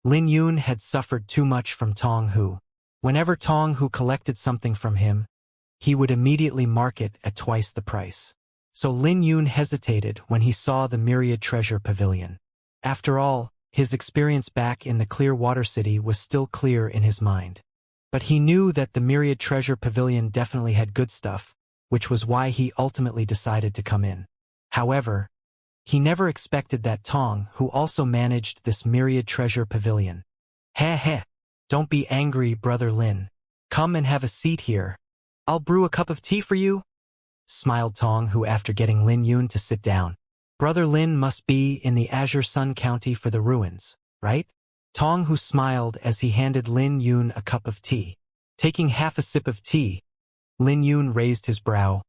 Lin Yun had suffered too much from Tong Hu. Whenever Tong Hu collected something from him, he would immediately mark it at twice the price. So Lin Yun hesitated when he saw the Myriad Treasure Pavilion. After all, his experience back in the Clear Water City was still clear in his mind. But he knew that the Myriad Treasure Pavilion definitely had good stuff, which was why he ultimately decided to come in. However, he never expected that Tong Hu also managed this Myriad Treasure Pavilion. Heh, don't be angry, Brother Lin. Come and have a seat here. I'll brew a cup of tea for you, smiled Tong Hu after getting Lin Yun to sit down. Brother Lin must be in the Azure Sun County for the ruins, right? Tong Hu smiled as he handed Lin Yun a cup of tea. Taking half a sip of tea, Lin Yun raised his brow.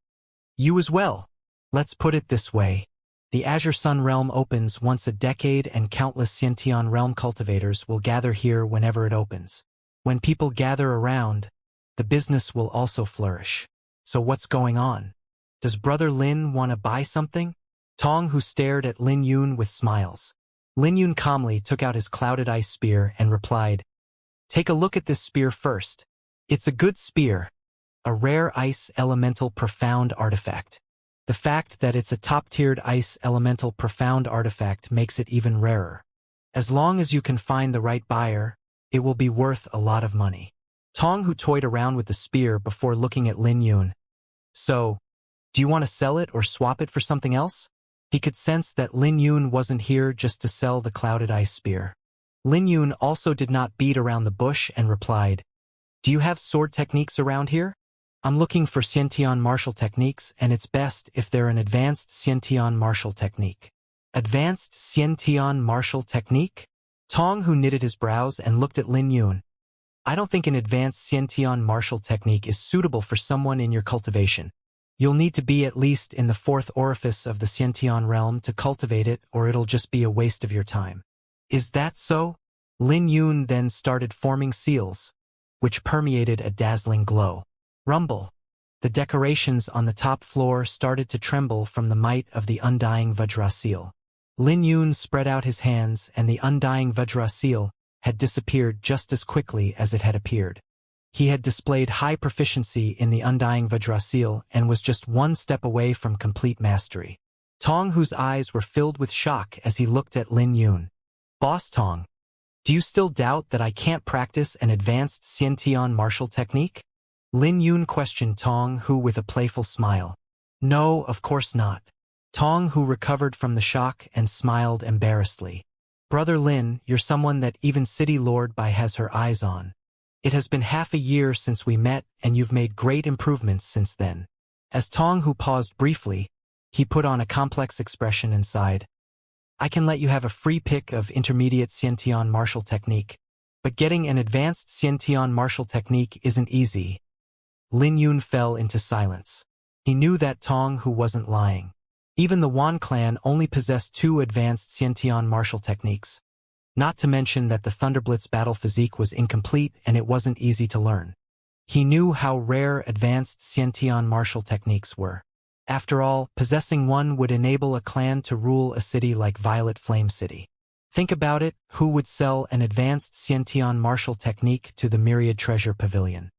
You as well. Let's put it this way. The Azure Sun Realm opens once a decade and countless Xianxia realm cultivators will gather here whenever it opens. When people gather around, the business will also flourish. So what's going on? Does Brother Lin want to buy something? Tong Hu stared at Lin Yun with smiles. Lin Yun calmly took out his clouded ice spear and replied, Take a look at this spear first. It's a good spear, a rare ice elemental profound artifact. The fact that it's a top-tiered ice elemental profound artifact makes it even rarer. As long as you can find the right buyer, it will be worth a lot of money. Tong Hu toyed around with the spear before looking at Lin Yun. So, do you want to sell it or swap it for something else? He could sense that Lin Yun wasn't here just to sell the clouded ice spear. Lin Yun also did not beat around the bush and replied, Do you have sword techniques around here? I'm looking for Xianxia martial techniques, and it's best if they're an advanced Xianxia martial technique. Advanced Xianxia martial technique? Tong Hu knitted his brows and looked at Lin Yun. I don't think an advanced Xianxia martial technique is suitable for someone in your cultivation. You'll need to be at least in the fourth orifice of the Xianxia realm to cultivate it, or it'll just be a waste of your time. Is that so? Lin Yun then started forming seals, which permeated a dazzling glow. Rumble. The decorations on the top floor started to tremble from the might of the undying Vajra seal. Lin Yun spread out his hands, and the undying Vajra seal had disappeared just as quickly as it had appeared. He had displayed high proficiency in the undying Vajra seal and was just one step away from complete mastery. Tong Hu's eyes were filled with shock as he looked at Lin Yun. Boss Tong, do you still doubt that I can't practice an advanced Xianxia martial technique? Lin Yun questioned Tong Hu with a playful smile. No, of course not. Tong Hu recovered from the shock and smiled embarrassedly. Brother Lin, you're someone that even City Lord Bai has her eyes on. It has been half a year since we met, and you've made great improvements since then. As Tong Hu paused briefly, he put on a complex expression and sighed. I can let you have a free pick of intermediate Xianxia martial technique, but getting an advanced Xianxia martial technique isn't easy. Lin Yun fell into silence. He knew that Tong Hu wasn't lying. Even the Wan clan only possessed 2 advanced Xianxia martial techniques. Not to mention that the Thunderblitz battle physique was incomplete and it wasn't easy to learn. He knew how rare advanced Xianxia martial techniques were. After all, possessing one would enable a clan to rule a city like Violet Flame City. Think about it, who would sell an advanced Xianxia martial technique to the Myriad Treasure Pavilion?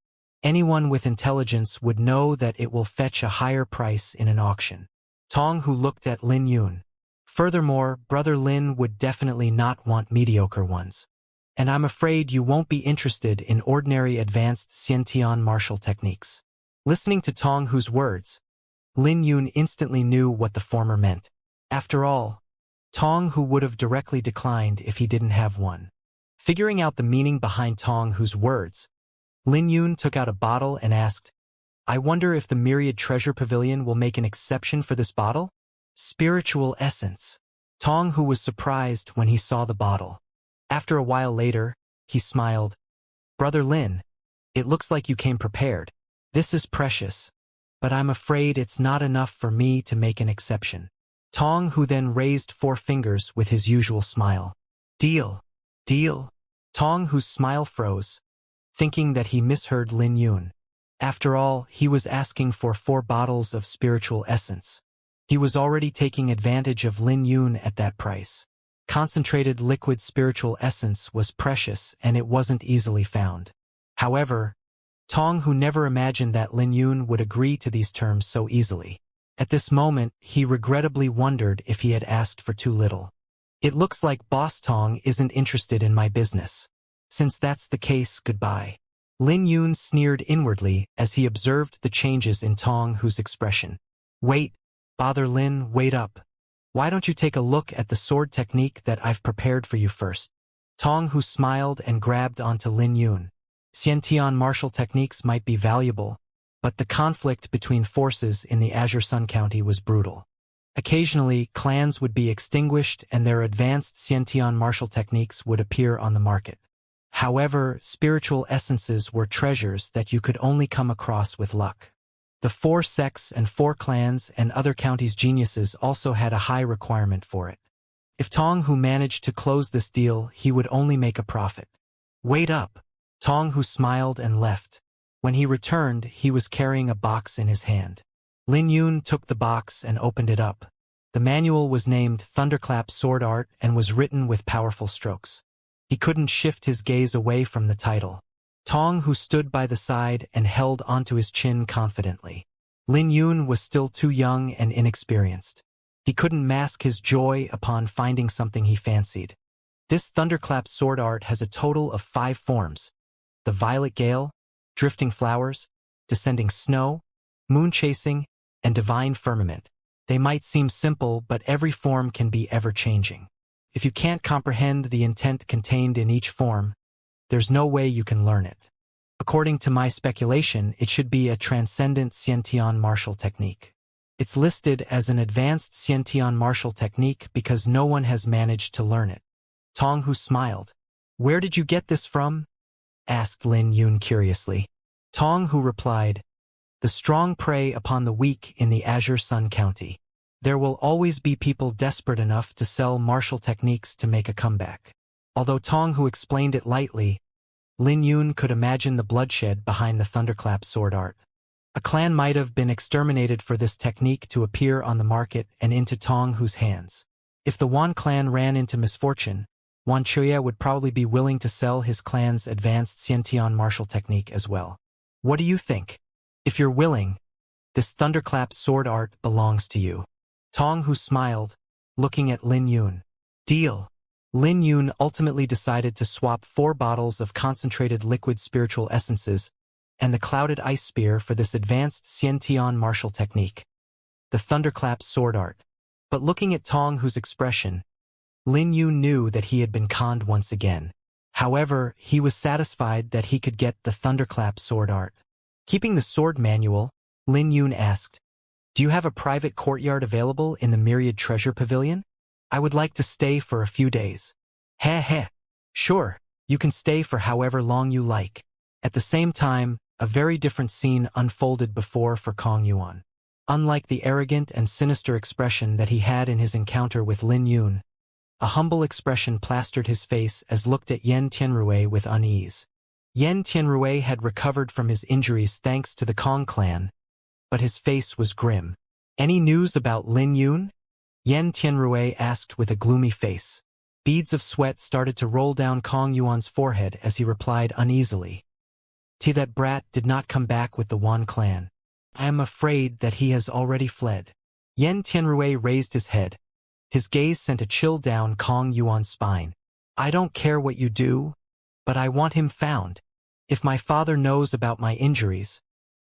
Anyone with intelligence would know that it will fetch a higher price in an auction. Tong Hu looked at Lin Yun. Furthermore, Brother Lin would definitely not want mediocre ones. And I'm afraid you won't be interested in ordinary advanced Xianxia martial techniques. Listening to Tong Hu's words, Lin Yun instantly knew what the former meant. After all, Tong Hu would have directly declined if he didn't have one. Figuring out the meaning behind Tong Hu's words, Lin Yun took out a bottle and asked, I wonder if the Myriad Treasure Pavilion will make an exception for this bottle? Spiritual essence. Tong Hu was surprised when he saw the bottle. After a while later, he smiled. Brother Lin, it looks like you came prepared. This is precious, but I'm afraid it's not enough for me to make an exception. Tong Hu then raised 4 fingers with his usual smile. Deal. Deal. Tong Hu's smile froze, thinking that he misheard Lin Yun. After all, he was asking for 4 bottles of spiritual essence. He was already taking advantage of Lin Yun at that price. Concentrated liquid spiritual essence was precious and it wasn't easily found. However, Tong Hu never imagined that Lin Yun would agree to these terms so easily. At this moment, he regrettably wondered if he had asked for too little. It looks like Boss Tong isn't interested in my business. Since that's the case, goodbye. Lin Yun sneered inwardly as he observed the changes in Tong Hu's expression. Wait, bother Lin, wait up. Why don't you take a look at the sword technique that I've prepared for you first? Tong Hu smiled and grabbed onto Lin Yun. Xiantian martial techniques might be valuable, but the conflict between forces in the Azure Sun County was brutal. Occasionally, clans would be extinguished and their advanced Xiantian martial techniques would appear on the market. However, spiritual essences were treasures that you could only come across with luck. The 4 sects and 4 clans and other counties' geniuses also had a high requirement for it. If Tong Hu managed to close this deal, he would only make a profit. Wait up! Tong Hu smiled and left. When he returned, he was carrying a box in his hand. Lin Yun took the box and opened it up. The manual was named Thunderclap Sword Art and was written with powerful strokes. He couldn't shift his gaze away from the title. Tong Hu stood by the side and held onto his chin confidently. Lin Yun was still too young and inexperienced. He couldn't mask his joy upon finding something he fancied. This Thunderclap Sword Art has a total of 5 forms: the Violet Gale, Drifting Flowers, Descending Snow, Moon Chasing, and Divine Firmament. They might seem simple, but every form can be ever-changing. If you can't comprehend the intent contained in each form, there's no way you can learn it. According to my speculation, it should be a transcendent Xiantian martial technique. It's listed as an advanced Xiantian martial technique because no one has managed to learn it. Tong Hu smiled. Where did you get this from? Asked Lin Yun curiously. Tong Hu replied, The strong prey upon the weak in the Azure Sun County. There will always be people desperate enough to sell martial techniques to make a comeback. Although Tong Hu explained it lightly, Lin Yun could imagine the bloodshed behind the Thunderclap Sword Art. A clan might have been exterminated for this technique to appear on the market and into Tong Hu's hands. If the Wan clan ran into misfortune, Wuxia would probably be willing to sell his clan's advanced Xiantian martial technique as well. What do you think? If you're willing, this Thunderclap Sword Art belongs to you. Tong Hu smiled, looking at Lin Yun. Deal. Lin Yun ultimately decided to swap 4 bottles of concentrated liquid spiritual essences and the Clouded Ice Spear for this advanced Xiantian martial technique, the Thunderclap Sword Art. But looking at Tong Hu's expression, Lin Yun knew that he had been conned once again. However, he was satisfied that he could get the Thunderclap Sword Art. Keeping the sword manual, Lin Yun asked, Do you have a private courtyard available in the Myriad Treasure Pavilion? I would like to stay for a few days. Heh. Sure, you can stay for however long you like. At the same time, a very different scene unfolded before for Kong Yuan. Unlike the arrogant and sinister expression that he had in his encounter with Lin Yun, a humble expression plastered his face as looked at Yen Tianrui with unease. Yen Tianrui had recovered from his injuries thanks to the Kong clan, but his face was grim. Any news about Lin Yun? Yen Tianrui asked with a gloomy face. Beads of sweat started to roll down Kong Yuan's forehead as he replied uneasily. That brat did not come back with the Wan clan. I am afraid that he has already fled. Yen Tianrui raised his head. His gaze sent a chill down Kong Yuan's spine. I don't care what you do, but I want him found. If my father knows about my injuries,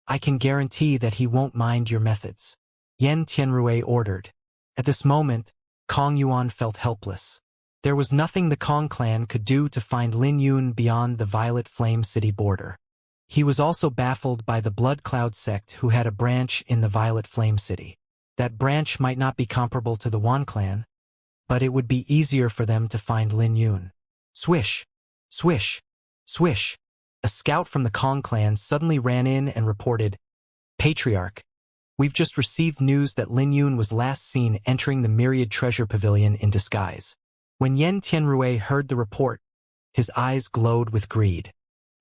I can guarantee that he won't mind your methods. Yen Tianrui ordered. At this moment, Kong Yuan felt helpless. There was nothing the Kong clan could do to find Lin Yun beyond the Violet Flame City border. He was also baffled by the Blood Cloud sect who had a branch in the Violet Flame City. That branch might not be comparable to the Wan clan, but it would be easier for them to find Lin Yun. Swish! Swish! Swish! A scout from the Kong clan suddenly ran in and reported, Patriarch, we've just received news that Lin Yun was last seen entering the Myriad Treasure Pavilion in disguise. When Yen Tianrui heard the report, his eyes glowed with greed.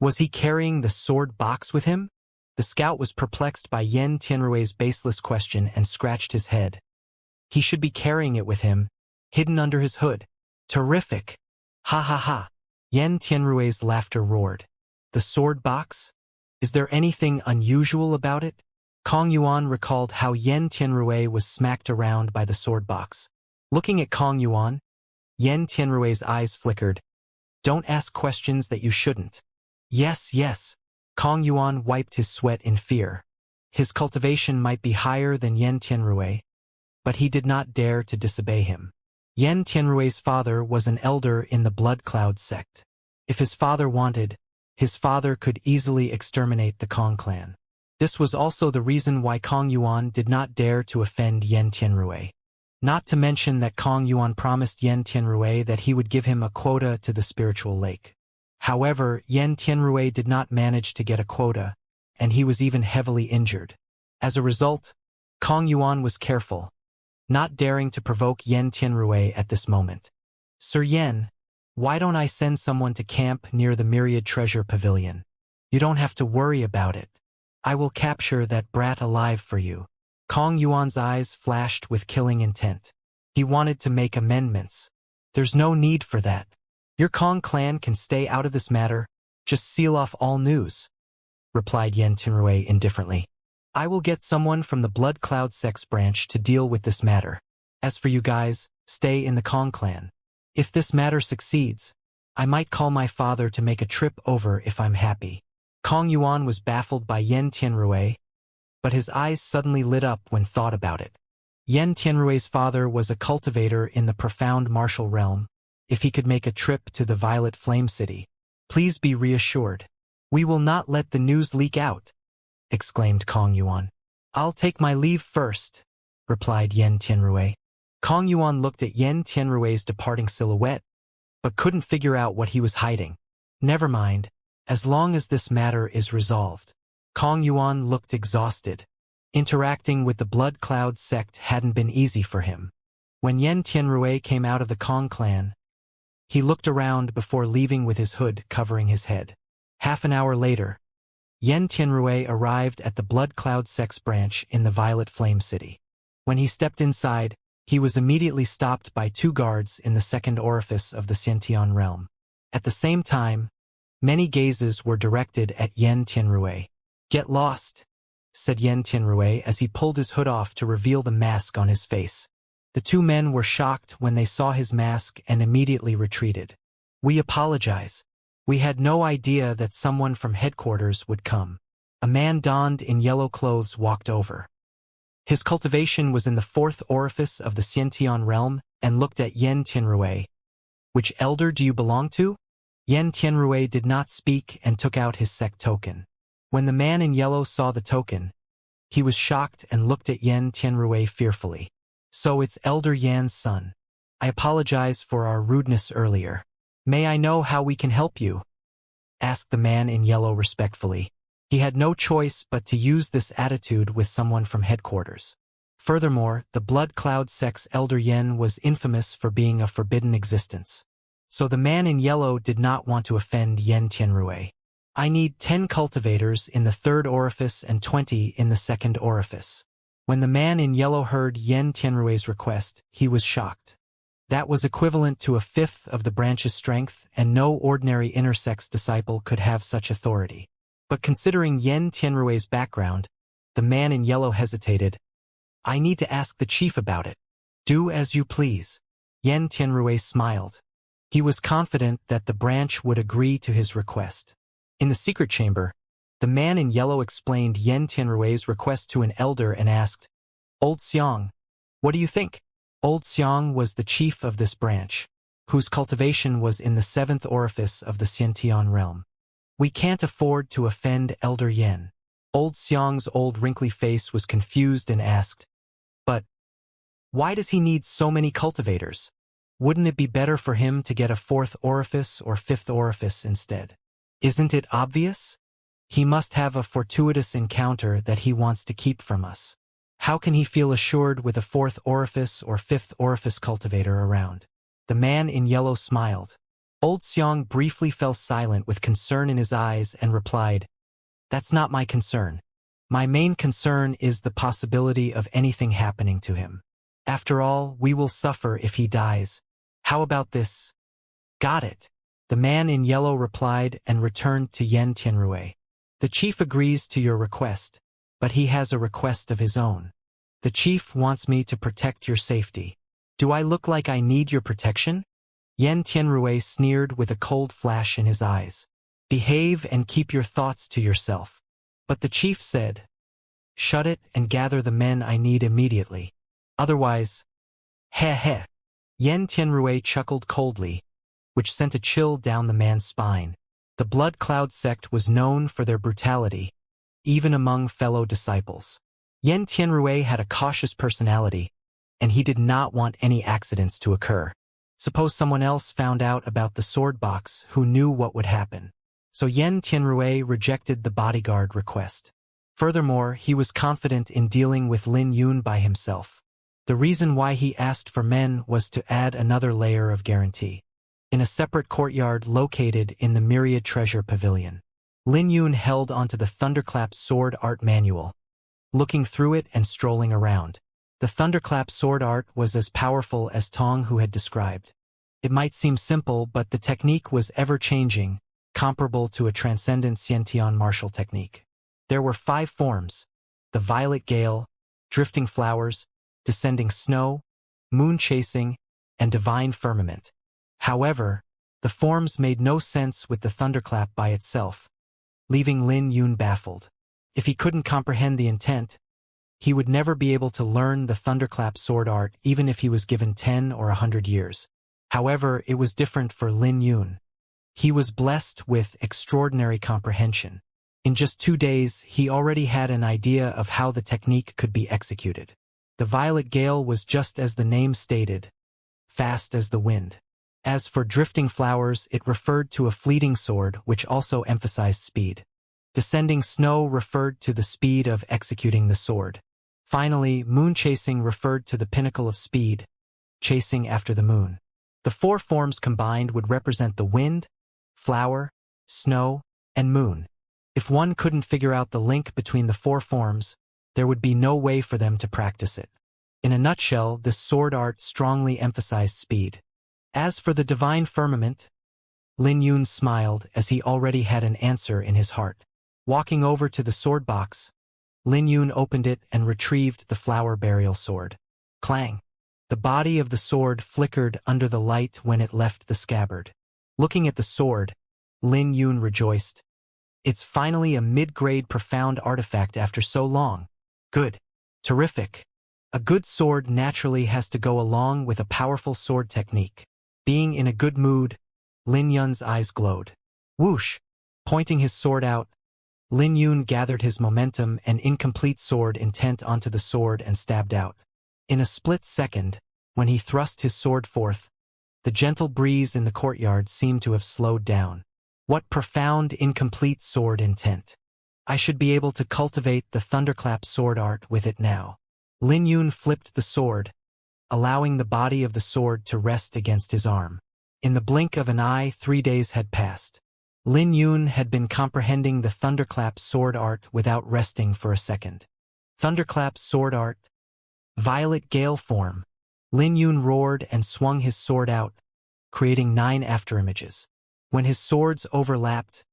Was he carrying the sword box with him? The scout was perplexed by Yen Tianrui's baseless question and scratched his head. He should be carrying it with him, hidden under his hood. Terrific! Ha ha ha! Yen Tianrui's laughter roared. The sword box? Is there anything unusual about it? Kong Yuan recalled how Yen Tianrui was smacked around by the sword box. Looking at Kong Yuan, Yen Tianrui's eyes flickered. Don't ask questions that you shouldn't. Yes, yes. Kong Yuan wiped his sweat in fear. His cultivation might be higher than Yen Tianrui, but he did not dare to disobey him. Yen Tianrui's father was an elder in the Blood Cloud sect. If his father wanted, his father could easily exterminate the Kong clan. This was also the reason why Kong Yuan did not dare to offend Yen Tianrui. Not to mention that Kong Yuan promised Yen Tianrui that he would give him a quota to the spiritual lake. However, Yen Tianrui did not manage to get a quota, and he was even heavily injured. As a result, Kong Yuan was careful, not daring to provoke Yen Tianrui at this moment. Sir Yen, why don't I send someone to camp near the Myriad Treasure Pavilion? You don't have to worry about it. I will capture that brat alive for you. Kong Yuan's eyes flashed with killing intent. He wanted to make amendments. There's no need for that. Your Kong clan can stay out of this matter. Just seal off all news, replied Yen Tianrui indifferently. I will get someone from the Blood Cloud Sex branch to deal with this matter. As for you guys, stay in the Kong clan. If this matter succeeds, I might call my father to make a trip over if I'm happy. Kong Yuan was baffled by Yen Tianrui, but his eyes suddenly lit up when thought about it. Yen Tianrui's father was a cultivator in the profound martial realm. If he could make a trip to the Violet Flame City, please be reassured. We will not let the news leak out, exclaimed Kong Yuan. I'll take my leave first, replied Yen Tianrui. Kong Yuan looked at Yen Tianrui's departing silhouette, but couldn't figure out what he was hiding. Never mind, as long as this matter is resolved. Kong Yuan looked exhausted. Interacting with the Blood Cloud sect hadn't been easy for him. When Yen Tianrui came out of the Kong clan, he looked around before leaving with his hood covering his head. Half an hour later, Yen Tianrui arrived at the Blood Cloud Sex branch in the Violet Flame City. When he stepped inside, he was immediately stopped by 2 guards in the second orifice of the Xiantian realm. At the same time, many gazes were directed at Yen Tianrui. Get lost, said Yen Tianrui as he pulled his hood off to reveal the mask on his face. The 2 men were shocked when they saw his mask and immediately retreated. We apologize. We had no idea that someone from headquarters would come. A man donned in yellow clothes walked over. His cultivation was in the 4th orifice of the Xiantian realm and looked at Yen Tianrui. Which elder do you belong to? Yen Tianrui did not speak and took out his sect token. When the man in yellow saw the token, he was shocked and looked at Yen Tianrui fearfully. So it's Elder Yan's son. I apologize for our rudeness earlier. May I know how we can help you? Asked the man in yellow respectfully. He had no choice but to use this attitude with someone from headquarters. Furthermore, the Blood Cloud Sect's Elder Yen was infamous for being a forbidden existence. So the man in yellow did not want to offend Yen Tianrui. I need 10 cultivators in the 3rd orifice and 20 in the 2nd orifice. When the man in yellow heard Yen Tianrui's request, he was shocked. That was equivalent to 1/5 of the branch's strength, and no ordinary intersex disciple could have such authority. But considering Yen Tianrui's background, the man in yellow hesitated. I need to ask the chief about it. Do as you please. Yen Tianrui smiled. He was confident that the branch would agree to his request. In the secret chamber, the man in yellow explained Yen Tianrui's request to an elder and asked, Old Xiang, what do you think? Old Xiang was the chief of this branch, whose cultivation was in the 7th orifice of the Xiantian realm. We can't afford to offend Elder Yen. Old Xiang's old wrinkly face was confused and asked, But why does he need so many cultivators? Wouldn't it be better for him to get a 4th orifice or 5th orifice instead? Isn't it obvious? He must have a fortuitous encounter that he wants to keep from us. How can he feel assured with a 4th orifice or 5th orifice cultivator around? The man in yellow smiled. Old Xiang briefly fell silent with concern in his eyes and replied, That's not my concern. My main concern is the possibility of anything happening to him. After all, we will suffer if he dies, How about this? Got it. The man in yellow replied and returned to Yen Tianrui. The chief agrees to your request, but he has a request of his own. The chief wants me to protect your safety. Do I look like I need your protection? Yen Tianrui sneered with a cold flash in his eyes. Behave and keep your thoughts to yourself. But the chief said, shut it and gather the men I need immediately. Otherwise, heh. Yen Tianrui chuckled coldly, which sent a chill down the man's spine. The Blood Cloud sect was known for their brutality, even among fellow disciples. Yen Tianrui had a cautious personality, and he did not want any accidents to occur. Suppose someone else found out about the sword box who knew what would happen. So Yen Tianrui rejected the bodyguard request. Furthermore, he was confident in dealing with Lin Yun by himself. The reason why he asked for men was to add another layer of guarantee. In a separate courtyard located in the Myriad Treasure Pavilion, Lin Yun held onto the Thunderclap sword art manual, looking through it and strolling around. The Thunderclap sword art was as powerful as Tong Hu had described. It might seem simple, but the technique was ever-changing, comparable to a transcendent Xiantian martial technique. There were 5 forms: the violet gale, drifting flowers, descending snow, moon chasing, and divine firmament. However, the forms made no sense with the thunderclap by itself, leaving Lin Yun baffled. If he couldn't comprehend the intent, he would never be able to learn the thunderclap sword art even if he was given 10 or 100 years. However, it was different for Lin Yun. He was blessed with extraordinary comprehension. In just 2 days, he already had an idea of how the technique could be executed. The violet gale was just as the name stated, fast as the wind. As for drifting flowers, it referred to a fleeting sword which also emphasized speed. Descending snow referred to the speed of executing the sword. Finally, moon chasing referred to the pinnacle of speed, chasing after the moon. The 4 forms combined would represent the wind, flower, snow, and moon. If one couldn't figure out the link between the 4 forms, there would be no way for them to practice it. In a nutshell, this sword art strongly emphasized speed. As for the divine firmament, Lin Yun smiled as he already had an answer in his heart. Walking over to the sword box, Lin Yun opened it and retrieved the flower burial sword. Clang! The body of the sword flickered under the light when it left the scabbard. Looking at the sword, Lin Yun rejoiced. It's finally a mid-grade profound artifact after so long. Good. Terrific. A good sword naturally has to go along with a powerful sword technique. Being in a good mood, Lin Yun's eyes glowed. Whoosh! Pointing his sword out, Lin Yun gathered his momentum and incomplete sword intent onto the sword and stabbed out. In a split second, when he thrust his sword forth, the gentle breeze in the courtyard seemed to have slowed down. What profound, incomplete sword intent! I should be able to cultivate the thunderclap sword art with it now. Lin Yun flipped the sword, allowing the body of the sword to rest against his arm. In the blink of an eye, 3 days had passed. Lin Yun had been comprehending the thunderclap sword art without resting for a second. Thunderclap sword art. Violet gale form. Lin Yun roared and swung his sword out, creating 9 afterimages. When his swords overlapped,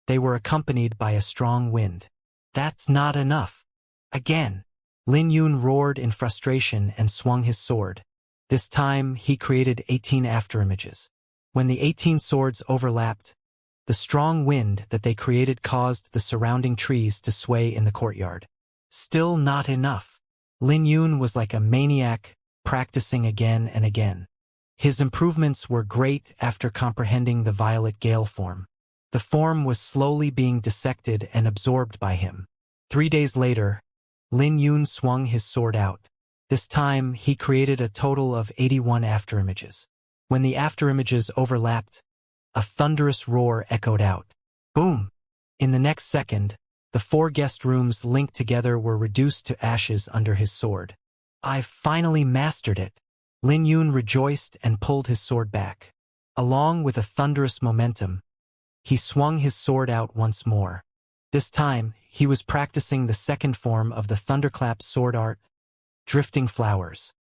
they were accompanied by a strong wind. That's not enough. Again. Lin Yun roared in frustration and swung his sword. This time, he created 18 afterimages. When the 18 swords overlapped, the strong wind that they created caused the surrounding trees to sway in the courtyard. Still not enough. Lin Yun was like a maniac, practicing again and again. His improvements were great after comprehending the violet gale form. The form was slowly being dissected and absorbed by him. 3 days later, Lin Yun swung his sword out. This time, he created a total of 81 afterimages. When the afterimages overlapped, a thunderous roar echoed out. Boom! In the next second, the 4 guest rooms linked together were reduced to ashes under his sword. I've finally mastered it. Lin Yun rejoiced and pulled his sword back. Along with a thunderous momentum, he swung his sword out once more. This time, he was practicing the second form of the thunderclap sword art, drifting flowers.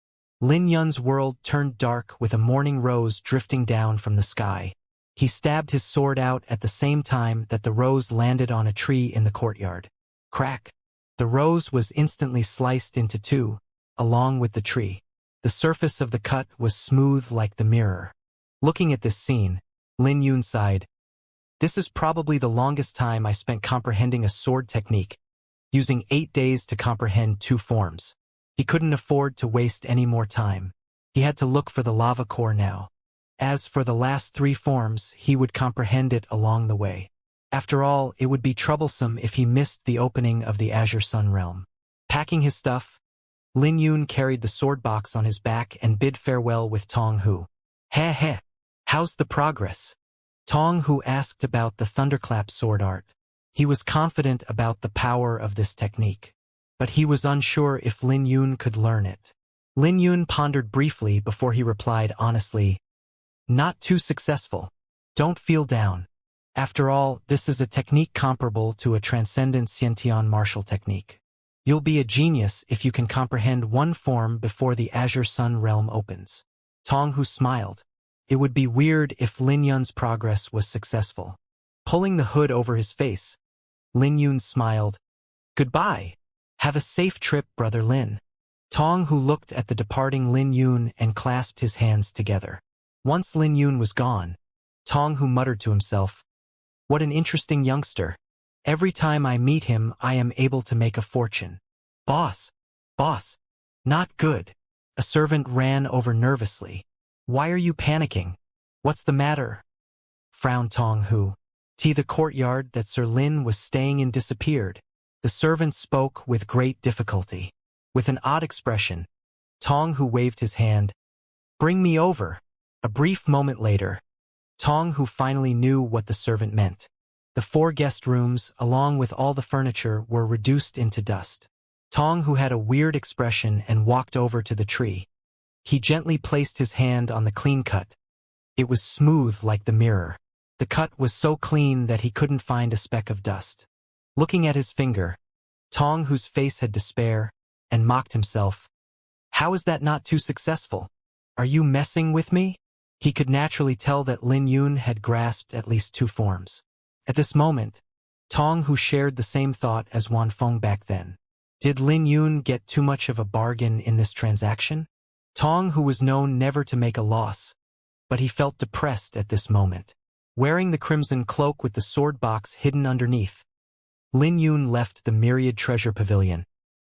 Lin Yun's world turned dark with a morning rose drifting down from the sky. He stabbed his sword out at the same time that the rose landed on a tree in the courtyard. Crack! The rose was instantly sliced into two, along with the tree. The surface of the cut was smooth like the mirror. Looking at this scene, Lin Yun sighed. This is probably the longest time I spent comprehending a sword technique, using 8 days to comprehend 2 forms. He couldn't afford to waste any more time. He had to look for the lava core now. As for the last 3 forms, he would comprehend it along the way. After all, it would be troublesome if he missed the opening of the Azure Sun realm. Packing his stuff, Lin Yun carried the sword box on his back and bid farewell with Tong Hu. Heh, how's the progress? Tong Hu asked about the thunderclap sword art. He was confident about the power of this technique, but he was unsure if Lin Yun could learn it. Lin Yun pondered briefly before he replied honestly, "Not too successful. Don't feel down. After all, this is a technique comparable to a transcendent Xiantian martial technique. You'll be a genius if you can comprehend 1 form before the Azure Sun realm opens." Tong Hu smiled. It would be weird if Lin Yun's progress was successful. Pulling the hood over his face, Lin Yun smiled. "Goodbye. Have a safe trip, Brother Lin." Tong Hu looked at the departing Lin Yun and clasped his hands together. Once Lin Yun was gone, Tong Hu muttered to himself, "What an interesting youngster. Every time I meet him, I am able to make a fortune." Boss! Not good." A servant ran over nervously. "Why are you panicking? What's the matter?" frowned Tong Hu. The courtyard that Sir Lin was staying in disappeared. The servant spoke with great difficulty. With an odd expression, Tong Hu waved his hand. "Bring me over." A brief moment later, Tong Hu finally knew what the servant meant. The 4 guest rooms, along with all the furniture, were reduced into dust. Tong Hu had a weird expression and walked over to the tree. He gently placed his hand on the clean cut. It was smooth like the mirror. The cut was so clean that he couldn't find a speck of dust. Looking at his finger, Tong Hu's face had despair, and mocked himself. "How is that not too successful? Are you messing with me?" He could naturally tell that Lin Yun had grasped at least 2 forms. At this moment, Tong Hu shared the same thought as Wan Feng back then. Did Lin Yun get too much of a bargain in this transaction? Tong Hu was known never to make a loss, but he felt depressed at this moment. Wearing the crimson cloak with the sword box hidden underneath, Lin Yun left the Myriad Treasure Pavilion,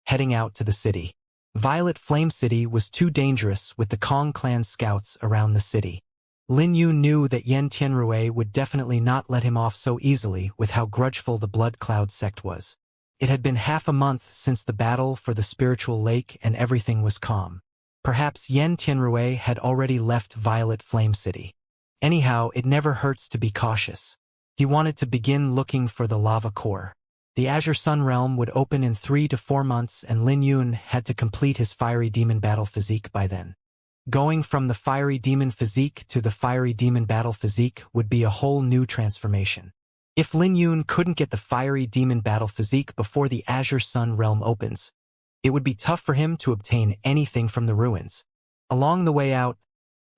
heading out to the city. Violet Flame City was too dangerous with the Kong clan scouts around the city. Lin Yun knew that Yen Tianrui would definitely not let him off so easily with how grudgeful the Blood Cloud sect was. It had been half a month since the battle for the spiritual lake and everything was calm. Perhaps Yen Tianrui had already left Violet Flame City. Anyhow, it never hurts to be cautious. He wanted to begin looking for the lava core. The Azure Sun realm would open in 3 to 4 months and Lin Yun had to complete his fiery demon battle physique by then. Going from the fiery demon physique to the fiery demon battle physique would be a whole new transformation. If Lin Yun couldn't get the fiery demon battle physique before the Azure Sun realm opens, it would be tough for him to obtain anything from the ruins. Along the way out,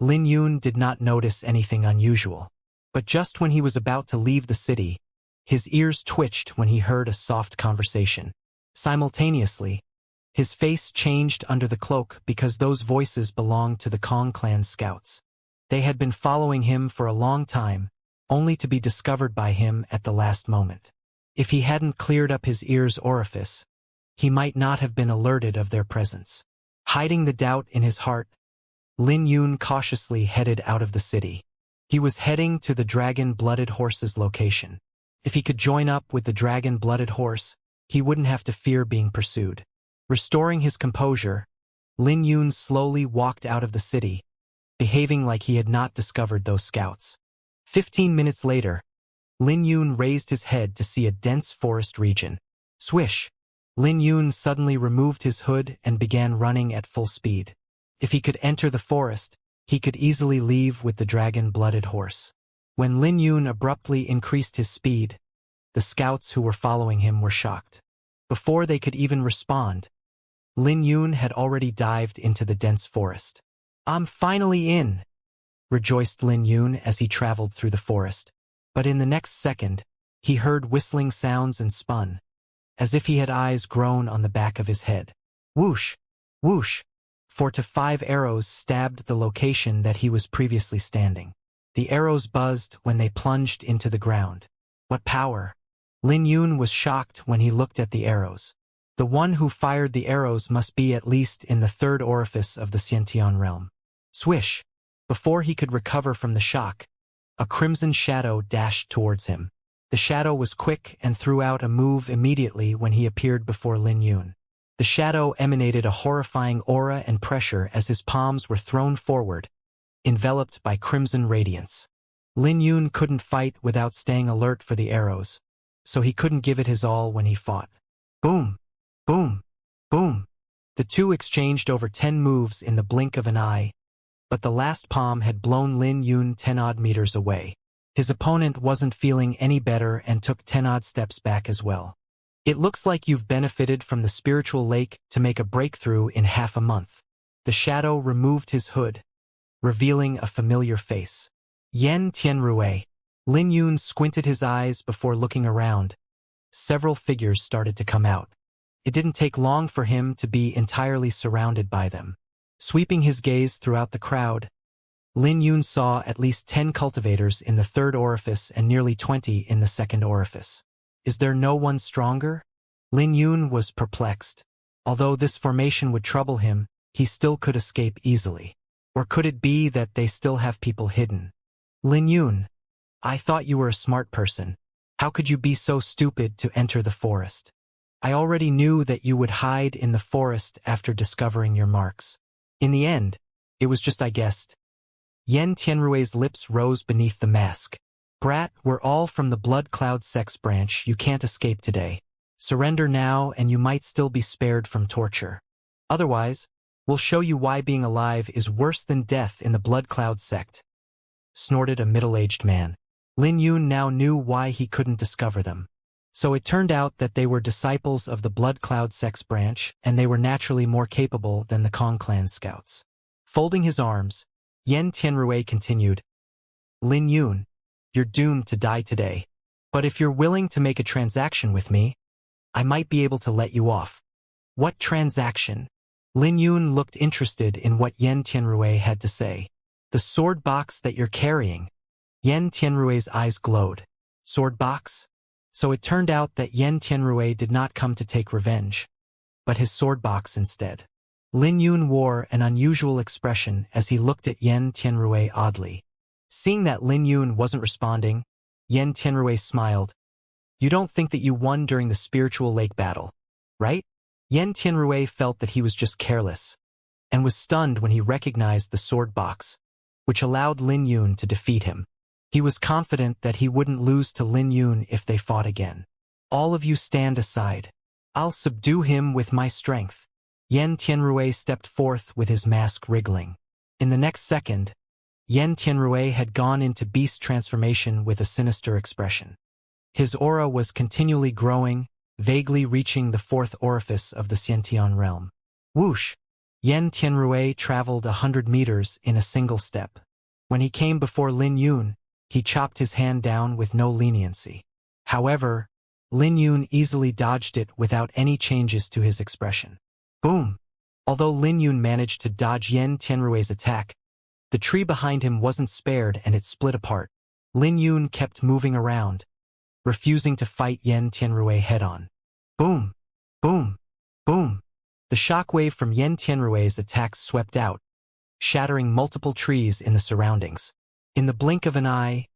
Lin Yun did not notice anything unusual. But just when he was about to leave the city, his ears twitched when he heard a soft conversation. Simultaneously, his face changed under the cloak because those voices belonged to the Kong clan scouts. They had been following him for a long time, only to be discovered by him at the last moment. If he hadn't cleared up his ear's orifice, he might not have been alerted of their presence. Hiding the doubt in his heart, Lin Yun cautiously headed out of the city. He was heading to the dragon-blooded horse's location. If he could join up with the dragon-blooded horse, he wouldn't have to fear being pursued. Restoring his composure, Lin Yun slowly walked out of the city, behaving like he had not discovered those scouts. 15 minutes later, Lin Yun raised his head to see a dense forest region. Swish! Lin Yun suddenly removed his hood and began running at full speed. If he could enter the forest, he could easily leave with the dragon-blooded horse. When Lin Yun abruptly increased his speed, the scouts who were following him were shocked. Before they could even respond, Lin Yun had already dived into the dense forest. "I'm finally in," rejoiced Lin Yun as he traveled through the forest. But in the next second, he heard whistling sounds and spun, as if he had eyes grown on the back of his head. Whoosh! Whoosh! 4 to 5 arrows stabbed the location that he was previously standing. The arrows buzzed when they plunged into the ground. What power! Lin Yun was shocked when he looked at the arrows. The one who fired the arrows must be at least in the third orifice of the Xianxia realm. Swish! Before he could recover from the shock, a crimson shadow dashed towards him. The shadow was quick and threw out a move immediately when he appeared before Lin Yun. The shadow emanated a horrifying aura and pressure as his palms were thrown forward, enveloped by crimson radiance. Lin Yun couldn't fight without staying alert for the arrows, so he couldn't give it his all when he fought. Boom! Boom! Boom! The two exchanged over 10 moves in the blink of an eye, but the last palm had blown Lin Yun 10-odd meters away. His opponent wasn't feeling any better and took 10-odd steps back as well. "It looks like you've benefited from the spiritual lake to make a breakthrough in half a month." The shadow removed his hood, revealing a familiar face. Yen Tianrui. Lin Yun squinted his eyes before looking around. Several figures started to come out. It didn't take long for him to be entirely surrounded by them. Sweeping his gaze throughout the crowd, Lin Yun saw at least 10 cultivators in the third orifice and nearly 20 in the second orifice. Is there no one stronger? Lin Yun was perplexed. Although this formation would trouble him, he still could escape easily. Or could it be that they still have people hidden? Lin Yun, I thought you were a smart person. How could you be so stupid to enter the forest? I already knew that you would hide in the forest after discovering your marks. In the end, it was just I guessed. Yen Tianrui's lips rose beneath the mask. Brat, we're all from the Blood Cloud sex branch. You can't escape today. Surrender now and you might still be spared from torture. Otherwise, we'll show you why being alive is worse than death in the Blood Cloud sect, snorted a middle-aged man. Lin Yun now knew why he couldn't discover them. So it turned out that they were disciples of the Blood Cloud sex branch, and they were naturally more capable than the Kong clan scouts. Folding his arms, Yen Tianrui continued, Lin Yun, you're doomed to die today. But if you're willing to make a transaction with me, I might be able to let you off. What transaction? Lin Yun looked interested in what Yen Tianrui had to say. The sword box that you're carrying. Yen Tianrui's eyes glowed. Sword box? So it turned out that Yen Tianrui did not come to take revenge, but his sword box instead. Lin Yun wore an unusual expression as he looked at Yen Tianrui oddly. Seeing that Lin Yun wasn't responding, Yen Tianrui smiled. You don't think that you won during the spiritual lake battle, right? Yen Tianrui felt that he was just careless, and was stunned when he recognized the sword box, which allowed Lin Yun to defeat him. He was confident that he wouldn't lose to Lin Yun if they fought again. All of you stand aside. I'll subdue him with my strength. Yen Tianrui stepped forth with his mask wriggling. In the next second, Yen Tianrui had gone into beast transformation with a sinister expression. His aura was continually growing, vaguely reaching the fourth orifice of the Xiantian realm. Whoosh! Yen Tianrui traveled 100 meters in a single step. When he came before Lin Yun, he chopped his hand down with no leniency. However, Lin Yun easily dodged it without any changes to his expression. Boom! Although Lin Yun managed to dodge Yen Tianrui's attack, the tree behind him wasn't spared and it split apart. Lin Yun kept moving around, refusing to fight Yen Tianrui head-on. Boom! Boom! Boom! The shockwave from Yen Tianrui's attacks swept out, shattering multiple trees in the surroundings. In the blink of an eye,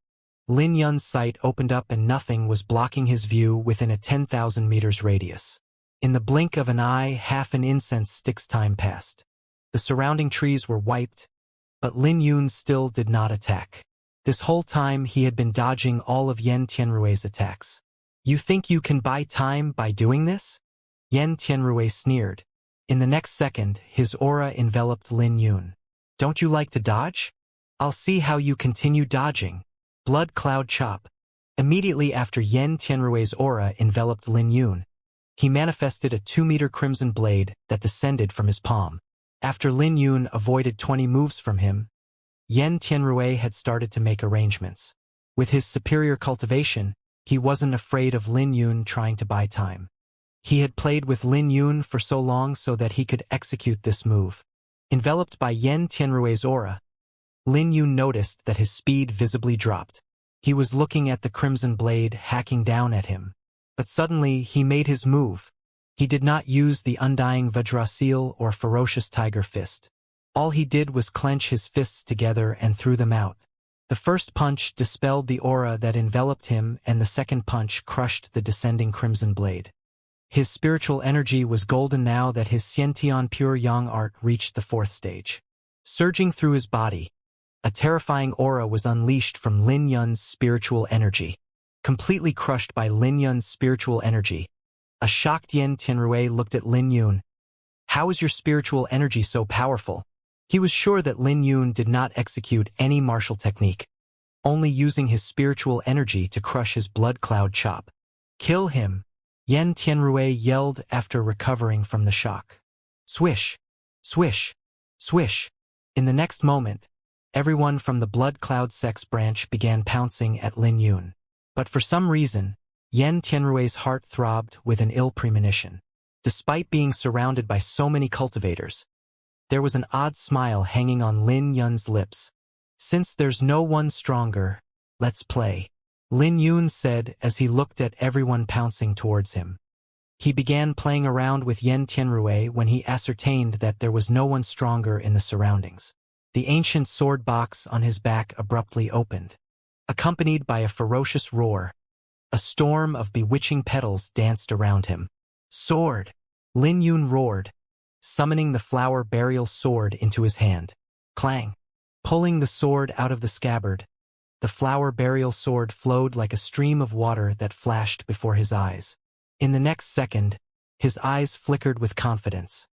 Lin Yun's sight opened up and nothing was blocking his view within a 10,000 meters radius. In the blink of an eye, half an incense stick's time passed. The surrounding trees were wiped, but Lin Yun still did not attack. This whole time he had been dodging all of Yen Tianrui's attacks. You think you can buy time by doing this? Yen Tianrui sneered. In the next second, his aura enveloped Lin Yun. Don't you like to dodge? I'll see how you continue dodging. Blood Cloud Chop. Immediately after Yen Tianrui's aura enveloped Lin Yun, he manifested a 2-meter crimson blade that descended from his palm. After Lin Yun avoided 20 moves from him, Yan Tianrui had started to make arrangements. With his superior cultivation, he wasn't afraid of Lin Yun trying to buy time. He had played with Lin Yun for so long so that he could execute this move. Enveloped by Yan Tianrui's aura, Lin Yun noticed that his speed visibly dropped. He was looking at the crimson blade hacking down at him. But suddenly he made his move. He did not use the undying Vajrasil or ferocious tiger fist. All he did was clench his fists together and threw them out. The first punch dispelled the aura that enveloped him, and the second punch crushed the descending crimson blade. His spiritual energy was golden now that his Xiantian pure yang art reached the 4th stage. Surging through his body, a terrifying aura was unleashed from Lin Yun's spiritual energy. Completely crushed by Lin Yun's spiritual energy, a shocked Yan Tianrui looked at Lin Yun. "How is your spiritual energy so powerful?" He was sure that Lin Yun did not execute any martial technique, only using his spiritual energy to crush his blood cloud chop. "Kill him!" Yan Tianrui yelled after recovering from the shock. Swish! Swish! Swish! In the next moment, everyone from the blood cloud sex branch began pouncing at Lin Yun. But for some reason, Yan Tianrui's heart throbbed with an ill premonition. Despite being surrounded by so many cultivators, there was an odd smile hanging on Lin Yun's lips. "Since there's no one stronger, let's play," Lin Yun said as he looked at everyone pouncing towards him. He began playing around with Yan Tianrui when he ascertained that there was no one stronger in the surroundings. The ancient sword box on his back abruptly opened. Accompanied by a ferocious roar, a storm of bewitching petals danced around him. "Sword!" Lin Yun roared, summoning the flower burial sword into his hand. Clang! Pulling the sword out of the scabbard, the flower burial sword flowed like a stream of water that flashed before his eyes. In the next second, his eyes flickered with confidence.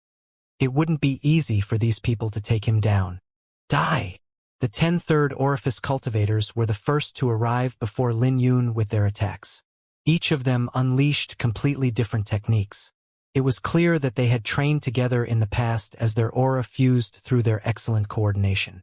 It wouldn't be easy for these people to take him down. Die! The 10 third orifice cultivators were the first to arrive before Lin Yun with their attacks. Each of them unleashed completely different techniques. It was clear that they had trained together in the past as their aura fused through their excellent coordination.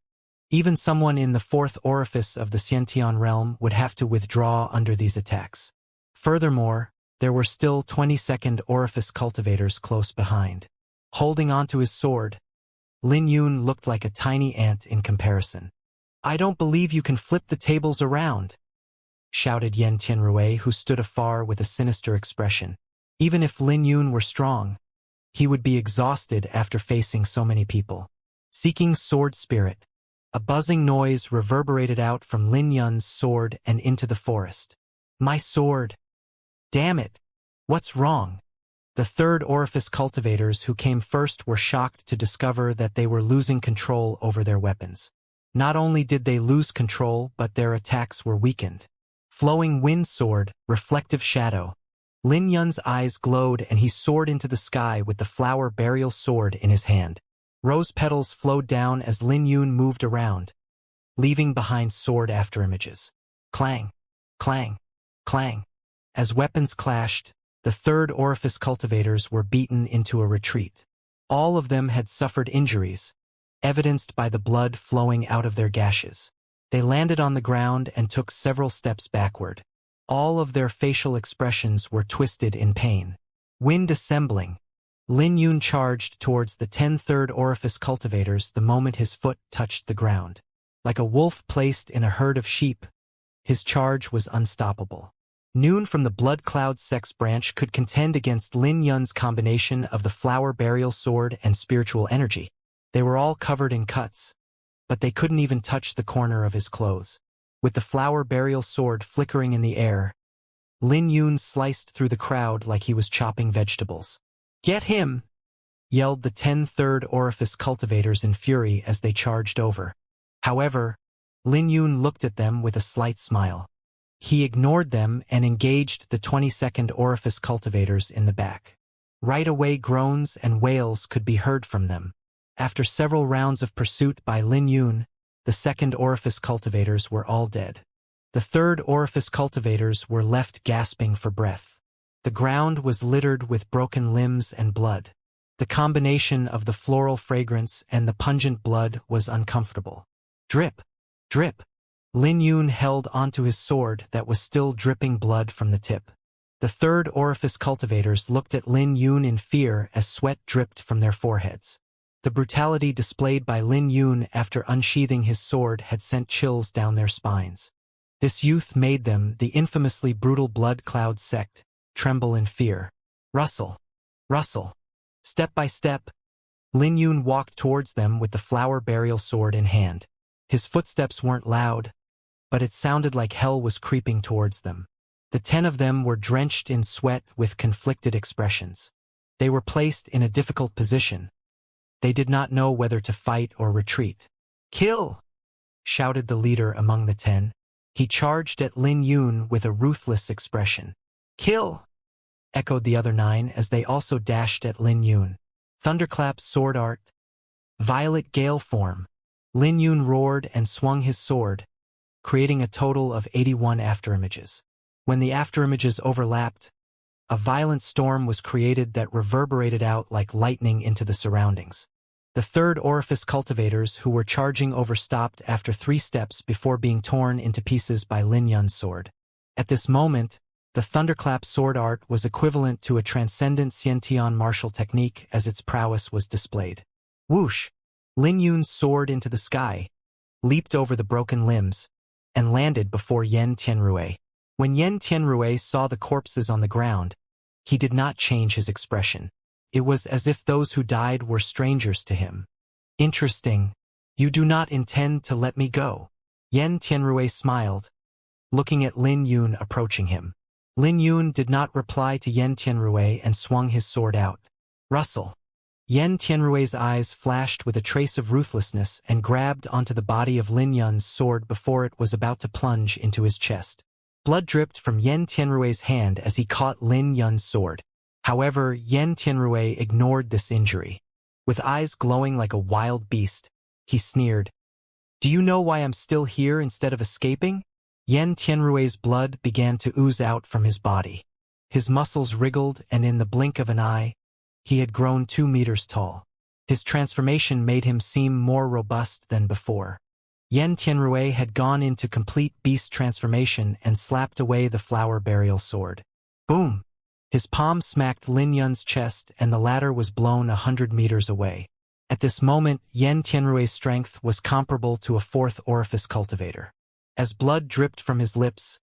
Even someone in the 4th orifice of the Xiantian realm would have to withdraw under these attacks. Furthermore, there were still 22nd orifice cultivators close behind. Holding onto his sword, Lin Yun looked like a tiny ant in comparison. "I don't believe you can flip the tables around," shouted Yan Tianrui, who stood afar with a sinister expression. Even if Lin Yun were strong, he would be exhausted after facing so many people. Seeking sword spirit, a buzzing noise reverberated out from Lin Yun's sword and into the forest. "My sword! Damn it! What's wrong?" The 3rd orifice cultivators who came first were shocked to discover that they were losing control over their weapons. Not only did they lose control, but their attacks were weakened. Flowing wind sword, reflective shadow. Lin Yun's eyes glowed and he soared into the sky with the flower burial sword in his hand. Rose petals flowed down as Lin Yun moved around, leaving behind sword afterimages. Clang! Clang! Clang! As weapons clashed, the 3rd orifice cultivators were beaten into a retreat. All of them had suffered injuries, evidenced by the blood flowing out of their gashes. They landed on the ground and took several steps backward. All of their facial expressions were twisted in pain. Wind assembling, Lin Yun charged towards the 10 third orifice cultivators the moment his foot touched the ground. Like a wolf placed in a herd of sheep, his charge was unstoppable. Noon from the Blood Cloud sex branch could contend against Lin Yun's combination of the flower burial sword and spiritual energy. They were all covered in cuts, but they couldn't even touch the corner of his clothes. With the flower burial sword flickering in the air, Lin Yun sliced through the crowd like he was chopping vegetables. "Get him!" yelled the 10 third orifice cultivators in fury as they charged over. However, Lin Yun looked at them with a slight smile. He ignored them and engaged the 22nd orifice cultivators in the back. Right away groans and wails could be heard from them. After several rounds of pursuit by Lin Yun, the 2nd orifice cultivators were all dead. The 3rd orifice cultivators were left gasping for breath. The ground was littered with broken limbs and blood. The combination of the floral fragrance and the pungent blood was uncomfortable. Drip, drip. Lin Yun held onto his sword that was still dripping blood from the tip. The third orifice cultivators looked at Lin Yun in fear as sweat dripped from their foreheads. The brutality displayed by Lin Yun after unsheathing his sword had sent chills down their spines. This youth made them, the infamously brutal blood cloud sect, tremble in fear. Rustle, rustle. Step by step, Lin Yun walked towards them with the flower burial sword in hand. His footsteps weren't loud, but it sounded like hell was creeping towards them. The 10 of them were drenched in sweat with conflicted expressions. They were placed in a difficult position. They did not know whether to fight or retreat. "Kill!" shouted the leader among the 10. He charged at Lin Yun with a ruthless expression. "Kill!" echoed the other 9 as they also dashed at Lin Yun. Thunderclap sword art. Violet gale form. Lin Yun roared and swung his sword, creating a total of 81 afterimages. When the afterimages overlapped, a violent storm was created that reverberated out like lightning into the surroundings. The third orifice cultivators who were charging over stopped after 3 steps before being torn into pieces by Lin Yun's sword. At this moment, the thunderclap sword art was equivalent to a transcendent Xianxia martial technique as its prowess was displayed. Whoosh! Lin Yun's sword into the sky, leaped over the broken limbs, and landed before Yen Tianrui. When Yen Tianrui saw the corpses on the ground, he did not change his expression. It was as if those who died were strangers to him. "Interesting. You do not intend to let me go." Yen Tianrui smiled, looking at Lin Yun approaching him. Lin Yun did not reply to Yen Tianrui and swung his sword out. Rustle. Yen Tianrui's eyes flashed with a trace of ruthlessness and grabbed onto the body of Lin Yun's sword before it was about to plunge into his chest. Blood dripped from Yen Tianrui's hand as he caught Lin Yun's sword. However, Yen Tianrui ignored this injury. With eyes glowing like a wild beast, he sneered, "Do you know why I'm still here instead of escaping?" Yen Tianrui's blood began to ooze out from his body. His muscles wriggled, and in the blink of an eye, he had grown 2 meters tall. His transformation made him seem more robust than before. Yen Tianrui had gone into complete beast transformation and slapped away the flower burial sword. Boom! His palm smacked Lin Yun's chest and the latter was blown 100 meters away. At this moment, Yen Tianrui's strength was comparable to a 4th orifice cultivator. As blood dripped from his lips,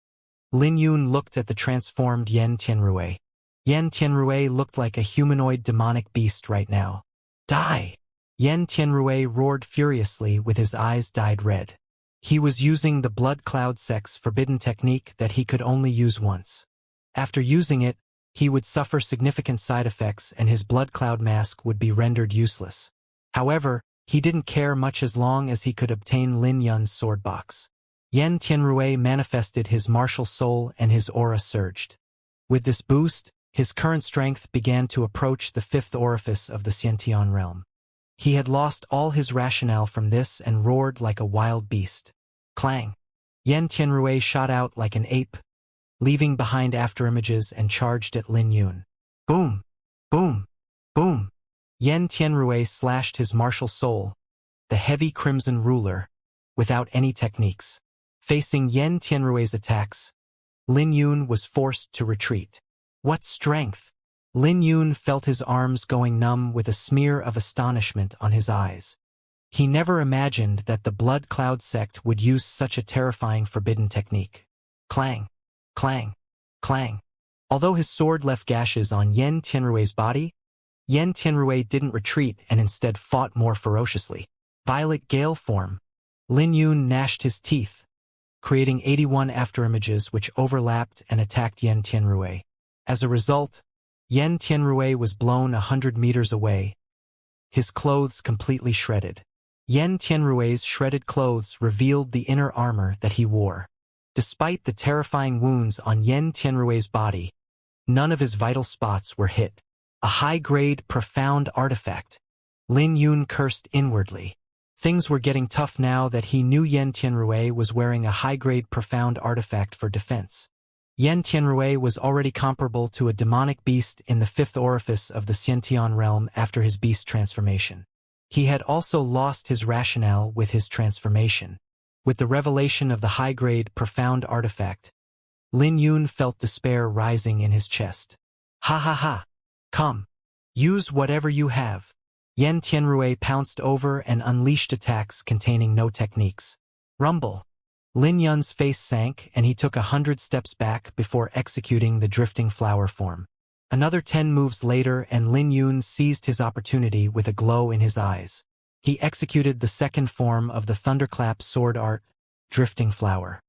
Lin Yun looked at the transformed Yen Tianrui. Yen Tianrui looked like a humanoid demonic beast right now. Die! Yen Tianrui roared furiously with his eyes dyed red. He was using the blood cloud sect's forbidden technique that he could only use once. After using it, he would suffer significant side effects and his blood cloud mask would be rendered useless. However, he didn't care much as long as he could obtain Lin Yun's sword box. Yen Tianrui manifested his martial soul and his aura surged. With this boost, his current strength began to approach the 5th orifice of the Xiantian realm. He had lost all his rationale from this and roared like a wild beast. Clang! Yen Tianrui shot out like an ape, leaving behind afterimages and charged at Lin Yun. Boom! Boom! Boom! Yen Tianrui slashed his martial soul, the heavy crimson ruler, without any techniques. Facing Yen Tianrui's attacks, Lin Yun was forced to retreat. What strength! Lin Yun felt his arms going numb with a smear of astonishment on his eyes. He never imagined that the blood cloud sect would use such a terrifying forbidden technique. Clang! Clang! Clang! Although his sword left gashes on Yen Tianrui's body, Yen Tianrui didn't retreat and instead fought more ferociously. Violet gale form. Lin Yun gnashed his teeth, creating 81 afterimages which overlapped and attacked Yen Tianrui. As a result, Yen Tianrui was blown 100 meters away, his clothes completely shredded. Yen Tianrui's shredded clothes revealed the inner armor that he wore. Despite the terrifying wounds on Yen Tianrui's body, none of his vital spots were hit. A high-grade, profound artifact. Lin Yun cursed inwardly. Things were getting tough now that he knew Yen Tianrui was wearing a high-grade profound artifact for defense. Yen Tianrui was already comparable to a demonic beast in the fifth orifice of the Xiantian realm after his beast transformation. He had also lost his rationale with his transformation. With the revelation of the high-grade, profound artifact, Lin Yun felt despair rising in his chest. Ha ha ha! Come! Use whatever you have. Yen Tianrui pounced over and unleashed attacks containing no techniques. Rumble! Lin Yun's face sank and he took 100 steps back before executing the drifting flower form. Another 10 moves later and Lin Yun seized his opportunity with a glow in his eyes. He executed the second form of the thunderclap sword art, drifting flower.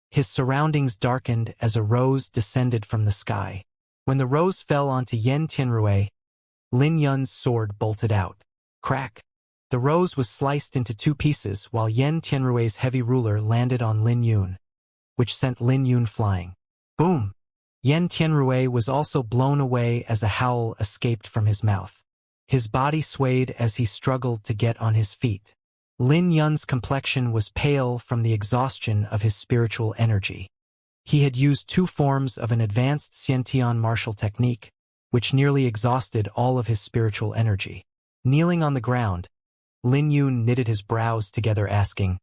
His surroundings darkened as a rose descended from the sky. When the rose fell onto Yen Tianrui, Lin Yun's sword bolted out. Crack! The rose was sliced into 2 pieces while Yen Tianrui's heavy ruler landed on Lin Yun, which sent Lin Yun flying. Boom! Yen Tianrui was also blown away as a howl escaped from his mouth. His body swayed as he struggled to get on his feet. Lin Yun's complexion was pale from the exhaustion of his spiritual energy. He had used 2 forms of an advanced Xiantian martial technique, which nearly exhausted all of his spiritual energy. Kneeling on the ground, Lin Yun knitted his brows together asking,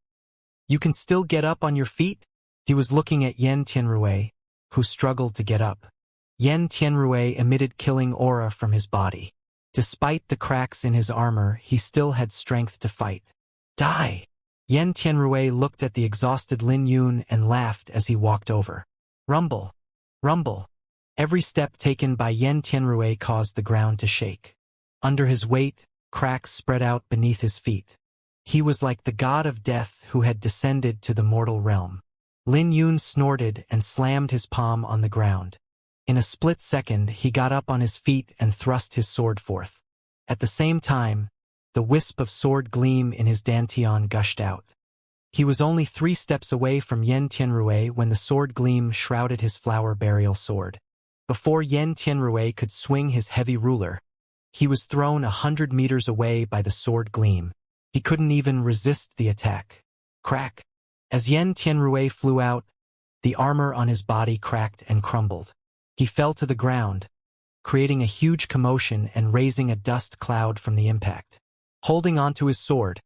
"You can still get up on your feet?" He was looking at Yen Tianrui, who struggled to get up. Yen Tianrui emitted killing aura from his body. Despite the cracks in his armor, he still had strength to fight. Die! Yen Tianrui looked at the exhausted Lin Yun and laughed as he walked over. Rumble! Rumble! Every step taken by Yen Tianrui caused the ground to shake. Under his weight, cracks spread out beneath his feet. He was like the god of death who had descended to the mortal realm. Lin Yun snorted and slammed his palm on the ground. In a split second, he got up on his feet and thrust his sword forth. At the same time, the wisp of sword gleam in his dantian gushed out. He was only 3 steps away from Yen Tianrui when the sword gleam shrouded his flower burial sword. Before Yen Tianrui could swing his heavy ruler, he was thrown 100 meters away by the sword gleam. He couldn't even resist the attack. Crack! As Yen Tianrui flew out, the armor on his body cracked and crumbled. He fell to the ground, creating a huge commotion and raising a dust cloud from the impact. Holding onto his sword,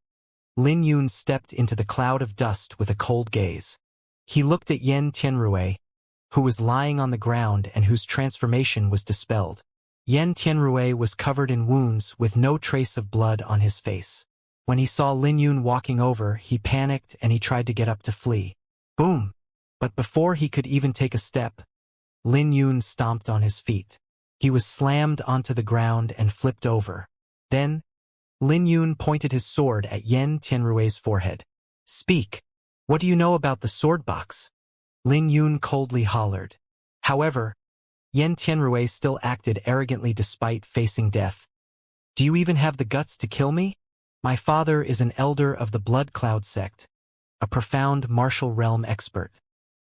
Lin Yun stepped into the cloud of dust with a cold gaze. He looked at Yen Tianrui, who was lying on the ground and whose transformation was dispelled. Yen Tianrui was covered in wounds with no trace of blood on his face. When he saw Lin Yun walking over, he panicked and he tried to get up to flee. Boom! But before he could even take a step, Lin Yun stomped on his feet. He was slammed onto the ground and flipped over. Then, Lin Yun pointed his sword at Yen Tianrui's forehead. "Speak! What do you know about the sword box?" Lin Yun coldly hollered. However, Yen Tianrui still acted arrogantly despite facing death. "Do you even have the guts to kill me? My father is an elder of the Blood Cloud sect, a profound martial realm expert.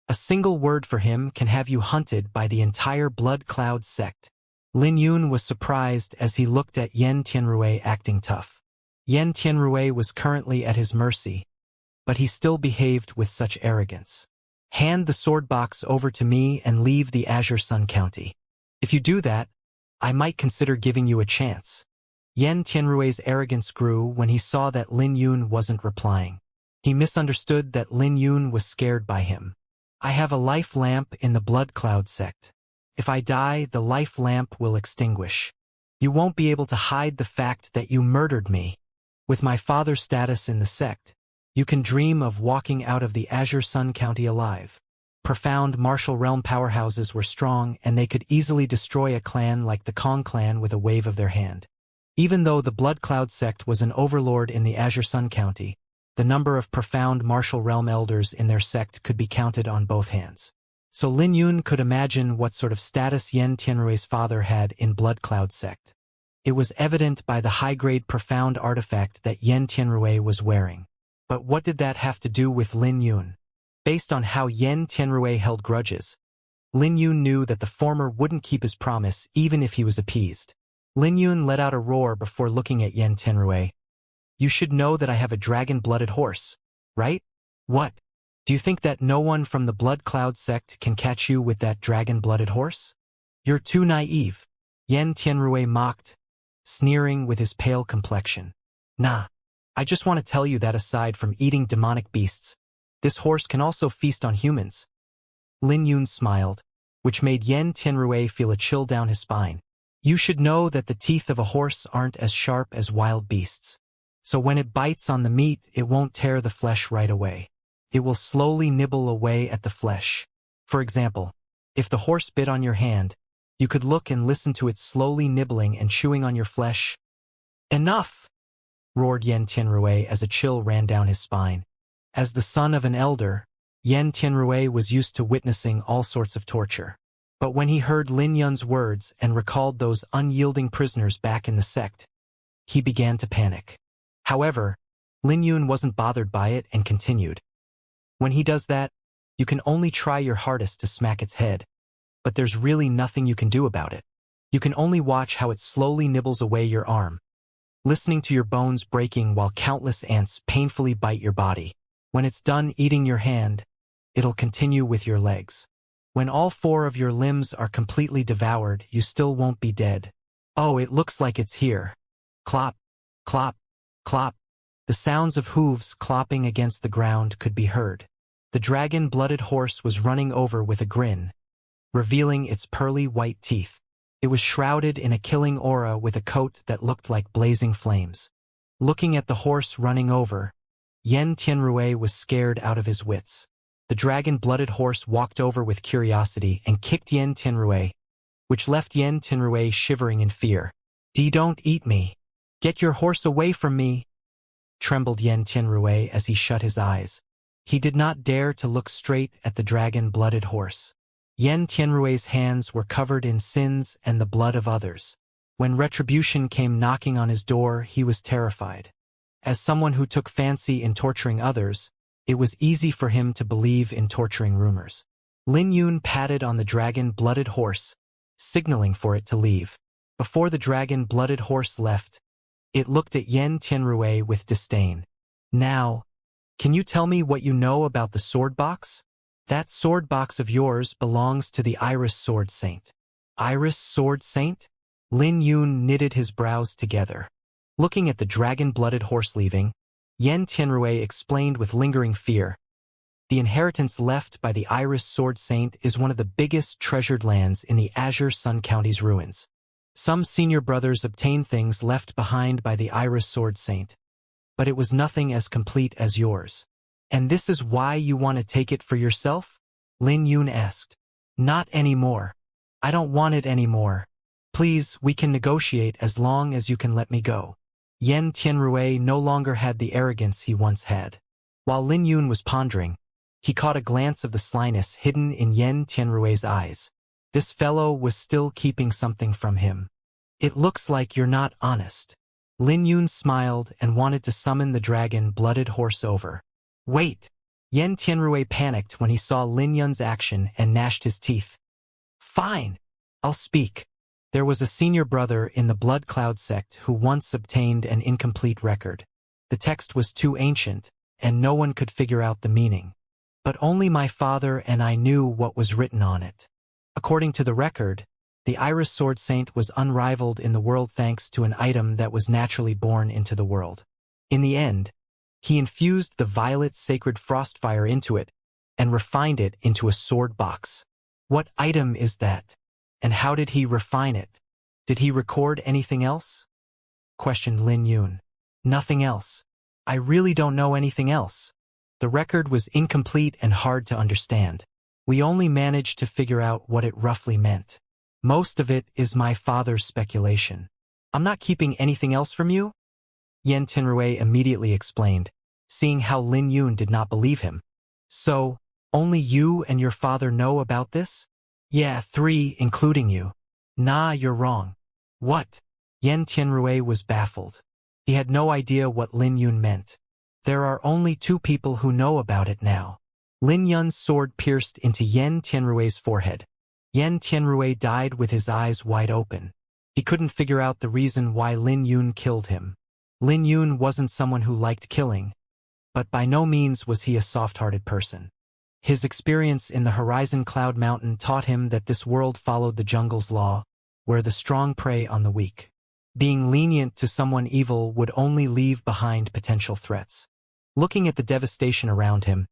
A single word for him can have you hunted by the entire Blood Cloud sect." Lin Yun was surprised as he looked at Yen Tianrui acting tough. Yen Tianrui was currently at his mercy, but he still behaved with such arrogance. "Hand the sword box over to me and leave the Azure Sun County. If you do that, I might consider giving you a chance." Yen Tianrui's arrogance grew when he saw that Lin Yun wasn't replying. He misunderstood that Lin Yun was scared by him. "I have a life lamp in the Blood Cloud sect. If I die, the life lamp will extinguish. You won't be able to hide the fact that you murdered me. With my father's status in the sect, you can dream of walking out of the Azure Sun County alive." Profound martial realm powerhouses were strong and they could easily destroy a clan like the Kong clan with a wave of their hand. Even though the Blood Cloud sect was an overlord in the Azure Sun County, the number of profound martial realm elders in their sect could be counted on both hands. So Lin Yun could imagine what sort of status Yen Tianrui's father had in Blood Cloud sect. It was evident by the high-grade profound artifact that Yen Tianrui was wearing. But what did that have to do with Lin Yun? Based on how Yen Tianrui held grudges, Lin Yun knew that the former wouldn't keep his promise even if he was appeased. Lin Yun let out a roar before looking at Yen Tianrui. "You should know that I have a dragon-blooded horse, right?" "What? Do you think that no one from the Blood Cloud sect can catch you with that dragon-blooded horse? You're too naive, Yen Tianrui mocked, sneering with his pale complexion. Nah, I just want to tell you that aside from eating demonic beasts, this horse can also feast on humans. Lin Yun smiled, which made Yen Tianrui feel a chill down his spine. You should know that the teeth of a horse aren't as sharp as wild beasts. So when it bites on the meat, it won't tear the flesh right away. It will slowly nibble away at the flesh. For example, if the horse bit on your hand, you could look and listen to it slowly nibbling and chewing on your flesh. Enough! Roared Yen Tianrui as a chill ran down his spine. As the son of an elder, Yen Tianrui was used to witnessing all sorts of torture. But when he heard Lin Yun's words and recalled those unyielding prisoners back in the sect, he began to panic. However, Lin Yun wasn't bothered by it and continued. When he does that, you can only try your hardest to smack its head, but there's really nothing you can do about it. You can only watch how it slowly nibbles away your arm, listening to your bones breaking while countless ants painfully bite your body. When it's done eating your hand, it'll continue with your legs. When all 4 of your limbs are completely devoured, you still won't be dead. Oh, it looks like it's here. Clop, clop, clop. The sounds of hooves clopping against the ground could be heard. The dragon-blooded horse was running over with a grin, revealing its pearly white teeth. It was shrouded in a killing aura with a coat that looked like blazing flames. Looking at the horse running over, Yen Tianrui was scared out of his wits. The dragon-blooded horse walked over with curiosity and kicked Yen Tianrui, which left Yen Tianrui shivering in fear. Don't eat me. Get your horse away from me, trembled Yen Tianrui as he shut his eyes. He did not dare to look straight at the dragon-blooded horse. Yen Tianrui's hands were covered in sins and the blood of others. When retribution came knocking on his door, he was terrified. As someone who took fancy in torturing others, it was easy for him to believe in torturing rumors. Lin Yun patted on the dragon-blooded horse, signaling for it to leave. Before the dragon-blooded horse left, it looked at Yen Tianrui with disdain. Now, can you tell me what you know about the sword box? That sword box of yours belongs to the Iris Sword Saint. Iris Sword Saint? Lin Yun knitted his brows together. Looking at the dragon-blooded horse leaving, Yen Tianrui explained with lingering fear. The inheritance left by the Iris Sword Saint is one of the biggest treasured lands in the Azure Sun County's ruins. Some senior brothers obtained things left behind by the Iris Sword Saint, but it was nothing as complete as yours. And this is why you want to take it for yourself? Lin Yun asked. Not anymore. I don't want it anymore. Please, we can negotiate as long as you can let me go. Yen Tianrui no longer had the arrogance he once had. While Lin Yun was pondering, he caught a glance of the slyness hidden in Yen Tianrui's eyes. This fellow was still keeping something from him. It looks like you're not honest. Lin Yun smiled and wanted to summon the dragon-blooded horse over. Wait! Yen Tianrui panicked when he saw Lin Yun's action and gnashed his teeth. Fine! I'll speak. There was a senior brother in the Blood Cloud sect who once obtained an incomplete record. The text was too ancient, and no one could figure out the meaning. But only my father and I knew what was written on it. According to the record, the Iris Sword Saint was unrivaled in the world thanks to an item that was naturally born into the world. In the end, he infused the violet sacred frostfire into it and refined it into a sword box. What item is that? And how did he refine it? Did he record anything else? Questioned Lin Yun. Nothing else. I really don't know anything else. The record was incomplete and hard to understand. We only managed to figure out what it roughly meant. Most of it is my father's speculation. I'm not keeping anything else from you? Yen Tianrui immediately explained, seeing how Lin Yun did not believe him. So, only you and your father know about this? Yeah, 3, including you. Nah, you're wrong. What? Yen Tianrui was baffled. He had no idea what Lin Yun meant. There are only 2 people who know about it now. Lin Yun's sword pierced into Yen Tianrui's forehead. Yen Tianrui died with his eyes wide open. He couldn't figure out the reason why Lin Yun killed him. Lin Yun wasn't someone who liked killing, but by no means was he a soft-hearted person. His experience in the Horizon Cloud Mountain taught him that this world followed the jungle's law, where the strong prey on the weak. Being lenient to someone evil would only leave behind potential threats. Looking at the devastation around him,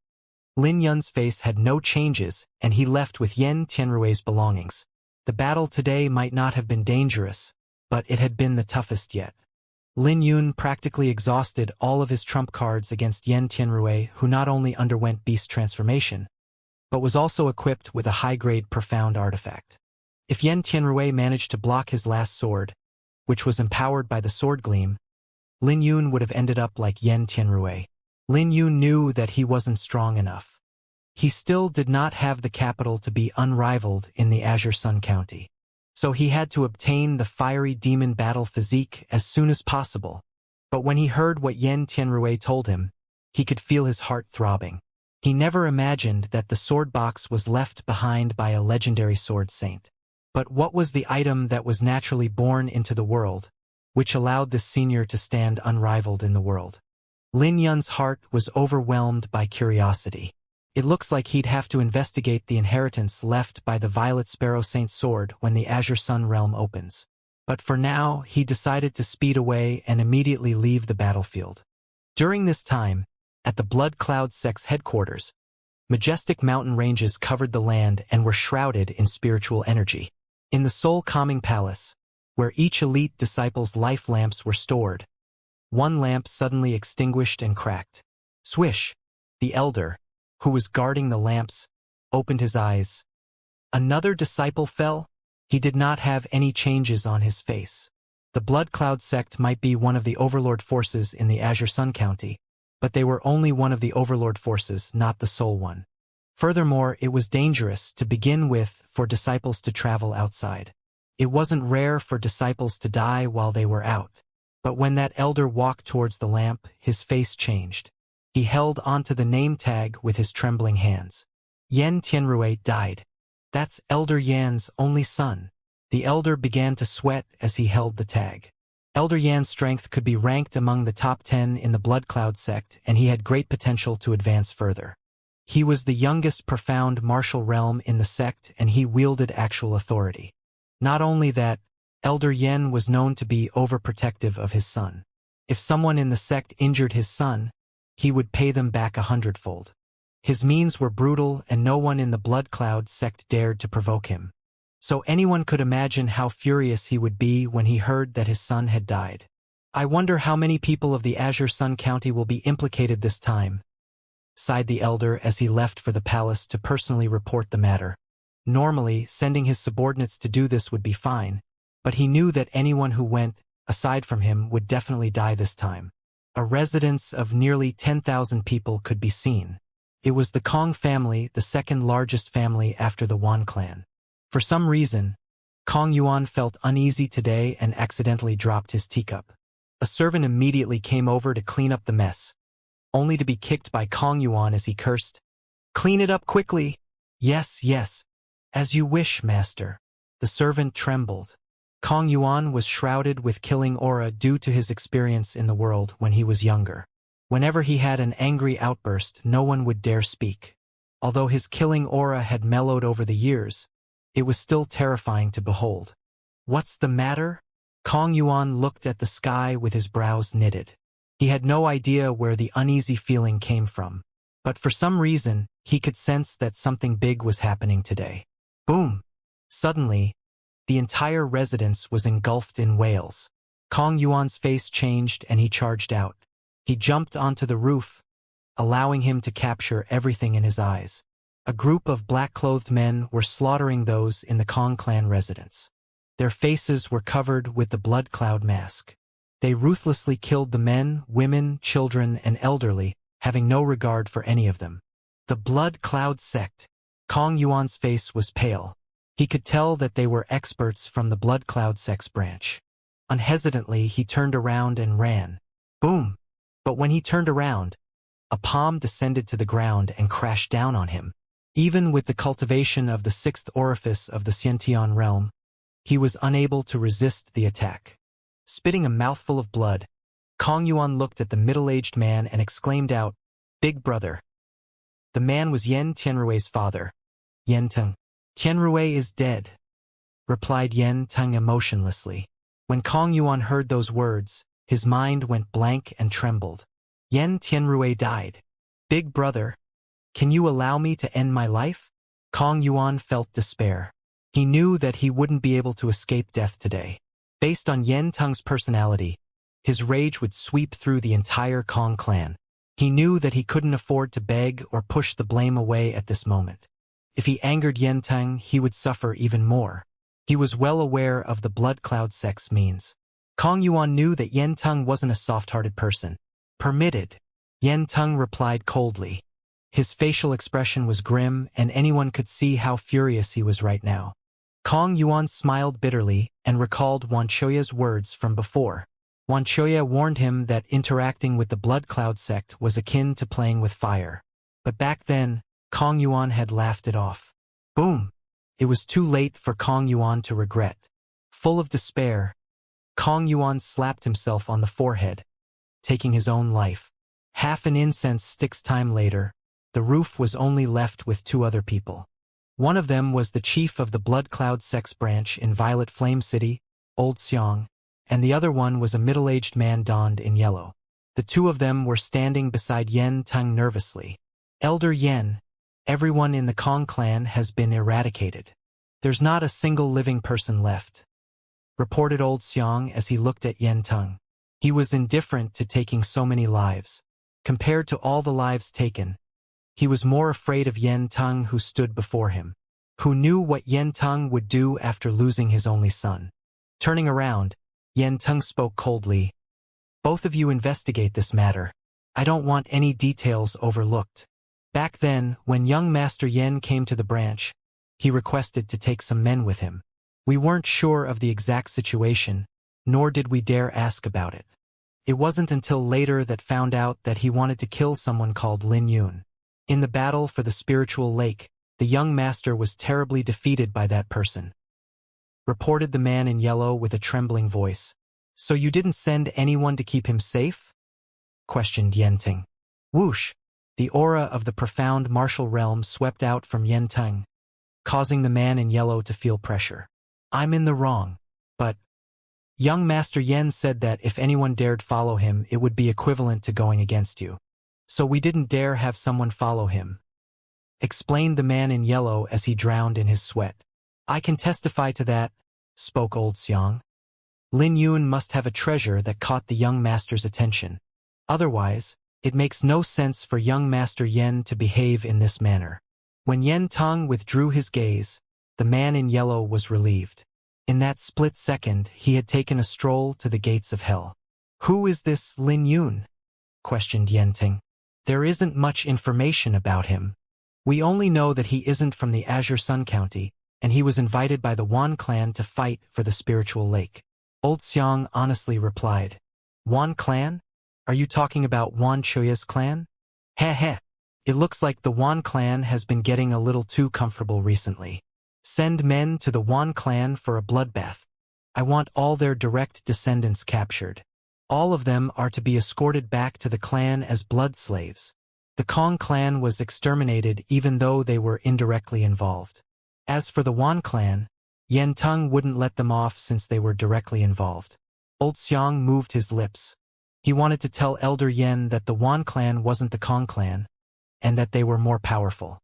Lin Yun's face had no changes, and he left with Yen Tianrui's belongings. The battle today might not have been dangerous, but it had been the toughest yet. Lin Yun practically exhausted all of his trump cards against Yen Tianrui, who not only underwent beast transformation, but was also equipped with a high-grade profound artifact. If Yen Tianrui managed to block his last sword, which was empowered by the sword gleam, Lin Yun would have ended up like Yen Tianrui. Lin Yun knew that he wasn't strong enough. He still did not have the capital to be unrivaled in the Azure Sun County. So he had to obtain the fiery demon battle physique as soon as possible. But when he heard what Yen Tianrui told him, he could feel his heart throbbing. He never imagined that the sword box was left behind by a legendary sword saint. But what was the item that was naturally born into the world, which allowed this senior to stand unrivaled in the world? Lin Yun's heart was overwhelmed by curiosity. It looks like he'd have to investigate the inheritance left by the Violet Sparrow Saint's sword when the Azure Sun realm opens. But for now, he decided to speed away and immediately leave the battlefield. During this time, at the Blood Cloud Sect's headquarters, majestic mountain ranges covered the land and were shrouded in spiritual energy. In the Soul Calming Palace, where each elite disciple's life lamps were stored, one lamp suddenly extinguished and cracked. Swish! The elder, who was guarding the lamps, opened his eyes. Another disciple fell? He did not have any changes on his face. The Blood Cloud sect might be one of the overlord forces in the Azure Sun County, but they were only one of the overlord forces, not the sole one. Furthermore, it was dangerous to begin with for disciples to travel outside. It wasn't rare for disciples to die while they were out. But when that elder walked towards the lamp, his face changed. He held onto the name tag with his trembling hands. Yen Tianrui died. That's Elder Yan's only son. The elder began to sweat as he held the tag. Elder Yan's strength could be ranked among the top 10 in the Blood Cloud sect, and he had great potential to advance further. He was the youngest profound martial realm in the sect, and he wielded actual authority. Not only that, Elder Yen was known to be overprotective of his son. If someone in the sect injured his son, he would pay them back 100-fold. His means were brutal, and no one in the Blood Cloud sect dared to provoke him. So anyone could imagine how furious he would be when he heard that his son had died. I wonder how many people of the Azure Sun County will be implicated this time, sighed the elder as he left for the palace to personally report the matter. Normally, sending his subordinates to do this would be fine, but he knew that anyone who went, aside from him, would definitely die this time. A residence of nearly 10,000 people could be seen. It was the Kong family, the second largest family after the Wan clan. For some reason, Kong Yuan felt uneasy today and accidentally dropped his teacup. A servant immediately came over to clean up the mess, only to be kicked by Kong Yuan as he cursed. "Clean it up quickly." "Yes, yes. As you wish, master." The servant trembled. Kong Yuan was shrouded with killing aura due to his experience in the world when he was younger. Whenever he had an angry outburst, no one would dare speak. Although his killing aura had mellowed over the years, it was still terrifying to behold. "What's the matter?" Kong Yuan looked at the sky with his brows knitted. He had no idea where the uneasy feeling came from, but for some reason, he could sense that something big was happening today. Boom! Suddenly, the entire residence was engulfed in wails. Kong Yuan's face changed and he charged out. He jumped onto the roof, allowing him to capture everything in his eyes. A group of black-clothed men were slaughtering those in the Kong clan residence. Their faces were covered with the blood cloud mask. They ruthlessly killed the men, women, children, and elderly, having no regard for any of them. The Blood Cloud sect. Kong Yuan's face was pale. He could tell that they were experts from the Blood Cloud sect's branch. Unhesitantly, he turned around and ran. Boom! But when he turned around, a palm descended to the ground and crashed down on him. Even with the cultivation of the sixth orifice of the Xiantian realm, he was unable to resist the attack. Spitting a mouthful of blood, Kong Yuan looked at the middle-aged man and exclaimed out, "Big brother." The man was Yen Tianrui's father, Yen Teng. Tianrui is dead, replied Yen Teng emotionlessly. When Kong Yuan heard those words, his mind went blank and trembled. Yen Tianrui died. Big brother, can you allow me to end my life? Kong Yuan felt despair. He knew that he wouldn't be able to escape death today. Based on Yen Teng's personality, his rage would sweep through the entire Kong clan. He knew that he couldn't afford to beg or push the blame away at this moment. If he angered Yen Teng, he would suffer even more. He was well aware of the blood cloud sect's means. Kong Yuan knew that Yen Teng wasn't a soft-hearted person. Permitted. Yen Teng replied coldly. His facial expression was grim, and anyone could see how furious he was right now. Kong Yuan smiled bitterly and recalled Wan Choya's words from before. Wan Choya warned him that interacting with the blood cloud sect was akin to playing with fire. But back then, Kong Yuan had laughed it off. Boom! It was too late for Kong Yuan to regret. Full of despair, Kong Yuan slapped himself on the forehead, taking his own life. Half an incense stick's time later, the roof was only left with two other people. One of them was the chief of the Blood Cloud Sect's branch in Violet Flame City, Old Xiang, and the other one was a middle-aged man donned in yellow. The two of them were standing beside Yen Teng nervously. Elder Yen, everyone in the Kong clan has been eradicated. There's not a single living person left, reported Old Xiang as he looked at Yen Teng. He was indifferent to taking so many lives. Compared to all the lives taken, he was more afraid of Yen Teng, who stood before him, who knew what Yen Teng would do after losing his only son. Turning around, Yen Teng spoke coldly. Both of you investigate this matter. I don't want any details overlooked. Back then, when young Master Yen came to the branch, he requested to take some men with him. We weren't sure of the exact situation, nor did we dare ask about it. It wasn't until later that found out that he wanted to kill someone called Lin Yun. In the battle for the spiritual lake, the young master was terribly defeated by that person, reported the man in yellow with a trembling voice. So you didn't send anyone to keep him safe? Questioned Yen Teng. Whoosh! The aura of the profound martial realm swept out from Yen Teng, causing the man in yellow to feel pressure. I'm in the wrong, but young Master Yen said that if anyone dared follow him, it would be equivalent to going against you. So we didn't dare have someone follow him, explained the man in yellow as he drowned in his sweat. I can testify to that, spoke Old Xiang. Lin Yun must have a treasure that caught the young master's attention. Otherwise, it makes no sense for young Master Yen to behave in this manner. When Yen Teng withdrew his gaze, the man in yellow was relieved. In that split second, he had taken a stroll to the gates of hell. Who is this Lin Yun? Questioned Yen Teng. There isn't much information about him. We only know that he isn't from the Azure Sun County, and he was invited by the Wan clan to fight for the spiritual lake. Old Xiang honestly replied. Wan clan? Are you talking about Wan Choya's clan? Heh heh. It looks like the Wan clan has been getting a little too comfortable recently. Send men to the Wan clan for a bloodbath. I want all their direct descendants captured. All of them are to be escorted back to the clan as blood slaves. The Kong clan was exterminated even though they were indirectly involved. As for the Wan clan, Yen Teng wouldn't let them off since they were directly involved. Old Xiang moved his lips. He wanted to tell Elder Yen that the Wan clan wasn't the Kong clan, and that they were more powerful.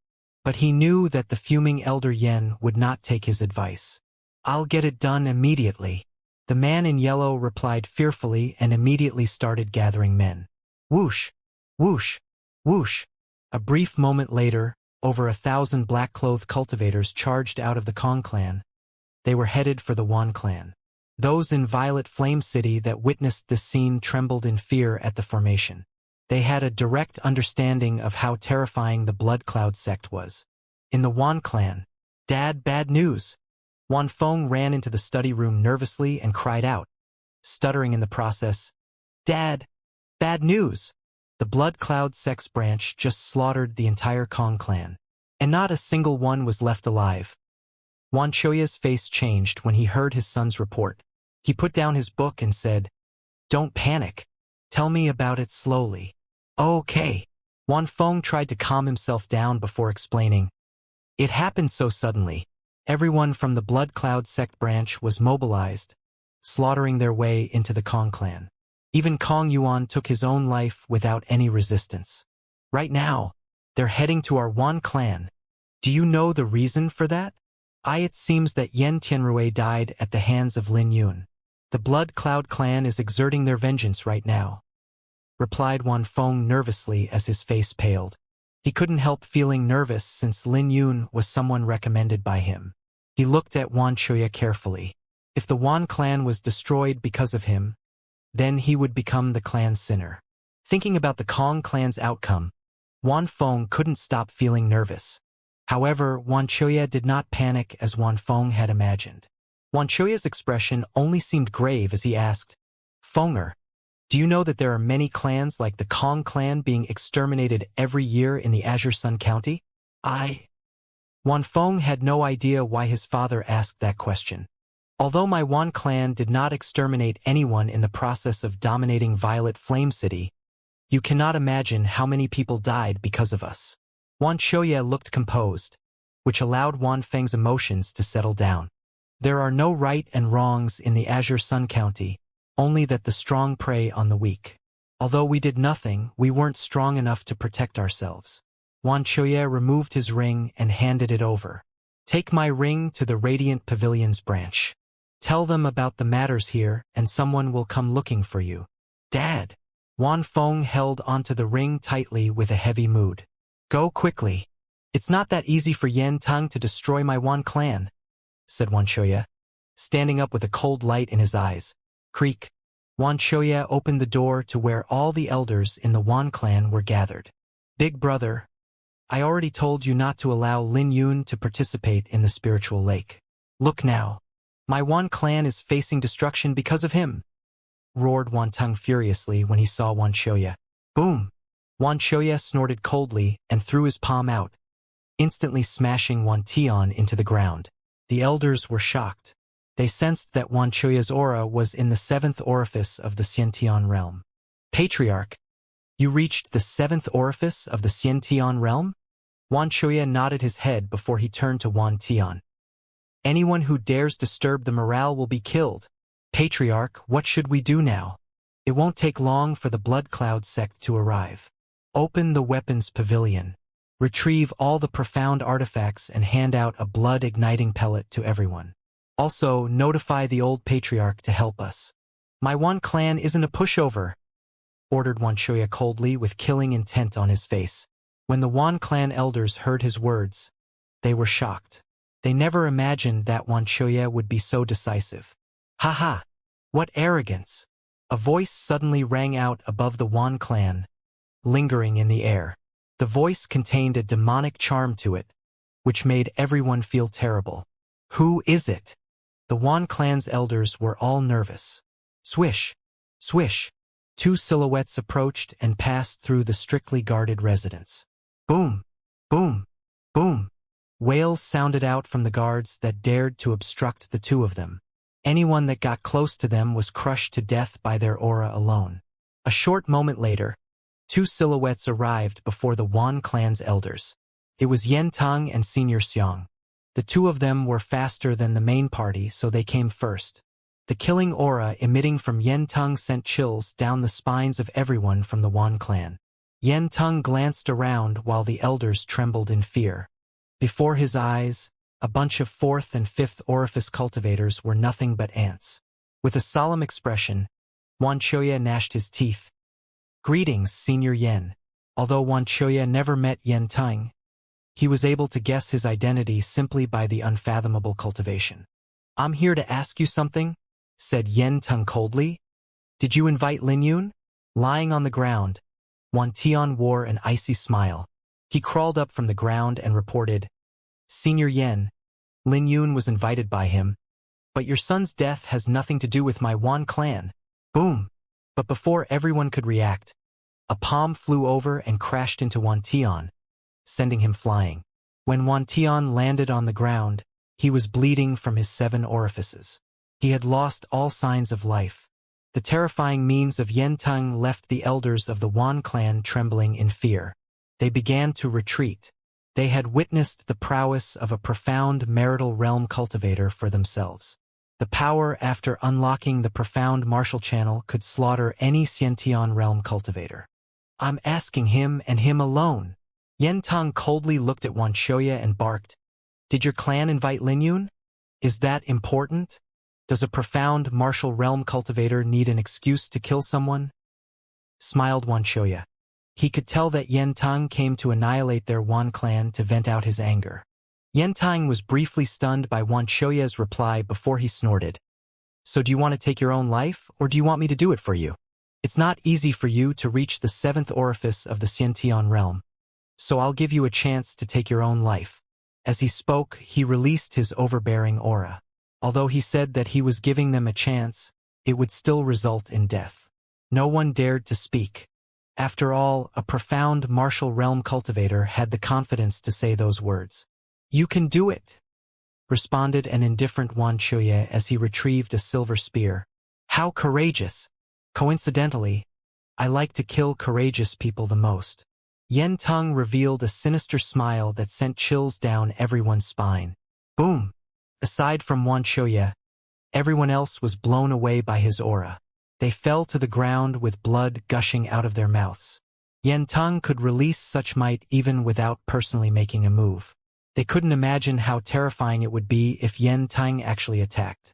But he knew that the fuming Elder Yen would not take his advice. I'll get it done immediately. The man in yellow replied fearfully and immediately started gathering men. Whoosh! Whoosh! Whoosh! A brief moment later, over 1,000 black-clothed cultivators charged out of the Kong clan. They were headed for the Wan clan. Those in Violet Flame City that witnessed this scene trembled in fear at the formation. They had a direct understanding of how terrifying the Blood Cloud sect was. In the Wan clan, Dad, bad news! Wan Feng ran into the study room nervously and cried out, stuttering in the process, Dad, bad news! The Blood Cloud sect's branch just slaughtered the entire Kong clan, and not a single one was left alive. Wan Choya's face changed when he heard his son's report. He put down his book and said, Don't panic. Tell me about it slowly. Okay. Wan Feng tried to calm himself down before explaining. It happened so suddenly. Everyone from the Blood Cloud sect branch was mobilized, slaughtering their way into the Kong clan. Even Kong Yuan took his own life without any resistance. Right now, they're heading to our Wan clan. Do you know the reason for that? It seems that Yen Tianrui died at the hands of Lin Yun. The Blood Cloud clan is exerting their vengeance right now, replied Wan Feng nervously as his face paled. He couldn't help feeling nervous since Lin Yun was someone recommended by him. He looked at Wan Chuya carefully. If the Wan clan was destroyed because of him, then he would become the clan sinner. Thinking about the Kong clan's outcome, Wan Feng couldn't stop feeling nervous. However, Wan Chuya did not panic as Wan Feng had imagined. Wan Chuya's expression only seemed grave as he asked, Fenger, do you know that there are many clans like the Kong clan being exterminated every year in the Azure Sun County? Wan Feng had no idea why his father asked that question. Although my Wan clan did not exterminate anyone in the process of dominating Violet Flame City, you cannot imagine how many people died because of us. Wan Chuya looked composed, which allowed Wan Feng's emotions to settle down. There are no right and wrongs in the Azure Sun County, only that the strong prey on the weak. Although we did nothing, we weren't strong enough to protect ourselves. Wan Chuya removed his ring and handed it over. Take my ring to the Radiant Pavilion's branch. Tell them about the matters here and someone will come looking for you. Dad! Wan Feng held onto the ring tightly with a heavy mood. Go quickly. It's not that easy for Yen Tang to destroy my Wan clan, said Wan Chuya, standing up with a cold light in his eyes. Creak. Wan Chuya opened the door to where all the elders in the Wan clan were gathered. Big brother, I already told you not to allow Lin Yun to participate in the spiritual lake. Look now. My Wan clan is facing destruction because of him, roared Wan Tung furiously when he saw Wan Chuya. Boom! Wan Chuya snorted coldly and threw his palm out, instantly smashing Wan Tian into the ground. The elders were shocked. They sensed that Wan Chuya's aura was in the 7th orifice of the Xiantian realm. Patriarch, you reached the 7th orifice of the Xiantian realm? Wan Chuya nodded his head before he turned to Wan Tian. Anyone who dares disturb the morale will be killed. Patriarch, what should we do now? It won't take long for the Blood Cloud sect to arrive. Open the weapons pavilion. Retrieve all the profound artifacts and hand out a blood-igniting pellet to everyone. Also, notify the old patriarch to help us. My Wan clan isn't a pushover, ordered Wan Chuya coldly with killing intent on his face. When the Wan clan elders heard his words, they were shocked. They never imagined that Wan Chuya would be so decisive. Ha! What arrogance! A voice suddenly rang out above the Wan clan, lingering in the air. The voice contained a demonic charm to it, which made everyone feel terrible. Who is it? The Wan clan's elders were all nervous. Swish! Swish! 2 silhouettes approached and passed through the strictly guarded residence. Boom! Boom! Boom! Wails sounded out from the guards that dared to obstruct the 2 of them. Anyone that got close to them was crushed to death by their aura alone. A short moment later, 2 silhouettes arrived before the Wan clan's elders. It was Yen Tang and Senior Xiang. The 2 of them were faster than the main party, so they came first. The killing aura emitting from Yen Tang sent chills down the spines of everyone from the Wan clan. Yen Tang glanced around while the elders trembled in fear. Before his eyes, a bunch of 4th and 5th orifice cultivators were nothing but ants. With a solemn expression, Wan Chuya gnashed his teeth. Greetings, Senior Yen. Although Wan Chuya never met Yen Tang, he was able to guess his identity simply by the unfathomable cultivation. I'm here to ask you something, said Yen Tang coldly. Did you invite Lin Yun? Lying on the ground, Wan Tian wore an icy smile. He crawled up from the ground and reported, Senior Yen, Lin Yun was invited by him, but your son's death has nothing to do with my Wan clan. Boom! But before everyone could react, a palm flew over and crashed into Wan Tian, sending him flying. When Wan Tian landed on the ground, he was bleeding from his 7 orifices. He had lost all signs of life. The terrifying means of Yen Tang left the elders of the Wan clan trembling in fear. they began to retreat. They had witnessed the prowess of a profound marital realm cultivator for themselves. The power after unlocking the profound martial channel could slaughter any Xiantian realm cultivator. I'm asking him and him alone. Yen Tang coldly looked at Wuxia and barked, "Did your clan invite Lin Yun? Is that important? Does a profound martial realm cultivator need an excuse to kill someone?" Smiled Wuxia. He could tell that Yen Tang came to annihilate their Wan clan to vent out his anger. Yen Tang was briefly stunned by Wuxia's reply before he snorted. "So do you want to take your own life, or do you want me to do it for you? It's not easy for you to reach the seventh orifice of the Xiantian realm, so I'll give you a chance to take your own life." As he spoke, he released his overbearing aura. Although he said that he was giving them a chance, it would still result in death. No one dared to speak. After all, a profound martial realm cultivator had the confidence to say those words. "You can do it," responded an indifferent Wuxia as he retrieved a silver spear. "How courageous! Coincidentally, I like to kill courageous people the most." Yen Tang revealed a sinister smile that sent chills down everyone's spine. Boom! Aside from Wuxia, everyone else was blown away by his aura. They fell to the ground with blood gushing out of their mouths. Yen Tang could release such might even without personally making a move. They couldn't imagine how terrifying it would be if Yen Tang actually attacked.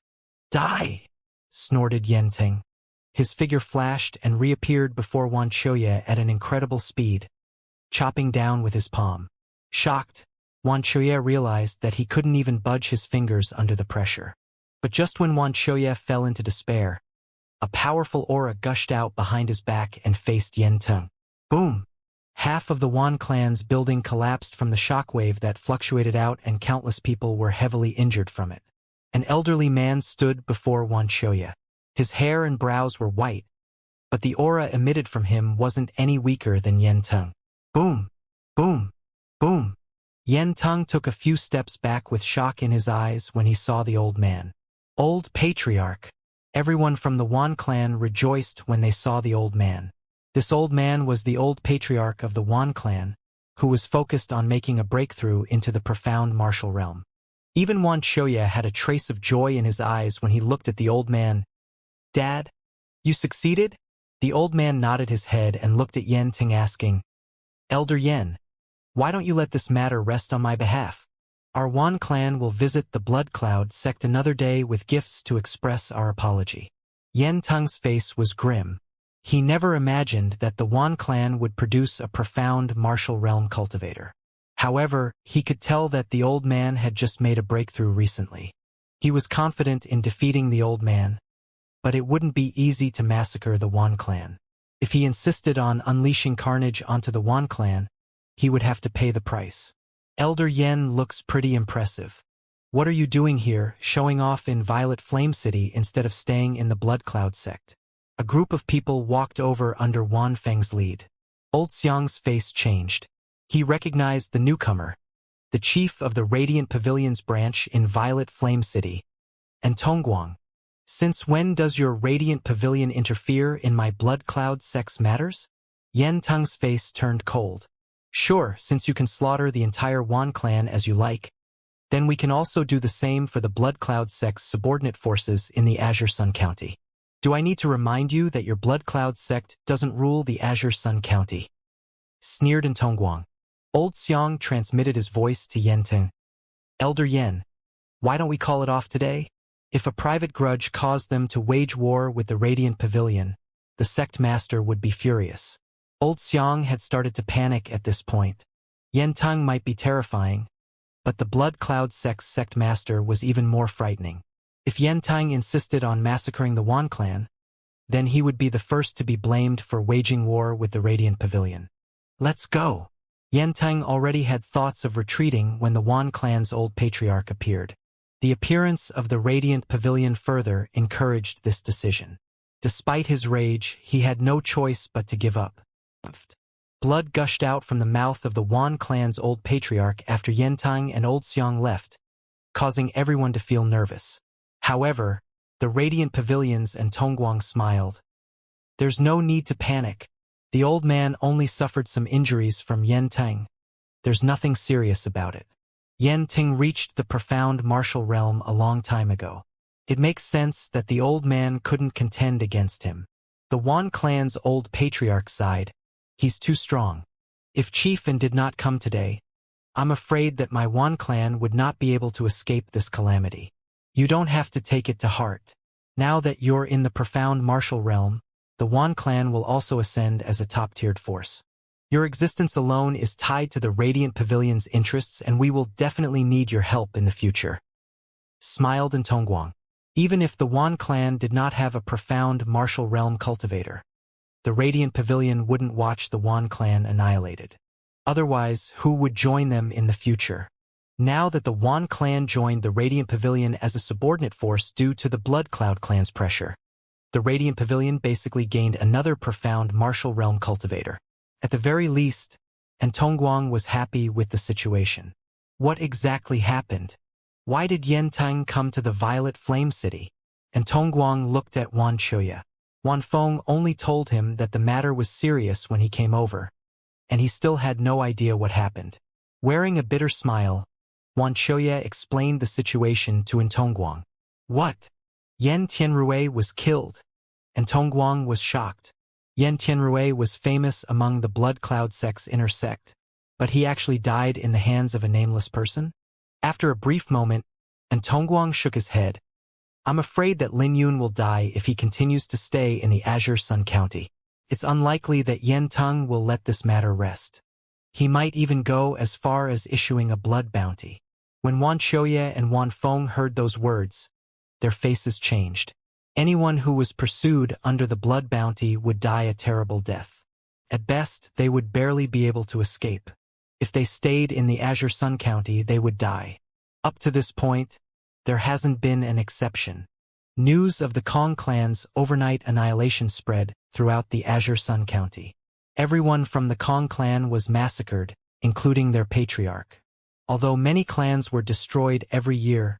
"Die!" snorted Yen Tang. His figure flashed and reappeared before Wuxia at an incredible speed, chopping down with his palm. Shocked, Wuxia realized that he couldn't even budge his fingers under the pressure. But just when Wuxia fell into despair, a powerful aura gushed out behind his back and faced Yen Tang. Boom! Half of the Wan clan's building collapsed from the shockwave that fluctuated out, and countless people were heavily injured from it. An elderly man stood before Wuxia. His hair and brows were white, but the aura emitted from him wasn't any weaker than Yen Tang. Boom! Boom! Boom! Yen Tang took a few steps back with shock in his eyes when he saw the old man. Old Patriarch! Everyone from the Wan clan rejoiced when they saw the old man. This old man was the old patriarch of the Wan clan, who was focused on making a breakthrough into the profound martial realm. Even Wuxia had a trace of joy in his eyes when he looked at the old man. "Dad, you succeeded?" The old man nodded his head and looked at Yen Tang, asking, "Elder Yen, why don't you let this matter rest on my behalf? Our Wan clan will visit the Blood Cloud sect another day with gifts to express our apology." Yen Tang's face was grim. He never imagined that the Wan clan would produce a profound martial realm cultivator. However, he could tell that the old man had just made a breakthrough recently. He was confident in defeating the old man, but it wouldn't be easy to massacre the Wan clan. If he insisted on unleashing carnage onto the Wan clan, he would have to pay the price. Elder Yen looks pretty impressive. What are you doing here, showing off in Violet Flame City instead of staying in the Blood Cloud sect? A group of people walked over under Wan Feng's lead. Old Xiang's face changed. He recognized the newcomer, the chief of the Radiant Pavilion's branch in Violet Flame City, and Tongguang. "Since when does your Radiant Pavilion interfere in my Blood Cloud sect's matters?" Yen Tang's face turned cold. "Sure, since you can slaughter the entire Wan clan as you like, then we can also do the same for the Blood Cloud sect's subordinate forces in the Azure Sun County. Do I need to remind you that your Blood Cloud sect doesn't rule the Azure Sun County?" Sneered in Tongguang. Old Xiang transmitted his voice to Yen Tang. "Elder Yen, why don't we call it off today? If a private grudge caused them to wage war with the Radiant Pavilion, the sect master would be furious." Old Xiang had started to panic at this point. Yen Tang might be terrifying, but the Blood Cloud sect's sect master was even more frightening. If Yen Tang insisted on massacring the Wan clan, then he would be the first to be blamed for waging war with the Radiant Pavilion. "Let's go." Yen Tang already had thoughts of retreating when the Wan clan's old patriarch appeared. The appearance of the Radiant Pavilion further encouraged this decision. Despite his rage, he had no choice but to give up. Blood gushed out from the mouth of the Wan clan's old patriarch after Yen Tang and Old Xiang left, causing everyone to feel nervous. However, the Radiant Pavilions and Tongguang smiled. "There's no need to panic. The old man only suffered some injuries from Yen Tang. There's nothing serious about it. Yen Ting reached the profound martial realm a long time ago. It makes sense that the old man couldn't contend against him. The Wan clan's old patriarch sighed. He's too strong. If Chiefin did not come today, I'm afraid that my Wan clan would not be able to escape this calamity. You don't have to take it to heart. Now that you're in the profound martial realm, the Wan clan will also ascend as a top-tiered force. Your existence alone is tied to the Radiant Pavilion's interests, and we will definitely need your help in the future. Smiled in Tongguang. Even if the Wan clan did not have a profound martial realm cultivator, the Radiant Pavilion wouldn't watch the Wan clan annihilated. Otherwise, who would join them in the future? Now that the Wan clan joined the Radiant Pavilion as a subordinate force due to the Blood Cloud clan's pressure, the Radiant Pavilion basically gained another profound martial realm cultivator. At the very least, and Tongguang was happy with the situation. What exactly happened? Why did Yen Tang come to the Violet Flame City? And Tongguang looked at Wan Chuya. Wan Feng only told him that the matter was serious when he came over, and he still had no idea what happened. Wearing a bitter smile, Wan Chuya explained the situation to Tongguang. What? Yen Tianrui was killed, and Tongguang was shocked. Yen Tianrui was famous among the Blood Cloud sect's inner sect, but he actually died in the hands of a nameless person? After a brief moment, Tongguang shook his head. I'm afraid that Lin Yun will die if he continues to stay in the Azure Sun County. It's unlikely that Yen Tang will let this matter rest. He might even go as far as issuing a blood bounty. When Wan Chuya and Wan Feng heard those words, their faces changed. Anyone who was pursued under the blood bounty would die a terrible death. At best, they would barely be able to escape. If they stayed in the Azure Sun County, they would die. Up to this point, there hasn't been an exception. News of the Kong clan's overnight annihilation spread throughout the Azure Sun County. Everyone from the Kong clan was massacred, including their patriarch. Although many clans were destroyed every year,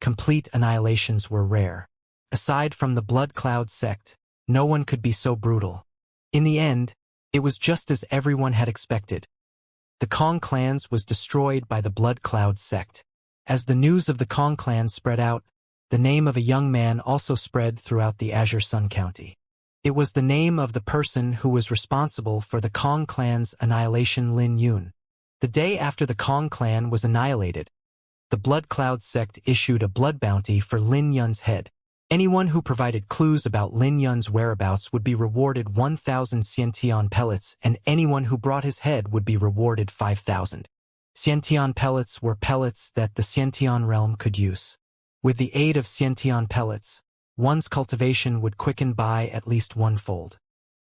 complete annihilations were rare. Aside from the Blood Cloud sect, no one could be so brutal. In the end, it was just as everyone had expected. The Kong clans was destroyed by the Blood Cloud sect. As the news of the Kong clan spread out, the name of a young man also spread throughout the Azure Sun County. It was the name of the person who was responsible for the Kong clan's annihilation, Lin Yun. The day after the Kong clan was annihilated, the Blood Cloud sect issued a blood bounty for Lin Yun's head. Anyone who provided clues about Lin Yun's whereabouts would be rewarded 1,000 Xiantian pellets, and anyone who brought his head would be rewarded 5,000. Xiantian pellets were pellets that the Xiantian realm could use. With the aid of Xiantian pellets, one's cultivation would quicken by at least one-fold.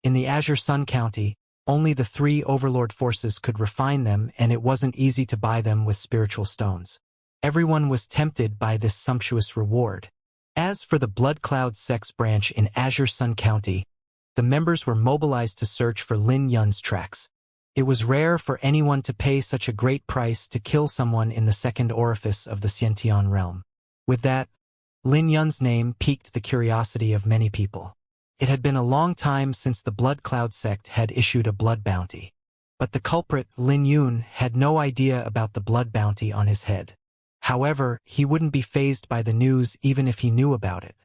In the Azure Sun County, only the 3 overlord forces could refine them, and it wasn't easy to buy them with spiritual stones. Everyone was tempted by this sumptuous reward. As for the Blood Cloud sect's branch in Azure Sun County, the members were mobilized to search for Lin Yun's tracks. It was rare for anyone to pay such a great price to kill someone in the second orifice of the Xiantian realm. With that, Lin Yun's name piqued the curiosity of many people. It had been a long time since the Blood Cloud sect had issued a blood bounty. But the culprit, Lin Yun, had no idea about the blood bounty on his head. However, he wouldn't be fazed by the news even if he knew about it.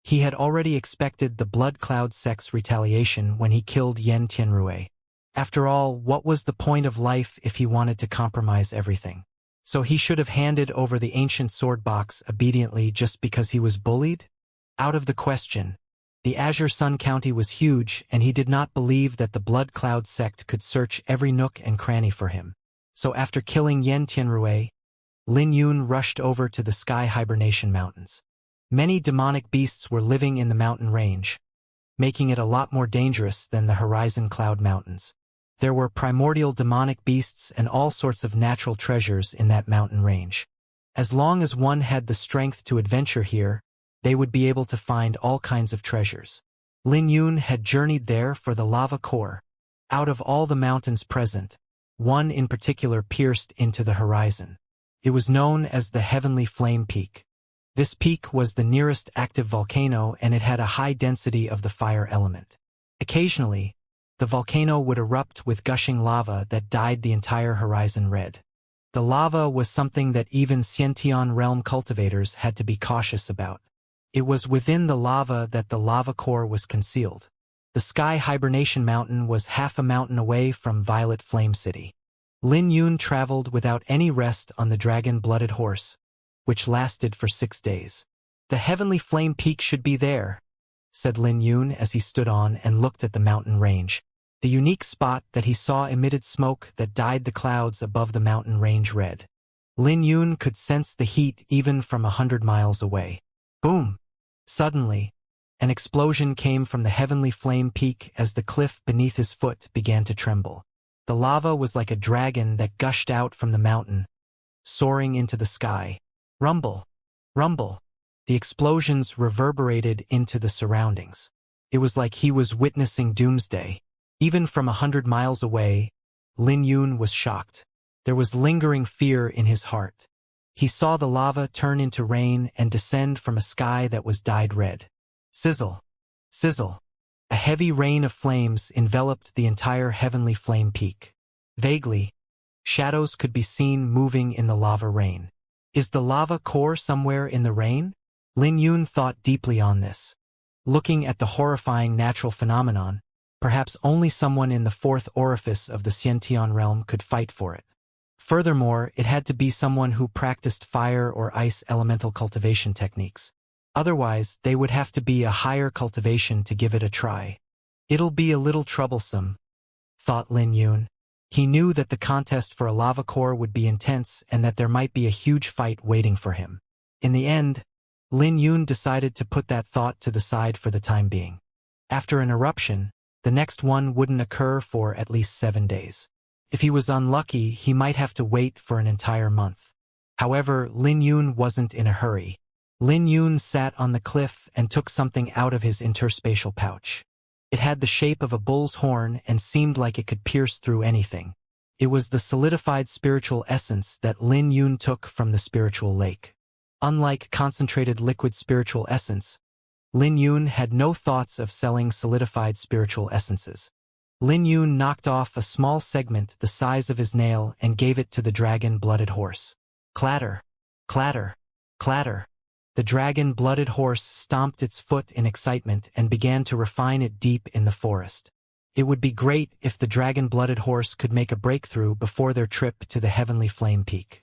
He had already expected the Blood Cloud sect's retaliation when he killed Yen Tianrui. After all, what was the point of life if he wanted to compromise everything? So he should have handed over the ancient sword box obediently just because he was bullied? Out of the question. The Azure Sun County was huge, and he did not believe that the Blood Cloud sect could search every nook and cranny for him. So after killing Yen Tianrui, Lin Yun rushed over to the Sky Hibernation Mountains. Many demonic beasts were living in the mountain range, making it a lot more dangerous than the Horizon Cloud Mountains. There were primordial demonic beasts and all sorts of natural treasures in that mountain range. As long as one had the strength to adventure here, they would be able to find all kinds of treasures. Lin Yun had journeyed there for the lava core. Out of all the mountains present, one in particular pierced into the horizon. It was known as the Heavenly Flame Peak. This peak was the nearest active volcano, and it had a high density of the fire element. Occasionally, the volcano would erupt with gushing lava that dyed the entire horizon red. The lava was something that even Xiantian realm cultivators had to be cautious about. It was within the lava that the lava core was concealed. The Sky Hibernation Mountain was half a mountain away from Violet Flame City. Lin Yun traveled without any rest on the dragon-blooded horse, which lasted for 6 days. "The heavenly flame peak should be there," said Lin Yun as he stood on and looked at the mountain range. The unique spot that he saw emitted smoke that dyed the clouds above the mountain range red. Lin Yun could sense the heat even from 100 miles away. Boom! Suddenly, an explosion came from the heavenly flame peak as the cliff beneath his foot began to tremble. The lava was like a dragon that gushed out from the mountain, soaring into the sky. Rumble! Rumble! The explosions reverberated into the surroundings. It was like he was witnessing doomsday. Even from 100 miles away, Lin Yun was shocked. There was lingering fear in his heart. He saw the lava turn into rain and descend from a sky that was dyed red. Sizzle! Sizzle! A heavy rain of flames enveloped the entire heavenly flame peak. Vaguely, shadows could be seen moving in the lava rain. Is the lava core somewhere in the rain? Lin Yun thought deeply on this. Looking at the horrifying natural phenomenon, perhaps only someone in the fourth orifice of the Xiantian realm could fight for it. Furthermore, it had to be someone who practiced fire or ice elemental cultivation techniques. Otherwise, they would have to be a higher cultivation to give it a try. It'll be a little troublesome, thought Lin Yun. He knew that the contest for a lava core would be intense and that there might be a huge fight waiting for him. In the end, Lin Yun decided to put that thought to the side for the time being. After an eruption, the next one wouldn't occur for at least 7 days. If he was unlucky, he might have to wait for an entire month. However, Lin Yun wasn't in a hurry. Lin Yun sat on the cliff and took something out of his interspatial pouch. It had the shape of a bull's horn and seemed like it could pierce through anything. It was the solidified spiritual essence that Lin Yun took from the spiritual lake. Unlike concentrated liquid spiritual essence, Lin Yun had no thoughts of selling solidified spiritual essences. Lin Yun knocked off a small segment the size of his nail and gave it to the dragon-blooded horse. Clatter! Clatter! Clatter! The dragon-blooded horse stomped its foot in excitement and began to refine it deep in the forest. It would be great if the dragon-blooded horse could make a breakthrough before their trip to the heavenly flame peak.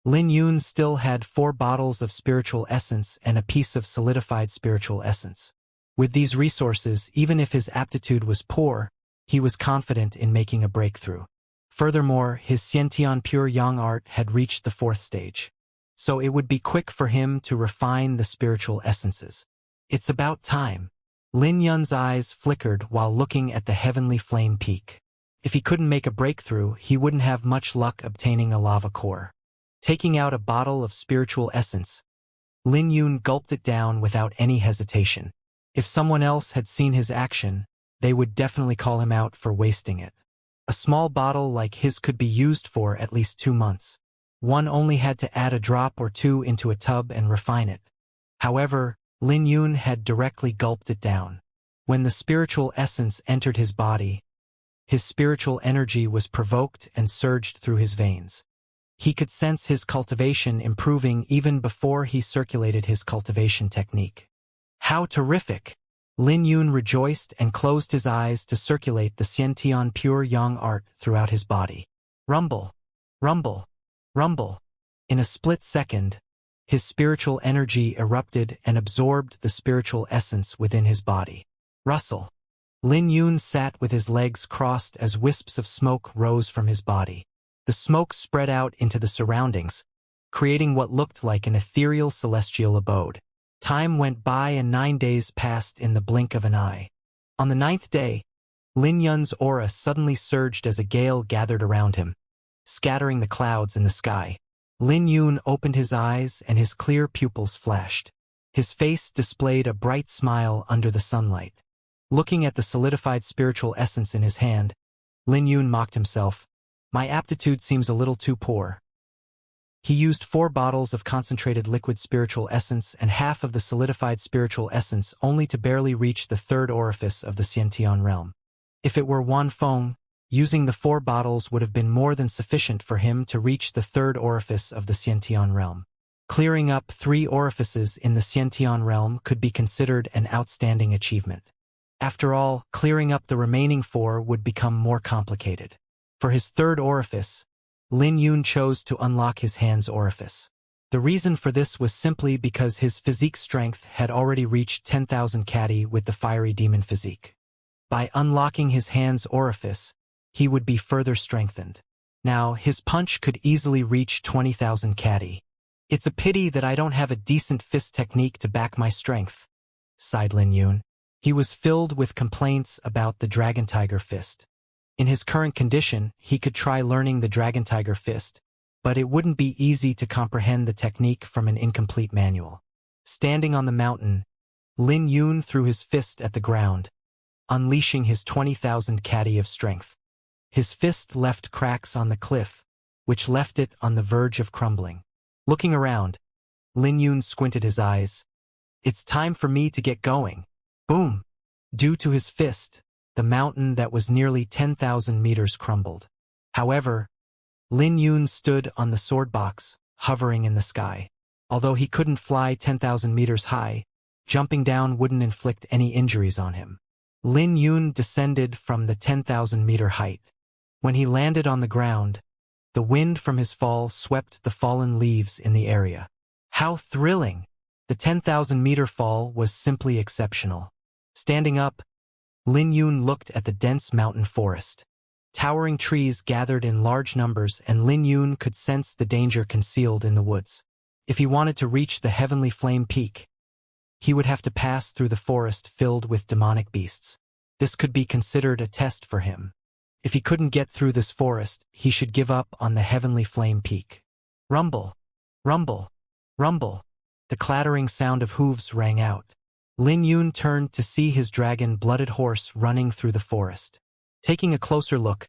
Lin Yun still had 4 bottles of spiritual essence and a piece of solidified spiritual essence. With these resources, even if his aptitude was poor, he was confident in making a breakthrough. Furthermore, his Xiantian pure yang art had reached the 4th stage. So it would be quick for him to refine the spiritual essences. It's about time. Lin Yun's eyes flickered while looking at the heavenly flame peak. If he couldn't make a breakthrough, he wouldn't have much luck obtaining a lava core. Taking out a bottle of spiritual essence, Lin Yun gulped it down without any hesitation. If someone else had seen his action, they would definitely call him out for wasting it. A small bottle like his could be used for at least 2 months. One only had to add a drop or 2 into a tub and refine it. However, Lin Yun had directly gulped it down. When the spiritual essence entered his body, his spiritual energy was provoked and surged through his veins. He could sense his cultivation improving even before he circulated his cultivation technique. How terrific! Lin Yun rejoiced and closed his eyes to circulate the Xiantian pure yang art throughout his body. Rumble! Rumble! Rumble! In a split second, his spiritual energy erupted and absorbed the spiritual essence within his body. Rustle! Lin Yun sat with his legs crossed as wisps of smoke rose from his body. The smoke spread out into the surroundings, creating what looked like an ethereal celestial abode. Time went by and 9 days passed in the blink of an eye. On the 9th day, Lin Yun's aura suddenly surged as a gale gathered around him, scattering the clouds in the sky. Lin Yun opened his eyes and his clear pupils flashed. His face displayed a bright smile under the sunlight. Looking at the solidified spiritual essence in his hand, Lin Yun mocked himself. My aptitude seems a little too poor. He used 4 bottles of concentrated liquid spiritual essence and half of the solidified spiritual essence only to barely reach the 3rd orifice of the Xiantian realm. If it were Wan Feng, using the 4 bottles would have been more than sufficient for him to reach the 3rd orifice of the Xiantian realm. Clearing up 3 orifices in the Xiantian realm could be considered an outstanding achievement. After all, clearing up the remaining 4 would become more complicated. For his 3rd orifice, Lin Yun chose to unlock his hand's orifice. The reason for this was simply because his physique strength had already reached 10,000 Kati with the fiery demon physique. By unlocking his hand's orifice, he would be further strengthened. Now, his punch could easily reach 20,000 Kati. It's a pity that I don't have a decent fist technique to back my strength, sighed Lin Yun. He was filled with complaints about the Dragon Tiger Fist. In his current condition, he could try learning the Dragon Tiger Fist, but it wouldn't be easy to comprehend the technique from an incomplete manual. Standing on the mountain, Lin Yun threw his fist at the ground, unleashing his 20,000 Kati of strength. His fist left cracks on the cliff, which left it on the verge of crumbling. Looking around, Lin Yun squinted his eyes. It's time for me to get going. Boom! Due to his fist, the mountain that was nearly 10,000 meters crumbled. However, Lin Yun stood on the sword box, hovering in the sky. Although he couldn't fly 10,000 meters high, jumping down wouldn't inflict any injuries on him. Lin Yun descended from the 10,000-meter height. When he landed on the ground, the wind from his fall swept the fallen leaves in the area. How thrilling! The 10,000-meter fall was simply exceptional. Standing up, Lin Yun looked at the dense mountain forest. Towering trees gathered in large numbers, and Lin Yun could sense the danger concealed in the woods. If he wanted to reach the Heavenly Flame Peak, he would have to pass through the forest filled with demonic beasts. This could be considered a test for him. If he couldn't get through this forest, he should give up on the Heavenly Flame Peak. Rumble! Rumble! Rumble! The clattering sound of hooves rang out. Lin Yun turned to see his dragon-blooded horse running through the forest. Taking a closer look,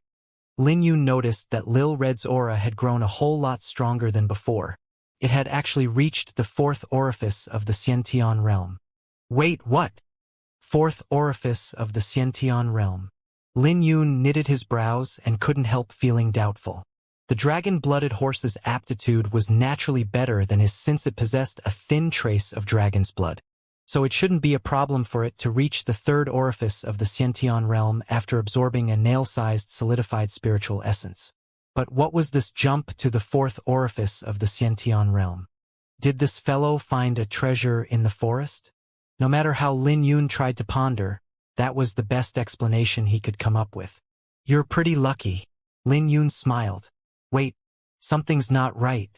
Lin Yun noticed that Lil Red's aura had grown a whole lot stronger than before. It had actually reached the 4th orifice of the Xiantian realm. Wait, what? 4th orifice of the Xiantian realm. Lin Yun knitted his brows and couldn't help feeling doubtful. The dragon-blooded horse's aptitude was naturally better than his since it possessed a thin trace of dragon's blood. So it shouldn't be a problem for it to reach the 3rd orifice of the Xiantian realm after absorbing a nail-sized solidified spiritual essence. But what was this jump to the 4th orifice of the Xiantian realm? Did this fellow find a treasure in the forest? No matter how Lin Yun tried to ponder, that was the best explanation he could come up with. You're pretty lucky. Lin Yun smiled. Wait, something's not right.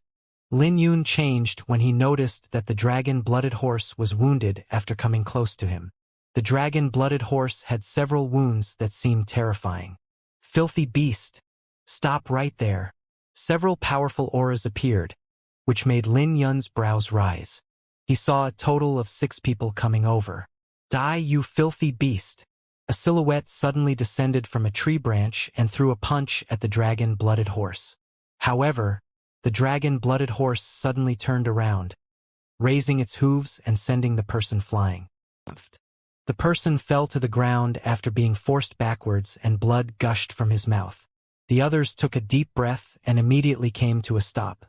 Lin Yun changed when he noticed that the dragon-blooded horse was wounded after coming close to him. The dragon-blooded horse had several wounds that seemed terrifying. Filthy beast! Stop right there. Several powerful auras appeared, which made Lin Yun's brows rise. He saw a total of 6 people coming over. Die, you filthy beast! A silhouette suddenly descended from a tree branch and threw a punch at the dragon-blooded horse. However, the dragon-blooded horse suddenly turned around, raising its hooves and sending the person flying. The person fell to the ground after being forced backwards and blood gushed from his mouth. The others took a deep breath and immediately came to a stop.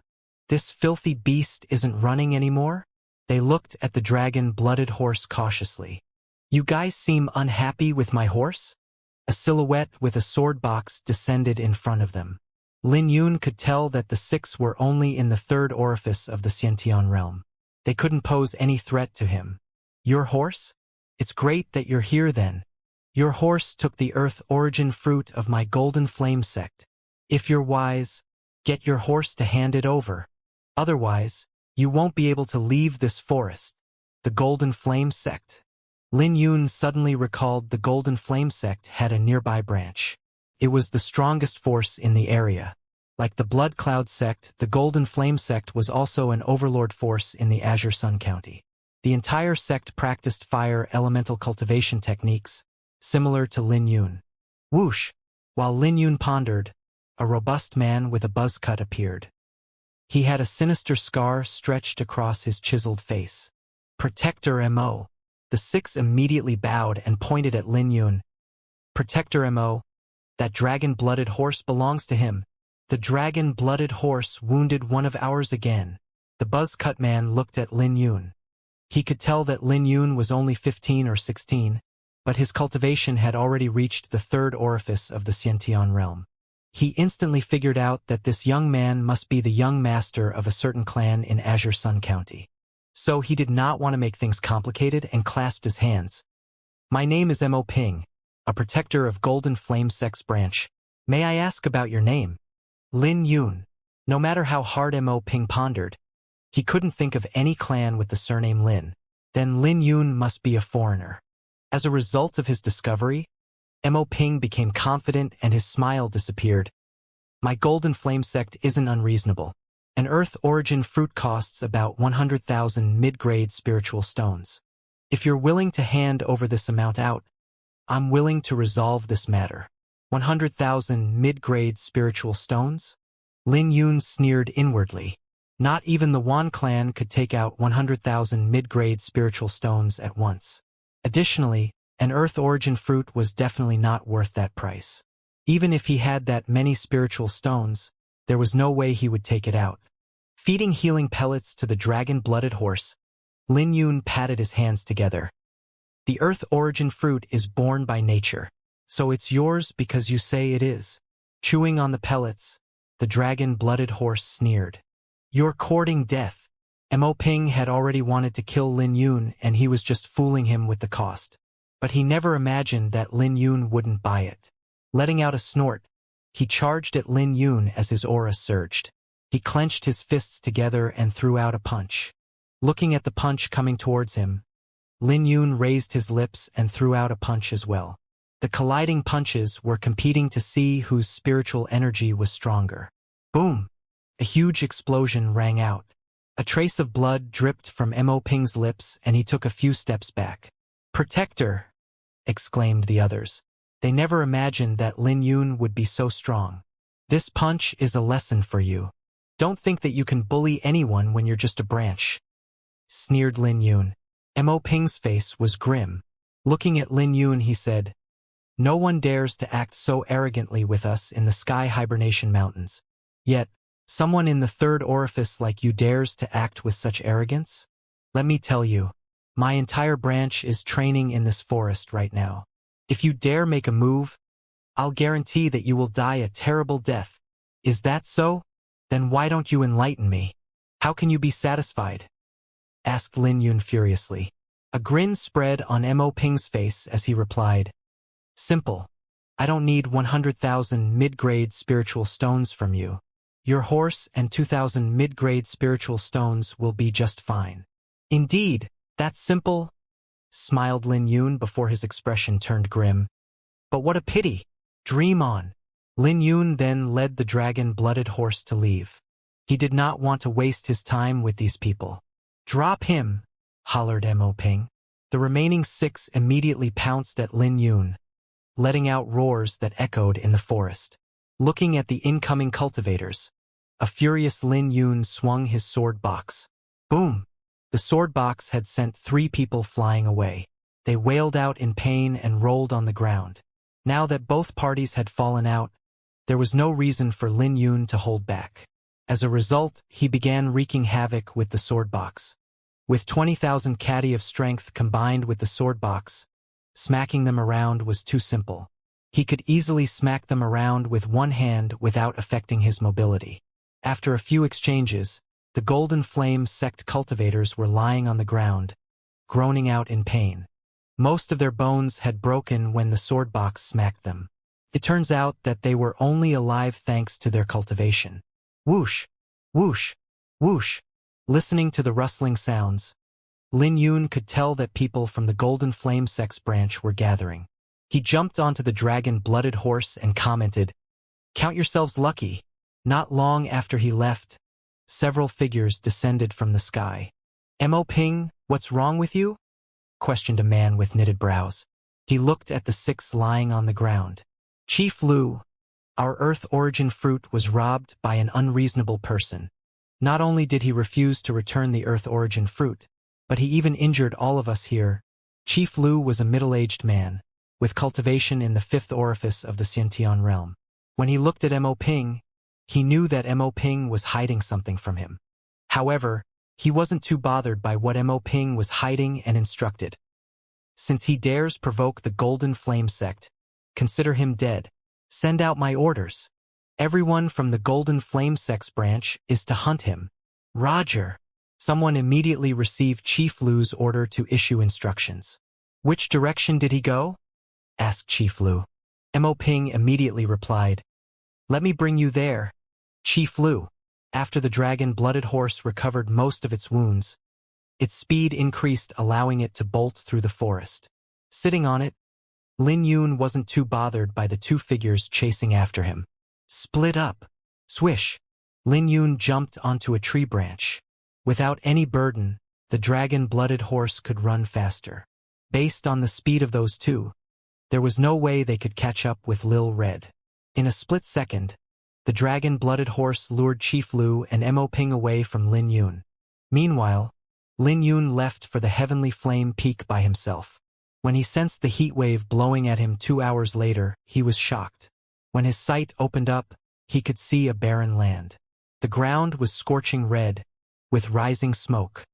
This filthy beast isn't running anymore? They looked at the dragon-blooded horse cautiously. You guys seem unhappy with my horse? A silhouette with a sword box descended in front of them. Lin Yun could tell that the 6 were only in the 3rd orifice of the Xiantian realm. They couldn't pose any threat to him. Your horse? It's great that you're here then. Your horse took the earth origin fruit of my golden flame sect. If you're wise, get your horse to hand it over. Otherwise, you won't be able to leave this forest. The golden flame sect. Lin Yun suddenly recalled the golden flame sect had a nearby branch. It was the strongest force in the area. Like the Blood Cloud sect, the Golden Flame sect was also an overlord force in the Azure Sun County. The entire sect practiced fire elemental cultivation techniques, similar to Lin Yun. Whoosh! While Lin Yun pondered, a robust man with a buzz cut appeared. He had a sinister scar stretched across his chiseled face. Protector M.O. The 6 immediately bowed and pointed at Lin Yun. Protector Mo, that dragon-blooded horse belongs to him. The dragon-blooded horse wounded one of ours again. The buzz-cut man looked at Lin Yun. He could tell that Lin Yun was only 15 or 16, but his cultivation had already reached the third orifice of the Xiantian realm. He instantly figured out that this young man must be the young master of a certain clan in Azure Sun County. So he did not want to make things complicated and clasped his hands. My name is Mo Ping, a protector of Golden Flame Sex Branch. May I ask about your name? Lin Yun. No matter how hard Mo Ping pondered, he couldn't think of any clan with the surname Lin. Then Lin Yun must be a foreigner. As a result of his discovery, Mo Ping became confident and his smile disappeared. My Golden Flame Sect isn't unreasonable. An Earth origin fruit costs about 100,000 mid-grade spiritual stones. If you're willing to hand over this amount out, I'm willing to resolve this matter. 100,000 mid-grade spiritual stones? Lin Yun sneered inwardly. Not even the Wan clan could take out 100,000 mid-grade spiritual stones at once. Additionally, an Earth origin fruit was definitely not worth that price. Even if he had that many spiritual stones, there was no way he would take it out. Feeding healing pellets to the dragon-blooded horse, Lin Yun patted his hands together. The Earth origin fruit is born by nature, so it's yours because you say it is. Chewing on the pellets, the dragon-blooded horse sneered. You're courting death. Mo Ping had already wanted to kill Lin Yun and he was just fooling him with the cost. But he never imagined that Lin Yun wouldn't buy it. Letting out a snort, he charged at Lin Yun as his aura surged. He clenched his fists together and threw out a punch. Looking at the punch coming towards him, Lin Yun raised his lips and threw out a punch as well. The colliding punches were competing to see whose spiritual energy was stronger. Boom! A huge explosion rang out. A trace of blood dripped from Mo Ping's lips and he took a few steps back. Protector! Exclaimed the others. They never imagined that Lin Yun would be so strong. This punch is a lesson for you. Don't think that you can bully anyone when you're just a branch. Sneered Lin Yun. Mo Ping's face was grim. Looking at Lin Yun he said, No one dares to act so arrogantly with us in the Sky Hibernation Mountains. Yet, someone in the third orifice like you dares to act with such arrogance? Let me tell you, my entire branch is training in this forest right now. If you dare make a move, I'll guarantee that you will die a terrible death. Is that so? Then why don't you enlighten me? How can you be satisfied? Asked Lin Yun furiously. A grin spread on Mo Ping's face as he replied, Simple. I don't need 100,000 mid-grade spiritual stones from you. Your horse and 2,000 mid-grade spiritual stones will be just fine. Indeed, that's simple, smiled Lin Yun before his expression turned grim. But what a pity. Dream on. Lin Yun then led the dragon-blooded horse to leave. He did not want to waste his time with these people. Drop him, hollered Mo Ping. The remaining 6 immediately pounced at Lin Yun, letting out roars that echoed in the forest. Looking at the incoming cultivators, a furious Lin Yun swung his sword box. Boom! The sword box had sent 3 people flying away. They wailed out in pain and rolled on the ground. Now that both parties had fallen out, there was no reason for Lin Yun to hold back. As a result, he began wreaking havoc with the sword box. With 20,000 catty of strength combined with the sword box, smacking them around was too simple. He could easily smack them around with one hand without affecting his mobility. After a few exchanges, the Golden Flame Sect cultivators were lying on the ground, groaning out in pain. Most of their bones had broken when the sword box smacked them. It turns out that they were only alive thanks to their cultivation. Whoosh! Whoosh! Whoosh! Listening to the rustling sounds, Lin Yun could tell that people from the Golden Flame Sex branch were gathering. He jumped onto the dragon-blooded horse and commented, Count yourselves lucky. Not long after he left, several figures descended from the sky. Mo Ping, what's wrong with you? Questioned a man with knitted brows. He looked at the 6 lying on the ground. Chief Lu, our Earth origin fruit was robbed by an unreasonable person. Not only did he refuse to return the Earth origin fruit, but he even injured all of us here. Chief Lu was a middle-aged man. with cultivation in the fifth orifice of the Xiantian realm. When he looked at Mo Ping, he knew that Mo Ping was hiding something from him. However, he wasn't too bothered by what Mo Ping was hiding and instructed. Since he dares provoke the Golden Flame sect, consider him dead. Send out my orders. Everyone from the Golden Flame sect's branch is to hunt him. Roger. Someone immediately received Chief Lu's order to issue instructions. Which direction did he go? Asked Chief Lu. Mo Ping immediately replied, Let me bring you there. Chief Lu. After the dragon-blooded horse recovered most of its wounds, its speed increased, allowing it to bolt through the forest. Sitting on it, Lin Yun wasn't too bothered by the two figures chasing after him. Split up. Swish. Lin Yun jumped onto a tree branch. Without any burden, the dragon-blooded horse could run faster. Based on the speed of those two, there was no way they could catch up with Lil Red. In a split second, the dragon-blooded horse lured Chief Lu and Mo Ping away from Lin Yun. Meanwhile, Lin Yun left for the Heavenly Flame Peak by himself. When he sensed the heat wave blowing at him 2 hours later, he was shocked. When his sight opened up, he could see a barren land. The ground was scorching red, with rising smoke.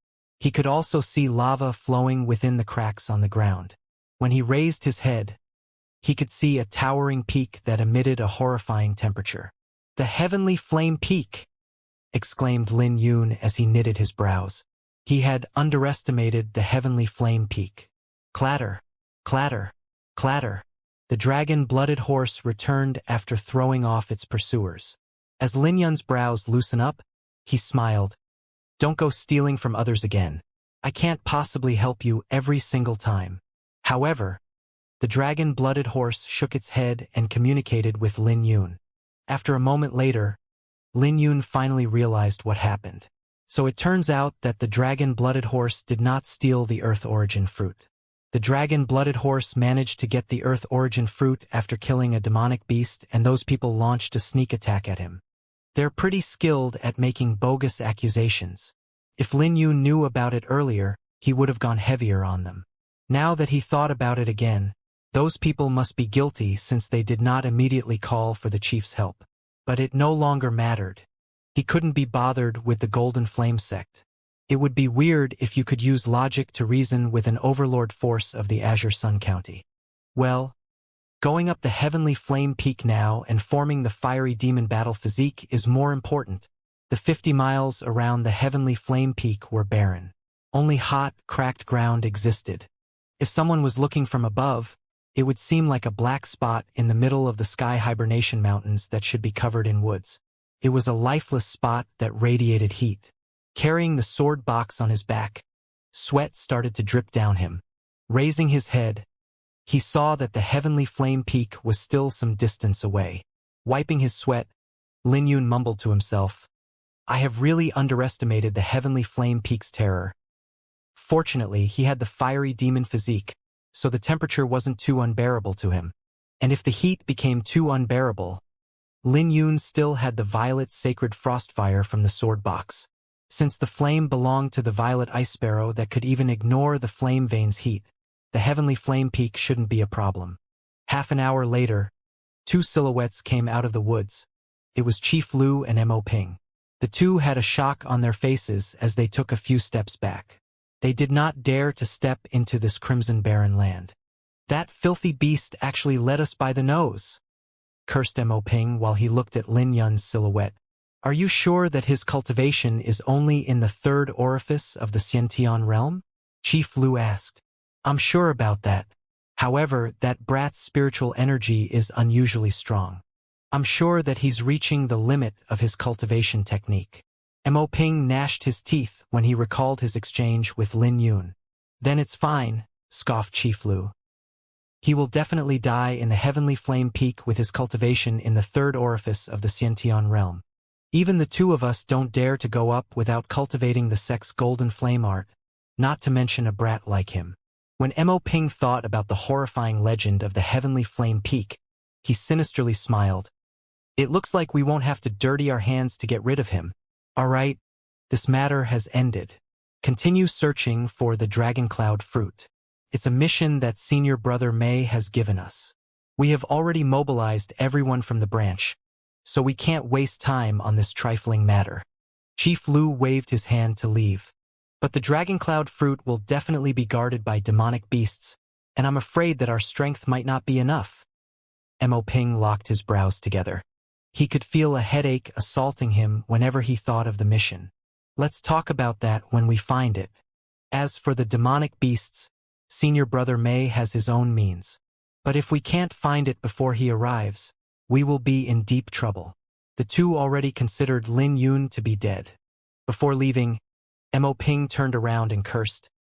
He could also see lava flowing within the cracks on the ground. When he raised his head, he could see a towering peak that emitted a horrifying temperature. The Heavenly Flame Peak! Exclaimed Lin Yun as he knitted his brows. He had underestimated the Heavenly Flame Peak. Clatter, clatter, clatter. The dragon-blooded horse returned after throwing off its pursuers. As Lin Yun's brows loosened up, he smiled. Don't go stealing from others again. I can't possibly help you every single time. However, the dragon-blooded horse shook its head and communicated with Lin Yun. After a moment later, Lin Yun finally realized what happened. So it turns out that the dragon-blooded horse did not steal the Earth Origin fruit. The dragon-blooded horse managed to get the Earth Origin fruit after killing a demonic beast, and those people launched a sneak attack at him. They're pretty skilled at making bogus accusations. If Lin Yun knew about it earlier, he would have gone heavier on them. Now that he thought about it again, those people must be guilty since they did not immediately call for the chief's help. But it no longer mattered. He couldn't be bothered with the Golden Flame sect. It would be weird if you could use logic to reason with an overlord force of the Azure Sun County. Well, going up the Heavenly Flame Peak now and forming the fiery demon battle physique is more important. The 50 miles around the Heavenly Flame Peak were barren. Only hot, cracked ground existed. If someone was looking from above, it would seem like a black spot in the middle of the sky hibernation mountains that should be covered in woods. It was a lifeless spot that radiated heat. Carrying the sword box on his back, sweat started to drip down him. Raising his head, he saw that the Heavenly Flame Peak was still some distance away. Wiping his sweat, Lin Yun mumbled to himself, I have really underestimated the Heavenly Flame Peak's terror. Fortunately, he had the fiery demon physique, so the temperature wasn't too unbearable to him. And if the heat became too unbearable, Lin Yun still had the violet sacred frostfire from the sword box. Since the flame belonged to the violet ice sparrow that could even ignore the flame vein's heat, the Heavenly Flame Peak shouldn't be a problem. Half an hour later, two silhouettes came out of the woods. It was Chief Lu and Mo Ping. The two had a shock on their faces as they took a few steps back. They did not dare to step into this crimson barren land. That filthy beast actually led us by the nose, cursed Mo Ping while he looked at Lin Yun's silhouette. Are you sure that his cultivation is only in the third orifice of the Xiantian realm? Chief Lu asked. I'm sure about that. However, that brat's spiritual energy is unusually strong. I'm sure that he's reaching the limit of his cultivation technique. Mo Ping gnashed his teeth when he recalled his exchange with Lin Yun. Then it's fine, scoffed Chief Lu. He will definitely die in the Heavenly Flame Peak with his cultivation in the third orifice of the Xiantian realm. Even the two of us don't dare to go up without cultivating the sect's golden flame art, not to mention a brat like him. When Mo Ping thought about the horrifying legend of the Heavenly Flame Peak, he sinisterly smiled. It looks like we won't have to dirty our hands to get rid of him. All right, this matter has ended. Continue searching for the Dragon Cloud fruit. It's a mission that Senior Brother May has given us. We have already mobilized everyone from the branch, so we can't waste time on this trifling matter. Chief Lu waved his hand to leave. But the Dragon Cloud fruit will definitely be guarded by demonic beasts, and I'm afraid that our strength might not be enough. Mo Ping locked his brows together. He could feel a headache assaulting him whenever he thought of the mission. Let's talk about that when we find it. As for the demonic beasts, Senior Brother May has his own means. But if we can't find it before he arrives, we will be in deep trouble. The two already considered Lin Yun to be dead. Before leaving, Mo Ping turned around and cursed.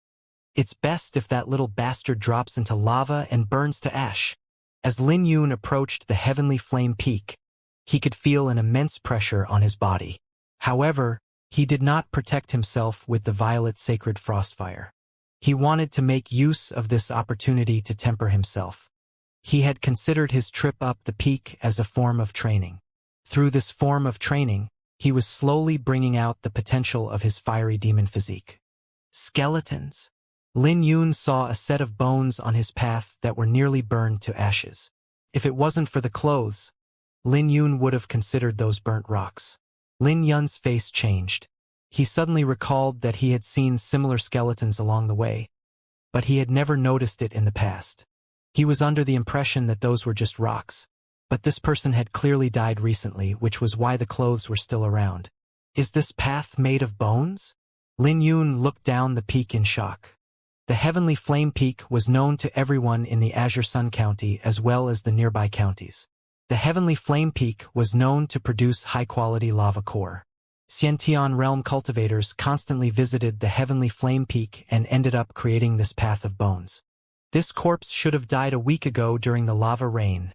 It's best if that little bastard drops into lava and burns to ash. As Lin Yun approached the heavenly flame peak, he could feel an immense pressure on his body. However, he did not protect himself with the violet sacred frostfire. He wanted to make use of this opportunity to temper himself. He had considered his trip up the peak as a form of training. Through this form of training, he was slowly bringing out the potential of his fiery demon physique. Skeletons. Lin Yun saw a set of bones on his path that were nearly burned to ashes. If it wasn't for the clothes, Lin Yun would have considered those burnt rocks. Lin Yun's face changed. He suddenly recalled that he had seen similar skeletons along the way, but he had never noticed it in the past. He was under the impression that those were just rocks, but this person had clearly died recently, which was why the clothes were still around. Is this path made of bones? Lin Yun looked down the peak in shock. The Heavenly Flame Peak was known to everyone in the Azure Sun County as well as the nearby counties. The Heavenly Flame Peak was known to produce high-quality lava core. Xianxia realm cultivators constantly visited the Heavenly Flame Peak and ended up creating this path of bones. This corpse should have died a week ago during the lava rain.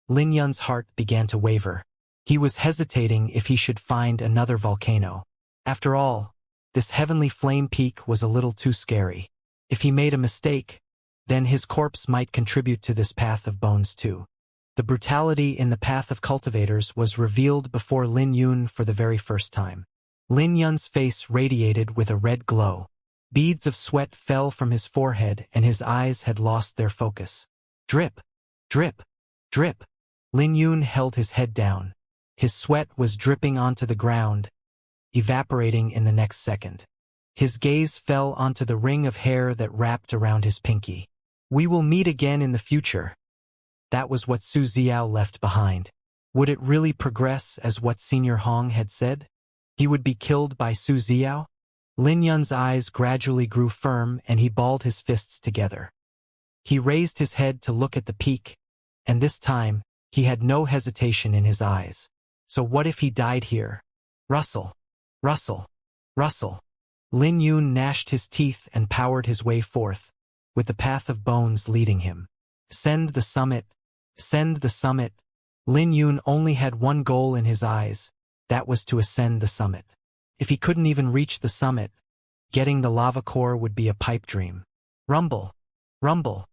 Lin Yun's heart began to waver. He was hesitating if he should find another volcano. After all, this Heavenly Flame Peak was a little too scary. If he made a mistake, then his corpse might contribute to this path of bones too. The brutality in the path of cultivators was revealed before Lin Yun for the very first time. Lin Yun's face radiated with a red glow. Beads of sweat fell from his forehead and his eyes had lost their focus. Drip, drip, drip. Lin Yun held his head down. His sweat was dripping onto the ground, evaporating in the next second. His gaze fell onto the ring of hair that wrapped around his pinky. We will meet again in the future. That was what Su Xiao left behind. Would it really progress as what Senior Hong had said? He would be killed by Su Xiao? Lin Yun's eyes gradually grew firm and he balled his fists together. He raised his head to look at the peak, and this time, he had no hesitation in his eyes. So what if he died here? Rustle, rustle, rustle. Lin Yun gnashed his teeth and powered his way forth, with the path of bones leading him. Send the summit, send the summit. Lin Yun only had one goal in his eyes, that was to ascend the summit. If he couldn't even reach the summit, getting the lava core would be a pipe dream. Rumble, rumble.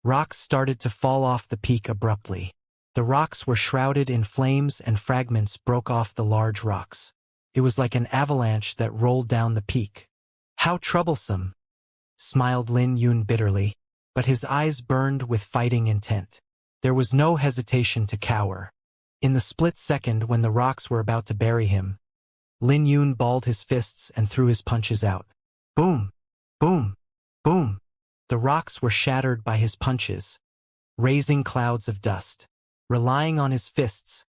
Rocks started to fall off the peak abruptly. The rocks were shrouded in flames and fragments broke off the large rocks. It was like an avalanche that rolled down the peak. How troublesome, smiled Lin Yun bitterly, but his eyes burned with fighting intent. There was no hesitation to cower. In the split second when the rocks were about to bury him, Lin Yun balled his fists and threw his punches out. Boom, boom, boom. The rocks were shattered by his punches, raising clouds of dust. Relying on his fists,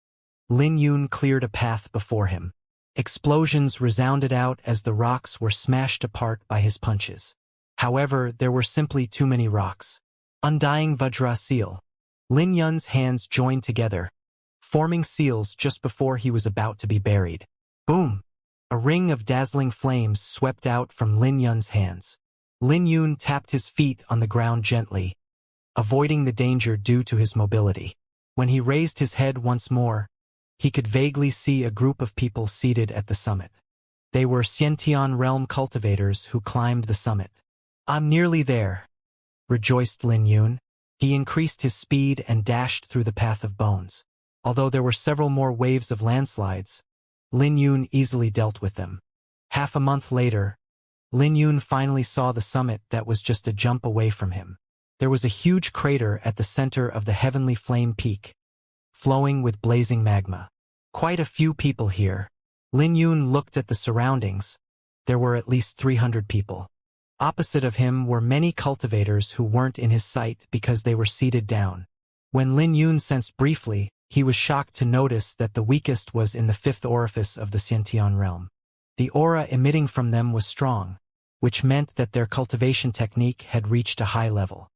Lin Yun cleared a path before him. Explosions resounded out as the rocks were smashed apart by his punches. However, there were simply too many rocks. Undying Vajra seal. Lin Yun's hands joined together, forming seals just before he was about to be buried. Boom! A ring of dazzling flames swept out from Lin Yun's hands. Lin Yun tapped his feet on the ground gently, avoiding the danger due to his mobility. When he raised his head once more, he could vaguely see a group of people seated at the summit. They were Xianxia realm cultivators who climbed the summit. I'm nearly there, rejoiced Lin Yun. He increased his speed and dashed through the path of bones. Although there were several more waves of landslides, Lin Yun easily dealt with them. Half a month later, Lin Yun finally saw the summit that was just a jump away from him. There was a huge crater at the center of the heavenly flame peak, flowing with blazing magma. Quite a few people here. Lin Yun looked at the surroundings. There were at least 300 people. Opposite of him were many cultivators who weren't in his sight because they were seated down. When Lin Yun sensed briefly, he was shocked to notice that the weakest was in the fifth orifice of the Xiantian realm. The aura emitting from them was strong, which meant that their cultivation technique had reached a high level.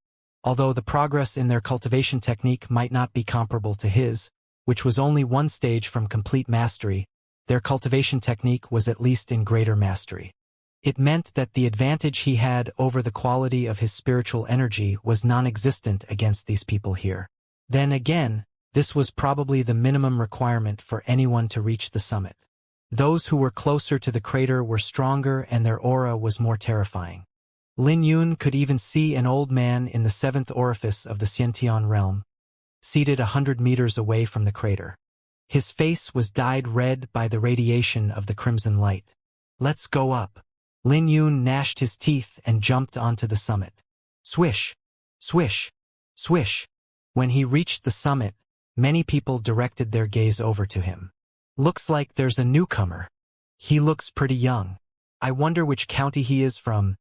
Although the progress in their cultivation technique might not be comparable to his, which was only one stage from complete mastery, their cultivation technique was at least in greater mastery. It meant that the advantage he had over the quality of his spiritual energy was non-existent against these people here. Then again, this was probably the minimum requirement for anyone to reach the summit. Those who were closer to the crater were stronger and their aura was more terrifying. Lin Yun could even see an old man in the seventh orifice of the Xiantian realm, seated 100 meters away from the crater. His face was dyed red by the radiation of the crimson light. "Let's go up." Lin Yun gnashed his teeth and jumped onto the summit. Swish! Swish! Swish! When he reached the summit, many people directed their gaze over to him. "Looks like there's a newcomer. He looks pretty young. I wonder which county he is from."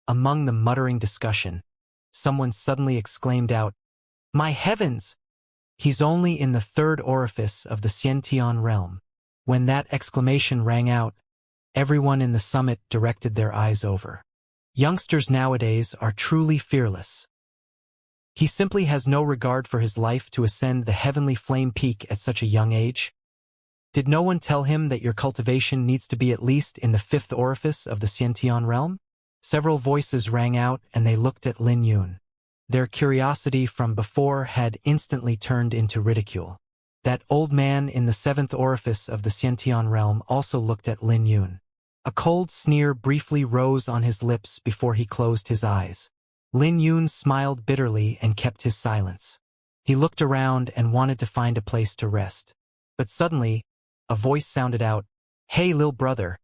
Among the muttering discussion, someone suddenly exclaimed out, "My heavens! He's only in the third orifice of the Xiantian realm." When that exclamation rang out, everyone in the summit directed their eyes over. Youngsters nowadays are truly fearless. He simply has no regard for his life to ascend the heavenly flame peak at such a young age. Did no one tell him that your cultivation needs to be at least in the fifth orifice of the Xiantian realm? Several voices rang out and they looked at Lin Yun. Their curiosity from before had instantly turned into ridicule. That old man in the seventh orifice of the Xiantian realm also looked at Lin Yun. A cold sneer briefly rose on his lips before he closed his eyes. Lin Yun smiled bitterly and kept his silence. He looked around and wanted to find a place to rest. But suddenly, a voice sounded out, "Hey, lil brother,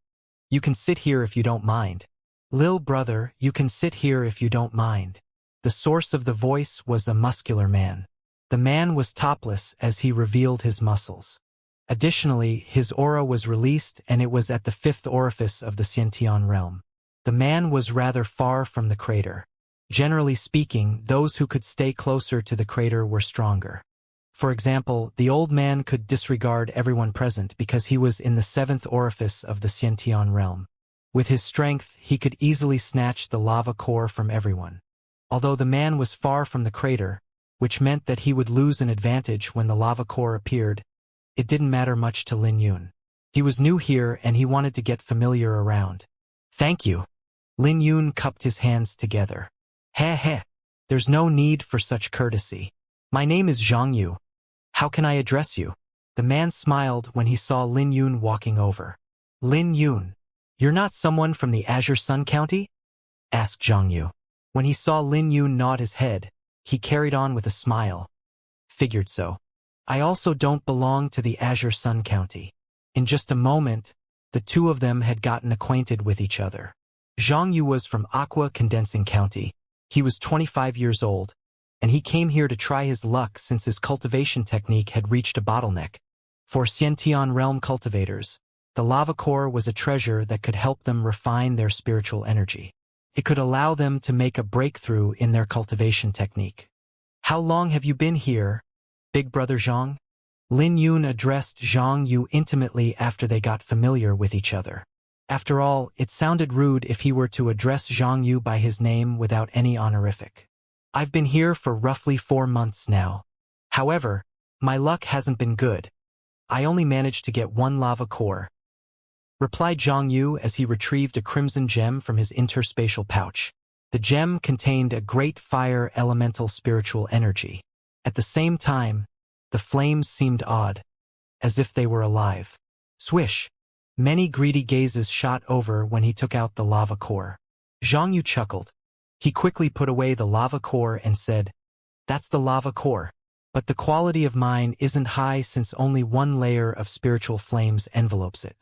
you can sit here if you don't mind. Lil brother, you can sit here if you don't mind." The source of the voice was a muscular man. The man was topless as he revealed his muscles. Additionally, his aura was released and it was at the fifth orifice of the Xiantian realm. The man was rather far from the crater. Generally speaking, those who could stay closer to the crater were stronger. For example, the old man could disregard everyone present because he was in the seventh orifice of the Xiantian realm. With his strength, he could easily snatch the lava core from everyone. Although the man was far from the crater, which meant that he would lose an advantage when the lava core appeared, it didn't matter much to Lin Yun. He was new here and he wanted to get familiar around. "Thank you." Lin Yun cupped his hands together. Heh, there's no need for such courtesy. "My name is Xianxia. How can I address you?" The man smiled when he saw Lin Yun walking over. "Lin Yun, you're not someone from the Azure Sun County?" asked Xianxia. When he saw Lin Yun nod his head, he carried on with a smile. "Figured so. I also don't belong to the Azure Sun County." In just a moment, the two of them had gotten acquainted with each other. Xianxia was from Aqua Condensing County. He was 25 years old, and he came here to try his luck since his cultivation technique had reached a bottleneck. For Xiantian realm cultivators, the lava core was a treasure that could help them refine their spiritual energy. It could allow them to make a breakthrough in their cultivation technique. "How long have you been here, Big Brother Zhang?" Lin Yun addressed Zhang Yu intimately after they got familiar with each other. After all, it sounded rude if he were to address Zhang Yu by his name without any honorific. "I've been here for roughly 4 months now. However, my luck hasn't been good. I only managed to get 1 lava core," replied Zhang Yu as he retrieved a crimson gem from his interspatial pouch. The gem contained a great fire elemental spiritual energy. At the same time, the flames seemed odd, as if they were alive. Swish! Many greedy gazes shot over when he took out the lava core. Zhang Yu chuckled. He quickly put away the lava core and said, "That's the lava core. But the quality of mine isn't high since only 1 layer of spiritual flames envelopes it.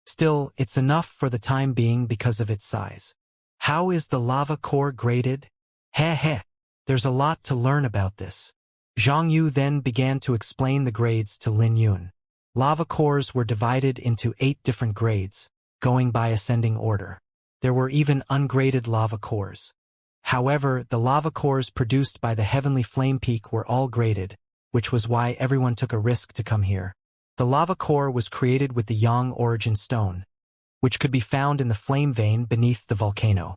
Still, it's enough for the time being because of its size. How is the lava core graded? Heh. There's a lot to learn about this. Zhang Yu then began to explain the grades to Lin Yun. Lava cores were divided into 8 different grades, going by ascending order. There were even ungraded lava cores. However, the lava cores produced by the Heavenly Flame Peak were all graded, which was why everyone took a risk to come here. The lava core was created with the Yang origin stone, which could be found in the flame vein beneath the volcano.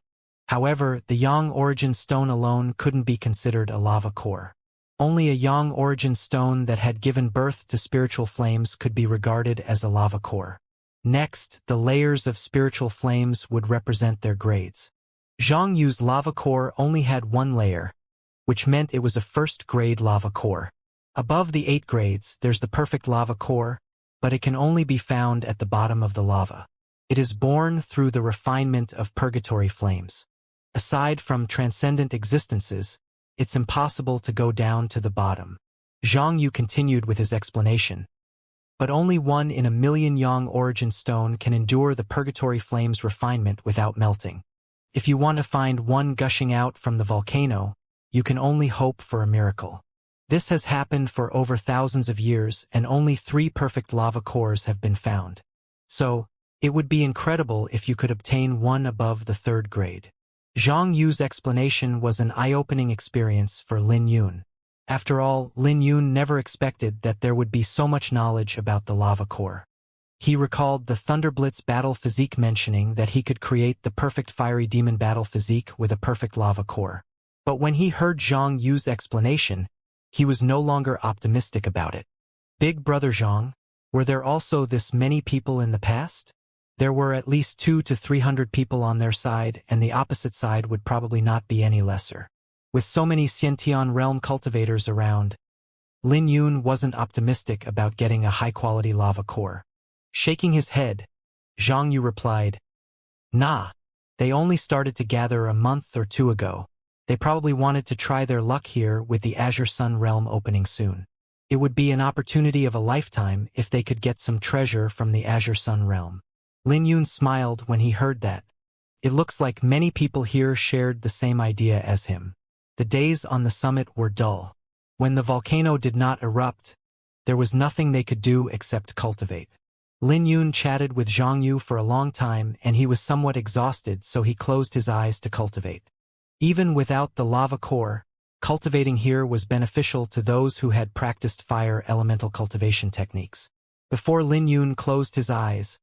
However, the Yang origin stone alone couldn't be considered a lava core. Only a Yang origin stone that had given birth to spiritual flames could be regarded as a lava core. Next, the layers of spiritual flames would represent their grades. Zhang Yu's lava core only had 1 layer, which meant it was a first-grade lava core. Above the 8 grades, there's the perfect lava core, but it can only be found at the bottom of the lava. It is born through the refinement of purgatory flames. Aside from transcendent existences, it's impossible to go down to the bottom. Zhang Yu continued with his explanation. But only 1 in a million Yang origin stone can endure the purgatory flame's refinement without melting. If you want to find one gushing out from the volcano, you can only hope for a miracle. This has happened for over thousands of years, and only 3 perfect lava cores have been found. So, it would be incredible if you could obtain one above the 3rd grade. Zhang Yu's explanation was an eye-opening experience for Lin Yun. After all, Lin Yun never expected that there would be so much knowledge about the lava core. He recalled the Thunderblitz battle physique mentioning that he could create the perfect fiery demon battle physique with a perfect lava core. But when he heard Zhang Yu's explanation, he was no longer optimistic about it. Big Brother Zhang, were there also this many people in the past? There were at least 200 to 300 people on their side, and the opposite side would probably not be any lesser. With so many Xiantian realm cultivators around, Lin Yun wasn't optimistic about getting a high-quality lava core. Shaking his head, Zhang Yu replied, "Nah, they only started to gather a month or 2 ago. They probably wanted to try their luck here with the Azure Sun realm opening soon. It would be an opportunity of a lifetime if they could get some treasure from the Azure Sun realm." Lin Yun smiled when he heard that. It looks like many people here shared the same idea as him. The days on the summit were dull. When the volcano did not erupt, there was nothing they could do except cultivate. Lin Yun chatted with Zhang Yu for a long time, and he was somewhat exhausted, so he closed his eyes to cultivate. Even without the lava core, cultivating here was beneficial to those who had practiced fire elemental cultivation techniques. Before Lin Yun closed his eyes,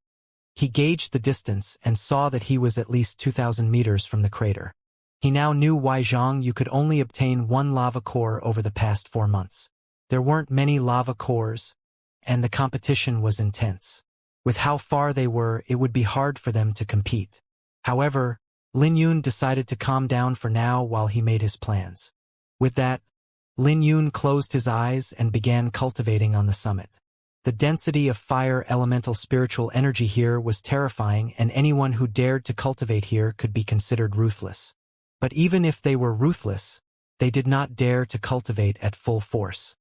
he gauged the distance and saw that he was at least 2,000 meters from the crater. He now knew why Zhang Yu could only obtain 1 lava core over the past 4 months. There weren't many lava cores, and the competition was intense. With how far they were, it would be hard for them to compete. However, Lin Yun decided to calm down for now while he made his plans. With that, Lin Yun closed his eyes and began cultivating on the summit. The density of fire elemental spiritual energy here was terrifying, and anyone who dared to cultivate here could be considered ruthless. But even if they were ruthless, they did not dare to cultivate at full force.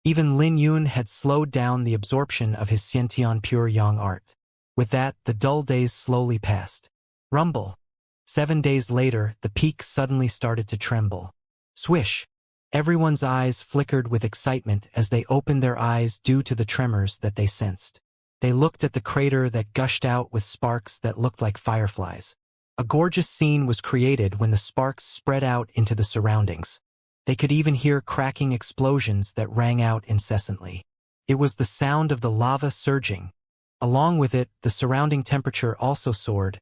Even Lin Yun had slowed down the absorption of his Xiantian pure yang art. With that, the dull days slowly passed. Rumble. 7 days later, the peak suddenly started to tremble. Swish! Everyone's eyes flickered with excitement as they opened their eyes due to the tremors that they sensed. They looked at the crater that gushed out with sparks that looked like fireflies. A gorgeous scene was created when the sparks spread out into the surroundings. They could even hear cracking explosions that rang out incessantly. It was the sound of the lava surging. Along with it, the surrounding temperature also soared,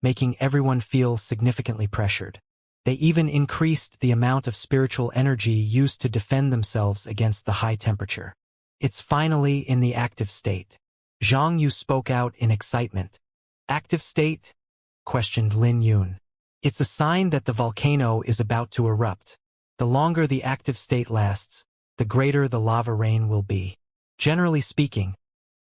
making everyone feel significantly pressured. They even increased the amount of spiritual energy used to defend themselves against the high temperature. "It's finally in the active state." Zhang Yu spoke out in excitement. "Active state?" questioned Lin Yun. "It's a sign that the volcano is about to erupt. The longer the active state lasts, the greater the lava rain will be. Generally speaking,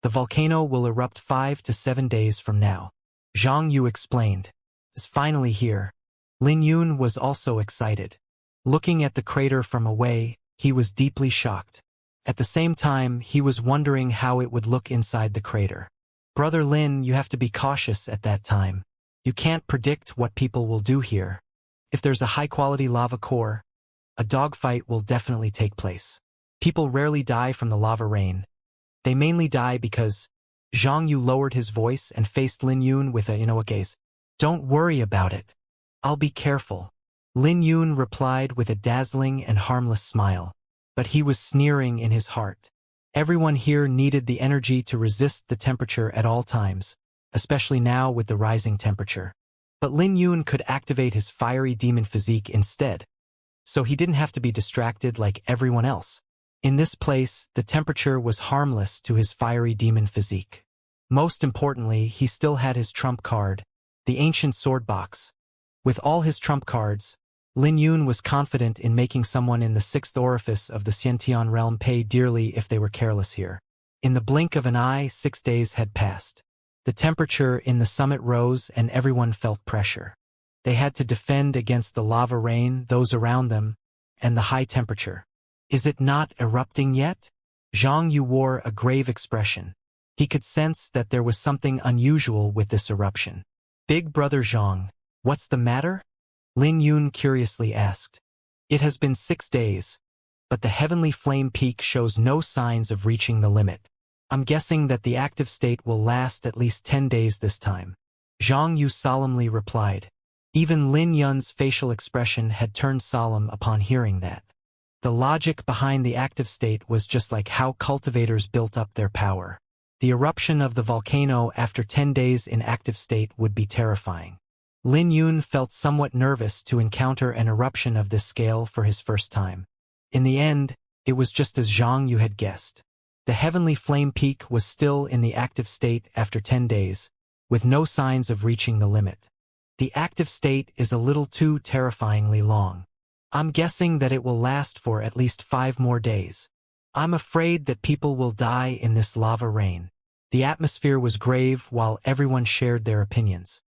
the volcano will erupt 5 to 7 days from now." Zhang Yu explained. "It's finally here." Lin Yun was also excited. Looking at the crater from away, he was deeply shocked. At the same time, he was wondering how it would look inside the crater. Brother Lin, you have to be cautious at that time. You can't predict what people will do here. If there's a high-quality lava core, a dogfight will definitely take place. People rarely die from the lava rain. They mainly die because Zhang Yu lowered his voice and faced Lin Yun with a gaze. Don't worry about it. I'll be careful. Lin Yun replied with a dazzling and harmless smile. But he was sneering in his heart. Everyone here needed the energy to resist the temperature at all times, especially now with the rising temperature. But Lin Yun could activate his fiery demon physique instead, so he didn't have to be distracted like everyone else. In this place, the temperature was harmless to his fiery demon physique. Most importantly, he still had his trump card, the ancient sword box. With all his trump cards, Lin Yun was confident in making someone in the sixth orifice of the Xiantian realm pay dearly if they were careless here. In the blink of an eye, 6 days had passed. The temperature in the summit rose and everyone felt pressure. They had to defend against the lava rain, those around them, and the high temperature. Is it not erupting yet? Zhang Yu wore a grave expression. He could sense that there was something unusual with this eruption. Big brother Zhang, what's the matter? Lin Yun curiously asked. It has been 6 days, but the heavenly flame peak shows no signs of reaching the limit. I'm guessing that the active state will last at least 10 days this time. Zhang Yu solemnly replied. Even Lin Yun's facial expression had turned solemn upon hearing that. The logic behind the active state was just like how cultivators built up their power. The eruption of the volcano after 10 days in active state would be terrifying. Lin Yun felt somewhat nervous to encounter an eruption of this scale for his first time. In the end, it was just as Zhang Yu had guessed. The heavenly flame peak was still in the active state after 10 days, with no signs of reaching the limit. The active state is a little too terrifyingly long. I'm guessing that it will last for at least 5 more days. I'm afraid that people will die in this lava rain. The atmosphere was grave while everyone shared their opinions.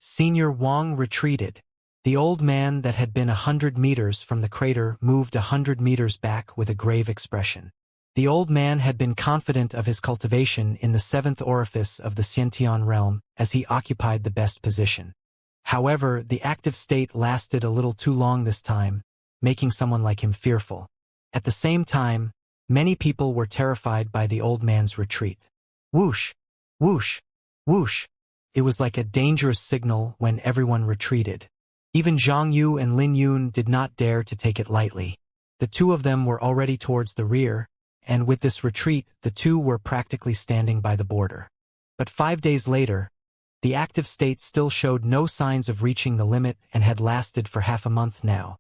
Senior Wang retreated. The old man that had been 100 meters from the crater moved 100 meters back with a grave expression. The old man had been confident of his cultivation in the 7th orifice of the Xiantian realm as he occupied the best position. However, the active state lasted a little too long this time, making someone like him fearful. At the same time, many people were terrified by the old man's retreat. Whoosh! Whoosh! Whoosh! It was like a dangerous signal when everyone retreated. Even Zhang Yu and Lin Yun did not dare to take it lightly. The two of them were already towards the rear, and with this retreat, the two were practically standing by the border. But 5 days later, the active state still showed no signs of reaching the limit and had lasted for half a month now.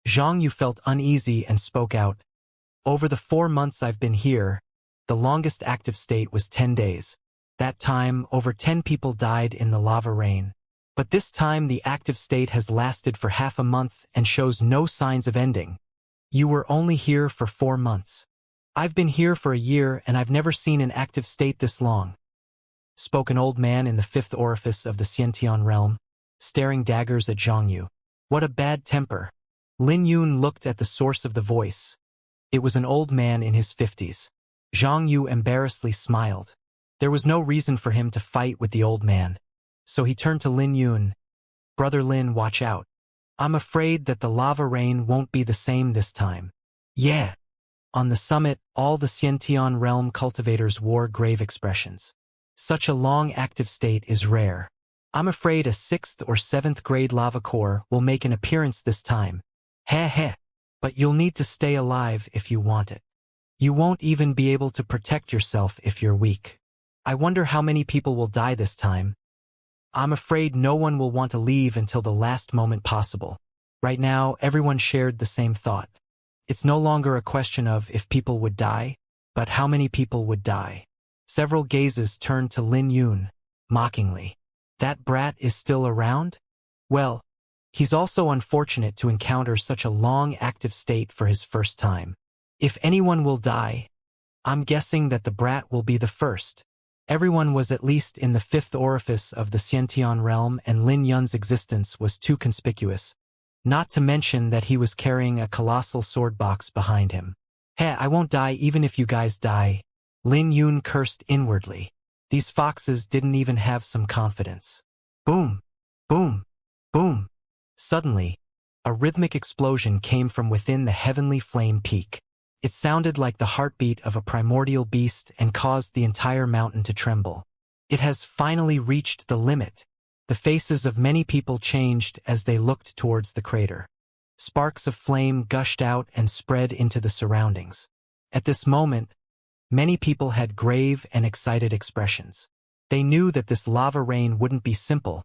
Zhang Yu felt uneasy and spoke out. Over the 4 months I've been here, the longest active state was 10 days. That time, over 10 people died in the lava rain. But this time the active state has lasted for half a month and shows no signs of ending. You were only here for 4 months. I've been here for a year and I've never seen an active state this long, spoke an old man in the 5th orifice of the Xiantian realm, staring daggers at Zhang Yu. What a bad temper. Lin Yun looked at the source of the voice. It was an old man in his 50s. Zhang Yu embarrassedly smiled. There was no reason for him to fight with the old man. So he turned to Lin Yun. Brother Lin, watch out. I'm afraid that the lava rain won't be the same this time. Yeah. On the summit, all the Xiantian realm cultivators wore grave expressions. Such a long active state is rare. I'm afraid a 6th or 7th grade lava core will make an appearance this time. Heh heh. But you'll need to stay alive if you want it. You won't even be able to protect yourself if you're weak. I wonder how many people will die this time. I'm afraid no one will want to leave until the last moment possible. Right now, everyone shared the same thought. It's no longer a question of if people would die, but how many people would die. Several gazes turned to Lin Yun, mockingly. That brat is still around? Well, he's also unfortunate to encounter such a long active state for his first time. If anyone will die, I'm guessing that the brat will be the first. Everyone was at least in the 5th orifice of the Xiantian realm and Lin Yun's existence was too conspicuous. Not to mention that he was carrying a colossal sword box behind him. Hey, I won't die even if you guys die. Lin Yun cursed inwardly. These foxes didn't even have some confidence. Boom! Boom! Boom! Suddenly, a rhythmic explosion came from within the heavenly flame peak. It sounded like the heartbeat of a primordial beast and caused the entire mountain to tremble. It has finally reached the limit. The faces of many people changed as they looked towards the crater. Sparks of flame gushed out and spread into the surroundings. At this moment, many people had grave and excited expressions. They knew that this lava rain wouldn't be simple,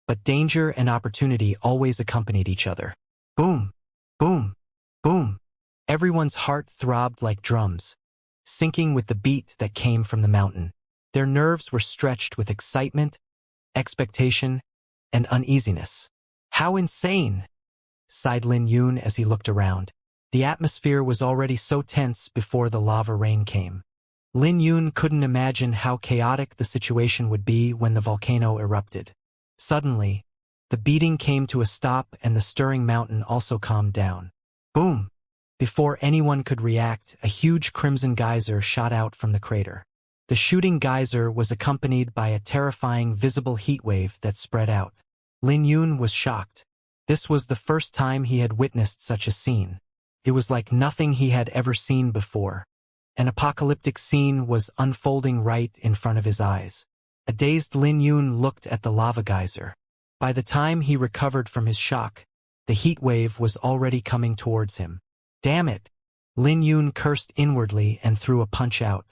but danger and opportunity always accompanied each other. Boom! Boom! Boom! Everyone's heart throbbed like drums, syncing with the beat that came from the mountain. Their nerves were stretched with excitement, expectation, and uneasiness. How insane! Sighed Lin Yun as he looked around. The atmosphere was already so tense before the lava rain came. Lin Yun couldn't imagine how chaotic the situation would be when the volcano erupted. Suddenly, the beating came to a stop and the stirring mountain also calmed down. Boom! Before anyone could react, a huge crimson geyser shot out from the crater. The shooting geyser was accompanied by a terrifying visible heat wave that spread out. Lin Yun was shocked. This was the first time he had witnessed such a scene. It was like nothing he had ever seen before. An apocalyptic scene was unfolding right in front of his eyes. A dazed Lin Yun looked at the lava geyser. By the time he recovered from his shock, the heat wave was already coming towards him. Damn it! Lin Yun cursed inwardly and threw a punch out.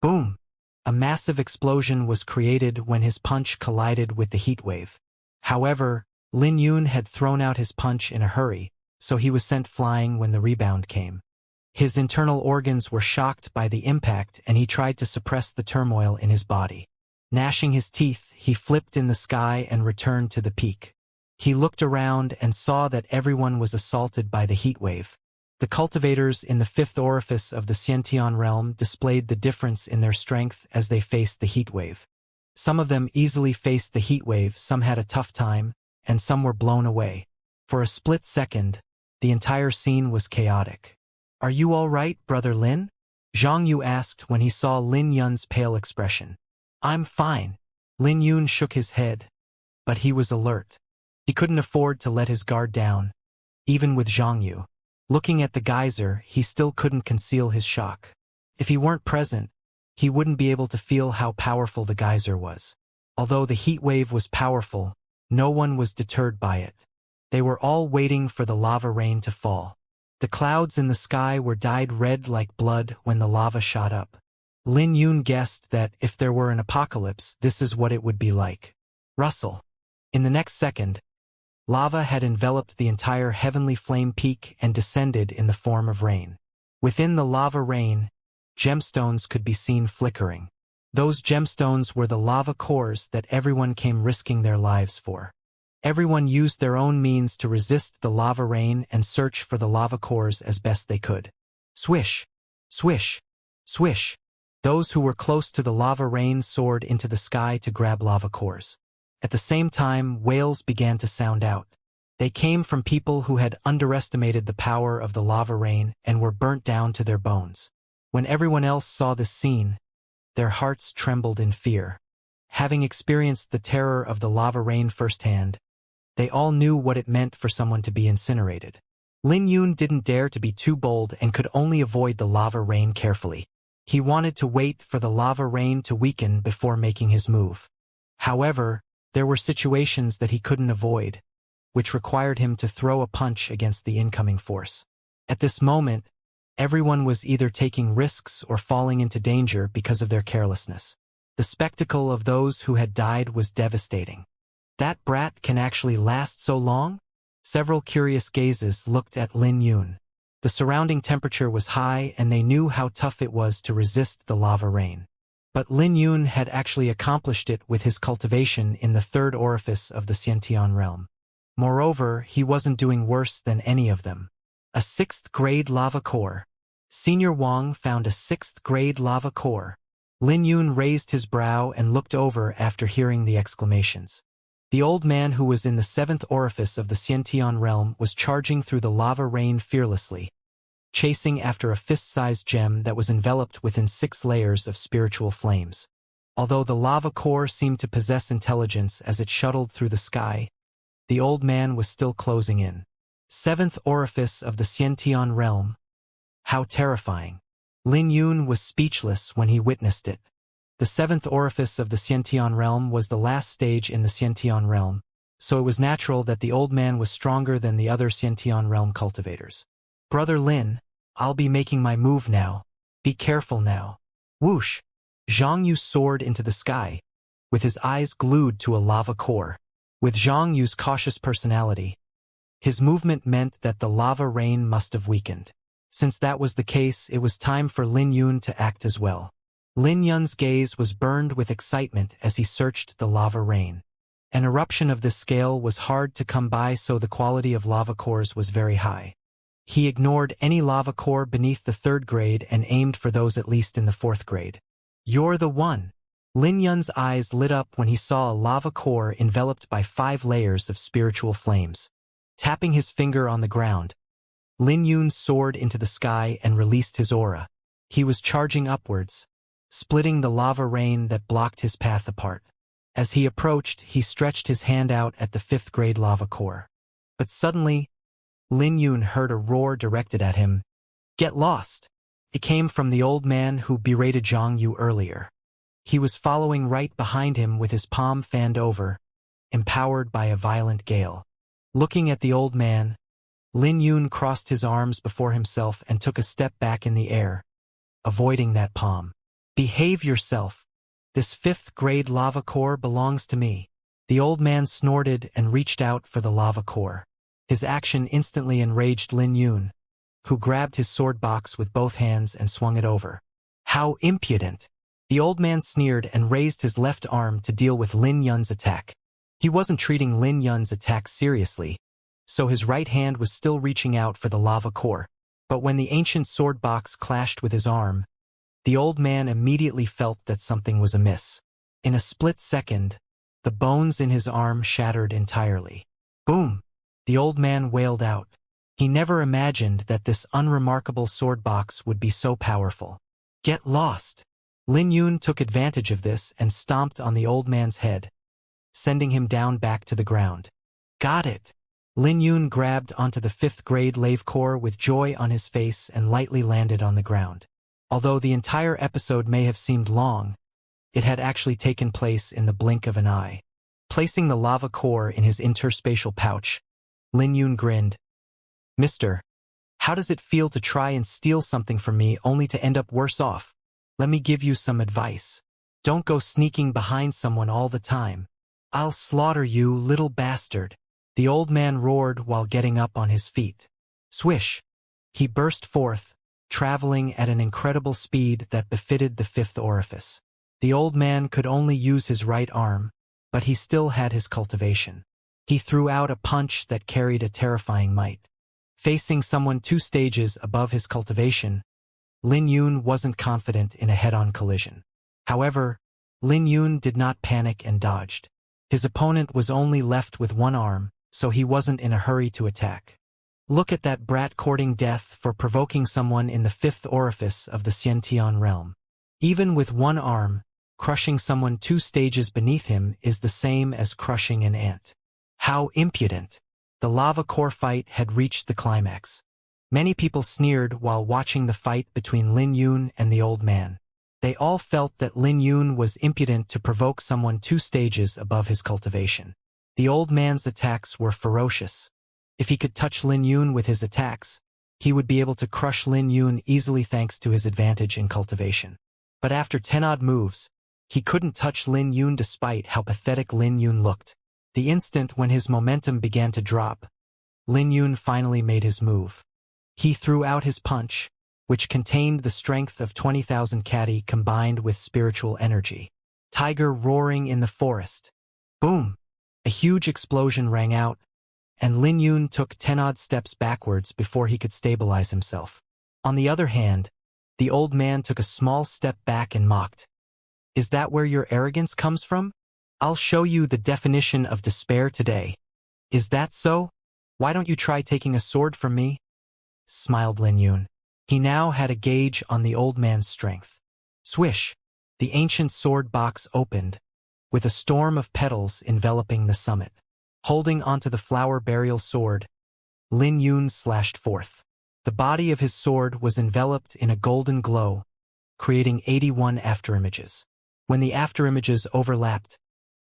Boom! A massive explosion was created when his punch collided with the heat wave. However, Lin Yun had thrown out his punch in a hurry, so he was sent flying when the rebound came. His internal organs were shocked by the impact and he tried to suppress the turmoil in his body. Gnashing his teeth, he flipped in the sky and returned to the peak. He looked around and saw that everyone was assaulted by the heat wave. The cultivators in the fifth orifice of the Xianxia realm displayed the difference in their strength as they faced the heat wave. Some of them easily faced the heat wave, some had a tough time, and some were blown away. For a split second, the entire scene was chaotic. "Are you all right, Brother Lin?" Zhang Yu asked when he saw Lin Yun's pale expression. "I'm fine." Lin Yun shook his head, but he was alert. He couldn't afford to let his guard down, even with Zhang Yu. Looking at the geyser, he still couldn't conceal his shock. If he weren't present, he wouldn't be able to feel how powerful the geyser was. Although the heat wave was powerful, no one was deterred by it. They were all waiting for the lava rain to fall. The clouds in the sky were dyed red like blood when the lava shot up. Lin Yun guessed that if there were an apocalypse, this is what it would be like. Rustle. In the next second, lava had enveloped the entire heavenly flame peak and descended in the form of rain. Within the lava rain, gemstones could be seen flickering. Those gemstones were the lava cores that everyone came risking their lives for. Everyone used their own means to resist the lava rain and search for the lava cores as best they could. Swish! Swish! Swish! Those who were close to the lava rain soared into the sky to grab lava cores. At the same time, wails began to sound out. They came from people who had underestimated the power of the lava rain and were burnt down to their bones. When everyone else saw this scene, their hearts trembled in fear. Having experienced the terror of the lava rain firsthand, they all knew what it meant for someone to be incinerated. Lin Yun didn't dare to be too bold and could only avoid the lava rain carefully. He wanted to wait for the lava rain to weaken before making his move. However, there were situations that he couldn't avoid, which required him to throw a punch against the incoming force. At this moment, everyone was either taking risks or falling into danger because of their carelessness. The spectacle of those who had died was devastating. That brat can actually last so long? Several curious gazes looked at Lin Yun. The surrounding temperature was high and they knew how tough it was to resist the lava rain. But Lin Yun had actually accomplished it with his cultivation in the third orifice of the Xianxia realm. Moreover, he wasn't doing worse than any of them. A 6th grade lava core. Senior Wang found a 6th grade lava core. Lin Yun raised his brow and looked over after hearing the exclamations. The old man who was in the 7th orifice of the Xianxia realm was charging through the lava rain fearlessly, chasing after a fist-sized gem that was enveloped within 6 layers of spiritual flames. Although the lava core seemed to possess intelligence as it shuttled through the sky, the old man was still closing in. Seventh orifice of the Xiantian realm. How terrifying. Lin Yun was speechless when he witnessed it. The seventh orifice of the Xiantian realm was the last stage in the Xiantian realm, so it was natural that the old man was stronger than the other Xiantian realm cultivators. Brother Lin, I'll be making my move now. Be careful now. Whoosh! Zhang Yu soared into the sky, with his eyes glued to a lava core. With Zhang Yu's cautious personality, his movement meant that the lava rain must have weakened. Since that was the case, it was time for Lin Yun to act as well. Lin Yun's gaze was burned with excitement as he searched the lava rain. An eruption of this scale was hard to come by, so the quality of lava cores was very high. He ignored any lava core beneath the 3rd grade and aimed for those at least in the 4th grade. You're the one. Lin Yun's eyes lit up when he saw a lava core enveloped by 5 layers of spiritual flames. Tapping his finger on the ground, Lin Yun soared into the sky and released his aura. He was charging upwards, splitting the lava rain that blocked his path apart. As he approached, he stretched his hand out at the 5th grade lava core. But suddenly, Lin Yun heard a roar directed at him. Get lost! It came from the old man who berated Zhang Yu earlier. He was following right behind him with his palm fanned over, empowered by a violent gale. Looking at the old man, Lin Yun crossed his arms before himself and took a step back in the air, avoiding that palm. Behave yourself. This 5th grade lava core belongs to me. The old man snorted and reached out for the lava core. His action instantly enraged Lin Yun, who grabbed his sword box with both hands and swung it over. How impudent! The old man sneered and raised his left arm to deal with Lin Yun's attack. He wasn't treating Lin Yun's attack seriously, so his right hand was still reaching out for the lava core. But when the ancient sword box clashed with his arm, the old man immediately felt that something was amiss. In a split second, the bones in his arm shattered entirely. Boom! The old man wailed out. He never imagined that this unremarkable sword box would be so powerful. Get lost! Lin Yun took advantage of this and stomped on the old man's head, sending him down back to the ground. Got it! Lin Yun grabbed onto the 5th grade lave core with joy on his face and lightly landed on the ground. Although the entire episode may have seemed long, it had actually taken place in the blink of an eye. Placing the lava core in his interspatial pouch, Lin Yun grinned. Mister, how does it feel to try and steal something from me only to end up worse off? Let me give you some advice. Don't go sneaking behind someone all the time. I'll slaughter you, little bastard. The old man roared while getting up on his feet. Swish! He burst forth, traveling at an incredible speed that befitted the 5th orifice. The old man could only use his right arm, but he still had his cultivation. He threw out a punch that carried a terrifying might. Facing someone 2 stages above his cultivation, Lin Yun wasn't confident in a head-on collision. However, Lin Yun did not panic and dodged. His opponent was only left with 1 arm, so he wasn't in a hurry to attack. Look at that brat courting death for provoking someone in the 5th orifice of the Xiantian realm. Even with 1 arm, crushing someone 2 stages beneath him is the same as crushing an ant. How impudent! The lava core fight had reached the climax. Many people sneered while watching the fight between Lin Yun and the old man. They all felt that Lin Yun was impudent to provoke someone 2 stages above his cultivation. The old man's attacks were ferocious. If he could touch Lin Yun with his attacks, he would be able to crush Lin Yun easily thanks to his advantage in cultivation. But after 10-odd moves, he couldn't touch Lin Yun despite how pathetic Lin Yun looked. The instant when his momentum began to drop, Lin Yun finally made his move. He threw out his punch, which contained the strength of 20,000 catty combined with spiritual energy. Tiger roaring in the forest. Boom! A huge explosion rang out, and Lin Yun took 10-odd steps backwards before he could stabilize himself. On the other hand, the old man took a small step back and mocked. Is that where your arrogance comes from? I'll show you the definition of despair today. Is that so? Why don't you try taking a sword from me? Smiled Lin Yun. He now had a gauge on the old man's strength. Swish! the ancient sword box opened, with a storm of petals enveloping the summit. Holding onto the flower burial sword, Lin Yun slashed forth. The body of his sword was enveloped in a golden glow, creating 81 afterimages. When the afterimages overlapped,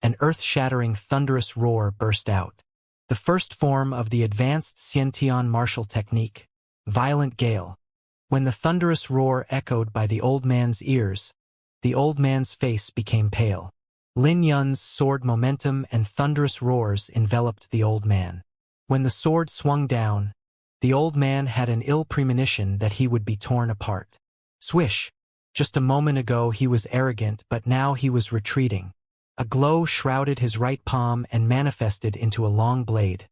an earth-shattering thunderous roar burst out. The first form of the advanced Xianxia martial technique, violent gale. When the thunderous roar echoed by the old man's ears, the old man's face became pale. Lin Yun's sword momentum and thunderous roars enveloped the old man. When the sword swung down, the old man had an ill premonition that he would be torn apart. Swish! Just a moment ago he was arrogant, but now he was retreating. A glow shrouded his right palm and manifested into a long blade.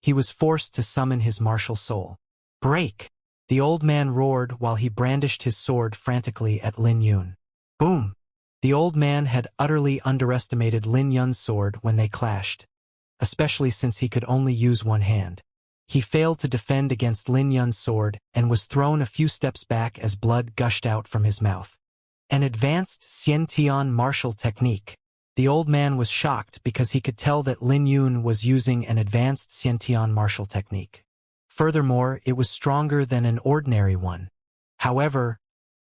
He was forced to summon his martial soul. Break! The old man roared while he brandished his sword frantically at Lin Yun. Boom! The old man had utterly underestimated Lin Yun's sword when they clashed, especially since he could only use one hand. He failed to defend against Lin Yun's sword and was thrown a few steps back as blood gushed out from his mouth. An advanced Xianxia martial technique. The old man was shocked because he could tell that Lin Yun was using an advanced Xianxia martial technique. Furthermore, it was stronger than an ordinary one. However,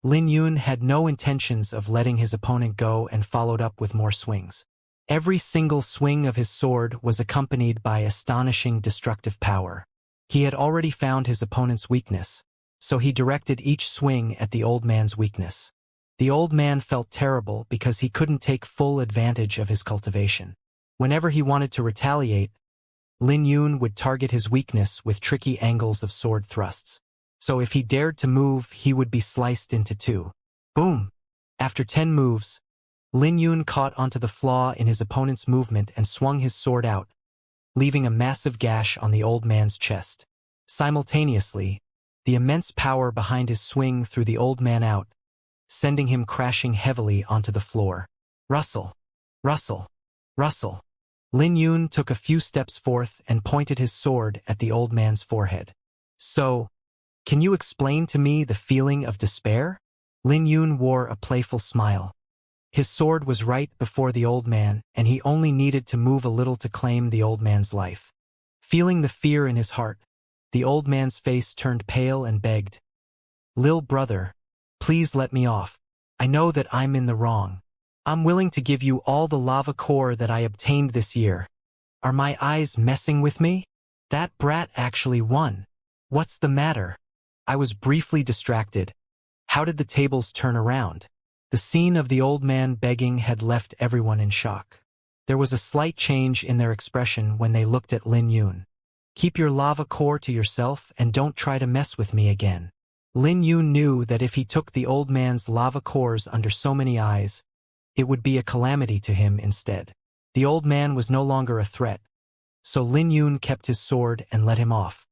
Lin Yun had no intentions of letting his opponent go and followed up with more swings. Every single swing of his sword was accompanied by astonishing destructive power. He had already found his opponent's weakness, so he directed each swing at the old man's weakness. The old man felt terrible because he couldn't take full advantage of his cultivation. Whenever he wanted to retaliate, Lin Yun would target his weakness with tricky angles of sword thrusts. So if he dared to move, he would be sliced into two. Boom! After 10 moves, Lin Yun caught onto the flaw in his opponent's movement and swung his sword out, leaving a massive gash on the old man's chest. Simultaneously, the immense power behind his swing threw the old man out, sending him crashing heavily onto the floor. Rustle! Rustle! Rustle! Lin Yun took a few steps forth and pointed his sword at the old man's forehead. So, can you explain to me the feeling of despair? Lin Yun wore a playful smile. His sword was right before the old man, and he only needed to move a little to claim the old man's life. Feeling the fear in his heart, the old man's face turned pale and begged, "Lil brother, please let me off. I know that I'm in the wrong. I'm willing to give you all the lava core that I obtained this year. Are my eyes messing with me? That brat actually won. What's the matter?" I was briefly distracted. How did the tables turn around? The scene of the old man begging had left everyone in shock. There was a slight change in their expression when they looked at Lin Yun. "Keep your lava core to yourself and don't try to mess with me again." Lin Yun knew that if he took the old man's lava cores under so many eyes, it would be a calamity to him instead. The old man was no longer a threat, so Lin Yun kept his sword and let him off.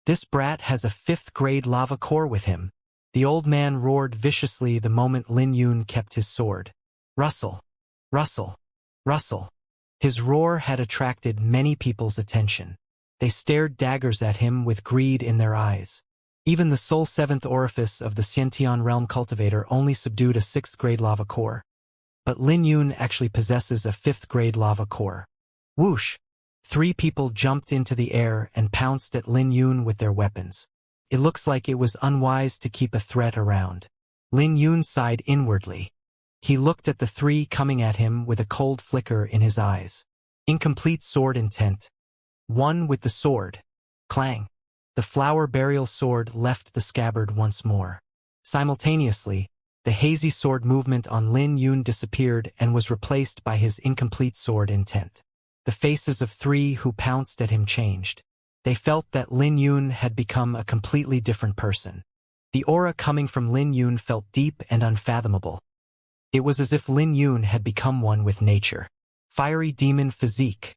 "This brat has a 5th-grade lava core with him." The old man roared viciously the moment Lin Yun kept his sword. Rustle! Rustle! Rustle! His roar had attracted many people's attention. They stared daggers at him with greed in their eyes. Even the sole 7th orifice of the Xiantian realm cultivator only subdued a 6th-grade lava core. But Lin Yun actually possesses a 5th-grade lava core. Whoosh! 3 people jumped into the air and pounced at Lin Yun with their weapons. It looks like it was unwise to keep a threat around. Lin Yun sighed inwardly. He looked at the 3 coming at him with a cold flicker in his eyes. Incomplete sword intent. One with the sword. Clang. The flower burial sword left the scabbard once more. Simultaneously, the hazy sword movement on Lin Yun disappeared and was replaced by his incomplete sword intent. The faces of 3 who pounced at him changed. They felt that Lin Yun had become a completely different person. The aura coming from Lin Yun felt deep and unfathomable. It was as if Lin Yun had become one with nature. Fiery demon physique.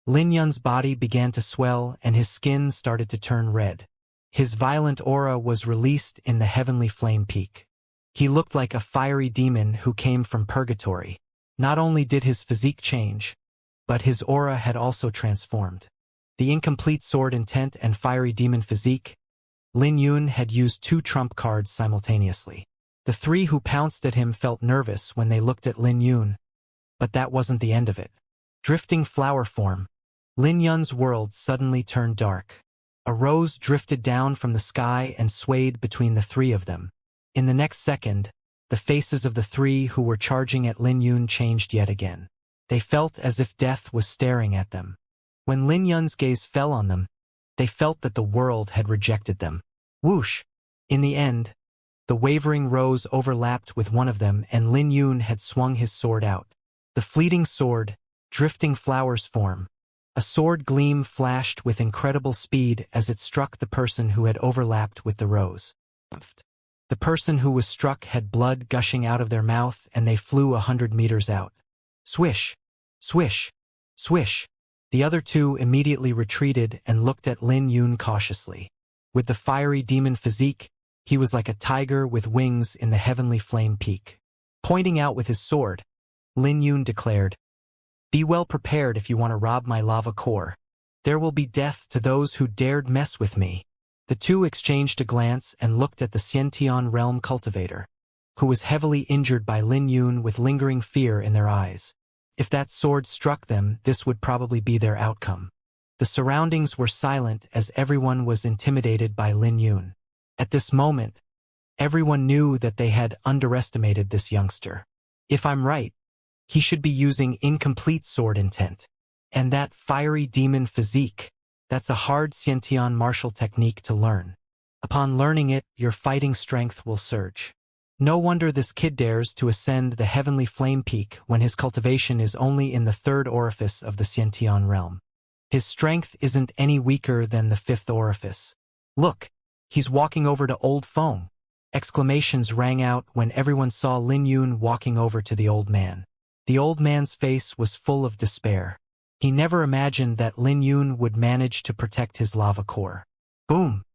Lin Yun's body began to swell and his skin started to turn red. His violent aura was released in the heavenly flame peak. He looked like a fiery demon who came from purgatory. Not only did his physique change, but his aura had also transformed. The incomplete sword intent and fiery demon physique, Lin Yun had used 2 trump cards simultaneously. The three who pounced at him felt nervous when they looked at Lin Yun. But that wasn't the end of it. Drifting flower form. Lin Yun's world suddenly turned dark. A rose drifted down from the sky and swayed between the three of them. In the next second, the faces of the three who were charging at Lin Yun changed yet again. They felt as if death was staring at them. When Lin Yun's gaze fell on them, they felt that the world had rejected them. Whoosh! In the end, the wavering rose overlapped with one of them and Lin Yun had swung his sword out. The fleeting sword, drifting flowers form. A sword gleam flashed with incredible speed as it struck the person who had overlapped with the rose. The person who was struck had blood gushing out of their mouth and they flew 100 meters out. Swish! Swish! Swish! The other two immediately retreated and looked at Lin Yun cautiously. With the fiery demon physique, he was like a tiger with wings in the heavenly flame peak. Pointing out with his sword, Lin Yun declared, "Be well prepared if you want to rob my lava core. There will be death to those who dared mess with me." The two exchanged a glance and looked at the Xianxia realm cultivator, who was heavily injured by Lin Yun with lingering fear in their eyes. If that sword struck them, this would probably be their outcome. The surroundings were silent as everyone was intimidated by Lin Yun. At this moment, everyone knew that they had underestimated this youngster. If I'm right, he should be using incomplete sword intent. And that fiery demon physique, that's a hard Xianxia martial technique to learn. Upon learning it, your fighting strength will surge. No wonder this kid dares to ascend the heavenly flame peak when his cultivation is only in the third orifice of the Xianxia realm. His strength isn't any weaker than the fifth orifice. Look, he's walking over to Old Feng. Exclamations rang out when everyone saw Lin Yun walking over to the old man. The old man's face was full of despair. He never imagined that Lin Yun would manage to protect his lava core. Boom!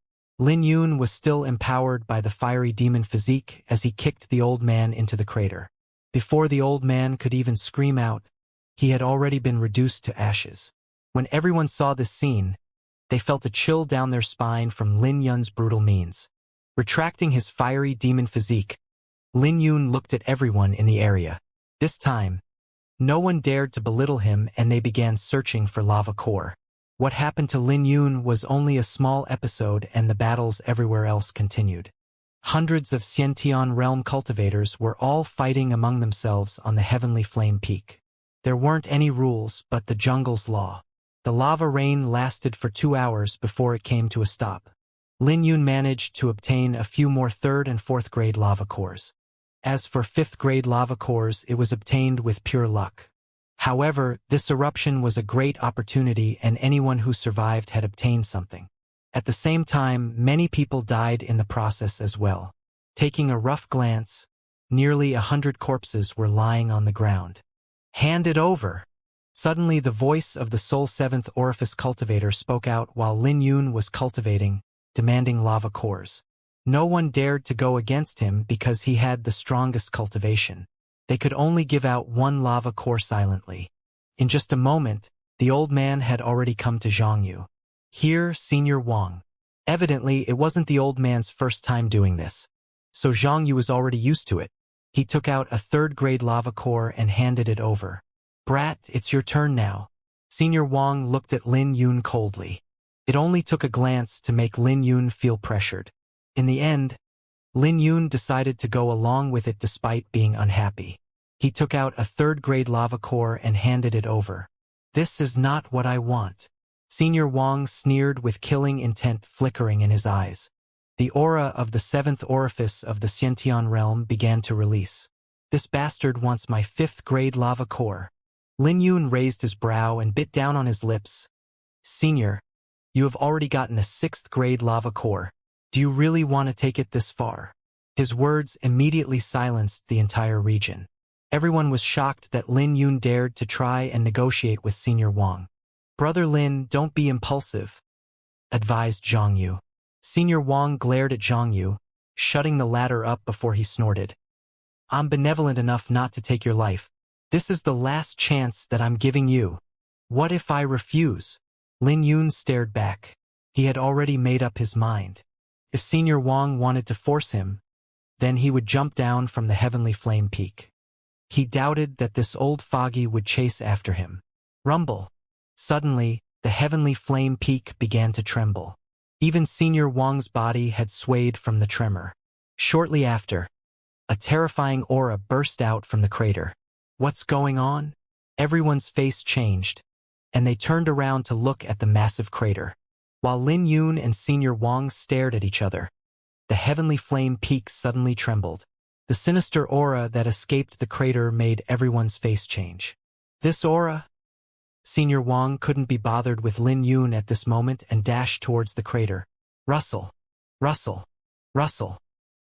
Lin Yun was still empowered by the fiery demon physique as he kicked the old man into the crater. Before the old man could even scream out, he had already been reduced to ashes. When everyone saw this scene, they felt a chill down their spine from Lin Yun's brutal means. Retracting his fiery demon physique, Lin Yun looked at everyone in the area. This time, no one dared to belittle him and they began searching for lava core. What happened to Lin Yun was only a small episode and the battles everywhere else continued. Hundreds of Xianxia realm cultivators were all fighting among themselves on the heavenly flame peak. There weren't any rules but the jungle's law. The lava rain lasted for 2 hours before it came to a stop. Lin Yun managed to obtain a few more 3rd and 4th grade lava cores. As for 5th grade lava cores, it was obtained with pure luck. However, this eruption was a great opportunity and anyone who survived had obtained something. At the same time, many people died in the process as well. Taking a rough glance, nearly 100 corpses were lying on the ground. "Hand it over!" Suddenly the voice of the Soul 7th Orifice cultivator spoke out while Lin Yun was cultivating, demanding lava cores. No one dared to go against him because he had the strongest cultivation. They could only give out 1 lava core silently. In just a moment, the old man had already come to Xianxia. "Here, Senior Wang." Evidently, it wasn't the old man's first time doing this, so Xianxia was already used to it. He took out a 3rd grade lava core and handed it over. "Brat, it's your turn now." Senior Wang looked at Lin Yun coldly. It only took a glance to make Lin Yun feel pressured. In the end, Lin Yun decided to go along with it despite being unhappy. He took out a 3rd grade lava core and handed it over. "This is not what I want." Senior Wang sneered with killing intent flickering in his eyes. The aura of the 7th orifice of the Xianxia realm began to release. "This bastard wants my 5th grade lava core." Lin Yun raised his brow and bit down on his lips. "Senior, you have already gotten a 6th grade lava core. Do you really want to take it this far?" His words immediately silenced the entire region. Everyone was shocked that Lin Yun dared to try and negotiate with Senior Wang. "Brother Lin, don't be impulsive," advised Xianxia. Senior Wang glared at Xianxia, shutting the latter up before he snorted. "I'm benevolent enough not to take your life. This is the last chance that I'm giving you. What if I refuse?" Lin Yun stared back. He had already made up his mind. If Senior Wang wanted to force him, then he would jump down from the heavenly flame peak. He doubted that this old foggy would chase after him. Rumble. Suddenly, the heavenly flame peak began to tremble. Even Senior Wang's body had swayed from the tremor. Shortly after, a terrifying aura burst out from the crater. What's going on? Everyone's face changed, and they turned around to look at the massive crater. While Lin Yun and Senior Wang stared at each other, the heavenly flame peak suddenly trembled. The sinister aura that escaped the crater made everyone's face change. This aura? Senior Wang couldn't be bothered with Lin Yun at this moment and dashed towards the crater. Rustle, rustle, rustle.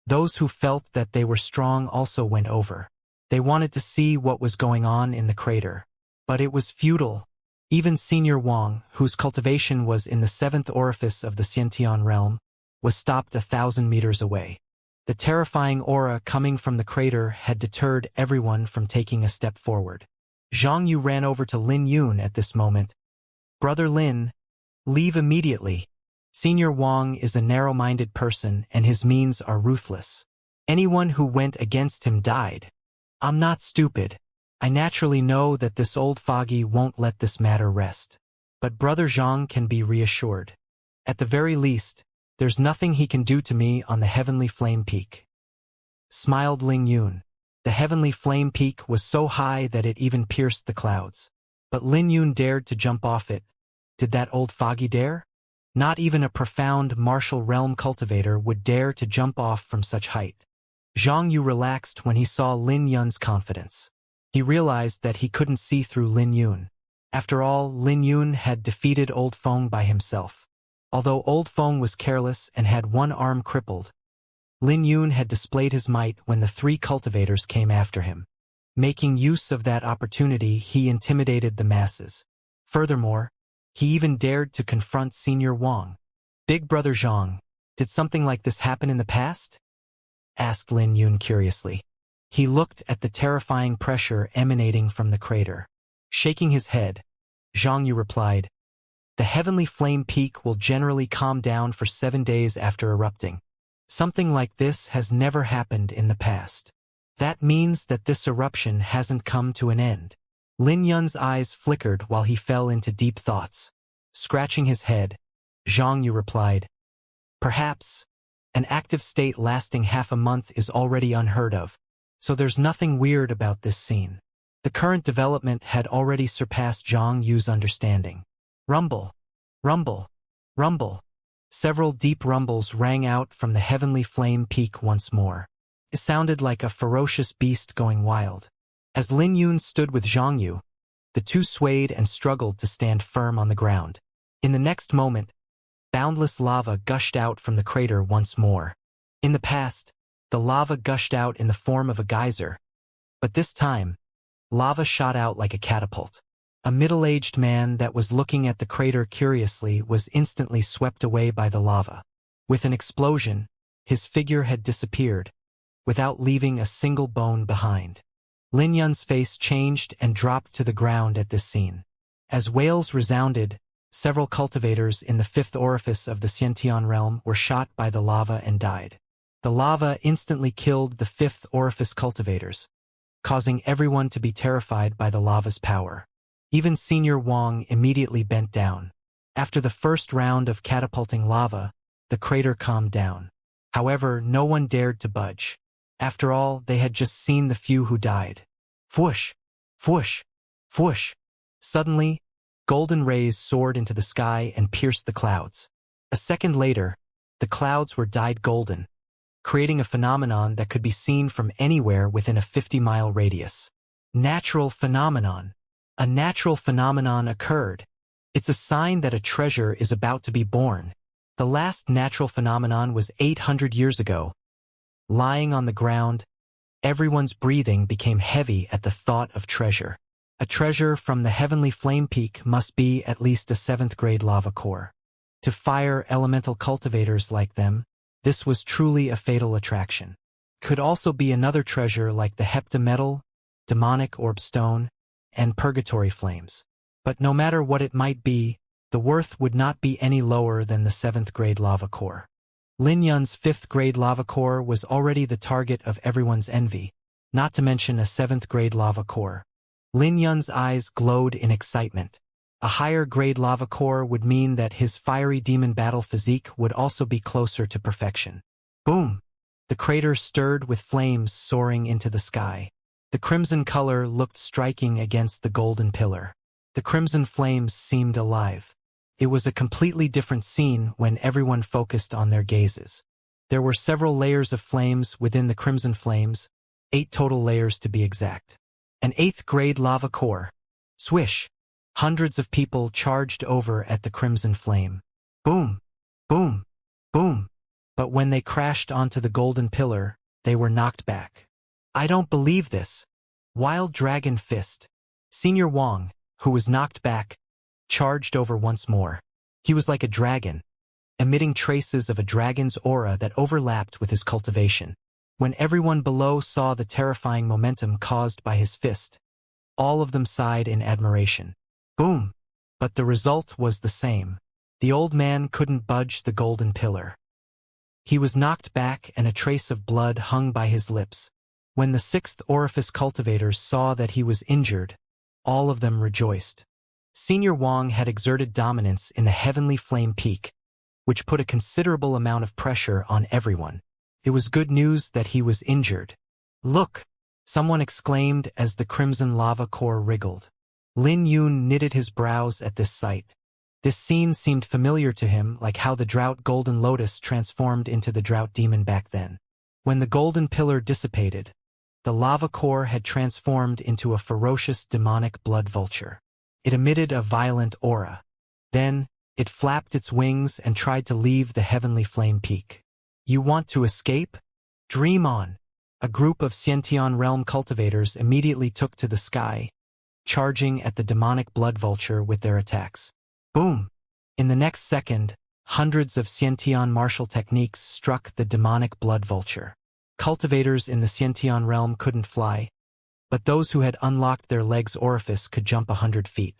Those who felt that they were strong also went over. They wanted to see what was going on in the crater. But it was futile. Even Senior Wang, whose cultivation was in the 7th orifice of the Xianxia realm, was stopped 1,000 meters away. The terrifying aura coming from the crater had deterred everyone from taking a step forward. Zhang Yu ran over to Lin Yun at this moment. Brother Lin, leave immediately. Senior Wang is a narrow-minded person and his means are ruthless. Anyone who went against him died. I'm not stupid. I naturally know that this old foggy won't let this matter rest. But Brother Zhang can be reassured. At the very least, there's nothing he can do to me on the heavenly flame peak. Smiled Ling Yun. The heavenly flame peak was so high that it even pierced the clouds. But Lin Yun dared to jump off it. Did that old foggy dare? Not even a profound martial realm cultivator would dare to jump off from such height. Zhang Yu relaxed when he saw Lin Yun's confidence. He realized that he couldn't see through Lin Yun. After all, Lin Yun had defeated Old Feng by himself. Although Old Feng was careless and had one arm crippled, Lin Yun had displayed his might when the 3 cultivators came after him. Making use of that opportunity, he intimidated the masses. Furthermore, he even dared to confront Senior Wang. Big Brother Zhang, did something like this happen in the past? Asked Lin Yun curiously. He looked at the terrifying pressure emanating from the crater. Shaking his head, Zhang Yu replied, "The heavenly flame peak will generally calm down for 7 days after erupting. Something like this has never happened in the past. That means that this eruption hasn't come to an end." Lin Yun's eyes flickered while he fell into deep thoughts. Scratching his head, Zhang Yu replied, "Perhaps. An active state lasting half a month is already unheard of, so there's nothing weird about this scene." The current development had already surpassed Zhang Yu's understanding. Rumble, rumble, rumble. Several deep rumbles rang out from the heavenly flame peak once more. It sounded like a ferocious beast going wild. As Lin Yun stood with Zhang Yu, the two swayed and struggled to stand firm on the ground. In the next moment, boundless lava gushed out from the crater once more. In the past, the lava gushed out in the form of a geyser, but this time, lava shot out like a catapult. A middle-aged man that was looking at the crater curiously was instantly swept away by the lava. With an explosion, his figure had disappeared, without leaving a single bone behind. Lin Yun's face changed and dropped to the ground at this scene. As wails resounded, several cultivators in the 5th orifice of the Xiantian realm were shot by the lava and died. The lava instantly killed the 5th orifice cultivators, causing everyone to be terrified by the lava's power. Even Senior Wang immediately bent down. After the first round of catapulting lava, the crater calmed down. However, no one dared to budge. After all, they had just seen the few who died. Whoosh! Whoosh! Whoosh! Suddenly, golden rays soared into the sky and pierced the clouds. A second later, the clouds were dyed golden, creating a phenomenon that could be seen from anywhere within a 50-mile radius. Natural phenomenon. A natural phenomenon occurred. It's a sign that a treasure is about to be born. The last natural phenomenon was 800 years ago. Lying on the ground, everyone's breathing became heavy at the thought of treasure. A treasure from the heavenly flame peak must be at least a 7th-grade lava core. To fire elemental cultivators like them, this was truly a fatal attraction. Could also be another treasure like the heptametal, demonic orb stone, and purgatory flames. But no matter what it might be, the worth would not be any lower than the 7th-grade lava core. Lin Yun's 5th-grade lava core was already the target of everyone's envy, not to mention a 7th-grade lava core. Lin Yun's eyes glowed in excitement. A higher-grade lava core would mean that his fiery demon battle physique would also be closer to perfection. Boom! The crater stirred with flames soaring into the sky. The crimson color looked striking against the golden pillar. The crimson flames seemed alive. It was a completely different scene when everyone focused on their gazes. There were several layers of flames within the crimson flames, 8 total layers to be exact. An 8th-grade lava core. Swish! Hundreds of people charged over at the crimson flame. Boom! Boom! Boom! But when they crashed onto the golden pillar, they were knocked back. I don't believe this. Wild Dragon Fist. Senior Wang, who was knocked back, charged over once more. He was like a dragon, emitting traces of a dragon's aura that overlapped with his cultivation. When everyone below saw the terrifying momentum caused by his fist, all of them sighed in admiration. Boom! But the result was the same. The old man couldn't budge the golden pillar. He was knocked back and a trace of blood hung by his lips. When the 6th orifice cultivators saw that he was injured, all of them rejoiced. Senior Wang had exerted dominance in the heavenly flame peak, which put a considerable amount of pressure on everyone. It was good news that he was injured. Look! Someone exclaimed as the crimson lava core wriggled. Lin Yun knitted his brows at this sight. This scene seemed familiar to him, like how the drought golden lotus transformed into the drought demon back then. When the golden pillar dissipated, the lava core had transformed into a ferocious demonic blood vulture. It emitted a violent aura. Then, it flapped its wings and tried to leave the heavenly flame peak. You want to escape? Dream on! A group of Xianxia realm cultivators immediately took to the sky, charging at the demonic blood vulture with their attacks. Boom! In the next second, hundreds of Xianxia martial techniques struck the demonic blood vulture. Cultivators in the Xianxia realm couldn't fly, but those who had unlocked their legs' orifice could jump 100 feet.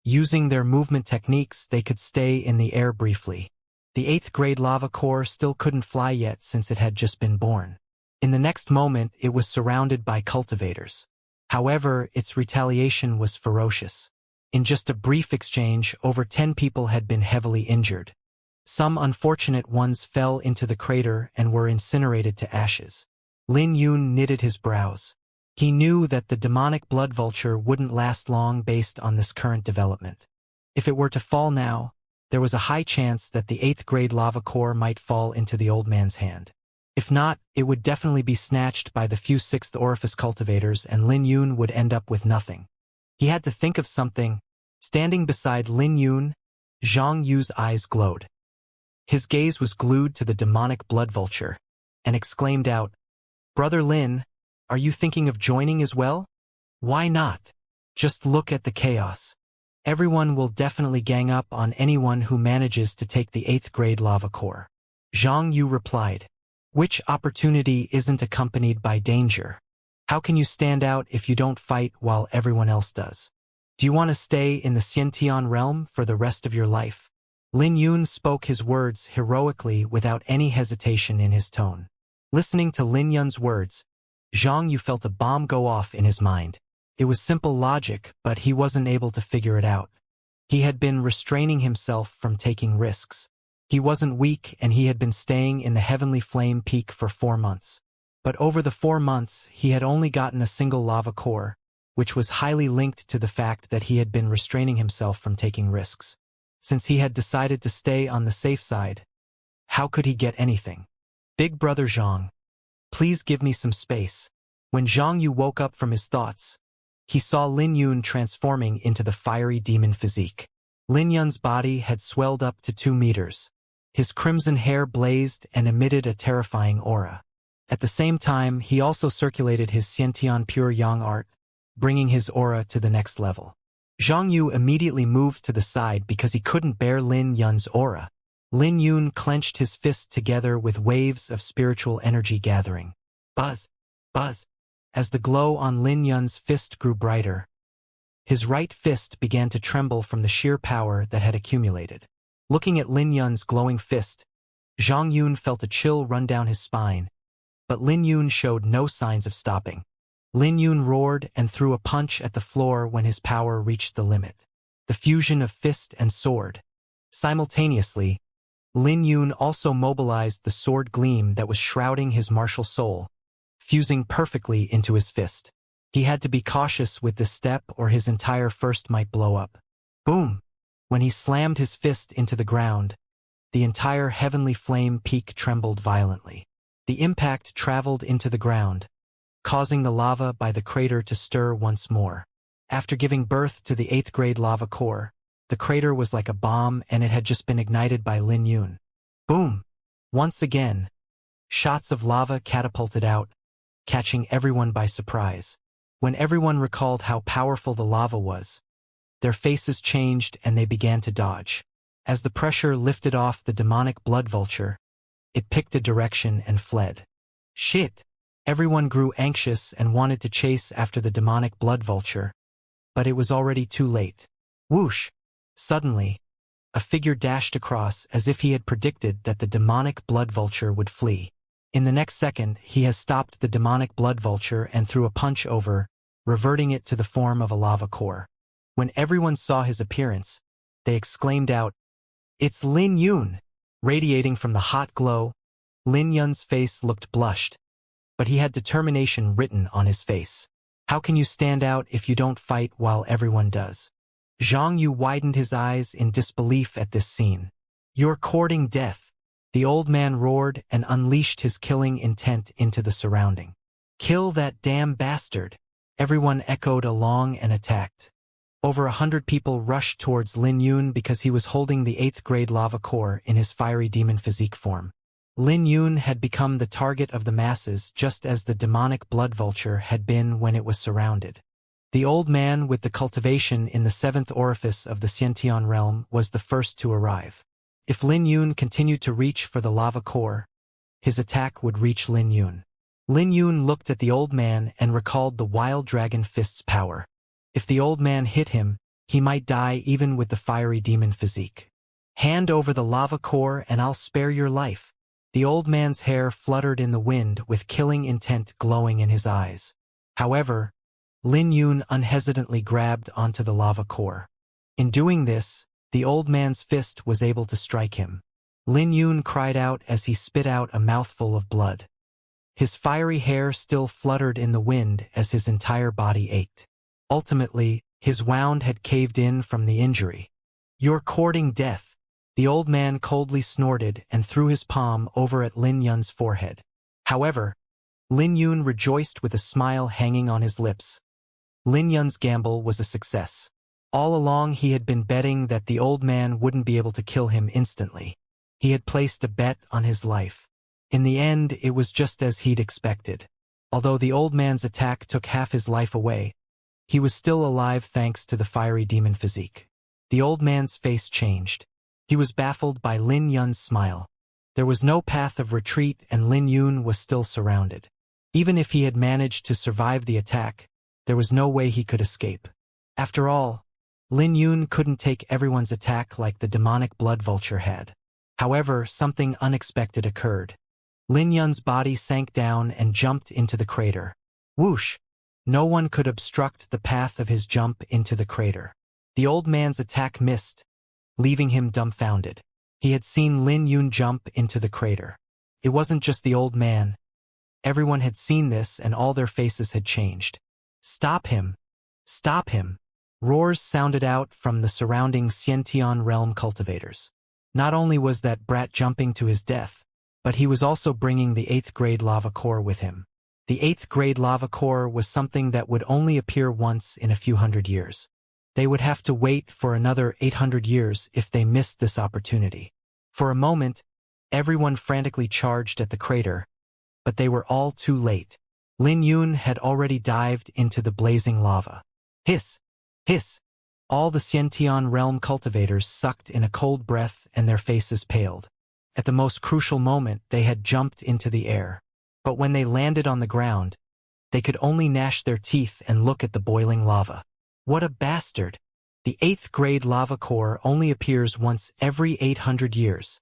Using their movement techniques, they could stay in the air briefly. The 8th-grade lava core still couldn't fly yet since it had just been born. In the next moment, it was surrounded by cultivators. However, its retaliation was ferocious. In just a brief exchange, over 10 people had been heavily injured. Some unfortunate ones fell into the crater and were incinerated to ashes. Lin Yun knitted his brows. He knew that the demonic blood vulture wouldn't last long based on this current development. If it were to fall now, there was a high chance that the 8th-grade lava core might fall into the old man's hand. If not, it would definitely be snatched by the few 6th orifice cultivators and Lin Yun would end up with nothing. He had to think of something. Standing beside Lin Yun, Zhang Yu's eyes glowed. His gaze was glued to the demonic blood vulture, and exclaimed out, "Brother Lin, are you thinking of joining as well? Why not? Just look at the chaos. Everyone will definitely gang up on anyone who manages to take the 8th-grade lava core." Zhang Yu replied, "Which opportunity isn't accompanied by danger? How can you stand out if you don't fight while everyone else does? Do you want to stay in the Xiantian realm for the rest of your life?" Lin Yun spoke his words heroically without any hesitation in his tone. Listening to Lin Yun's words, Zhang Yu felt a bomb go off in his mind. It was simple logic, but he wasn't able to figure it out. He had been restraining himself from taking risks. He wasn't weak and he had been staying in the heavenly flame peak for 4 months. But over the 4 months, he had only gotten a single lava core, which was highly linked to the fact that he had been restraining himself from taking risks. Since he had decided to stay on the safe side, how could he get anything? "Big brother Zhang, please give me some space." When Zhang Yu woke up from his thoughts, he saw Lin Yun transforming into the fiery demon physique. Lin Yun's body had swelled up to 2 meters. His crimson hair blazed and emitted a terrifying aura. At the same time, he also circulated his Xiantian pure yang art, bringing his aura to the next level. Zhang Yu immediately moved to the side because he couldn't bear Lin Yun's aura. Lin Yun clenched his fists together with waves of spiritual energy gathering. Buzz! Buzz! As the glow on Lin Yun's fist grew brighter, his right fist began to tremble from the sheer power that had accumulated. Looking at Lin Yun's glowing fist, Zhang Yun felt a chill run down his spine, but Lin Yun showed no signs of stopping. Lin Yun roared and threw a punch at the floor when his power reached the limit. The fusion of fist and sword. Simultaneously, Lin Yun also mobilized the sword gleam that was shrouding his martial soul, fusing perfectly into his fist. He had to be cautious with this step or his entire fist might blow up. Boom! When he slammed his fist into the ground, the entire heavenly flame peak trembled violently. The impact traveled into the ground, causing the lava by the crater to stir once more. After giving birth to the 8th grade lava core, the crater was like a bomb and it had just been ignited by Lin Yun. Boom! Once again, shots of lava catapulted out, catching everyone by surprise. When everyone recalled how powerful the lava was, their faces changed and they began to dodge. As the pressure lifted off the demonic blood vulture, it picked a direction and fled. Shit! Everyone grew anxious and wanted to chase after the demonic blood vulture, but it was already too late. Whoosh! Suddenly, a figure dashed across as if he had predicted that the demonic blood vulture would flee. In the next second, he has stopped the demonic blood vulture and threw a punch over, reverting it to the form of a lava core. When everyone saw his appearance, they exclaimed out, "It's Lin Yun!" Radiating from the hot glow, Lin Yun's face looked blushed, but he had determination written on his face. How can you stand out if you don't fight while everyone does? Zhang Yu widened his eyes in disbelief at this scene. You're courting death. The old man roared and unleashed his killing intent into the surrounding. Kill that damn bastard! Everyone echoed along and attacked. Over 100 people rushed towards Lin Yun because he was holding the 8th grade lava core in his fiery demon physique form. Lin Yun had become the target of the masses just as the demonic blood vulture had been when it was surrounded. The old man with the cultivation in the 7th orifice of the Xianxia realm was the first to arrive. If Lin Yun continued to reach for the lava core, his attack would reach Lin Yun. Lin Yun looked at the old man and recalled the wild dragon fist's power. If the old man hit him, he might die even with the fiery demon physique. Hand over the lava core and I'll spare your life. The old man's hair fluttered in the wind with killing intent glowing in his eyes. However, Lin Yun unhesitantly grabbed onto the lava core. In doing this, the old man's fist was able to strike him. Lin Yun cried out as he spit out a mouthful of blood. His fiery hair still fluttered in the wind as his entire body ached. Ultimately, his wound had caved in from the injury. You're courting death. The old man coldly snorted and threw his palm over at Lin Yun's forehead. However, Lin Yun rejoiced with a smile hanging on his lips. Lin Yun's gamble was a success. All along he had been betting that the old man wouldn't be able to kill him instantly. He had placed a bet on his life. In the end, it was just as he'd expected. Although the old man's attack took half his life away, he was still alive thanks to the fiery demon physique. The old man's face changed. He was baffled by Lin Yun's smile. There was no path of retreat and Lin Yun was still surrounded. Even if he had managed to survive the attack, there was no way he could escape. After all, Lin Yun couldn't take everyone's attack like the demonic blood vulture had. However, something unexpected occurred. Lin Yun's body sank down and jumped into the crater. Whoosh! No one could obstruct the path of his jump into the crater. The old man's attack missed, leaving him dumbfounded. He had seen Lin Yun jump into the crater. It wasn't just the old man. Everyone had seen this and all their faces had changed. Stop him! Stop him! Roars sounded out from the surrounding Xianxia realm cultivators. Not only was that brat jumping to his death, but he was also bringing the 8th grade lava core with him. The 8th grade lava core was something that would only appear once in a few hundred years. They would have to wait for another 800 years if they missed this opportunity. For a moment, everyone frantically charged at the crater, but they were all too late. Lin Yun had already dived into the blazing lava. Hiss! Hiss! All the Xianxia realm cultivators sucked in a cold breath and their faces paled. At the most crucial moment, they had jumped into the air. But when they landed on the ground, they could only gnash their teeth and look at the boiling lava. What a bastard! The 8th grade lava core only appears once every 800 years.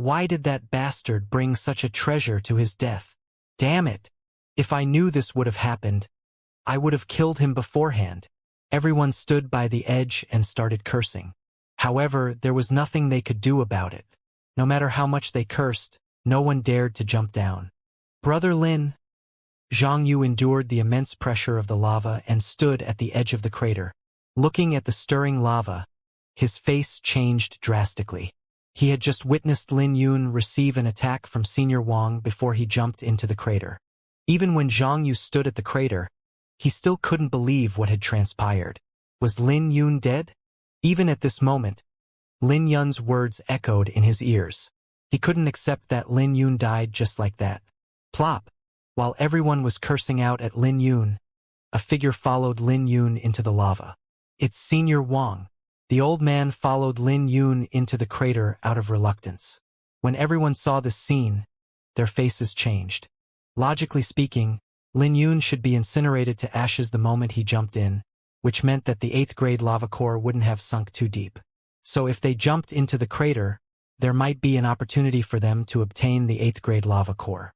Why did that bastard bring such a treasure to his death? Damn it! If I knew this would have happened, I would have killed him beforehand. Everyone stood by the edge and started cursing. However, there was nothing they could do about it. No matter how much they cursed, no one dared to jump down. Brother Lin. Zhang Yu endured the immense pressure of the lava and stood at the edge of the crater. Looking at the stirring lava, his face changed drastically. He had just witnessed Lin Yun receive an attack from Senior Wang before he jumped into the crater. Even when Zhang Yu stood at the crater, he still couldn't believe what had transpired. Was Lin Yun dead? Even at this moment, Lin Yun's words echoed in his ears. He couldn't accept that Lin Yun died just like that. Plop! While everyone was cursing out at Lin Yun, a figure followed Lin Yun into the lava. It's Senior Wang. The old man followed Lin Yun into the crater out of reluctance. When everyone saw this scene, their faces changed. Logically speaking, Lin Yun should be incinerated to ashes the moment he jumped in, which meant that the 8th grade lava core wouldn't have sunk too deep. So if they jumped into the crater, there might be an opportunity for them to obtain the 8th grade lava core.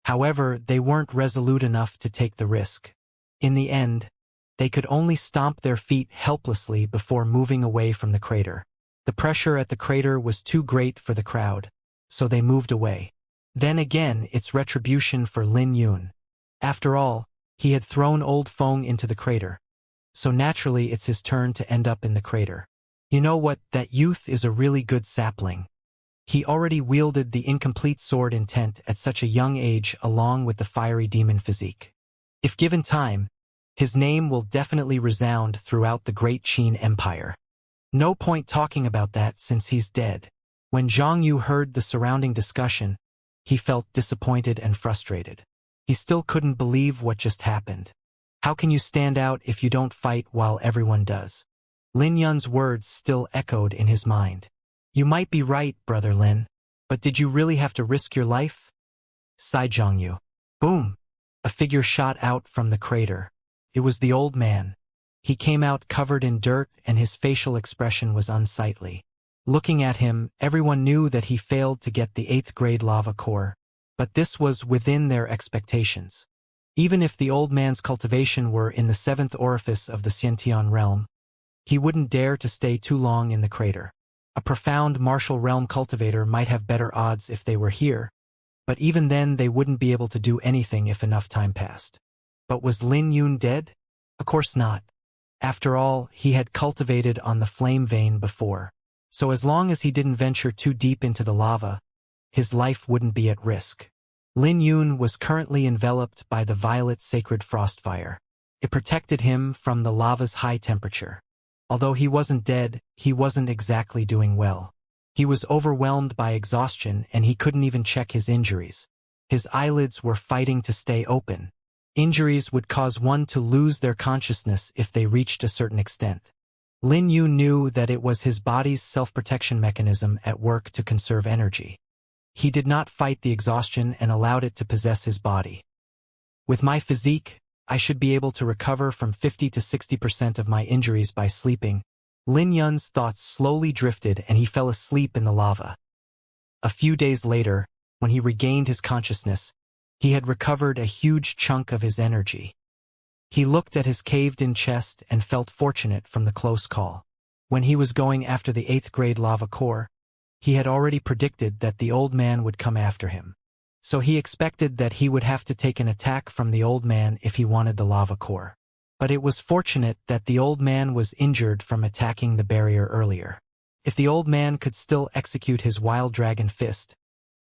However, they weren't resolute enough to take the risk. In the end, they could only stomp their feet helplessly before moving away from the crater. The pressure at the crater was too great for the crowd, so they moved away. Then again, it's retribution for Lin Yun. After all, he had thrown old Feng into the crater. So naturally it's his turn to end up in the crater. You know what, that youth is a really good sapling. He already wielded the incomplete sword intent at such a young age along with the fiery demon physique. If given time, his name will definitely resound throughout the great Qin Empire. No point talking about that since he's dead. When Zhang Yu heard the surrounding discussion, he felt disappointed and frustrated. He still couldn't believe what just happened. How can you stand out if you don't fight while everyone does? Lin Yun's words still echoed in his mind. You might be right, Brother Lin, but did you really have to risk your life? Sighed Zhang Yu. Boom! A figure shot out from the crater. It was the old man. He came out covered in dirt and his facial expression was unsightly. Looking at him, everyone knew that he failed to get the 8th grade lava core, but this was within their expectations. Even if the old man's cultivation were in the 7th orifice of the Xiantian realm, he wouldn't dare to stay too long in the crater. A profound martial realm cultivator might have better odds if they were here, but even then they wouldn't be able to do anything if enough time passed. But was Lin Yun dead? Of course not. After all, he had cultivated on the flame vein before, so as long as he didn't venture too deep into the lava, his life wouldn't be at risk. Lin Yun was currently enveloped by the violet sacred frost fire. It protected him from the lava's high temperature. Although he wasn't dead, he wasn't exactly doing well. He was overwhelmed by exhaustion and he couldn't even check his injuries. His eyelids were fighting to stay open. Injuries would cause one to lose their consciousness if they reached a certain extent. Lin Yu knew that it was his body's self-protection mechanism at work to conserve energy. He did not fight the exhaustion and allowed it to possess his body. With my physique, I should be able to recover from 50 to 60% of my injuries by sleeping. Lin Yun's thoughts slowly drifted and he fell asleep in the lava. A few days later, when he regained his consciousness, he had recovered a huge chunk of his energy. He looked at his caved-in chest and felt fortunate from the close call. When he was going after the 8th grade lava core, he had already predicted that the old man would come after him. So he expected that he would have to take an attack from the old man if he wanted the lava core. But it was fortunate that the old man was injured from attacking the barrier earlier. If the old man could still execute his wild dragon fist,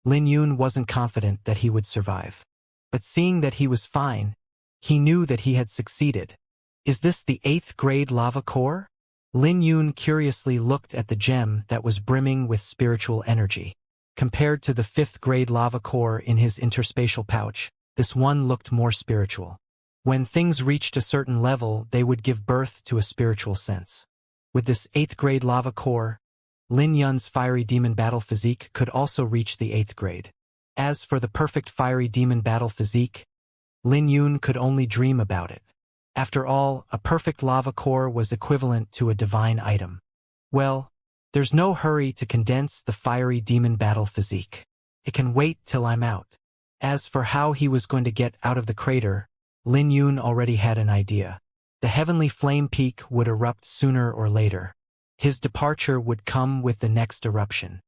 Lin Yun wasn't confident that he would survive. But seeing that he was fine, he knew that he had succeeded. Is this the 8th grade lava core? Lin Yun curiously looked at the gem that was brimming with spiritual energy. Compared to the 5th grade lava core in his interspatial pouch, this one looked more spiritual. When things reached a certain level, they would give birth to a spiritual sense. With this 8th grade lava core, Lin Yun's fiery demon battle physique could also reach the 8th grade. As for the perfect fiery demon battle physique, Lin Yun could only dream about it. After all, a perfect lava core was equivalent to a divine item. Well, There's no hurry to condense the fiery demon battle physique. It can wait till I'm out. As for how he was going to get out of the crater, Lin Yun already had an idea. The heavenly flame peak would erupt sooner or later. His departure would come with the next eruption.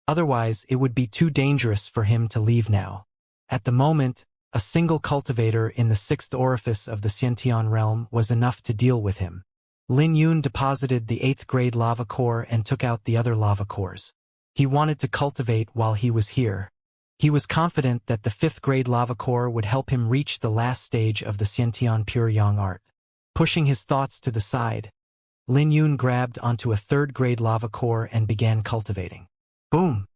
Otherwise, it would be too dangerous for him to leave now. At the moment, a single cultivator in the sixth orifice of the Xiantian realm was enough to deal with him. Lin Yun deposited the 8th grade lava core and took out the other lava cores. He wanted to cultivate while he was here. He was confident that the 5th grade lava core would help him reach the last stage of the Xiantian pure yang art. Pushing his thoughts to the side, Lin Yun grabbed onto a 3rd grade lava core and began cultivating. Boom!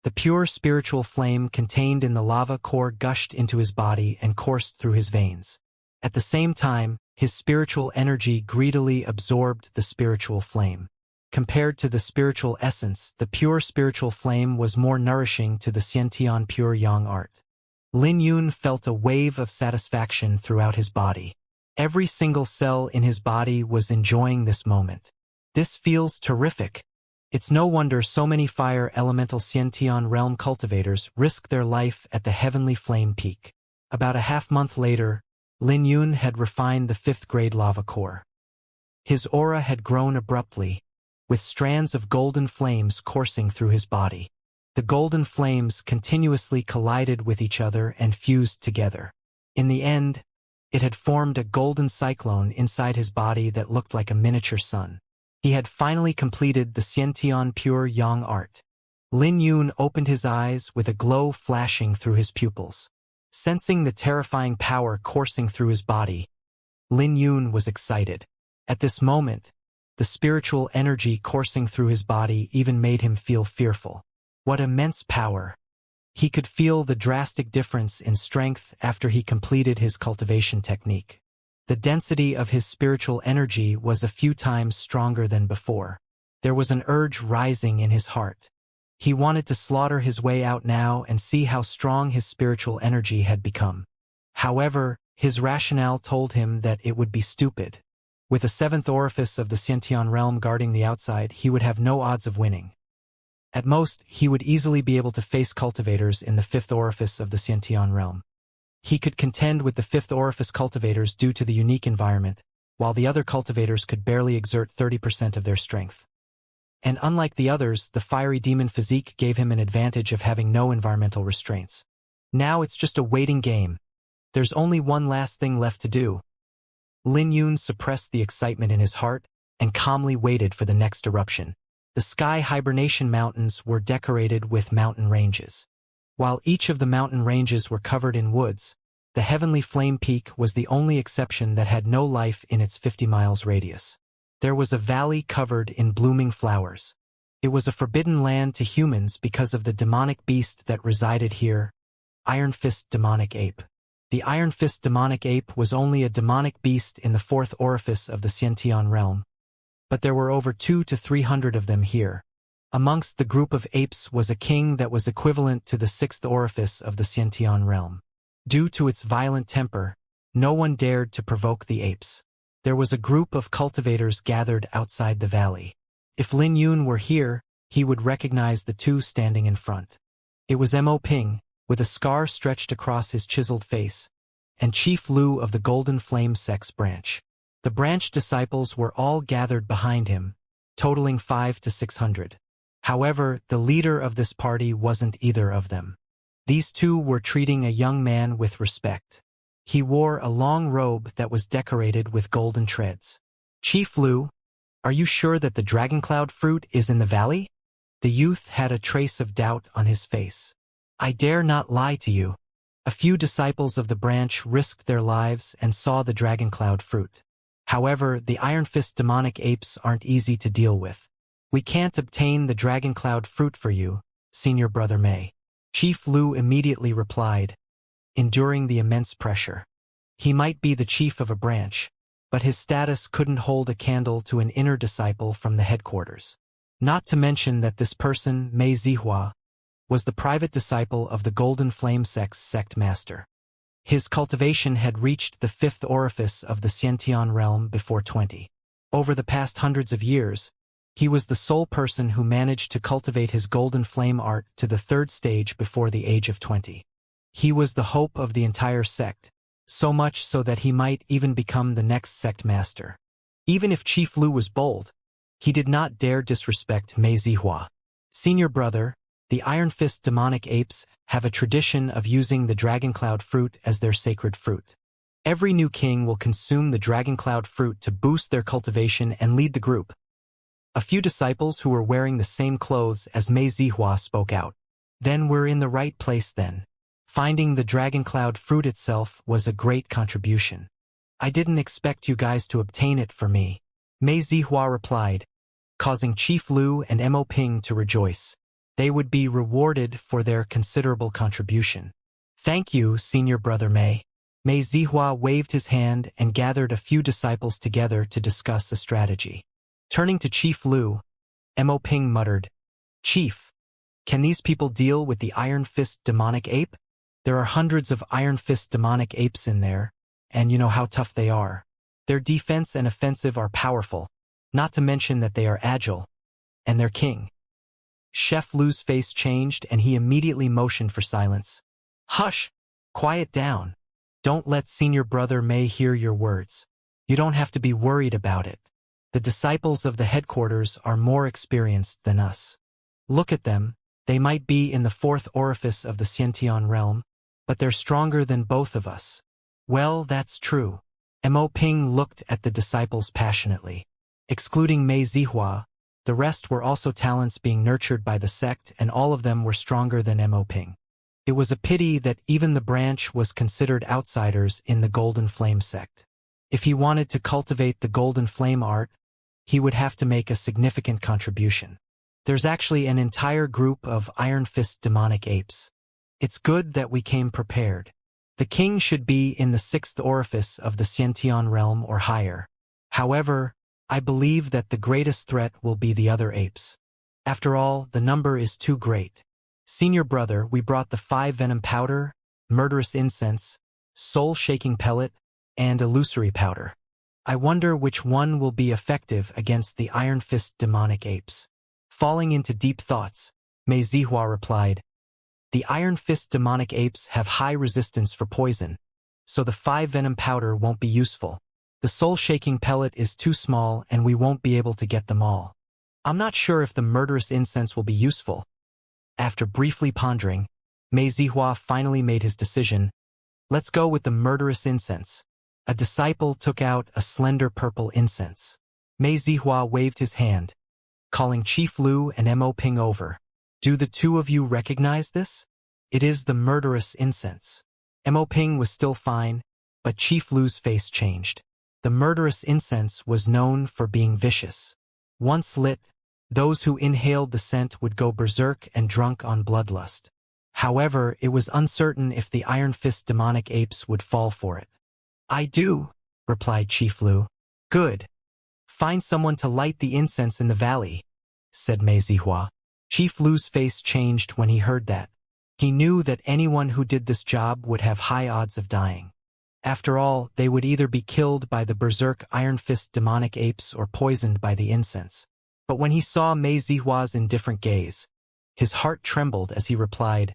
The pure spiritual flame contained in the lava core gushed into his body and coursed through his veins. At the same time, his spiritual energy greedily absorbed the spiritual flame. Compared to the spiritual essence, the pure spiritual flame was more nourishing to the Xiantian pure yang art. Lin Yun felt a wave of satisfaction throughout his body. Every single cell in his body was enjoying this moment. This feels terrific. It's no wonder so many fire elemental Xiantian realm cultivators risk their life at the heavenly flame peak. About a half-month later, Lin Yun had refined the 5th grade lava core. His aura had grown abruptly, with strands of golden flames coursing through his body. The golden flames continuously collided with each other and fused together. In the end, it had formed a golden cyclone inside his body that looked like a miniature sun. He had finally completed the Xiantian pure yang art. Lin Yun opened his eyes with a glow flashing through his pupils. Sensing the terrifying power coursing through his body, Lin Yun was excited. At this moment, the spiritual energy coursing through his body even made him feel fearful. What immense power! He could feel the drastic difference in strength after he completed his cultivation technique. The density of his spiritual energy was a few times stronger than before. There was an urge rising in his heart. He wanted to slaughter his way out now and see how strong his spiritual energy had become. However, his rationale told him that it would be stupid. With a 7th orifice of the Xiantian realm guarding the outside, he would have no odds of winning. At most, he would easily be able to face cultivators in the 5th orifice of the Xiantian realm. He could contend with the 5th orifice cultivators due to the unique environment, while the other cultivators could barely exert 30% of their strength. And unlike the others, the fiery demon physique gave him an advantage of having no environmental restraints. Now it's just a waiting game. There's only one last thing left to do. Lin Yun suppressed the excitement in his heart and calmly waited for the next eruption. The Sky Hibernation Mountains were decorated with mountain ranges. While each of the mountain ranges were covered in woods, the Heavenly Flame Peak was the only exception that had no life in its 50 miles radius. There was a valley covered in blooming flowers. It was a forbidden land to humans because of the demonic beast that resided here, Iron Fist Demonic Ape. The Iron Fist Demonic Ape was only a demonic beast in the 4th orifice of the Xiantian realm, but there were over 200 to 300 of them here. Amongst the group of apes was a king that was equivalent to the 6th orifice of the Xiantian realm. Due to its violent temper, no one dared to provoke the apes. There was a group of cultivators gathered outside the valley. If Lin Yun were here, he would recognize the two standing in front. It was Mo Ping, with a scar stretched across his chiseled face, and Chief Lu of the Golden Flame Sex branch. The branch disciples were all gathered behind him, totaling 500 to 600. However, the leader of this party wasn't either of them. These two were treating a young man with respect. He wore a long robe that was decorated with golden treads. Chief Lu, are you sure that the dragoncloud fruit is in the valley? The youth had a trace of doubt on his face. I dare not lie to you. A few disciples of the branch risked their lives and saw the dragoncloud fruit. However, the Iron Fist demonic apes aren't easy to deal with. We can't obtain the dragoncloud fruit for you, Senior Brother May. Chief Lu immediately replied, enduring the immense pressure. He might be the chief of a branch, but his status couldn't hold a candle to an inner disciple from the headquarters. Not to mention that this person, Mei Zihua, was the private disciple of the Golden Flame Sex sect master. His cultivation had reached the 5th orifice of the Xiantian realm before 20. Over the past hundreds of years, He was the sole person who managed to cultivate his golden flame art to the 3rd stage before the age of 20. He was the hope of the entire sect, so much so that he might even become the next sect master. Even if Chief Lu was bold, he did not dare disrespect Mei Zihua. Senior brother, the Iron Fist demonic apes have a tradition of using the Dragoncloud fruit as their sacred fruit. Every new king will consume the Dragoncloud fruit to boost their cultivation and lead the group. A few disciples who were wearing the same clothes as Mei Zihua spoke out. Then we're in the right place then. Finding the Dragoncloud fruit itself was a great contribution. I didn't expect you guys to obtain it for me, Mei Zihua replied, causing Chief Lu and Mo Ping to rejoice. They would be rewarded for their considerable contribution. Thank you, senior brother Mei. Mei Zihua waved his hand and gathered a few disciples together to discuss a strategy. Turning to Chief Lu, Mo Ping muttered, Chief, can these people deal with the Iron Fist demonic ape? There are hundreds of Iron Fist demonic apes in there, and you know how tough they are. Their defense and offensive are powerful, not to mention that they are agile. And their king. Chef Lu's face changed and he immediately motioned for silence. Hush! Quiet down. Don't let senior brother Mei hear your words. You don't have to be worried about it. The disciples of the headquarters are more experienced than us. Look at them, they might be in the 4th orifice of the Xianxia realm, but they're stronger than both of us. Well, that's true. Mo Ping looked at the disciples passionately. Excluding Mei Zihua, the rest were also talents being nurtured by the sect and all of them were stronger than Mo Ping. It was a pity that even the branch was considered outsiders in the Golden Flame sect. If he wanted to cultivate the Golden Flame art, he would have to make a significant contribution. There's actually an entire group of Iron Fist demonic apes. It's good that we came prepared. The king should be in the 6th orifice of the Xianxia realm or higher. However, I believe that the greatest threat will be the other apes. After all, the number is too great. Senior brother, we brought the 5 venom powder, murderous incense, soul-shaking pellet, and illusory powder. I wonder which one will be effective against the Iron Fist demonic apes. Falling into deep thoughts, Mei Zihua replied, the Iron Fist demonic apes have high resistance for poison, so the 5 venom powder won't be useful. The soul-shaking pellet is too small and we won't be able to get them all. I'm not sure if the murderous incense will be useful. After briefly pondering, Mei Zihua finally made his decision. Let's go with the murderous incense. A disciple took out a slender purple incense. Mei Zihua waved his hand, calling Chief Lu and Mo Ping over. Do the two of you recognize this? It is the murderous incense. Mo Ping was still fine, but Chief Lu's face changed. The murderous incense was known for being vicious. Once lit, those who inhaled the scent would go berserk and drunk on bloodlust. However, it was uncertain if the Iron Fist demonic apes would fall for it. I do, replied Chief Lu. Good. Find someone to light the incense in the valley, said Mei Zihua. Chief Lu's face changed when he heard that. He knew that anyone who did this job would have high odds of dying. After all, they would either be killed by the berserk Iron Fist demonic apes or poisoned by the incense. But when he saw Mei Zihua's indifferent gaze, his heart trembled as he replied,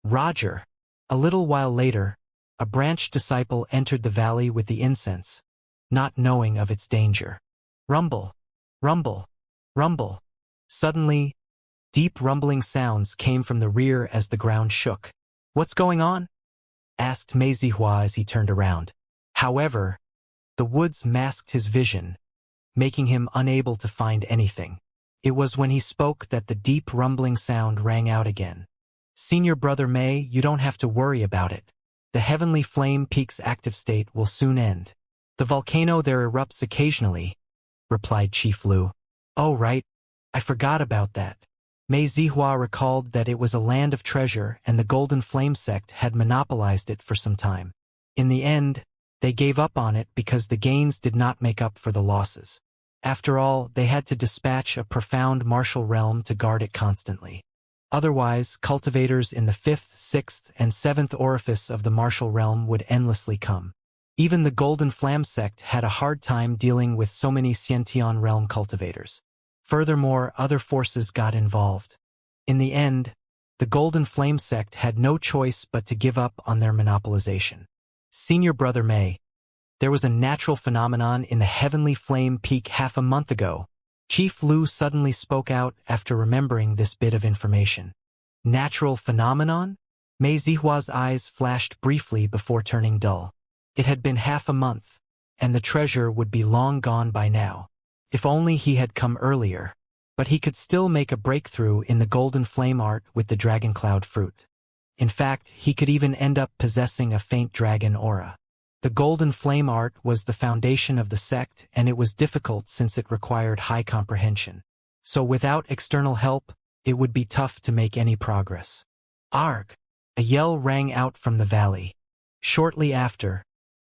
Roger. A little while later, a branch disciple entered the valley with the incense, not knowing of its danger. Rumble, rumble, rumble. Suddenly, deep rumbling sounds came from the rear as the ground shook. What's going on? Asked Mei Zihua as he turned around. However, the woods masked his vision, making him unable to find anything. It was when he spoke that the deep rumbling sound rang out again. Senior brother Mei, you don't have to worry about it. The Heavenly Flame Peak's active state will soon end. The volcano there erupts occasionally, replied Chief Lu. Oh right, I forgot about that. Mei Zihua recalled that it was a land of treasure and the Golden Flame sect had monopolized it for some time. In the end, they gave up on it because the gains did not make up for the losses. After all, they had to dispatch a profound martial realm to guard it constantly. Otherwise, cultivators in the 5th, 6th, and 7th orifice of the martial realm would endlessly come. Even the Golden Flame sect had a hard time dealing with so many Xianxia realm cultivators. Furthermore, other forces got involved. In the end, the Golden Flame sect had no choice but to give up on their monopolization. Senior Brother May, there was a natural phenomenon in the Heavenly Flame Peak half a month ago. Chief Lu suddenly spoke out after remembering this bit of information. Natural phenomenon? Mei Zihua's eyes flashed briefly before turning dull. It had been half a month, and the treasure would be long gone by now. If only he had come earlier. But he could still make a breakthrough in the Golden Flame art with the Dragon Cloud fruit. In fact, he could even end up possessing a faint dragon aura. The Golden Flame art was the foundation of the sect, and it was difficult since it required high comprehension. So without external help, it would be tough to make any progress. Arg! A yell rang out from the valley. Shortly after,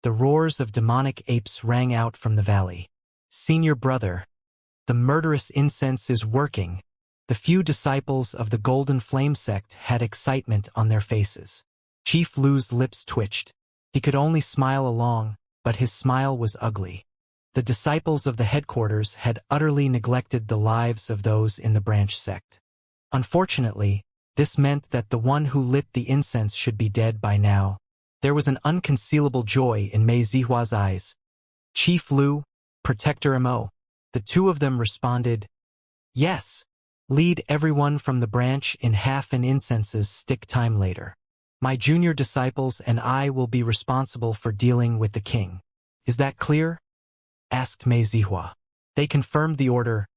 the roars of demonic apes rang out from the valley. Senior Brother, the murderous incense is working. The few disciples of the Golden Flame sect had excitement on their faces. Chief Lu's lips twitched. He could only smile along, but his smile was ugly. The disciples of the headquarters had utterly neglected the lives of those in the branch sect. Unfortunately, this meant that the one who lit the incense should be dead by now. There was an unconcealable joy in Mei Zihua's eyes. Chief Lu, Protector Mo. The two of them responded, "Yes. Lead everyone from the branch in half an incense's stick time later. My junior disciples and I will be responsible for dealing with the king. Is that clear?" asked Mei Zihua. They confirmed the order.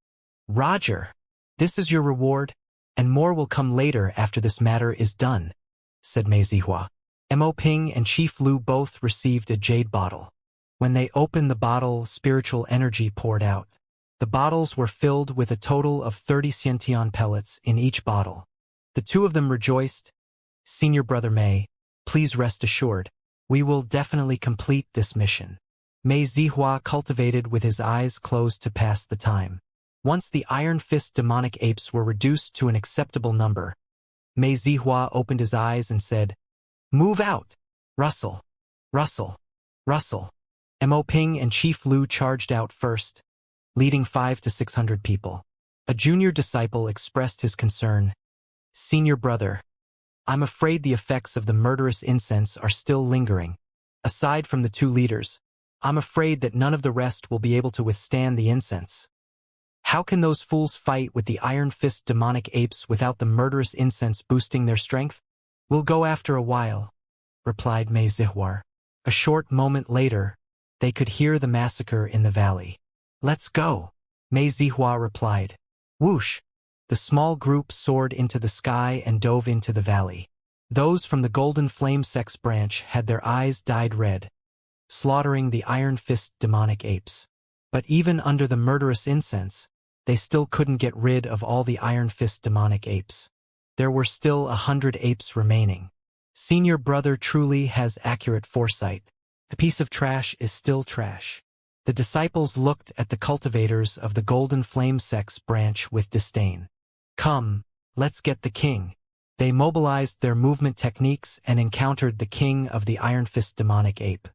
"Roger. This is your reward, and more will come later after this matter is done," said Mei Zihua. Mo Ping and Chief Lu both received a jade bottle. When they opened the bottle, spiritual energy poured out. The bottles were filled with a total of 30 Xiantian pellets in each bottle. The two of them rejoiced. "Senior Brother Mei, please rest assured, we will definitely complete this mission." Mei Zihua cultivated with his eyes closed to pass the time. Once the Iron Fist demonic apes were reduced to an acceptable number, Mei Zihua opened his eyes and said, "Move out! Rustle! Rustle! Rustle!" Mo Ping and Chief Lu charged out first, leading 500 to 600 people. A junior disciple expressed his concern. "Senior Brother, I'm afraid the effects of the murderous incense are still lingering. Aside from the two leaders, I'm afraid that none of the rest will be able to withstand the incense." "How can those fools fight with the Iron Fist demonic apes without the murderous incense boosting their strength?" "We'll go after a while," replied Mei Zihua. A short moment later, they could hear the massacre in the valley. "Let's go," Mei Zihua replied. Whoosh! The small group soared into the sky and dove into the valley. Those from the Golden Flame Sex branch had their eyes dyed red, slaughtering the Iron Fist demonic apes. But even under the murderous incense, they still couldn't get rid of all the Iron Fist demonic apes. There were still 100 apes remaining. Senior Brother truly has accurate foresight. A piece of trash is still trash. The disciples looked at the cultivators of the Golden Flame Sex branch with disdain. "Come, let's get the king." They mobilized their movement techniques and encountered the king of the Iron Fist demonic ape.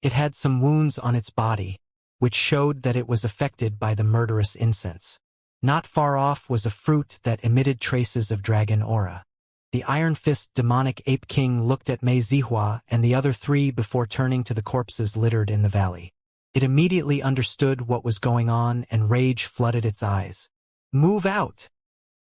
It had some wounds on its body, which showed that it was affected by the murderous incense. Not far off was a fruit that emitted traces of dragon aura. The Iron Fist demonic ape king looked at Mei Zihua and the other three before turning to the corpses littered in the valley. It immediately understood what was going on and rage flooded its eyes. "Move out!"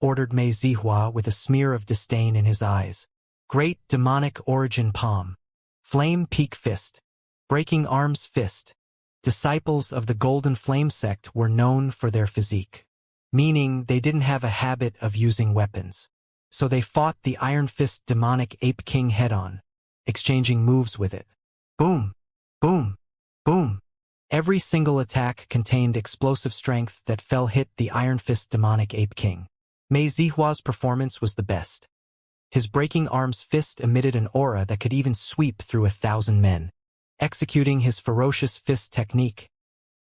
ordered Mei Zihua with a smear of disdain in his eyes. Great demonic origin palm. Flame peak fist. Breaking arms fist. Disciples of the Golden Flame sect were known for their physique, meaning they didn't have a habit of using weapons. So they fought the Iron Fist demonic ape king head-on, exchanging moves with it. Boom! Boom! Boom! Every single attack contained explosive strength that hit the Iron Fist demonic ape king. Mei Zihua's performance was the best. His breaking arms fist emitted an aura that could even sweep through 1,000 men. Executing his ferocious fist technique,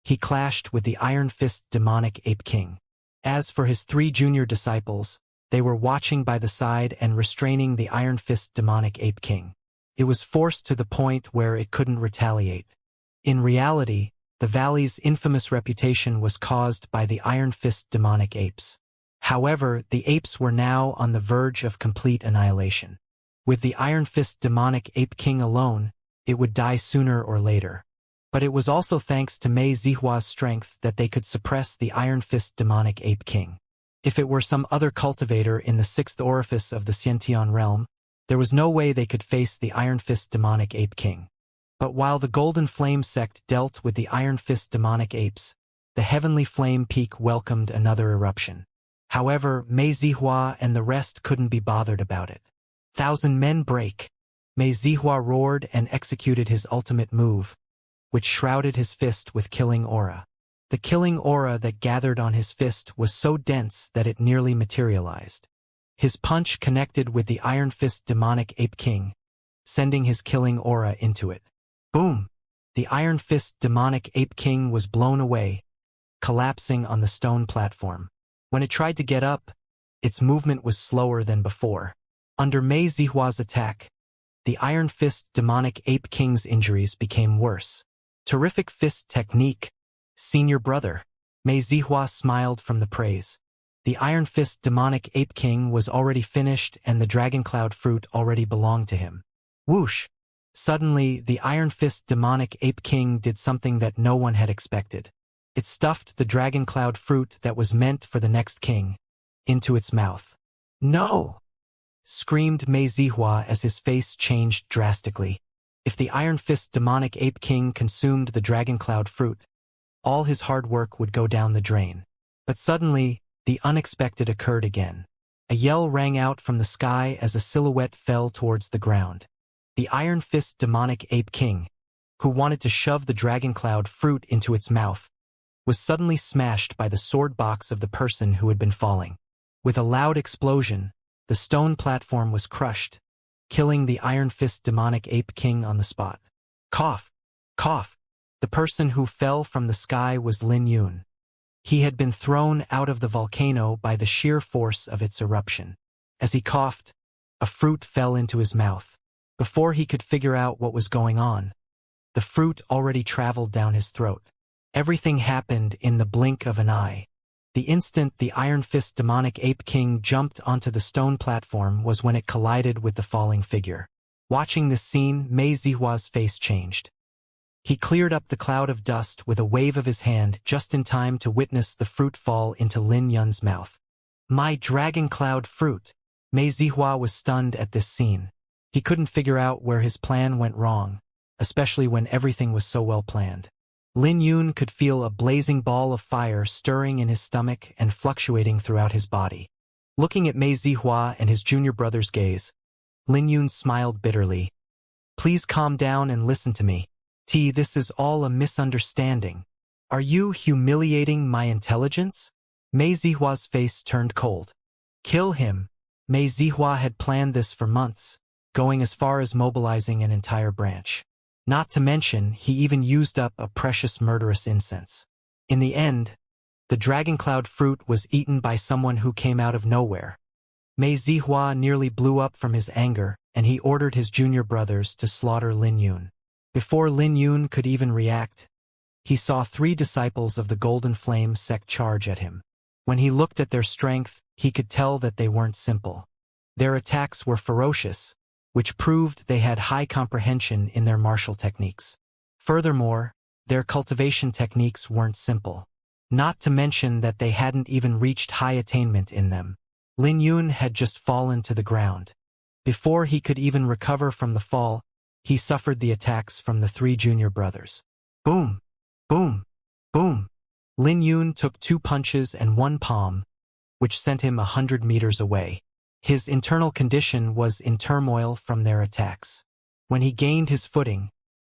he clashed with the Iron Fist demonic ape king. As for his three junior disciples, they were watching by the side and restraining the Iron Fist demonic ape king. It was forced to the point where it couldn't retaliate. In reality, The valley's infamous reputation was caused by the Iron Fist demonic apes. However, the apes were now on the verge of complete annihilation. With the Iron Fist demonic ape king alone, it would die sooner or later. But it was also thanks to Mei Zihua's strength that they could suppress the Iron Fist demonic ape king. If it were some other cultivator in the sixth orifice of the Xiantian realm, there was no way they could face the Iron Fist demonic ape king. But while the Golden Flame sect dealt with the Iron Fist demonic apes, the Heavenly Flame Peak welcomed another eruption. However, Mei Zihua and the rest couldn't be bothered about it. 1,000 men break. Mei Zihua roared and executed his ultimate move, which shrouded his fist with killing aura. The killing aura that gathered on his fist was so dense that it nearly materialized. His punch connected with the Iron Fist demonic ape king, sending his killing aura into it. Boom! The Iron Fist demonic ape king was blown away, collapsing on the stone platform. When it tried to get up, its movement was slower than before. Under Mei Zihua's attack, the Iron Fist demonic ape king's injuries became worse. Terrific fist technique, senior brother. Mei Zihua smiled from the praise. The Iron Fist demonic ape king was already finished and the dragon cloud fruit already belonged to him. Whoosh! Suddenly, the Iron Fist demonic ape king did something that no one had expected. It stuffed the dragon cloud fruit that was meant for the next king into its mouth. No! Screamed Mei Zihua as his face changed drastically. If the Iron Fist demonic ape king consumed the dragon cloud fruit, all his hard work would go down the drain. But suddenly, the unexpected occurred again. A yell rang out from the sky as a silhouette fell towards the ground. The Iron Fist demonic ape king, who wanted to shove the dragon cloud fruit into its mouth, was suddenly smashed by the sword box of the person who had been falling. With a loud explosion, the stone platform was crushed, killing the Iron Fist demonic ape king on the spot. Cough! Cough! The person who fell from the sky was Lin Yun. He had been thrown out of the volcano by the sheer force of its eruption. As he coughed, a fruit fell into his mouth. Before he could figure out what was going on, the fruit already traveled down his throat. Everything happened in the blink of an eye. The instant the Iron Fist demonic ape king jumped onto the stone platform was when it collided with the falling figure. Watching this scene, Mei Zihua's face changed. He cleared up the cloud of dust with a wave of his hand just in time to witness the fruit fall into Lin Yun's mouth. My dragon cloud fruit! Mei Zihua was stunned at this scene. He couldn't figure out where his plan went wrong, especially when everything was so well planned. Lin Yun could feel a blazing ball of fire stirring in his stomach and fluctuating throughout his body. Looking at Mei Zihua and his junior brother's gaze, Lin Yun smiled bitterly. Please calm down and listen to me. This is all a misunderstanding. Are you humiliating my intelligence? Mei Zihua's face turned cold. Kill him. Mei Zihua had planned this for months, going as far as mobilizing an entire branch. Not to mention, he even used up a precious murderous incense. In the end, the dragon cloud fruit was eaten by someone who came out of nowhere. Mei Zihua nearly blew up from his anger, and he ordered his junior brothers to slaughter Lin Yun. Before Lin Yun could even react, he saw 3 disciples of the Golden Flame sect charge at him. When he looked at their strength, he could tell that they weren't simple. Their attacks were ferocious, which proved they had high comprehension in their martial techniques. Furthermore, their cultivation techniques weren't simple. Not to mention that they hadn't even reached high attainment in them. Lin Yun had just fallen to the ground. Before he could even recover from the fall, he suffered the attacks from the 3 junior brothers. Boom! Boom! Boom! Lin Yun took 2 punches and 1 palm, which sent him 100 meters away. His internal condition was in turmoil from their attacks. When he gained his footing,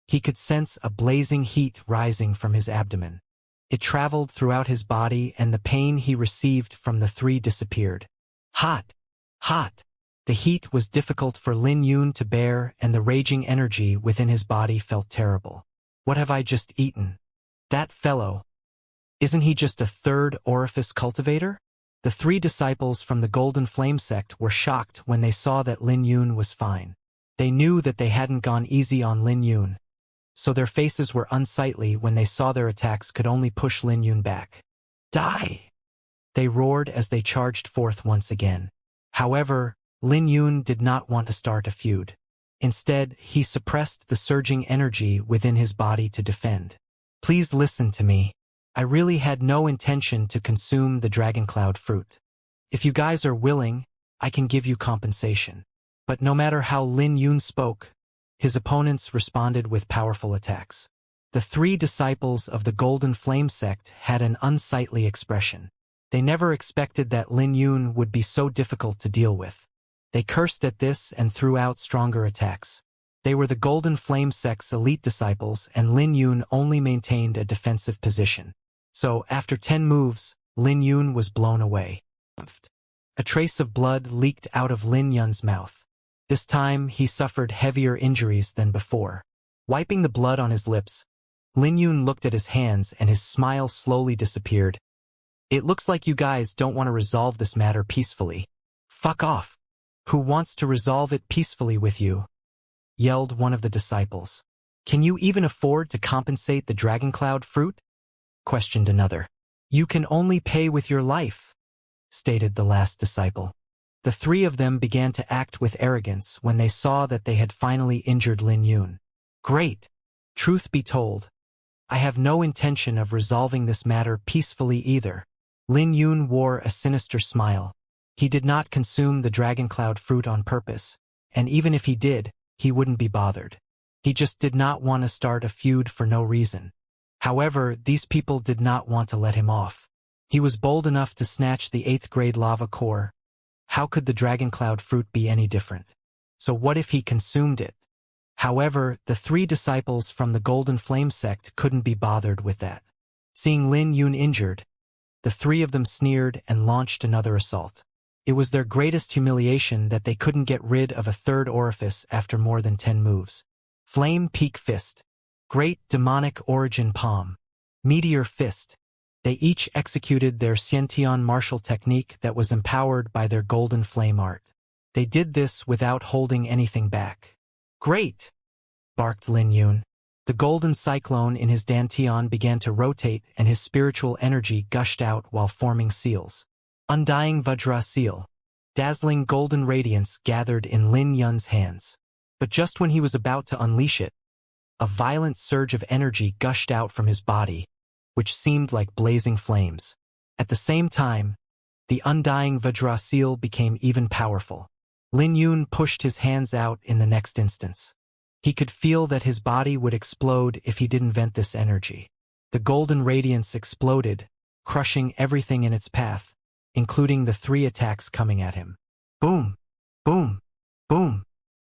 he could sense a blazing heat rising from his abdomen. It traveled throughout his body and the pain he received from the 3 disappeared. Hot! Hot! The heat was difficult for Lin Yun to bear and the raging energy within his body felt terrible. What have I just eaten? That fellow. Isn't he just a 3rd orifice cultivator? The 3 disciples from the Golden Flame sect were shocked when they saw that Lin Yun was fine. They knew that they hadn't gone easy on Lin Yun, so their faces were unsightly when they saw their attacks could only push Lin Yun back. Die! They roared as they charged forth once again. However, Lin Yun did not want to start a feud. Instead, he suppressed the surging energy within his body to defend. Please listen to me. I really had no intention to consume the dragon cloud fruit. If you guys are willing, I can give you compensation. But no matter how Lin Yun spoke, his opponents responded with powerful attacks. The three disciples of the Golden Flame sect had an unsightly expression. They never expected that Lin Yun would be so difficult to deal with. They cursed at this and threw out stronger attacks. They were the Golden Flame sect's elite disciples, and Lin Yun only maintained a defensive position. So, after 10 moves, Lin Yun was blown away. A trace of blood leaked out of Lin Yun's mouth. This time, he suffered heavier injuries than before. Wiping the blood on his lips, Lin Yun looked at his hands and his smile slowly disappeared. It looks like you guys don't want to resolve this matter peacefully. Fuck off. Who wants to resolve it peacefully with you? Yelled one of the disciples. Can you even afford to compensate the dragon cloud fruit? Questioned another. You can only pay with your life, stated the last disciple. The three of them began to act with arrogance when they saw that they had finally injured Lin Yun. Great. Truth be told, I have no intention of resolving this matter peacefully either. Lin Yun wore a sinister smile. He did not consume the dragon cloud fruit on purpose, and even if he did, he wouldn't be bothered. He just did not want to start a feud for no reason. However, these people did not want to let him off. He was bold enough to snatch the 8th grade lava core. How could the dragon cloud fruit be any different? So what if he consumed it? However, the three disciples from the Golden Flame sect couldn't be bothered with that. Seeing Lin Yun injured, the three of them sneered and launched another assault. It was their greatest humiliation that they couldn't get rid of a third orifice after more than 10 moves. Flame Peak Fist. Great Demonic Origin Palm. Meteor Fist. They each executed their Xianxia martial technique that was empowered by their Golden Flame art. They did this without holding anything back. Great! Barked Lin Yun. The golden cyclone in his dantian began to rotate and his spiritual energy gushed out while forming seals. Undying Vajra Seal. Dazzling golden radiance gathered in Lin Yun's hands. But just when he was about to unleash it, a violent surge of energy gushed out from his body, which seemed like blazing flames. At the same time, the undying Vajra Seal became even powerful. Lin Yun pushed his hands out in the next instance. He could feel that his body would explode if he didn't vent this energy. The golden radiance exploded, crushing everything in its path, including the three attacks coming at him. Boom! Boom! Boom!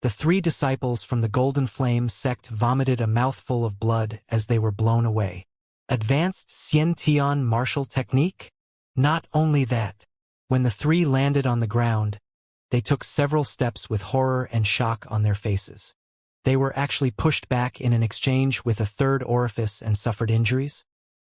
The three disciples from the Golden Flame sect vomited a mouthful of blood as they were blown away. Advanced Xianxia martial technique? Not only that, when the three landed on the ground, they took several steps with horror and shock on their faces. They were actually pushed back in an exchange with a third orifice and suffered injuries.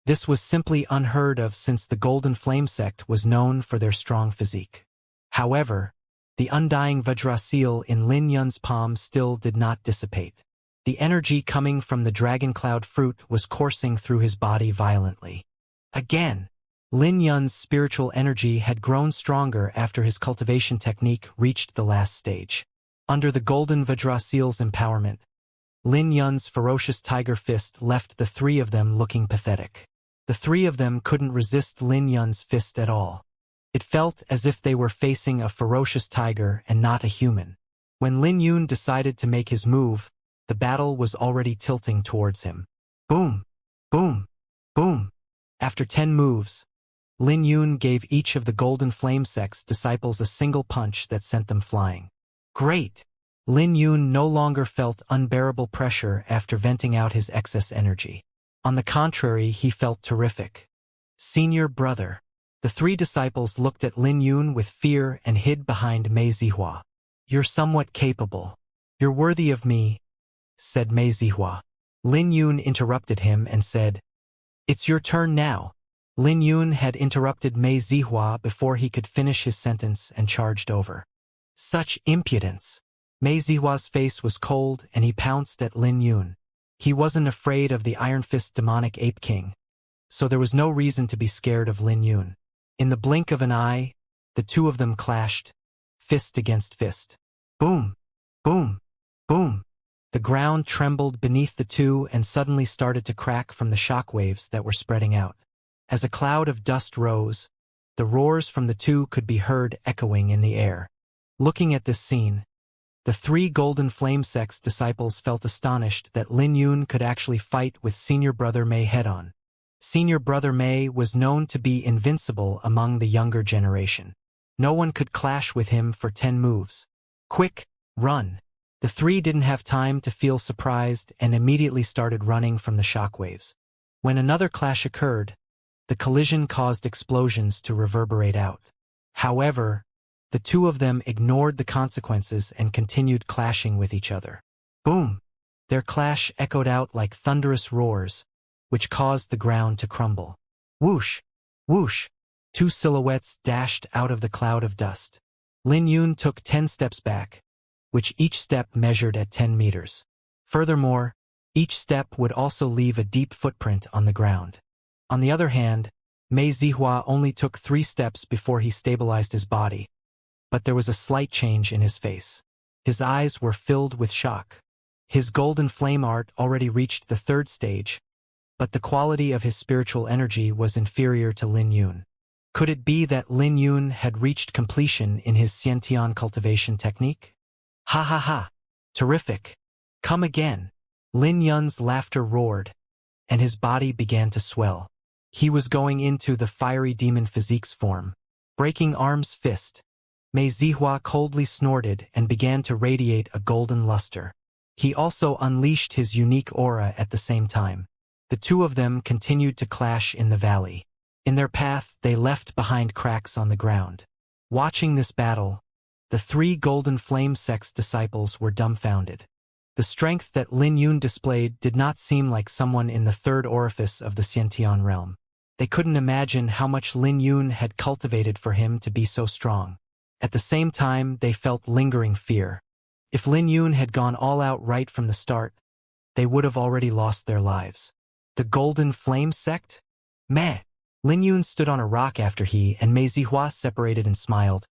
This was simply unheard of since the Golden Flame sect was known for their strong physique. However, the undying Vajra Seal in Lin Yun's palm still did not dissipate. The energy coming from the dragon cloud fruit was coursing through his body violently. Again, Lin Yun's spiritual energy had grown stronger after his cultivation technique reached the last stage. Under the golden Vajra Seal's empowerment, Lin Yun's ferocious tiger fist left the three of them looking pathetic. The three of them couldn't resist Lin Yun's fist at all. It felt as if they were facing a ferocious tiger and not a human. When Lin Yun decided to make his move, the battle was already tilting towards him. Boom! Boom! Boom! After 10 moves, Lin Yun gave each of the Golden Flame sect's disciples a single punch that sent them flying. Great! Lin Yun no longer felt unbearable pressure after venting out his excess energy. On the contrary, he felt terrific. Senior brother. The three disciples looked at Lin Yun with fear and hid behind Mei Zihua. You're somewhat capable. You're worthy of me, said Mei Zihua. Lin Yun interrupted him and said, It's your turn now. Lin Yun had interrupted Mei Zihua before he could finish his sentence and charged over. Such impudence! Mei Zihua's face was cold and he pounced at Lin Yun. He wasn't afraid of the Iron Fist demonic ape king, so there was no reason to be scared of Lin Yun. In the blink of an eye, the two of them clashed, fist against fist. Boom! Boom! Boom! The ground trembled beneath the two and suddenly started to crack from the shock waves that were spreading out. As a cloud of dust rose, the roars from the two could be heard echoing in the air. Looking at this scene, the three Golden Flame Sect's disciples felt astonished that Lin Yun could actually fight with Senior Brother Mei head-on. Senior Brother Mei was known to be invincible among the younger generation. No one could clash with him for 10 moves. Quick, run! The three didn't have time to feel surprised and immediately started running from the shockwaves. When another clash occurred, the collision caused explosions to reverberate out. However, the two of them ignored the consequences and continued clashing with each other. Boom! Their clash echoed out like thunderous roars, which caused the ground to crumble. Whoosh! Whoosh! Two silhouettes dashed out of the cloud of dust. Lin Yun took 10 steps back, which each step measured at 10 meters. Furthermore, each step would also leave a deep footprint on the ground. On the other hand, Mei Zihua only took 3 steps before he stabilized his body, but there was a slight change in his face. His eyes were filled with shock. His golden flame art already reached the 3rd stage, but the quality of his spiritual energy was inferior to Lin Yun. Could it be that Lin Yun had reached completion in his Xianxia cultivation technique? Ha ha ha! Terrific! Come again! Lin Yun's laughter roared, and his body began to swell. He was going into the fiery demon physique's form. Breaking arm's fist, Mei Zihua coldly snorted and began to radiate a golden luster. He also unleashed his unique aura at the same time. The two of them continued to clash in the valley. In their path, they left behind cracks on the ground. Watching this battle, the 3 Golden Flame Sect's disciples were dumbfounded. The strength that Lin Yun displayed did not seem like someone in the 3rd orifice of the Xiantian realm. They couldn't imagine how much Lin Yun had cultivated for him to be so strong. At the same time, they felt lingering fear. If Lin Yun had gone all out right from the start, they would have already lost their lives. The Golden Flame Sect? Meh! Lin Yun stood on a rock after he and Mei Zihua separated and smiled.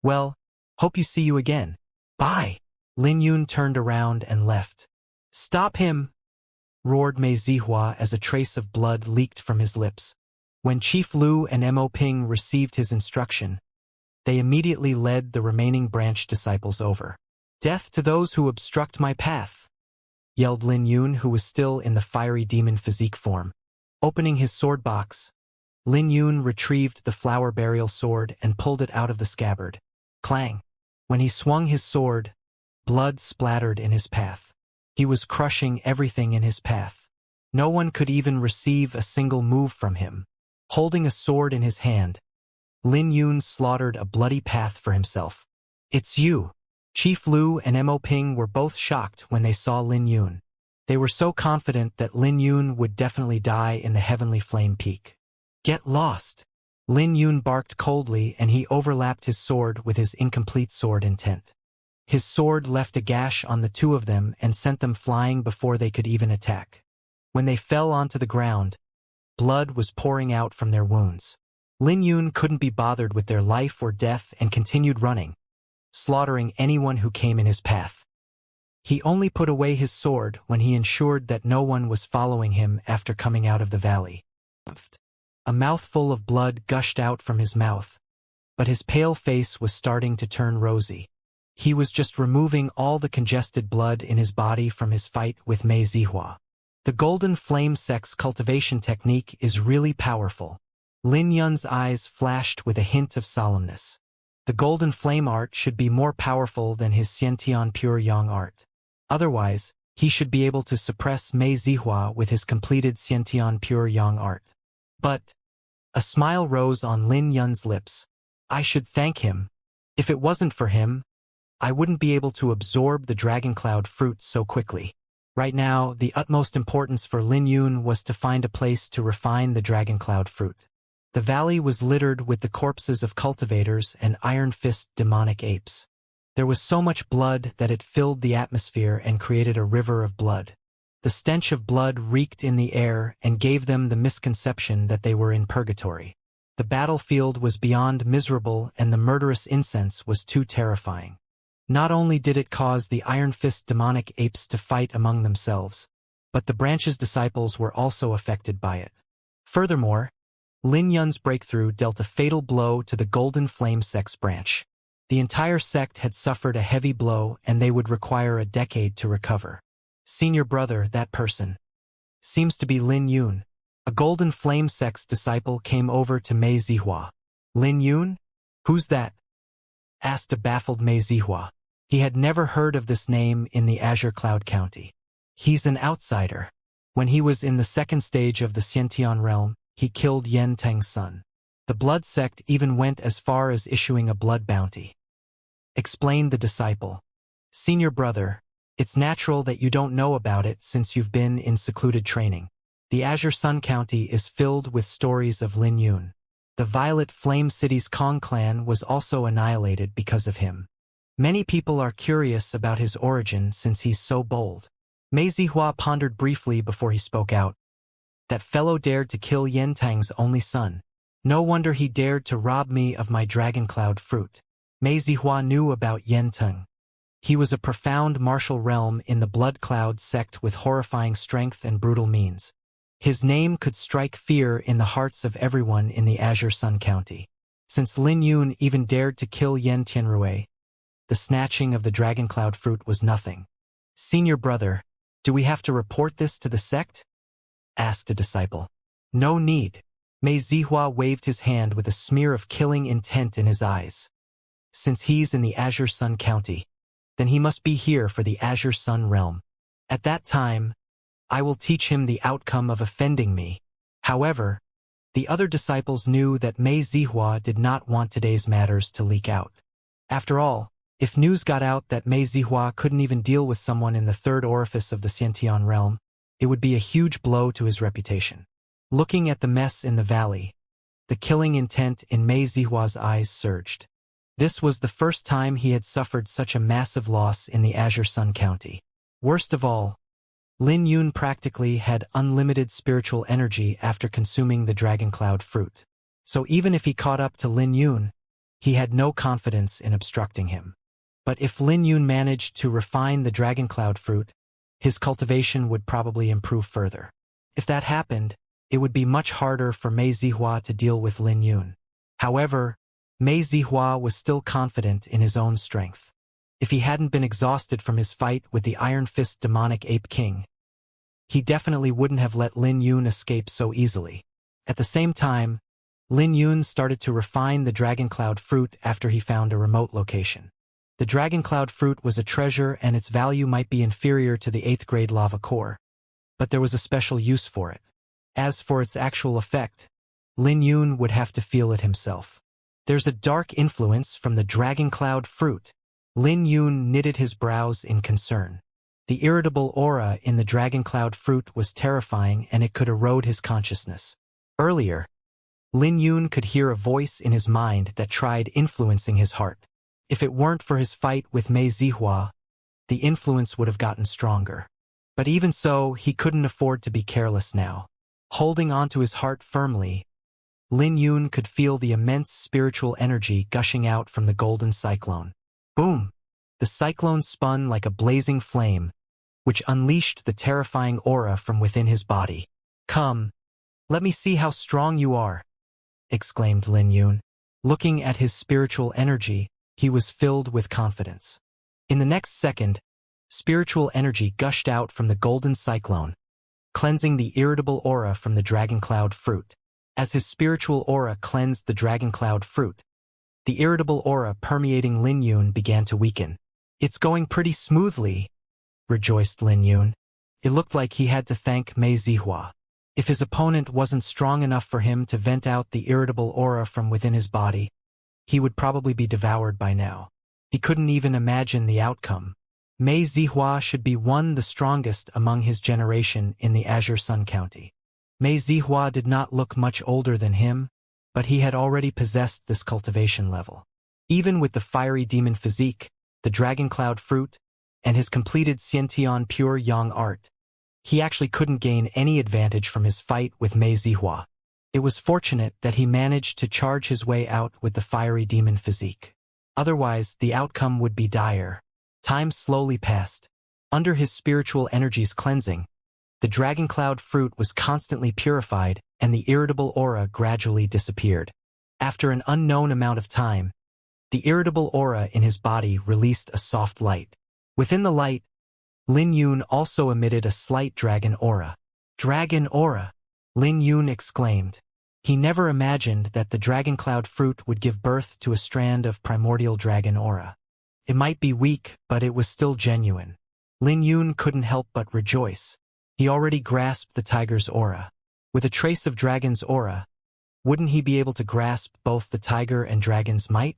Well, hope you see you again. Bye! Lin Yun turned around and left. Stop him! Roared Mei Zihua as a trace of blood leaked from his lips. When Chief Lu and Mo Ping received his instruction, they immediately led the remaining branch disciples over. Death to those who obstruct my path! Yelled Lin Yun, who was still in the fiery demon physique form. Opening his sword box, Lin Yun retrieved the flower burial sword and pulled it out of the scabbard. Clang! When he swung his sword, blood splattered in his path. He was crushing everything in his path. No one could even receive a single move from him. Holding a sword in his hand, Lin Yun slaughtered a bloody path for himself. It's you! Chief Lu and Mo Ping were both shocked when they saw Lin Yun. They were so confident that Lin Yun would definitely die in the Heavenly Flame Peak. Get lost! Lin Yun barked coldly and he overlapped his sword with his incomplete sword intent. His sword left a gash on the two of them and sent them flying before they could even attack. When they fell onto the ground, blood was pouring out from their wounds. Lin Yun couldn't be bothered with their life or death and continued running, slaughtering anyone who came in his path. He only put away his sword when he ensured that no one was following him after coming out of the valley. A mouthful of blood gushed out from his mouth, but his pale face was starting to turn rosy. He was just removing all the congested blood in his body from his fight with Mei Zihua. The Golden Flame Sect's cultivation technique is really powerful. Lin Yun's eyes flashed with a hint of solemnness. The Golden Flame art should be more powerful than his Xiantian Pure Yang art. Otherwise, he should be able to suppress Mei Zihua with his completed Xiantian Pure Yang art. But a smile rose on Lin Yun's lips. I should thank him. If it wasn't for him, I wouldn't be able to absorb the Dragon Cloud fruit so quickly. Right now, the utmost importance for Lin Yun was to find a place to refine the Dragon Cloud fruit. The valley was littered with the corpses of cultivators and Iron Fist demonic apes. There was so much blood that it filled the atmosphere and created a river of blood. The stench of blood reeked in the air and gave them the misconception that they were in purgatory. The battlefield was beyond miserable and the murderous incense was too terrifying. Not only did it cause the iron-fist demonic apes to fight among themselves, but the branch's disciples were also affected by it. Furthermore, Lin Yun's breakthrough dealt a fatal blow to the Golden Flame Sect's branch. The entire sect had suffered a heavy blow and they would require a decade to recover. Senior brother, that person seems to be Lin Yun. A Golden Flame Sect's disciple came over to Mei Zihua. Lin Yun? Who's that? Asked a baffled Mei Zihua. He had never heard of this name in the Azure Cloud County. He's an outsider. When he was in the second stage of the Xiantian realm, he killed Yen Teng's son. The blood sect even went as far as issuing a blood bounty. Explained the disciple. Senior brother, it's natural that you don't know about it since you've been in secluded training. The Azure Sun County is filled with stories of Lin Yun. The Violet Flame City's Kong clan was also annihilated because of him. Many people are curious about his origin since he's so bold. Mei Zihua pondered briefly before he spoke out. That fellow dared to kill Yen Teng's only son. No wonder he dared to rob me of my dragon cloud fruit. Mei Zihua knew about Yen Teng. He was a profound martial realm in the Blood Cloud sect with horrifying strength and brutal means. His name could strike fear in the hearts of everyone in the Azure Sun County. Since Lin Yun even dared to kill Yen Tianrui, the snatching of the dragon cloud fruit was nothing. Senior brother, do we have to report this to the sect? Asked a disciple. No need. Mei Zihua waved his hand with a smear of killing intent in his eyes. Since he's in the Azure Sun County, then he must be here for the Azure Sun realm. At that time, I will teach him the outcome of offending me. However, the other disciples knew that Mei Zihua did not want today's matters to leak out. After all, if news got out that Mei Zihua couldn't even deal with someone in the third orifice of the Xiantian realm, it would be a huge blow to his reputation. Looking at the mess in the valley, the killing intent in Mei Zihua's eyes surged. This was the first time he had suffered such a massive loss in the Azure Sun County. Worst of all, Lin Yun practically had unlimited spiritual energy after consuming the dragon cloud fruit. So even if he caught up to Lin Yun, he had no confidence in obstructing him. But if Lin Yun managed to refine the dragon cloud fruit, his cultivation would probably improve further. If that happened, it would be much harder for Mei Zihua to deal with Lin Yun. However, Mei Zihua was still confident in his own strength. If he hadn't been exhausted from his fight with the Iron Fist demonic ape king, he definitely wouldn't have let Lin Yun escape so easily. At the same time, Lin Yun started to refine the dragon cloud fruit after he found a remote location. The dragon cloud fruit was a treasure and its value might be inferior to the 8th grade lava core, but there was a special use for it. As for its actual effect, Lin Yun would have to feel it himself. There's a dark influence from the dragon cloud fruit. Lin Yun knitted his brows in concern. The irritable aura in the dragon cloud fruit was terrifying and it could erode his consciousness. Earlier, Lin Yun could hear a voice in his mind that tried influencing his heart. If it weren't for his fight with Mei Zihua, the influence would have gotten stronger. But even so, he couldn't afford to be careless now. Holding onto his heart firmly, Lin Yun could feel the immense spiritual energy gushing out from the golden cyclone. Boom! The cyclone spun like a blazing flame, which unleashed the terrifying aura from within his body. Come, let me see how strong you are, exclaimed Lin Yun. Looking at his spiritual energy, he was filled with confidence. In the next second, spiritual energy gushed out from the golden cyclone, cleansing the irritable aura from the dragon cloud fruit. As his spiritual aura cleansed the dragon cloud fruit, the irritable aura permeating Lin Yun began to weaken. It's going pretty smoothly, rejoiced Lin Yun. It looked like he had to thank Mei Zihua. If his opponent wasn't strong enough for him to vent out the irritable aura from within his body, he would probably be devoured by now. He couldn't even imagine the outcome. Mei Zihua should be one the strongest among his generation in the Azure Sun County. Mei Zihua did not look much older than him, but he had already possessed this cultivation level. Even with the fiery demon physique, the dragon cloud fruit, and his completed Xiantian pure yang art, he actually couldn't gain any advantage from his fight with Mei Zihua. It was fortunate that he managed to charge his way out with the fiery demon physique. Otherwise, the outcome would be dire. Time slowly passed. Under his spiritual energies cleansing, the dragon cloud fruit was constantly purified and the irritable aura gradually disappeared. After an unknown amount of time, the irritable aura in his body released a soft light. Within the light, Lin Yun also emitted a slight dragon aura. Dragon aura! Lin Yun exclaimed. He never imagined that the dragon cloud fruit would give birth to a strand of primordial dragon aura. It might be weak, but it was still genuine. Lin Yun couldn't help but rejoice. He already grasped the tiger's aura. With a trace of dragon's aura, wouldn't he be able to grasp both the tiger and dragon's might?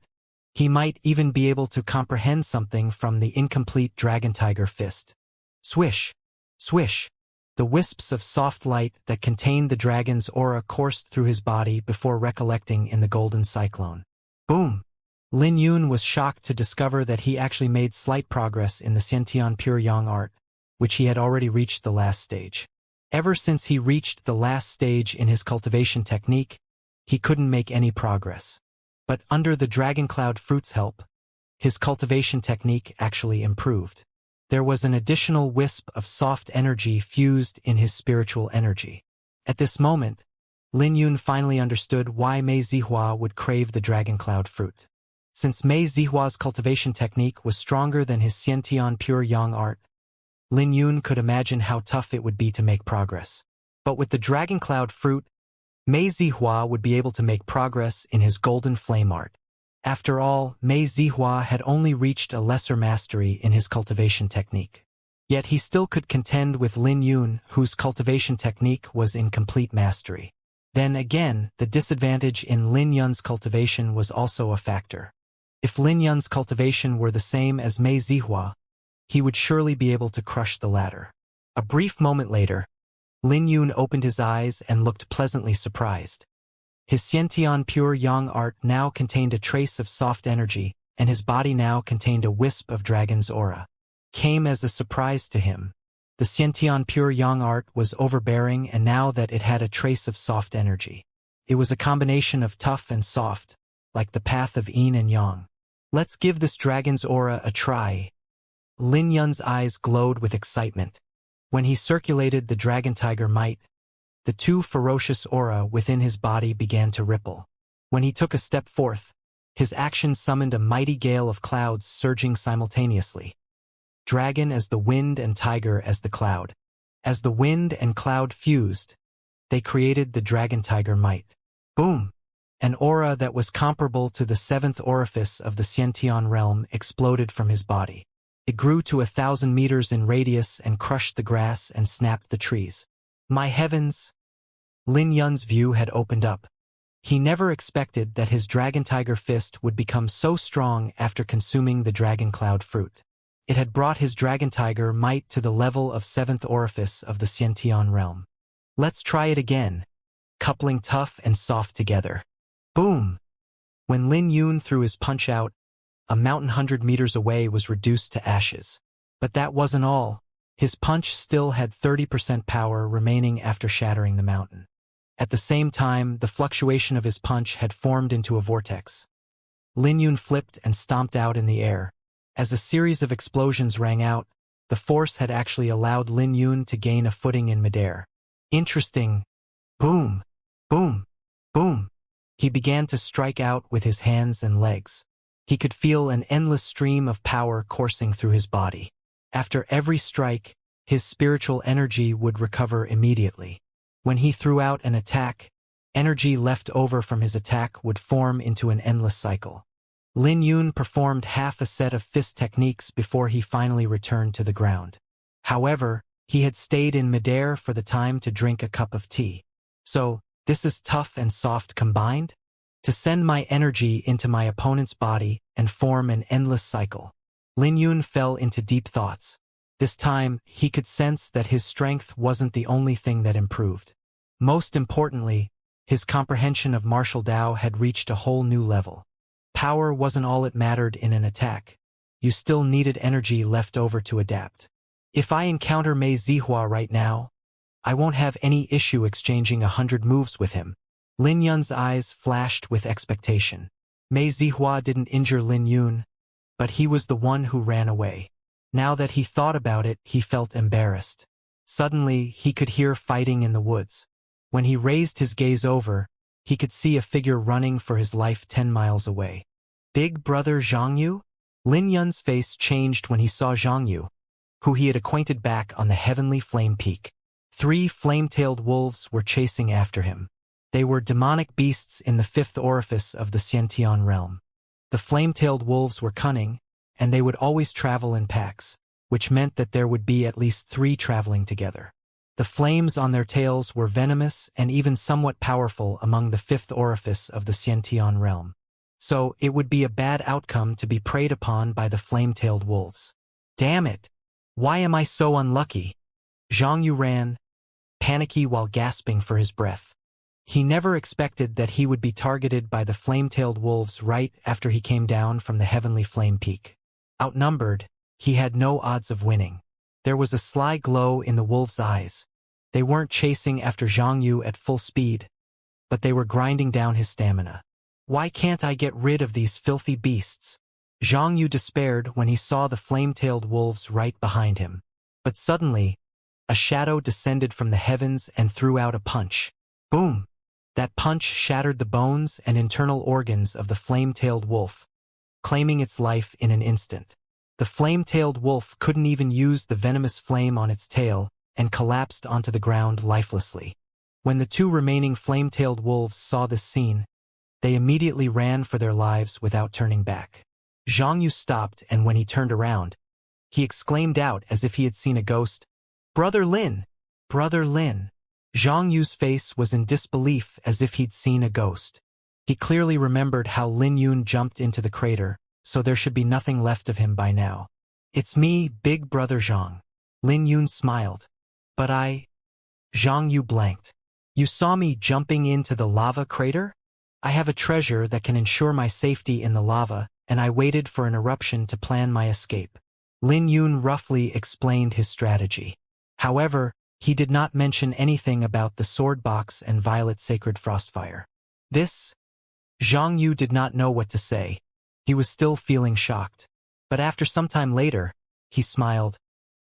He might even be able to comprehend something from the incomplete dragon-tiger fist. Swish! Swish! The wisps of soft light that contained the dragon's aura coursed through his body before recollecting in the golden cyclone. Boom! Lin Yun was shocked to discover that he actually made slight progress in the Xiantian Pure Yang art, which he had already reached the last stage. Ever since he reached the last stage in his cultivation technique, he couldn't make any progress. But under the dragon cloud fruit's help, his cultivation technique actually improved. There was an additional wisp of soft energy fused in his spiritual energy. At this moment, Lin Yun finally understood why Mei Zihua would crave the dragon cloud fruit. Since Mei Zihua's cultivation technique was stronger than his Xiantian Pure Yang art, Lin Yun could imagine how tough it would be to make progress. But with the dragon cloud fruit, Mei Zihua would be able to make progress in his golden flame art. After all, Mei Zihua had only reached a lesser mastery in his cultivation technique. Yet he still could contend with Lin Yun, whose cultivation technique was in complete mastery. Then again, the disadvantage in Lin Yun's cultivation was also a factor. If Lin Yun's cultivation were the same as Mei Zihua, he would surely be able to crush the latter. A brief moment later, Lin Yun opened his eyes and looked pleasantly surprised. His Xiantian Pure Yang art now contained a trace of soft energy, and his body now contained a wisp of dragon's aura. Came as a surprise to him. The Xiantian Pure Yang art was overbearing, and now that it had a trace of soft energy. It was a combination of tough and soft, like the path of yin and yang. Let's give this dragon's aura a try. Lin Yun's eyes glowed with excitement. When he circulated the dragon tiger might, the two ferocious aura within his body began to ripple. When he took a step forth, his action summoned a mighty gale of clouds surging simultaneously. Dragon as the wind and tiger as the cloud. As the wind and cloud fused, they created the dragon tiger might. Boom! An aura that was comparable to the seventh orifice of the Xiantian realm exploded from his body. It grew to 1,000 meters in radius and crushed the grass and snapped the trees. My heavens! Lin Yun's view had opened up. He never expected that his dragon tiger fist would become so strong after consuming the dragon cloud fruit. It had brought his dragon tiger might to the level of seventh orifice of the Xiantian realm. Let's try it again, coupling tough and soft together. Boom! When Lin Yun threw his punch out, a mountain 100 meters away was reduced to ashes. But that wasn't all. His punch still had 30% power remaining after shattering the mountain. At the same time, the fluctuation of his punch had formed into a vortex. Lin Yun flipped and stomped out in the air. As a series of explosions rang out, the force had actually allowed Lin Yun to gain a footing in midair. Interesting. Boom! Boom! Boom! He began to strike out with his hands and legs. He could feel an endless stream of power coursing through his body. After every strike, his spiritual energy would recover immediately. When he threw out an attack, energy left over from his attack would form into an endless cycle. Lin Yun performed half a set of fist techniques before he finally returned to the ground. However, he had stayed in midair for the time to drink a cup of tea. So, this is tough and soft combined? To send my energy into my opponent's body and form an endless cycle. Lin Yun fell into deep thoughts. This time, he could sense that his strength wasn't the only thing that improved. Most importantly, his comprehension of martial Tao had reached a whole new level. Power wasn't all it mattered in an attack. You still needed energy left over to adapt. If I encounter Mei Zihua right now, I won't have any issue exchanging 100 moves with him. Lin Yun's eyes flashed with expectation. Mei Zihua didn't injure Lin Yun, but he was the one who ran away. Now that he thought about it, he felt embarrassed. Suddenly, he could hear fighting in the woods. When he raised his gaze over, he could see a figure running for his life 10 miles away. Big brother Xianxia? Lin Yun's face changed when he saw Xianxia, who he had acquainted back on the heavenly flame peak. 3 flame-tailed wolves were chasing after him. They were demonic beasts in the 5th orifice of the Xiantian realm. The flame-tailed wolves were cunning, and they would always travel in packs, which meant that there would be at least 3 traveling together. The flames on their tails were venomous and even somewhat powerful among the 5th orifice of the Xiantian realm. So it would be a bad outcome to be preyed upon by the flame-tailed wolves. Damn it! Why am I so unlucky? Xianxia ran, panicky while gasping for his breath. He never expected that he would be targeted by the flame-tailed wolves right after he came down from the heavenly flame peak. Outnumbered, he had no odds of winning. There was a sly glow in the wolves' eyes. They weren't chasing after Xianxia at full speed, but they were grinding down his stamina. Why can't I get rid of these filthy beasts? Xianxia despaired when he saw the flame-tailed wolves right behind him. But suddenly, a shadow descended from the heavens and threw out a punch. Boom! That punch shattered the bones and internal organs of the flame-tailed wolf, claiming its life in an instant. The flame-tailed wolf couldn't even use the venomous flame on its tail and collapsed onto the ground lifelessly. When the 2 remaining flame-tailed wolves saw this scene, they immediately ran for their lives without turning back. Xianxia stopped, and when he turned around, he exclaimed out as if he had seen a ghost, "Brother Lin! Brother Lin!" Xiangxia's face was in disbelief as if he'd seen a ghost. He clearly remembered how Lin Yun jumped into the crater, so there should be nothing left of him by now. "It's me, big brother Xiang." Lin Yun smiled. "But Xianxia blanked. "You saw me jumping into the lava crater? I have a treasure that can ensure my safety in the lava, and I waited for an eruption to plan my escape." Lin Yun roughly explained his strategy. However, he did not mention anything about the sword box and violet sacred frostfire. This? Xianxia did not know what to say. He was still feeling shocked. But after some time later, he smiled.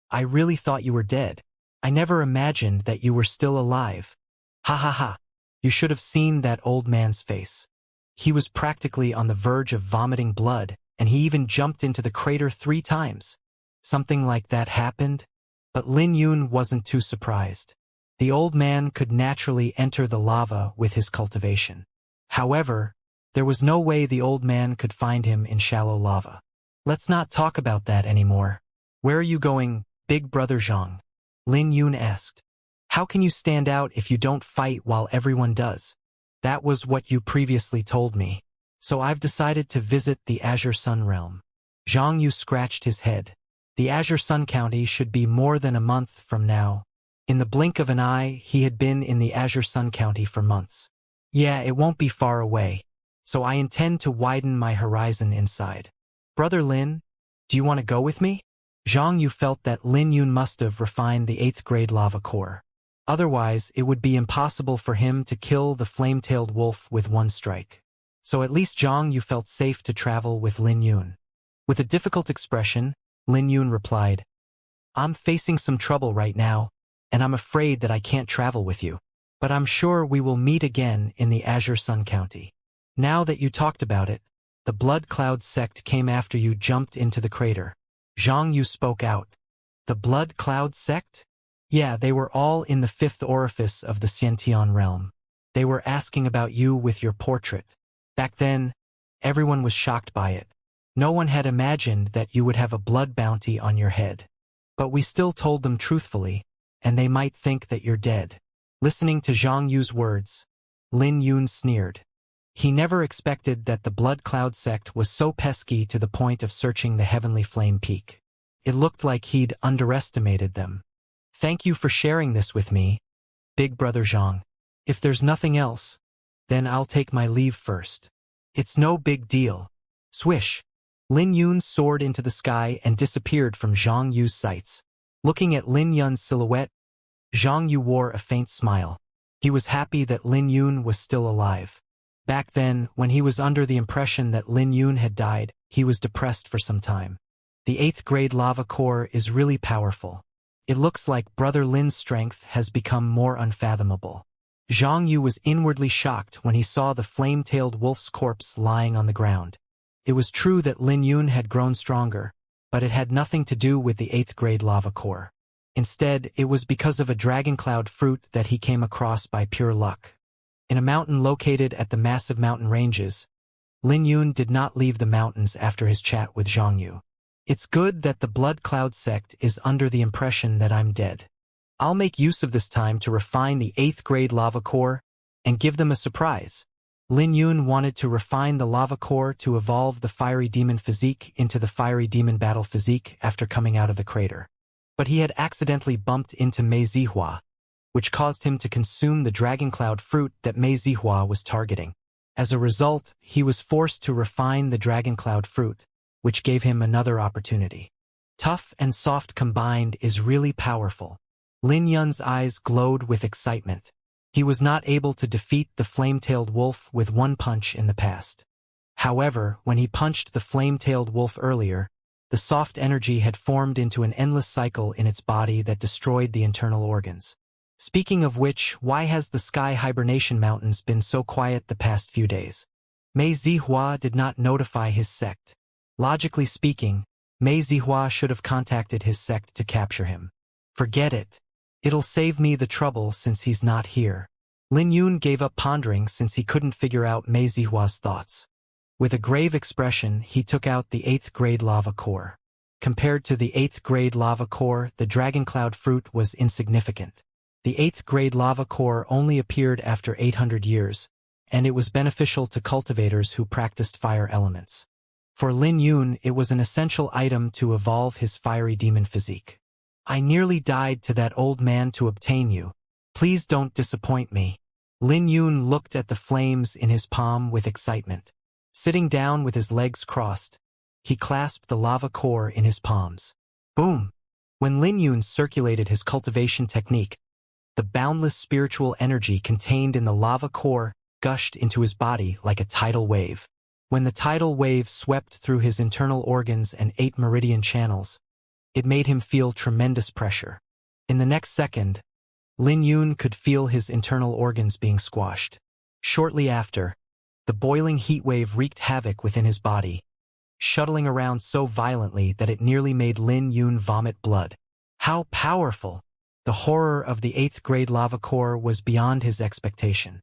"I really thought you were dead. I never imagined that you were still alive. Ha ha ha. You should have seen that old man's face. He was practically on the verge of vomiting blood, and he even jumped into the crater 3 times. Something like that happened?" But Lin Yun wasn't too surprised. The old man could naturally enter the lava with his cultivation. However, there was no way the old man could find him in shallow lava. "Let's not talk about that anymore. Where are you going, big brother Xiang?" Lin Yun asked. "How can you stand out if you don't fight while everyone does?" "That was what you previously told me. So I've decided to visit the Azure Sun realm." Xianxia scratched his head. The Azure Sun County should be more than a month from now. In the blink of an eye, he had been in the Azure Sun County for months. "Yeah, it won't be far away. So I intend to widen my horizon inside. Brother Lin, do you want to go with me?" Xianxia felt that Lin Yun must have refined the 8th grade lava core. Otherwise, it would be impossible for him to kill the flame-tailed wolf with one strike. So at least Xianxia felt safe to travel with Lin Yun. With a difficult expression, Lin Yun replied, "I'm facing some trouble right now, and I'm afraid that I can't travel with you. But I'm sure we will meet again in the Azure Sun County. Now that you talked about it, the Blood Cloud sect came after you jumped into the crater." Xianxia spoke out. "The Blood Cloud sect?" "Yeah, they were all in the 5th orifice of the Xiantian realm. They were asking about you with your portrait. Back then, everyone was shocked by it. No one had imagined that you would have a blood bounty on your head. But we still told them truthfully, and they might think that you're dead." Listening to Xiangxia's words, Lin Yun sneered. He never expected that the Blood Cloud sect was so pesky to the point of searching the heavenly flame peak. It looked like he'd underestimated them. "Thank you for sharing this with me, big brother Xiang. If there's nothing else, then I'll take my leave first." "It's no big deal." Swish! Lin Yun soared into the sky and disappeared from Xiangxia's sights. Looking at Lin Yun's silhouette, Zhang Yu wore a faint smile. He was happy that Lin Yun was still alive. Back then, when he was under the impression that Lin Yun had died, he was depressed for some time. The 8th grade lava core is really powerful. It looks like Brother Lin's strength has become more unfathomable. Zhang Yu was inwardly shocked when he saw the flame-tailed wolf's corpse lying on the ground. It was true that Lin Yun had grown stronger, but it had nothing to do with the 8th grade lava core. Instead, it was because of a dragon cloud fruit that he came across by pure luck. In a mountain located at the massive mountain ranges, Lin Yun did not leave the mountains after his chat with Zhang Yu. It's good that the Blood Cloud sect is under the impression that I'm dead. I'll make use of this time to refine the 8th grade lava core and give them a surprise. Lin Yun wanted to refine the lava core to evolve the fiery demon physique into the fiery demon battle physique after coming out of the crater. But he had accidentally bumped into Mei Zihua, which caused him to consume the dragon cloud fruit that Mei Zihua was targeting. As a result, he was forced to refine the dragon cloud fruit, which gave him another opportunity. Tough and soft combined is really powerful. Lin Yun's eyes glowed with excitement. He was not able to defeat the flame-tailed wolf with one punch in the past. However, when he punched the flame-tailed wolf earlier, the soft energy had formed into an endless cycle in its body that destroyed the internal organs. Speaking of which, why has the Sky Hibernation Mountains been so quiet the past few days? Mei Zihua did not notify his sect. Logically speaking, Mei Zihua should have contacted his sect to capture him. Forget it. It'll save me the trouble since he's not here. Lin Yun gave up pondering since he couldn't figure out Mei Zihua's thoughts. With a grave expression, he took out the 8th grade lava core. Compared to the 8th grade lava core, the dragon cloud fruit was insignificant. The 8th grade lava core only appeared after 800 years, and it was beneficial to cultivators who practiced fire elements. For Lin Yun, it was an essential item to evolve his fiery demon physique. I nearly died to that old man to obtain you. Please don't disappoint me. Lin Yun looked at the flames in his palm with excitement. Sitting down with his legs crossed, he clasped the lava core in his palms. Boom! When Lin Yun circulated his cultivation technique, the boundless spiritual energy contained in the lava core gushed into his body like a tidal wave. When the tidal wave swept through his internal organs and 8 meridian channels, it made him feel tremendous pressure. In the next second, Lin Yun could feel his internal organs being squashed. Shortly after, the boiling heat wave wreaked havoc within his body, shuttling around so violently that it nearly made Lin Yun vomit blood. How powerful! The horror of the 8th grade lava core was beyond his expectation.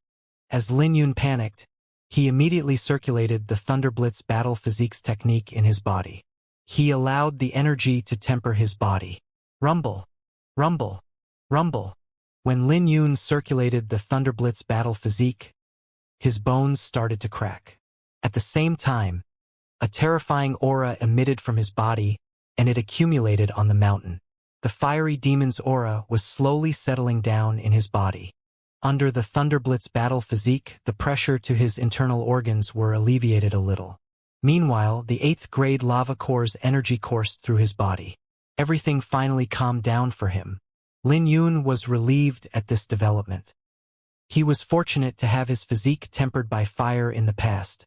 As Lin Yun panicked, he immediately circulated the Thunderblitz battle physiques technique in his body. He allowed the energy to temper his body. Rumble, rumble, rumble. When Lin Yun circulated the Thunderblitz battle physique, his bones started to crack. At the same time, a terrifying aura emitted from his body, and it accumulated on the mountain. The fiery demon's aura was slowly settling down in his body. Under the Thunderblitz battle physique, the pressure to his internal organs were alleviated a little. Meanwhile, the 8th grade lava core's energy coursed through his body. Everything finally calmed down for him. Lin Yun was relieved at this development. He was fortunate to have his physique tempered by fire in the past.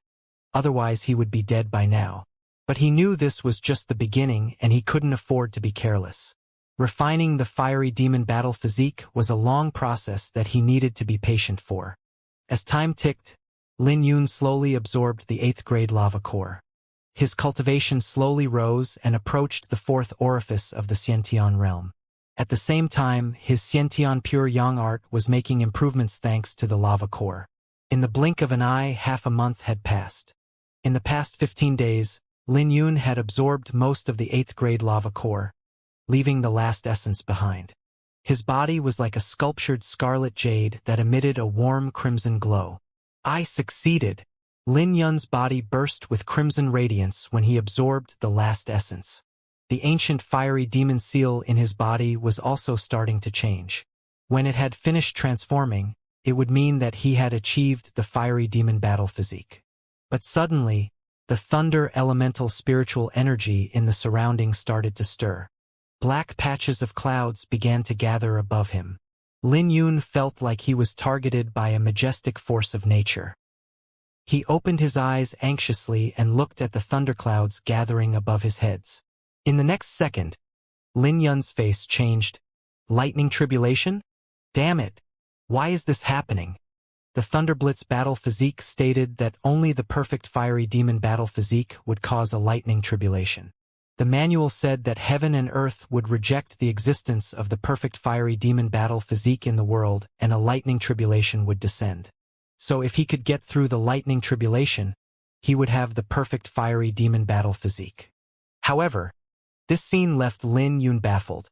Otherwise, he would be dead by now. But he knew this was just the beginning and he couldn't afford to be careless. Refining the fiery demon battle physique was a long process that he needed to be patient for. As time ticked, Lin Yun slowly absorbed the 8th grade lava core. His cultivation slowly rose and approached the 4th orifice of the Xiantian realm. At the same time, his Xiantian pure yang art was making improvements thanks to the lava core. In the blink of an eye, half a month had passed. In the past 15 days, Lin Yun had absorbed most of the 8th grade lava core, leaving the last essence behind. His body was like a sculptured scarlet jade that emitted a warm crimson glow. I succeeded. Lin Yun's body burst with crimson radiance when he absorbed the last essence. The ancient fiery demon seal in his body was also starting to change. When it had finished transforming, it would mean that he had achieved the fiery demon battle physique. But suddenly, the thunder elemental spiritual energy in the surroundings started to stir. Black patches of clouds began to gather above him. Lin Yun felt like he was targeted by a majestic force of nature. He opened his eyes anxiously and looked at the thunderclouds gathering above his heads. In the next second, Lin Yun's face changed. Lightning tribulation? Damn it! Why is this happening? The Thunderblitz battle physique stated that only the perfect fiery demon battle physique would cause a lightning tribulation. The manual said that heaven and earth would reject the existence of the perfect fiery demon battle physique in the world and a lightning tribulation would descend. So if he could get through the lightning tribulation, he would have the perfect fiery demon battle physique. However, this scene left Lin Yun baffled.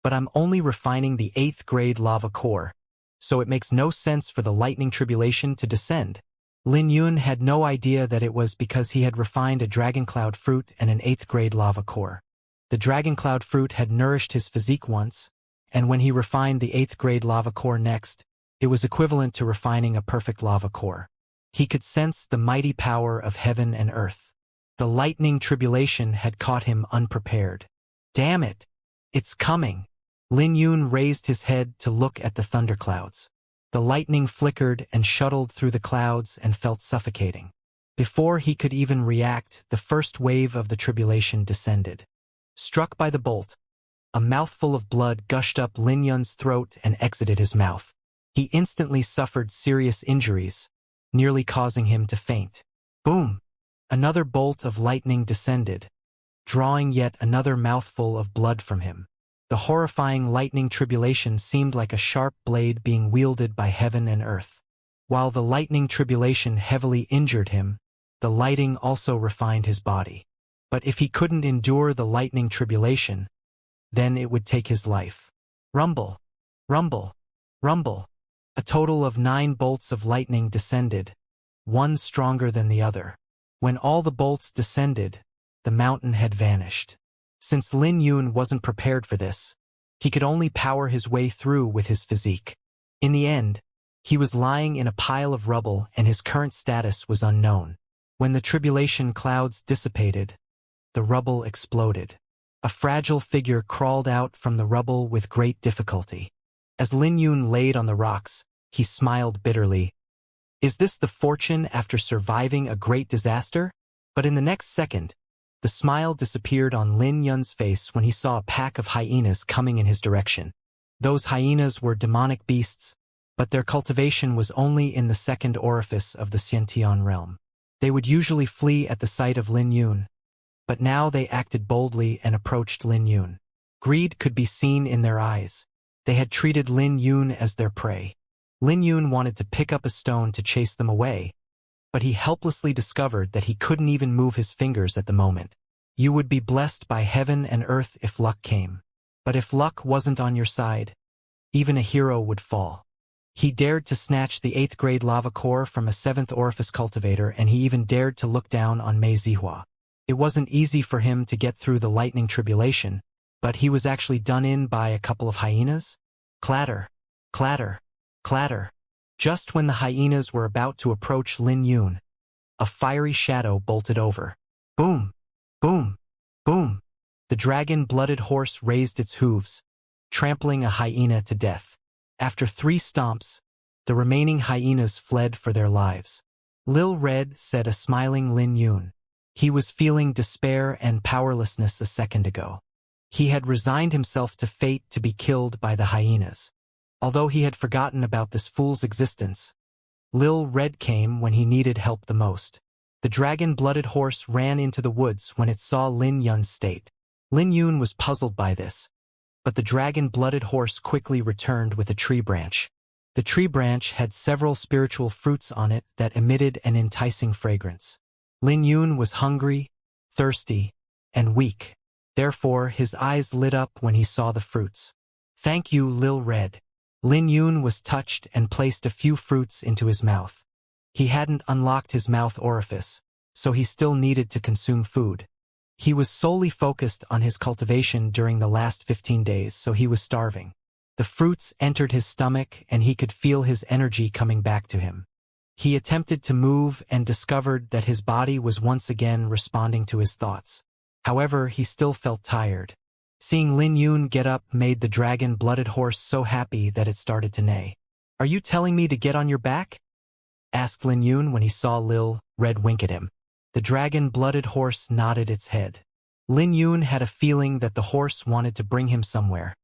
But I'm only refining the 8th grade lava core, so it makes no sense for the lightning tribulation to descend. Lin Yun had no idea that it was because he had refined a dragon cloud fruit and an 8th grade lava core. The dragon cloud fruit had nourished his physique once, and when he refined the 8th grade lava core next, it was equivalent to refining a perfect lava core. He could sense the mighty power of heaven and earth. The lightning tribulation had caught him unprepared. Damn it! It's coming! Lin Yun raised his head to look at the thunderclouds. The lightning flickered and shuttled through the clouds and felt suffocating. Before he could even react, the first wave of the tribulation descended. Struck by the bolt, a mouthful of blood gushed up Lin Yun's throat and exited his mouth. He instantly suffered serious injuries, nearly causing him to faint. Boom! Another bolt of lightning descended, drawing yet another mouthful of blood from him. The horrifying lightning tribulation seemed like a sharp blade being wielded by heaven and earth. While the lightning tribulation heavily injured him, the lighting also refined his body. But if he couldn't endure the lightning tribulation, then it would take his life. Rumble, rumble, rumble. A total of 9 bolts of lightning descended, one stronger than the other. When all the bolts descended, the mountain had vanished. Since Lin Yun wasn't prepared for this, he could only power his way through with his physique. In the end, he was lying in a pile of rubble and his current status was unknown. When the tribulation clouds dissipated, the rubble exploded. A fragile figure crawled out from the rubble with great difficulty. As Lin Yun laid on the rocks, he smiled bitterly. Is this the fortune after surviving a great disaster? But in the next second, the smile disappeared on Lin Yun's face when he saw a pack of hyenas coming in his direction. Those hyenas were demonic beasts, but their cultivation was only in the 2nd orifice of the Xianxia realm. They would usually flee at the sight of Lin Yun, but now they acted boldly and approached Lin Yun. Greed could be seen in their eyes. They had treated Lin Yun as their prey. Lin Yun wanted to pick up a stone to chase them away, but he helplessly discovered that he couldn't even move his fingers at the moment. You would be blessed by heaven and earth if luck came. But if luck wasn't on your side, even a hero would fall. He dared to snatch the 8th grade lava core from a 7th orifice cultivator and he even dared to look down on Mei Zihua. It wasn't easy for him to get through the lightning tribulation, but he was actually done in by a couple of hyenas. Clatter, clatter, clatter. Just when the hyenas were about to approach Lin Yun, a fiery shadow bolted over. Boom, boom, boom. The dragon-blooded horse raised its hooves, trampling a hyena to death. After 3 stomps, the remaining hyenas fled for their lives. Lil Red said a smiling Lin Yun. He was feeling despair and powerlessness a second ago. He had resigned himself to fate to be killed by the hyenas. Although he had forgotten about this fool's existence, Lil Red came when he needed help the most. The dragon-blooded horse ran into the woods when it saw Lin Yun's state. Lin Yun was puzzled by this, but the dragon-blooded horse quickly returned with a tree branch. The tree branch had several spiritual fruits on it that emitted an enticing fragrance. Lin Yun was hungry, thirsty, and weak. Therefore, his eyes lit up when he saw the fruits. Thank you, Lil Red. Lin Yun was touched and placed a few fruits into his mouth. He hadn't unlocked his mouth orifice, so he still needed to consume food. He was solely focused on his cultivation during the last 15 days, so he was starving. The fruits entered his stomach and he could feel his energy coming back to him. He attempted to move and discovered that his body was once again responding to his thoughts. However, he still felt tired. Seeing Lin Yun get up made the dragon-blooded horse so happy that it started to neigh. "Are you telling me to get on your back?" asked Lin Yun when he saw Lil Red wink at him. The dragon-blooded horse nodded its head. Lin Yun had a feeling that the horse wanted to bring him somewhere,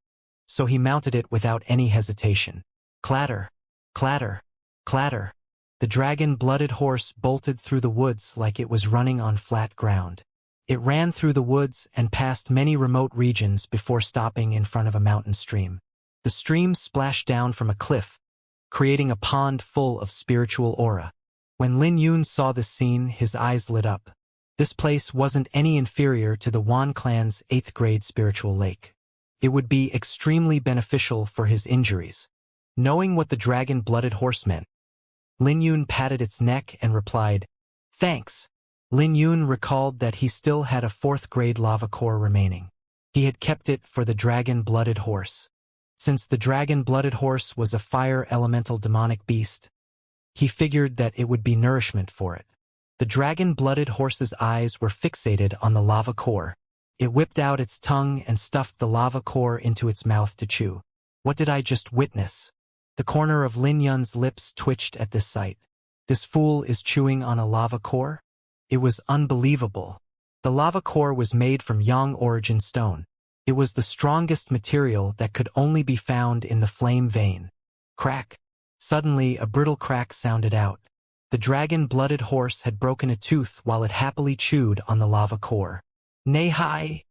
so he mounted it without any hesitation. Clatter, clatter, clatter. The dragon-blooded horse bolted through the woods like it was running on flat ground. It ran through the woods and passed many remote regions before stopping in front of a mountain stream. The stream splashed down from a cliff, creating a pond full of spiritual aura. When Lin Yun saw this scene, his eyes lit up. This place wasn't any inferior to the Wan clan's 8th grade spiritual lake. It would be extremely beneficial for his injuries. Knowing what the dragon-blooded horse meant, Lin Yun patted its neck and replied, "Thanks." Lin Yun recalled that he still had a 4th grade lava core remaining. He had kept it for the dragon-blooded horse. Since the dragon-blooded horse was a fire elemental demonic beast, he figured that it would be nourishment for it. The dragon-blooded horse's eyes were fixated on the lava core. It whipped out its tongue and stuffed the lava core into its mouth to chew. What did I just witness? The corner of Lin Yun's lips twitched at this sight. This fool is chewing on a lava core? It was unbelievable. The lava core was made from Yang origin stone. It was the strongest material that could only be found in the flame vein. Crack. Suddenly, a brittle crack sounded out. The dragon-blooded horse had broken a tooth while it happily chewed on the lava core. "Nei-hai!"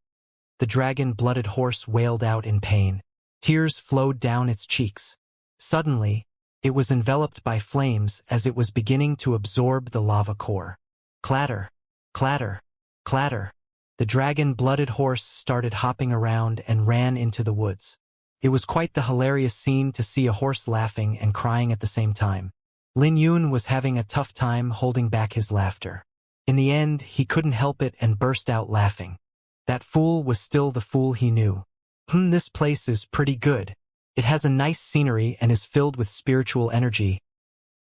The dragon-blooded horse wailed out in pain. Tears flowed down its cheeks. Suddenly, it was enveloped by flames as it was beginning to absorb the lava core. Clatter, clatter, clatter. The dragon-blooded horse started hopping around and ran into the woods. It was quite the hilarious scene to see a horse laughing and crying at the same time. Lin Yun was having a tough time holding back his laughter. In the end, he couldn't help it and burst out laughing. That fool was still the fool he knew. This place is pretty good. It has a nice scenery and is filled with spiritual energy."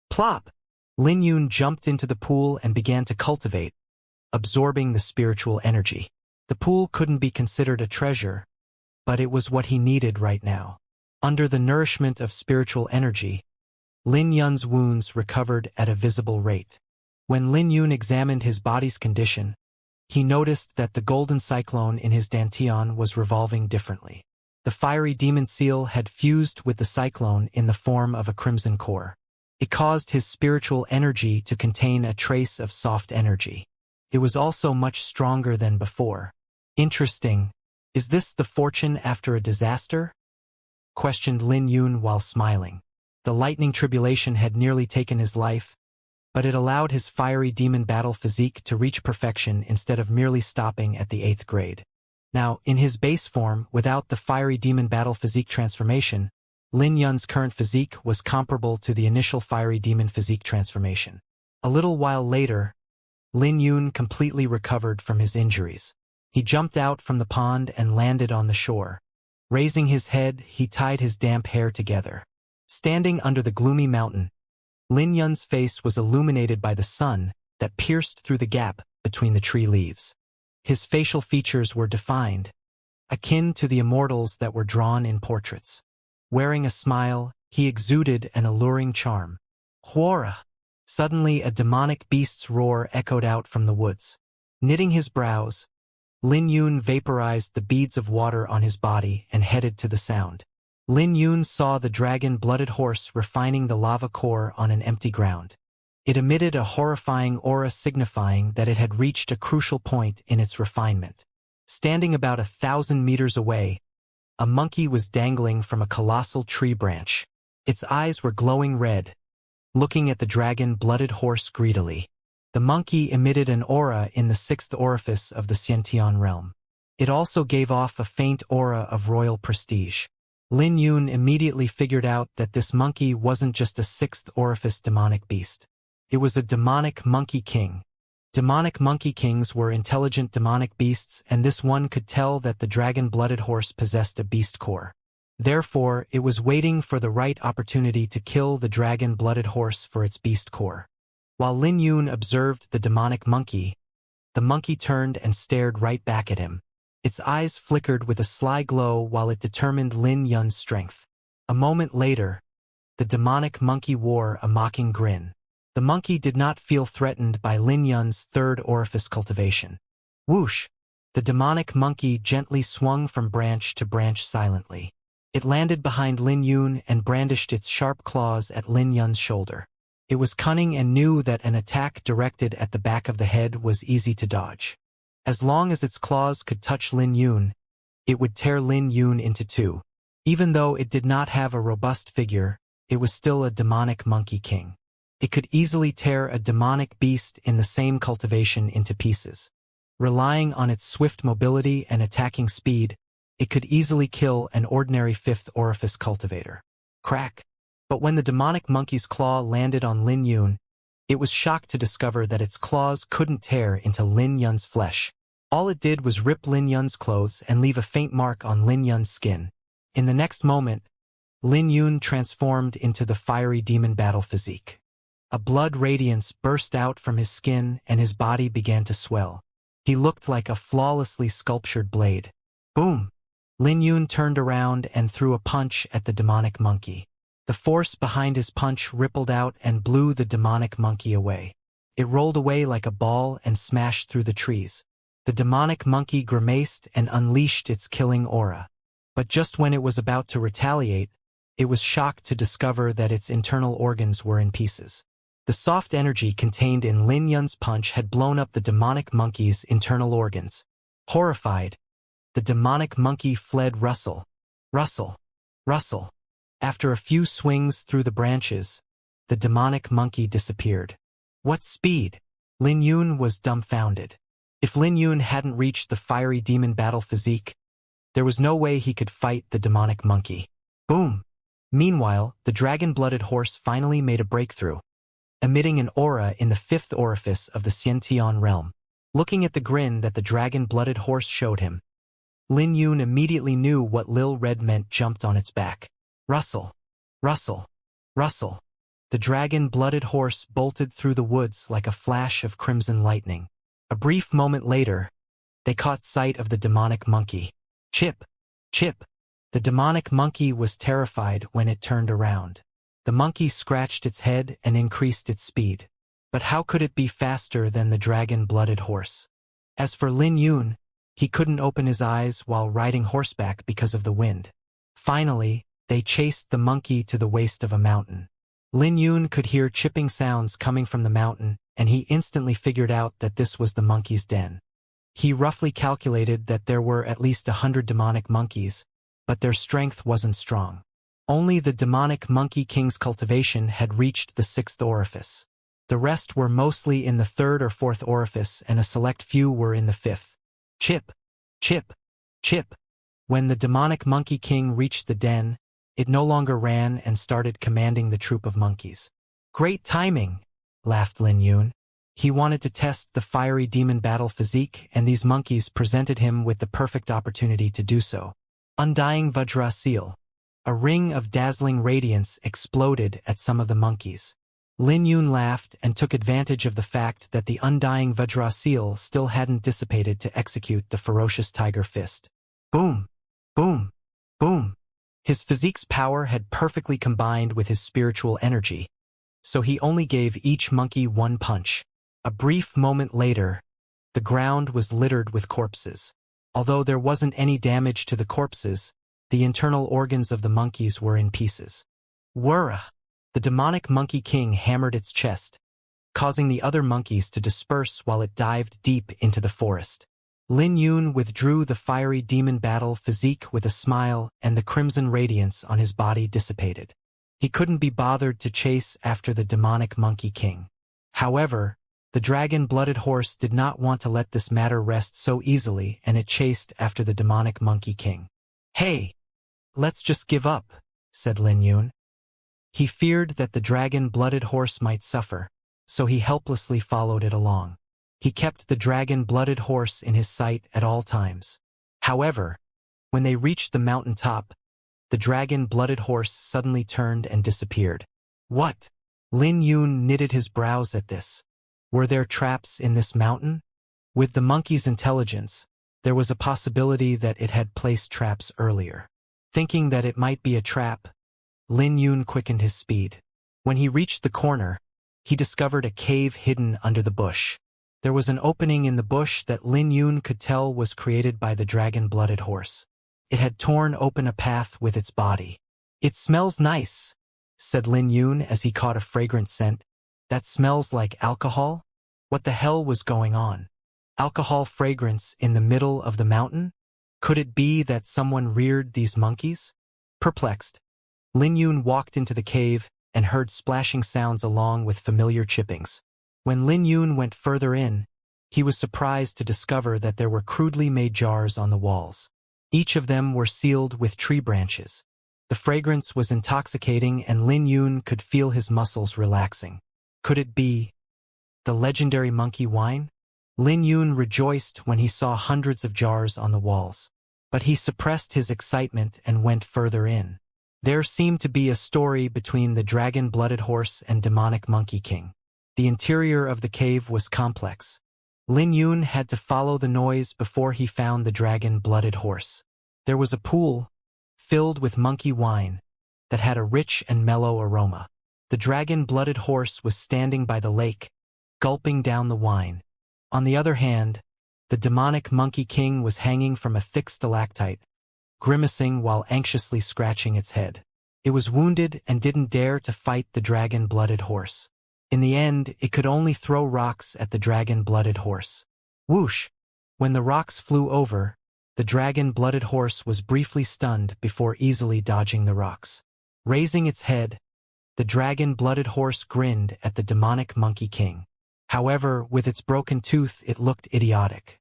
Plop! Lin Yun jumped into the pool and began to cultivate, absorbing the spiritual energy. The pool couldn't be considered a treasure, but it was what he needed right now. Under the nourishment of spiritual energy, Lin Yun's wounds recovered at a visible rate. When Lin Yun examined his body's condition, he noticed that the golden cyclone in his dantian was revolving differently. The fiery demon seal had fused with the cyclone in the form of a crimson core. It caused his spiritual energy to contain a trace of soft energy. It was also much stronger than before. "Interesting. Is this the fortune after a disaster?" questioned Lin Yun while smiling. The lightning tribulation had nearly taken his life, but it allowed his fiery demon battle physique to reach perfection instead of merely stopping at the 8th grade. Now, in his base form, without the fiery demon battle physique transformation, Lin Yun's current physique was comparable to the initial fiery demon physique transformation. A little while later, Lin Yun completely recovered from his injuries. He jumped out from the pond and landed on the shore. Raising his head, he tied his damp hair together. Standing under the gloomy mountain, Lin Yun's face was illuminated by the sun that pierced through the gap between the tree leaves. His facial features were defined, akin to the immortals that were drawn in portraits. Wearing a smile, he exuded an alluring charm. Huora! Suddenly a demonic beast's roar echoed out from the woods. Knitting his brows, Lin Yun vaporized the beads of water on his body and headed to the sound. Lin Yun saw the dragon-blooded horse refining the lava core on an empty ground. It emitted a horrifying aura signifying that it had reached a crucial point in its refinement. Standing about 1,000 meters away, a monkey was dangling from a colossal tree branch. Its eyes were glowing red, looking at the dragon-blooded horse greedily. The monkey emitted an aura in the 6th orifice of the Xianxia realm. It also gave off a faint aura of royal prestige. Lin Yun immediately figured out that this monkey wasn't just a 6th orifice demonic beast. It was a demonic monkey king. Demonic monkey kings were intelligent demonic beasts, and this one could tell that the dragon-blooded horse possessed a beast core. Therefore, it was waiting for the right opportunity to kill the dragon-blooded horse for its beast core. While Lin Yun observed the demonic monkey, the monkey turned and stared right back at him. Its eyes flickered with a sly glow while it determined Lin Yun's strength. A moment later, the demonic monkey wore a mocking grin. The monkey did not feel threatened by Lin Yun's third orifice cultivation. Whoosh! The demonic monkey gently swung from branch to branch silently. It landed behind Lin Yun and brandished its sharp claws at Lin Yun's shoulder. It was cunning and knew that an attack directed at the back of the head was easy to dodge. As long as its claws could touch Lin Yun, it would tear Lin Yun into two. Even though it did not have a robust figure, it was still a demonic monkey king. It could easily tear a demonic beast in the same cultivation into pieces. Relying on its swift mobility and attacking speed, it could easily kill an ordinary fifth orifice cultivator. Crack! But when the demonic monkey's claw landed on Lin Yun, it was shocked to discover that its claws couldn't tear into Lin Yun's flesh. All it did was rip Lin Yun's clothes and leave a faint mark on Lin Yun's skin. In the next moment, Lin Yun transformed into the fiery demon battle physique. A blood radiance burst out from his skin and his body began to swell. He looked like a flawlessly sculptured blade. Boom! Lin Yun turned around and threw a punch at the demonic monkey. The force behind his punch rippled out and blew the demonic monkey away. It rolled away like a ball and smashed through the trees. The demonic monkey grimaced and unleashed its killing aura. But just when it was about to retaliate, it was shocked to discover that its internal organs were in pieces. The soft energy contained in Lin Yun's punch had blown up the demonic monkey's internal organs. Horrified, the demonic monkey fled. Rustle, rustle, rustle. After a few swings through the branches, the demonic monkey disappeared. What speed! Lin Yun was dumbfounded. If Lin Yun hadn't reached the fiery demon battle physique, there was no way he could fight the demonic monkey. Boom! Meanwhile, the dragon-blooded horse finally made a breakthrough, emitting an aura in the fifth orifice of the Xianxia realm. Looking at the grin that the dragon-blooded horse showed him, Lin Yun immediately knew what Lil Red meant. Jumped on its back. Rustle, rustle, rustle. The dragon-blooded horse bolted through the woods like a flash of crimson lightning. A brief moment later, they caught sight of the demonic monkey. Chip, chip. The demonic monkey was terrified when it turned around. The monkey scratched its head and increased its speed. But how could it be faster than the dragon-blooded horse? As for Lin Yun, he couldn't open his eyes while riding horseback because of the wind. Finally, they chased the monkey to the waist of a mountain. Lin Yun could hear chipping sounds coming from the mountain, and he instantly figured out that this was the monkey's den. He roughly calculated that there were at least 100 demonic monkeys, but their strength wasn't strong. Only the demonic monkey king's cultivation had reached the sixth orifice. The rest were mostly in the third or fourth orifice, and a select few were in the fifth. Chip, chip, chip. When the demonic monkey king reached the den, it no longer ran and started commanding the troop of monkeys. Great timing, laughed Lin Yun. He wanted to test the fiery demon battle physique, and these monkeys presented him with the perfect opportunity to do so. Undying Vajra Seal. A ring of dazzling radiance exploded at some of the monkeys. Lin Yun laughed and took advantage of the fact that the undying Vajra Seal still hadn't dissipated to execute the ferocious tiger fist. Boom! Boom! Boom! His physique's power had perfectly combined with his spiritual energy, so he only gave each monkey one punch. A brief moment later, the ground was littered with corpses. Although there wasn't any damage to the corpses, the internal organs of the monkeys were in pieces. Whirra! The demonic monkey king hammered its chest, causing the other monkeys to disperse while it dived deep into the forest. Lin Yun withdrew the fiery demon battle physique with a smile, and the crimson radiance on his body dissipated. He couldn't be bothered to chase after the demonic monkey king. However, the dragon-blooded horse did not want to let this matter rest so easily, and it chased after the demonic monkey king. Hey! Let's just give up, said Lin Yun. He feared that the dragon-blooded horse might suffer, so he helplessly followed it along. He kept the dragon-blooded horse in his sight at all times. However, when they reached the mountain top, the dragon-blooded horse suddenly turned and disappeared. What? Lin Yun knitted his brows at this. Were there traps in this mountain? With the monkey's intelligence, There was a possibility that it had placed traps earlier. Thinking that it might be a trap, Lin Yun quickened his speed. When he reached the corner, he discovered a cave hidden under the bush. There was an opening in the bush that Lin Yun could tell was created by the dragon-blooded horse. It had torn open a path with its body. "It smells nice," said Lin Yun as he caught a fragrant scent. "That smells like alcohol?" What the hell was going on? Alcohol fragrance in the middle of the mountain? Could it be that someone reared these monkeys? Perplexed, Lin Yun walked into the cave and heard splashing sounds along with familiar chippings. When Lin Yun went further in, he was surprised to discover that there were crudely made jars on the walls. Each of them were sealed with tree branches. The fragrance was intoxicating and Lin Yun could feel his muscles relaxing. Could it be the legendary monkey wine? Lin Yun rejoiced when he saw hundreds of jars on the walls. But he suppressed his excitement and went further in. There seemed to be a story between the dragon-blooded horse and demonic monkey king. The interior of the cave was complex. Lin Yun had to follow the noise before he found the dragon-blooded horse. There was a pool filled with monkey wine that had a rich and mellow aroma. The dragon-blooded horse was standing by the lake, gulping down the wine. On the other hand, the demonic monkey king was hanging from a thick stalactite, grimacing while anxiously scratching its head. It was wounded and didn't dare to fight the dragon-blooded horse. In the end, it could only throw rocks at the dragon-blooded horse. Whoosh! When the rocks flew over, the dragon-blooded horse was briefly stunned before easily dodging the rocks. Raising its head, the dragon-blooded horse grinned at the demonic monkey king. However, with its broken tooth it looked idiotic.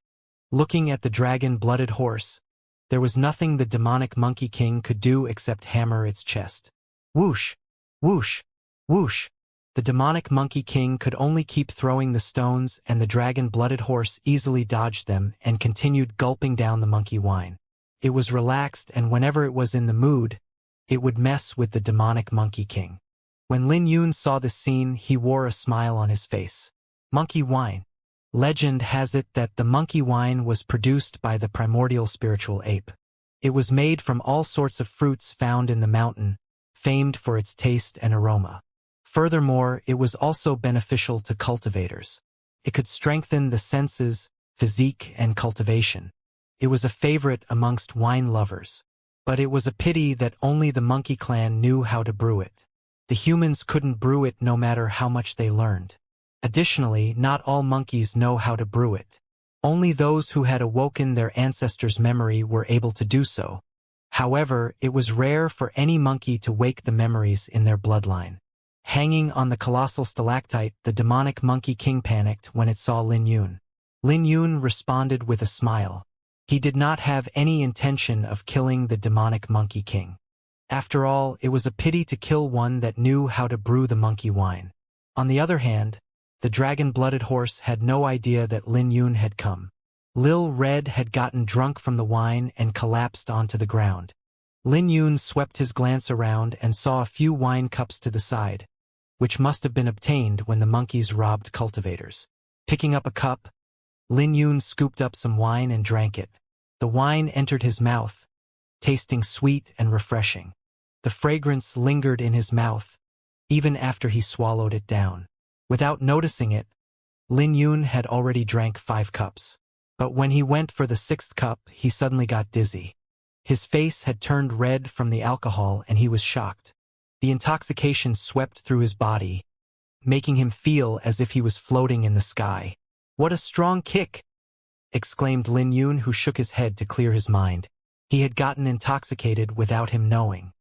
Looking at the dragon-blooded horse, there was nothing the demonic monkey king could do except hammer its chest. Whoosh! Whoosh! Whoosh! The demonic monkey king could only keep throwing the stones and the dragon-blooded horse easily dodged them and continued gulping down the monkey wine. It was relaxed and whenever it was in the mood, it would mess with the demonic monkey king. When Lin Yun saw this scene, he wore a smile on his face. Monkey wine. Legend has it that the monkey wine was produced by the primordial spiritual ape. It was made from all sorts of fruits found in the mountain, famed for its taste and aroma. Furthermore, it was also beneficial to cultivators. It could strengthen the senses, physique, and cultivation. It was a favorite amongst wine lovers. But it was a pity that only the monkey clan knew how to brew it. The humans couldn't brew it no matter how much they learned. Additionally, not all monkeys know how to brew it. Only those who had awoken their ancestors' memory were able to do so. However, it was rare for any monkey to wake the memories in their bloodline. Hanging on the colossal stalactite, the demonic monkey king panicked when it saw Lin Yun. Lin Yun responded with a smile. He did not have any intention of killing the demonic monkey king. After all, it was a pity to kill one that knew how to brew the monkey wine. On the other hand, the dragon-blooded horse had no idea that Lin Yun had come. Lil Red had gotten drunk from the wine and collapsed onto the ground. Lin Yun swept his glance around and saw a few wine cups to the side, which must have been obtained when the monkeys robbed cultivators. Picking up a cup, Lin Yun scooped up some wine and drank it. The wine entered his mouth, tasting sweet and refreshing. The fragrance lingered in his mouth, even after he swallowed it down. Without noticing it, Lin Yun had already drank 5 cups. But when he went for the 6th cup, he suddenly got dizzy. His face had turned red from the alcohol and he was shocked. The intoxication swept through his body, making him feel as if he was floating in the sky. "What a strong kick!" exclaimed Lin Yun, who shook his head to clear his mind. He had gotten intoxicated without him knowing.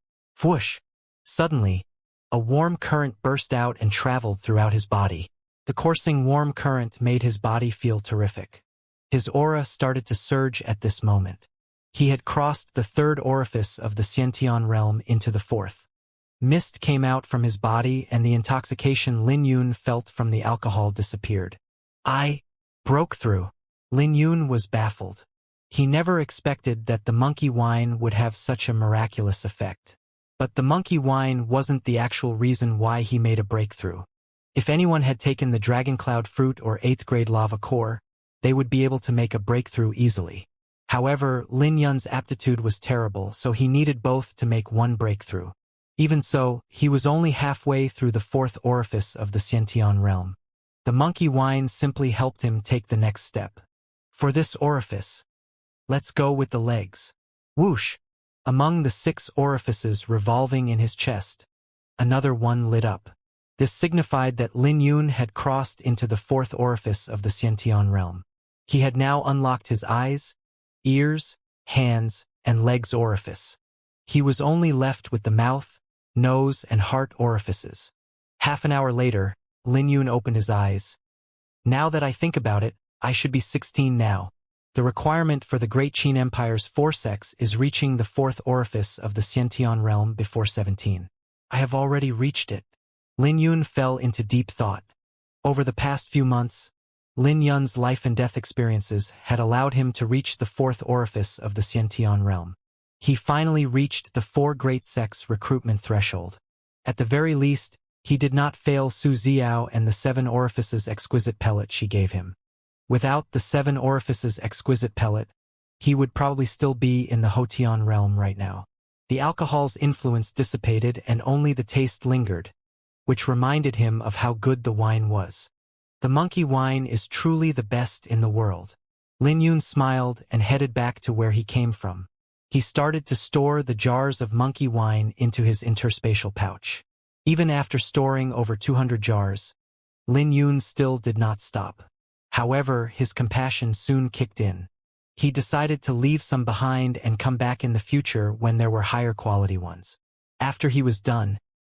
Whoosh! Suddenly, a warm current burst out and traveled throughout his body. The coursing warm current made his body feel terrific. His aura started to surge at this moment. He had crossed the 3rd orifice of the Xianxia realm into the 4th. Mist came out from his body and the intoxication Lin Yun felt from the alcohol disappeared. I broke through. Lin Yun was baffled. He never expected that the monkey wine would have such a miraculous effect. But the monkey wine wasn't the actual reason why he made a breakthrough. If anyone had taken the dragon cloud fruit or 8th grade lava core, they would be able to make a breakthrough easily. However, Lin Yun's aptitude was terrible, so he needed both to make one breakthrough. Even so, he was only halfway through the fourth orifice of the Xiantian realm. The monkey wine simply helped him take the next step. For this orifice, let's go with the legs. Whoosh! Among the 6 orifices revolving in his chest, another one lit up. This signified that Lin Yun had crossed into the fourth orifice of the Xiantian realm. He had now unlocked his eyes, ears, hands, and legs orifice. He was only left with the mouth, nose, and heart orifices. Half an hour later, Lin Yun opened his eyes. Now that I think about it, I should be 16 now. The requirement for the Great Qin Empire's forceps is reaching the fourth orifice of the Xiantian realm before 17. I have already reached it. Lin Yun fell into deep thought. Over the past few months, Lin Yun's life and death experiences had allowed him to reach the fourth orifice of the Xiantian realm. He finally reached the 4 great sects recruitment threshold. At the very least, he did not fail Su Ziao and the 7 orifices exquisite pellet she gave him. Without the 7 orifices exquisite pellet, he would probably still be in the Hotian realm right now. The alcohol's influence dissipated and only the taste lingered, which reminded him of how good the wine was. The monkey wine is truly the best in the world. Lin Yun smiled and headed back to where he came from. He started to store the jars of monkey wine into his interspatial pouch. Even after storing over 200 jars, Lin Yun still did not stop. However, his compassion soon kicked in. He decided to leave some behind and come back in the future when there were higher quality ones. After he was done,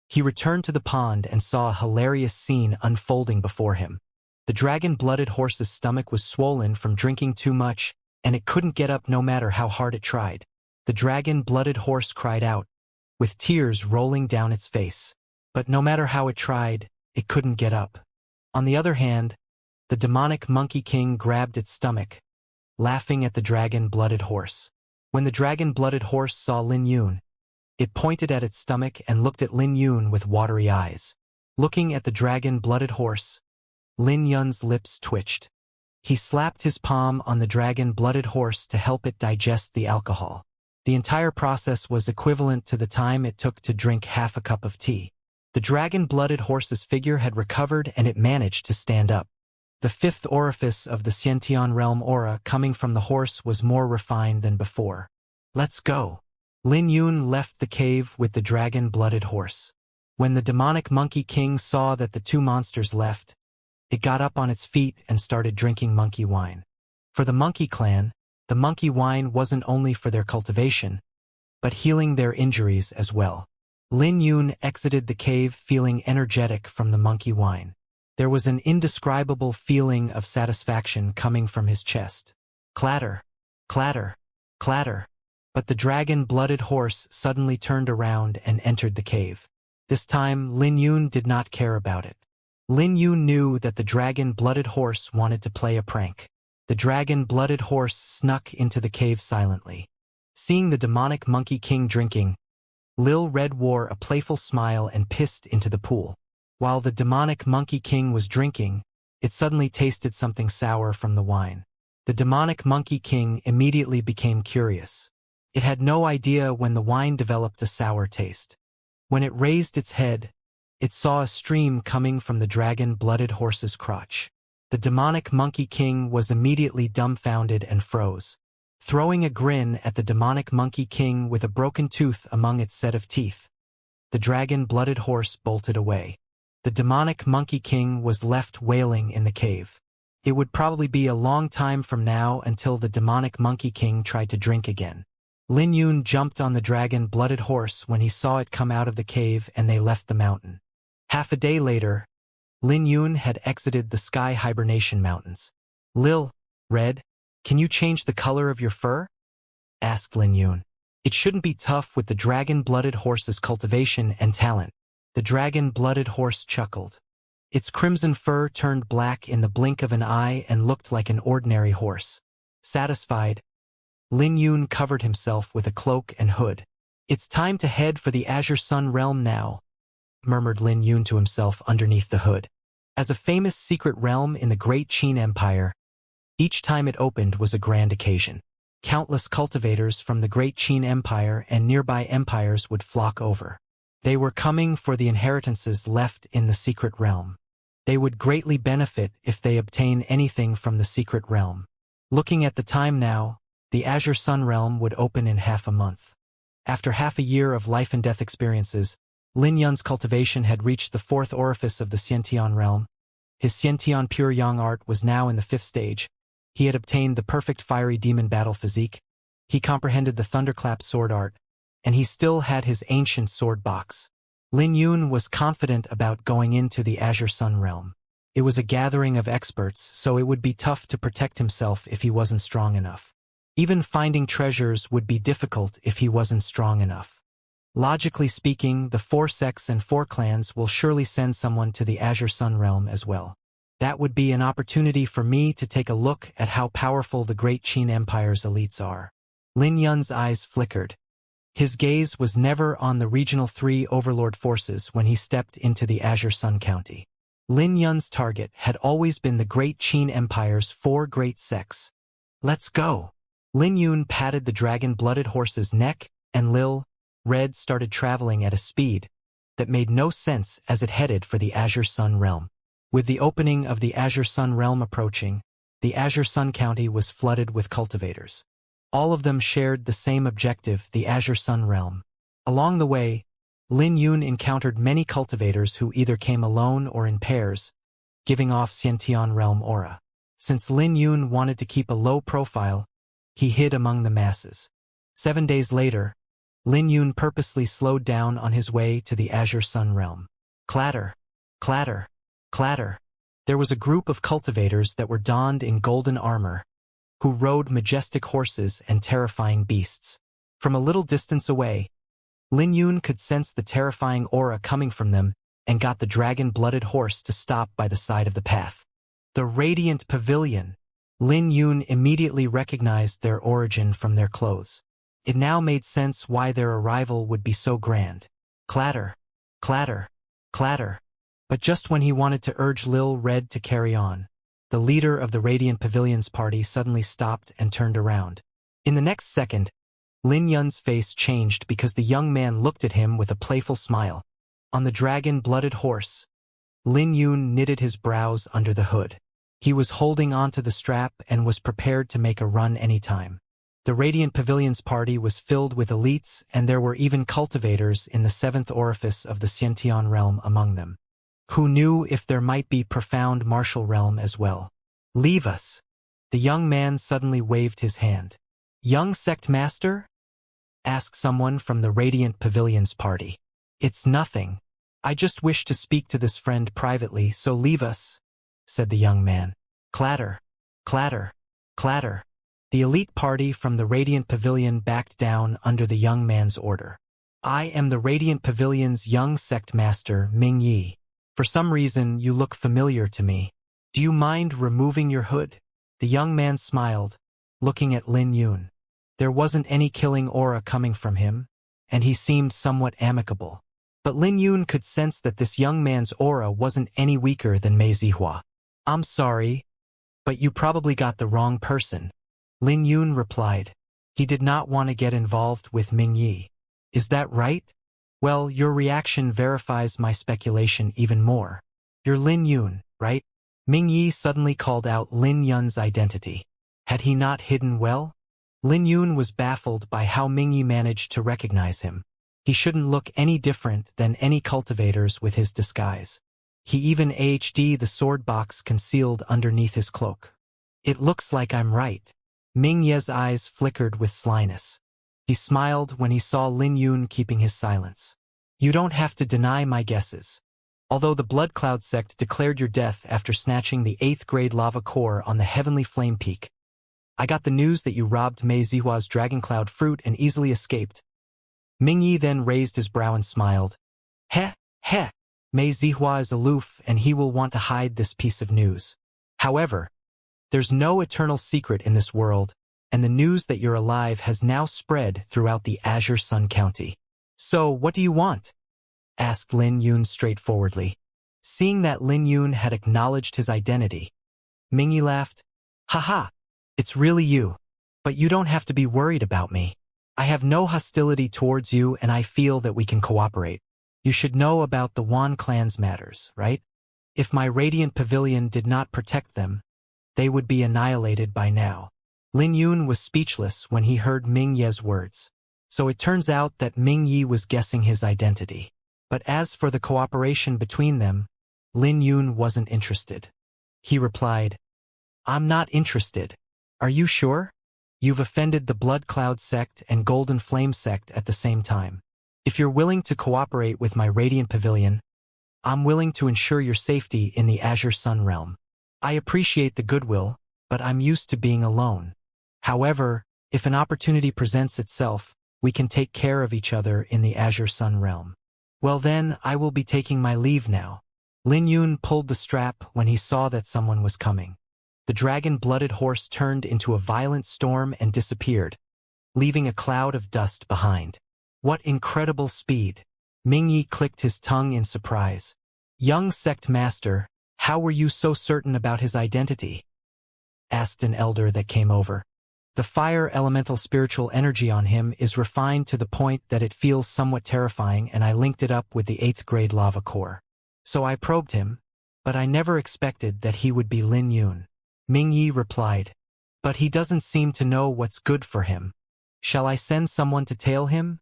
he returned to the pond and saw a hilarious scene unfolding before him. The dragon-blooded horse's stomach was swollen from drinking too much, and it couldn't get up no matter how hard it tried. The dragon-blooded horse cried out, with tears rolling down its face. But no matter how it tried, it couldn't get up. On the other hand, the demonic monkey king grabbed its stomach, laughing at the dragon-blooded horse. When the dragon-blooded horse saw Lin Yun, it pointed at its stomach and looked at Lin Yun with watery eyes. Looking at the dragon-blooded horse, Lin Yun's lips twitched. He slapped his palm on the dragon-blooded horse to help it digest the alcohol. The entire process was equivalent to the time it took to drink half a cup of tea. The dragon-blooded horse's figure had recovered and it managed to stand up. The 5th orifice of the Xiantian realm aura coming from the horse was more refined than before. Let's go. Lin Yun left the cave with the dragon-blooded horse. When the demonic monkey king saw that the 2 monsters left, it got up on its feet and started drinking monkey wine. For the monkey clan, the monkey wine wasn't only for their cultivation, but healing their injuries as well. Lin Yun exited the cave feeling energetic from the monkey wine. There was an indescribable feeling of satisfaction coming from his chest. Clatter, clatter, clatter. But the dragon-blooded horse suddenly turned around and entered the cave. This time, Lin Yun did not care about it. Lin Yun knew that the dragon-blooded horse wanted to play a prank. The dragon-blooded horse snuck into the cave silently. Seeing the demonic monkey king drinking, Lil Red wore a playful smile and pissed into the pool. While the demonic monkey king was drinking, it suddenly tasted something sour from the wine. The demonic monkey king immediately became curious. It had no idea when the wine developed a sour taste. When it raised its head, it saw a stream coming from the dragon-blooded horse's crotch. The demonic monkey king was immediately dumbfounded and froze, throwing a grin at the demonic monkey king with a broken tooth among its set of teeth. The dragon-blooded horse bolted away. The demonic monkey king was left wailing in the cave. It would probably be a long time from now until the demonic monkey king tried to drink again. Lin Yun jumped on the dragon-blooded horse when he saw it come out of the cave and they left the mountain. Half a day later, Lin Yun had exited the Sky Hibernation Mountains. Lil Red, can you change the color of your fur? Asked Lin Yun. It shouldn't be tough with the dragon-blooded horse's cultivation and talent. The dragon-blooded horse chuckled. Its crimson fur turned black in the blink of an eye and looked like an ordinary horse. Satisfied, Lin Yun covered himself with a cloak and hood. It's time to head for the Azure Sun realm now, murmured Lin Yun to himself underneath the hood. As a famous secret realm in the Great Qin Empire, each time it opened was a grand occasion. countless cultivators from the great Qin Empire and nearby empires would flock over. They were coming for the inheritances left in the secret realm. They would greatly benefit if they obtain anything from the secret realm. Looking at the time now, the Azure Sun realm would open in half a month. After half a year of life and death experiences, Lin Yun's cultivation had reached the fourth orifice of the Xiantian realm. His Xiantian pure yang art was now in the fifth stage. He had obtained the perfect fiery demon battle physique. He comprehended the thunderclap sword art, and he still had his ancient sword box. Lin Yun was confident about going into the Azure Sun realm. It was a gathering of experts, so it would be tough to protect himself if he wasn't strong enough. Even finding treasures would be difficult if he wasn't strong enough. Logically speaking, the 4 sects and 4 clans will surely send someone to the Azure Sun realm as well. That would be an opportunity for me to take a look at how powerful the great Qin Empire's elites are. Lin Yun's eyes flickered. His gaze was never on the regional 3 overlord forces when he stepped into the Azure Sun County. Lin Yun's target had always been the great Qin Empire's 4 great sects. Let's go! Lin Yun patted the dragon-blooded horse's neck, and Lil Red started traveling at a speed that made no sense as it headed for the Azure Sun realm. With the opening of the Azure Sun realm approaching, the Azure Sun County was flooded with cultivators. All of them shared the same objective, the Azure Sun realm. Along the way, Lin Yun encountered many cultivators who either came alone or in pairs, giving off Xiantian realm aura. Since Lin Yun wanted to keep a low profile, he hid among the masses. 7 days later, Lin Yun purposely slowed down on his way to the Azure Sun realm. Clatter, clatter, clatter. There was a group of cultivators that were donned in golden armor, who rode majestic horses and terrifying beasts. From a little distance away, Lin Yun could sense the terrifying aura coming from them and got the dragon-blooded horse to stop by the side of the path. The Radiant Pavilion. Lin Yun immediately recognized their origin from their clothes. It now made sense why their arrival would be so grand. Clatter, clatter, clatter. But just when he wanted to urge Lil Red to carry on, the leader of the Radiant Pavilion's party suddenly stopped and turned around. In the next second, Lin Yun's face changed because the young man looked at him with a playful smile. On the dragon-blooded horse, Lin Yun knitted his brows under the hood. He was holding onto the strap and was prepared to make a run anytime. The Radiant Pavilion's party was filled with elites, and there were even cultivators in the 7th orifice of the Xiantian realm among them. Who knew if there might be profound martial realm as well? Leave us. The young man suddenly waved his hand. Young sect master? Asked someone from the Radiant Pavilion's party. It's nothing. I just wish to speak to this friend privately, so leave us, said the young man. Clatter, clatter, clatter. The elite party from the Radiant Pavilion backed down under the young man's order. I am the Radiant Pavilion's young sect master, Ming Yi. For some reason, you look familiar to me. Do you mind removing your hood? The young man smiled, looking at Lin Yun. There wasn't any killing aura coming from him, and he seemed somewhat amicable. But Lin Yun could sense that this young man's aura wasn't any weaker than Mei Zihua. I'm sorry, but you probably got the wrong person, Lin Yun replied. He did not want to get involved with Ming Yi. Is that right? Well, your reaction verifies my speculation even more. You're Lin Yun, right? Ming Yi suddenly called out Lin Yun's identity. Had he not hidden well? Lin Yun was baffled by how Ming Yi managed to recognize him. He shouldn't look any different than any cultivators with his disguise. He even AHD the sword box concealed underneath his cloak. It looks like I'm right. Ming Ye's eyes flickered with slyness. He smiled when he saw Lin Yun keeping his silence. You don't have to deny my guesses. Although the Blood Cloud sect declared your death after snatching the 8th grade lava core on the Heavenly Flame Peak, I got the news that you robbed Mei Zihua's Dragon Cloud fruit and easily escaped. Ming Yi then raised his brow and smiled. Heh, heh. Mei Zihua is aloof and he will want to hide this piece of news. However, there's no eternal secret in this world, and the news that you're alive has now spread throughout the Azure Sun County. So, what do you want? Asked Lin Yun straightforwardly. Seeing that Lin Yun had acknowledged his identity, Ming Yi laughed. Haha, it's really you. But you don't have to be worried about me. I have no hostility towards you and I feel that we can cooperate. You should know about the Wan clan's matters, right? If my radiant pavilion did not protect them, they would be annihilated by now. Lin Yun was speechless when he heard Ming Ye's words. So it turns out that Ming Yi was guessing his identity. But as for the cooperation between them, Lin Yun wasn't interested. He replied, I'm not interested. Are you sure? You've offended the Blood Cloud sect and Golden Flame sect at the same time. If you're willing to cooperate with my Radiant Pavilion, I'm willing to ensure your safety in the Azure Sun realm. I appreciate the goodwill, but I'm used to being alone. However, if an opportunity presents itself, we can take care of each other in the Azure Sun realm. Well then, I will be taking my leave now. Lin Yun pulled the strap when he saw that someone was coming. The dragon-blooded horse turned into a violent storm and disappeared, leaving a cloud of dust behind. What incredible speed! Ming Yi clicked his tongue in surprise. Young sect master, how were you so certain about his identity? Asked an elder that came over. The fire elemental spiritual energy on him is refined to the point that it feels somewhat terrifying, and I linked it up with the 8th grade lava core. So I probed him, but I never expected that he would be Lin Yun. Ming Yi replied, but he doesn't seem to know what's good for him. Shall I send someone to tail him?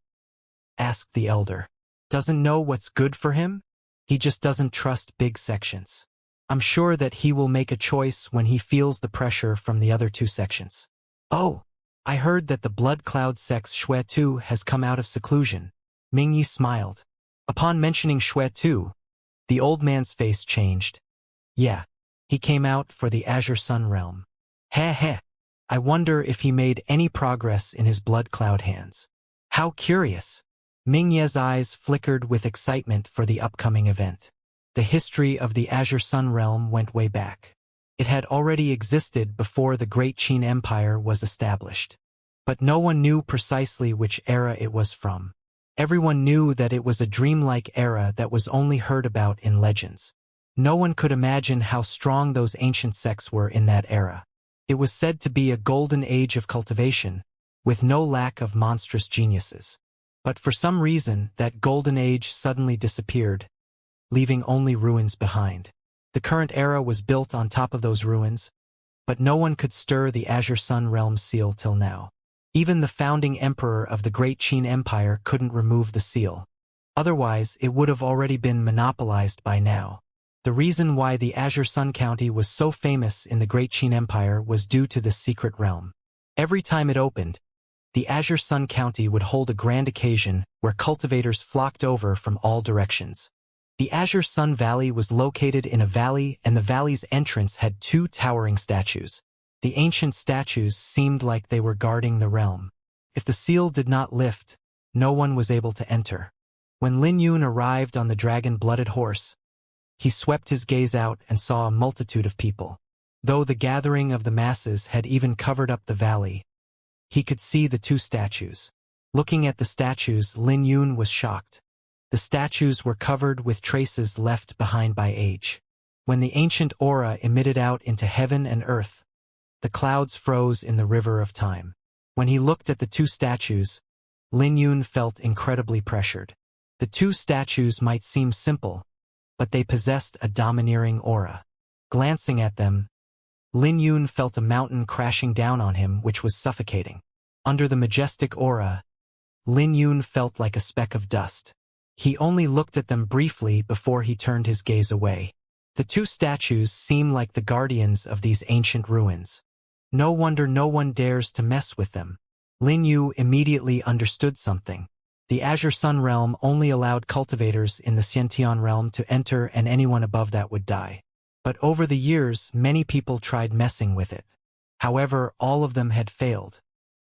Asked the elder. Doesn't know what's good for him? He just doesn't trust big sections. I'm sure that he will make a choice when he feels the pressure from the other 2 sections. Oh, I heard that the Blood Cloud sect's Xue Tu has come out of seclusion. Ming Yi smiled. Upon mentioning Xue Tu, the old man's face changed. Yeah, he came out for the Azure Sun realm. Heh heh. I wonder if he made any progress in his Blood Cloud hands. How curious. Ming Ye's eyes flickered with excitement for the upcoming event. The history of the Azure Sun realm went way back. It had already existed before the Great Qin Empire was established. But no one knew precisely which era it was from. Everyone knew that it was a dreamlike era that was only heard about in legends. No one could imagine how strong those ancient sects were in that era. It was said to be a golden age of cultivation, with no lack of monstrous geniuses. But for some reason, that golden age suddenly disappeared, leaving only ruins behind. The current era was built on top of those ruins, but no one could stir the Azure Sun realm's seal till now. Even the founding emperor of the Great Qin Empire couldn't remove the seal. Otherwise, it would have already been monopolized by now. The reason why the Azure Sun County was so famous in the Great Qin Empire was due to this secret realm. Every time it opened, the Azure Sun County would hold a grand occasion where cultivators flocked over from all directions. The Azure Sun Valley was located in a valley, and the valley's entrance had 2 towering statues. The ancient statues seemed like they were guarding the realm. If the seal did not lift, no one was able to enter. When Lin Yun arrived on the dragon-blooded horse, he swept his gaze out and saw a multitude of people. Though the gathering of the masses had even covered up the valley, he could see the 2 statues. Looking at the statues, Lin Yun was shocked. The statues were covered with traces left behind by age. When the ancient aura emitted out into heaven and earth, the clouds froze in the river of time. When he looked at the 2 statues, Lin Yun felt incredibly pressured. The 2 statues might seem simple, but they possessed a domineering aura. Glancing at them, Lin Yun felt a mountain crashing down on him which was suffocating. Under the majestic aura, Lin Yun felt like a speck of dust. He only looked at them briefly before he turned his gaze away. The 2 statues seem like the guardians of these ancient ruins. No wonder no one dares to mess with them. Lin Yu immediately understood something. The Azure Sun realm only allowed cultivators in the Xiantian realm to enter, and anyone above that would die. But over the years, many people tried messing with it. However, all of them had failed.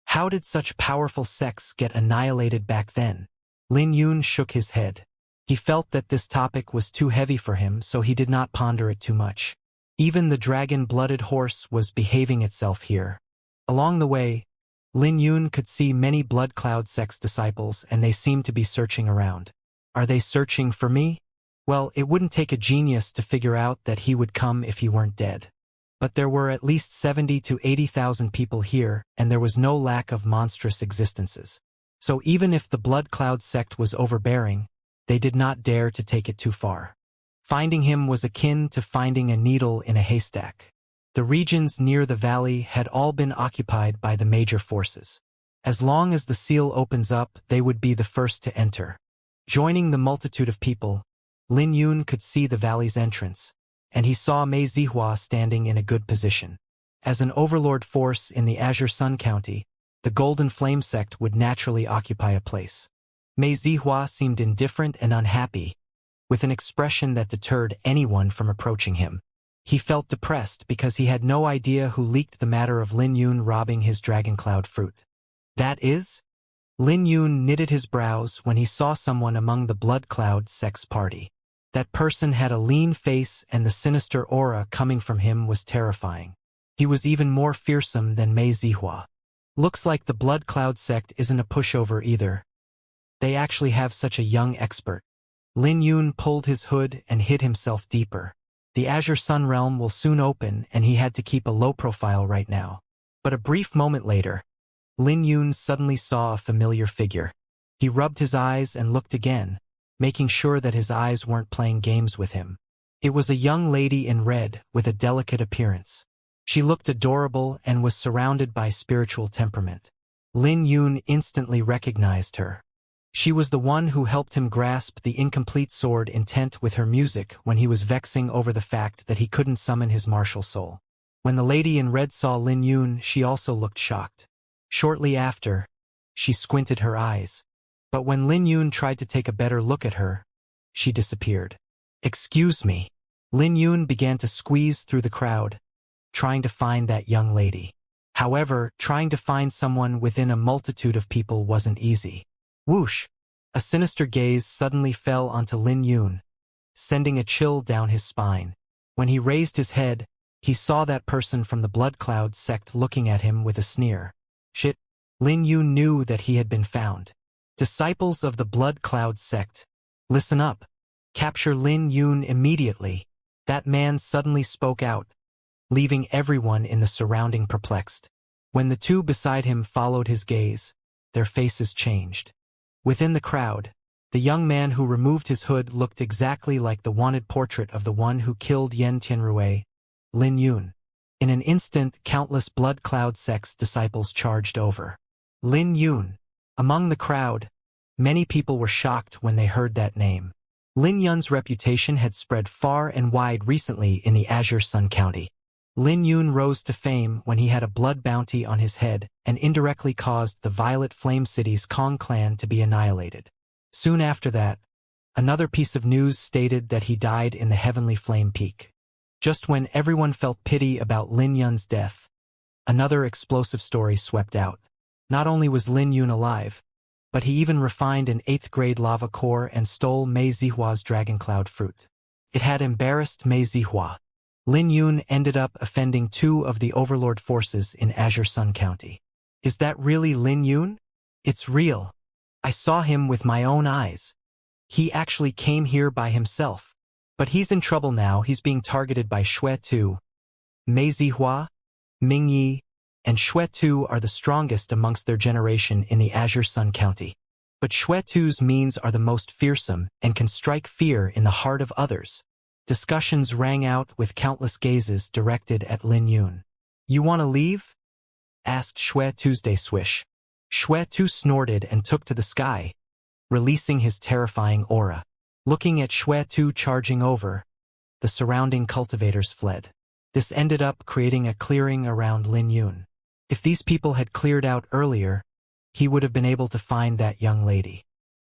How did such powerful sects get annihilated back then? Lin Yun shook his head. He felt that this topic was too heavy for him, so he did not ponder it too much. Even the dragon-blooded horse was behaving itself here. Along the way, Lin Yun could see many Blood Cloud sect's disciples, and they seemed to be searching around. Are they searching for me? Well, it wouldn't take a genius to figure out that he would come if he weren't dead. But there were at least 70 to 80,000 people here, and there was no lack of monstrous existences. So even if the Blood Cloud sect was overbearing, they did not dare to take it too far. Finding him was akin to finding a needle in a haystack. The regions near the valley had all been occupied by the major forces. As long as the seal opens up, they would be the first to enter. Joining the multitude of people, Lin Yun could see the valley's entrance, and he saw Mei Zihua standing in a good position. As an overlord force in the Azure Sun County, the Golden Flame sect would naturally occupy a place. Mei Zihua seemed indifferent and unhappy, with an expression that deterred anyone from approaching him. He felt depressed because he had no idea who leaked the matter of Lin Yun robbing his Dragon Cloud fruit. That is? Lin Yun knitted his brows when he saw someone among the Blood Cloud sect's party. That person had a lean face, and the sinister aura coming from him was terrifying. He was even more fearsome than Mei Zihua. Looks like the Blood Cloud sect isn't a pushover either. They actually have such a young expert. Lin Yun pulled his hood and hid himself deeper. The Azure Sun realm will soon open, and he had to keep a low profile right now. But a brief moment later, Lin Yun suddenly saw a familiar figure. He rubbed his eyes and looked again, making sure that his eyes weren't playing games with him. It was a young lady in red with a delicate appearance. She looked adorable and was surrounded by spiritual temperament. Lin Yun instantly recognized her. She was the one who helped him grasp the incomplete sword intent with her music when he was vexing over the fact that he couldn't summon his martial soul. When the lady in red saw Lin Yun, she also looked shocked. Shortly after, she squinted her eyes. But when Lin Yun tried to take a better look at her, she disappeared. "Excuse me." Lin Yun began to squeeze through the crowd, trying to find that young lady. However, trying to find someone within a multitude of people wasn't easy. Whoosh! A sinister gaze suddenly fell onto Lin Yun, sending a chill down his spine. When he raised his head, he saw that person from the Blood Cloud sect looking at him with a sneer. Shit! Lin Yun knew that he had been found. Disciples of the Blood Cloud sect, listen up. Capture Lin Yun immediately. That man suddenly spoke out, leaving everyone in the surrounding perplexed. When the two beside him followed his gaze, their faces changed. Within the crowd, the young man who removed his hood looked exactly like the wanted portrait of the one who killed Yen Tianrui, Lin Yun. In an instant, countless Blood Cloud sect's disciples charged over Lin Yun. Among the crowd, many people were shocked when they heard that name. Lin Yun's reputation had spread far and wide recently in the Azure Sun County. Lin Yun rose to fame when he had a blood bounty on his head and indirectly caused the Violet Flame City's Kong clan to be annihilated. Soon after that, another piece of news stated that he died in the Heavenly Flame Peak. Just when everyone felt pity about Lin Yun's death, another explosive story swept out. Not only was Lin Yun alive, but he even refined an 8th-grade lava core and stole Mei Zihua's Dragon Cloud fruit. It had embarrassed Mei Zihua. Lin Yun ended up offending 2 of the overlord forces in Azure Sun County. Is that really Lin Yun? It's real. I saw him with my own eyes. He actually came here by himself. But he's in trouble now. He's being targeted by Xue Tu. Mei Zihua, Ming Yi, and Xue Tu are the strongest amongst their generation in the Azure Sun County. But Xue Tu's means are the most fearsome and can strike fear in the heart of others. Discussions rang out with countless gazes directed at Lin Yun. You want to leave? Asked Xue Tuesday Swish. Xue Tu snorted and took to the sky, releasing his terrifying aura. Looking at Xue Tu charging over, the surrounding cultivators fled. This ended up creating a clearing around Lin Yun. If these people had cleared out earlier, he would have been able to find that young lady.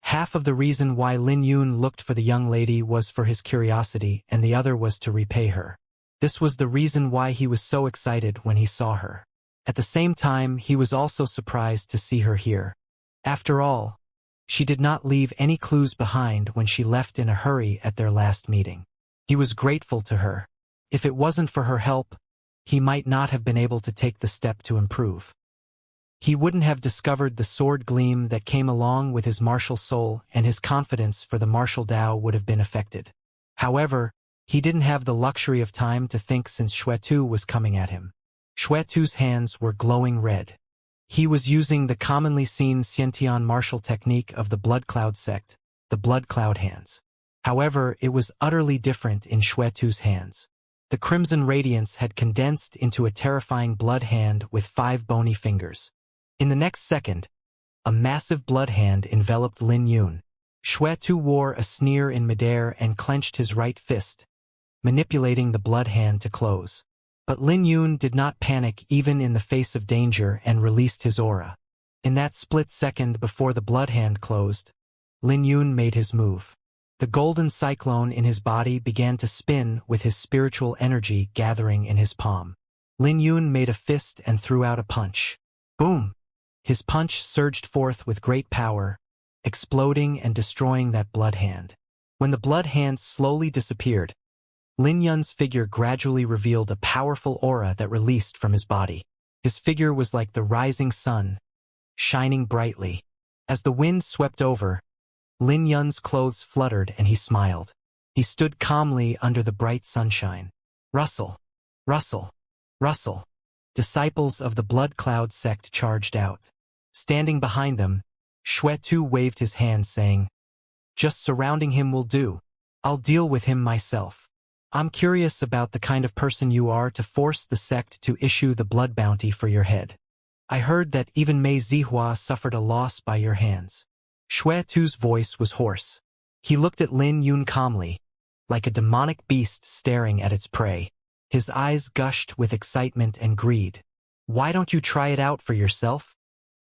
Half of the reason why Lin Yun looked for the young lady was for his curiosity, and the other was to repay her. This was the reason why he was so excited when he saw her. At the same time, he was also surprised to see her here. After all, she did not leave any clues behind when she left in a hurry at their last meeting. He was grateful to her. If it wasn't for her help, he might not have been able to take the step to improve. He wouldn't have discovered the sword gleam that came along with his martial soul, and his confidence for the martial Tao would have been affected. However, He didn't have the luxury of time to think since Xuetu was coming at him. Xuetu's hands were glowing red. He was using the commonly seen Xiantian martial technique of the Blood Cloud sect, the Blood Cloud hands. However, it was utterly different in Xuetu's hands. The crimson radiance had condensed into a terrifying blood hand with 5 bony fingers. In the next second, a massive blood hand enveloped Lin Yun. Xuetu wore a sneer in midair and clenched his right fist, manipulating the blood hand to close. But Lin Yun did not panic even in the face of danger and released his aura. In that split second before the blood hand closed, Lin Yun made his move. The golden cyclone in his body began to spin with his spiritual energy gathering in his palm. Lin Yun made a fist and threw out a punch. Boom! His punch surged forth with great power, exploding and destroying that blood hand. When the blood hand slowly disappeared, Lin Yun's figure gradually revealed a powerful aura that released from his body. His figure was like the rising sun, shining brightly. As the wind swept over, Lin Yun's clothes fluttered and he smiled. He stood calmly under the bright sunshine. Rustle! Rustle! Rustle! Disciples of the Blood Cloud sect charged out. Standing behind them, Xuetu waved his hand saying, "Just surrounding him will do. I'll deal with him myself. I'm curious about the kind of person you are to force the sect to issue the blood bounty for your head. I heard that even Mei Zihua suffered a loss by your hands." Xuetu's voice was hoarse. He looked at Lin Yun calmly, like a demonic beast staring at its prey. His eyes gushed with excitement and greed. "Why don't you try it out for yourself?"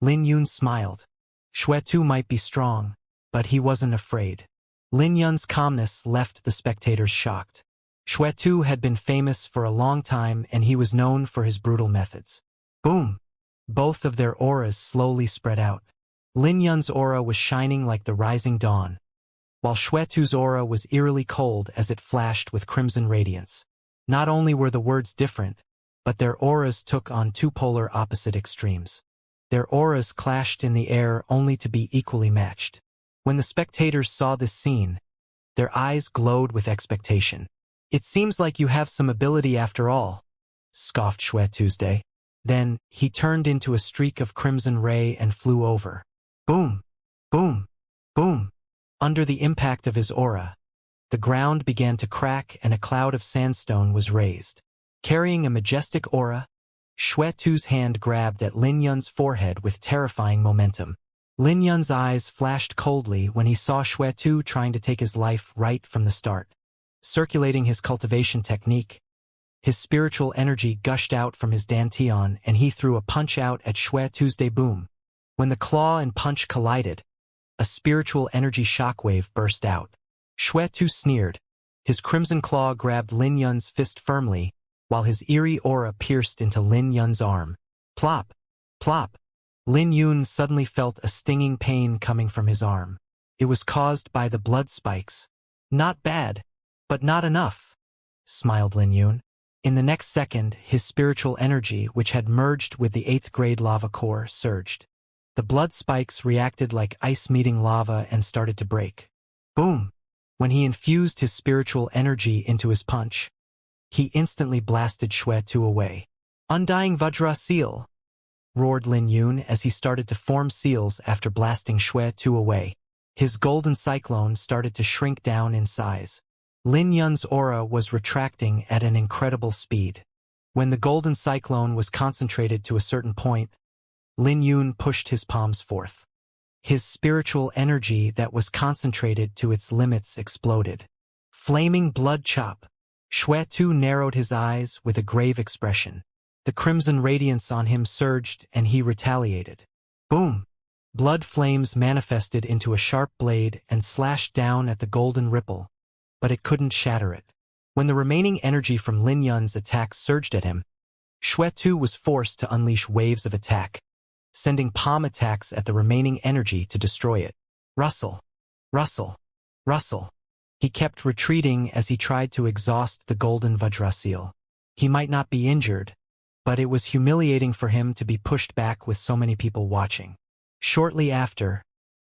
Lin Yun smiled. Xuetu might be strong, but he wasn't afraid. Lin Yun's calmness left the spectators shocked. Xuetu had been famous for a long time and he was known for his brutal methods. Boom! Both of their auras slowly spread out. Lin Yun's aura was shining like the rising dawn, while Xuetu's aura was eerily cold as it flashed with crimson radiance. Not only were the words different, but their auras took on 2 polar opposite extremes. Their auras clashed in the air only to be equally matched. When the spectators saw this scene, their eyes glowed with expectation. "It seems like you have some ability after all," scoffed Xuetu's. Then, he turned into a streak of crimson ray and flew over. Boom! Boom! Boom! Under the impact of his aura, the ground began to crack and a cloud of sandstone was raised. Carrying a majestic aura, Xuetu's hand grabbed at Lin Yun's forehead with terrifying momentum. Lin Yun's eyes flashed coldly when he saw Xuetu trying to take his life right from the start. Circulating his cultivation technique, his spiritual energy gushed out from his dantian and he threw a punch out at Xuetu's. Boom! When the claw and punch collided, a spiritual energy shockwave burst out. Xuetu sneered. His crimson claw grabbed Lin Yun's fist firmly, while his eerie aura pierced into Lin Yun's arm. Plop! Plop! Lin Yun suddenly felt a stinging pain coming from his arm. It was caused by the blood spikes. "Not bad, but not enough," smiled Lin Yun. In the next second, his spiritual energy, which had merged with the 8th grade lava core, surged. The blood spikes reacted like ice meeting lava and started to break. Boom! When he infused his spiritual energy into his punch, he instantly blasted Xuetu away. "Undying Vajra Seal!" roared Lin Yun as he started to form seals after blasting Xuetu away. His golden cyclone started to shrink down in size. Lin Yun's aura was retracting at an incredible speed. When the golden cyclone was concentrated to a certain point, Lin Yun pushed his palms forth. His spiritual energy that was concentrated to its limits exploded. Flaming blood chop! Xuetu narrowed his eyes with a grave expression. The crimson radiance on him surged and he retaliated. Boom! Blood flames manifested into a sharp blade and slashed down at the golden ripple, but it couldn't shatter it. When the remaining energy from Lin Yun's attack surged at him, Xuetu was forced to unleash waves of attack, sending palm attacks at the remaining energy to destroy it. Rustle! Rustle! Rustle! He kept retreating as he tried to exhaust the golden Vajrasil. He might not be injured, but it was humiliating for him to be pushed back with so many people watching. Shortly after,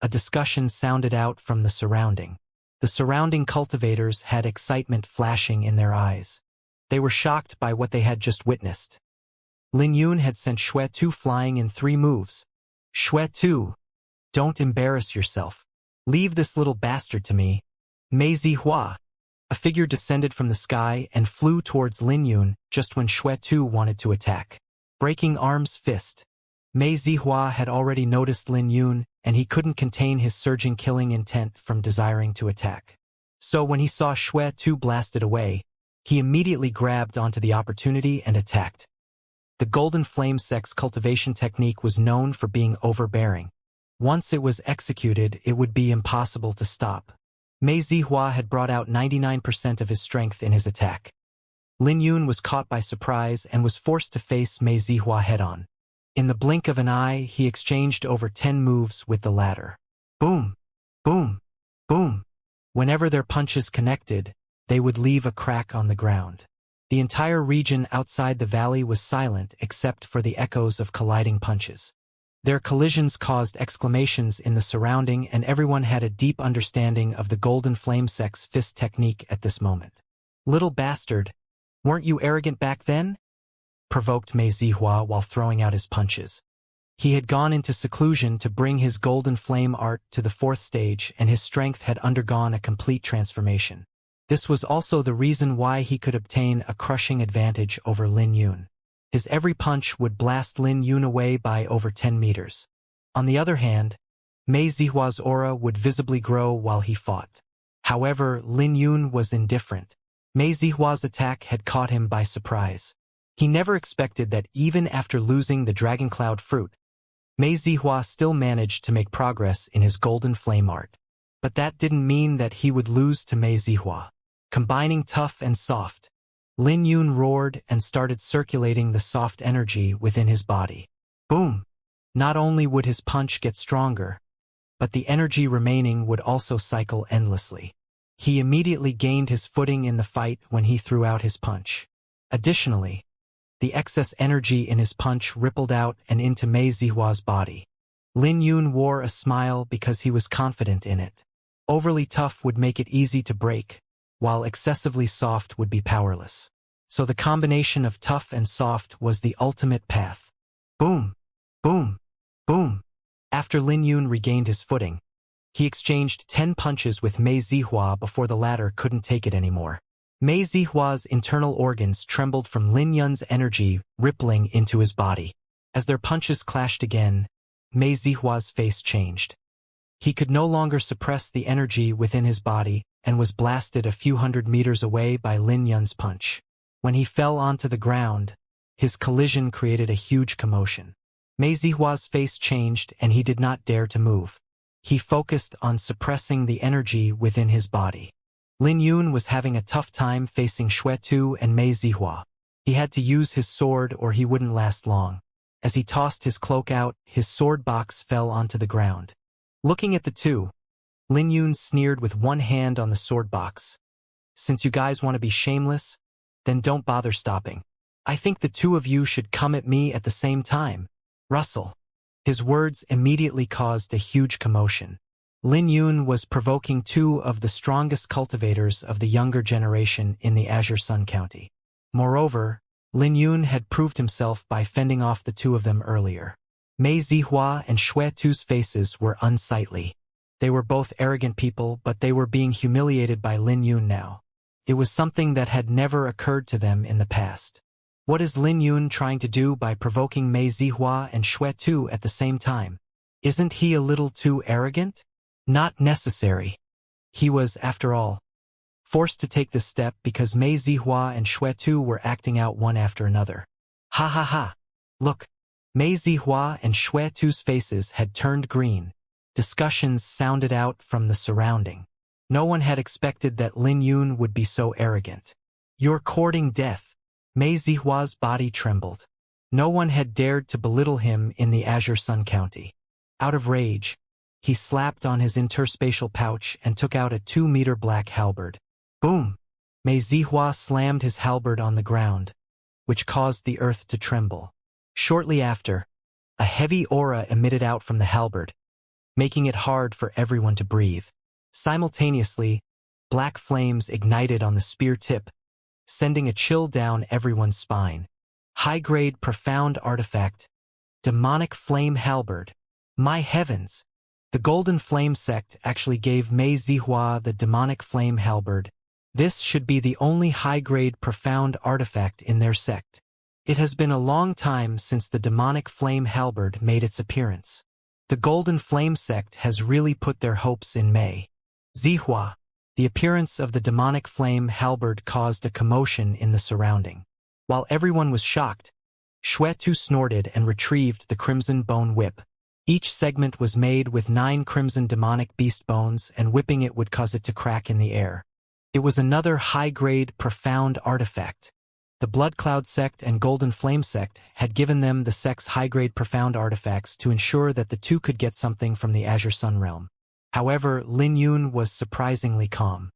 a discussion sounded out from the surrounding. The surrounding cultivators had excitement flashing in their eyes. They were shocked by what they had just witnessed. Lin Yun had sent Xue Tu flying in 3 moves. Xue Tu, don't embarrass yourself. Leave this little bastard to me. Mei Zihua. A figure descended from the sky and flew towards Lin Yun just when Xue Tu wanted to attack. Breaking arms fist. Mei Zihua had already noticed Lin Yun, and he couldn't contain his surging killing intent from desiring to attack. So when he saw Xue Tu blasted away, he immediately grabbed onto the opportunity and attacked. The golden flame sex cultivation technique was known for being overbearing. Once it was executed, it would be impossible to stop. Mei Zihua had brought out 99% of his strength in his attack. Lin Yun was caught by surprise and was forced to face Mei Zihua head-on. In the blink of an eye, he exchanged over 10 moves with the latter. Boom! Boom! Boom! Whenever their punches connected, they would leave a crack on the ground. The entire region outside the valley was silent except for the echoes of colliding punches. Their collisions caused exclamations in the surrounding, and everyone had a deep understanding of the golden flame sex fist technique at this moment. Little bastard, weren't you arrogant back then? Provoked Mei Zihua while throwing out his punches. He had gone into seclusion to bring his golden flame art to the 4th stage, and his strength had undergone a complete transformation. This was also the reason why he could obtain a crushing advantage over Lin Yun. His every punch would blast Lin Yun away by over 10 meters. On the other hand, Mei Zihua's aura would visibly grow while he fought. However, Lin Yun was indifferent. Mei Zihua's attack had caught him by surprise. He never expected that even after losing the Dragon Cloud fruit, Mei Zihua still managed to make progress in his golden flame art. But that didn't mean that he would lose to Mei Zihua. Combining tough and soft, Lin Yun roared and started circulating the soft energy within his body. Boom! Not only would his punch get stronger, but the energy remaining would also cycle endlessly. He immediately gained his footing in the fight when he threw out his punch. Additionally, the excess energy in his punch rippled out and into Mei Zihua's body. Lin Yun wore a smile because he was confident in it. Overly tough would make it easy to break, while excessively soft would be powerless. So the combination of tough and soft was the ultimate path. Boom! Boom! Boom! After Lin Yun regained his footing, he exchanged 10 punches with Mei Zihua before the latter couldn't take it anymore. Mei Zihua's internal organs trembled from Lin Yun's energy rippling into his body. As their punches clashed again, Mei Zihua's face changed. He could no longer suppress the energy within his body and was blasted a few hundred meters away by Lin Yun's punch. When he fell onto the ground, his collision created a huge commotion. Mei Zihua's face changed and he did not dare to move. He focused on suppressing the energy within his body. Lin Yun was having a tough time facing Xue Tu and Mei Zihua. He had to use his sword or he wouldn't last long. As he tossed his cloak out, his sword box fell onto the ground. Looking at the two, Lin Yun sneered with one hand on the sword box. Since you guys want to be shameless, then don't bother stopping. I think the two of you should come at me at the same time. Russell. His words immediately caused a huge commotion. Lin Yun was provoking 2 of the strongest cultivators of the younger generation in the Azure Sun County. Moreover, Lin Yun had proved himself by fending off the 2 of them earlier. Mei Zihua and Xue Tu's faces were unsightly. They were both arrogant people, but they were being humiliated by Lin Yun now. It was something that had never occurred to them in the past. What is Lin Yun trying to do by provoking Mei Zihua and Xue Tu at the same time? Isn't he a little too arrogant? Not necessary. He was, after all, forced to take this step because Mei Zihua and Xue Tu were acting out one after another. Ha ha ha! Look! Mei Zihua and Xue Tu's faces had turned green. Discussions sounded out from the surrounding. No one had expected that Lin Yun would be so arrogant. You're courting death. Mei Zihua's body trembled. No one had dared to belittle him in the Azure Sun County. Out of rage, he slapped on his interspatial pouch and took out a 2-meter black halberd. Boom! Mei Zihua slammed his halberd on the ground, which caused the earth to tremble. Shortly after, a heavy aura emitted out from the halberd, making it hard for everyone to breathe. Simultaneously, black flames ignited on the spear tip, sending a chill down everyone's spine. High-grade profound artifact, demonic flame halberd. My heavens! The Golden Flame sect actually gave Mei Zihua the demonic flame halberd. This should be the only high-grade profound artifact in their sect. It has been a long time since the demonic flame halberd made its appearance. The Golden Flame sect has really put their hopes in Mei Zihua. The appearance of the demonic flame halberd caused a commotion in the surrounding. While everyone was shocked, Xuetu snorted and retrieved the crimson bone whip. Each segment was made with 9 crimson demonic beast bones, and whipping it would cause it to crack in the air. It was another high-grade, profound artifact. The Blood Cloud sect and Golden Flame sect had given them the sect's high-grade profound artifacts to ensure that the two could get something from the Azure Sun realm. However, Lin Yun was surprisingly calm.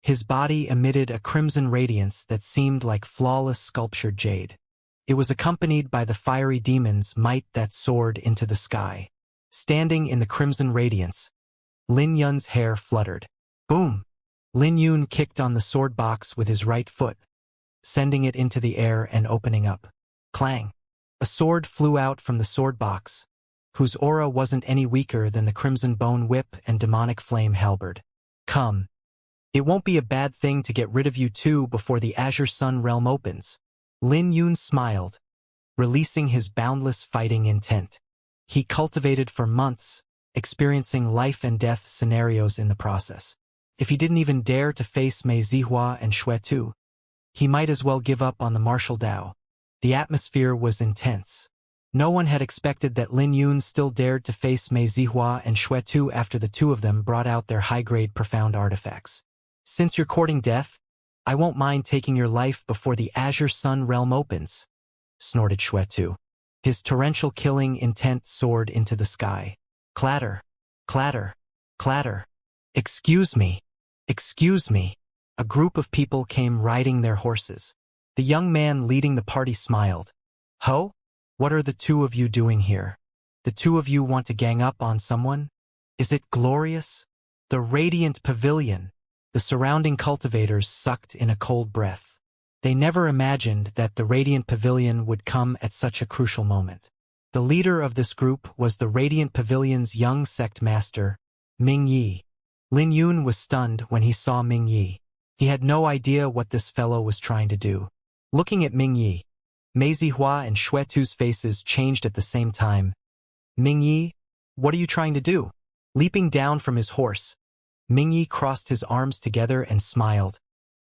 His body emitted a crimson radiance that seemed like flawless sculptured jade. It was accompanied by the fiery demon's might that soared into the sky. Standing in the crimson radiance, Lin Yun's hair fluttered. Boom! Lin Yun kicked on the sword box with his right foot, sending it into the air and opening up. Clang! A sword flew out from the sword box, whose aura wasn't any weaker than the crimson bone whip and demonic flame halberd. Come. It won't be a bad thing to get rid of you two before the Azure Sun realm opens. Lin Yun smiled, releasing his boundless fighting intent. He cultivated for months, experiencing life and death scenarios in the process. If he didn't even dare to face Mei Zihua and Xuetu, he might as well give up on the martial Dao. The atmosphere was intense. No one had expected that Lin Yun still dared to face Mei Zihua and Xuetu after the two of them brought out their high-grade profound artifacts. Since you're courting death, I won't mind taking your life before the Azure Sun realm opens, snorted Xuetu. His torrential killing intent soared into the sky. Clatter, clatter, clatter. Excuse me, excuse me. A group of people came riding their horses. The young man leading the party smiled. Ho? What are the two of you doing here? The two of you want to gang up on someone? Is it glorious? The radiant pavilion. The surrounding cultivators sucked in a cold breath. They never imagined that the Radiant Pavilion would come at such a crucial moment. The leader of this group was the Radiant Pavilion's young sect master, Ming Yi. Lin Yun was stunned when he saw Ming Yi. He had no idea what this fellow was trying to do. Looking at Ming Yi, Mei Zihua and Xuetu's faces changed at the same time. Ming Yi, what are you trying to do? Leaping down from his horse, Ming Yi crossed his arms together and smiled.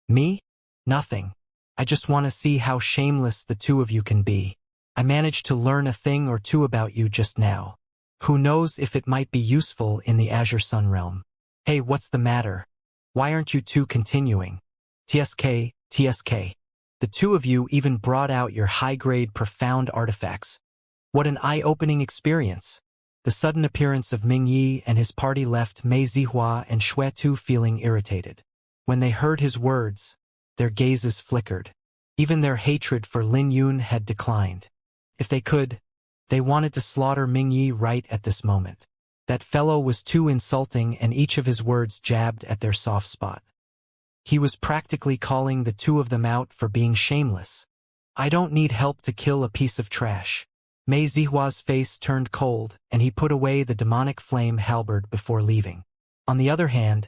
Me? Nothing. I just want to see how shameless the two of you can be. I managed to learn a thing or two about you just now. Who knows if it might be useful in the Azure Sun realm. Hey, what's the matter? Why aren't you two continuing? TSK, TSK. The two of you even brought out your high-grade profound artifacts. What an eye-opening experience. The sudden appearance of Ming Yi and his party left Mei Zihua and Xuetu feeling irritated. When they heard his words, their gazes flickered. Even their hatred for Lin Yun had declined. If they could, they wanted to slaughter Ming Yi right at this moment. That fellow was too insulting, and each of his words jabbed at their soft spot. He was practically calling the two of them out for being shameless. I don't need help to kill a piece of trash. Mei Zihua's face turned cold, and he put away the demonic flame halberd before leaving. On the other hand,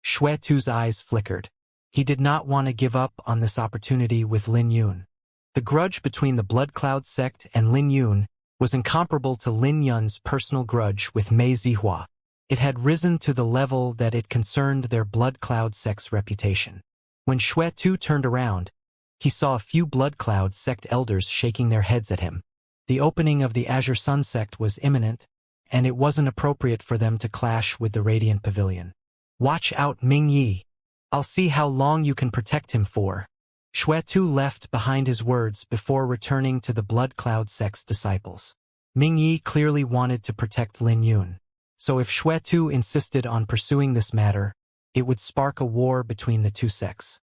Xuetu's eyes flickered. He did not want to give up on this opportunity with Lin Yun. The grudge between the Blood Cloud sect and Lin Yun was incomparable to Lin Yun's personal grudge with Mei Zihua. It had risen to the level that it concerned their Blood Cloud sect's reputation. When Xuetu turned around, he saw a few Blood Cloud sect elders shaking their heads at him. The opening of the Azure Sun sect was imminent, and it wasn't appropriate for them to clash with the Radiant Pavilion. Watch out, Ming Yi. I'll see how long you can protect him for. Xuetu left behind his words before returning to the Blood Cloud sect's disciples. Ming Yi clearly wanted to protect Lin Yun. So if Xuetu insisted on pursuing this matter, it would spark a war between the two sects.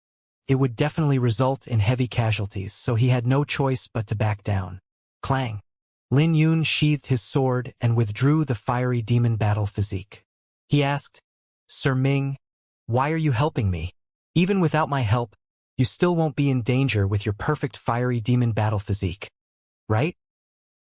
It would definitely result in heavy casualties, so he had no choice but to back down. Clang! Lin Yun sheathed his sword and withdrew the fiery demon battle physique. He asked, Sir Ming, Why are you helping me? Even without my help, you still won't be in danger with your perfect fiery demon battle physique. Right?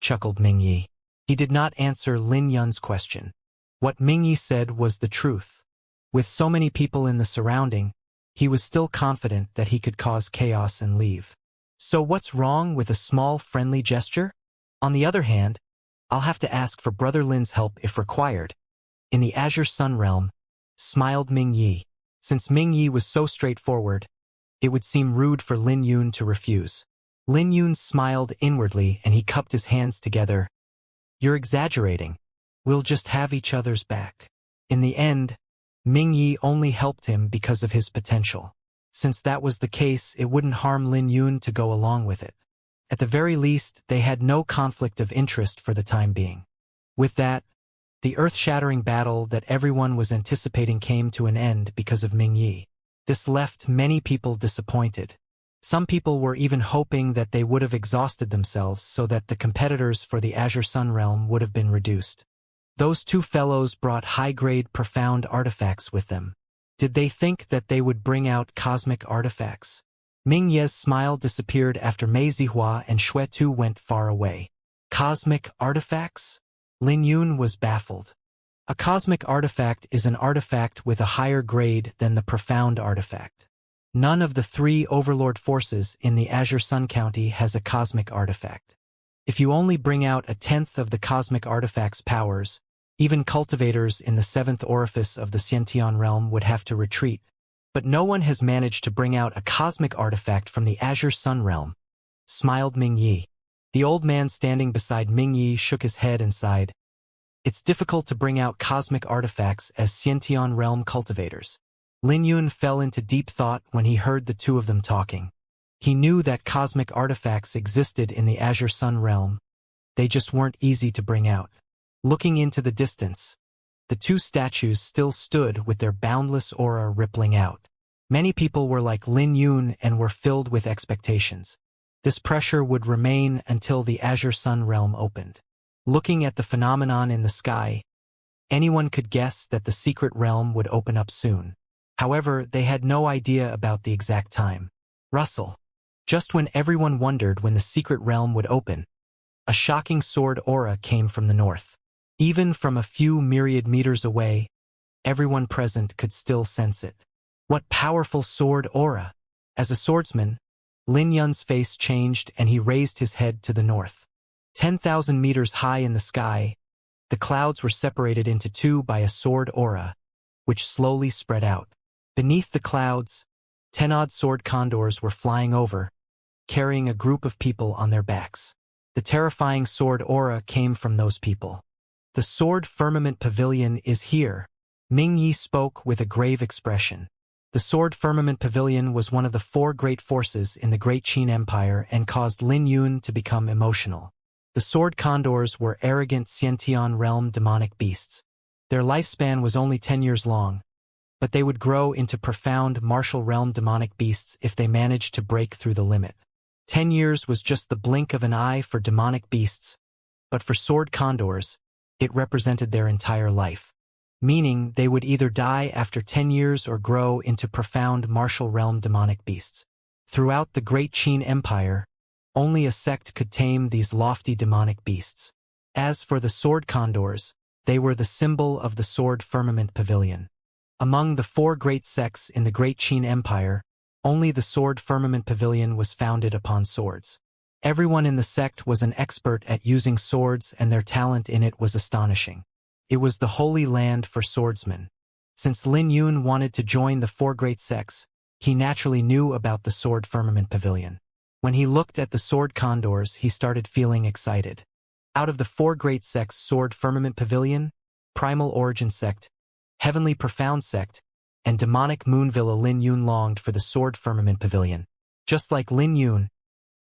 Chuckled Mingyi. He did not answer Lin Yun's question. What Mingyi said was the truth. With so many people in the surrounding, he was still confident that he could cause chaos and leave. So what's wrong with a small friendly gesture? On the other hand, I'll have to ask for Brother Lin's help if required. In the Azure Sun realm, smiled Mingyi. Since Mingyi was so straightforward, it would seem rude for Lin Yun to refuse. Lin Yun smiled inwardly and he cupped his hands together. You're exaggerating. We'll just have each other's back. In the end, Mingyi only helped him because of his potential. Since that was the case, it wouldn't harm Lin Yun to go along with it. At the very least, they had no conflict of interest for the time being. With that, the earth-shattering battle that everyone was anticipating came to an end because of Mingyi. This left many people disappointed. Some people were even hoping that they would have exhausted themselves so that the competitors for the Azure Sun realm would have been reduced. Those two fellows brought high-grade, profound artifacts with them. Did they think that they would bring out cosmic artifacts? Ming Ye's smile disappeared after Mei Zihua and Xue Tu went far away. Cosmic artifacts? Lin Yun was baffled. A cosmic artifact is an artifact with a higher grade than the profound artifact. None of the three overlord forces in the Azure Sun County has a cosmic artifact. If you only bring out a tenth of the cosmic artifact's powers, even cultivators in the seventh orifice of the Xiantian realm would have to retreat. But no one has managed to bring out a cosmic artifact from the Azure Sun realm, smiled Mingyi. The old man standing beside Mingyi shook his head and sighed. It's difficult to bring out cosmic artifacts as Xiantian realm cultivators. Lin Yun fell into deep thought when he heard the two of them talking. He knew that cosmic artifacts existed in the Azure Sun realm. They just weren't easy to bring out. Looking into the distance, the two statues still stood with their boundless aura rippling out. Many people were like Lin Yun and were filled with expectations. This pressure would remain until the Azure Sun realm opened. Looking at the phenomenon in the sky, anyone could guess that the secret realm would open up soon. However, they had no idea about the exact time. Rustle. Just when everyone wondered when the secret realm would open, a shocking sword aura came from the north. Even from a few myriad meters away, everyone present could still sense it. What powerful sword aura! As a swordsman, Lin Yun's face changed and he raised his head to the north. 10,000 meters high in the sky, the clouds were separated into two by a sword aura, which slowly spread out. Beneath the clouds, 10-odd sword condors were flying over, carrying a group of people on their backs. The terrifying sword aura came from those people. The Sword Firmament Pavilion is here. Mingyi spoke with a grave expression. The Sword Firmament Pavilion was one of the four great forces in the Great Qin Empire and caused Lin Yun to become emotional. The sword condors were arrogant Xiantian realm demonic beasts. Their lifespan was only 10 years long, but they would grow into profound martial realm demonic beasts if they managed to break through the limit. 10 years was just the blink of an eye for demonic beasts, but for sword condors, it represented their entire life. Meaning they would either die after 10 years or grow into profound martial realm demonic beasts. Throughout the Great Qin Empire, only a sect could tame these lofty demonic beasts. As for the sword condors, they were the symbol of the Sword Firmament Pavilion. Among the four great sects in the Great Qin Empire, only the Sword Firmament Pavilion was founded upon swords. Everyone in the sect was an expert at using swords and their talent in it was astonishing. It was the holy land for swordsmen. Since Lin Yun wanted to join the four great sects, he naturally knew about the Sword Firmament Pavilion. When he looked at the sword condors, he started feeling excited. Out of the four great sects, Sword Firmament Pavilion, Primal Origin Sect, Heavenly Profound Sect, and Demonic Moon Villa, Lin Yun longed for the Sword Firmament Pavilion. Just like Lin Yun,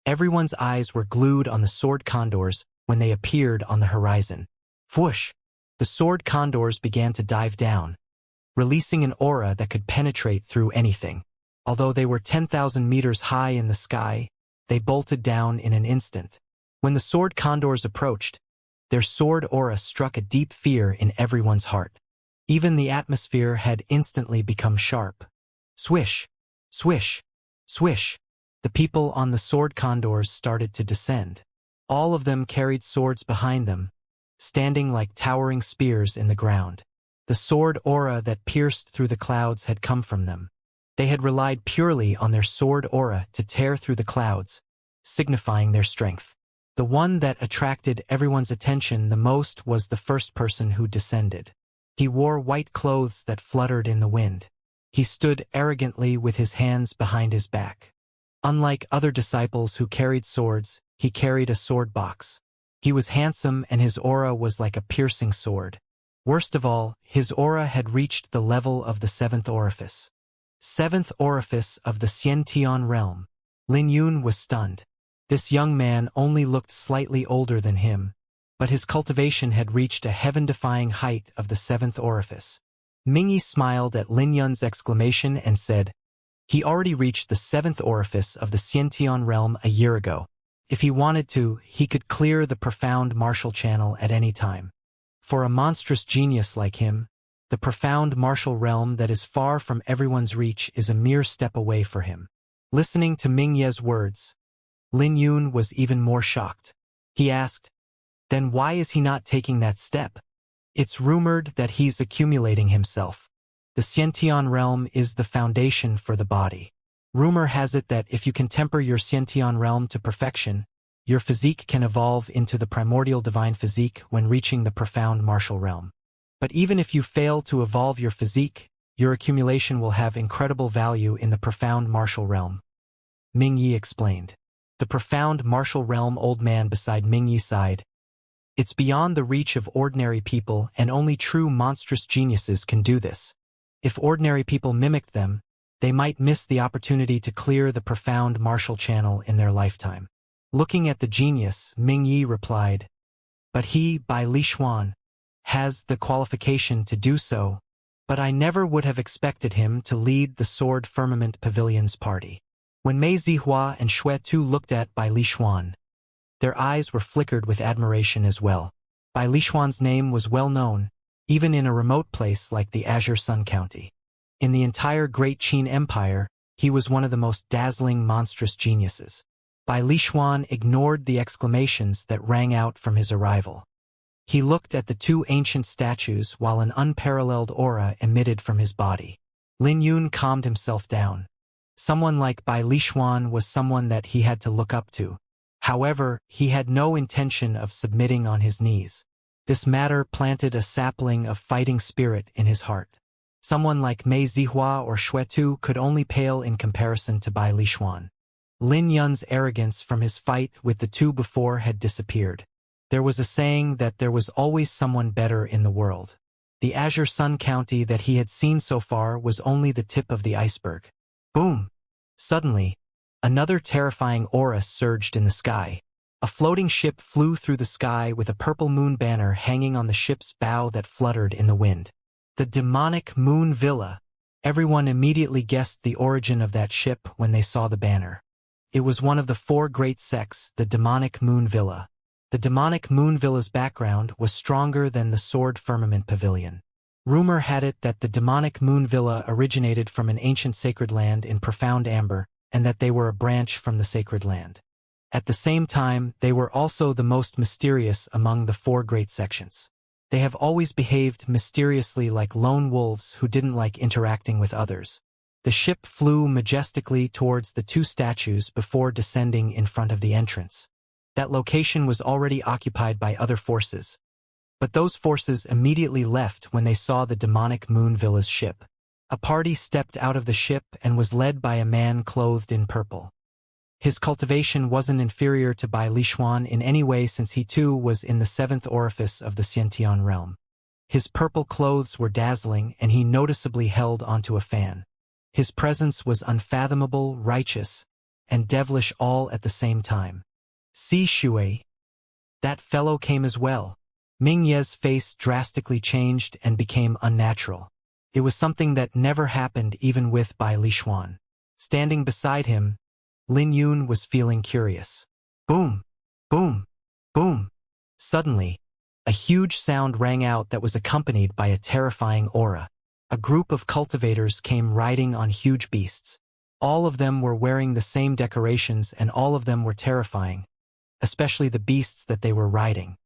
everyone's eyes were glued on the sword condors when they appeared on the horizon. Whoosh! The sword condors began to dive down, releasing an aura that could penetrate through anything. Although they were 10,000 meters high in the sky, they bolted down in an instant. When the sword condors approached, their sword aura struck a deep fear in everyone's heart. Even the atmosphere had instantly become sharp. Swish, swish, swish. The people on the sword condors started to descend. All of them carried swords behind them, standing like towering spears in the ground. The sword aura that pierced through the clouds had come from them. They had relied purely on their sword aura to tear through the clouds, signifying their strength. The one that attracted everyone's attention the most was the first person who descended. He wore white clothes that fluttered in the wind. He stood arrogantly with his hands behind his back. Unlike other disciples who carried swords, he carried a sword box. He was handsome and his aura was like a piercing sword. Worst of all, his aura had reached the level of the seventh orifice. Seventh orifice of the Xianxia realm. Lin Yun was stunned. This young man only looked slightly older than him, but his cultivation had reached a heaven-defying height of the seventh orifice. Mingyi smiled at Lin Yun's exclamation and said, "He already reached the seventh orifice of the Xianxia realm a year ago. If he wanted to, he could clear the profound martial channel at any time. For a monstrous genius like him, the profound martial realm that is far from everyone's reach is a mere step away for him." Listening to Mingye's words, Lin Yun was even more shocked. He asked, "Then why is he not taking that step? It's rumored that he's accumulating himself. The Xianxia realm is the foundation for the body. Rumor has it that if you can temper your Xianxia realm to perfection, your physique can evolve into the primordial divine physique when reaching the profound martial realm. But even if you fail to evolve your physique, your accumulation will have incredible value in the profound martial realm," Mingyi explained. The profound martial realm. Old man beside Mingyi sighed. "It's beyond the reach of ordinary people and only true monstrous geniuses can do this. If ordinary people mimicked them, they might miss the opportunity to clear the profound martial channel in their lifetime." Looking at the genius, Mingyi replied, "But he, Bai Lixuan, has the qualification to do so, but I never would have expected him to lead the Sword Firmament Pavilion's party." When Mei Zihua and Xue Tu looked at Bai Lixuan, their eyes were flickered with admiration as well. Bai Lixuan's name was well known, even in a remote place like the Azure Sun County. In the entire Great Qin Empire, he was one of the most dazzling monstrous geniuses. Bai Lixuan ignored the exclamations that rang out from his arrival. He looked at the two ancient statues while an unparalleled aura emitted from his body. Lin Yun calmed himself down. Someone like Bai Lixuan was someone that he had to look up to. However, he had no intention of submitting on his knees. This matter planted a sapling of fighting spirit in his heart. Someone like Mei Zihua or Xue Tu could only pale in comparison to Bai Lixuan. Lin Yun's arrogance from his fight with the two before had disappeared. There was a saying that there was always someone better in the world. The Azure Sun County that he had seen so far was only the tip of the iceberg. Boom! Suddenly, another terrifying aura surged in the sky. A floating ship flew through the sky with a purple moon banner hanging on the ship's bow that fluttered in the wind. The demonic Moon Villa. Everyone immediately guessed the origin of that ship when they saw the banner. It was one of the four great sects, the demonic Moon Villa. The demonic Moon Villa's background was stronger than the Sword Firmament Pavilion. Rumor had it that the demonic Moon Villa originated from an ancient sacred land in profound amber, and that they were a branch from the sacred land. At the same time, they were also the most mysterious among the four great sections. They have always behaved mysteriously like lone wolves who didn't like interacting with others. The ship flew majestically towards the two statues before descending in front of the entrance. That location was already occupied by other forces, but those forces immediately left when they saw the demonic Moon Villa's ship. A party stepped out of the ship and was led by a man clothed in purple. His cultivation wasn't inferior to Bai Lixuan in any way since he too was in the seventh orifice of the Xianxia realm. His purple clothes were dazzling and he noticeably held onto a fan. His presence was unfathomable, righteous, and devilish all at the same time. "See, Shui, that fellow came as well." Ming Ye's face drastically changed and became unnatural. It was something that never happened even with Bai Lixuan. Standing beside him, Lin Yun was feeling curious. Boom! Boom! Boom! Suddenly, A huge sound rang out that was accompanied by a terrifying aura. A group of cultivators came riding on huge beasts. All of them were wearing the same decorations and all of them were terrifying, especially the beasts that they were riding.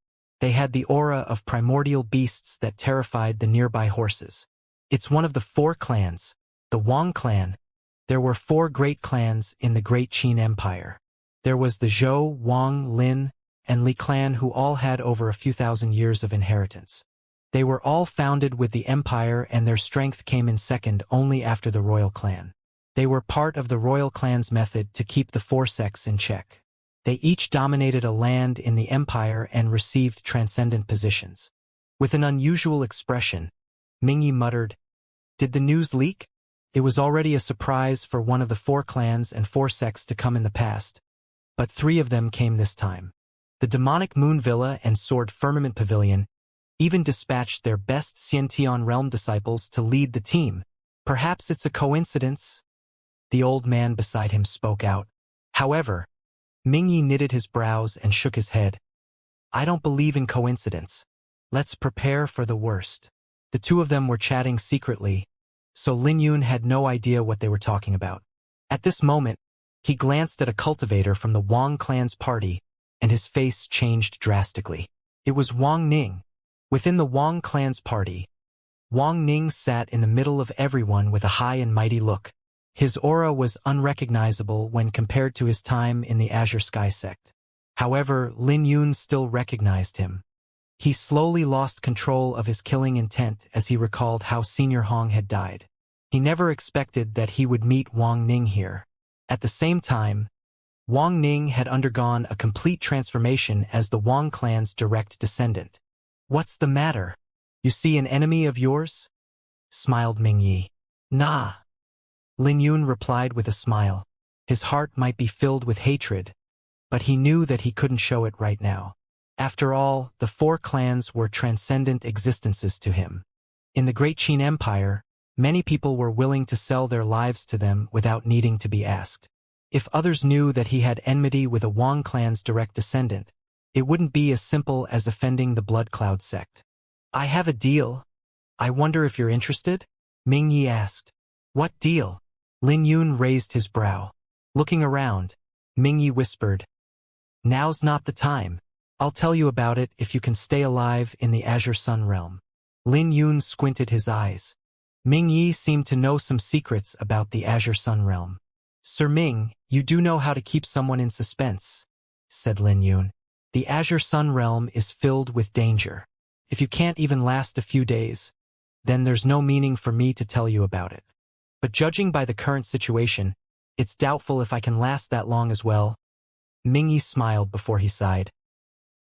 They had the aura of primordial beasts that terrified the nearby horses. It's one of the 4 clans, the Wang clan. There were 4 great clans in the Great Qin Empire. There was the Zhou, Wang, Lin, and Li clan who all had over a few thousand years of inheritance. They were all founded with the empire and their strength came in second only after the royal clan. They were part of the royal clan's method to keep the 4 sects in check. They each dominated a land in the empire and received transcendent positions. With an unusual expression, Mingyi muttered, "Did the news leak?" It was already a surprise for one of the 4 clans and 4 sects to come in the past, but 3 of them came this time. The demonic Moon Villa and Sword Firmament Pavilion even dispatched their best Xianxia realm disciples to lead the team. Perhaps it's a coincidence? The old man beside him spoke out. However, Mingyi knitted his brows and shook his head. "I don't believe in coincidence. Let's prepare for the worst." The 2 of them were chatting secretly, so Lin Yun had no idea what they were talking about. At this moment, he glanced at a cultivator from the Wang clan's party, and his face changed drastically. It was Wang Ning. Within the Wang clan's party, Wang Ning sat in the middle of everyone with a high and mighty look. His aura was unrecognizable when compared to his time in the Azure Sky sect. However, Lin Yun still recognized him. He slowly lost control of his killing intent as he recalled how Senior Hong had died. He never expected that he would meet Wang Ning here. At the same time, Wang Ning had undergone a complete transformation as the Wang clan's direct descendant. "What's the matter? You see an enemy of yours?" smiled Mingyi. "Nah." Lin Yun replied with a smile. His heart might be filled with hatred, but he knew that he couldn't show it right now. After all, the 4 clans were transcendent existences to him. In the Great Qin Empire, many people were willing to sell their lives to them without needing to be asked. If others knew that he had enmity with a Wang clan's direct descendant, it wouldn't be as simple as offending the Blood Cloud sect. "I have a deal. I wonder if you're interested?" Mingyi asked. "What deal?" Lin Yun raised his brow. Looking around, Mingyi whispered, "Now's not the time. I'll tell you about it if you can stay alive in the Azure Sun realm." Lin Yun squinted his eyes. Mingyi seemed to know some secrets about the Azure Sun realm. "Sir Ming, you do know how to keep someone in suspense," said Lin Yun. "The Azure Sun realm is filled with danger. If you can't even last a few days, then there's no meaning for me to tell you about it. But judging by the current situation, it's doubtful if I can last that long as well." Mingyi smiled before he sighed.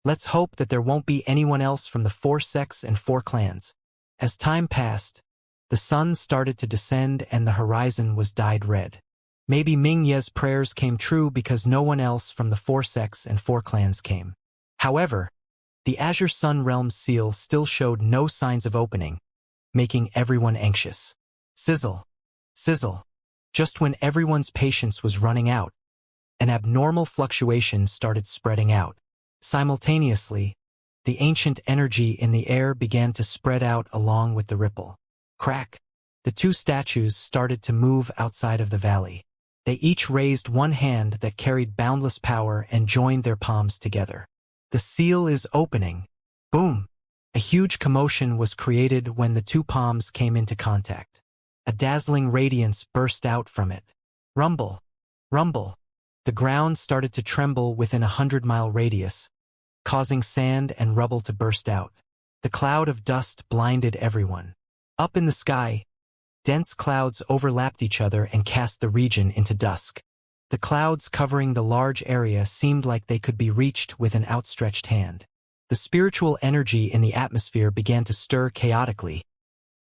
"Let's hope that there won't be anyone else from the 4 sects and 4 clans." As time passed, the sun started to descend and the horizon was dyed red. Maybe Ming Ye's prayers came true because no one else from the 4 sects and 4 clans came. However, the Azure Sun Realm's seal still showed no signs of opening, making everyone anxious. Sizzle. Sizzle. Just when everyone's patience was running out, an abnormal fluctuation started spreading out. Simultaneously, the ancient energy in the air began to spread out along with the ripple. Crack. The 2 statues started to move outside of the valley. They each raised one hand that carried boundless power and joined their palms together. "The seal is opening." Boom! A huge commotion was created when the 2 palms came into contact. A dazzling radiance burst out from it. Rumble. Rumble. The ground started to tremble within a 100-mile radius, causing sand and rubble to burst out. The cloud of dust blinded everyone. Up in the sky, dense clouds overlapped each other and cast the region into dusk. The clouds covering the large area seemed like they could be reached with an outstretched hand. The spiritual energy in the atmosphere began to stir chaotically,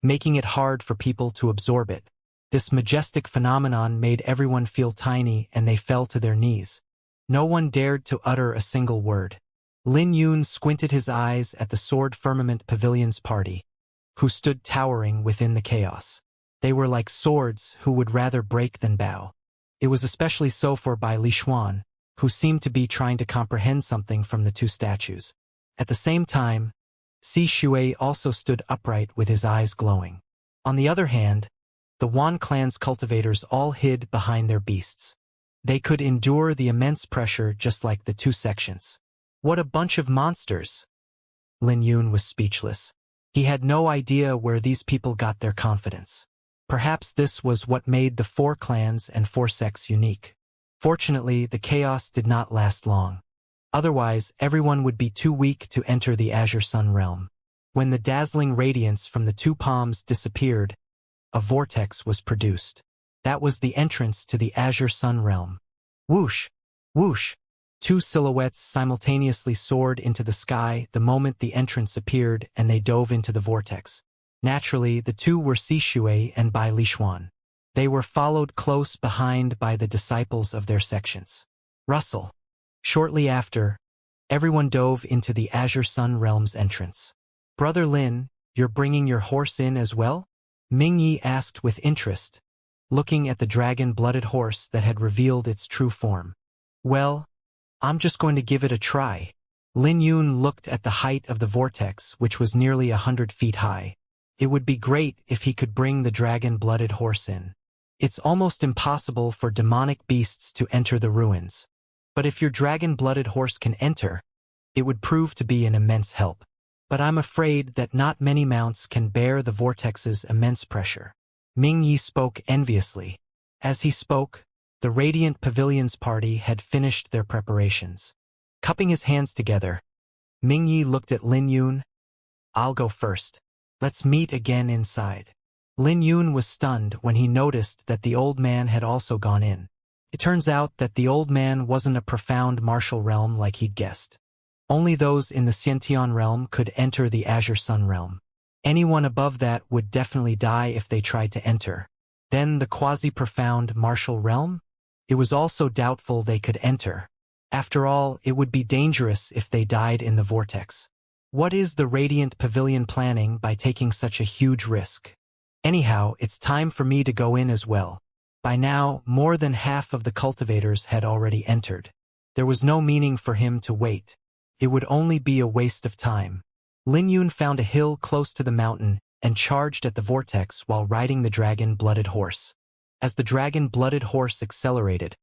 making it hard for people to absorb it. This majestic phenomenon made everyone feel tiny and they fell to their knees. No one dared to utter a single word. Lin Yun squinted his eyes at the Sword Firmament Pavilion's party, who stood towering within the chaos. They were like swords who would rather break than bow. It was especially so for Bai Li Xuan, who seemed to be trying to comprehend something from the 2 statues. At the same time, Si Shui also stood upright with his eyes glowing. On the other hand, the Wan clan's cultivators all hid behind their beasts. They could endure the immense pressure just like the two sections. What a bunch of monsters! Lin Yun was speechless. He had no idea where these people got their confidence. Perhaps this was what made the 4 clans and 4 sects unique. Fortunately, the chaos did not last long. Otherwise, everyone would be too weak to enter the Azure Sun realm. When the dazzling radiance from the 2 palms disappeared, a vortex was produced. That was the entrance to the Azure Sun realm. Whoosh! Whoosh! 2 silhouettes simultaneously soared into the sky the moment the entrance appeared, and they dove into the vortex. Naturally, the 2 were Si Shui and Bai Lishuan. They were followed close behind by the disciples of their sections. Rustle. Shortly after, everyone dove into the Azure Sun realm's entrance. Brother Lin, you're bringing your horse in as well? Ming Yi asked with interest, looking at the dragon-blooded horse that had revealed its true form. Well, I'm just going to give it a try. Lin Yun looked at the height of the vortex, which was nearly 100 feet high. It would be great if he could bring the dragon-blooded horse in. It's almost impossible for demonic beasts to enter the ruins. But if your dragon-blooded horse can enter, it would prove to be an immense help. But I'm afraid that not many mounts can bear the vortex's immense pressure. Ming Yi spoke enviously. As he spoke, the Radiant Pavilion's party had finished their preparations. Cupping his hands together, Ming Yi looked at Lin Yun. I'll go first. Let's meet again inside. Lin Yun was stunned when he noticed that the old man had also gone in. It turns out that the old man wasn't a profound martial realm like he'd guessed. Only those in the Xiantian realm could enter the Azure Sun realm. Anyone above that would definitely die if they tried to enter. Then the quasi-profound martial realm? It was also doubtful they could enter. After all, it would be dangerous if they died in the vortex. What is the Radiant Pavilion planning by taking such a huge risk? Anyhow, it's time for me to go in as well. By now, more than half of the cultivators had already entered. There was no meaning for him to wait. It would only be a waste of time. Lin Yun found a hill close to the mountain and charged at the vortex while riding the dragon-blooded horse. As the dragon-blooded horse accelerated,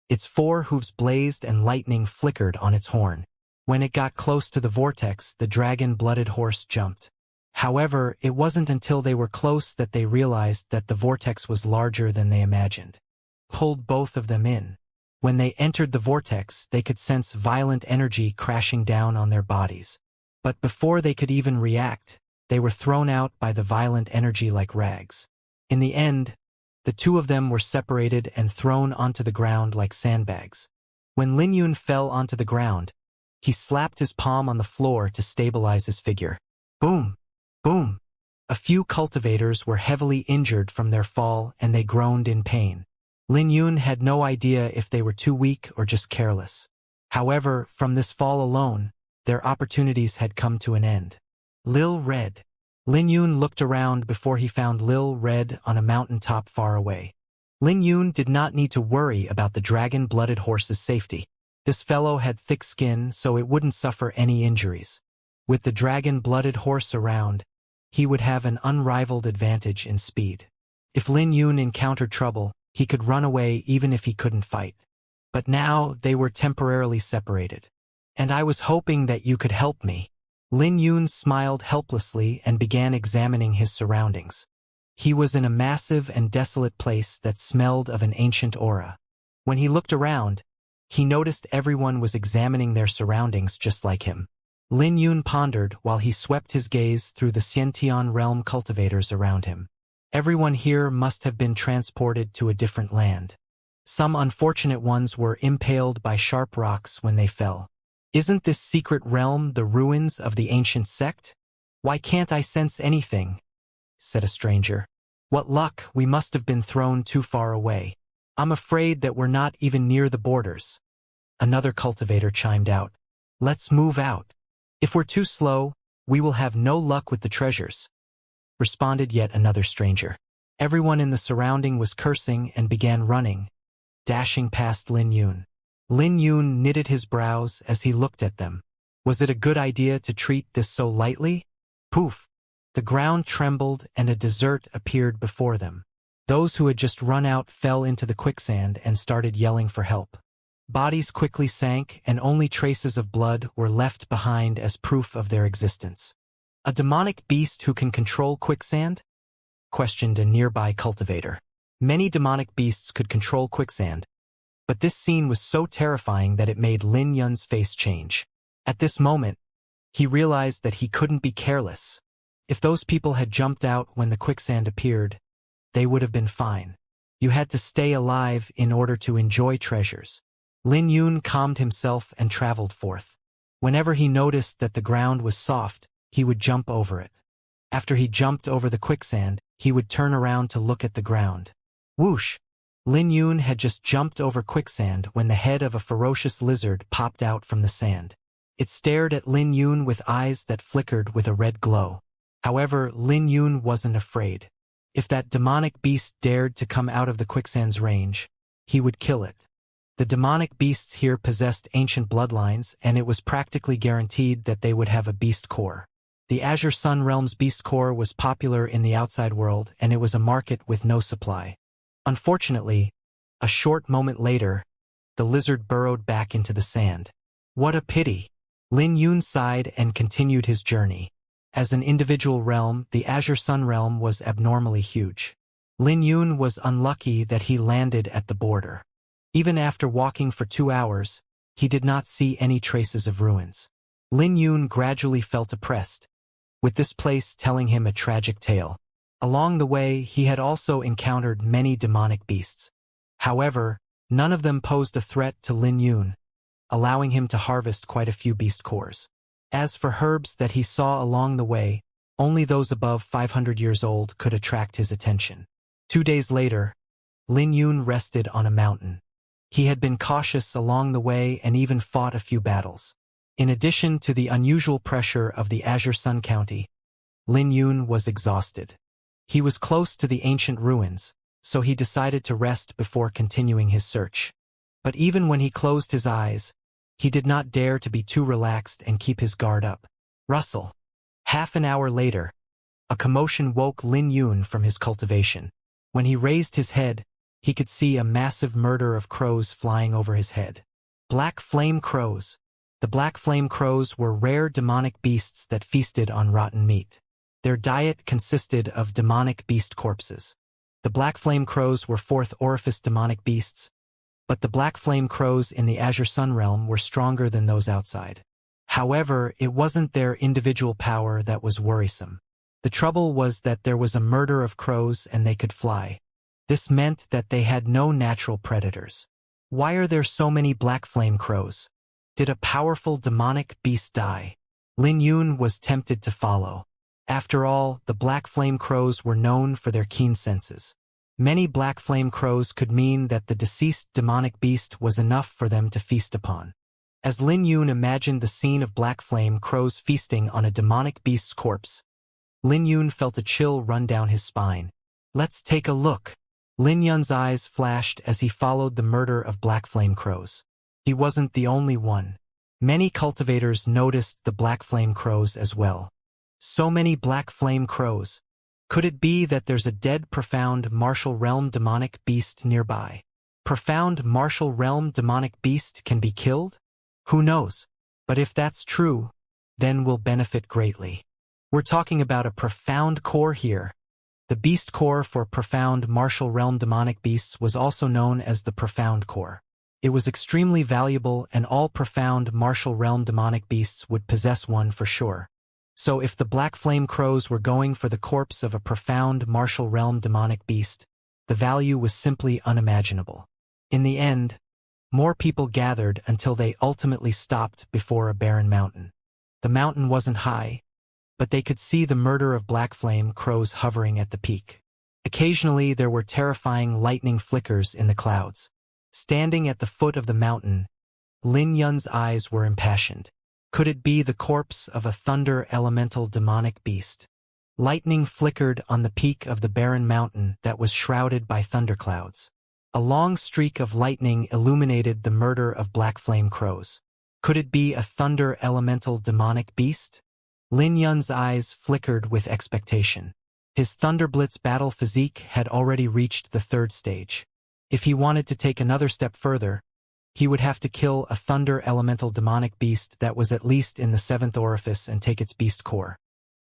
its 4 hooves blazed and lightning flickered on its horn. When it got close to the vortex, the dragon-blooded horse jumped. However, it wasn't until they were close that they realized that the vortex was larger than they imagined. Pulled both of them in. When they entered the vortex, they could sense violent energy crashing down on their bodies. But before they could even react, they were thrown out by the violent energy like rags. In the end, the 2 of them were separated and thrown onto the ground like sandbags. When Lin Yun fell onto the ground, he slapped his palm on the floor to stabilize his figure. Boom! Boom! A few cultivators were heavily injured from their fall and they groaned in pain. Lin Yun had no idea if they were too weak or just careless. However, from this fall alone, their opportunities had come to an end. Lil Red. Lin Yun looked around before he found Lil Red on a mountaintop far away. Lin Yun did not need to worry about the dragon-blooded horse's safety. This fellow had thick skin, so it wouldn't suffer any injuries. With the dragon-blooded horse around, he would have an unrivaled advantage in speed. If Lin Yun encountered trouble, he could run away even if he couldn't fight. But now they were temporarily separated. And I was hoping that you could help me. Lin Yun smiled helplessly and began examining his surroundings. He was in a massive and desolate place that smelled of an ancient aura. When he looked around, he noticed everyone was examining their surroundings just like him. Lin Yun pondered while he swept his gaze through the Xiantian realm cultivators around him. Everyone here must have been transported to a different land. Some unfortunate ones were impaled by sharp rocks when they fell. Isn't this secret realm the ruins of the ancient sect? Why can't I sense anything? Said a stranger. What luck, we must have been thrown too far away. I'm afraid that we're not even near the borders. Another cultivator chimed out. Let's move out. If we're too slow, we will have no luck with the treasures. Responded yet another stranger. Everyone in the surrounding was cursing and began running, dashing past Lin Yun. Lin Yun knitted his brows as he looked at them. Was it a good idea to treat this so lightly? Poof! The ground trembled and a desert appeared before them. Those who had just run out fell into the quicksand and started yelling for help. Bodies quickly sank and only traces of blood were left behind as proof of their existence. A demonic beast who can control quicksand? Questioned a nearby cultivator. Many demonic beasts could control quicksand, but this scene was so terrifying that it made Lin Yun's face change. At this moment, he realized that he couldn't be careless. If those people had jumped out when the quicksand appeared, they would have been fine. You had to stay alive in order to enjoy treasures. Lin Yun calmed himself and traveled forth. Whenever he noticed that the ground was soft, he would jump over it. After he jumped over the quicksand, he would turn around to look at the ground. Whoosh! Lin Yun had just jumped over quicksand when the head of a ferocious lizard popped out from the sand. It stared at Lin Yun with eyes that flickered with a red glow. However, Lin Yun wasn't afraid. If that demonic beast dared to come out of the quicksand's range, he would kill it. The demonic beasts here possessed ancient bloodlines, and it was practically guaranteed that they would have a beast core. The Azure Sun Realm's beast core was popular in the outside world, and it was a market with no supply. Unfortunately, a short moment later, the lizard burrowed back into the sand. What a pity! Lin Yun sighed and continued his journey. As an individual realm, the Azure Sun Realm was abnormally huge. Lin Yun was unlucky that he landed at the border. Even after walking for 2 hours, he did not see any traces of ruins. Lin Yun gradually felt oppressed, with this place telling him a tragic tale. Along the way, he had also encountered many demonic beasts. However, none of them posed a threat to Lin Yun, allowing him to harvest quite a few beast cores. As for herbs that he saw along the way, only those above 500 years old could attract his attention. 2 days later, Lin Yun rested on a mountain. He had been cautious along the way and even fought a few battles. In addition to the unusual pressure of the Azure Sun County, Lin Yun was exhausted. He was close to the ancient ruins, so he decided to rest before continuing his search. But even when he closed his eyes, he did not dare to be too relaxed and keep his guard up. Rustle. Half an hour later, a commotion woke Lin Yun from his cultivation. When he raised his head, he could see a massive murder of crows flying over his head. Black flame crows. The black flame crows were rare demonic beasts that feasted on rotten meat. Their diet consisted of demonic beast corpses. The black flame crows were fourth orifice demonic beasts, but the black flame crows in the Azure Sun Realm were stronger than those outside. However, it wasn't their individual power that was worrisome. The trouble was that there was a murder of crows and they could fly. This meant that they had no natural predators. Why are there so many black flame crows? Did a powerful demonic beast die? Lin Yun was tempted to follow. After all, the black flame crows were known for their keen senses. Many black flame crows could mean that the deceased demonic beast was enough for them to feast upon. As Lin Yun imagined the scene of black flame crows feasting on a demonic beast's corpse, Lin Yun felt a chill run down his spine. Let's take a look. Lin Yun's eyes flashed as he followed the murder of black flame crows. He wasn't the only one. Many cultivators noticed the black flame crows as well. So many black flame crows. Could it be that there's a dead profound martial realm demonic beast nearby? Profound martial realm demonic beast can be killed? Who knows? But if that's true, then we'll benefit greatly. We're talking about a profound core here. The beast core for profound martial realm demonic beasts was also known as the profound core. It was extremely valuable and all profound martial realm demonic beasts would possess one for sure. So if the black flame crows were going for the corpse of a profound martial realm demonic beast, the value was simply unimaginable. In the end, more people gathered until they ultimately stopped before a barren mountain. The mountain wasn't high, but they could see the murder of black flame crows hovering at the peak. Occasionally there were terrifying lightning flickers in the clouds. Standing at the foot of the mountain, Lin Yun's eyes were impassioned. Could it be the corpse of a thunder elemental demonic beast? Lightning flickered on the peak of the barren mountain that was shrouded by thunderclouds. A long streak of lightning illuminated the murder of black flame crows. Could it be a thunder elemental demonic beast? Lin Yun's eyes flickered with expectation. His Thunderblitz battle physique had already reached the 3rd stage. If he wanted to take another step further, he would have to kill a thunder elemental demonic beast that was at least in the 7th orifice and take its beast core.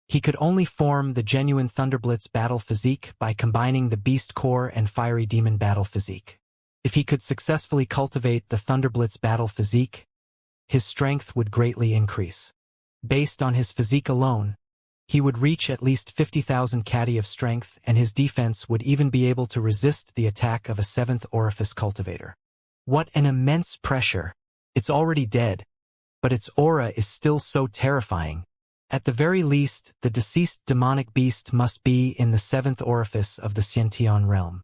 He could only form the genuine Thunderblitz battle physique by combining the beast core and fiery demon battle physique. If he could successfully cultivate the Thunderblitz battle physique, his strength would greatly increase. Based on his physique alone, he would reach at least 50,000 kadi of strength, and his defense would even be able to resist the attack of a 7th orifice cultivator. What an immense pressure! It's already dead, but its aura is still so terrifying. At the very least, the deceased demonic beast must be in the 7th orifice of the Xianxia realm.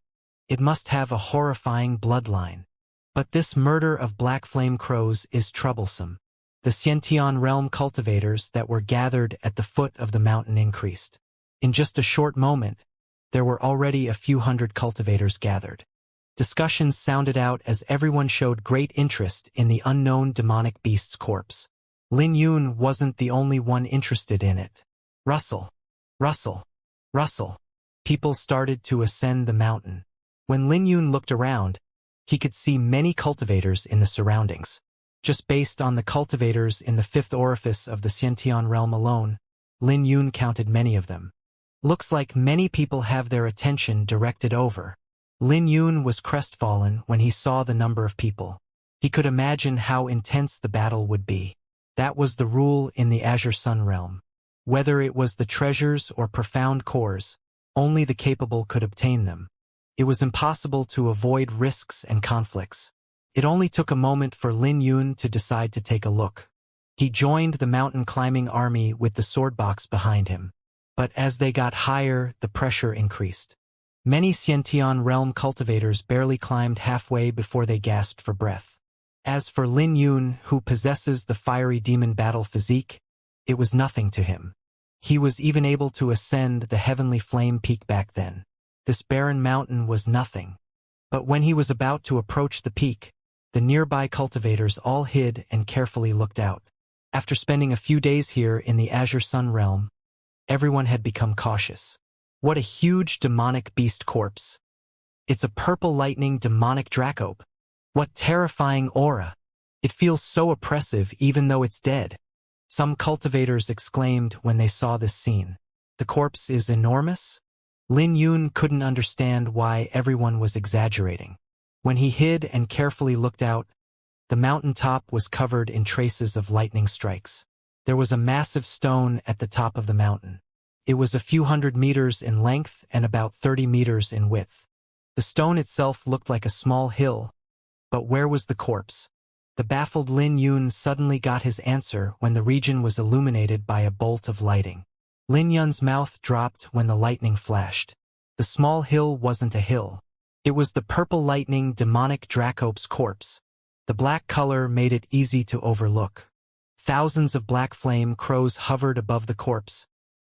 It must have a horrifying bloodline. But this murder of black flame crows is troublesome. The Xianxia realm cultivators that were gathered at the foot of the mountain increased. In just a short moment, there were already a few hundred cultivators gathered. Discussions sounded out as everyone showed great interest in the unknown demonic beast's corpse. Lin Yun wasn't the only one interested in it. Rustle, rustle, rustle. People started to ascend the mountain. When Lin Yun looked around, he could see many cultivators in the surroundings. Just based on the cultivators in the 5th orifice of the Xianxia realm alone, Lin Yun counted many of them. Looks like many people have their attention directed over. Lin Yun was crestfallen when he saw the number of people. He could imagine how intense the battle would be. That was the rule in the Azure Sun realm. Whether it was the treasures or profound cores, only the capable could obtain them. It was impossible to avoid risks and conflicts. It only took a moment for Lin Yun to decide to take a look. He joined the mountain climbing army with the sword box behind him. But as they got higher, the pressure increased. Many Xianxia realm cultivators barely climbed halfway before they gasped for breath. As for Lin Yun, who possesses the fiery demon battle physique, it was nothing to him. He was even able to ascend the heavenly flame peak back then. This barren mountain was nothing. But when he was about to approach the peak, the nearby cultivators all hid and carefully looked out. After spending a few days here in the Azure Sun realm, everyone had become cautious. What a huge demonic beast corpse. It's a purple lightning demonic Dracope. What terrifying aura. It feels so oppressive even though it's dead. Some cultivators exclaimed when they saw this scene. The corpse is enormous? Lin Yun couldn't understand why everyone was exaggerating. When he hid and carefully looked out, the mountain top was covered in traces of lightning strikes. There was a massive stone at the top of the mountain. It was a few hundred meters in length and about 30 meters in width. The stone itself looked like a small hill, but where was the corpse? The baffled Lin Yun suddenly got his answer when the region was illuminated by a bolt of lighting. Lin Yun's mouth dropped when the lightning flashed. The small hill wasn't a hill. It was the purple lightning demonic Dracope's corpse. The black color made it easy to overlook. Thousands of black flame crows hovered above the corpse,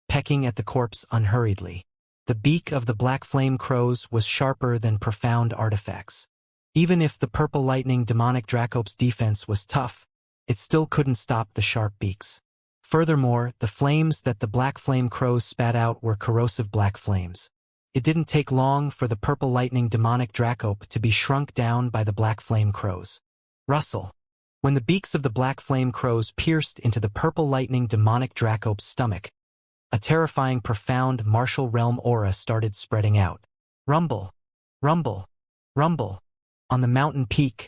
pecking at the corpse unhurriedly. The beak of the black flame crows was sharper than profound artifacts. Even if the purple lightning demonic Dracope's defense was tough, it still couldn't stop the sharp beaks. Furthermore, the flames that the black flame crows spat out were corrosive black flames. It didn't take long for the purple lightning demonic Dracope to be shrunk down by the black flame crows. Rustle. When the beaks of the black flame crows pierced into the purple lightning demonic Dracope's stomach, a terrifying profound martial realm aura started spreading out. Rumble, rumble, rumble. On the mountain peak,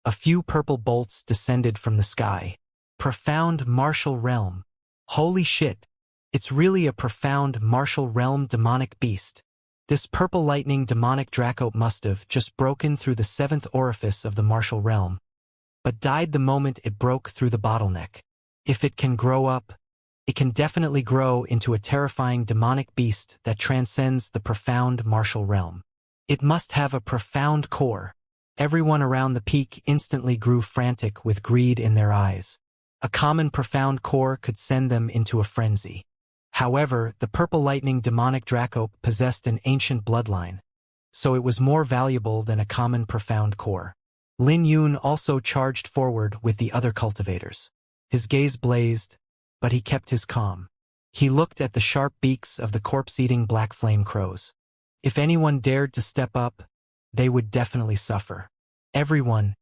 a few purple bolts descended from the sky. Profound martial realm. Holy shit. It's really a profound martial realm demonic beast. This purple lightning demonic Dracope must have just broken through the 7th orifice of the martial realm, but died the moment it broke through the bottleneck. If it can grow up, it can definitely grow into a terrifying demonic beast that transcends the profound martial realm. It must have a profound core. Everyone around the peak instantly grew frantic with greed in their eyes. A common profound core could send them into a frenzy. However, the purple lightning demonic Dracope possessed an ancient bloodline, so it was more valuable than a common profound core. Lin Yun also charged forward with the other cultivators. His gaze blazed, but he kept his calm. He looked at the sharp beaks of the corpse-eating black flame crows. If anyone dared to step up, they would definitely suffer. Everyone,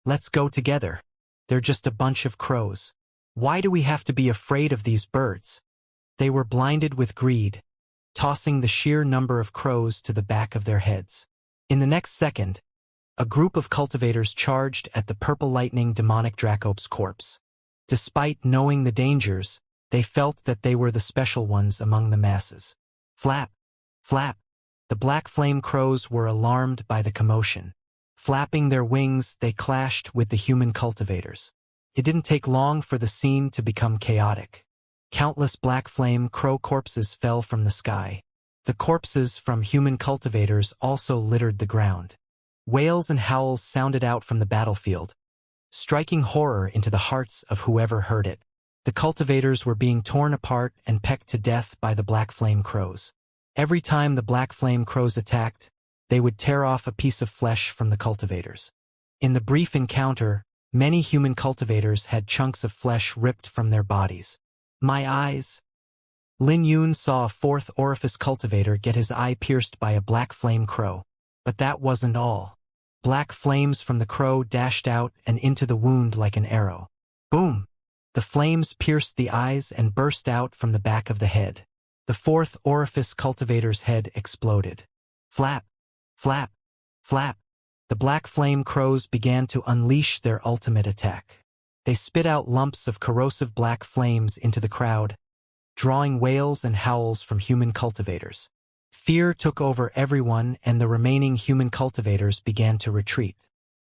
let's go together. They're just a bunch of crows. Why do we have to be afraid of these birds? They were blinded with greed, tossing the sheer number of crows to the back of their heads. In the next second, a group of cultivators charged at the purple lightning demonic Dracope's corpse. Despite knowing the dangers, they felt that they were the special ones among the masses. Flap! Flap! The black flame crows were alarmed by the commotion. Flapping their wings, they clashed with the human cultivators. It didn't take long for the scene to become chaotic. Countless black flame crow corpses fell from the sky. The corpses from human cultivators also littered the ground. Wails and howls sounded out from the battlefield, striking horror into the hearts of whoever heard it. The cultivators were being torn apart and pecked to death by the black flame crows. Every time the black flame crows attacked, they would tear off a piece of flesh from the cultivators. In the brief encounter, many human cultivators had chunks of flesh ripped from their bodies. My eyes! Lin Yun saw a fourth orifice cultivator get his eye pierced by a black flame crow. But that wasn't all. Black flames from the crow dashed out and into the wound like an arrow. Boom! The flames pierced the eyes and burst out from the back of the head. The fourth orifice cultivator's head exploded. Flap! Flap! Flap! The black flame crows began to unleash their ultimate attack. They spit out lumps of corrosive black flames into the crowd, drawing wails and howls from human cultivators. Fear took over everyone and the remaining human cultivators began to retreat.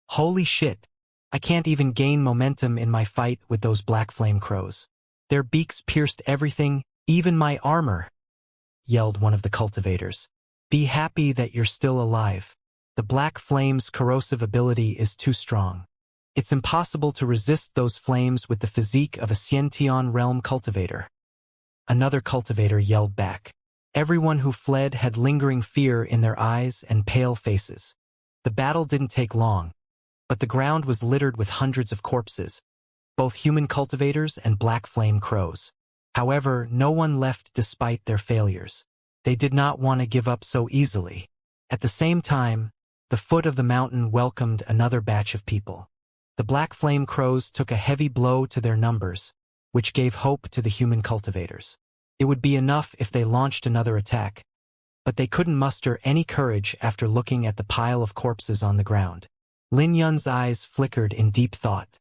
Holy shit! I can't even gain momentum in my fight with those black flame crows. Their beaks pierced everything, even my armor, yelled one of the cultivators. Be happy that you're still alive. The black flame's corrosive ability is too strong. It's impossible to resist those flames with the physique of a Xianxia realm cultivator. Another cultivator yelled back. Everyone who fled had lingering fear in their eyes and pale faces. The battle didn't take long, but the ground was littered with hundreds of corpses, both human cultivators and black flame crows. However, no one left despite their failures. They did not want to give up so easily. At the same time, the foot of the mountain welcomed another batch of people. The black flame crows took a heavy blow to their numbers, which gave hope to the human cultivators. It would be enough if they launched another attack, but they couldn't muster any courage after looking at the pile of corpses on the ground. Lin Yun's eyes flickered in deep thought.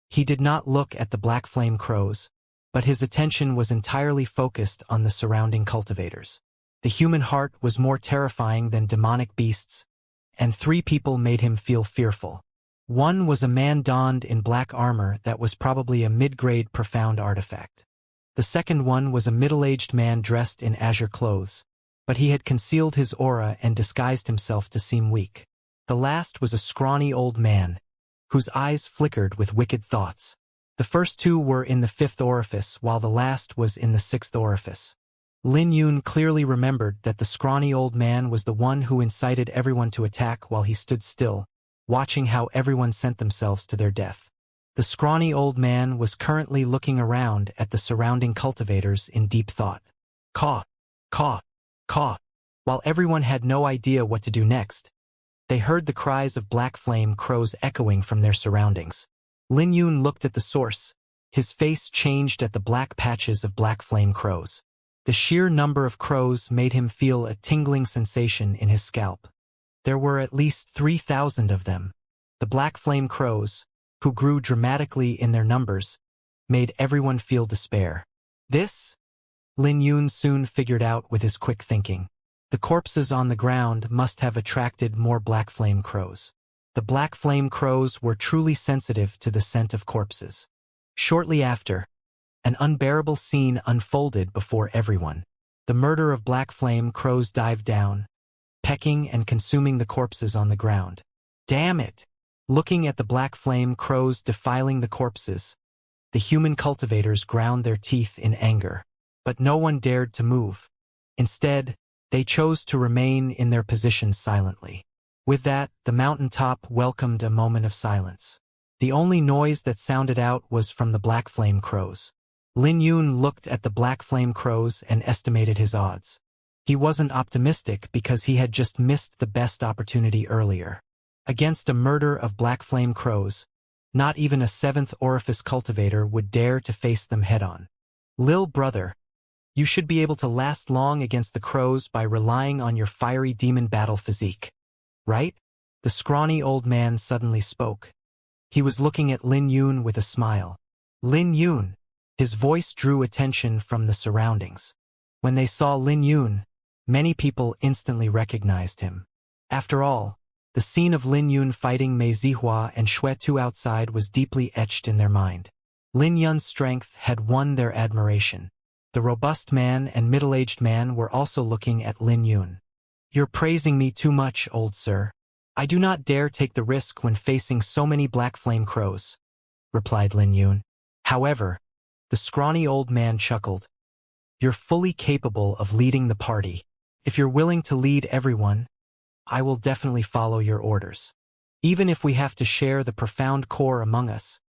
He did not look at the black flame crows, but his attention was entirely focused on the surrounding cultivators. The human heart was more terrifying than demonic beasts, and three people made him feel fearful. One was a man donned in black armor that was probably a mid-grade profound artifact. The second one was a middle-aged man dressed in azure clothes, but he had concealed his aura and disguised himself to seem weak. The last was a scrawny old man, whose eyes flickered with wicked thoughts. The first two were in the fifth orifice, while the last was in the sixth orifice. Lin Yun clearly remembered that the scrawny old man was the one who incited everyone to attack while he stood still, watching how everyone sent themselves to their death. The scrawny old man was currently looking around at the surrounding cultivators in deep thought. Caw, caw, caw. While everyone had no idea what to do next, they heard the cries of black flame crows echoing from their surroundings. Lin Yun looked at the source. His face changed at the black patches of black flame crows. The sheer number of crows made him feel a tingling sensation in his scalp. There were at least 3,000 of them. The black flame crows, who grew dramatically in their numbers, made everyone feel despair. This, Lin Yun soon figured out with his quick thinking. The corpses on the ground must have attracted more black flame crows. The black flame crows were truly sensitive to the scent of corpses. Shortly after, an unbearable scene unfolded before everyone. The murder of black flame crows dived down, pecking and consuming the corpses on the ground. Damn it! Looking at the black flame crows defiling the corpses, the human cultivators ground their teeth in anger. But no one dared to move. Instead, they chose to remain in their positions silently. With that, the mountaintop welcomed a moment of silence. The only noise that sounded out was from the black flame crows. Lin Yun looked at the black flame crows and estimated his odds. He wasn't optimistic because he had just missed the best opportunity earlier. Against a murder of black flame crows, not even a seventh orifice cultivator would dare to face them head-on. Lil brother, you should be able to last long against the crows by relying on your fiery demon battle physique. Right? The scrawny old man suddenly spoke. He was looking at Lin Yun with a smile. Lin Yun. His voice drew attention from the surroundings. When they saw Lin Yun, many people instantly recognized him. After all, the scene of Lin Yun fighting Mei Zihua and Xue Tu outside was deeply etched in their mind. Lin Yun's strength had won their admiration. The robust man and middle-aged man were also looking at Lin Yun. You're praising me too much, old sir. I do not dare take the risk when facing so many black flame crows, replied Lin Yun. However, the scrawny old man chuckled. You're fully capable of leading the party. If you're willing to lead everyone, I will definitely follow your orders. Even if we have to share the profound core among us,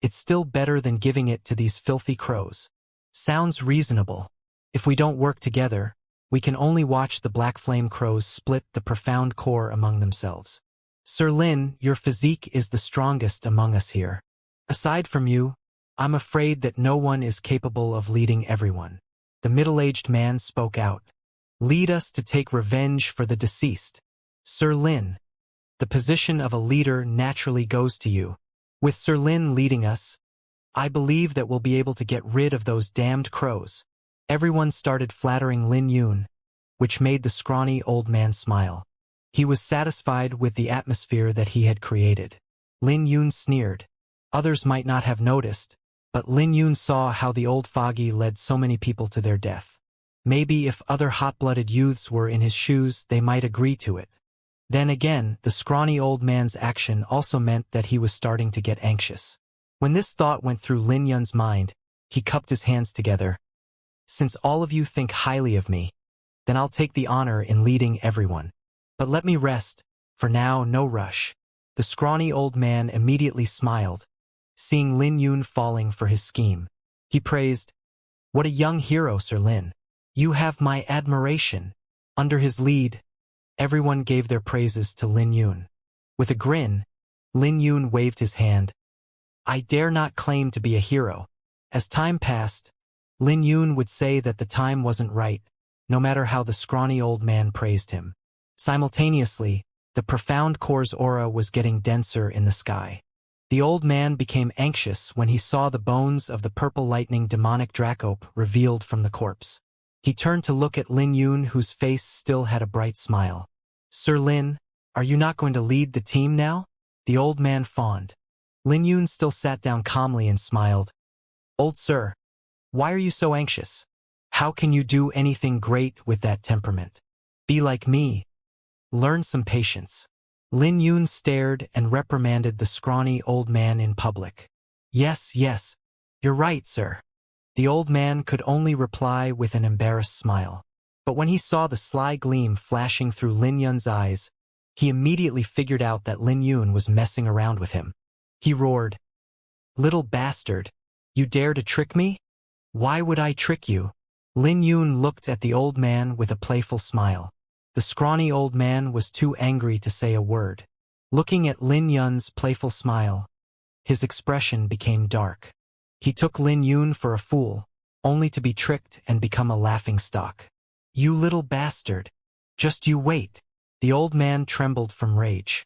it's still better than giving it to these filthy crows. Sounds reasonable. If we don't work together, we can only watch the black flame crows split the profound core among themselves. Sir Lin, your physique is the strongest among us here. Aside from you, I'm afraid that no one is capable of leading everyone. The middle-aged man spoke out. Lead us to take revenge for the deceased. Sir Lin, the position of a leader naturally goes to you. With Sir Lin leading us, I believe that we'll be able to get rid of those damned crows. Everyone started flattering Lin Yun, which made the scrawny old man smile. He was satisfied with the atmosphere that he had created. Lin Yun sneered. Others might not have noticed, but Lin Yun saw how the old foggy led so many people to their death. Maybe if other hot-blooded youths were in his shoes, they might agree to it. Then again, the scrawny old man's action also meant that he was starting to get anxious. When this thought went through Lin Yun's mind, he cupped his hands together. Since all of you think highly of me, then I'll take the honor in leading everyone. But let me rest. For now, no rush. The scrawny old man immediately smiled, seeing Lin Yun falling for his scheme. He praised, "What a young hero, Sir Lin. You have my admiration." Under his lead, everyone gave their praises to Lin Yun. With a grin, Lin Yun waved his hand. I dare not claim to be a hero. As time passed, Lin Yun would say that the time wasn't right, no matter how the scrawny old man praised him. Simultaneously, the profound core's aura was getting denser in the sky. The old man became anxious when he saw the bones of the purple lightning demonic Dracope revealed from the corpse. He turned to look at Lin Yun, whose face still had a bright smile. Sir Lin, are you not going to lead the team now? The old man fawned. Lin Yun still sat down calmly and smiled. Old sir, why are you so anxious? How can you do anything great with that temperament? Be like me. Learn some patience. Lin Yun stared and reprimanded the scrawny old man in public. Yes, you're right, sir. The old man could only reply with an embarrassed smile. But when he saw the sly gleam flashing through Lin Yun's eyes, he immediately figured out that Lin Yun was messing around with him. He roared, Little bastard, you dare to trick me? Why would I trick you? Lin Yun looked at the old man with a playful smile. The scrawny old man was too angry to say a word. Looking at Lin Yun's playful smile, his expression became dark. He took Lin Yun for a fool, only to be tricked and become a laughingstock. You little bastard. Just you wait. The old man trembled from rage.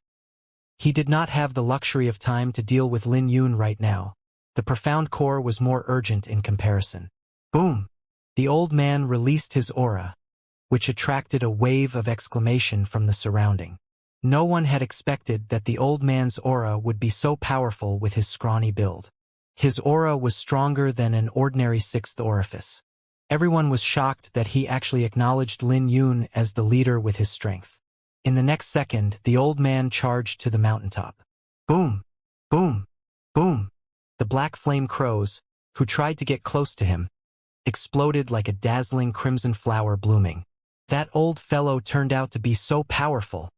He did not have the luxury of time to deal with Lin Yun right now. The profound core was more urgent in comparison. Boom! The old man released his aura, which attracted a wave of exclamation from the surrounding. No one had expected that the old man's aura would be so powerful with his scrawny build. His aura was stronger than an ordinary sixth orifice. Everyone was shocked that he actually acknowledged Lin Yun as the leader with his strength. In the next second, the old man charged to the mountaintop. Boom! Boom! Boom! The black flame crows, who tried to get close to him, exploded like a dazzling crimson flower blooming. That old fellow turned out to be so powerful.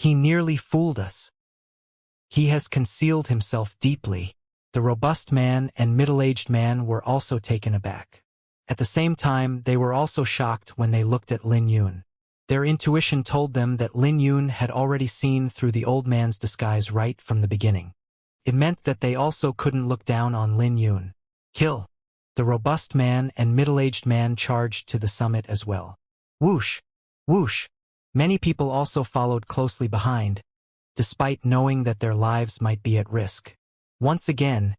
He nearly fooled us. He has concealed himself deeply. The robust man and middle-aged man were also taken aback. At the same time, they were also shocked when they looked at Lin Yun. Their intuition told them that Lin Yun had already seen through the old man's disguise right from the beginning. It meant that they also couldn't look down on Lin Yun. Kill! The robust man and middle-aged man charged to the summit as well. Whoosh! Whoosh! Many people also followed closely behind, despite knowing that their lives might be at risk. Once again,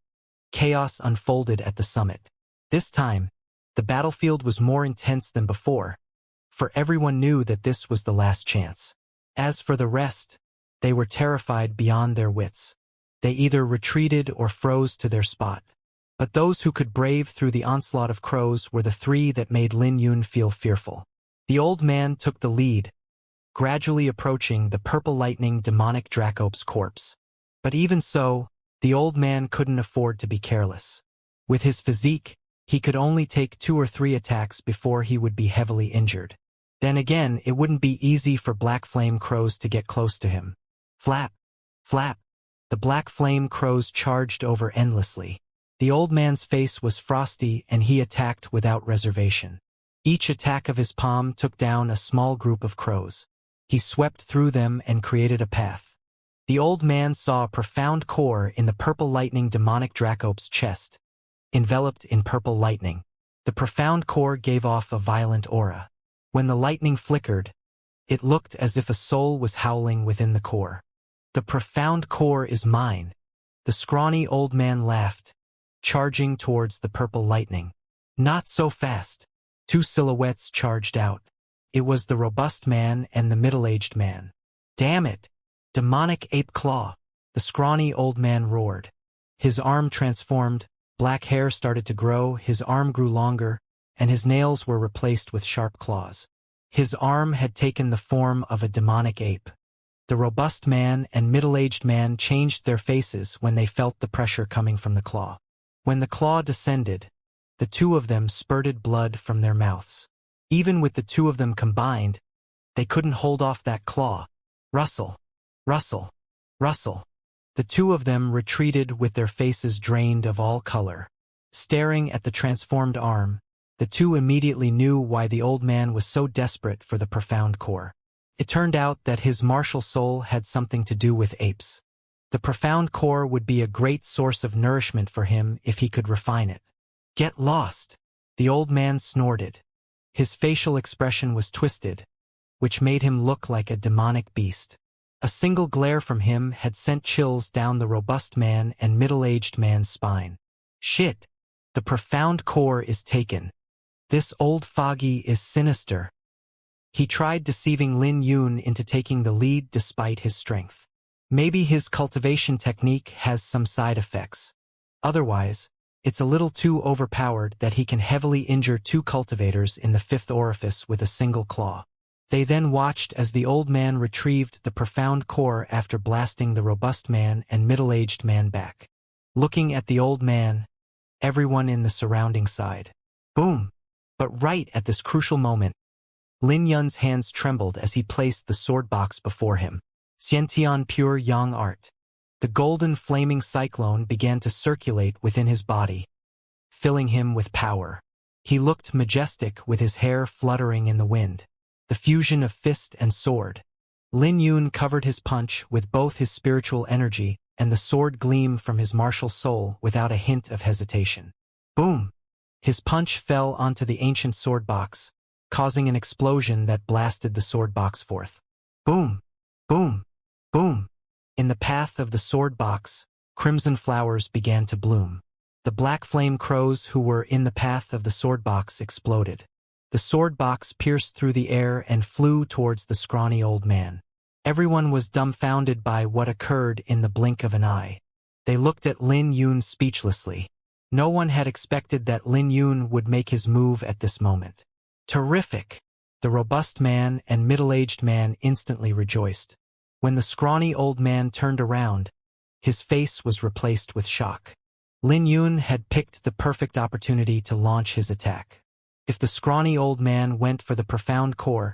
chaos unfolded at the summit. This time, the battlefield was more intense than before, for everyone knew that this was the last chance. As for the rest, they were terrified beyond their wits. They either retreated or froze to their spot. But those who could brave through the onslaught of crows were the three that made Lin Yun feel fearful. The old man took the lead, gradually approaching the purple lightning demonic Dracope's corpse. But even so, the old man couldn't afford to be careless. With his physique, he could only take 2 or 3 attacks before he would be heavily injured. Then again, it wouldn't be easy for black flame crows to get close to him. Flap! Flap! The black flame crows charged over endlessly. The old man's face was frosty and he attacked without reservation. Each attack of his palm took down a small group of crows. He swept through them and created a path. The old man saw a profound core in the purple lightning demonic Dracope's chest, enveloped in purple lightning. The profound core gave off a violent aura. When the lightning flickered, it looked as if a soul was howling within the core. The profound core is mine. The scrawny old man laughed, charging towards the purple lightning. Not so fast. 2 silhouettes charged out. It was the robust man and the middle-aged man. Damn it! Demonic ape claw! The scrawny old man roared. His arm transformed, black hair started to grow, his arm grew longer, and his nails were replaced with sharp claws. His arm had taken the form of a demonic ape. The robust man and middle-aged man changed their faces when they felt the pressure coming from the claw. When the claw descended, the 2 of them spurted blood from their mouths. Even with the 2 of them combined, they couldn't hold off that claw. Rustle! Rustle! Rustle! The 2 of them retreated with their faces drained of all color. Staring at the transformed arm, the 2 immediately knew why the old man was so desperate for the profound core. It turned out that his martial soul had something to do with apes. The profound core would be a great source of nourishment for him if he could refine it. Get lost! The old man snorted. His facial expression was twisted, which made him look like a demonic beast. A single glare from him had sent chills down the robust man and middle-aged man's spine. Shit! The profound core is taken. This old foggy is sinister. He tried deceiving Lin Yun into taking the lead despite his strength. Maybe his cultivation technique has some side effects. Otherwise, it's a little too overpowered that he can heavily injure 2 cultivators in the 5th orifice with a single claw. They then watched as the old man retrieved the profound core after blasting the robust man and middle-aged man back. Looking at the old man, everyone in the surrounding sighed. Boom! But right at this crucial moment, Lin Yun's hands trembled as he placed the sword box before him. Xiantian pure yang art. The golden flaming cyclone began to circulate within his body, filling him with power. He looked majestic with his hair fluttering in the wind. The fusion of fist and sword. Lin Yun covered his punch with both his spiritual energy and the sword gleam from his martial soul without a hint of hesitation. Boom! His punch fell onto the ancient sword box, causing an explosion that blasted the sword box forth. Boom! Boom! Boom! In the path of the sword box, crimson flowers began to bloom. The black flame crows who were in the path of the sword box exploded. The sword box pierced through the air and flew towards the scrawny old man. Everyone was dumbfounded by what occurred in the blink of an eye. They looked at Lin Yun speechlessly. No one had expected that Lin Yun would make his move at this moment. Terrific! The robust man and middle-aged man instantly rejoiced. When the scrawny old man turned around, his face was replaced with shock. Lin Yun had picked the perfect opportunity to launch his attack. If the scrawny old man went for the profound core,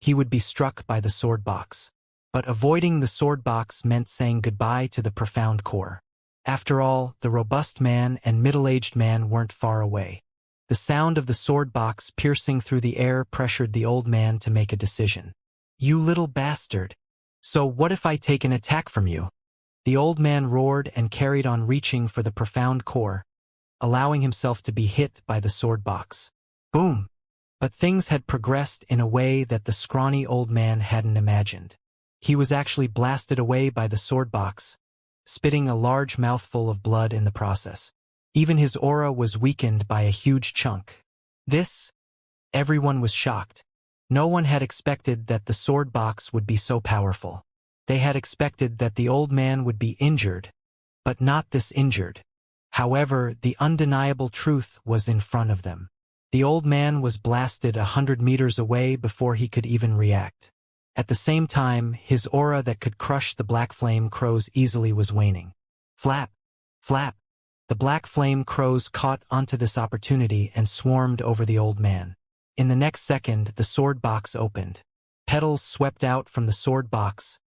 he would be struck by the sword box. But avoiding the sword box meant saying goodbye to the profound core. After all, the robust man and middle-aged man weren't far away. The sound of the sword box piercing through the air pressured the old man to make a decision. "You little bastard. So what if I take an attack from you?" The old man roared and carried on reaching for the profound core, allowing himself to be hit by the sword box. Boom! But things had progressed in a way that the scrawny old man hadn't imagined. He was actually blasted away by the sword box, spitting a large mouthful of blood in the process. Even his aura was weakened by a huge chunk. Everyone was shocked. No one had expected that the sword box would be so powerful. They had expected that the old man would be injured, but not this injured. However, the undeniable truth was in front of them. The old man was blasted 100 meters away before he could even react. At the same time, his aura that could crush the black flame crows easily was waning. Flap! Flap! The black flame crows caught onto this opportunity and swarmed over the old man. In the next second, the sword box opened. Petals swept out from the sword box,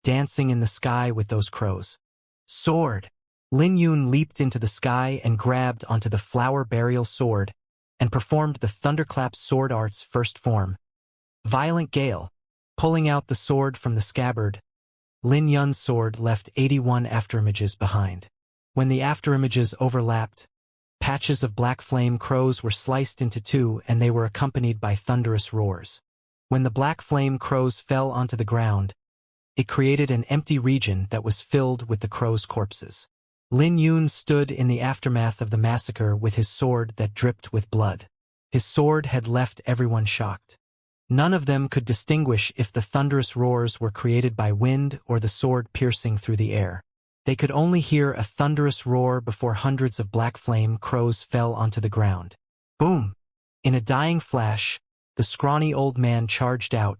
dancing in the sky with those crows. Sword! Lin Yun leaped into the sky and grabbed onto the flower burial sword and performed the thunderclap sword art's first form. Violent gale. Pulling out the sword from the scabbard, Lin Yun's sword left 81 afterimages behind. When the afterimages overlapped, patches of black flame crows were sliced into two and they were accompanied by thunderous roars. When the black flame crows fell onto the ground, it created an empty region that was filled with the crows' corpses. Lin Yun stood in the aftermath of the massacre with his sword that dripped with blood. His sword had left everyone shocked. None of them could distinguish if the thunderous roars were created by wind or the sword piercing through the air. They could only hear a thunderous roar before hundreds of black flame crows fell onto the ground. Boom! In a dying flash, the scrawny old man charged out,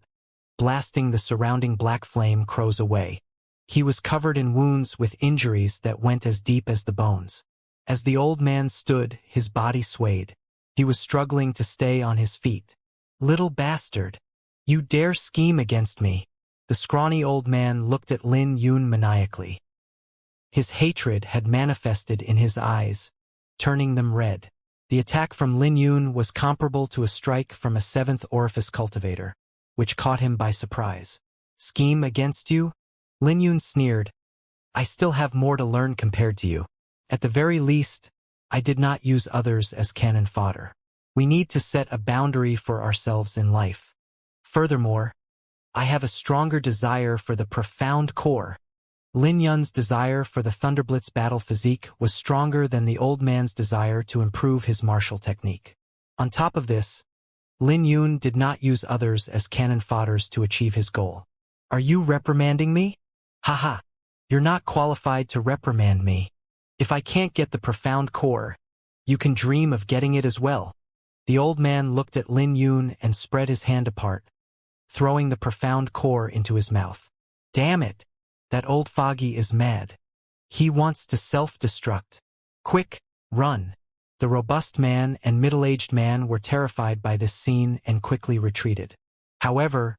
blasting the surrounding black flame crows away. He was covered in wounds with injuries that went as deep as the bones. As the old man stood, his body swayed. He was struggling to stay on his feet. "Little bastard! You dare scheme against me!" The scrawny old man looked at Lin Yun maniacally. His hatred had manifested in his eyes, turning them red. The attack from Lin Yun was comparable to a strike from a seventh orifice cultivator, which caught him by surprise. "Scheme against you?" Lin Yun sneered. "I still have more to learn compared to you. At the very least, I did not use others as cannon fodder. We need to set a boundary for ourselves in life. Furthermore, I have a stronger desire for the profound core." Lin Yun's desire for the Thunderblitz battle physique was stronger than the old man's desire to improve his martial technique. On top of this, Lin Yun did not use others as cannon fodders to achieve his goal. "Are you reprimanding me? Haha, you're not qualified to reprimand me. If I can't get the profound core, you can dream of getting it as well." The old man looked at Lin Yun and spread his hand apart, throwing the profound core into his mouth. "Damn it! That old foggy is mad. He wants to self-destruct. Quick, run!" The robust man and middle-aged man were terrified by this scene and quickly retreated. However,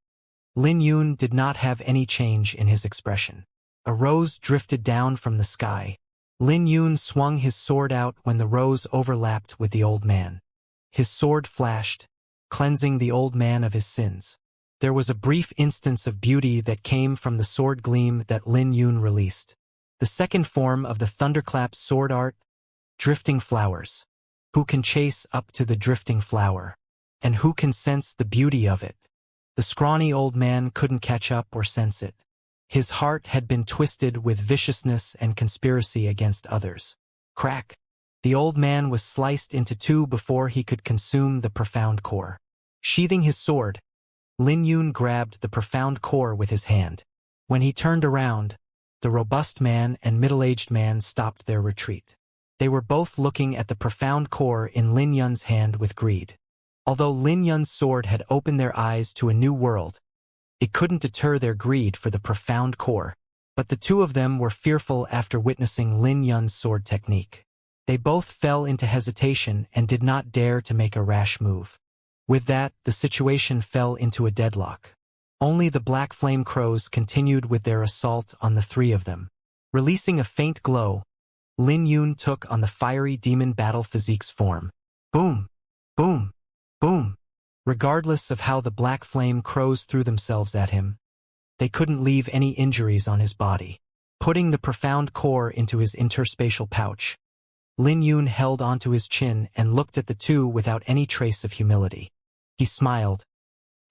Lin Yun did not have any change in his expression. A rose drifted down from the sky. Lin Yun swung his sword out when the rose overlapped with the old man. His sword flashed, cleansing the old man of his sins. There was a brief instance of beauty that came from the sword gleam that Lin Yun released. The second form of the thunderclap sword art, drifting flowers. Who can chase up to the drifting flower? And who can sense the beauty of it? The scrawny old man couldn't catch up or sense it. His heart had been twisted with viciousness and conspiracy against others. Crack! The old man was sliced into two before he could consume the profound core. Sheathing his sword, Lin Yun grabbed the profound core with his hand. When he turned around, the robust man and middle-aged man stopped their retreat. They were both looking at the profound core in Lin Yun's hand with greed. Although Lin Yun's sword had opened their eyes to a new world, it couldn't deter their greed for the profound core. But the two of them were fearful after witnessing Lin Yun's sword technique. They both fell into hesitation and did not dare to make a rash move. With that, the situation fell into a deadlock. Only the black flame crows continued with their assault on the three of them. Releasing a faint glow, Lin Yun took on the fiery demon battle physique's form. Boom! Boom! Boom! Regardless of how the black flame crows threw themselves at him, they couldn't leave any injuries on his body. Putting the profound core into his interspatial pouch, Lin Yun held onto his chin and looked at the two without any trace of humility. He smiled.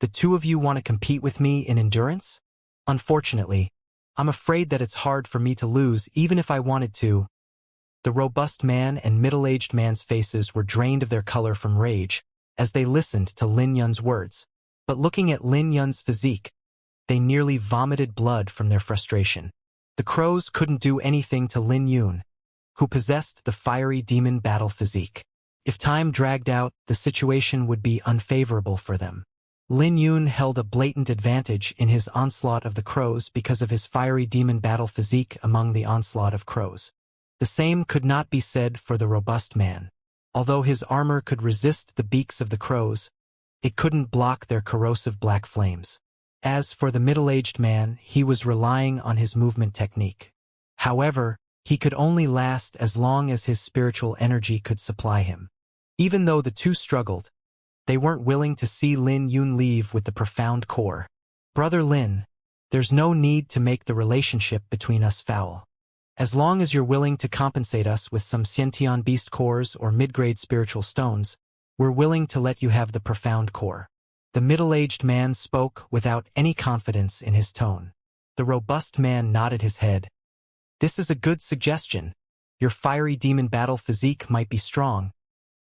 The two of you want to compete with me in endurance? Unfortunately, I'm afraid that it's hard for me to lose even if I wanted to. The robust man and middle-aged man's faces were drained of their color from rage as they listened to Lin Yun's words. But looking at Lin Yun's physique, they nearly vomited blood from their frustration. The crows couldn't do anything to Lin Yun, who possessed the fiery demon battle physique. If time dragged out, the situation would be unfavorable for them. Lin Yun held a blatant advantage in his onslaught of the crows because of his fiery demon battle physique among the onslaught of crows. The same could not be said for the robust man. Although his armor could resist the beaks of the crows, it couldn't block their corrosive black flames. As for the middle-aged man, he was relying on his movement technique. However, he could only last as long as his spiritual energy could supply him. Even though the two struggled, they weren't willing to see Lin Yun leave with the profound core. Brother Lin, there's no need to make the relationship between us foul. As long as you're willing to compensate us with some Xiantian beast cores or mid-grade spiritual stones, we're willing to let you have the profound core. The middle-aged man spoke without any confidence in his tone. The robust man nodded his head. This is a good suggestion. Your fiery demon battle physique might be strong,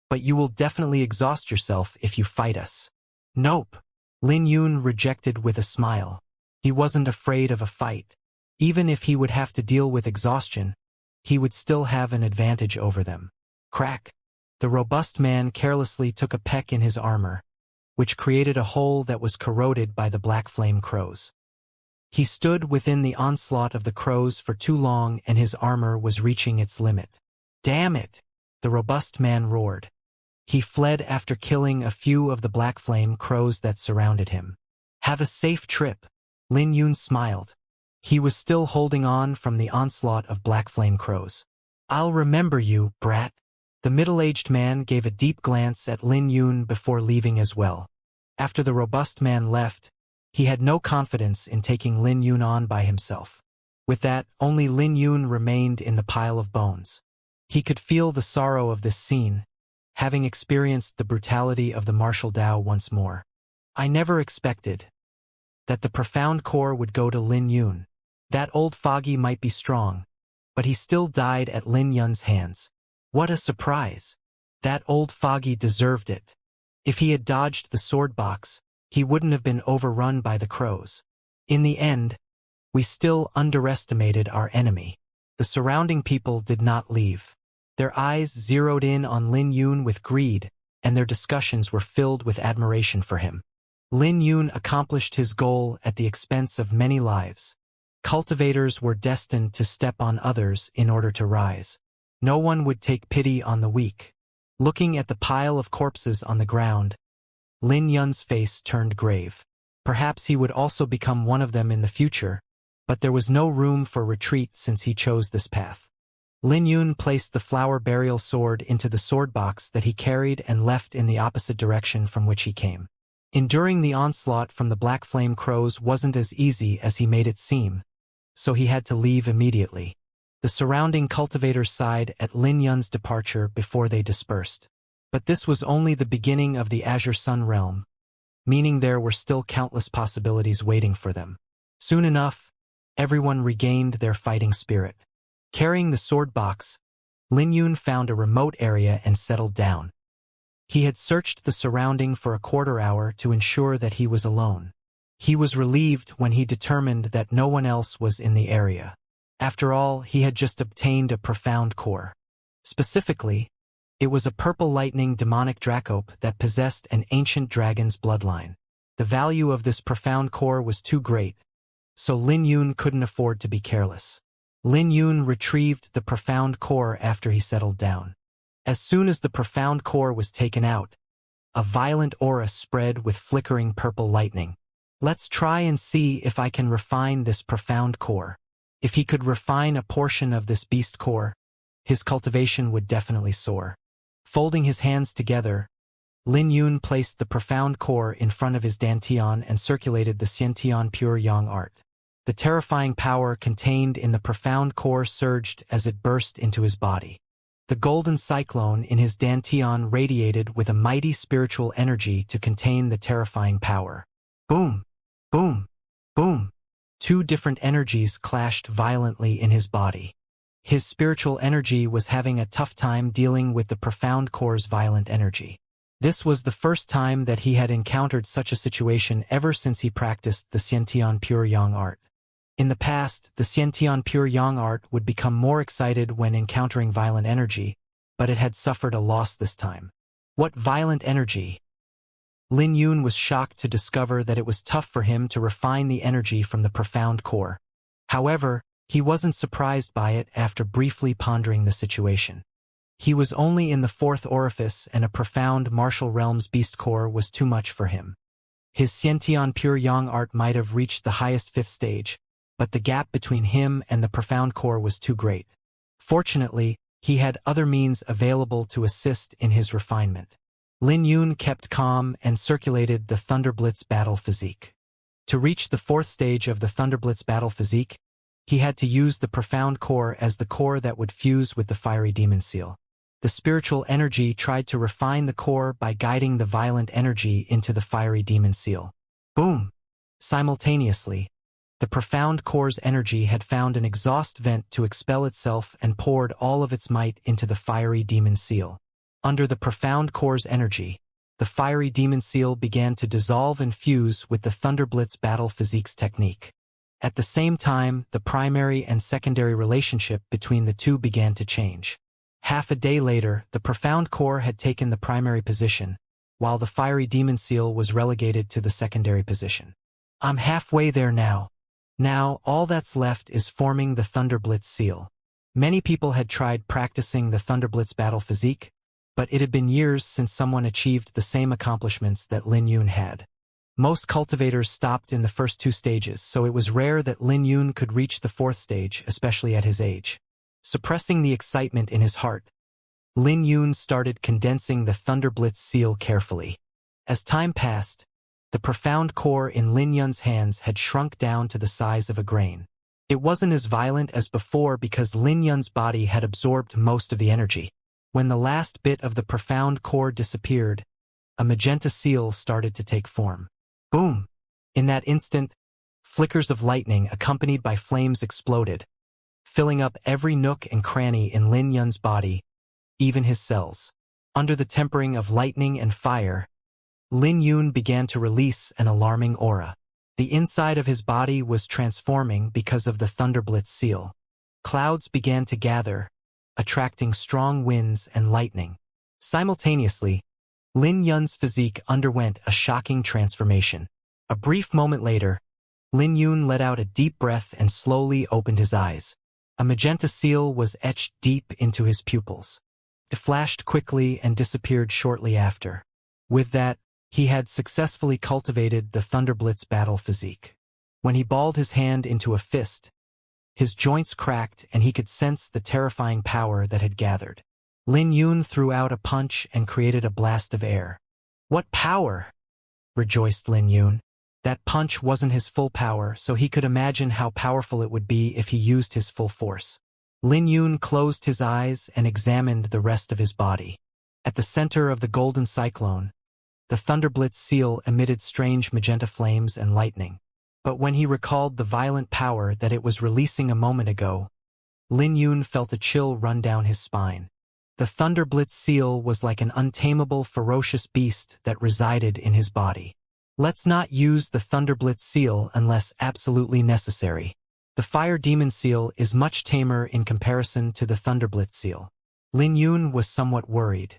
but you will definitely exhaust yourself if you fight us. Nope. Lin Yun rejected with a smile. He wasn't afraid of a fight. Even if he would have to deal with exhaustion, he would still have an advantage over them. Crack. The robust man carelessly took a peck in his armor, which created a hole that was corroded by the black flame crows. He stood within the onslaught of the crows for too long and his armor was reaching its limit. Damn it! The robust man roared. He fled after killing a few of the black flame crows that surrounded him. Have a safe trip. Lin Yun smiled. He was still holding on from the onslaught of black flame crows. I'll remember you, brat. The middle-aged man gave a deep glance at Lin Yun before leaving as well. After the robust man left, he had no confidence in taking Lin Yun on by himself. With that, only Lin Yun remained in the pile of bones. He could feel the sorrow of this scene, having experienced the brutality of the martial Dao once more. I never expected that the profound core would go to Lin Yun. That old foggy might be strong, but he still died at Lin Yun's hands. What a surprise! That old foggy deserved it. If he had dodged the sword box, he wouldn't have been overrun by the crows. In the end, we still underestimated our enemy. The surrounding people did not leave. Their eyes zeroed in on Lin Yun with greed, and their discussions were filled with admiration for him. Lin Yun accomplished his goal at the expense of many lives. Cultivators were destined to step on others in order to rise. No one would take pity on the weak. Looking at the pile of corpses on the ground, Lin Yun's face turned grave. Perhaps he would also become one of them in the future, but there was no room for retreat since he chose this path. Lin Yun placed the flower burial sword into the sword box that he carried and left in the opposite direction from which he came. Enduring the onslaught from the black flame crows wasn't as easy as he made it seem, so he had to leave immediately. The surrounding cultivators sighed at Lin Yun's departure before they dispersed. But this was only the beginning of the Azure Sun realm, meaning there were still countless possibilities waiting for them. Soon enough, everyone regained their fighting spirit. Carrying the sword box, Lin Yun found a remote area and settled down. He had searched the surrounding for a quarter hour to ensure that he was alone. He was relieved when he determined that no one else was in the area. After all, he had just obtained a profound core. Specifically, it was a purple lightning demonic Dracope that possessed an ancient dragon's bloodline. The value of this profound core was too great, so Lin Yun couldn't afford to be careless. Lin Yun retrieved the profound core after he settled down. As soon as the profound core was taken out, a violent aura spread with flickering purple lightning. Let's try and see if I can refine this profound core. If he could refine a portion of this beast core, his cultivation would definitely soar. Folding his hands together, Lin Yun placed the profound core in front of his dantian and circulated the Xiantian pure yang art. The terrifying power contained in the profound core surged as it burst into his body. The golden cyclone in his dantian radiated with a mighty spiritual energy to contain the terrifying power. Boom! Boom! Boom! Two different energies clashed violently in his body. His spiritual energy was having a tough time dealing with the profound core's violent energy. This was the first time that he had encountered such a situation ever since he practiced the Xiantian pure yang art. In the past, the Xiantian pure yang art would become more excited when encountering violent energy, but it had suffered a loss this time. What violent energy? Lin Yun was shocked to discover that it was tough for him to refine the energy from the profound core. However, he wasn't surprised by it after briefly pondering the situation. He was only in the fourth orifice, and a profound martial realms beast core was too much for him. His Xiantian pure yang art might have reached the highest fifth stage, but the gap between him and the profound core was too great. Fortunately, he had other means available to assist in his refinement. Lin Yun kept calm and circulated the Thunderblitz battle physique. To reach the fourth stage of the Thunderblitz battle physique, he had to use the profound core as the core that would fuse with the fiery demon seal. The spiritual energy tried to refine the core by guiding the violent energy into the fiery demon seal. Boom! Simultaneously, the profound core's energy had found an exhaust vent to expel itself and poured all of its might into the fiery demon seal. Under the profound core's energy, the fiery demon seal began to dissolve and fuse with the Thunderblitz battle physiques technique. At the same time, the primary and secondary relationship between the two began to change. Half a day later, the profound core had taken the primary position, while the fiery demon seal was relegated to the secondary position. I'm halfway there now. Now, all that's left is forming the Thunderblitz seal. Many people had tried practicing the Thunderblitz battle physique, but it had been years since someone achieved the same accomplishments that Lin Yun had. Most cultivators stopped in the first two stages, so it was rare that Lin Yun could reach the fourth stage, especially at his age. Suppressing the excitement in his heart, Lin Yun started condensing the Thunderblitz seal carefully. As time passed, the profound core in Lin Yun's hands had shrunk down to the size of a grain. It wasn't as violent as before because Lin Yun's body had absorbed most of the energy. When the last bit of the profound core disappeared, a magenta seal started to take form. Boom! In that instant, flickers of lightning accompanied by flames exploded, filling up every nook and cranny in Lin Yun's body, even his cells. Under the tempering of lightning and fire, Lin Yun began to release an alarming aura. The inside of his body was transforming because of the Thunderblitz seal. Clouds began to gather, attracting strong winds and lightning. Simultaneously, Lin Yun's physique underwent a shocking transformation. A brief moment later, Lin Yun let out a deep breath and slowly opened his eyes. A magenta seal was etched deep into his pupils. It flashed quickly and disappeared shortly after. With that, he had successfully cultivated the Thunderblitz battle physique. When he balled his hand into a fist, his joints cracked and he could sense the terrifying power that had gathered. Lin Yun threw out a punch and created a blast of air. What power! Rejoiced Lin Yun. That punch wasn't his full power, so he could imagine how powerful it would be if he used his full force. Lin Yun closed his eyes and examined the rest of his body. At the center of the golden cyclone, the Thunderblitz seal emitted strange magenta flames and lightning. But when he recalled the violent power that it was releasing a moment ago, Lin Yun felt a chill run down his spine. The Thunderblitz seal was like an untamable, ferocious beast that resided in his body. Let's not use the Thunderblitz seal unless absolutely necessary. The Fire Demon seal is much tamer in comparison to the Thunderblitz seal. Lin Yun was somewhat worried.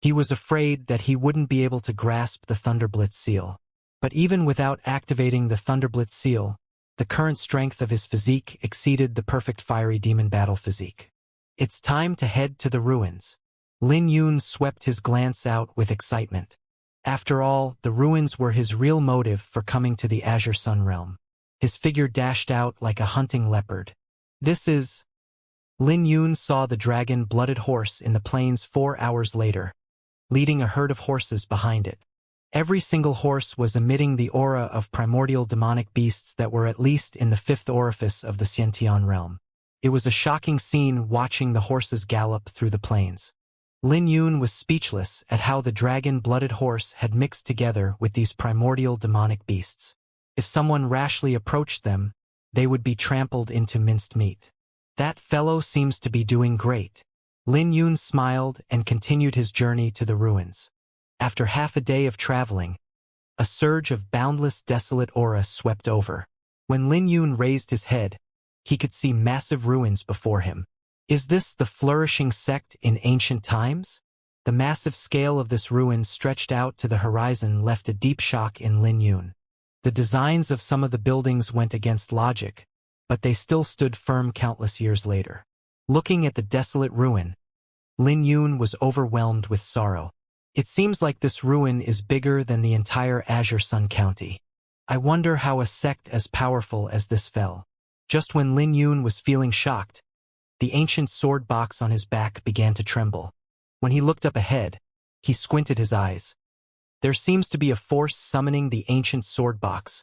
He was afraid that he wouldn't be able to grasp the Thunderblitz seal. But even without activating the Thunderblitz seal, the current strength of his physique exceeded the perfect Fiery Demon battle physique. It's time to head to the ruins. Lin Yun swept his glance out with excitement. After all, the ruins were his real motive for coming to the Azure Sun realm. His figure dashed out like a hunting leopard. This is... Lin Yun saw the dragon-blooded horse in the plains 4 hours later, leading a herd of horses behind it. Every single horse was emitting the aura of primordial demonic beasts that were at least in the 5th orifice of the Xiantian realm. It was a shocking scene watching the horses gallop through the plains. Lin Yun was speechless at how the dragon-blooded horse had mixed together with these primordial demonic beasts. If someone rashly approached them, they would be trampled into minced meat. That fellow seems to be doing great. Lin Yun smiled and continued his journey to the ruins. After half a day of traveling, a surge of boundless desolate aura swept over. When Lin Yun raised his head, he could see massive ruins before him. Is this the flourishing sect in ancient times? The massive scale of this ruin stretched out to the horizon left a deep shock in Lin Yun. The designs of some of the buildings went against logic, but they still stood firm countless years later. Looking at the desolate ruin, Lin Yun was overwhelmed with sorrow. It seems like this ruin is bigger than the entire Azure Sun County. I wonder how a sect as powerful as this fell. Just when Lin Yun was feeling shocked, the ancient sword box on his back began to tremble. When he looked up ahead, he squinted his eyes. There seems to be a force summoning the ancient sword box.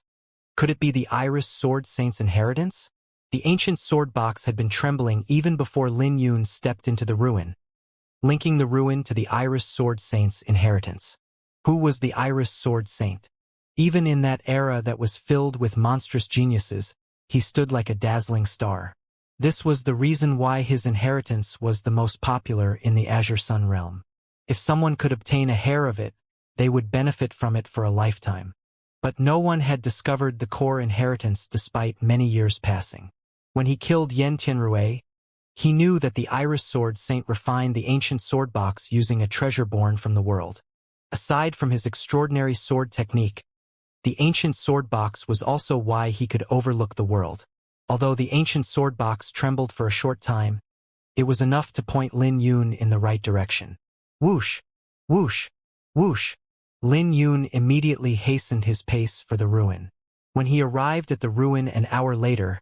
Could it be the Iris Sword Saint's inheritance? The ancient sword box had been trembling even before Lin Yun stepped into the ruin, linking the ruin to the Iris Sword Saint's inheritance. Who was the Iris Sword Saint? Even in that era that was filled with monstrous geniuses, he stood like a dazzling star. This was the reason why his inheritance was the most popular in the Azure Sun realm. If someone could obtain a hair of it, they would benefit from it for a lifetime. But no one had discovered the core inheritance despite many years passing. When he killed Yen Tianrui, he knew that the Iris Sword Saint refined the ancient sword box using a treasure born from the world. Aside from his extraordinary sword technique, the ancient sword box was also why he could overlook the world. Although the ancient sword box trembled for a short time, it was enough to point Lin Yun in the right direction. Whoosh! Whoosh! Whoosh! Lin Yun immediately hastened his pace for the ruin. When he arrived at the ruin an hour later,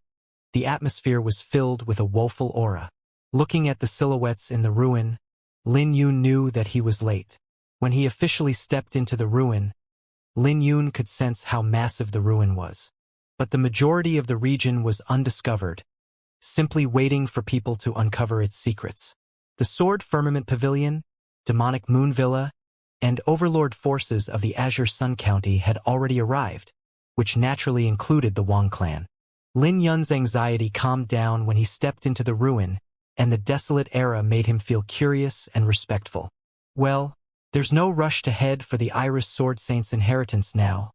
the atmosphere was filled with a woeful aura. Looking at the silhouettes in the ruin, Lin Yun knew that he was late. When he officially stepped into the ruin, Lin Yun could sense how massive the ruin was. But the majority of the region was undiscovered, simply waiting for people to uncover its secrets. The Sword Firmament Pavilion, Demonic Moon Villa, and Overlord forces of the Azure Sun County had already arrived, which naturally included the Wang clan. Lin Yun's anxiety calmed down when he stepped into the ruin, and the desolate era made him feel curious and respectful. Well, there's no rush to head for the Iris Sword Saint's inheritance now,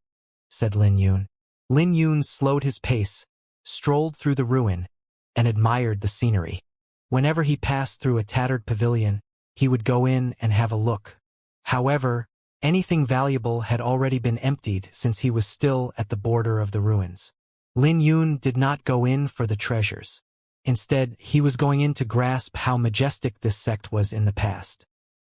said Lin Yun. Lin Yun slowed his pace, strolled through the ruin, and admired the scenery. Whenever he passed through a tattered pavilion, he would go in and have a look. However, anything valuable had already been emptied since he was still at the border of the ruins. Lin Yun did not go in for the treasures. Instead, he was going in to grasp how majestic this sect was in the past.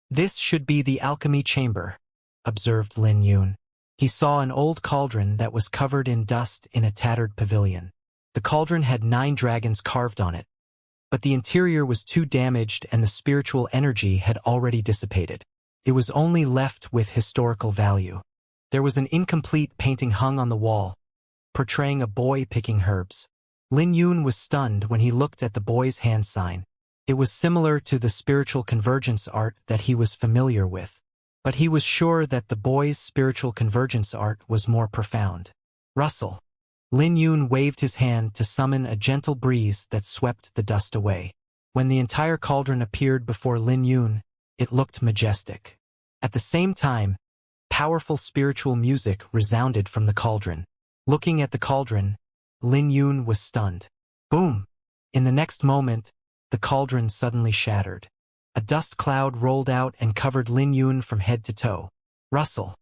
This should be the alchemy chamber, observed Lin Yun. He saw an old cauldron that was covered in dust in a tattered pavilion. The cauldron had 9 dragons carved on it, but the interior was too damaged and the spiritual energy had already dissipated. It was only left with historical value. There was an incomplete painting hung on the wall, portraying a boy picking herbs. Lin Yun was stunned when he looked at the boy's hand sign. It was similar to the spiritual convergence art that he was familiar with, but he was sure that the boy's spiritual convergence art was more profound. Rustle. Lin Yun waved his hand to summon a gentle breeze that swept the dust away. When the entire cauldron appeared before Lin Yun, it looked majestic. At the same time, powerful spiritual music resounded from the cauldron. Looking at the cauldron, Lin Yun was stunned. Boom! In the next moment, the cauldron suddenly shattered. A dust cloud rolled out and covered Lin Yun from head to toe. Rustle!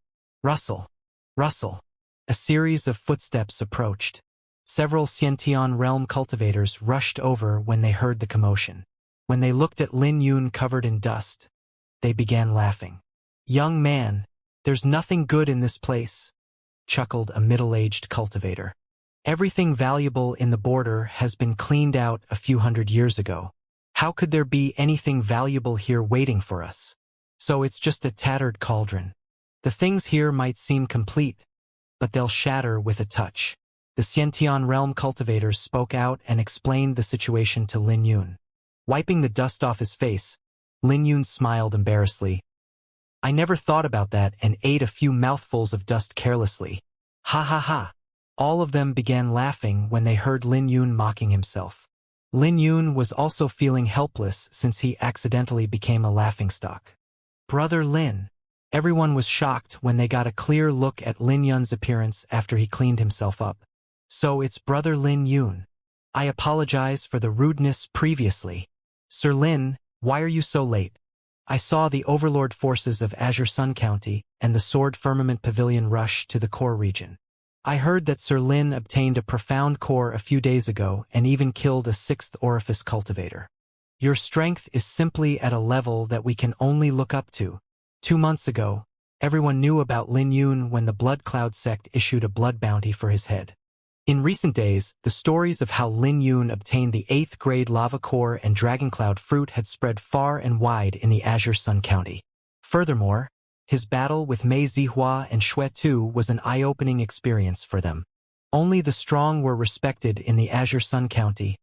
Rustle! Rustle! A series of footsteps approached. Several Xiantian realm cultivators rushed over when they heard the commotion. When they looked at Lin Yun covered in dust, they began laughing. Young man, "There's nothing good in this place," chuckled a middle-aged cultivator. "Everything valuable in the border has been cleaned out a few hundred years ago. How could there be anything valuable here waiting for us? So it's just a tattered cauldron. The things here might seem complete, but they'll shatter with a touch." The Xiantian realm cultivators spoke out and explained the situation to Lin Yun. Wiping the dust off his face, Lin Yun smiled embarrassedly. "I never thought about that and ate a few mouthfuls of dust carelessly. Ha ha ha." All of them began laughing when they heard Lin Yun mocking himself. Lin Yun was also feeling helpless since he accidentally became a laughingstock. "Brother Lin." Everyone was shocked when they got a clear look at Lin Yun's appearance after he cleaned himself up. "So it's Brother Lin Yun. I apologize for the rudeness previously. Sir Lin, why are you so late? I saw the overlord forces of Azure Sun County and the Sword Firmament Pavilion rush to the core region. I heard that Sir Lin obtained a profound core a few days ago and even killed a 6th orifice cultivator. Your strength is simply at a level that we can only look up to. 2 months ago, everyone knew about Lin Yun when the Blood Cloud sect issued a blood bounty for his head. In recent days, the stories of how Lin Yun obtained the 8th grade lava core and dragoncloud fruit had spread far and wide in the Azure Sun County. Furthermore, his battle with Mei Zihua and Xue Tu was an eye-opening experience for them. Only the strong were respected in the Azure Sun County,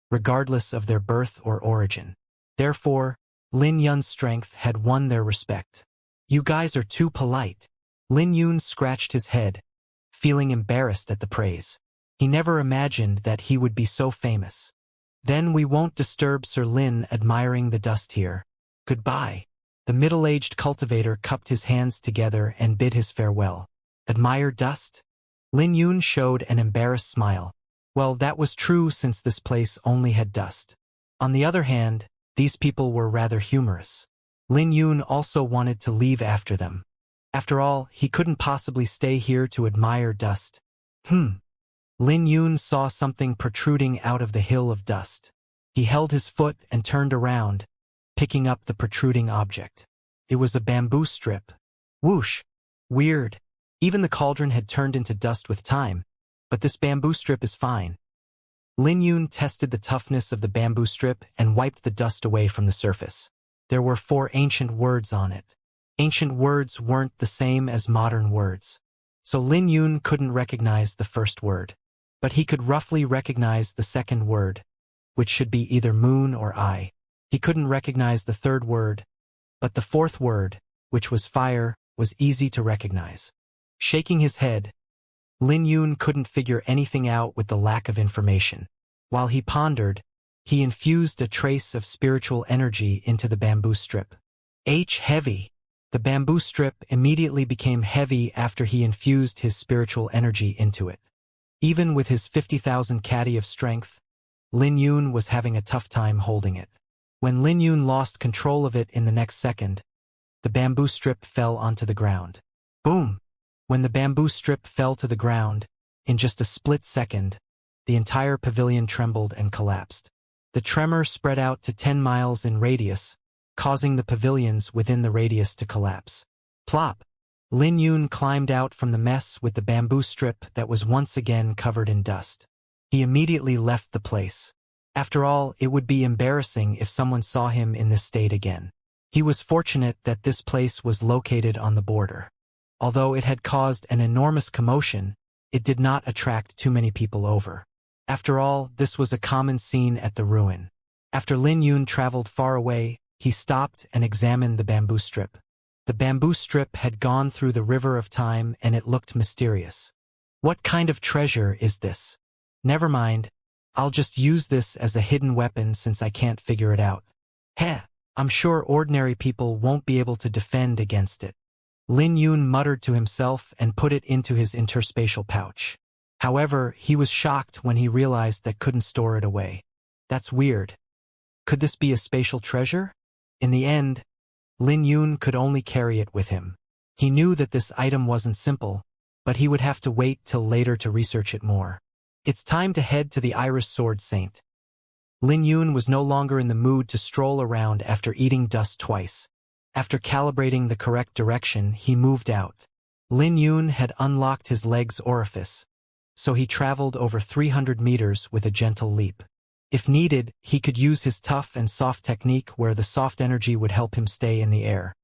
regardless of their birth or origin. Therefore, Lin Yun's strength had won their respect. "You guys are too polite." Lin Yun scratched his head, feeling embarrassed at the praise. He never imagined that he would be so famous. "Then we won't disturb Sir Lin admiring the dust here. Goodbye." The middle-aged cultivator cupped his hands together and bid his farewell. "Admire dust?" Lin Yun showed an embarrassed smile. Well, that was true since this place only had dust. On the other hand, these people were rather humorous. Lin Yun also wanted to leave after them. After all, he couldn't possibly stay here to admire dust. Lin Yun saw something protruding out of the hill of dust. He held his foot and turned around, picking up the protruding object. It was a bamboo strip. Whoosh! Weird. Even the cauldron had turned into dust with time, but this bamboo strip is fine. Lin Yun tested the toughness of the bamboo strip and wiped the dust away from the surface. There were 4 ancient words on it. Ancient words weren't the same as modern words, so Lin Yun couldn't recognize the first word. But he could roughly recognize the second word, which should be either moon or eye. He couldn't recognize the third word, but the fourth word, which was fire, was easy to recognize. Shaking his head, Lin Yun couldn't figure anything out with the lack of information. While he pondered, he infused a trace of spiritual energy into the bamboo strip. Heavy. The bamboo strip immediately became heavy after he infused his spiritual energy into it. Even with his 50,000 kati of strength, Lin Yun was having a tough time holding it. When Lin Yun lost control of it in the next second, the bamboo strip fell onto the ground. Boom! When the bamboo strip fell to the ground, in just a split second, the entire pavilion trembled and collapsed. The tremor spread out to 10 miles in radius, causing the pavilions within the radius to collapse. Plop! Lin Yun climbed out from the mess with the bamboo strip that was once again covered in dust. He immediately left the place. After all, it would be embarrassing if someone saw him in this state again. He was fortunate that this place was located on the border. Although it had caused an enormous commotion, it did not attract too many people over. After all, this was a common scene at the ruin. After Lin Yun traveled far away, he stopped and examined the bamboo strip. The bamboo strip had gone through the river of time and it looked mysterious. What kind of treasure is this? Never mind. I'll just use this as a hidden weapon since I can't figure it out. I'm sure ordinary people won't be able to defend against it. Lin Yun muttered to himself and put it into his interspatial pouch. However, he was shocked when he realized that couldn't store it away. That's weird. Could this be a spatial treasure? In the end, Lin Yun could only carry it with him. He knew that this item wasn't simple, but he would have to wait till later to research it more. It's time to head to the Iris Sword Saint. Lin Yun was no longer in the mood to stroll around after eating dust twice. After calibrating the correct direction, he moved out. Lin Yun had unlocked his leg's orifice, so he traveled over 300 meters with a gentle leap. If needed, he could use his tough and soft technique where the soft energy would help him stay in the air.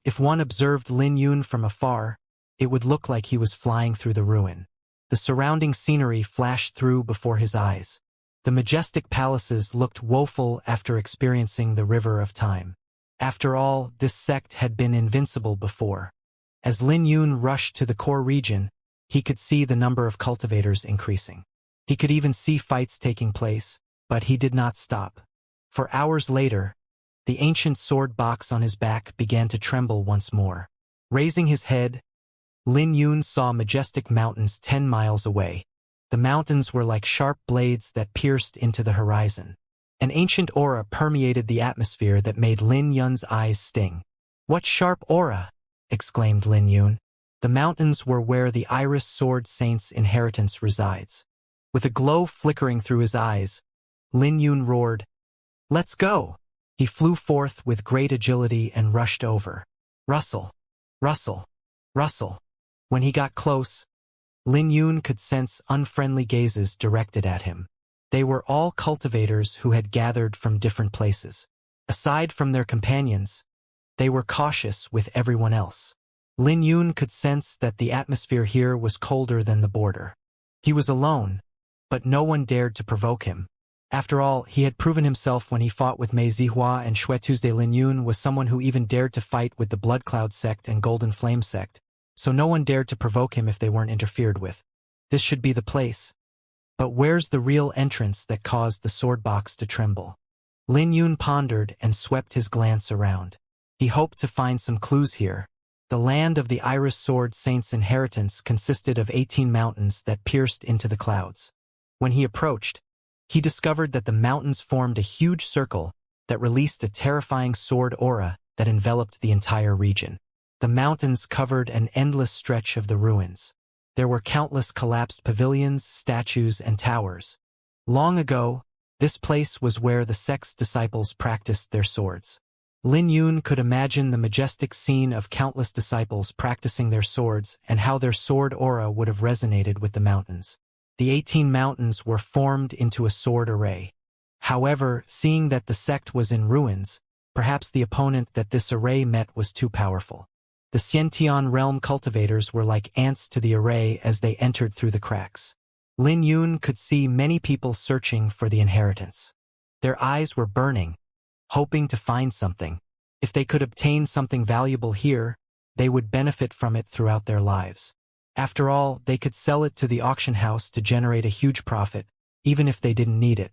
If one observed Lin Yun from afar, it would look like he was flying through the ruin. The surrounding scenery flashed through before his eyes. The majestic palaces looked woeful after experiencing the river of time. After all, this sect had been invincible before. As Lin Yun rushed to the core region, he could see the number of cultivators increasing. He could even see fights taking place, but he did not stop. For hours later, the ancient sword box on his back began to tremble once more. Raising his head, Lin Yun saw majestic mountains 10 miles away. The mountains were like sharp blades that pierced into the horizon. An ancient aura permeated the atmosphere that made Lin Yun's eyes sting. "What sharp aura?" exclaimed Lin Yun. The mountains were where the Iris Sword Saint's inheritance resides. With a glow flickering through his eyes, Lin Yun roared, "Let's go!" He flew forth with great agility and rushed over. Rustle, rustle, rustle. When he got close, Lin Yun could sense unfriendly gazes directed at him. They were all cultivators who had gathered from different places. Aside from their companions, they were cautious with everyone else. Lin Yun could sense that the atmosphere here was colder than the border. He was alone, but no one dared to provoke him. After all, he had proven himself when he fought with Mei Zihua and Shui Tuesday. Lin Yun was someone who even dared to fight with the Blood Cloud sect and Golden Flame sect, so no one dared to provoke him if they weren't interfered with. This should be the place. But where's the real entrance that caused the sword box to tremble? Lin Yun pondered and swept his glance around. He hoped to find some clues here. The land of the Iris Sword Saint's inheritance consisted of 18 mountains that pierced into the clouds. When he approached, he discovered that the mountains formed a huge circle that released a terrifying sword aura that enveloped the entire region. The mountains covered an endless stretch of the ruins. There were countless collapsed pavilions, statues, and towers. Long ago, this place was where the sect's disciples practiced their swords. Lin Yun could imagine the majestic scene of countless disciples practicing their swords and how their sword aura would have resonated with the mountains. The 18 mountains were formed into a sword array. However, seeing that the sect was in ruins, perhaps the opponent that this array met was too powerful. The Xianxia realm cultivators were like ants to the array as they entered through the cracks. Lin Yun could see many people searching for the inheritance. Their eyes were burning, hoping to find something. If they could obtain something valuable here, they would benefit from it throughout their lives. After all, they could sell it to the auction house to generate a huge profit, even if they didn't need it.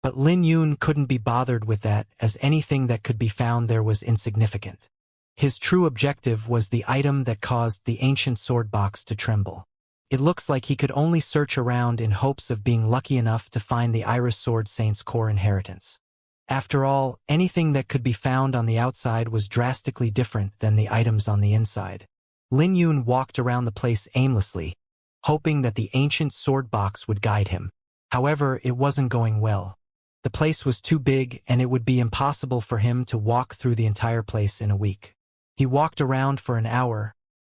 But Lin Yun couldn't be bothered with that, as anything that could be found there was insignificant. His true objective was the item that caused the ancient sword box to tremble. It looks like he could only search around in hopes of being lucky enough to find the Iris Sword Saint's core inheritance. After all, anything that could be found on the outside was drastically different than the items on the inside. Lin Yun walked around the place aimlessly, hoping that the ancient sword box would guide him. However, it wasn't going well. The place was too big, and it would be impossible for him to walk through the entire place in a week. He walked around for an hour,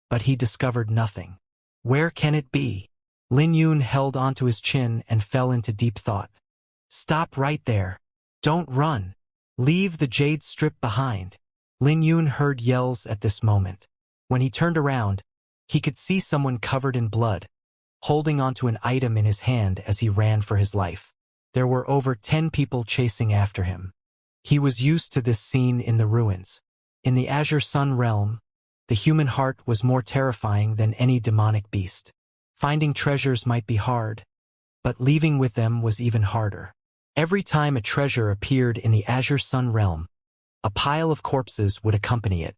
but he discovered nothing. Where can it be? Lin Yun held onto his chin and fell into deep thought. Stop right there. Don't run. Leave the jade strip behind. Lin Yun heard yells at this moment. When he turned around, he could see someone covered in blood, holding onto an item in his hand as he ran for his life. There were over 10 people chasing after him. He was used to this scene in the ruins. In the Azure Sun realm, the human heart was more terrifying than any demonic beast. Finding treasures might be hard, but leaving with them was even harder. Every time a treasure appeared in the Azure Sun realm, a pile of corpses would accompany it.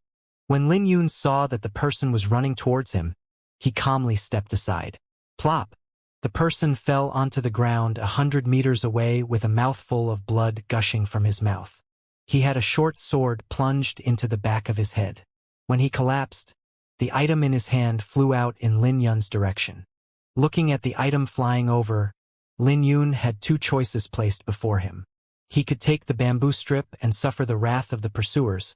When Lin Yun saw that the person was running towards him, he calmly stepped aside. Plop! The person fell onto the ground 100 meters away with a mouthful of blood gushing from his mouth. He had a short sword plunged into the back of his head. When he collapsed, the item in his hand flew out in Lin Yun's direction. Looking at the item flying over, Lin Yun had two choices placed before him. He could take the bamboo strip and suffer the wrath of the pursuers,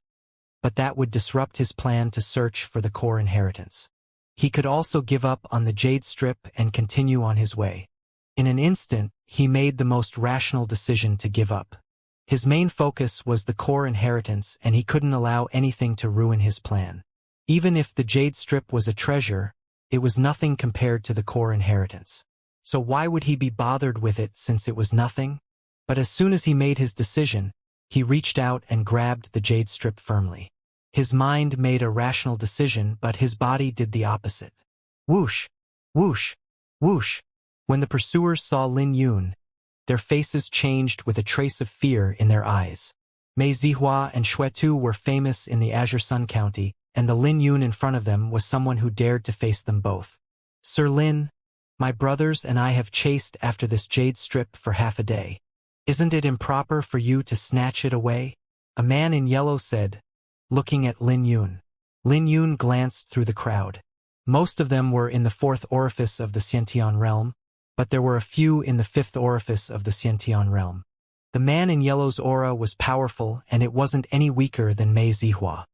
but that would disrupt his plan to search for the core inheritance. He could also give up on the jade strip and continue on his way. In an instant, he made the most rational decision to give up. His main focus was the core inheritance, and he couldn't allow anything to ruin his plan. Even if the jade strip was a treasure, it was nothing compared to the core inheritance. So why would he be bothered with it since it was nothing? But as soon as he made his decision, he reached out and grabbed the jade strip firmly. His mind made a rational decision, but his body did the opposite. Whoosh! Whoosh! Whoosh! When the pursuers saw Lin Yun, their faces changed with a trace of fear in their eyes. Mei Zihua and Xue Tu were famous in the Azure Sun County, and the Lin Yun in front of them was someone who dared to face them both. Sir Lin, my brothers and I have chased after this jade strip for half a day. Isn't it improper for you to snatch it away? A man in yellow said, looking at Lin Yun. Lin Yun glanced through the crowd. Most of them were in the fourth orifice of the Xiantian realm, but there were a few in the fifth orifice of the Xiantian realm. The man in yellow's aura was powerful, and it wasn't any weaker than Mei Zihua.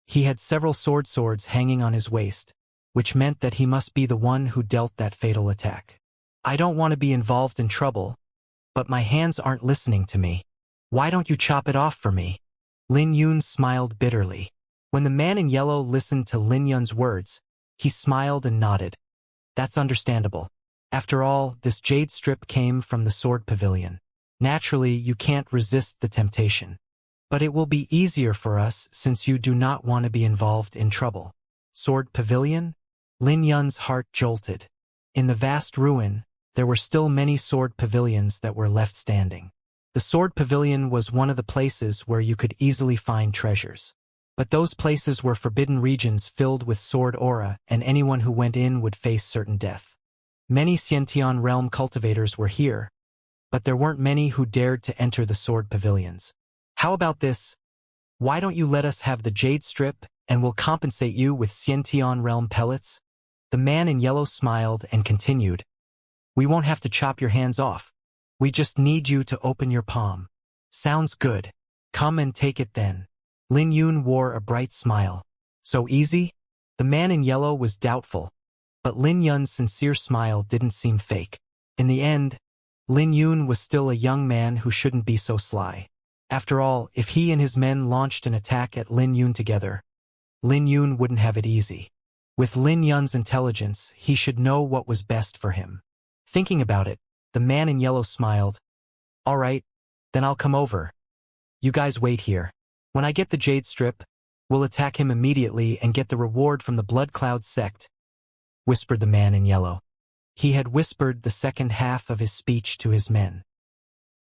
He had several swords hanging on his waist, which meant that he must be the one who dealt that fatal attack. I don't want to be involved in trouble, but my hands aren't listening to me. Why don't you chop it off for me? Lin Yun smiled bitterly. When the man in yellow listened to Lin Yun's words, he smiled and nodded. That's understandable. After all, this jade strip came from the sword pavilion. Naturally, you can't resist the temptation. But it will be easier for us since you do not want to be involved in trouble. Sword pavilion? Lin Yun's heart jolted. In the vast ruin, there were still many sword pavilions that were left standing. The sword pavilion was one of the places where you could easily find treasures. But those places were forbidden regions filled with sword aura, and anyone who went in would face certain death. Many Xiantian realm cultivators were here, but there weren't many who dared to enter the sword pavilions. How about this? Why don't you let us have the jade strip, and we'll compensate you with Xiantian realm pellets? The man in yellow smiled and continued. We won't have to chop your hands off. We just need you to open your palm. Sounds good. Come and take it then. Lin Yun wore a bright smile. So easy? The man in yellow was doubtful, but Lin Yun's sincere smile didn't seem fake. In the end, Lin Yun was still a young man who shouldn't be so sly. After all, if he and his men launched an attack at Lin Yun together, Lin Yun wouldn't have it easy. With Lin Yun's intelligence, he should know what was best for him. Thinking about it, the man in yellow smiled. All right, then I'll come over. You guys wait here. When I get the jade strip, we'll attack him immediately and get the reward from the Blood Cloud sect, whispered the man in yellow. He had whispered the second half of his speech to his men.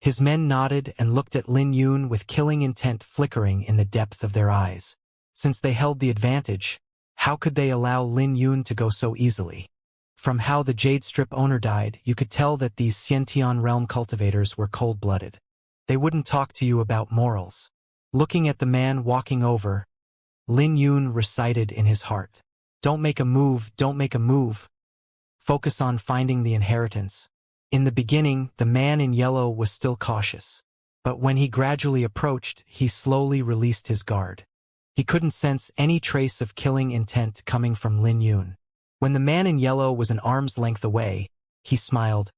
His men nodded and looked at Lin Yun with killing intent flickering in the depth of their eyes. Since they held the advantage, how could they allow Lin Yun to go so easily? From how the jade strip owner died, you could tell that these Xiantian realm cultivators were cold-blooded. They wouldn't talk to you about morals. Looking at the man walking over, Lin Yun recited in his heart. Don't make a move, don't make a move. Focus on finding the inheritance. In the beginning, the man in yellow was still cautious. But when he gradually approached, he slowly released his guard. He couldn't sense any trace of killing intent coming from Lin Yun. When the man in yellow was an arm's length away, he smiled.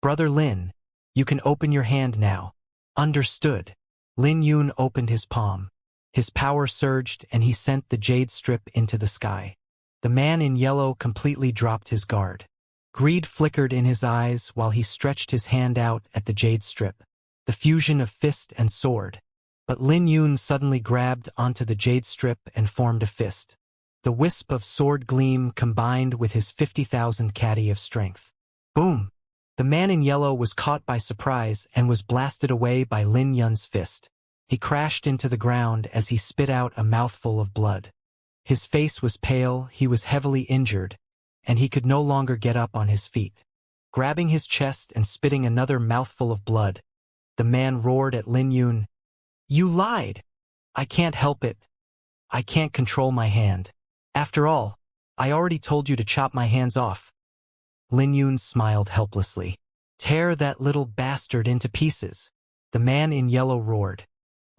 Brother Lin, you can open your hand now. Understood. Lin Yun opened his palm. His power surged and he sent the jade strip into the sky. The man in yellow completely dropped his guard. Greed flickered in his eyes while he stretched his hand out at the jade strip, the fusion of fist and sword. But Lin Yun suddenly grabbed onto the jade strip and formed a fist. The wisp of sword gleam combined with his 50,000 caddy of strength. Boom! The man in yellow was caught by surprise and was blasted away by Lin Yun's fist. He crashed into the ground as he spit out a mouthful of blood. His face was pale, he was heavily injured, and he could no longer get up on his feet. Grabbing his chest and spitting another mouthful of blood, the man roared at Lin Yun. You lied! I can't help it. I can't control my hand. After all, I already told you to chop my hands off. Lin Yun smiled helplessly. Tear that little bastard into pieces. The man in yellow roared.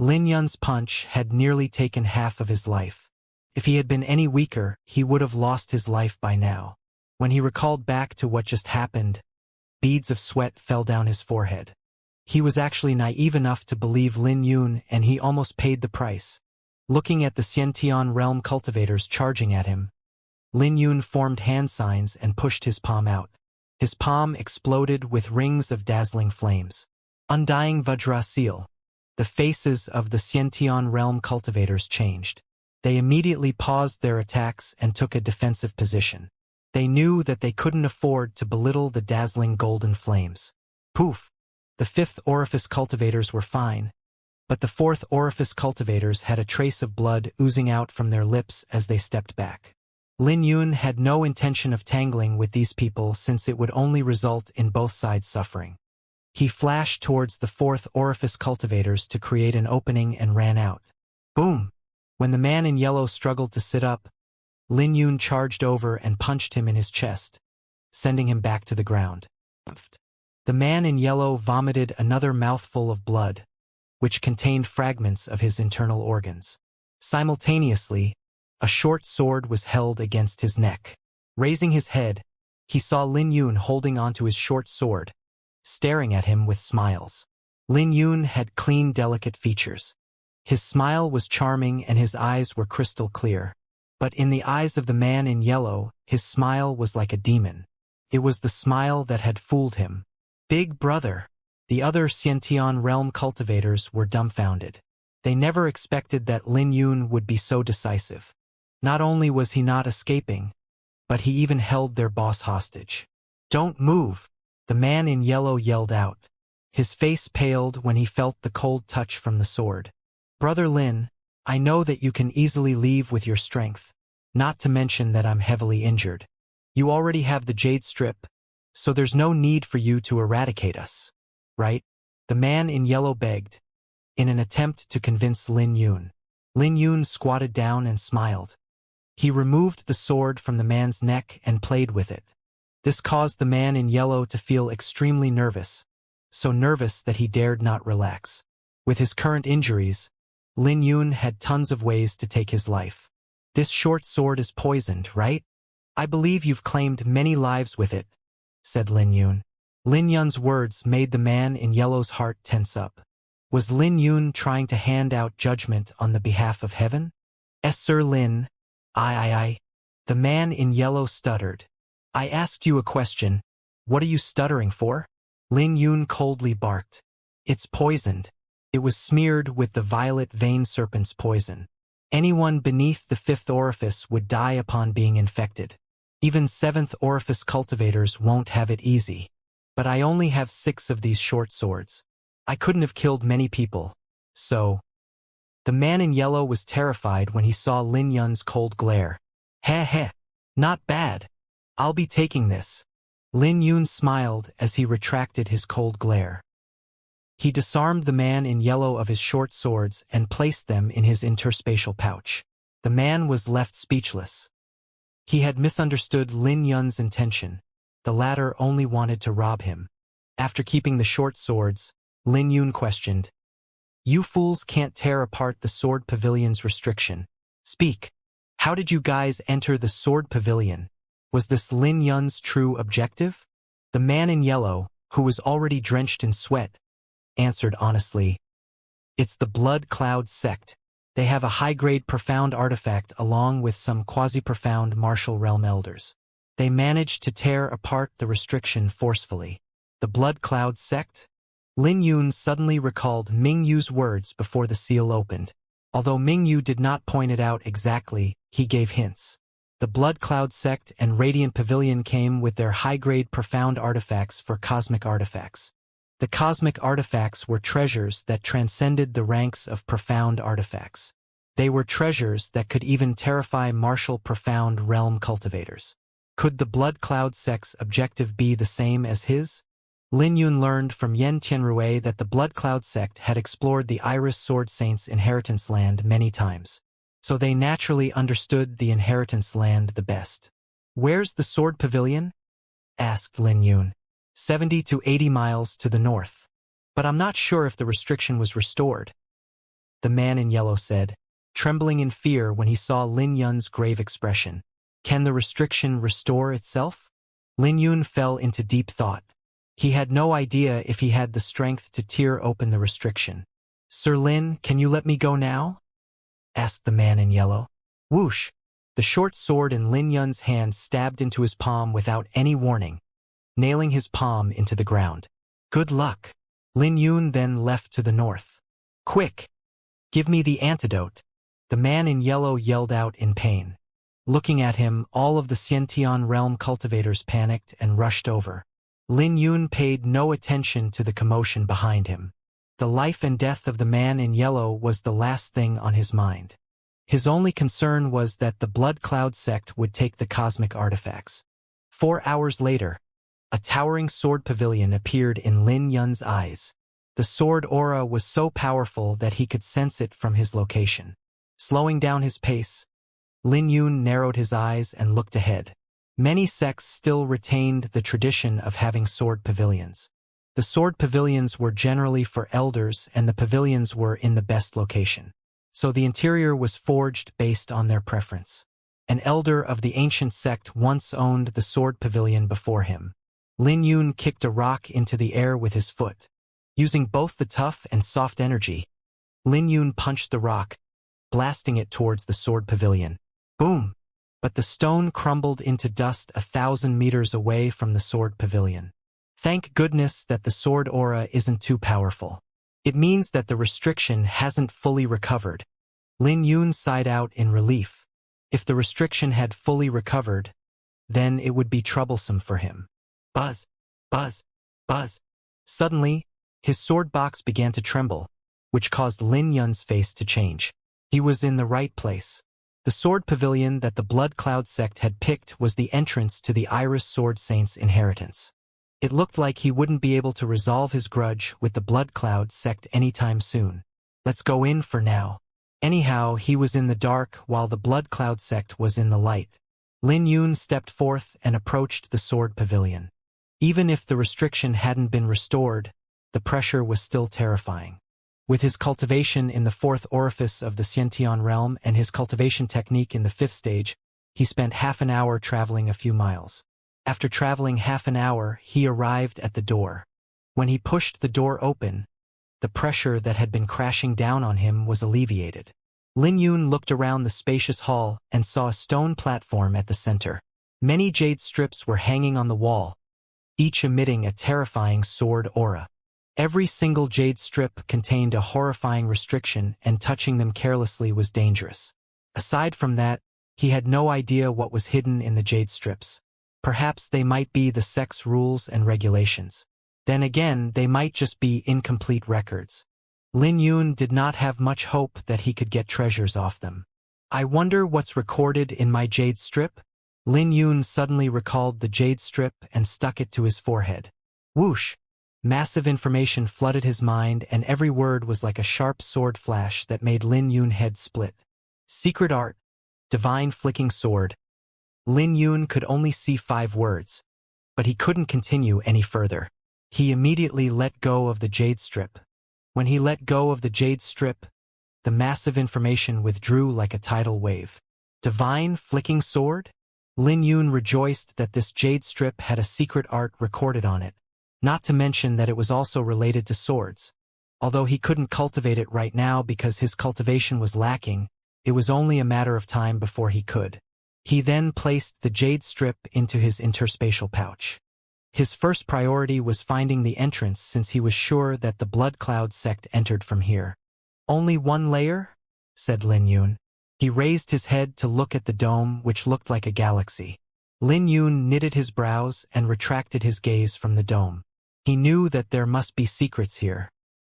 Lin Yun's punch had nearly taken half of his life. If he had been any weaker, he would have lost his life by now. When he recalled back to what just happened, beads of sweat fell down his forehead. He was actually naive enough to believe Lin Yun, and he almost paid the price. Looking at the Xiantian realm cultivators charging at him, Lin Yun formed hand signs and pushed his palm out. His palm exploded with rings of dazzling flames. Undying Vajra seal. The faces of the Xiantian realm cultivators changed. They immediately paused their attacks and took a defensive position. They knew that they couldn't afford to belittle the dazzling golden flames. Poof! The fifth orifice cultivators were fine, but the fourth orifice cultivators had a trace of blood oozing out from their lips as they stepped back. Lin Yun had no intention of tangling with these people since it would only result in both sides suffering. He flashed towards the fourth orifice cultivators to create an opening and ran out. Boom! When the man in yellow struggled to sit up, Lin Yun charged over and punched him in his chest, sending him back to the ground. The man in yellow vomited another mouthful of blood, which contained fragments of his internal organs. Simultaneously, a short sword was held against his neck. Raising his head, he saw Lin Yun holding onto his short sword, staring at him with smiles. Lin Yun had clean, delicate features. His smile was charming and his eyes were crystal clear. But in the eyes of the man in yellow, his smile was like a demon. It was the smile that had fooled him. Big brother! The other Xiantian realm cultivators were dumbfounded. They never expected that Lin Yun would be so decisive. Not only was he not escaping, but he even held their boss hostage. Don't move! The man in yellow yelled out. His face paled when he felt the cold touch from the sword. Brother Lin, I know that you can easily leave with your strength, not to mention that I'm heavily injured. You already have the jade strip, so there's no need for you to eradicate us, right? The man in yellow begged, in an attempt to convince Lin Yun. Lin Yun squatted down and smiled. He removed the sword from the man's neck and played with it. This caused the man in yellow to feel extremely nervous, so nervous that he dared not relax. With his current injuries, Lin Yun had tons of ways to take his life. This short sword is poisoned, right? I believe you've claimed many lives with it, said Lin Yun. Lin Yun's words made the man in yellow's heart tense up. Was Lin Yun trying to hand out judgment on the behalf of heaven? Sir Lin, I. The man in yellow stuttered. I asked you a question. What are you stuttering for? Lin Yun coldly barked. It's poisoned. It was smeared with the violet vein serpent's poison. Anyone beneath the fifth orifice would die upon being infected. Even seventh orifice cultivators won't have it easy. But I only have 6 of these short swords. I couldn't have killed many people, so... The man in yellow was terrified when he saw Lin Yun's cold glare. Heh, not bad. I'll be taking this. Lin Yun smiled as he retracted his cold glare. He disarmed the man in yellow of his short swords and placed them in his interspatial pouch. The man was left speechless. He had misunderstood Lin Yun's intention. The latter only wanted to rob him. After keeping the short swords, Lin Yun questioned, You fools can't tear apart the sword pavilion's restriction. Speak. How did you guys enter the sword pavilion? Was this Lin Yun's true objective? The man in yellow, who was already drenched in sweat, answered honestly. It's the Blood Cloud sect. They have a high-grade profound artifact along with some quasi-profound martial realm elders. They managed to tear apart the restriction forcefully. The Blood Cloud sect? Lin Yun suddenly recalled Ming Yu's words before the seal opened. Although Ming Yu did not point it out exactly, he gave hints. The Blood Cloud sect and Radiant Pavilion came with their high-grade profound artifacts for cosmic artifacts. The cosmic artifacts were treasures that transcended the ranks of profound artifacts. They were treasures that could even terrify martial profound realm cultivators. Could the Blood Cloud sect's objective be the same as his? Lin Yun learned from Yen Tianrui that the Blood Cloud sect had explored the Iris Sword Saints' inheritance land many times, so they naturally understood the inheritance land the best. Where's the Sword Pavilion? Asked Lin Yun. 70 to 80 miles to the north. But I'm not sure if the restriction was restored. the man in yellow said, trembling in fear when he saw Lin Yun's grave expression. Can the restriction restore itself? Lin Yun fell into deep thought. He had no idea if he had the strength to tear open the restriction. Sir Lin, can you let me go now? Asked the man in yellow. Whoosh! The short sword in Lin Yun's hand stabbed into his palm without any warning, nailing his palm into the ground. Good luck. Lin Yun then left to the north. Quick! Give me the antidote. The man in yellow yelled out in pain. Looking at him, all of the Xiantian realm cultivators panicked and rushed over. Lin Yun paid no attention to the commotion behind him. The life and death of the man in yellow was the last thing on his mind. His only concern was that the Blood Cloud sect would take the cosmic artifacts. 4 hours later, a towering sword pavilion appeared in Lin Yun's eyes. The sword aura was so powerful that he could sense it from his location. Slowing down his pace, Lin Yun narrowed his eyes and looked ahead. Many sects still retained the tradition of having sword pavilions. The sword pavilions were generally for elders and the pavilions were in the best location. So the interior was forged based on their preference. An elder of the ancient sect once owned the sword pavilion before him. Lin Yun kicked a rock into the air with his foot. Using both the tough and soft energy, Lin Yun punched the rock, blasting it towards the sword pavilion. Boom! But the stone crumbled into dust 1,000 meters away from the sword pavilion. Thank goodness that the sword aura isn't too powerful. It means that the restriction hasn't fully recovered. Lin Yun sighed out in relief. If the restriction had fully recovered, then it would be troublesome for him. Buzz! Buzz! Buzz! Suddenly, his sword box began to tremble, which caused Lin Yun's face to change. He was in the right place. The sword pavilion that the Blood Cloud sect had picked was the entrance to the Iris Sword Saint's inheritance. It looked like he wouldn't be able to resolve his grudge with the Blood Cloud sect anytime soon. Let's go in for now. Anyhow, he was in the dark while the Blood Cloud sect was in the light. Lin Yun stepped forth and approached the sword pavilion. Even if the restriction hadn't been restored, the pressure was still terrifying. With his cultivation in the 4th orifice of the Xiantian realm and his cultivation technique in the 5th stage, he spent half an hour traveling a few miles. After traveling half an hour, he arrived at the door. When he pushed the door open, the pressure that had been crashing down on him was alleviated. Lin Yun looked around the spacious hall and saw a stone platform at the center. Many jade strips were hanging on the wall, each emitting a terrifying sword aura. Every single jade strip contained a horrifying restriction, and touching them carelessly was dangerous. Aside from that, he had no idea what was hidden in the jade strips. Perhaps they might be the sect's rules and regulations. Then again, they might just be incomplete records. Lin Yun did not have much hope that he could get treasures off them. I wonder what's recorded in my jade strip? Lin Yun suddenly recalled the jade strip and stuck it to his forehead. Whoosh! Massive information flooded his mind, and every word was like a sharp sword flash that made Lin Yun's head split. Secret art, divine flicking sword. Lin Yun could only see 5 words, but he couldn't continue any further. He immediately let go of the jade strip. When he let go of the jade strip, the massive information withdrew like a tidal wave. Divine flicking sword? Lin Yun rejoiced that this jade strip had a secret art recorded on it. Not to mention that it was also related to swords. Although he couldn't cultivate it right now because his cultivation was lacking, it was only a matter of time before he could. He then placed the jade strip into his interspatial pouch. His first priority was finding the entrance since he was sure that the Blood Cloud sect entered from here. Only 1 layer? Said Lin Yun. He raised his head to look at the dome, which looked like a galaxy. Lin Yun knitted his brows and retracted his gaze from the dome. He knew that there must be secrets here.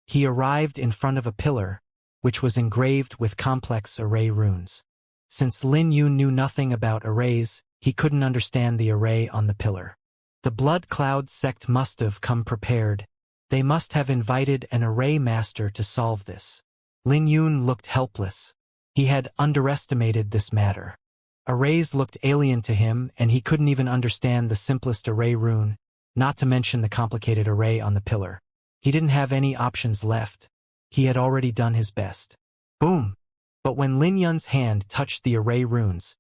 He arrived in front of a pillar, which was engraved with complex array runes. Since Lin Yun knew nothing about arrays, he couldn't understand the array on the pillar. The Blood Cloud sect must have come prepared. They must have invited an array master to solve this. Lin Yun looked helpless. He had underestimated this matter. Arrays looked alien to him, and he couldn't even understand the simplest array rune, not to mention the complicated array on the pillar. He didn't have any options left. He had already done his best. Boom! But when Lin Yun's hand touched the array runes,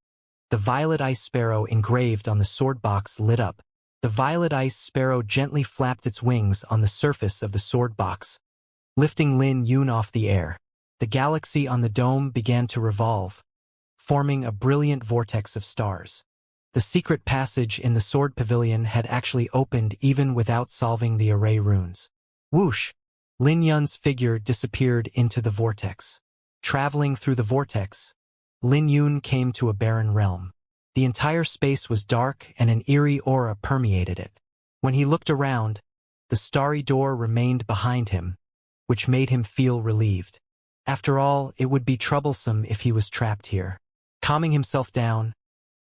the violet ice sparrow engraved on the sword box lit up. The violet ice sparrow gently flapped its wings on the surface of the sword box, lifting Lin Yun off the air. The galaxy on the dome began to revolve, forming a brilliant vortex of stars. The secret passage in the sword pavilion had actually opened even without solving the array runes. Whoosh! Lin Yun's figure disappeared into the vortex. Traveling through the vortex, Lin Yun came to a barren realm. The entire space was dark and an eerie aura permeated it. When he looked around, the starry door remained behind him, which made him feel relieved. After all, it would be troublesome if he was trapped here. Calming himself down,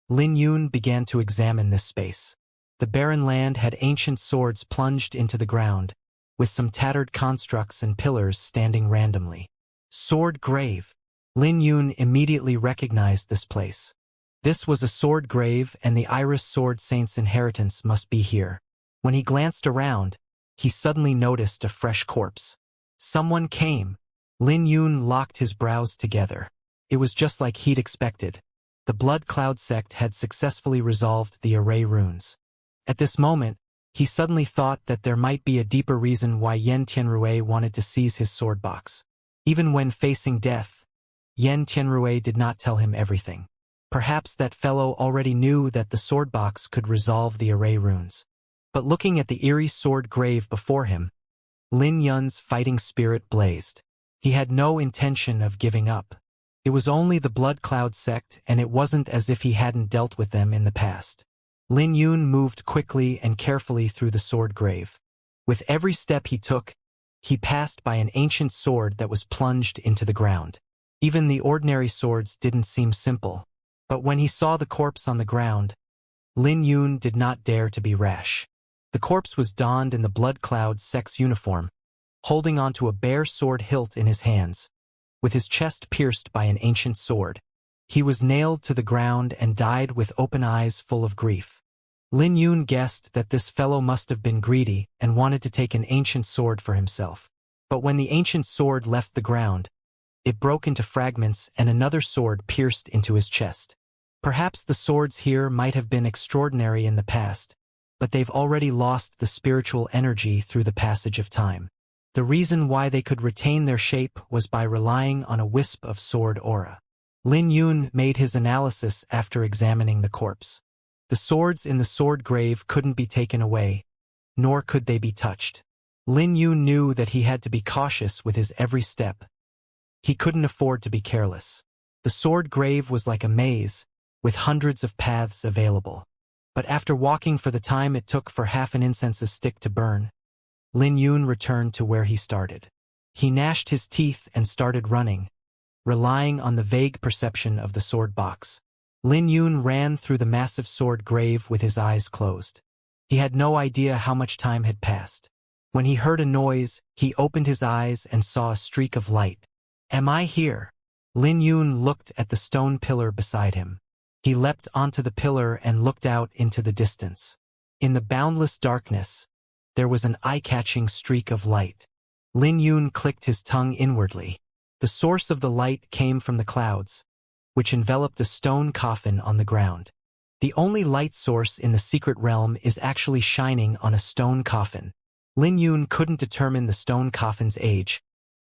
Lin Yun began to examine this space. The barren land had ancient swords plunged into the ground, with some tattered constructs and pillars standing randomly. Sword grave. Lin Yun immediately recognized this place. This was a sword grave, and the Iris Sword Saint's inheritance must be here. When he glanced around, he suddenly noticed a fresh corpse. Someone came. Lin Yun locked his brows together. It was just like he'd expected. The Blood Cloud sect had successfully resolved the array runes. At this moment, he suddenly thought that there might be a deeper reason why Yen Tianrui wanted to seize his sword box. Even when facing death, Yen Tianrui did not tell him everything. Perhaps that fellow already knew that the sword box could resolve the array runes. But looking at the eerie sword grave before him, Lin Yun's fighting spirit blazed. He had no intention of giving up. It was only the Blood Cloud sect, and it wasn't as if he hadn't dealt with them in the past. Lin Yun moved quickly and carefully through the sword grave. With every step he took, he passed by an ancient sword that was plunged into the ground. Even the ordinary swords didn't seem simple. But when he saw the corpse on the ground, Lin Yun did not dare to be rash. The corpse was donned in the Blood Cloud sect's uniform, holding onto a bare sword hilt in his hands, with his chest pierced by an ancient sword. He was nailed to the ground and died with open eyes full of grief. Lin Yun guessed that this fellow must have been greedy and wanted to take an ancient sword for himself. But when the ancient sword left the ground, it broke into fragments and another sword pierced into his chest. Perhaps the swords here might have been extraordinary in the past, but they've already lost the spiritual energy through the passage of time. The reason why they could retain their shape was by relying on a wisp of sword aura. Lin Yun made his analysis after examining the corpse. The swords in the sword grave couldn't be taken away, nor could they be touched. Lin Yun knew that he had to be cautious with his every step. He couldn't afford to be careless. The sword grave was like a maze, with hundreds of paths available. But after walking for the time it took for half an incense stick to burn, Lin Yun returned to where he started. He gnashed his teeth and started running, relying on the vague perception of the sword box. Lin Yun ran through the massive sword grave with his eyes closed. He had no idea how much time had passed. When he heard a noise, he opened his eyes and saw a streak of light. "Am I here?" Lin Yun looked at the stone pillar beside him. He leapt onto the pillar and looked out into the distance. In the boundless darkness, there was an eye-catching streak of light. Lin Yun clicked his tongue inwardly. The source of the light came from the clouds, which enveloped a stone coffin on the ground. The only light source in the secret realm is actually shining on a stone coffin. Lin Yun couldn't determine the stone coffin's age,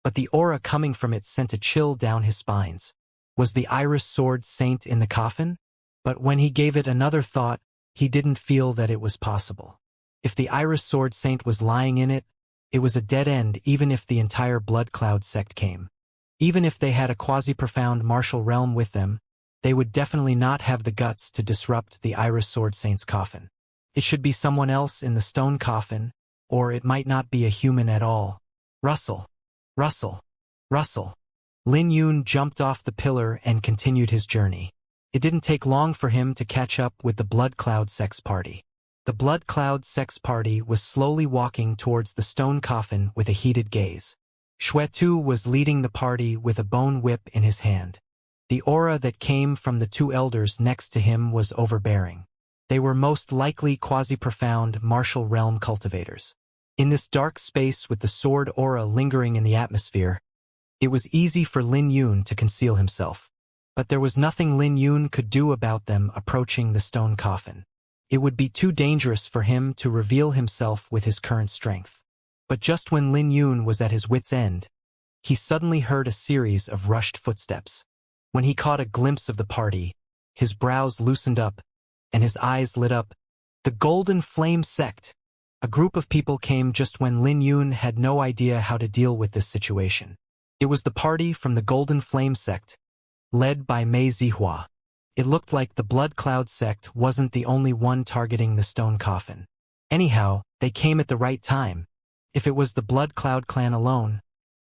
but the aura coming from it sent a chill down his spines. Was the Iris Sword Saint in the coffin? But when he gave it another thought, he didn't feel that it was possible. If the Iris Sword Saint was lying in it, it was a dead end even if the entire Blood Cloud sect came. Even if they had a quasi-profound martial realm with them, they would definitely not have the guts to disrupt the Iris Sword Saint's coffin. It should be someone else in the stone coffin, or it might not be a human at all. Rustle. Rustle. Rustle. Lin Yun jumped off the pillar and continued his journey. It didn't take long for him to catch up with the Blood Cloud Sex Party. The Blood Cloud Sex Party was slowly walking towards the stone coffin with a heated gaze. Xue Tu was leading the party with a bone whip in his hand. The aura that came from the two elders next to him was overbearing. They were most likely quasi-profound martial realm cultivators. In this dark space with the sword aura lingering in the atmosphere, It was easy for Lin Yun to conceal himself. But there was nothing Lin Yun could do about them approaching the stone coffin. It would be too dangerous for him to reveal himself with his current strength. But just when Lin Yun was at his wit's end, he suddenly heard a series of rushed footsteps. When he caught a glimpse of the party, his brows loosened up, and his eyes lit up. The Golden Flame Sect. A group of people came just when Lin Yun had no idea how to deal with this situation. It was the party from the Golden Flame Sect, led by Mei Zihua. It looked like the Blood Cloud Sect wasn't the only one targeting the stone coffin. Anyhow, they came at the right time. If it was the Blood Cloud clan alone,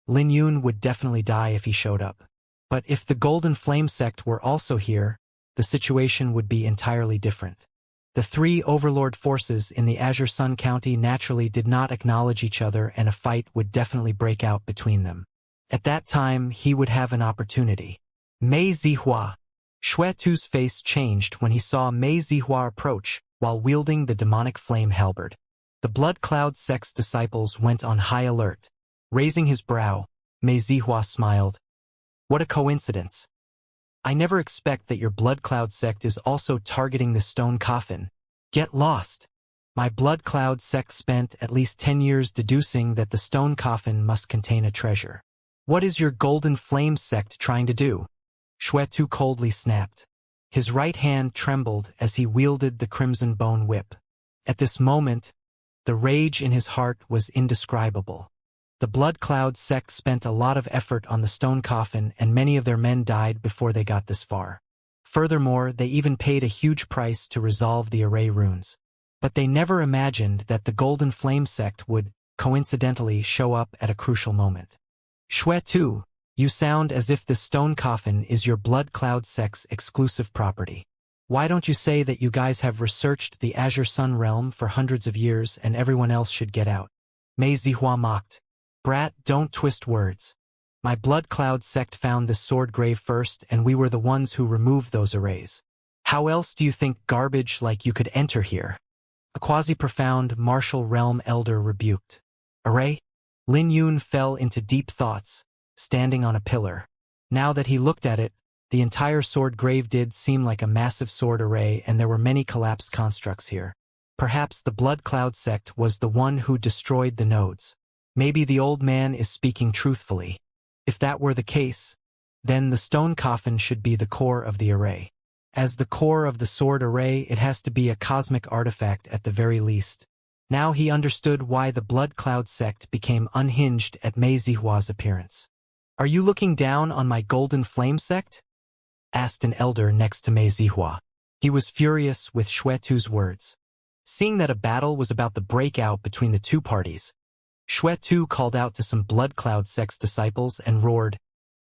Lin Yun would definitely die if he showed up. But if the Golden Flame Sect were also here, the situation would be entirely different. The three overlord forces in the Azure Sun County naturally did not acknowledge each other, and a fight would definitely break out between them. At that time, he would have an opportunity. Mei Zihua. Xue Tu's face changed when he saw Mei Zihua approach while wielding the demonic flame halberd. The Blood Cloud Sect's disciples went on high alert. Raising his brow, Mei Zihua smiled. What a coincidence. I never expect that your Blood Cloud Sect is also targeting the stone coffin. Get lost. My Blood Cloud Sect spent at least 10 years deducing that the stone coffin must contain a treasure. What is your Golden Flame Sect trying to do? Xue Tu coldly snapped. His right hand trembled as he wielded the Crimson Bone Whip. At this moment, the rage in his heart was indescribable. The Blood Cloud Sect spent a lot of effort on the stone coffin, and many of their men died before they got this far. Furthermore, they even paid a huge price to resolve the array runes. But they never imagined that the Golden Flame Sect would, coincidentally, show up at a crucial moment. Xue Tu, you sound as if this stone coffin is your Blood Cloud Sect's exclusive property. Why don't you say that you guys have researched the Azure Sun realm for hundreds of years and everyone else should get out? Mei Zihua mocked. Brat, don't twist words. My Blood Cloud Sect found this sword grave first, and we were the ones who removed those arrays. How else do you think garbage like you could enter here? A quasi-profound martial realm elder rebuked. Array? Lin Yun fell into deep thoughts, standing on a pillar. Now that he looked at it, the entire sword grave did seem like a massive sword array, and there were many collapsed constructs here. Perhaps the Blood Cloud Sect was the one who destroyed the nodes. Maybe the old man is speaking truthfully. If that were the case, then the stone coffin should be the core of the array. As the core of the sword array, it has to be a cosmic artifact at the very least. Now he understood why the Blood Cloud Sect became unhinged at Mei Zihua's appearance. Are you looking down on my Golden Flame Sect? Asked an elder next to Mei Zihua. He was furious with Xue Tu's words. Seeing that a battle was about to break out between the two parties, Xue Tu called out to some Blood Cloud Sect's disciples and roared,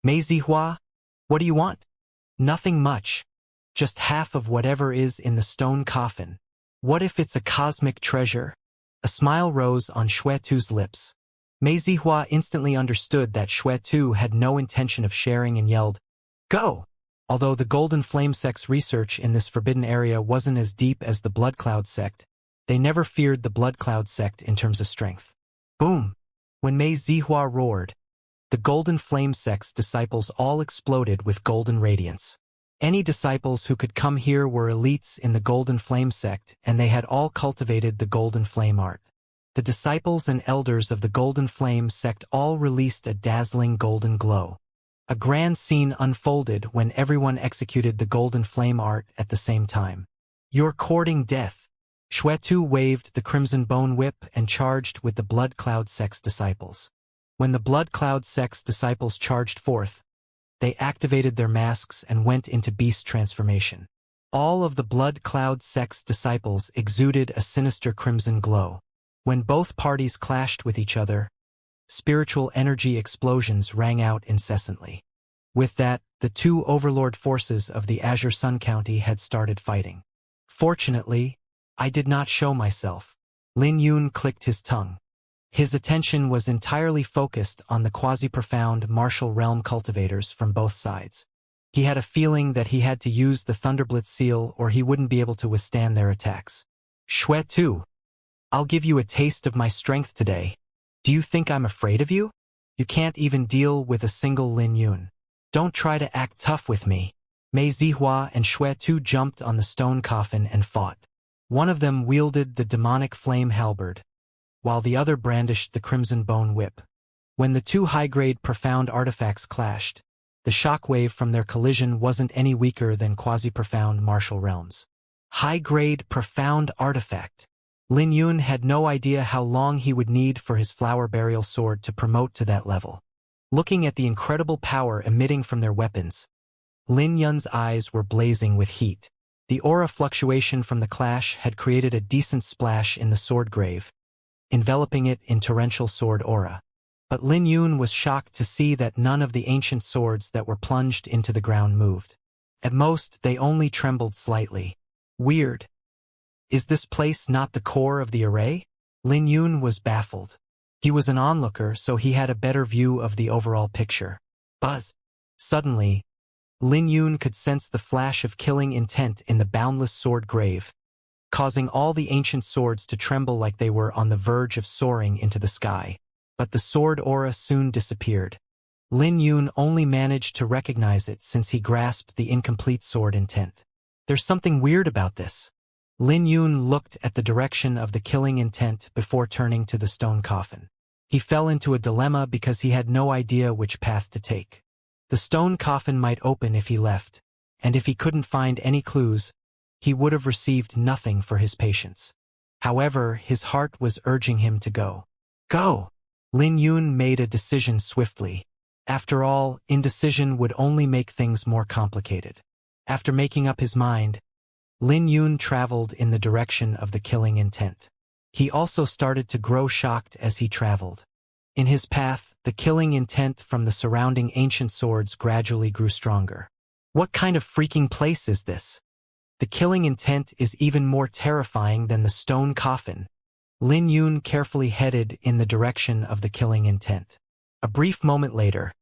Mei Zihua, what do you want? Nothing much. Just half of whatever is in the stone coffin. What if it's a cosmic treasure? A smile rose on Xue Tu's lips. Mei Zihua instantly understood that Xue Tu had no intention of sharing and yelled, Go! Although the Golden Flame Sect's research in this forbidden area wasn't as deep as the Blood Cloud Sect, they never feared the Blood Cloud Sect in terms of strength. Boom! When Mei Zihua roared, the Golden Flame Sect's disciples all exploded with golden radiance. Any disciples who could come here were elites in the Golden Flame Sect, and they had all cultivated the Golden Flame art. The disciples and elders of the Golden Flame Sect all released a dazzling golden glow. A grand scene unfolded when everyone executed the Golden Flame art at the same time. You're courting death. Xue Tu waved the Crimson Bone Whip and charged with the Blood Cloud Sect's disciples. When the Blood Cloud Sect's disciples charged forth, they activated their masks and went into beast transformation. All of the Blood Cloud Sect's disciples exuded a sinister crimson glow. When both parties clashed with each other, spiritual energy explosions rang out incessantly. With that, the two overlord forces of the Azure Sun County had started fighting. Fortunately, I did not show myself. Lin Yun clicked his tongue. His attention was entirely focused on the quasi-profound martial realm cultivators from both sides. He had a feeling that he had to use the Thunderblitz seal or he wouldn't be able to withstand their attacks. Xue Tu, I'll give you a taste of my strength today. Do you think I'm afraid of you? You can't even deal with a single Lin Yun. Don't try to act tough with me. Mei Zihua and Xue Tu jumped on the stone coffin and fought. One of them wielded the demonic flame halberd, while the other brandished the crimson bone whip. When the two high-grade profound artifacts clashed, the shockwave from their collision wasn't any weaker than quasi-profound martial realms. High-grade profound artifact. Lin Yun had no idea how long he would need for his flower burial sword to promote to that level. Looking at the incredible power emitting from their weapons, Lin Yun's eyes were blazing with heat. The aura fluctuation from the clash had created a decent splash in the sword grave, enveloping it in torrential sword aura. But Lin Yun was shocked to see that none of the ancient swords that were plunged into the ground moved. At most, they only trembled slightly. Weird. Is this place not the core of the array? Lin Yun was baffled. He was an onlooker, so he had a better view of the overall picture. Buzz. Suddenly, Lin Yun could sense the flash of killing intent in the boundless sword grave, causing all the ancient swords to tremble like they were on the verge of soaring into the sky. But the sword aura soon disappeared. Lin Yun only managed to recognize it since he grasped the incomplete sword intent. There's something weird about this. Lin Yun looked at the direction of the killing intent before turning to the stone coffin. He fell into a dilemma because he had no idea which path to take. The stone coffin might open if he left, and if he couldn't find any clues, he would have received nothing for his patience. However, his heart was urging him to go. Go! Lin Yun made a decision swiftly. After all, indecision would only make things more complicated. After making up his mind, Lin Yun traveled in the direction of the killing intent. He also started to grow shocked as he traveled. In his path, the killing intent from the surrounding ancient swords gradually grew stronger. What kind of freaking place is this? The killing intent is even more terrifying than the stone coffin. Lin Yun carefully headed in the direction of the killing intent. A brief moment later,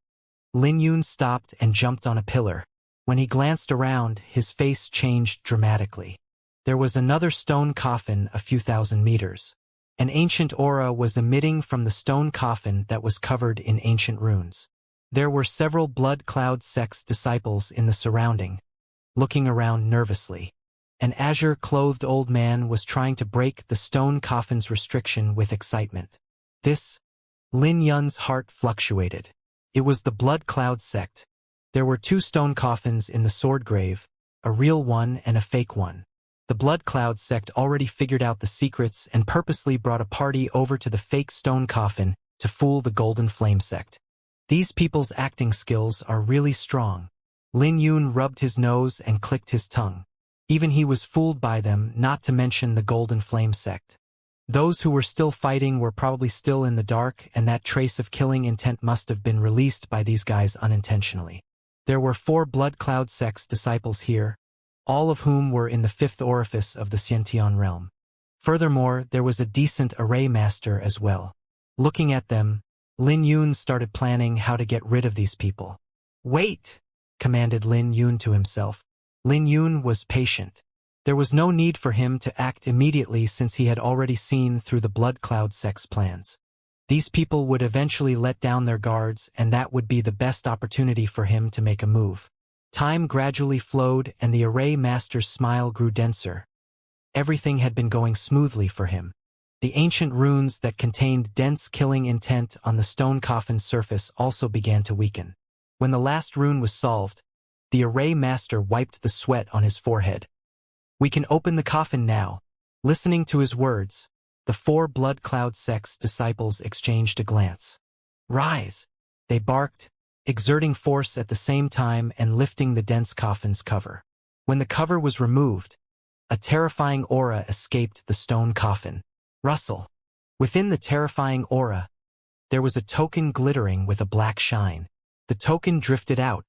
Lin Yun stopped and jumped on a pillar. When he glanced around, his face changed dramatically. There was another stone coffin a few thousand meters. An ancient aura was emitting from the stone coffin that was covered in ancient runes. There were several blood cloud sect's disciples in the surrounding, looking around nervously. An azure-clothed old man was trying to break the stone coffin's restriction with excitement. Lin Yun's heart fluctuated. It was the blood cloud sect. There were two stone coffins in the sword grave, a real one and a fake one. The blood cloud sect already figured out the secrets and purposely brought a party over to the fake stone coffin to fool the golden flame sect. These people's acting skills are really strong. Lin Yun rubbed his nose and clicked his tongue. Even he was fooled by them, not to mention the golden flame sect. Those who were still fighting were probably still in the dark, and that trace of killing intent must have been released by these guys unintentionally. There were 4 blood cloud sect's disciples here, all of whom were in the 5th orifice of the Xiantian realm. Furthermore, there was a decent array master as well. Looking at them, Lin Yun started planning how to get rid of these people. Wait! Commanded Lin Yun to himself. Lin Yun was patient. There was no need for him to act immediately since he had already seen through the blood cloud sect's plans. These people would eventually let down their guards, and that would be the best opportunity for him to make a move. Time gradually flowed, and the array master's smile grew denser. Everything had been going smoothly for him. The ancient runes that contained dense killing intent on the stone coffin's surface also began to weaken. When the last rune was solved, the array master wiped the sweat on his forehead. We can open the coffin now. Listening to his words, the 4 blood cloud sect's disciples exchanged a glance. Rise! They barked, exerting force at the same time and lifting the dense coffin's cover. When the cover was removed, a terrifying aura escaped the stone coffin. Rustle. Within the terrifying aura, there was a token glittering with a black shine. The token drifted out,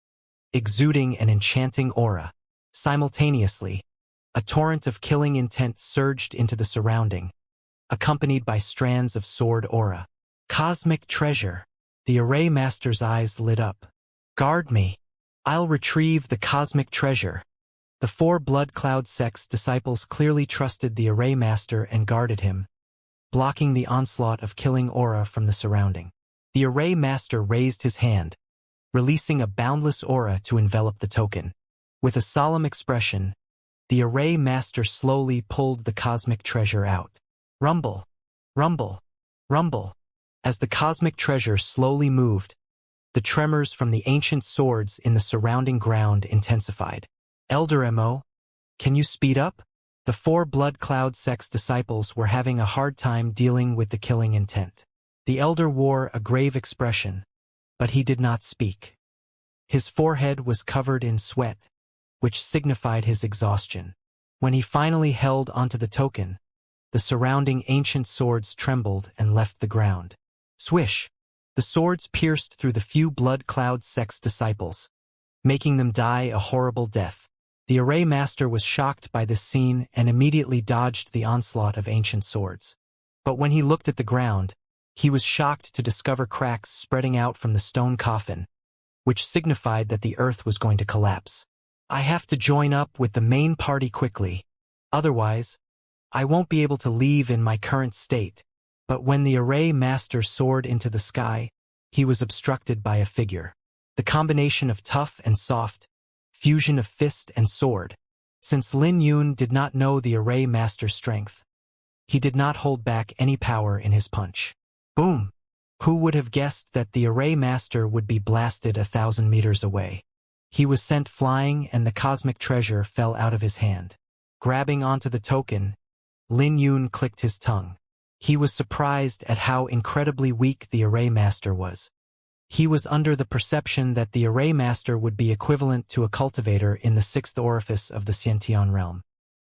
exuding an enchanting aura. Simultaneously, a torrent of killing intent surged into the surrounding, accompanied by strands of sword aura. Cosmic treasure. The array master's eyes lit up. Guard me. I'll retrieve the cosmic treasure. The 4 blood cloud sect's disciples clearly trusted the array master and guarded him, blocking the onslaught of killing aura from the surrounding. The array master raised his hand, releasing a boundless aura to envelop the token. With a solemn expression, the array master slowly pulled the cosmic treasure out. Rumble, rumble, rumble. As the cosmic treasure slowly moved, the tremors from the ancient swords in the surrounding ground intensified. Elder Mo, can you speed up? The 4 Blood Cloud Sect's disciples were having a hard time dealing with the killing intent. The elder wore a grave expression, but he did not speak. His forehead was covered in sweat, which signified his exhaustion. When he finally held onto the token, the surrounding ancient swords trembled and left the ground. Swish! The swords pierced through the few Blood Cloud Sect's disciples, making them die a horrible death. The array master was shocked by this scene and immediately dodged the onslaught of ancient swords. But when he looked at the ground, he was shocked to discover cracks spreading out from the stone coffin, which signified that the earth was going to collapse. I have to join up with the main party quickly. Otherwise, I won't be able to leave in my current state. But when the array master soared into the sky, he was obstructed by a figure. The combination of tough and soft, fusion of fist and sword. Since Lin Yun did not know the array master's strength, he did not hold back any power in his punch. Boom! Who would have guessed that the array master would be blasted 1,000 meters away? He was sent flying and the cosmic treasure fell out of his hand. Grabbing onto the token, Lin Yun clicked his tongue. He was surprised at how incredibly weak the array master was. He was under the perception that the array master would be equivalent to a cultivator in the 6th orifice of the Xianxia realm.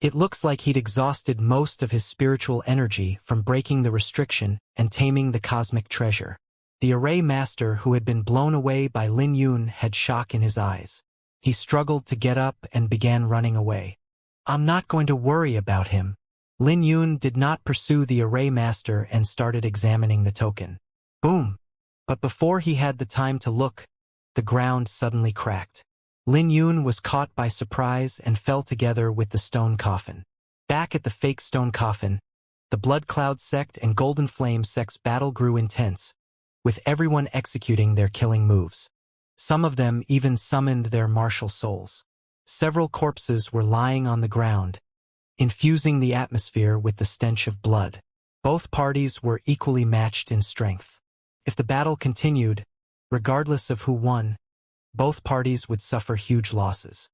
It looks like he'd exhausted most of his spiritual energy from breaking the restriction and taming the cosmic treasure. The array master who had been blown away by Lin Yun had shock in his eyes. He struggled to get up and began running away. I'm not going to worry about him. Lin Yun did not pursue the array master and started examining the token. Boom! But before he had the time to look, the ground suddenly cracked. Lin Yun was caught by surprise and fell together with the stone coffin. Back at the fake stone coffin, the Blood Cloud Sect and Golden Flame Sect's battle grew intense, with everyone executing their killing moves. Some of them even summoned their martial souls. Several corpses were lying on the ground, infusing the atmosphere with the stench of blood. Both parties were equally matched in strength. If the battle continued, regardless of who won, both parties would suffer huge losses.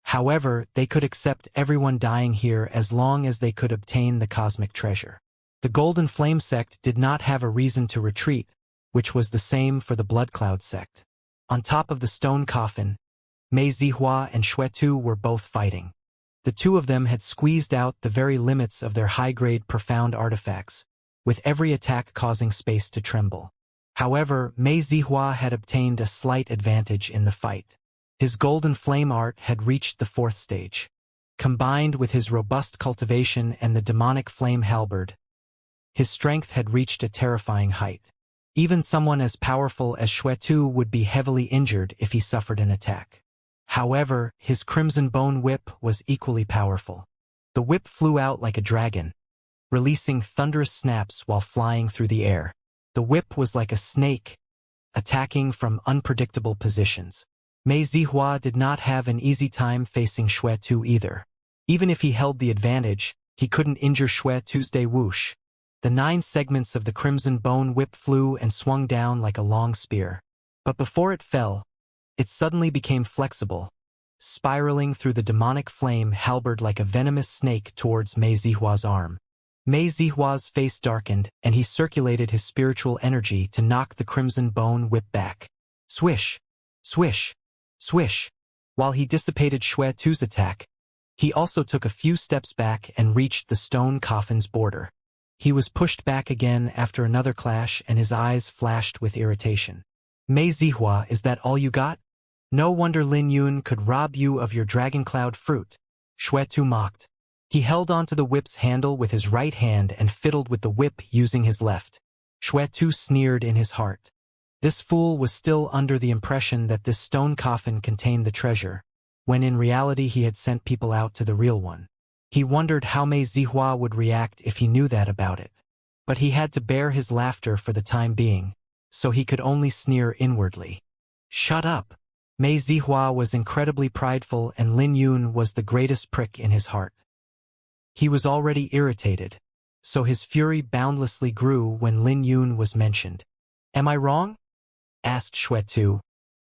However, they could accept everyone dying here as long as they could obtain the cosmic treasure. The Golden Flame Sect did not have a reason to retreat, which was the same for the Blood Cloud Sect. On top of the stone coffin, Mei Zihua and Xuetu were both fighting. The two of them had squeezed out the very limits of their high-grade profound artifacts, with every attack causing space to tremble. However, Mei Zihua had obtained a slight advantage in the fight. His golden flame art had reached the 4th stage. Combined with his robust cultivation and the demonic flame halberd, his strength had reached a terrifying height. Even someone as powerful as Xuetu would be heavily injured if he suffered an attack. However, his crimson bone whip was equally powerful. The whip flew out like a dragon, releasing thunderous snaps while flying through the air. The whip was like a snake, attacking from unpredictable positions. Mei Zihua did not have an easy time facing Xuetu either. Even if he held the advantage, he couldn't injure Xuetu's whoosh. The 9 segments of the crimson bone whip flew and swung down like a long spear. But before it fell, it suddenly became flexible, spiraling through the demonic flame halberd like a venomous snake towards Mei Zihua's arm. Mei Zihua's face darkened, and he circulated his spiritual energy to knock the crimson bone whip back. Swish! Swish! Swish! While he dissipated Xuetu's attack, he also took a few steps back and reached the stone coffin's border. He was pushed back again after another clash, and his eyes flashed with irritation. Mei Zihua, is that all you got? No wonder Lin Yun could rob you of your dragon cloud fruit. Xuetu mocked. He held onto the whip's handle with his right hand and fiddled with the whip using his left. Xuetu sneered in his heart. This fool was still under the impression that this stone coffin contained the treasure, when in reality he had sent people out to the real one. He wondered how Mei Zihua would react if he knew that about it. But he had to bear his laughter for the time being, so he could only sneer inwardly. Shut up. Mei Zihua was incredibly prideful and Lin Yun was the greatest prick in his heart. He was already irritated, so his fury boundlessly grew when Lin Yun was mentioned. Am I wrong? Asked Xuetu.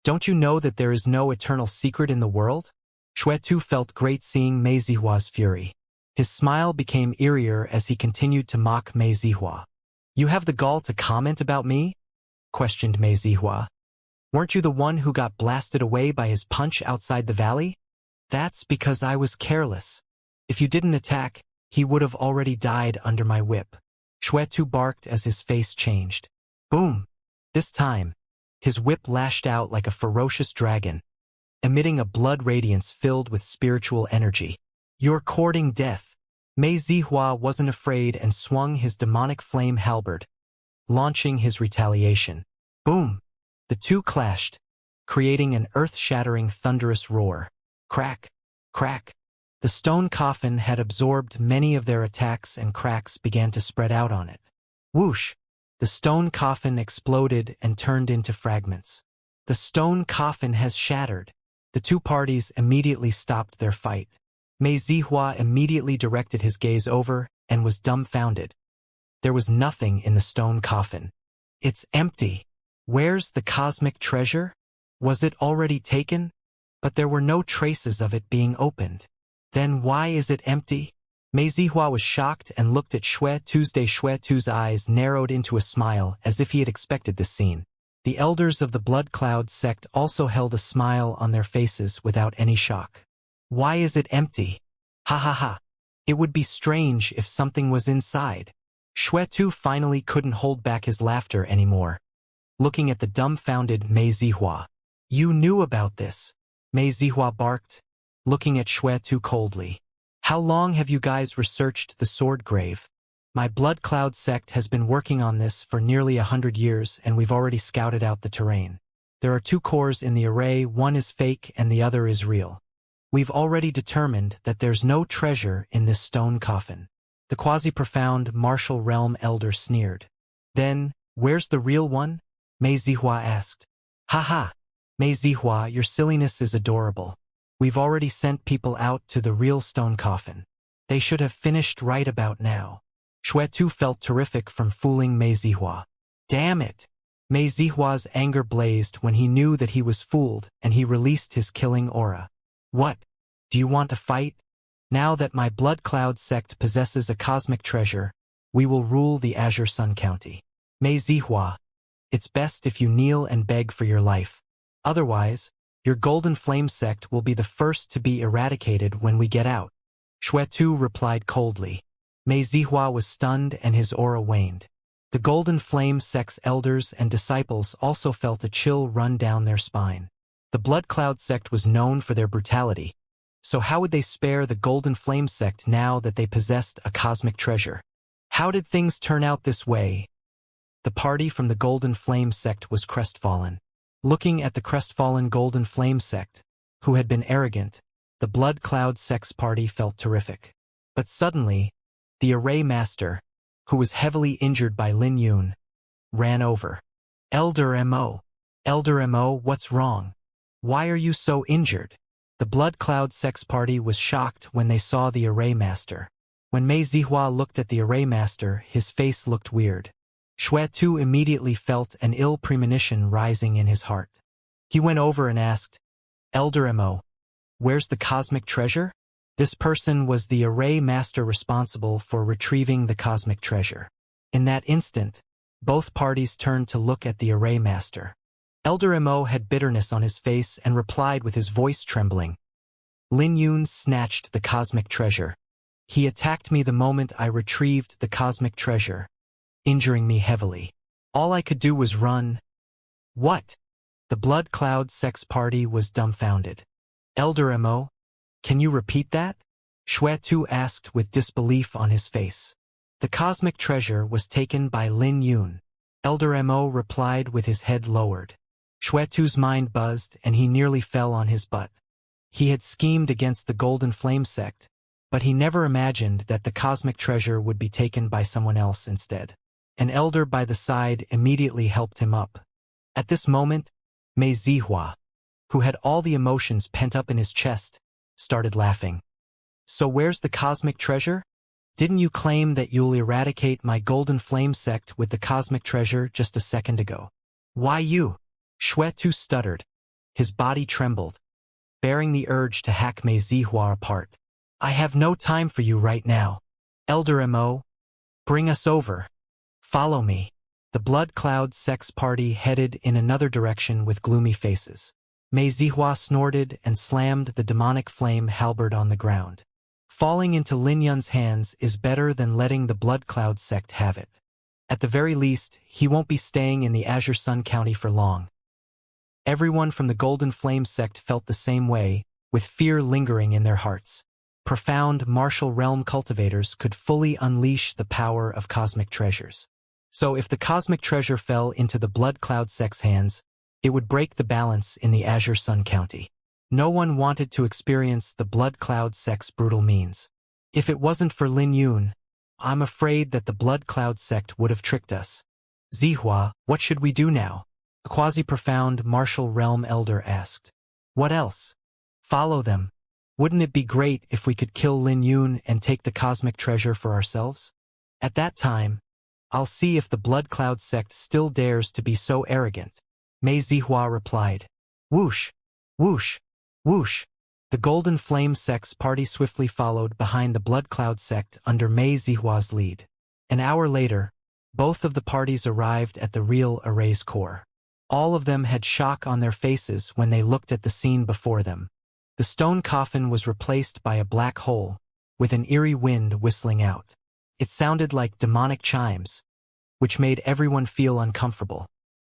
Don't you know that there is no eternal secret in the world? Xuetu felt great seeing Mei Zihua's fury. His smile became eerier as he continued to mock Mei Zihua. You have the gall to comment about me? Questioned Mei Zihua. Weren't you the one who got blasted away by his punch outside the valley? That's because I was careless. If you didn't attack, he would have already died under my whip. Xuetu barked as his face changed. Boom! This time, his whip lashed out like a ferocious dragon, emitting a blood radiance filled with spiritual energy. You're courting death. Mei Zihua wasn't afraid and swung his demonic flame halberd, launching his retaliation. Boom! The two clashed, creating an earth-shattering thunderous roar. Crack! Crack! The stone coffin had absorbed many of their attacks and cracks began to spread out on it. Whoosh! The stone coffin exploded and turned into fragments. The stone coffin has shattered. The two parties immediately stopped their fight. Mei Zihua immediately directed his gaze over and was dumbfounded. There was nothing in the stone coffin. It's empty. Where's the cosmic treasure? Was it already taken? But there were no traces of it being opened. Then why is it empty? Mei Zihua was shocked and looked at Xuetu's eyes narrowed into a smile as if he had expected this scene. The elders of the Blood Cloud sect also held a smile on their faces without any shock. Why is it empty? Ha ha ha. It would be strange if something was inside. Xuetu finally couldn't hold back his laughter anymore, looking at the dumbfounded Mei Zihua. You knew about this, Mei Zihua barked, looking at Xuetu coldly. How long have you guys researched the sword grave? My Blood Cloud sect has been working on this for nearly 100 years and we've already scouted out the terrain. There are two cores in the array, one is fake and the other is real. We've already determined that there's no treasure in this stone coffin. The quasi-profound martial realm elder sneered. Then, where's the real one? Mei Zihua asked. Ha ha! Mei Zihua, your silliness is adorable. We've already sent people out to the real stone coffin. They should have finished right about now. Xuetu felt terrific from fooling Mei Zihua. Damn it! Mei Zihua's anger blazed when he knew that he was fooled and he released his killing aura. What? Do you want to fight? Now that my Blood Cloud sect possesses a cosmic treasure, we will rule the Azure Sun County. Mei Zihua, it's best if you kneel and beg for your life. Otherwise, your Golden Flame sect will be the first to be eradicated when we get out. Xuetu replied coldly. Mei Zihua was stunned and his aura waned. The Golden Flame sect's elders and disciples also felt a chill run down their spine. The Blood Cloud sect was known for their brutality, so how would they spare the Golden Flame sect now that they possessed a cosmic treasure? How did things turn out this way? The party from the Golden Flame sect was crestfallen. Looking at the crestfallen Golden Flame sect, who had been arrogant, the Blood Cloud sect's party felt terrific. But suddenly, the Array Master, who was heavily injured by Lin Yun, ran over. Elder Mo. Elder Mo, what's wrong? Why are you so injured? The Blood Cloud sect's party was shocked when they saw the Array Master. When Mei Zihua looked at the Array Master, his face looked weird. Xuetu immediately felt an ill premonition rising in his heart. He went over and asked, Elder Mo, where's the cosmic treasure? This person was the Array Master responsible for retrieving the cosmic treasure. In that instant, both parties turned to look at the Array Master. Elder Mo had bitterness on his face and replied with his voice trembling. Lin Yun snatched the cosmic treasure. He attacked me the moment I retrieved the cosmic treasure, injuring me heavily. All I could do was run. What? The Blood Cloud sect's party was dumbfounded. Elder Mo, can you repeat that? Xuetu asked with disbelief on his face. The cosmic treasure was taken by Lin Yun. Elder Mo replied with his head lowered. Xuetu's mind buzzed and he nearly fell on his butt. He had schemed against the Golden Flame sect, but he never imagined that the cosmic treasure would be taken by someone else instead. An elder by the side immediately helped him up. At this moment, Mei Zihua, who had all the emotions pent up in his chest, started laughing. So where's the cosmic treasure? Didn't you claim that you'll eradicate my golden flame sect with the cosmic treasure just a second ago? Why you? Shui stuttered. His body trembled, bearing the urge to hack Mei Zihua apart. I have no time for you right now. Elder Mo, bring us over. Follow me. The blood cloud sex party headed in another direction with gloomy faces. Mei Zihua snorted and slammed the demonic flame halberd on the ground. Falling into Lin Yun's hands is better than letting the blood cloud sect have it. At the very least, he won't be staying in the Azure Sun County for long. Everyone from the Golden Flame sect felt the same way, with fear lingering in their hearts. Profound martial realm cultivators could fully unleash the power of cosmic treasures. So if the cosmic treasure fell into the blood cloud sect's hands, it would break the balance in the Azure Sun County. No one wanted to experience the blood cloud sect's brutal means. If it wasn't for Lin Yun, I'm afraid that the blood cloud sect would have tricked us. Zihua, what should we do now? A quasi-profound martial realm elder asked. What else? Follow them. Wouldn't it be great if we could kill Lin Yun and take the cosmic treasure for ourselves? At that time, I'll see if the blood cloud sect still dares to be so arrogant. Mei Zihua replied. Whoosh! Whoosh! Whoosh! The Golden Flame sect's party swiftly followed behind the Blood Cloud sect under Mei Zihua's lead. An hour later, both of the parties arrived at the real array's core. All of them had shock on their faces when they looked at the scene before them. The stone coffin was replaced by a black hole, with an eerie wind whistling out. It sounded like demonic chimes, which made everyone feel uncomfortable.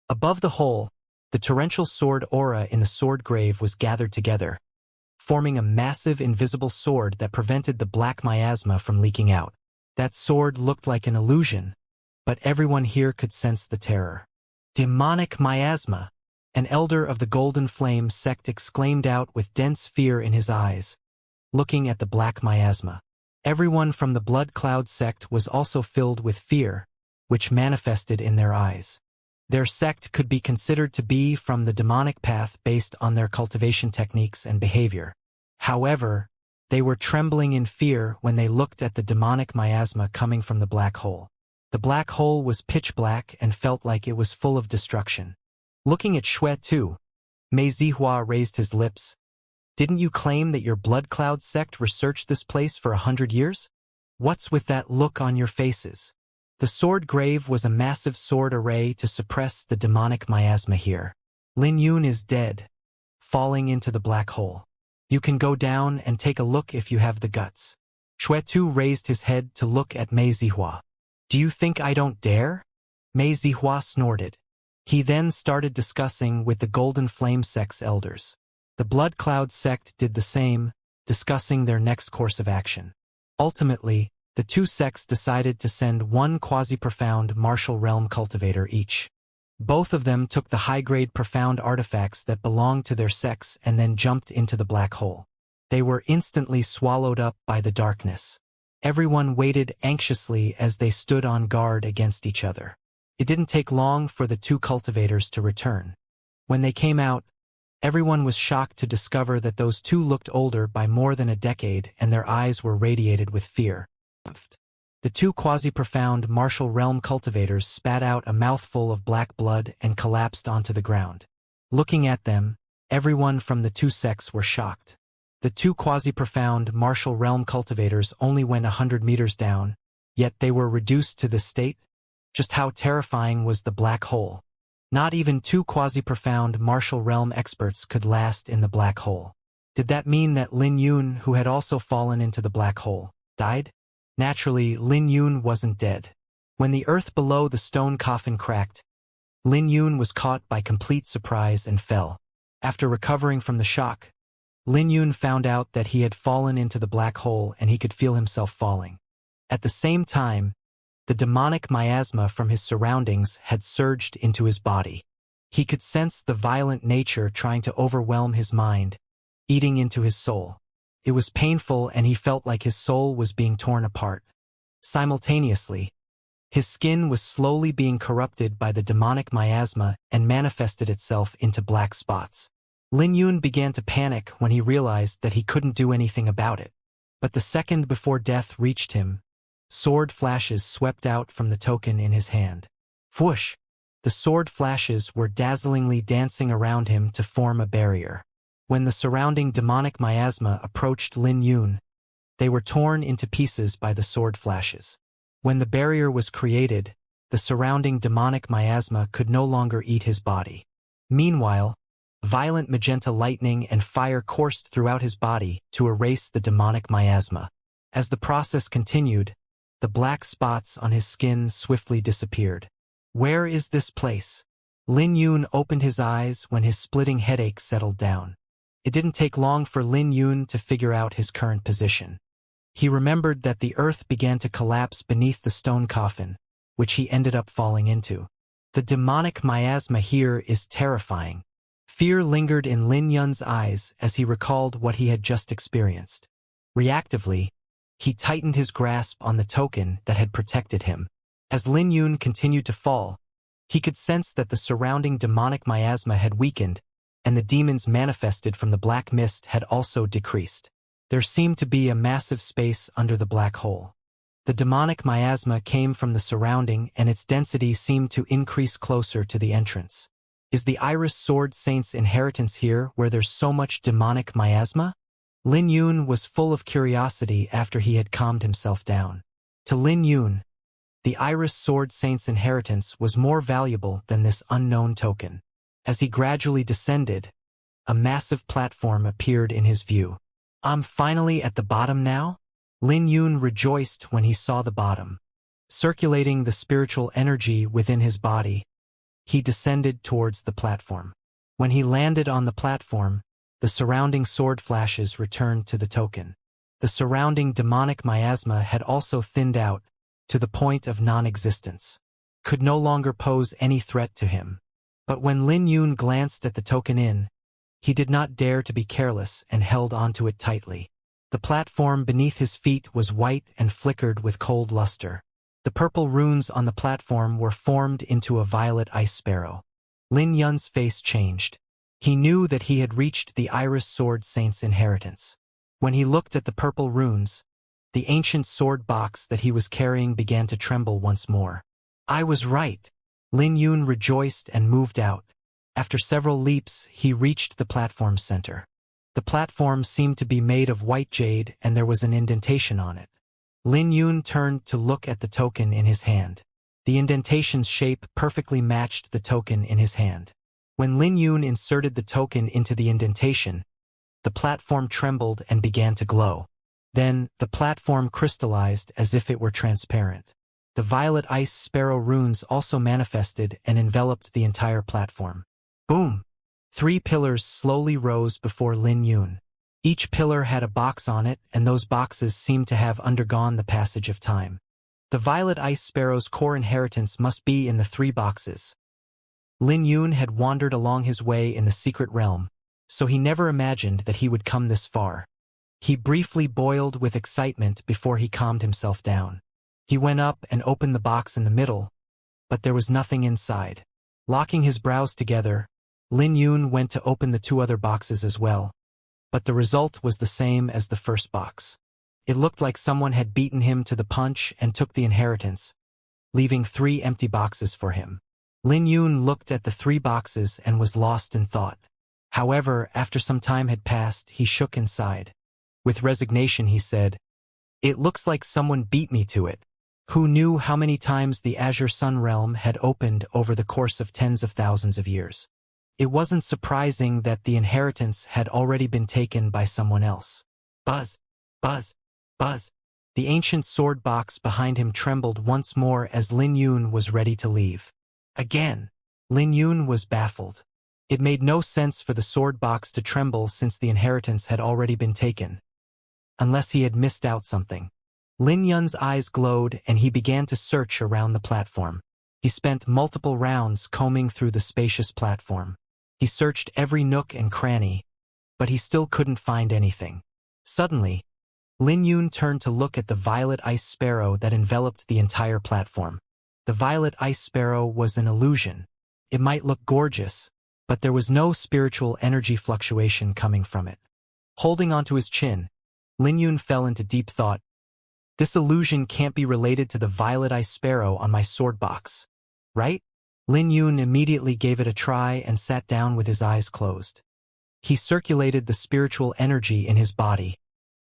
Above the hole, the torrential sword aura in the sword grave was gathered together, forming a massive invisible sword that prevented the black miasma from leaking out. That sword looked like an illusion, but everyone here could sense the terror. Demonic miasma! An elder of the Golden Flame sect exclaimed out with dense fear in his eyes, looking at the black miasma. Everyone from the Blood Cloud sect was also filled with fear, which manifested in their eyes. Their sect could be considered to be from the demonic path based on their cultivation techniques and behavior. However, they were trembling in fear when they looked at the demonic miasma coming from the black hole. The black hole was pitch black and felt like it was full of destruction. Looking at Shui too, Mei Zihua raised his lips. Didn't you claim that your Blood Cloud sect researched this place for 100 years? What's with that look on your faces? The sword grave was a massive sword array to suppress the demonic miasma here. Lin Yun is dead, falling into the black hole. You can go down and take a look if you have the guts. Shui Tu raised his head to look at Mei Zihua. Do you think I don't dare? Mei Zihua snorted. He then started discussing with the Golden Flame sect's elders. The Blood Cloud sect did the same, discussing their next course of action. Ultimately, the two sects decided to send one quasi-profound martial realm cultivator each. Both of them took the high-grade profound artifacts that belonged to their sects and then jumped into the black hole. They were instantly swallowed up by the darkness. Everyone waited anxiously as they stood on guard against each other. It didn't take long for the two cultivators to return. When they came out, everyone was shocked to discover that those two looked older by more than a decade and their eyes were radiated with fear. The two quasi-profound martial realm cultivators spat out a mouthful of black blood and collapsed onto the ground. Looking at them, everyone from the two sects were shocked. The two quasi-profound martial realm cultivators only went 100 meters down, yet they were reduced to this state? Just how terrifying was the black hole? Not even two quasi-profound martial realm experts could last in the black hole. Did that mean that Lin Yun, who had also fallen into the black hole, died? Naturally, Lin Yun wasn't dead. When the earth below the stone coffin cracked, Lin Yun was caught by complete surprise and fell. After recovering from the shock, Lin Yun found out that he had fallen into the black hole and he could feel himself falling. At the same time, the demonic miasma from his surroundings had surged into his body. He could sense the violent nature trying to overwhelm his mind, eating into his soul. It was painful and he felt like his soul was being torn apart. Simultaneously, His skin was slowly being corrupted by the demonic miasma and manifested itself into black spots. Lin Yun began to panic when he realized that he couldn't do anything about it. But the second before death reached him, sword flashes swept out from the token in his hand. Whoosh! The sword flashes were dazzlingly dancing around him to form a barrier. When the surrounding demonic miasma approached Lin Yun, they were torn into pieces by the sword flashes. When the barrier was created, the surrounding demonic miasma could no longer eat his body. Meanwhile, violent magenta lightning and fire coursed throughout his body to erase the demonic miasma. As the process continued, the black spots on his skin swiftly disappeared. Where is this place? Lin Yun opened his eyes when his splitting headache settled down. It didn't take long for Lin Yun to figure out his current position. He remembered that the earth began to collapse beneath the stone coffin, which he ended up falling into. The demonic miasma here is terrifying. Fear lingered in Lin Yun's eyes as he recalled what he had just experienced. Reactively, he tightened his grasp on the token that had protected him. As Lin Yun continued to fall, he could sense that the surrounding demonic miasma had weakened, and the demons manifested from the black mist had also decreased. There seemed to be a massive space under the black hole. The demonic miasma came from the surrounding, and its density seemed to increase closer to the entrance. Is the Iris Sword Saint's inheritance here where there's so much demonic miasma? Lin Yun was full of curiosity after he had calmed himself down. To Lin Yun, the Iris Sword Saint's inheritance was more valuable than this unknown token. As he gradually descended, a massive platform appeared in his view. I'm finally at the bottom now? Lin Yun rejoiced when he saw the bottom. Circulating the spiritual energy within his body, he descended towards the platform. When he landed on the platform, the surrounding sword flashes returned to the token. The surrounding demonic miasma had also thinned out to the point of non-existence, could no longer pose any threat to him. But when Lin Yun glanced at the token he did not dare to be careless and held onto it tightly. The platform beneath his feet was white and flickered with cold luster. The purple runes on the platform were formed into a violet ice sparrow. Lin Yun's face changed. He knew that he had reached the Iris Sword Saint's inheritance. When he looked at the purple runes, the ancient sword box that he was carrying began to tremble once more. I was right. Lin Yun rejoiced and moved out. After several leaps, he reached the platform's center. The platform seemed to be made of white jade and there was an indentation on it. Lin Yun turned to look at the token in his hand. The indentation's shape perfectly matched the token in his hand. When Lin Yun inserted the token into the indentation, the platform trembled and began to glow. Then, the platform crystallized as if it were transparent. The violet ice sparrow runes also manifested and enveloped the entire platform. Boom! 3 pillars slowly rose before Lin Yun. Each pillar had a box on it, and those boxes seemed to have undergone the passage of time. The violet ice sparrow's core inheritance must be in the 3 boxes. Lin Yun had wandered along his way in the secret realm, so he never imagined that he would come this far. He briefly boiled with excitement before he calmed himself down. He went up and opened the box in the middle, but there was nothing inside. Locking his brows together, Lin Yun went to open the 2 other boxes as well, but the result was the same as the first box. It looked like someone had beaten him to the punch and took the inheritance, leaving 3 empty boxes for him. Lin Yun looked at the 3 boxes and was lost in thought. However, after some time had passed, he shook inside. With resignation he said, "It looks like someone beat me to it." Who knew how many times the Azure Sun realm had opened over the course of tens of thousands of years? It wasn't surprising that the inheritance had already been taken by someone else. Buzz, buzz, buzz. The ancient sword box behind him trembled once more as Lin Yun was ready to leave. Again, Lin Yun was baffled. It made no sense for the sword box to tremble since the inheritance had already been taken. Unless he had missed out something. Lin Yun's eyes glowed and he began to search around the platform. He spent multiple rounds combing through the spacious platform. He searched every nook and cranny, but he still couldn't find anything. Suddenly, Lin Yun turned to look at the violet ice sparrow that enveloped the entire platform. The violet ice sparrow was an illusion. It might look gorgeous, but there was no spiritual energy fluctuation coming from it. Holding onto his chin, Lin Yun fell into deep thought. This illusion can't be related to the violet ice sparrow on my sword box, right? Lin Yun immediately gave it a try and sat down with his eyes closed. He circulated the spiritual energy in his body,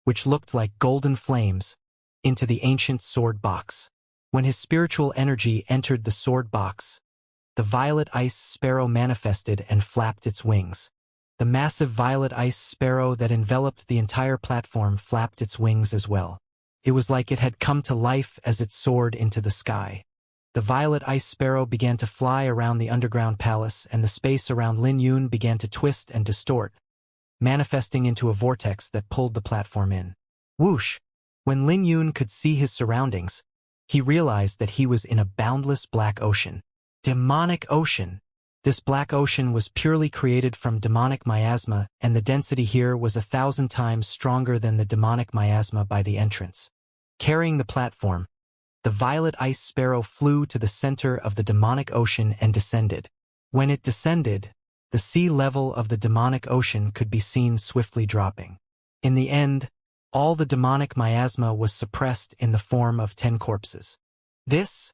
which looked like golden flames, into the ancient sword box. When his spiritual energy entered the sword box, the violet ice sparrow manifested and flapped its wings. The massive violet ice sparrow that enveloped the entire platform flapped its wings as well. It was like it had come to life as it soared into the sky. The violet ice sparrow began to fly around the underground palace, and the space around Lin Yun began to twist and distort, manifesting into a vortex that pulled the platform in. Whoosh! When Lin Yun could see his surroundings, he realized that he was in a boundless black ocean. Demonic ocean! This black ocean was purely created from demonic miasma, and the density here was 1,000 times stronger than the demonic miasma by the entrance. Carrying the platform, the violet ice sparrow flew to the center of the demonic ocean and descended. When it descended, the sea level of the demonic ocean could be seen swiftly dropping. In the end, all the demonic miasma was suppressed in the form of 10 corpses. This?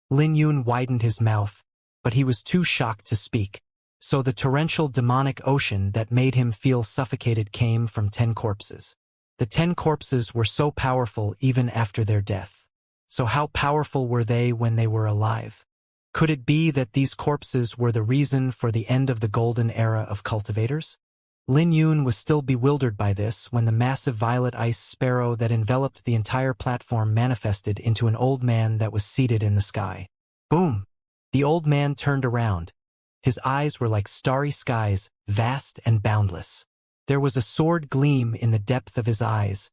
Lin Yun widened his mouth, but he was too shocked to speak. So the torrential demonic ocean that made him feel suffocated came from 10 corpses. The 10 corpses were so powerful even after their death. So how powerful were they when they were alive? Could it be that these corpses were the reason for the end of the golden era of cultivators? Lin Yun was still bewildered by this when the massive violet ice sparrow that enveloped the entire platform manifested into an old man that was seated in the sky. Boom! The old man turned around. His eyes were like starry skies, vast and boundless. There was a sword gleam in the depth of his eyes,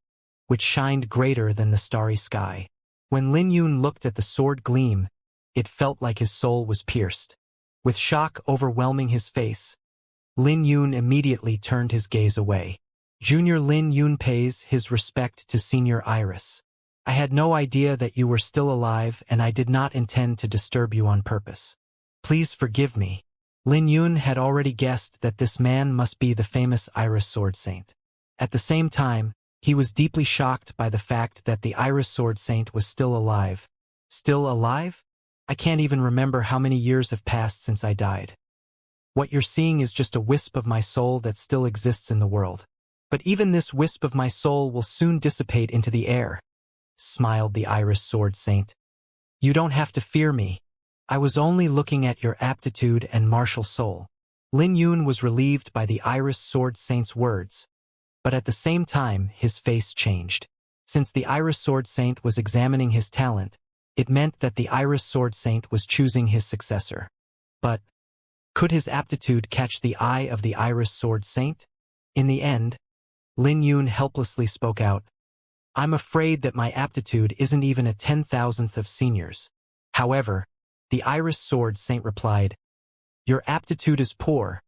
which shined greater than the starry sky. When Lin Yun looked at the sword gleam, it felt like his soul was pierced. With shock overwhelming his face, Lin Yun immediately turned his gaze away. Junior Lin Yun pays his respect to Senior Iris. I had no idea that you were still alive, and I did not intend to disturb you on purpose. Please forgive me. Lin Yun had already guessed that this man must be the famous Iris Sword Saint. At the same time, he was deeply shocked by the fact that the Iris Sword Saint was still alive. Still alive? I can't even remember how many years have passed since I died. What you're seeing is just a wisp of my soul that still exists in the world. But even this wisp of my soul will soon dissipate into the air, smiled the Iris Sword Saint. You don't have to fear me. I was only looking at your aptitude and martial soul. Lin Yun was relieved by the Iris Sword Saint's words, but at the same time his face changed. Since the Iris Sword Saint was examining his talent, it meant that the Iris Sword Saint was choosing his successor. But could his aptitude catch the eye of the Iris Sword Saint? In the end, Lin Yun helplessly spoke out. I'm afraid that my aptitude isn't even a 10,000th of Senior's. However, the Iris Sword Saint replied, your aptitude is poor,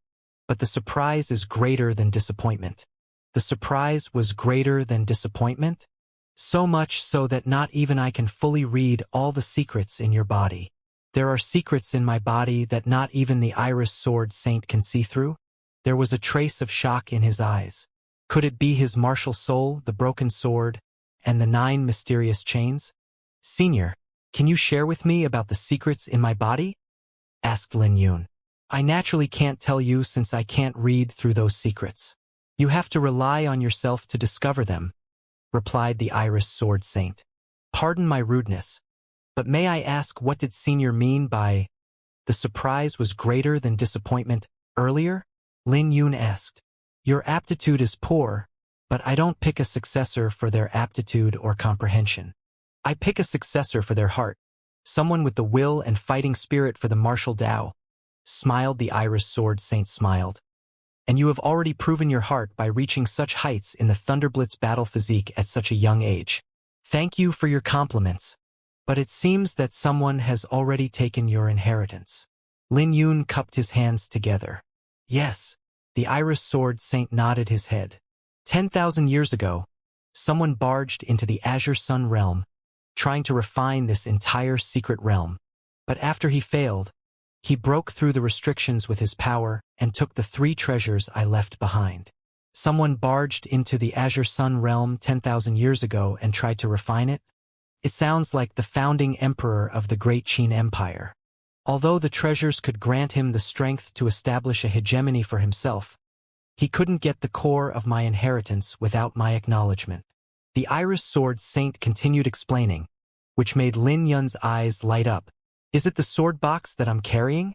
but the surprise is greater than disappointment. The surprise was greater than disappointment? So much so that not even I can fully read all the secrets in your body. There are secrets in my body that not even the Iris Sword Saint can see through? There was a trace of shock in his eyes. Could it be his martial soul, the broken sword, and the 9 mysterious chains? Senior, can you share with me about the secrets in my body? Asked Lin Yun. I naturally can't tell you since I can't read through those secrets. You have to rely on yourself to discover them, replied the Iris Sword Saint. Pardon my rudeness, but may I ask what did Senior mean by the surprise was greater than disappointment earlier? Lin Yun asked. Your aptitude is poor, but I don't pick a successor for their aptitude or comprehension. I pick a successor for their heart, someone with the will and fighting spirit for the martial Tao. Smiled the Iris Sword Saint smiled. And you have already proven your heart by reaching such heights in the Thunderblitz battle physique at such a young age. Thank you for your compliments. But it seems that someone has already taken your inheritance. Lin Yun cupped his hands together. Yes, the Iris Sword Saint nodded his head. 10,000 years ago, someone barged into the Azure Sun realm, trying to refine this entire secret realm. But after he failed, he broke through the restrictions with his power and took the 3 treasures I left behind. Someone barged into the Azure Sun realm 10,000 years ago and tried to refine it? It sounds like the founding emperor of the Great Qin Empire. Although the treasures could grant him the strength to establish a hegemony for himself, he couldn't get the core of my inheritance without my acknowledgement. The Iris Sword Saint continued explaining, which made Lin Yun's eyes light up. Is it the sword box that I'm carrying?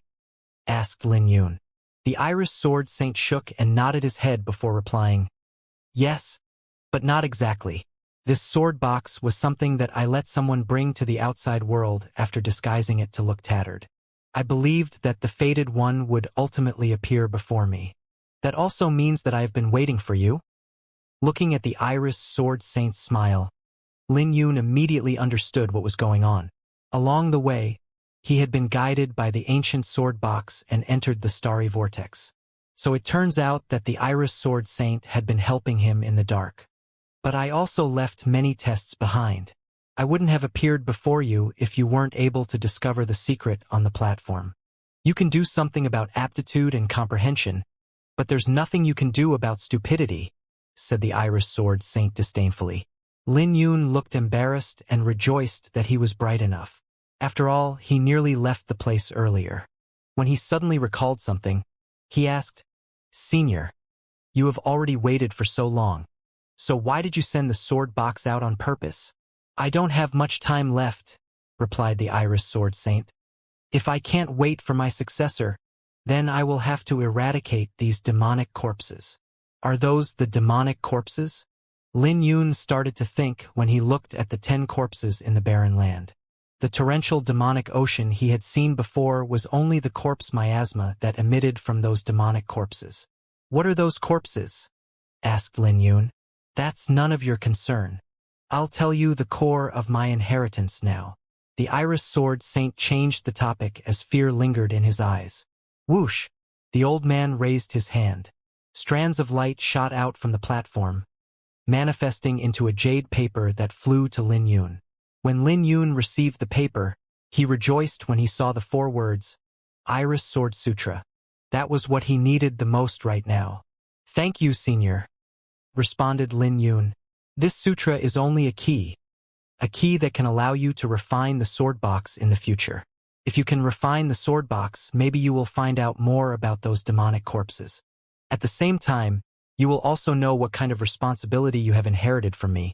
Asked Lin Yun. The Iris Sword Saint shook and nodded his head before replying, yes, but not exactly. This sword box was something that I let someone bring to the outside world after disguising it to look tattered. I believed that the fated one would ultimately appear before me. That also means that I have been waiting for you? Looking at the Iris Sword Saint's smile, Lin Yun immediately understood what was going on. Along the way, he had been guided by the ancient sword box and entered the starry vortex. So it turns out that the Iris Sword Saint had been helping him in the dark. But I also left many tests behind. I wouldn't have appeared before you if you weren't able to discover the secret on the platform. You can do something about aptitude and comprehension, but there's nothing you can do about stupidity, said the Iris Sword Saint disdainfully. Lin Yun looked embarrassed and rejoiced that he was bright enough. After all, he nearly left the place earlier. When he suddenly recalled something, he asked, Senior, you have already waited for so long. So why did you send the sword box out on purpose? I don't have much time left, replied the Iris Sword Saint. If I can't wait for my successor, then I will have to eradicate these demonic corpses. Are those the demonic corpses? Lin Yun started to think when he looked at the 10 corpses in the barren land. The torrential demonic ocean he had seen before was only the corpse miasma that emitted from those demonic corpses. What are those corpses? Asked Lin Yun. That's none of your concern. I'll tell you the core of my inheritance now. The Iris Sword Saint changed the topic as fear lingered in his eyes. Whoosh! The old man raised his hand. Strands of light shot out from the platform, manifesting into a jade paper that flew to Lin Yun. When Lin Yun received the paper, he rejoiced when he saw the 4 words, Iris Sword Sutra. That was what he needed the most right now. Thank you, Senior, responded Lin Yun. This sutra is only a key that can allow you to refine the sword box in the future. If you can refine the sword box, maybe you will find out more about those demonic corpses. At the same time, you will also know what kind of responsibility you have inherited from me.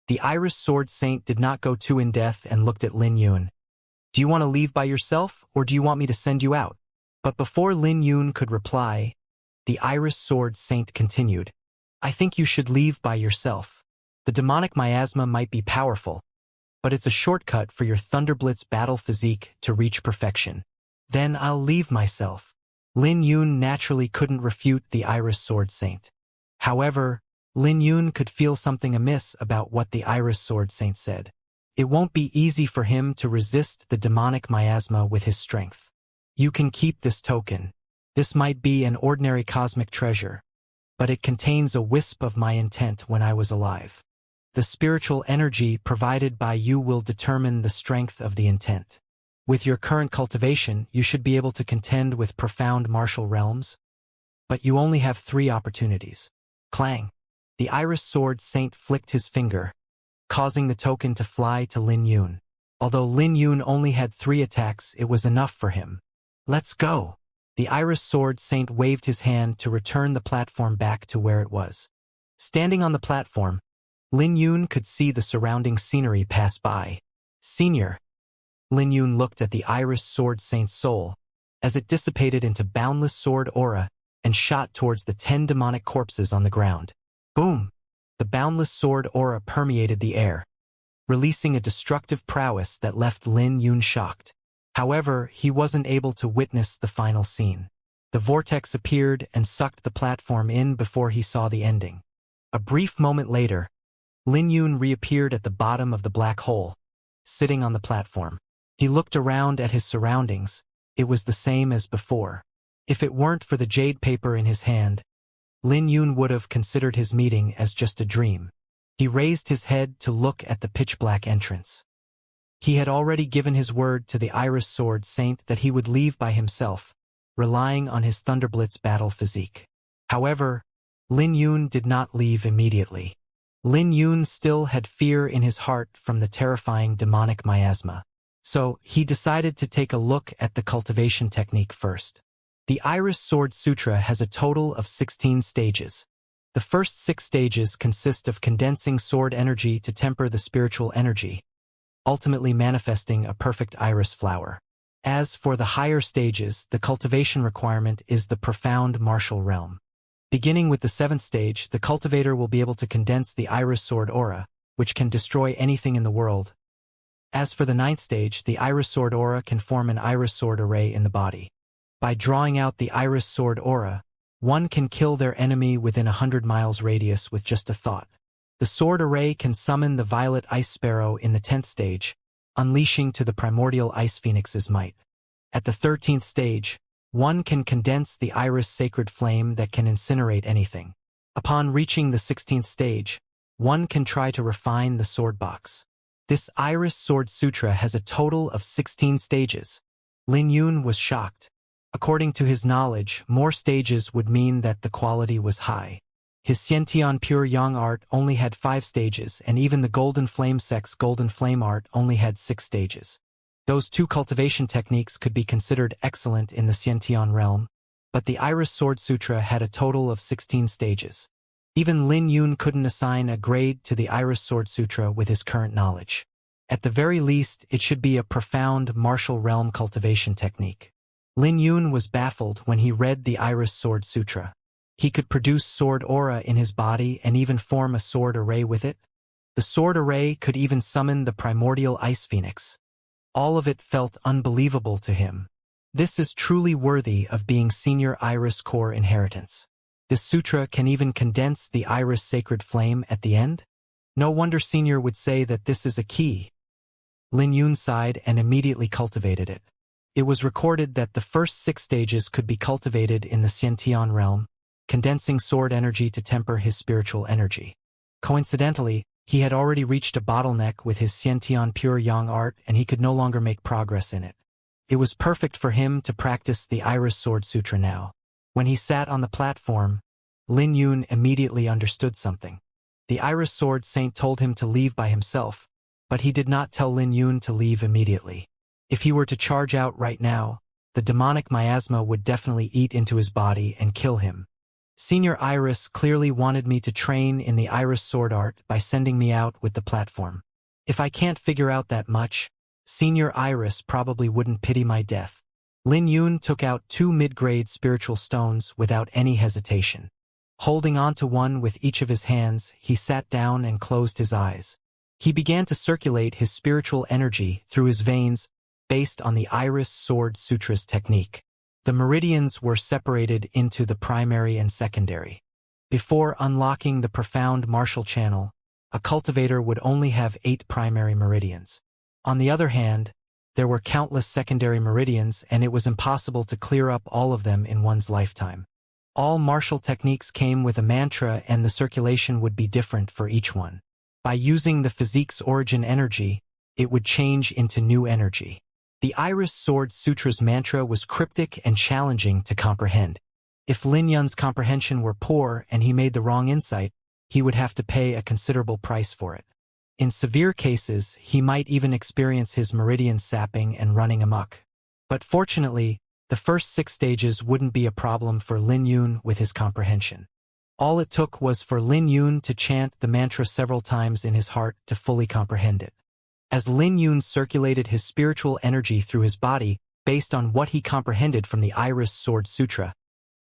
The Iris Sword Saint did not go too in-depth and looked at Lin Yun. Do you want to leave by yourself, or do you want me to send you out? But before Lin Yun could reply, the Iris Sword Saint continued. I think you should leave by yourself. The demonic miasma might be powerful, but it's a shortcut for your Thunderblitz battle physique to reach perfection. Then I'll leave myself. Lin Yun naturally couldn't refute the Iris Sword Saint. However, Lin Yun could feel something amiss about what the Iris Sword Saint said. It won't be easy for him to resist the demonic miasma with his strength. You can keep this token. This might be an ordinary cosmic treasure, but it contains a wisp of my intent when I was alive. The spiritual energy provided by you will determine the strength of the intent. With your current cultivation, you should be able to contend with profound martial realms, but you only have 3 opportunities. Clang! The Iris Sword Saint flicked his finger, causing the token to fly to Lin Yun. Although Lin Yun only had 3 attacks, it was enough for him. Let's go! The Iris Sword Saint waved his hand to return the platform back to where it was. Standing on the platform, Lin Yun could see the surrounding scenery pass by. Senior. Lin Yun looked at the Iris Sword Saint's soul as it dissipated into boundless sword aura and shot towards the 10 demonic corpses on the ground. Boom! The boundless sword aura permeated the air, releasing a destructive prowess that left Lin Yun shocked. However, he wasn't able to witness the final scene. The vortex appeared and sucked the platform in before he saw the ending. A brief moment later, Lin Yun reappeared at the bottom of the black hole, sitting on the platform. He looked around at his surroundings. It was the same as before. If it weren't for the jade paper in his hand, Lin Yun would have considered his meeting as just a dream. He raised his head to look at the pitch-black entrance. He had already given his word to the Iris Sword Saint that he would leave by himself, relying on his Thunderblitz battle physique. However, Lin Yun did not leave immediately. Lin Yun still had fear in his heart from the terrifying demonic miasma. So, he decided to take a look at the cultivation technique first. The Iris Sword Sutra has a total of 16 stages. The first 6 stages consist of condensing sword energy to temper the spiritual energy, ultimately manifesting a perfect iris flower. As for the higher stages, the cultivation requirement is the profound martial realm. Beginning with the 7th stage, the cultivator will be able to condense the iris sword aura, which can destroy anything in the world. As for the 9th stage, the iris sword aura can form an iris sword array in the body. By drawing out the iris sword aura, one can kill their enemy within 100 miles radius with just a thought. The sword array can summon the violet ice sparrow in the 10th stage, unleashing to the primordial ice phoenix's might. At the 13th stage, one can condense the iris sacred flame that can incinerate anything. Upon reaching the 16th stage, one can try to refine the sword box. This Iris Sword Sutra has a total of 16 stages. Lin Yun was shocked. According to his knowledge, more stages would mean that the quality was high. His Xiantian Pure Yang art only had 5 stages, and even the Golden Flame Sect's Golden Flame art only had 6 stages. Those 2 cultivation techniques could be considered excellent in the Xiantian realm, but the Iris Sword Sutra had a total of 16 stages. Even Lin Yun couldn't assign a grade to the Iris Sword Sutra with his current knowledge. At the very least, it should be a profound martial realm cultivation technique. Lin Yun was baffled when he read the Iris Sword Sutra. He could produce sword aura in his body and even form a sword array with it. The sword array could even summon the primordial ice phoenix. All of it felt unbelievable to him. This is truly worthy of being senior Iris core inheritance. This sutra can even condense the Iris sacred flame at the end? No wonder senior would say that this is a key. Lin Yun sighed and immediately cultivated it. It was recorded that the first 6 stages could be cultivated in the Xiantian realm, condensing sword energy to temper his spiritual energy. Coincidentally, he had already reached a bottleneck with his Xiantian Pure Yang art and he could no longer make progress in it. It was perfect for him to practice the Iris Sword Sutra now. When he sat on the platform, Lin Yun immediately understood something. The Iris Sword Saint told him to leave by himself, but he did not tell Lin Yun to leave immediately. If he were to charge out right now, the demonic miasma would definitely eat into his body and kill him. Senior Iris clearly wanted me to train in the Iris sword art by sending me out with the platform. If I can't figure out that much, Senior Iris probably wouldn't pity my death. Lin Yun took out 2 mid-grade spiritual stones without any hesitation. Holding on to one with each of his hands, he sat down and closed his eyes. He began to circulate his spiritual energy through his veins based on the Iris Sword Sutra's technique. The meridians were separated into the primary and secondary. Before unlocking the profound martial channel, a cultivator would only have 8 primary meridians. On the other hand, there were countless secondary meridians and it was impossible to clear up all of them in one's lifetime. All martial techniques came with a mantra and the circulation would be different for each one. By using the physique's origin energy, it would change into new energy. The Iris Sword Sutra's mantra was cryptic and challenging to comprehend. If Lin Yun's comprehension were poor and he made the wrong insight, he would have to pay a considerable price for it. In severe cases, he might even experience his meridian sapping and running amok. But fortunately, the first 6 stages wouldn't be a problem for Lin Yun with his comprehension. All it took was for Lin Yun to chant the mantra several times in his heart to fully comprehend it. As Lin Yun circulated his spiritual energy through his body based on what he comprehended from the Iris Sword Sutra,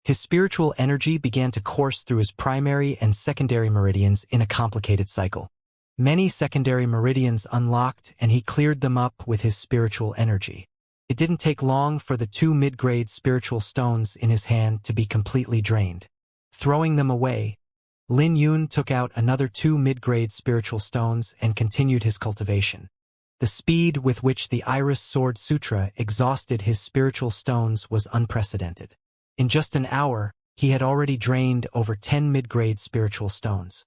his spiritual energy began to course through his primary and secondary meridians in a complicated cycle. Many secondary meridians unlocked and he cleared them up with his spiritual energy. It didn't take long for the 2 mid-grade spiritual stones in his hand to be completely drained. Throwing them away, Lin Yun took out another 2 mid-grade spiritual stones and continued his cultivation. The speed with which the Iris Sword Sutra exhausted his spiritual stones was unprecedented. In just an hour, he had already drained over 10 mid-grade spiritual stones.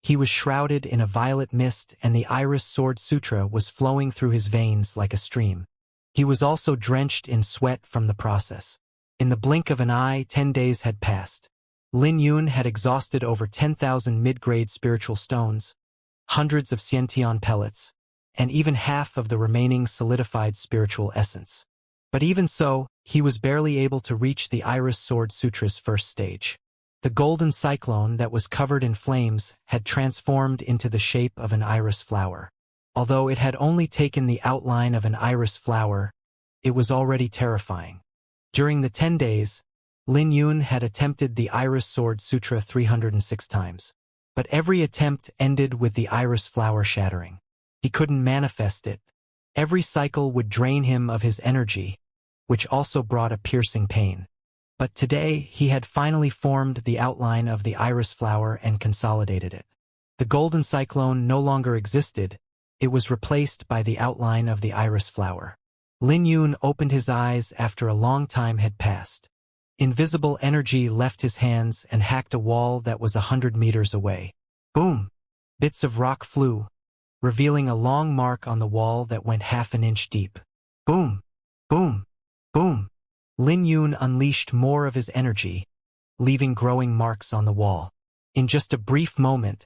He was shrouded in a violet mist, and the Iris Sword Sutra was flowing through his veins like a stream. He was also drenched in sweat from the process. In the blink of an eye, 10 days had passed. Lin Yun had exhausted over 10,000 mid-grade spiritual stones, hundreds of Xiantian pellets, and even half of the remaining solidified spiritual essence. But even so, he was barely able to reach the Iris Sword Sutra's first stage. The golden cyclone that was covered in flames had transformed into the shape of an iris flower. Although it had only taken the outline of an iris flower, it was already terrifying. During the 10 days, Lin Yun had attempted the Iris Sword Sutra 306 times. But every attempt ended with the iris flower shattering. He couldn't manifest it. Every cycle would drain him of his energy, which also brought a piercing pain. But today, he had finally formed the outline of the iris flower and consolidated it. The golden cyclone no longer existed. It was replaced by the outline of the iris flower. Lin Yun opened his eyes after a long time had passed. Invisible energy left his hands and hacked a wall that was 100 meters away. Boom! Bits of rock flew, revealing a long mark on the wall that went half an inch deep. Boom! Boom! Boom! Lin Yun unleashed more of his energy, leaving growing marks on the wall. In just a brief moment,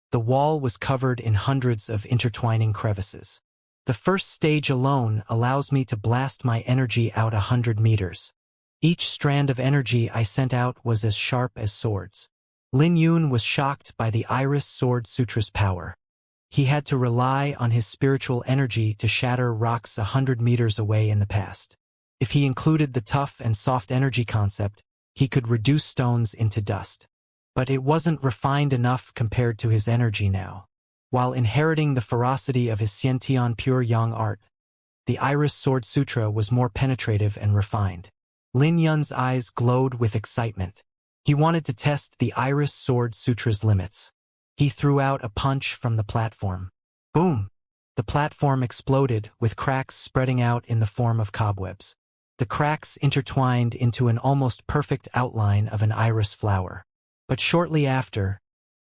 the wall was covered in hundreds of intertwining crevices. The first stage alone allows me to blast my energy out 100 meters. Each strand of energy I sent out was as sharp as swords. Lin Yun was shocked by the Iris Sword Sutra's power. He had to rely on his spiritual energy to shatter rocks 100 meters away in the past. If he included the tough and soft energy concept, he could reduce stones into dust. But it wasn't refined enough compared to his energy now. While inheriting the ferocity of his Xiantian pure yang art, the Iris Sword Sutra was more penetrative and refined. Lin Yun's eyes glowed with excitement. He wanted to test the Iris Sword Sutra's limits. He threw out a punch from the platform. Boom! The platform exploded, with cracks spreading out in the form of cobwebs. The cracks intertwined into an almost perfect outline of an iris flower. But shortly after,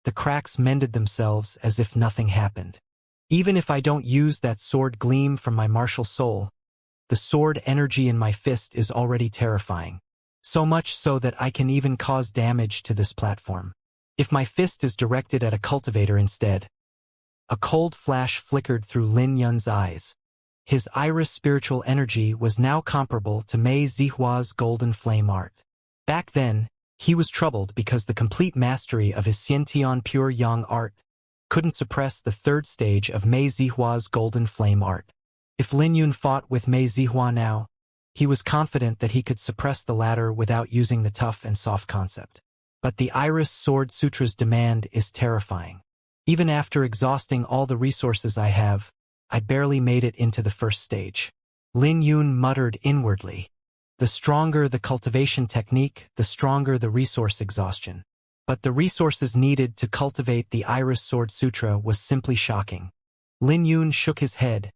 the cracks mended themselves as if nothing happened. Even if I don't use that sword gleam from my martial soul, the sword energy in my fist is already terrifying. So much so that I can even cause damage to this platform. If my fist is directed at a cultivator instead. A cold flash flickered through Lin Yun's eyes. His iris spiritual energy was now comparable to Mei Zihua's golden flame art. Back then, he was troubled because the complete mastery of his Xiantian pure yang art couldn't suppress the third stage of Mei Zihua's golden flame art. If Lin Yun fought with Mei Zihua now, he was confident that he could suppress the latter without using the tough and soft concept. But the Iris Sword Sutra's demand is terrifying. Even after exhausting all the resources I have, I barely made it into the first stage. Lin Yun muttered inwardly. The stronger the cultivation technique, the stronger the resource exhaustion. But the resources needed to cultivate the Iris Sword Sutra was simply shocking. Lin Yun shook his head,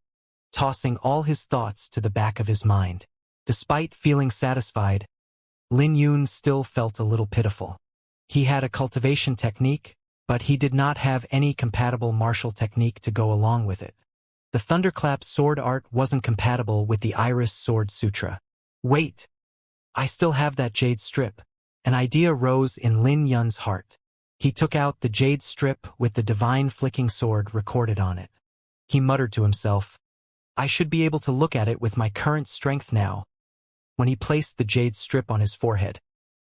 tossing all his thoughts to the back of his mind. Despite feeling satisfied, Lin Yun still felt a little pitiful. He had a cultivation technique, but he did not have any compatible martial technique to go along with it. The Thunderclap sword art wasn't compatible with the Iris Sword Sutra. Wait! I still have that jade strip. An idea rose in Lin Yun's heart. He took out the jade strip with the divine flicking sword recorded on it. He muttered to himself, I should be able to look at it with my current strength now. When he placed the jade strip on his forehead,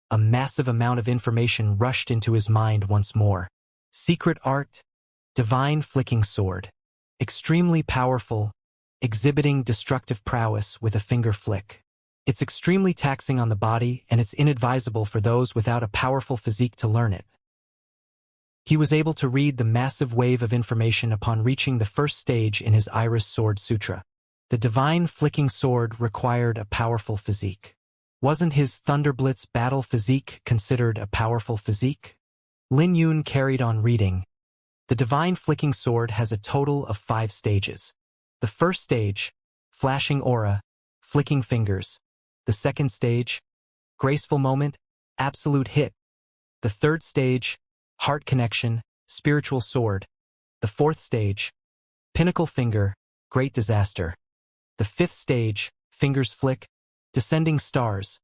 a massive amount of information rushed into his mind once more. Secret art, divine flicking sword. Extremely powerful, exhibiting destructive prowess with a finger flick. It's extremely taxing on the body, and it's inadvisable for those without a powerful physique to learn it. He was able to read the massive wave of information upon reaching the first stage in his Iris Sword Sutra. The divine flicking sword required a powerful physique. Wasn't his Thunderblitz battle physique considered a powerful physique? Lin Yun carried on reading. The divine flicking sword has a total of 5 stages. The first stage, flashing aura, flicking fingers. The second stage, graceful moment, absolute hit. The third stage, heart connection, spiritual sword. The fourth stage, pinnacle finger, great disaster. The fifth stage, fingers flick, descending stars.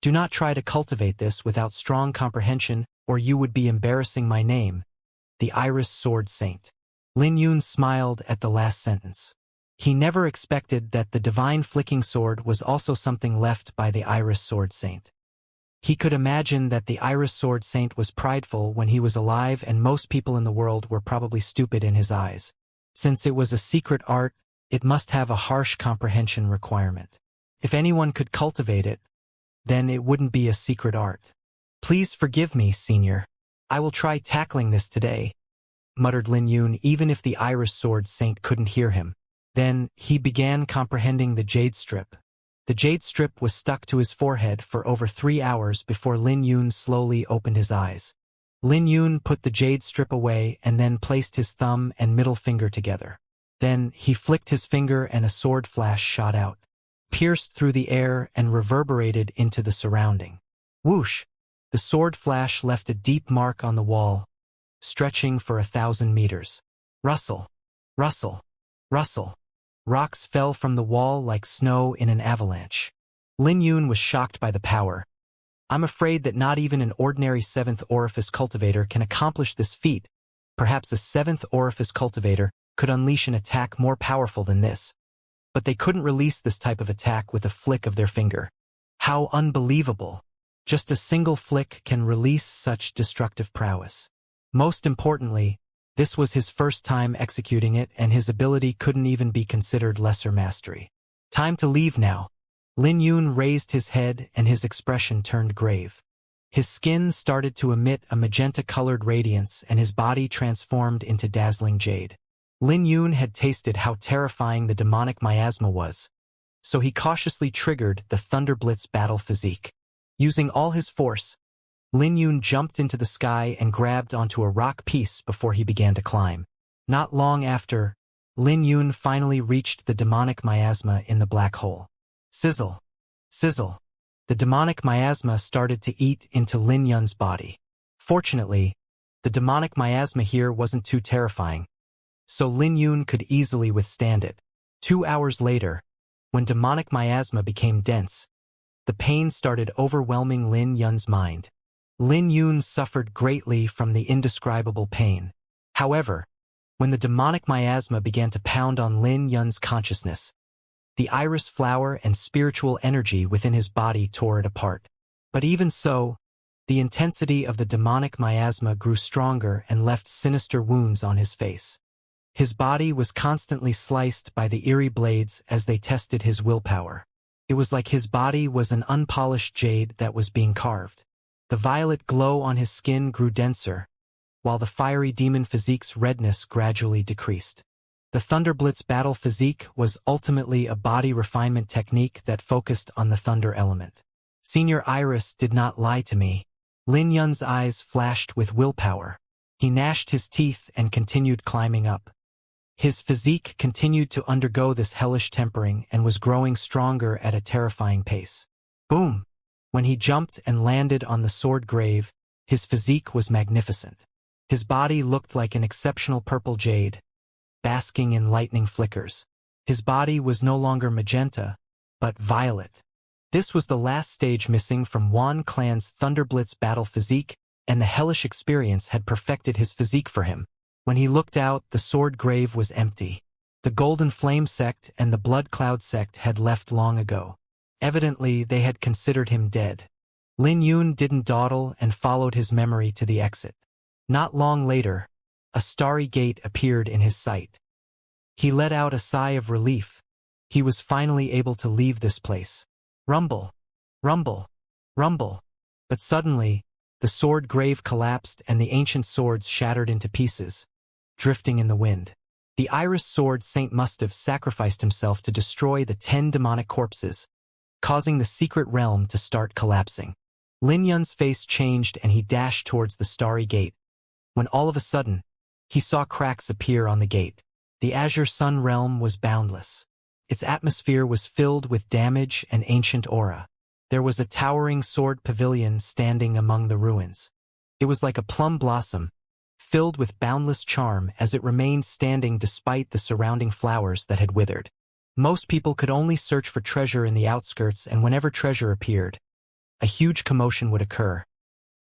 Do not try to cultivate this without strong comprehension, or you would be embarrassing my name, the Iris Sword Saint. Lin Yun smiled at the last sentence. He never expected that the divine flicking sword was also something left by the Iris Sword Saint. He could imagine that the Iris Sword Saint was prideful when he was alive, and most people in the world were probably stupid in his eyes. Since it was a secret art, it must have a harsh comprehension requirement. If anyone could cultivate it, then it wouldn't be a secret art. Please forgive me, Senior. I will try tackling this today, muttered Lin Yun, even if the Iris Sword Saint couldn't hear him. Then he began comprehending the jade strip. The jade strip was stuck to his forehead for over 3 hours before Lin Yun slowly opened his eyes. Lin Yun put the jade strip away and then placed his thumb and middle finger together. Then he flicked his finger and a sword flash shot out, pierced through the air and reverberated into the surrounding. Whoosh! The sword flash left a deep mark on the wall, stretching for 1,000 meters. Rustle! Rustle! Rustle! Rocks fell from the wall like snow in an avalanche. Lin Yun was shocked by the power. I'm afraid that not even an ordinary seventh orifice cultivator can accomplish this feat. Perhaps a seventh orifice cultivator could unleash an attack more powerful than this. But they couldn't release this type of attack with a flick of their finger. How unbelievable! Just a single flick can release such destructive prowess. Most importantly, this was his first time executing it, and his ability couldn't even be considered lesser mastery. Time to leave now. Lin Yun raised his head and his expression turned grave. His skin started to emit a magenta-colored radiance and his body transformed into dazzling jade. Lin Yun had tasted how terrifying the demonic miasma was, so he cautiously triggered the Thunderblitz battle physique. Using all his force, Lin Yun jumped into the sky and grabbed onto a rock piece before he began to climb. Not long after, Lin Yun finally reached the demonic miasma in the black hole. Sizzle! Sizzle! The demonic miasma started to eat into Lin Yun's body. Fortunately, the demonic miasma here wasn't too terrifying, so Lin Yun could easily withstand it. 2 hours later, when demonic miasma became dense, the pain started overwhelming Lin Yun's mind. Lin Yun suffered greatly from the indescribable pain. However, when the demonic miasma began to pound on Lin Yun's consciousness, the iris flower and spiritual energy within his body tore it apart. But even so, the intensity of the demonic miasma grew stronger and left sinister wounds on his face. His body was constantly sliced by the eerie blades as they tested his willpower. It was like his body was an unpolished jade that was being carved. The violet glow on his skin grew denser, while the fiery demon physique's redness gradually decreased. The Thunderblitz battle physique was ultimately a body refinement technique that focused on the thunder element. Senior Iris did not lie to me. Lin Yun's eyes flashed with willpower. He gnashed his teeth and continued climbing up. His physique continued to undergo this hellish tempering and was growing stronger at a terrifying pace. Boom! When he jumped and landed on the sword grave, his physique was magnificent. His body looked like an exceptional purple jade, basking in lightning flickers. His body was no longer magenta, but violet. This was the last stage missing from Wan Clan's Thunderblitz battle physique, and the hellish experience had perfected his physique for him. When he looked out, the sword grave was empty. The Golden Flame sect and the Blood Cloud sect had left long ago. Evidently, they had considered him dead. Lin Yun didn't dawdle and followed his memory to the exit. Not long later, a starry gate appeared in his sight. He let out a sigh of relief. He was finally able to leave this place. Rumble! Rumble! Rumble! But suddenly, the sword grave collapsed and the ancient swords shattered into pieces, drifting in the wind. The Iris Sword Saint must have sacrificed himself to destroy the 10 demonic corpses, causing the secret realm to start collapsing. Lin Yun's face changed and he dashed towards the starry gate, when all of a sudden, he saw cracks appear on the gate. The Azure Sun realm was boundless. Its atmosphere was filled with damage and ancient aura. There was a towering sword pavilion standing among the ruins. It was like a plum blossom, filled with boundless charm as it remained standing despite the surrounding flowers that had withered. Most people could only search for treasure in the outskirts, and whenever treasure appeared, a huge commotion would occur.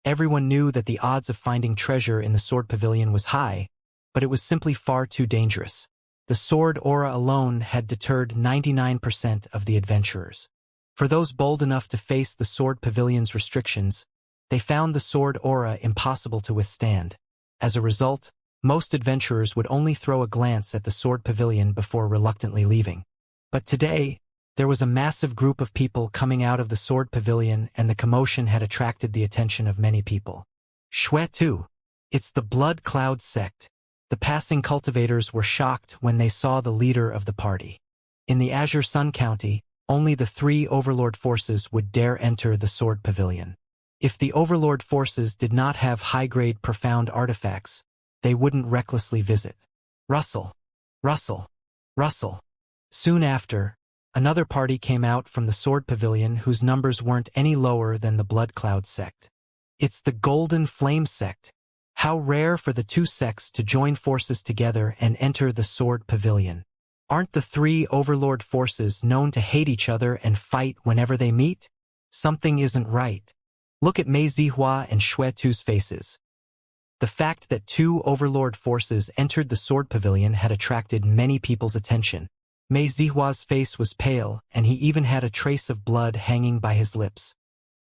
Everyone knew that the odds of finding treasure in the sword pavilion was high, but it was simply far too dangerous. The sword aura alone had deterred 99% of the adventurers. For those bold enough to face the sword pavilion's restrictions, they found the sword aura impossible to withstand. As a result, most adventurers would only throw a glance at the sword pavilion before reluctantly leaving. But today, there was a massive group of people coming out of the sword pavilion, and the commotion had attracted the attention of many people. Shue. It's the Blood Cloud sect. The passing cultivators were shocked when they saw the leader of the party. In the Azure Sun County, only the 3 overlord forces would dare enter the sword pavilion. If the overlord forces did not have high-grade profound artifacts, they wouldn't recklessly visit. Rustle. Rustle. Rustle. Soon after, another party came out from the sword pavilion whose numbers weren't any lower than the Blood Cloud sect. It's the Golden Flame sect. How rare for the 2 sects to join forces together and enter the sword pavilion. Aren't the 3 overlord forces known to hate each other and fight whenever they meet? Something isn't right. Look at Mei Zihua and Xuetu's faces. The fact that 2 overlord forces entered the sword pavilion had attracted many people's attention. Mei Zihua's face was pale, and he even had a trace of blood hanging by his lips.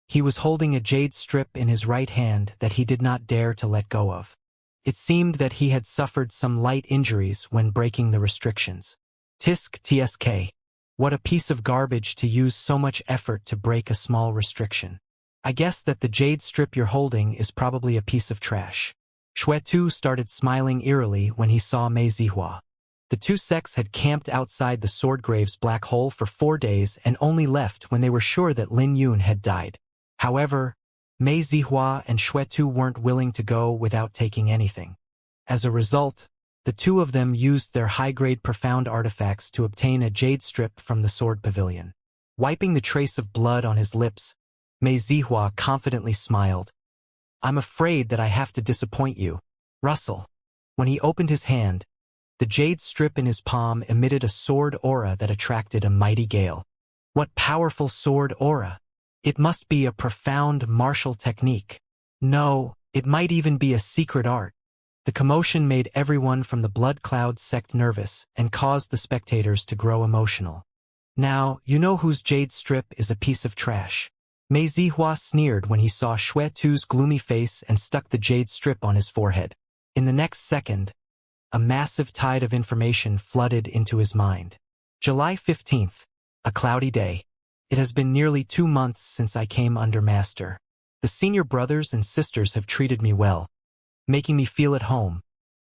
He was holding a jade strip in his right hand that he did not dare to let go of. It seemed that he had suffered some light injuries when breaking the restrictions. Tsk. What a piece of garbage to use so much effort to break a small restriction. I guess that the jade strip you're holding is probably a piece of trash. Xuetu started smiling eerily when he saw Mei Zihua. The 2 sects had camped outside the Swordgrave's black hole for 4 days and only left when they were sure that Lin Yun had died. However, Mei Zihua and Xuetu weren't willing to go without taking anything. As a result, the 2 of them used their high-grade profound artifacts to obtain a jade strip from the sword pavilion. Wiping the trace of blood on his lips, Mei Zihua confidently smiled. I'm afraid that I have to disappoint you. Russell. When he opened his hand, the jade strip in his palm emitted a sword aura that attracted a mighty gale. What powerful sword aura! It must be a profound martial technique. No, it might even be a secret art. The commotion made everyone from the Blood Cloud sect nervous and caused the spectators to grow emotional. Now, you know whose jade strip is a piece of trash. Mei Zihua sneered when he saw Xuetu's gloomy face and stuck the jade strip on his forehead. In the next second, a massive tide of information flooded into his mind. July 15th, a cloudy day. It has been nearly 2 months since I came under Master. The senior brothers and sisters have treated me well, making me feel at home,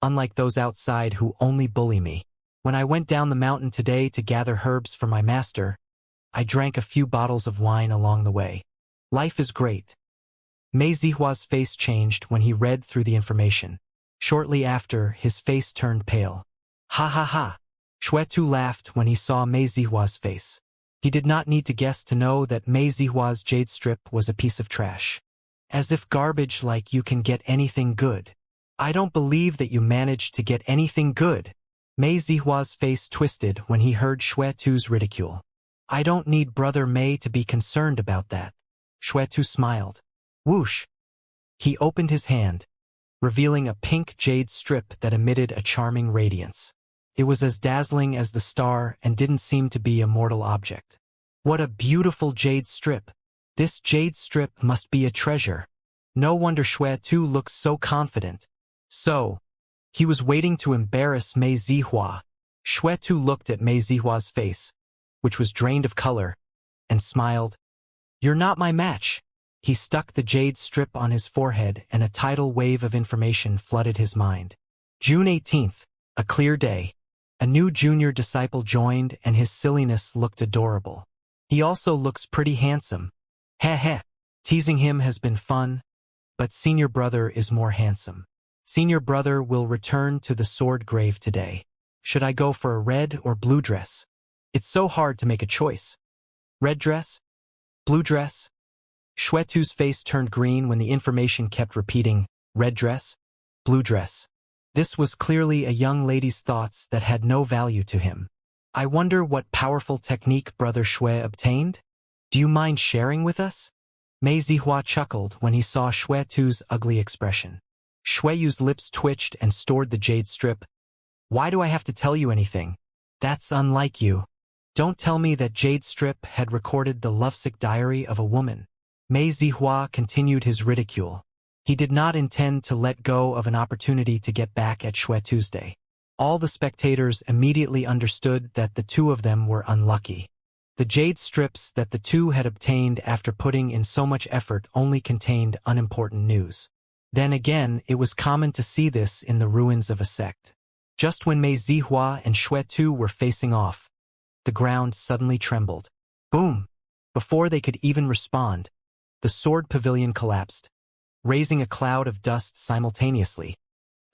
unlike those outside who only bully me. When I went down the mountain today to gather herbs for my master, I drank a few bottles of wine along the way. Life is great. Mei Zihua's face changed when he read through the information. Shortly after, his face turned pale. Ha ha ha! Xuetu laughed when he saw Mei Zihua's face. He did not need to guess to know that Mei Zihua's jade strip was a piece of trash. As if garbage like you can get anything good. I don't believe that you managed to get anything good. Mei Zihua's face twisted when he heard Xuetu's ridicule. I don't need Brother Mei to be concerned about that. Xuetu smiled. Whoosh! He opened his hand, revealing a pink jade strip that emitted a charming radiance. It was as dazzling as the star and didn't seem to be a mortal object. What a beautiful jade strip! This jade strip must be a treasure. No wonder Xuetu looks so confident. So, he was waiting to embarrass Mei Zihua. Xuetu looked at Mei Zihua's face, which was drained of color, and smiled. You're not my match. He stuck the jade strip on his forehead and a tidal wave of information flooded his mind. June 18th, a clear day. A new junior disciple joined and his silliness looked adorable. He also looks pretty handsome. Heh heh. Teasing him has been fun, but senior brother is more handsome. Senior brother will return to the sword grave today. Should I go for a red or blue dress? It's so hard to make a choice. Red dress? Blue dress? Xuetu's face turned green when the information kept repeating, red dress? blue dress. This was clearly a young lady's thoughts that had no value to him. I wonder what powerful technique Brother Shui obtained? Do you mind sharing with us? Mei Zihua chuckled when he saw Shui Tu's ugly expression. Shui Yu's lips twitched and stored the jade strip. Why do I have to tell you anything? That's unlike you. Don't tell me that Jade Strip had recorded the lovesick diary of a woman. Mei Zihua continued his ridicule. He did not intend to let go of an opportunity to get back at Shui Tuesday. All the spectators immediately understood that the two of them were unlucky. The jade strips that the two had obtained after putting in so much effort only contained unimportant news. Then again, it was common to see this in the ruins of a sect. Just when Mei Zihua and Shui Tu were facing off, the ground suddenly trembled. Boom! Before they could even respond, the sword pavilion collapsed, raising a cloud of dust simultaneously.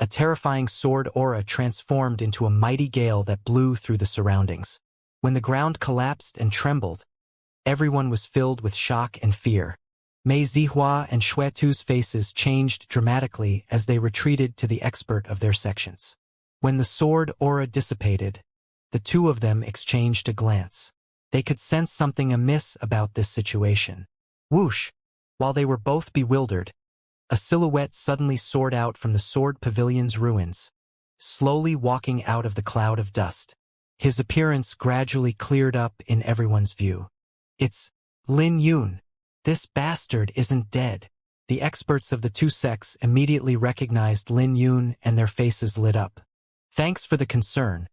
A terrifying sword aura transformed into a mighty gale that blew through the surroundings. When the ground collapsed and trembled, everyone was filled with shock and fear. Mei Zihua and Shui Tu's faces changed dramatically as they retreated to the expert of their sections. When the sword aura dissipated, the two of them exchanged a glance. They could sense something amiss about this situation. Whoosh! While they were both bewildered, a silhouette suddenly soared out from the sword pavilion's ruins, slowly walking out of the cloud of dust. His appearance gradually cleared up in everyone's view. It's Lin Yun. This bastard isn't dead. The experts of the two sects immediately recognized Lin Yun and their faces lit up. Thanks for the concern,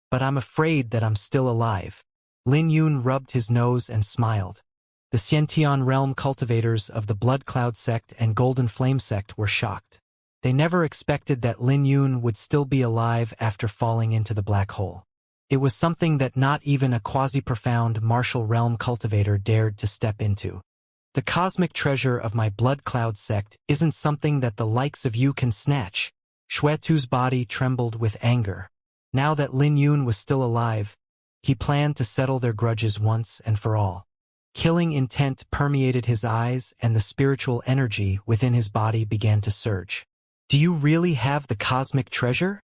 but I'm afraid that I'm still alive. Lin Yun rubbed his nose and smiled. The Xianxia realm cultivators of the Blood Cloud sect and Golden Flame sect were shocked. They never expected that Lin Yun would still be alive after falling into the black hole. It was something that not even a quasi-profound martial realm cultivator dared to step into. The cosmic treasure of my Blood Cloud sect isn't something that the likes of you can snatch. Shui Tu's body trembled with anger. Now that Lin Yun was still alive, he planned to settle their grudges once and for all. Killing intent permeated his eyes and the spiritual energy within his body began to surge. Do you really have the cosmic treasure?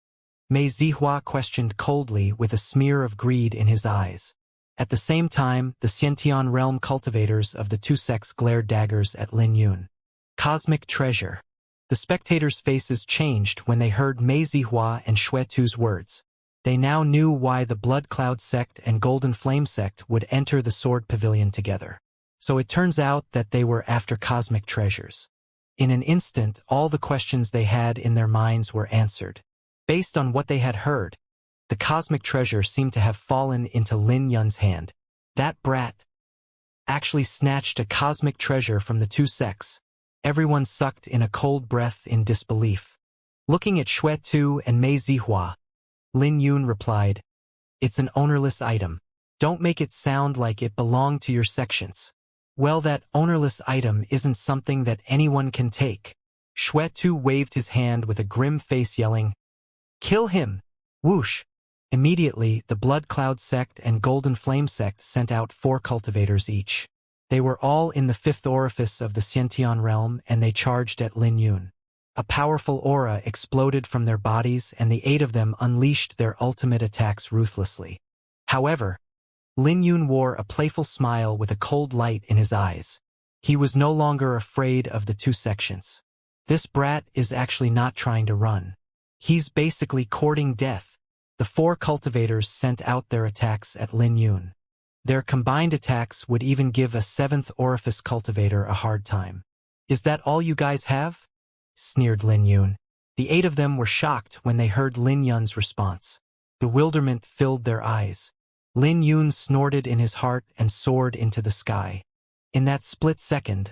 Mei Zihua questioned coldly with a smear of greed in his eyes. At the same time, the Xiantian realm cultivators of the two sects glared daggers at Lin Yun. Cosmic treasure. The spectators' faces changed when they heard Mei Zihua and Shui Tu's words. They now knew why the Blood Cloud sect and Golden Flame sect would enter the Sword Pavilion together. So it turns out that they were after cosmic treasures. In an instant, all the questions they had in their minds were answered. Based on what they had heard, the cosmic treasure seemed to have fallen into Lin Yun's hand. That brat actually snatched a cosmic treasure from the two sects. Everyone sucked in a cold breath in disbelief. Looking at Shui Tu and Mei Zihua, Lin Yun replied, "It's an ownerless item. Don't make it sound like it belonged to your sections." Well, that ownerless item isn't something that anyone can take. Shui Tu waved his hand with a grim face yelling, "Kill him!" Whoosh! Immediately, the Blood Cloud sect and Golden Flame sect sent out 4 cultivators each. They were all in the 5th orifice of the Xiantian realm and they charged at Lin Yun. A powerful aura exploded from their bodies and the 8 of them unleashed their ultimate attacks ruthlessly. However, Lin Yun wore a playful smile with a cold light in his eyes. He was no longer afraid of the two sections. This brat is actually not trying to run. He's basically courting death. The 4 cultivators sent out their attacks at Lin Yun. Their combined attacks would even give a 7th orifice cultivator a hard time. "Is that all you guys have?" sneered Lin Yun. The 8 of them were shocked when they heard Lin Yun's response. Bewilderment filled their eyes. Lin Yun snorted in his heart and soared into the sky. In that split second,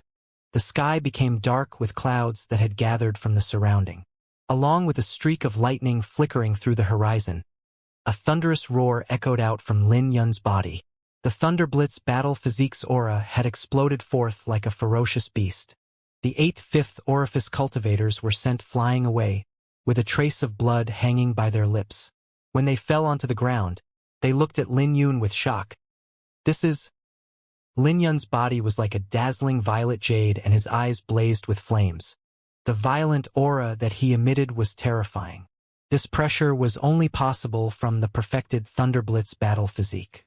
the sky became dark with clouds that had gathered from the surrounding. Along with a streak of lightning flickering through the horizon, a thunderous roar echoed out from Lin Yun's body. The Thunderblitz battle physique's aura had exploded forth like a ferocious beast. The 8th 5th orifice cultivators were sent flying away, with a trace of blood hanging by their lips. When they fell onto the ground, they looked at Lin Yun with shock. "This is..." Lin Yun's body was like a dazzling violet jade and his eyes blazed with flames. The violent aura that he emitted was terrifying. This pressure was only possible from the perfected Thunderblitz battle physique.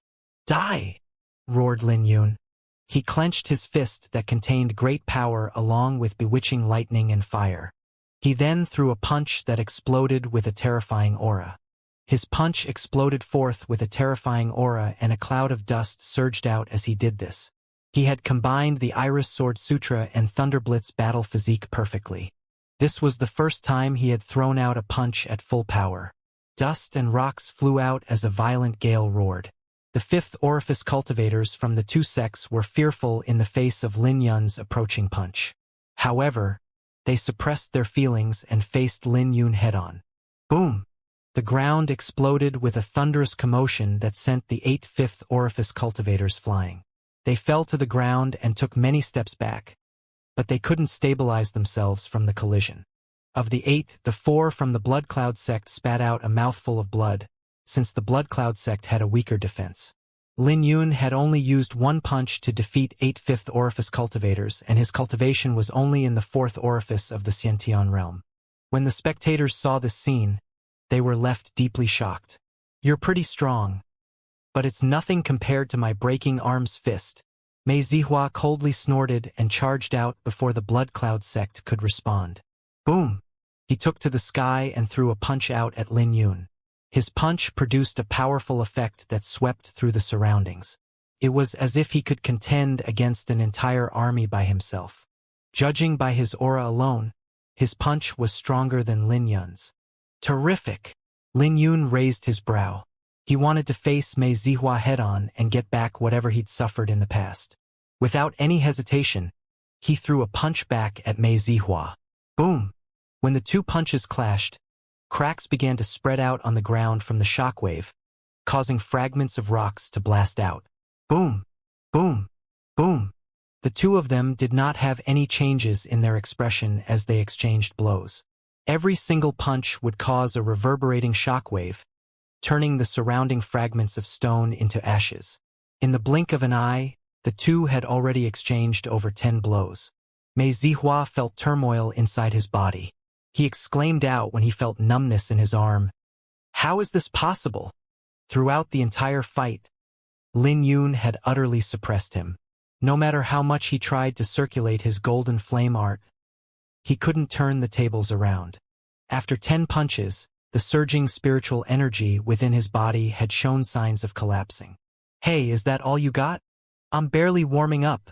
"Die!" roared Lin Yun. He clenched his fist that contained great power along with bewitching lightning and fire. He then threw a punch that exploded with a terrifying aura. His punch exploded forth with a terrifying aura, and a cloud of dust surged out as he did this. He had combined the Iris Sword Sutra and Thunderblitz battle physique perfectly. This was the first time he had thrown out a punch at full power. Dust and rocks flew out as a violent gale roared. The fifth orifice cultivators from the two sects were fearful in the face of Lin Yun's approaching punch. However, they suppressed their feelings and faced Lin Yun head-on. Boom! The ground exploded with a thunderous commotion that sent the 8 fifth orifice cultivators flying. They fell to the ground and took many steps back, but they couldn't stabilize themselves from the collision. Of the 8, the 4 from the Blood Cloud sect spat out a mouthful of blood, since the Blood Cloud sect had a weaker defense. Lin Yun had only used one punch to defeat 8 fifth orifice cultivators, and his cultivation was only in the 4th orifice of the Xiantian realm. When the spectators saw this scene, they were left deeply shocked. "You're pretty strong, but it's nothing compared to my breaking arms fist." Mei Zihua coldly snorted and charged out before the Blood Cloud sect could respond. Boom! He took to the sky and threw a punch out at Lin Yun. His punch produced a powerful effect that swept through the surroundings. It was as if he could contend against an entire army by himself. Judging by his aura alone, his punch was stronger than Lin Yun's. Terrific! Lin Yun raised his brow. He wanted to face Mei Zihua head-on and get back whatever he'd suffered in the past. Without any hesitation, he threw a punch back at Mei Zihua. Boom! When the two punches clashed, cracks began to spread out on the ground from the shockwave, causing fragments of rocks to blast out. Boom! Boom! Boom! The two of them did not have any changes in their expression as they exchanged blows. Every single punch would cause a reverberating shockwave, turning the surrounding fragments of stone into ashes. In the blink of an eye, the two had already exchanged over 10 blows. Mei Zihua felt turmoil inside his body. He exclaimed out when he felt numbness in his arm. How is this possible? Throughout the entire fight, Lin Yun had utterly suppressed him. No matter how much he tried to circulate his golden flame art, he couldn't turn the tables around. After 10 punches, the surging spiritual energy within his body had shown signs of collapsing. "Hey, is that all you got? I'm barely warming up,"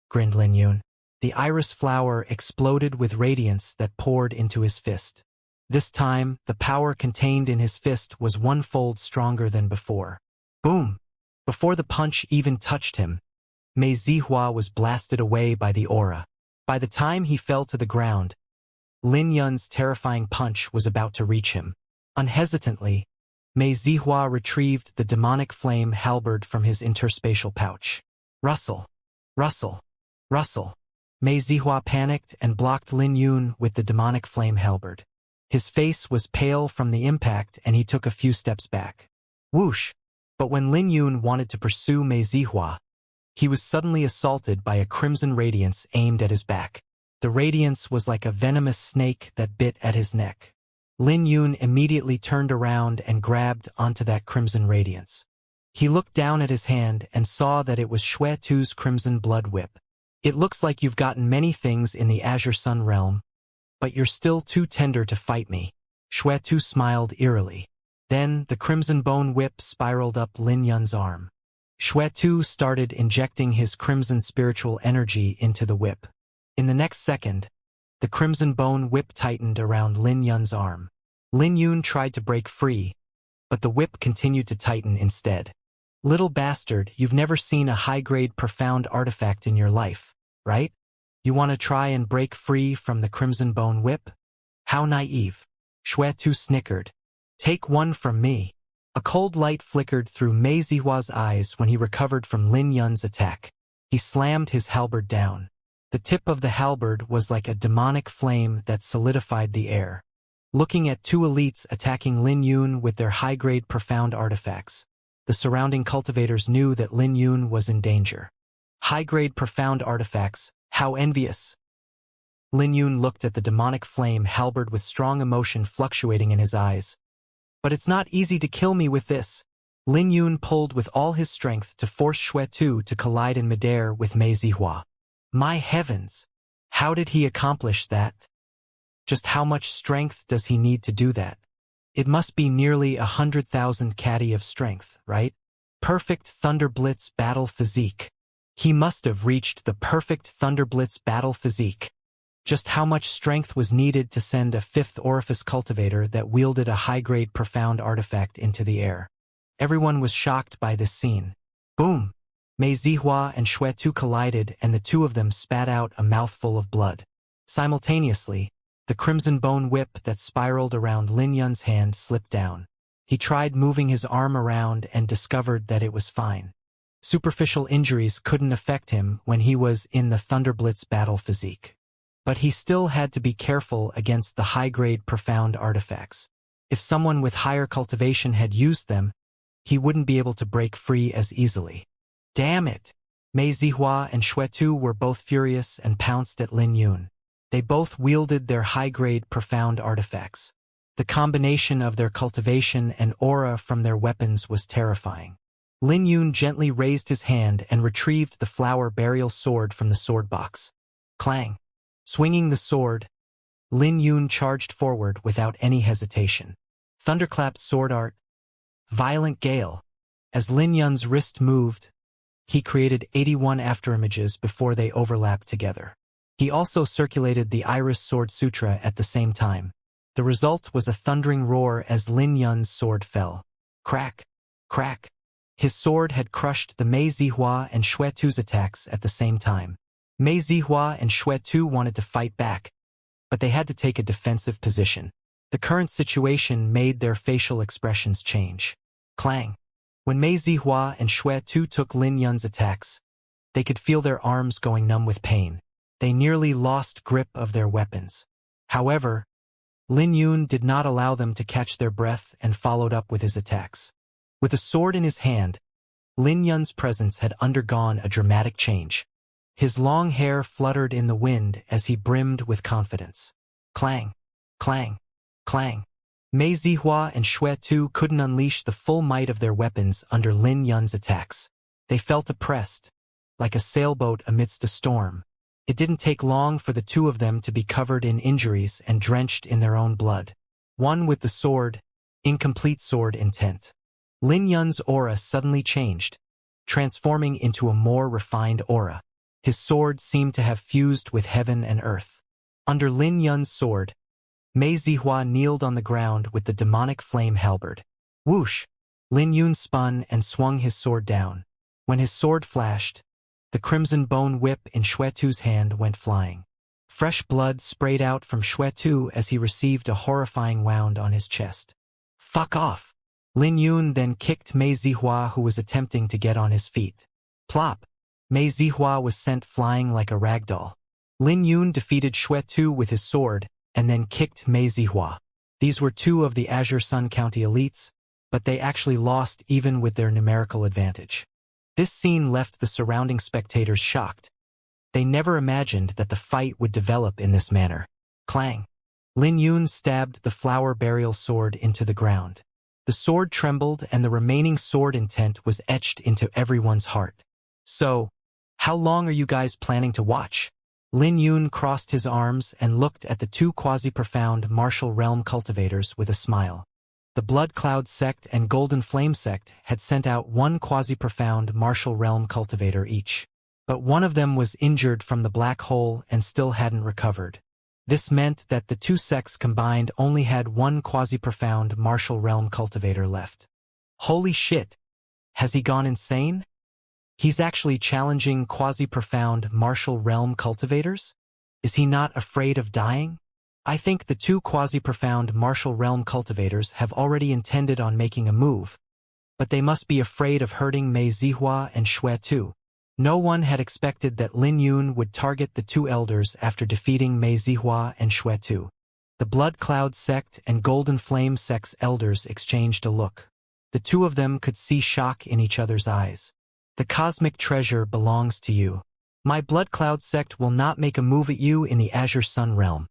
grinned Lin Yun. The iris flower exploded with radiance that poured into his fist. This time, the power contained in his fist was 1-fold stronger than before. Boom! Before the punch even touched him, Mei Zihua was blasted away by the aura. By the time he fell to the ground, Lin Yun's terrifying punch was about to reach him. Unhesitantly, Mei Zihua retrieved the demonic flame halberd from his interspatial pouch. Rustle! Rustle! Rustle! Mei Zihua panicked and blocked Lin Yun with the demonic flame halberd. His face was pale from the impact and he took a few steps back. Whoosh! But when Lin Yun wanted to pursue Mei Zihua, he was suddenly assaulted by a crimson radiance aimed at his back. The radiance was like a venomous snake that bit at his neck. Lin Yun immediately turned around and grabbed onto that crimson radiance. He looked down at his hand and saw that it was Xue Tu's crimson blood whip. "It looks like you've gotten many things in the Azure Sun realm, but you're still too tender to fight me." Xue Tu smiled eerily. Then the crimson bone whip spiraled up Lin Yun's arm. Xue Tu started injecting his crimson spiritual energy into the whip. In the next second, the crimson bone whip tightened around Lin Yun's arm. Lin Yun tried to break free, but the whip continued to tighten instead. "Little bastard, you've never seen a high-grade profound artifact in your life, right? You want to try and break free from the crimson bone whip? How naive." Xue Tu snickered. "Take one from me." A cold light flickered through Mei Zihua's eyes when he recovered from Lin Yun's attack. He slammed his halberd down. The tip of the halberd was like a demonic flame that solidified the air. Looking at two elites attacking Lin Yun with their high-grade profound artifacts, the surrounding cultivators knew that Lin Yun was in danger. High-grade profound artifacts, how envious! Lin Yun looked at the demonic flame halberd with strong emotion fluctuating in his eyes. But it's not easy to kill me with this. Lin Yun pulled with all his strength to force Xuetu to collide in midair with Mei Zihua. My heavens! How did he accomplish that? Just how much strength does he need to do that? It must be nearly 100,000 catty of strength, right? Perfect Thunder Blitz battle physique. He must have reached the perfect Thunder Blitz battle physique. Just how much strength was needed to send a fifth orifice cultivator that wielded a high-grade profound artifact into the air? Everyone was shocked by this scene. Boom! Mei Zihua and Xuetu collided, and the two of them spat out a mouthful of blood. Simultaneously, the crimson bone whip that spiraled around Lin Yun's hand slipped down. He tried moving his arm around and discovered that it was fine. Superficial injuries couldn't affect him when he was in the Thunderblitz battle physique. But he still had to be careful against the high-grade profound artifacts. If someone with higher cultivation had used them, he wouldn't be able to break free as easily. Damn it! Mei Zihua and Xuetu were both furious and pounced at Lin Yun. They both wielded their high-grade profound artifacts. The combination of their cultivation and aura from their weapons was terrifying. Lin Yun gently raised his hand and retrieved the flower burial sword from the sword box. Clang! Swinging the sword, Lin Yun charged forward without any hesitation. Thunderclap sword art. Violent gale. As Lin Yun's wrist moved, he created 81 afterimages before they overlapped together. He also circulated the Iris Sword Sutra at the same time. The result was a thundering roar as Lin Yun's sword fell. Crack! Crack! His sword had crushed the Mei Zihua and Xuetu's attacks at the same time. Mei Zihua and Xuetu wanted to fight back, but they had to take a defensive position. The current situation made their facial expressions change. Clang! When Mei Zihua and Xuetu took Lin Yun's attacks, they could feel their arms going numb with pain. They nearly lost grip of their weapons. However, Lin Yun did not allow them to catch their breath and followed up with his attacks. With a sword in his hand, Lin Yun's presence had undergone a dramatic change. His long hair fluttered in the wind as he brimmed with confidence. Clang! Clang! Clang! Mei Zihua and Xuetu couldn't unleash the full might of their weapons under Lin Yun's attacks. They felt oppressed, like a sailboat amidst a storm. It didn't take long for the two of them to be covered in injuries and drenched in their own blood. One with the sword, incomplete sword intent. Lin Yun's aura suddenly changed, transforming into a more refined aura. His sword seemed to have fused with heaven and earth. Under Lin Yun's sword, Mei Zihua kneeled on the ground with the demonic flame halberd. Whoosh! Lin Yun spun and swung his sword down. When his sword flashed, the crimson bone whip in Xuetu's hand went flying. Fresh blood sprayed out from Xuetu as he received a horrifying wound on his chest. Fuck off! Lin Yun then kicked Mei Zihua, who was attempting to get on his feet. Plop! Mei Zihua was sent flying like a ragdoll. Lin Yun defeated Xuetu with his sword and then kicked Mei Zihua. These were two of the Azure Sun County elites, but they actually lost even with their numerical advantage. This scene left the surrounding spectators shocked. They never imagined that the fight would develop in this manner. Clang! Lin Yun stabbed the flower burial sword into the ground. The sword trembled and the remaining sword intent was etched into everyone's heart. So, how long are you guys planning to watch? Lin Yun crossed his arms and looked at the two quasi-profound martial realm cultivators with a smile. The Blood Cloud sect and Golden Flame sect had sent out one quasi-profound martial realm cultivator each. But one of them was injured from the black hole and still hadn't recovered. This meant that the two sects combined only had one quasi-profound martial realm cultivator left. Holy shit! Has he gone insane? He's actually challenging quasi-profound martial realm cultivators? Is he not afraid of dying? I think the two quasi-profound martial realm cultivators have already intended on making a move, but they must be afraid of hurting Mei Zihua and Xuetu. No one had expected that Lin Yun would target the two elders after defeating Mei Zihua and Xuetu. The Blood Cloud sect and Golden Flame sect's elders exchanged a look. The two of them could see shock in each other's eyes. The cosmic treasure belongs to you. My Blood Cloud sect will not make a move at you in the Azure Sun realm,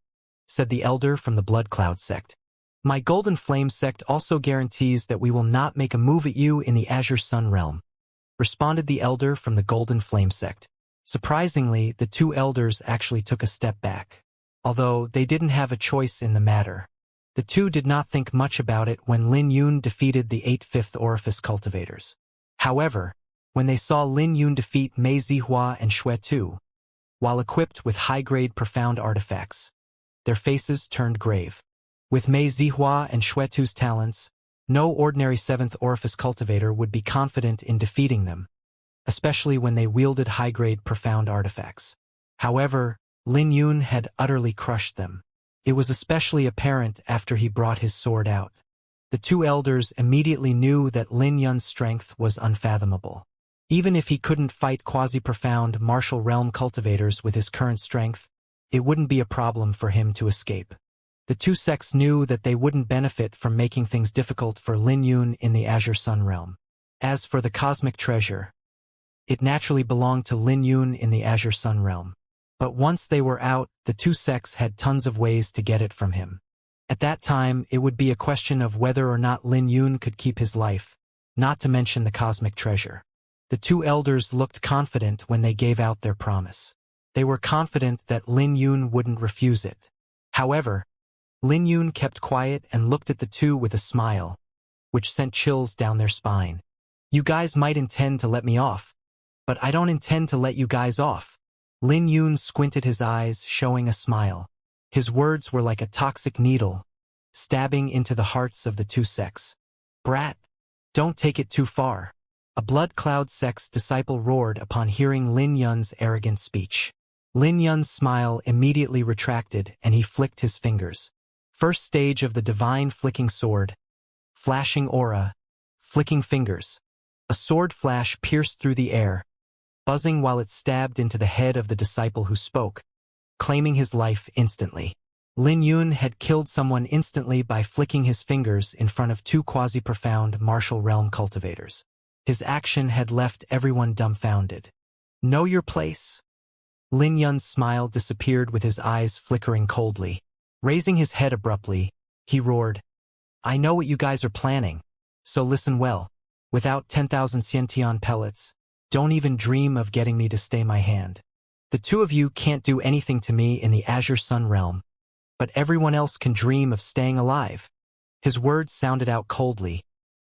said the elder from the Blood Cloud sect. My Golden Flame sect also guarantees that we will not make a move at you in the Azure Sun realm, responded the elder from the Golden Flame sect. Surprisingly, the two elders actually took a step back. Although they didn't have a choice in the matter, the two did not think much about it when Lin Yun defeated the 8th Fifth Orifice Cultivators. However, when they saw Lin Yun defeat Mei Zihua and Xue Tu, while equipped with high-grade profound artifacts, their faces turned grave. With Mei Zihua and Xue Tu's talents, no ordinary 7th Orifice Cultivator would be confident in defeating them, especially when they wielded high-grade profound artifacts. However, Lin Yun had utterly crushed them. It was especially apparent after he brought his sword out. The two elders immediately knew that Lin Yun's strength was unfathomable. Even if he couldn't fight quasi-profound martial realm cultivators with his current strength, it wouldn't be a problem for him to escape. The two sects knew that they wouldn't benefit from making things difficult for Lin Yun in the Azure Sun realm. As for the cosmic treasure, it naturally belonged to Lin Yun in the Azure Sun realm. But once they were out, the two sects had tons of ways to get it from him. At that time, it would be a question of whether or not Lin Yun could keep his life, not to mention the cosmic treasure. The two elders looked confident when they gave out their promise. They were confident that Lin Yun wouldn't refuse it. However, Lin Yun kept quiet and looked at the two with a smile, which sent chills down their spine. You guys might intend to let me off, but I don't intend to let you guys off. Lin Yun squinted his eyes, showing a smile. His words were like a toxic needle, stabbing into the hearts of the two sects. Brat, don't take it too far. A Blood Cloud sect's disciple roared upon hearing Lin Yun's arrogant speech. Lin Yun's smile immediately retracted and he flicked his fingers. First stage of the divine flicking sword. Flashing aura. Flicking fingers. A sword flash pierced through the air, buzzing while it stabbed into the head of the disciple who spoke, claiming his life instantly. Lin Yun had killed someone instantly by flicking his fingers in front of two quasi-profound martial realm cultivators. His action had left everyone dumbfounded. Know your place? Lin Yun's smile disappeared with his eyes flickering coldly. Raising his head abruptly, he roared, I know what you guys are planning, so listen well. Without 10,000 Xiantian pellets, don't even dream of getting me to stay my hand. The two of you can't do anything to me in the Azure Sun realm, but everyone else can dream of staying alive. His words sounded out coldly,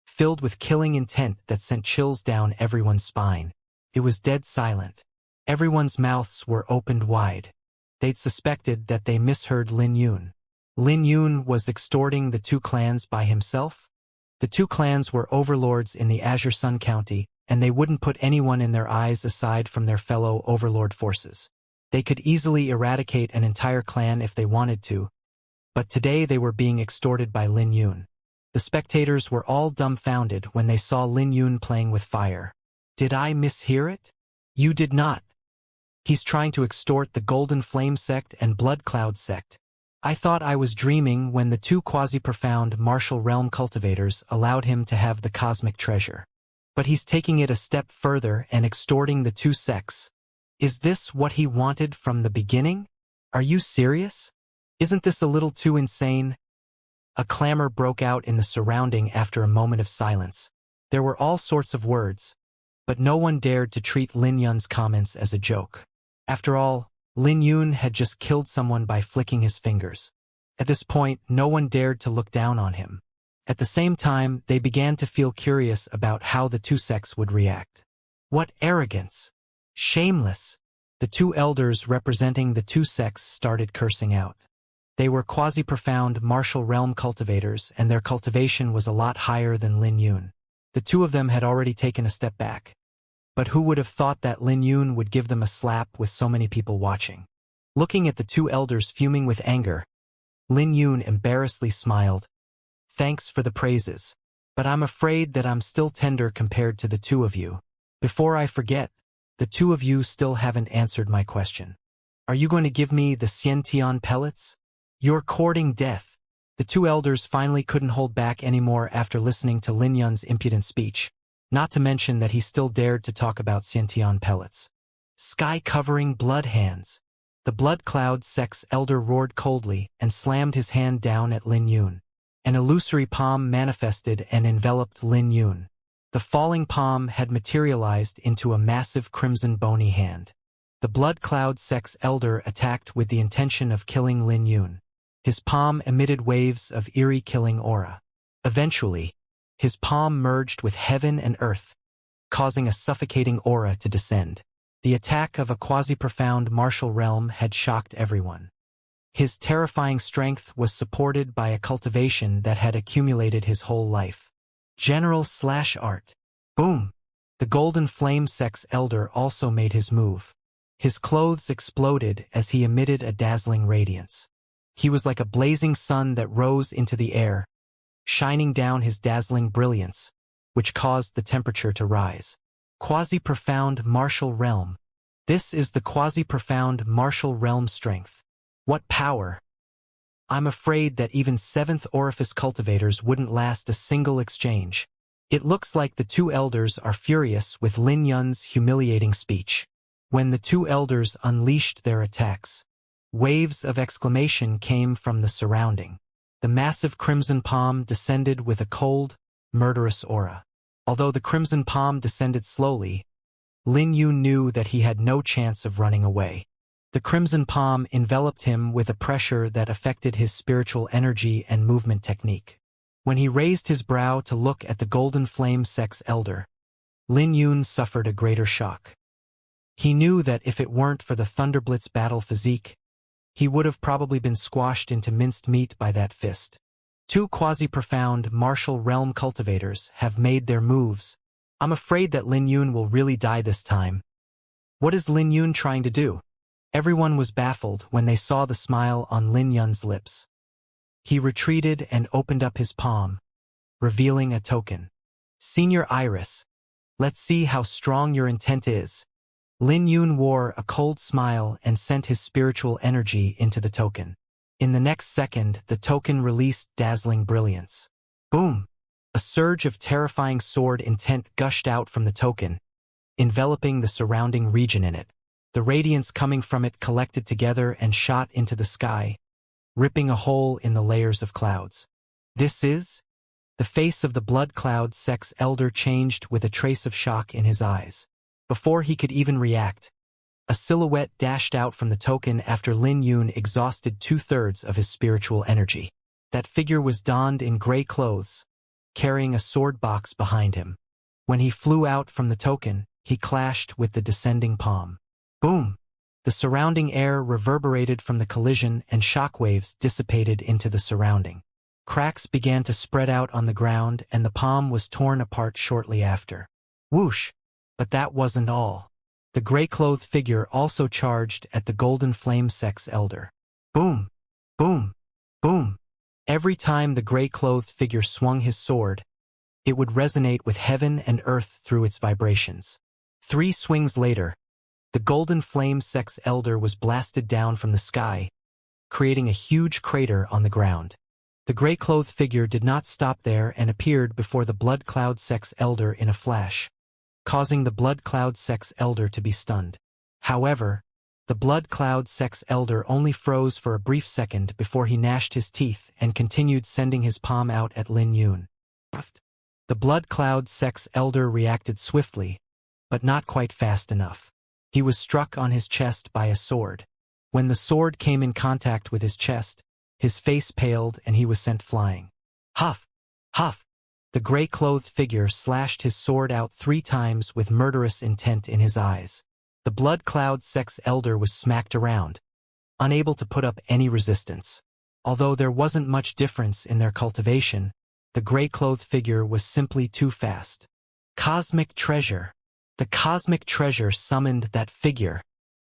filled with killing intent that sent chills down everyone's spine. It was dead silent. Everyone's mouths were opened wide. They'd suspected that they misheard Lin Yun. Lin Yun was extorting the two clans by himself? The two clans were overlords in the Azure Sun County, and they wouldn't put anyone in their eyes aside from their fellow overlord forces. They could easily eradicate an entire clan if they wanted to, but today they were being extorted by Lin Yun. The spectators were all dumbfounded when they saw Lin Yun playing with fire. Did I mishear it? You did not. He's trying to extort the Golden Flame sect and Blood Cloud sect. I thought I was dreaming when the two quasi-profound martial realm cultivators allowed him to have the cosmic treasure. But he's taking it a step further and extorting the two sects. Is this what he wanted from the beginning? Are you serious? Isn't this a little too insane? A clamor broke out in the surrounding after a moment of silence. There were all sorts of words, but no one dared to treat Lin Yun's comments as a joke. After all, Lin Yun had just killed someone by flicking his fingers. At this point, no one dared to look down on him. At the same time, they began to feel curious about how the two sects would react. What arrogance! Shameless! The two elders representing the two sects started cursing out. They were quasi-profound martial realm cultivators, and their cultivation was a lot higher than Lin Yun. The two of them had already taken a step back. But who would have thought that Lin Yun would give them a slap with so many people watching? Looking at the two elders fuming with anger, Lin Yun embarrassedly smiled. Thanks for the praises, but I'm afraid that I'm still tender compared to the two of you. Before I forget, the two of you still haven't answered my question. Are you going to give me the Xiantian pellets? You're courting death. The two elders finally couldn't hold back anymore after listening to Lin Yun's impudent speech, not to mention that he still dared to talk about Xiantian pellets. sky-covering blood hands. The blood cloud sex elder roared coldly and slammed his hand down at Lin Yun. An illusory palm manifested and enveloped Lin Yun. The falling palm had materialized into a massive crimson bony hand. The blood cloud sex elder attacked with the intention of killing Lin Yun. His palm emitted waves of eerie killing aura. Eventually, his palm merged with heaven and earth, causing a suffocating aura to descend. The attack of a quasi-profound martial realm had shocked everyone. His terrifying strength was supported by a cultivation that had accumulated his whole life. General/art. Boom! The golden flame sex elder also made his move. His clothes exploded as he emitted a dazzling radiance. He was like a blazing sun that rose into the air, shining down his dazzling brilliance, which caused the temperature to rise. Quasi-profound martial realm. This is the quasi-profound martial realm strength. What power! I'm afraid that even 7th Orifice cultivators wouldn't last a single exchange. It looks like the two elders are furious with Lin Yun's humiliating speech. When the two elders unleashed their attacks, waves of exclamation came from the surrounding. The massive crimson palm descended with a cold, murderous aura. Although the crimson palm descended slowly, Lin Yun knew that he had no chance of running away. The crimson palm enveloped him with a pressure that affected his spiritual energy and movement technique. When he raised his brow to look at the golden flame sex elder, Lin Yun suffered a greater shock. He knew that if it weren't for the Thunderblitz battle physique, he would have probably been squashed into minced meat by that fist. Two quasi-profound martial realm cultivators have made their moves. I'm afraid that Lin Yun will really die this time. What is Lin Yun trying to do? Everyone was baffled when they saw the smile on Lin Yun's lips. He retreated and opened up his palm, revealing a token. Senior Iris, let's see how strong your intent is. Lin Yun wore a cold smile and sent his spiritual energy into the token. In the next second, the token released dazzling brilliance. Boom! A surge of terrifying sword intent gushed out from the token, enveloping the surrounding region in it. The radiance coming from it collected together and shot into the sky, ripping a hole in the layers of clouds. This is? The face of the blood cloud sex elder changed with a trace of shock in his eyes. Before he could even react, a silhouette dashed out from the token after Lin Yun exhausted 2/3 of his spiritual energy. That figure was donned in gray clothes, carrying a sword box behind him. When he flew out from the token, he clashed with the descending palm. Boom! The surrounding air reverberated from the collision and shockwaves dissipated into the surrounding. Cracks began to spread out on the ground and the palm was torn apart shortly after. Whoosh! But that wasn't all. The gray-clothed figure also charged at the golden flame sex elder. Boom! Boom! Boom! Every time the gray-clothed figure swung his sword, it would resonate with heaven and earth through its vibrations. 3 swings later, the golden flame sex elder was blasted down from the sky, creating a huge crater on the ground. The gray-clothed figure did not stop there and appeared before the blood cloud sex elder in a flash, causing the blood cloud sex elder to be stunned. However, the blood cloud sex elder only froze for a brief second before he gnashed his teeth and continued sending his palm out at Lin Yun. The blood cloud sex elder reacted swiftly, but not quite fast enough. He was struck on his chest by a sword. When the sword came in contact with his chest, his face paled and he was sent flying. Huff! Huff! The gray-clothed figure slashed his sword out 3 times with murderous intent in his eyes. The blood cloud sex elder was smacked around, unable to put up any resistance. Although there wasn't much difference in their cultivation, the gray-clothed figure was simply too fast. Cosmic treasure. The cosmic treasure summoned that figure.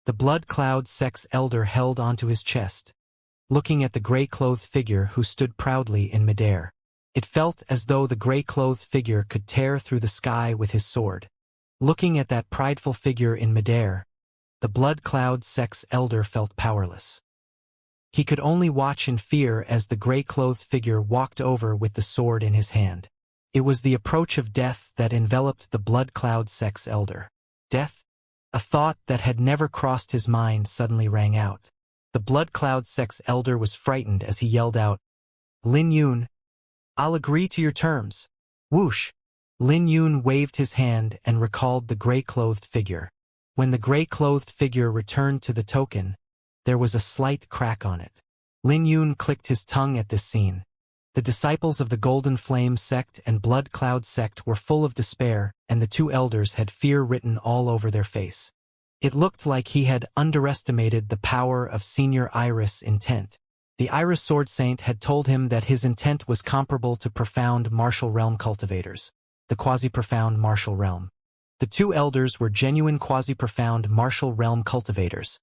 The blood cloud sex elder held onto his chest, looking at the gray-clothed figure who stood proudly in midair. It felt as though the gray-clothed figure could tear through the sky with his sword. Looking at that prideful figure in midair, the blood cloud sex elder felt powerless. He could only watch in fear as the gray-clothed figure walked over with the sword in his hand. It was the approach of death that enveloped the blood cloud sex elder. Death? A thought that had never crossed his mind suddenly rang out. The Blood Cloud Sex Elder was frightened as he yelled out, "Lin Yun, I'll agree to your terms." Whoosh! Lin Yun waved his hand and recalled the gray-clothed figure. When the gray-clothed figure returned to the token, there was a slight crack on it. Lin Yun clicked his tongue at this scene. The disciples of the Golden Flame sect and Blood Cloud sect were full of despair, and the two elders had fear written all over their face. It looked like he had underestimated the power of Senior Iris' intent. The Iris Sword Saint had told him that his intent was comparable to profound martial realm cultivators, the quasi-profound martial realm. The two elders were genuine quasi-profound martial realm cultivators,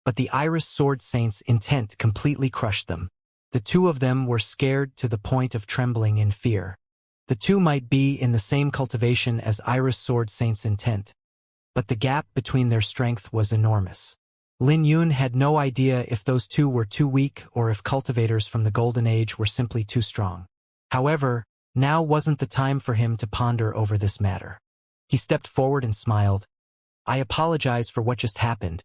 but the Iris Sword Saint's intent completely crushed them. The two of them were scared to the point of trembling in fear. The two might be in the same cultivation as Iris Sword Saint's intent, but the gap between their strength was enormous. Lin Yun had no idea if those two were too weak or if cultivators from the Golden Age were simply too strong. However, now wasn't the time for him to ponder over this matter. He stepped forward and smiled. "I apologize for what just happened,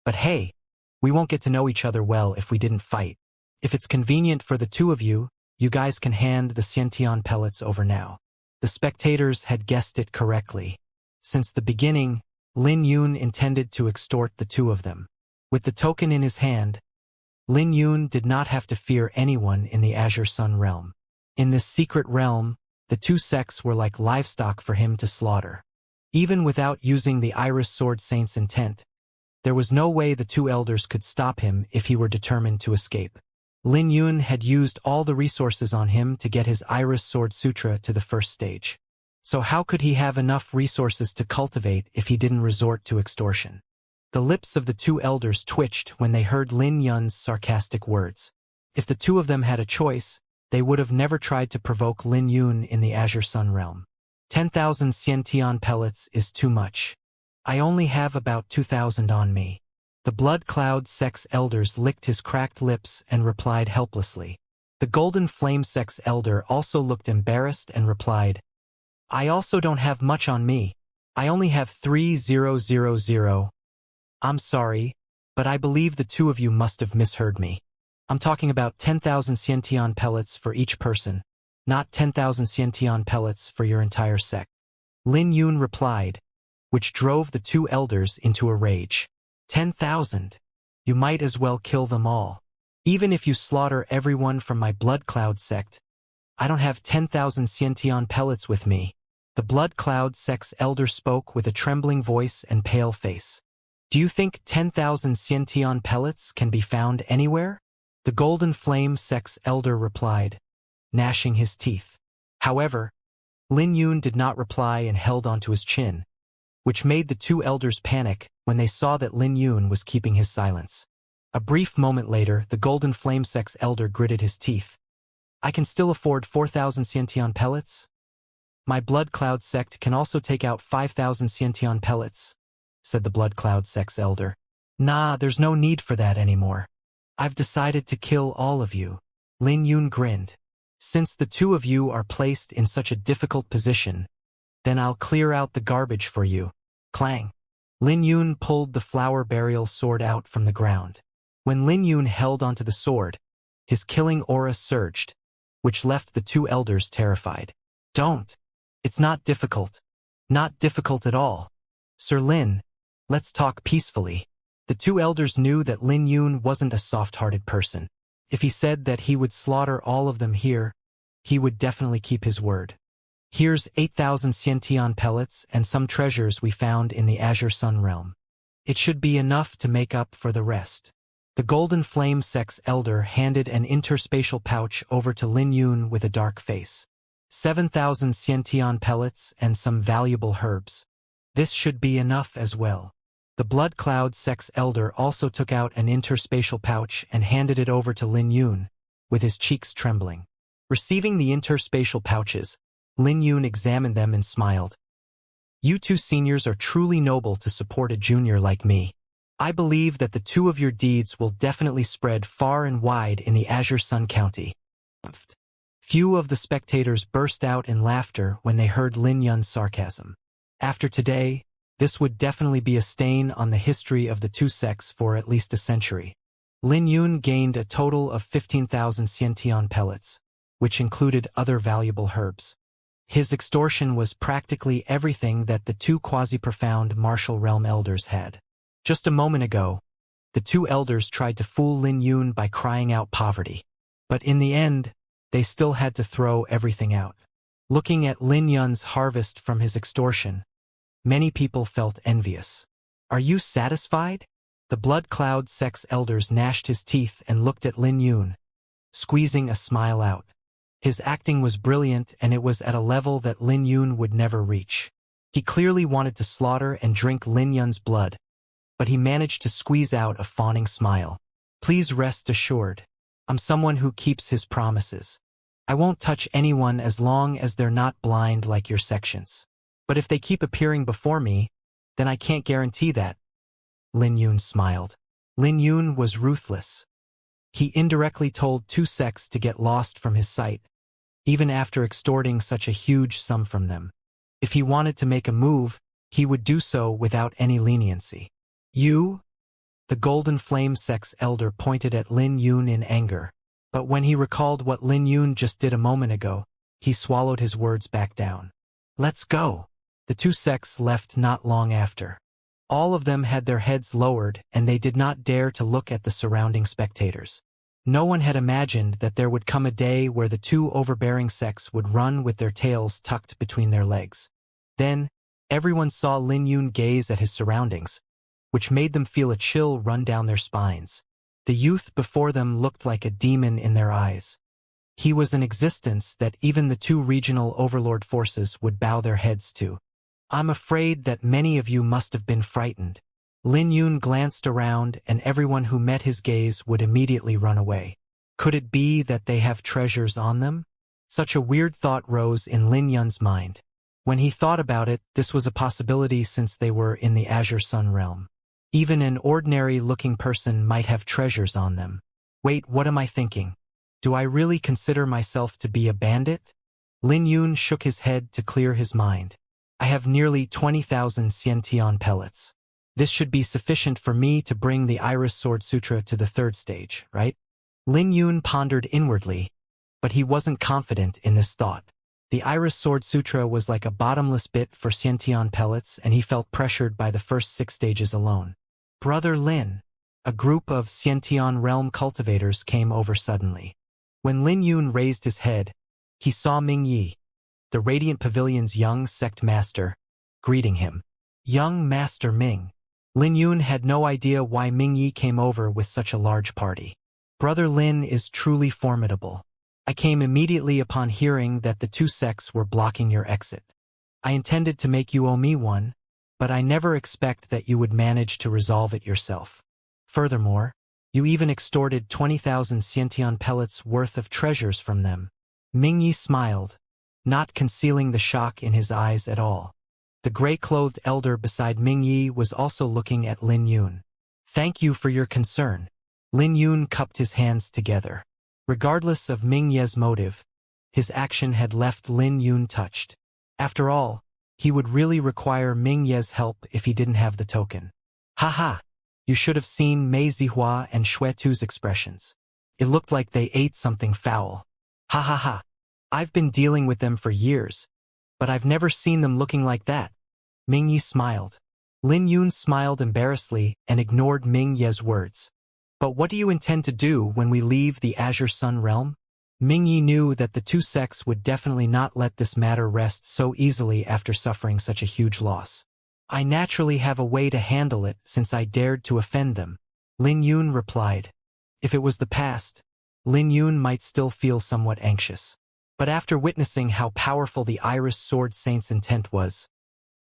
but hey, we won't get to know each other well if we didn't fight. If it's convenient for the two of you, you guys can hand the Xiantian pellets over now." The spectators had guessed it correctly. Since the beginning, Lin Yun intended to extort the two of them. With the token in his hand, Lin Yun did not have to fear anyone in the Azure Sun realm. In this secret realm, the two sects were like livestock for him to slaughter. Even without using the Iris Sword Saint's intent, there was no way the two elders could stop him if he were determined to escape. Lin Yun had used all the resources on him to get his Iris Sword Sutra to the first stage. So how could he have enough resources to cultivate if he didn't resort to extortion? The lips of the two elders twitched when they heard Lin Yun's sarcastic words. If the two of them had a choice, they would have never tried to provoke Lin Yun in the Azure Sun realm. 10,000 Xiantian pellets is too much. I only have about 2,000 on me. The Blood Cloud Sex Elders licked his cracked lips and replied helplessly. The Golden Flame Sex Elder also looked embarrassed and replied, "I also don't have much on me. I only have 3,000. I'm sorry, but I believe the two of you must have misheard me. I'm talking about 10,000 Xiantian pellets for each person, not 10,000 Xiantian pellets for your entire sect." Lin Yun replied, which drove the two elders into a rage. 10,000. You might as well kill them all. Even if you slaughter everyone from my Blood Cloud sect, I don't have 10,000 Xiantian pellets with me. The Blood Cloud Sex Elder spoke with a trembling voice and pale face. "Do you think 10,000 Xiantian pellets can be found anywhere?" The Golden Flame Sex Elder replied, gnashing his teeth. However, Lin Yun did not reply and held onto his chin, which made the two elders panic when they saw that Lin Yun was keeping his silence. A brief moment later, the Golden Flame Sex Elder gritted his teeth. "I can still afford 4,000 Xiantian pellets? My Blood Cloud sect can also take out 5,000 Xiantian pellets," said the Blood Cloud Sex Elder. "Nah, there's no need for that anymore. I've decided to kill all of you." Lin Yun grinned. "Since the two of you are placed in such a difficult position, then I'll clear out the garbage for you." Clang! Lin Yun pulled the flower burial sword out from the ground. When Lin Yun held onto the sword, his killing aura surged, which left the two elders terrified. "Don't! It's not difficult. Not difficult at all. Sir Lin, let's talk peacefully." The two elders knew that Lin Yun wasn't a soft-hearted person. If he said that he would slaughter all of them here, he would definitely keep his word. "Here's 8,000 Xiantian pellets and some treasures we found in the Azure Sun realm. It should be enough to make up for the rest." The Golden Flame Sex Elder handed an interspatial pouch over to Lin Yun with a dark face. 7,000 Xiantian pellets and some valuable herbs. This should be enough as well. The Blood Cloud Sex Elder also took out an interspatial pouch and handed it over to Lin Yun, with his cheeks trembling. Receiving the interspatial pouches, Lin Yun examined them and smiled. "You two seniors are truly noble to support a junior like me. I believe that the two of your deeds will definitely spread far and wide in the Azure Sun County." Few of the spectators burst out in laughter when they heard Lin Yun's sarcasm. After today, This would definitely be a stain on the history of the two sects for at least a century. Lin Yun gained a total of 15,000 Xiantian pellets, which included other valuable herbs. His extortion was practically everything that the two quasi-profound martial realm elders had. Just a moment ago, the two elders tried to fool Lin Yun by crying out poverty. But in the end, they still had to throw everything out. Looking at Lin Yun's harvest from his extortion, many people felt envious. Are you satisfied? The Blood Cloud sect's elders gnashed his teeth and looked at Lin Yun, squeezing a smile out. His acting was brilliant, and it was at a level that Lin Yun would never reach. He clearly wanted to slaughter and drink Lin Yun's blood, but he managed to squeeze out a fawning smile. Please rest assured, I'm someone who keeps his promises. I won't touch anyone as long as they're not blind like your sections. But if they keep appearing before me, then I can't guarantee that. Lin Yun smiled. Lin Yun was ruthless. He indirectly told two sects to get lost from his sight, even after extorting such a huge sum from them. If he wanted to make a move, he would do so without any leniency. You? The Golden Flame sect's elder pointed at Lin Yun in anger, but when he recalled what Lin Yun just did a moment ago, he swallowed his words back down. Let's go. The two sects left not long after. All of them had their heads lowered, and they did not dare to look at the surrounding spectators. No one had imagined that there would come a day where the two overbearing sects would run with their tails tucked between their legs. Then, everyone saw Lin Yun gaze at his surroundings, which made them feel a chill run down their spines. The youth before them looked like a demon in their eyes. He was an existence that even the two regional overlord forces would bow their heads to. I'm afraid that many of you must have been frightened. Lin Yun glanced around, and everyone who met his gaze would immediately run away. Could it be that they have treasures on them? Such a weird thought rose in Lin Yun's mind. When he thought about it, this was a possibility since they were in the Azure Sun realm. Even an ordinary-looking person might have treasures on them. Wait, what am I thinking? Do I really consider myself to be a bandit? Lin Yun shook his head to clear his mind. I have nearly 20,000 Xiantian pellets. This should be sufficient for me to bring the Iris Sword Sutra to the third stage, right? Lin Yun pondered inwardly, but he wasn't confident in this thought. The Iris Sword Sutra was like a bottomless pit for Xiantian pellets, and he felt pressured by the first 6 stages alone. Brother Lin, a group of Xiantian realm cultivators came over suddenly. When Lin Yun raised his head, he saw Ming Yi, the Radiant Pavilion's young sect master, greeting him. Young Master Ming. Lin Yun had no idea why Ming Yi came over with such a large party. Brother Lin is truly formidable. I came immediately upon hearing that the two sects were blocking your exit. I intended to make you owe me one, but I never expect that you would manage to resolve it yourself. Furthermore, you even extorted 20,000 Xiantian pellets worth of treasures from them. Ming Yi smiled, not concealing the shock in his eyes at all. The gray-clothed elder beside Ming Yi was also looking at Lin Yun. Thank you for your concern. Lin Yun cupped his hands together. Regardless of Ming Ye's motive, his action had left Lin Yun touched. After all, he would really require Ming Ye's help if he didn't have the token. Haha, you should have seen Mei Zihua and Xue Tu's expressions. It looked like they ate something foul. Ha ha ha. I've been dealing with them for years, but I've never seen them looking like that. Ming Yi smiled. Lin Yun smiled embarrassedly and ignored Ming Ye's words. But what do you intend to do when we leave the Azure Sun realm? Ming Yi knew that the two sects would definitely not let this matter rest so easily after suffering such a huge loss. I naturally have a way to handle it since I dared to offend them, Lin Yun replied. If it was the past, Lin Yun might still feel somewhat anxious. But after witnessing how powerful the Iris Sword Saint's intent was,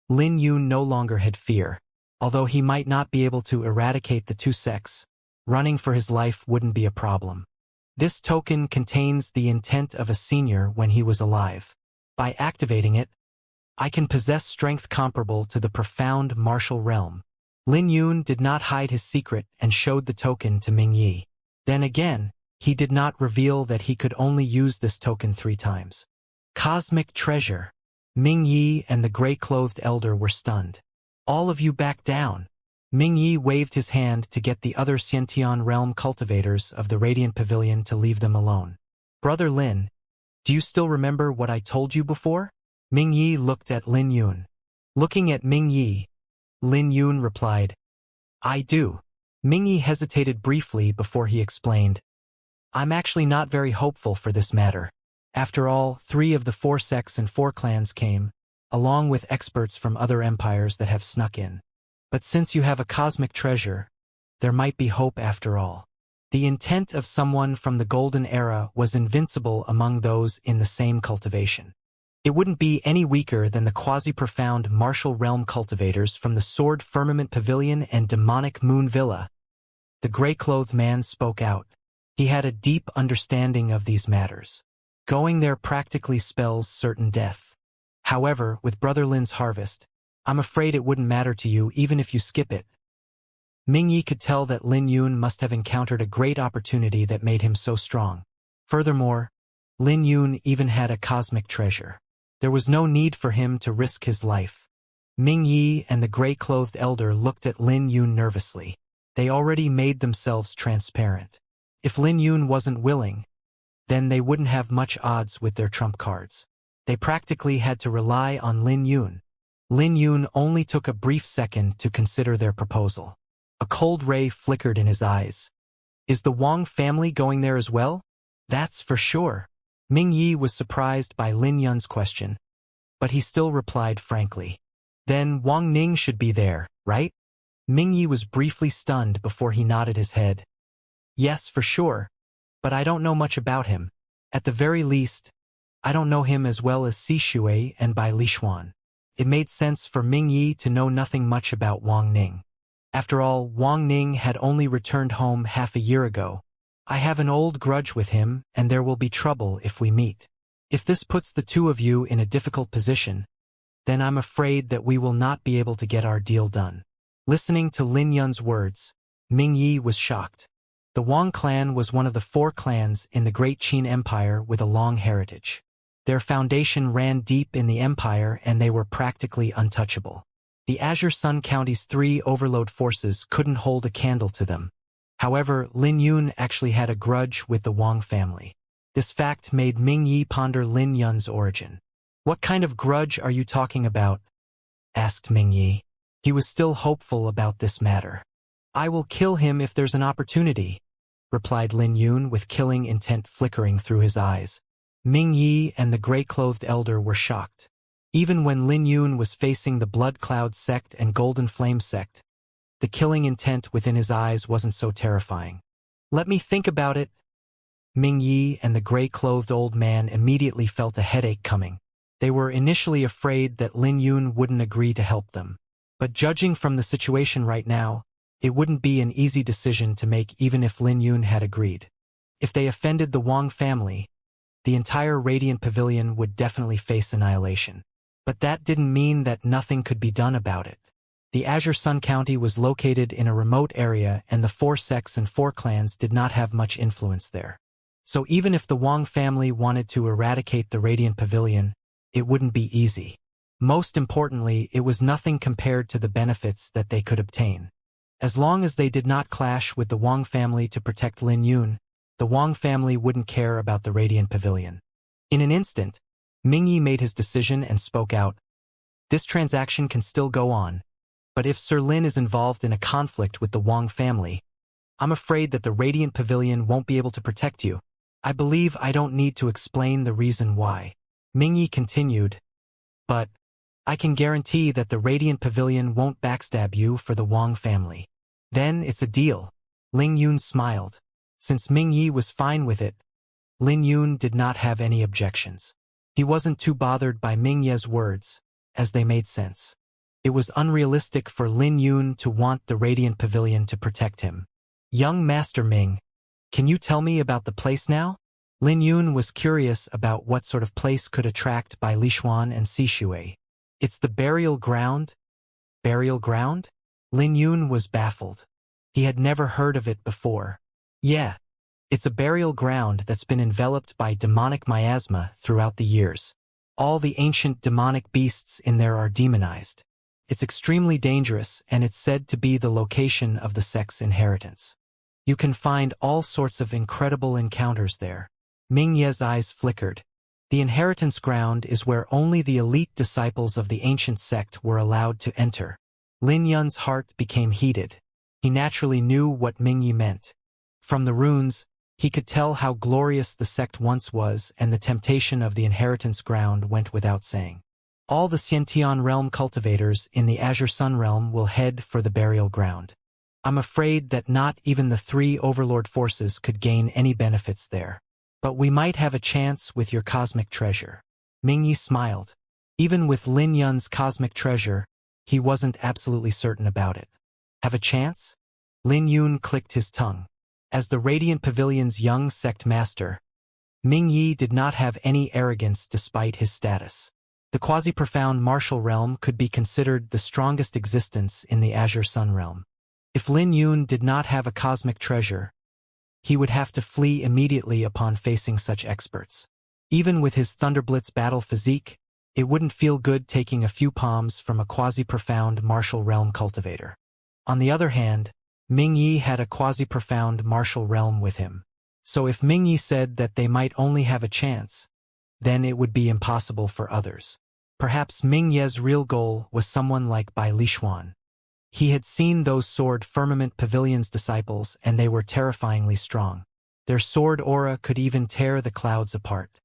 Lin Yun no longer had fear. Although he might not be able to eradicate the two sects, running for his life wouldn't be a problem. This token contains the intent of a senior when he was alive. By activating it, I can possess strength comparable to the profound martial realm. Lin Yun did not hide his secret and showed the token to Ming Yi. Then again, he did not reveal that he could only use this token 3 times. Cosmic treasure. Ming Yi and the gray-clothed elder were stunned. All of you back down. Ming Yi waved his hand to get the other Xiantian realm cultivators of the Radiant Pavilion to leave them alone. Brother Lin, do you still remember what I told you before? Ming Yi looked at Lin Yun. Looking at Ming Yi, Lin Yun replied, I do. Ming Yi hesitated briefly before he explained, I'm actually not very hopeful for this matter. After all, 3 of the 4 sects and 4 clans came, along with experts from other empires that have snuck in. But since you have a cosmic treasure, there might be hope after all. The intent of someone from the Golden Era was invincible among those in the same cultivation. It wouldn't be any weaker than the quasi-profound martial realm cultivators from the Sword Firmament Pavilion and Demonic Moon Villa. The gray-clothed man spoke out. He had a deep understanding of these matters. Going there practically spells certain death. However, with Brother Lin's harvest, I'm afraid it wouldn't matter to you even if you skip it. Ming Yi could tell that Lin Yun must have encountered a great opportunity that made him so strong. Furthermore, Lin Yun even had a cosmic treasure. There was no need for him to risk his life. Ming Yi and the gray-clothed elder looked at Lin Yun nervously. They already made themselves transparent. If Lin Yun wasn't willing, then they wouldn't have much odds with their trump cards. They practically had to rely on Lin Yun. Lin Yun only took a brief second to consider their proposal. A cold ray flickered in his eyes. Is the Wang family going there as well? That's for sure. Ming Yi was surprised by Lin Yun's question, but he still replied frankly. Then Wang Ning should be there, right? Ming Yi was briefly stunned before he nodded his head. Yes, for sure, but I don't know much about him. At the very least, I don't know him as well as Si Shui and Bai Lishuan. It made sense for Ming Yi to know nothing much about Wang Ning. After all, Wang Ning had only returned home half a year ago. I have an old grudge with him, and there will be trouble if we meet. If this puts the 2 of you in a difficult position, then I'm afraid that we will not be able to get our deal done. Listening to Lin Yun's words, Ming Yi was shocked. The Wang clan was one of the 4 clans in the Great Qin Empire with a long heritage. Their foundation ran deep in the empire and they were practically untouchable. The Azure Sun County's 3 overload forces couldn't hold a candle to them. However, Lin Yun actually had a grudge with the Wang family. This fact made Ming Yi ponder Lin Yun's origin. What kind of grudge are you talking about? Asked Ming Yi. He was still hopeful about this matter. I will kill him if there's an opportunity, replied Lin Yun with killing intent flickering through his eyes. Ming Yi and the gray-clothed elder were shocked. Even when Lin Yun was facing the Blood Cloud sect and Golden Flame sect, the killing intent within his eyes wasn't so terrifying. Let me think about it. Ming Yi and the gray-clothed old man immediately felt a headache coming. They were initially afraid that Lin Yun wouldn't agree to help them. But judging from the situation right now, it wouldn't be an easy decision to make even if Lin Yun had agreed. If they offended the Wang family, the entire Radiant Pavilion would definitely face annihilation. But that didn't mean that nothing could be done about it. The Azure Sun County was located in a remote area and the 4 sects and 4 clans did not have much influence there. So even if the Wang family wanted to eradicate the Radiant Pavilion, it wouldn't be easy. Most importantly, it was nothing compared to the benefits that they could obtain. As long as they did not clash with the Wang family to protect Lin Yun, the Wang family wouldn't care about the Radiant Pavilion. In an instant, Ming Yi made his decision and spoke out. This transaction can still go on, but if Sir Lin is involved in a conflict with the Wang family, I'm afraid that the Radiant Pavilion won't be able to protect you. I believe I don't need to explain the reason why. Ming Yi continued, but I can guarantee that the Radiant Pavilion won't backstab you for the Wang family. Then it's a deal. Lin Yun smiled. Since Ming Yi was fine with it, Lin Yun did not have any objections. He wasn't too bothered by Ming Ye's words, as they made sense. It was unrealistic for Lin Yun to want the Radiant Pavilion to protect him. Young Master Ming, can you tell me about the place now? Lin Yun was curious about what sort of place could attract Bai Lishuan and Si Shui. It's the burial ground? Burial ground? Lin Yun was baffled. He had never heard of it before. Yeah. It's a burial ground that's been enveloped by demonic miasma throughout the years. All the ancient demonic beasts in there are demonized. It's extremely dangerous, and it's said to be the location of the sect's inheritance. You can find all sorts of incredible encounters there. Ming Ye's eyes flickered. The inheritance ground is where only the elite disciples of the ancient sect were allowed to enter. Lin Yun's heart became heated. He naturally knew what Ming Ye meant. From the runes, he could tell how glorious the sect once was, and the temptation of the inheritance ground went without saying. All the Xiantian realm cultivators in the Azure Sun realm will head for the burial ground. I'm afraid that not even the 3 overlord forces could gain any benefits there. But we might have a chance with your cosmic treasure. Ming Ye smiled. Even with Lin Yun's cosmic treasure, he wasn't absolutely certain about it. Have a chance? Lin Yun clicked his tongue. As the Radiant Pavilion's young sect master, Ming Ye did not have any arrogance despite his status. The quasi-profound martial realm could be considered the strongest existence in the Azure Sun realm. If Lin Yun did not have a cosmic treasure, he would have to flee immediately upon facing such experts. Even with his Thunderblitz battle physique, it wouldn't feel good taking a few palms from a quasi-profound martial realm cultivator. On the other hand, Ming Ye had a quasi-profound martial realm with him. So if Ming Ye said that they might only have a chance, then it would be impossible for others. Perhaps Ming Ye's real goal was someone like Bai Lishuan. He had seen those Sword Firmament Pavilion's disciples, and they were terrifyingly strong. Their sword aura could even tear the clouds apart.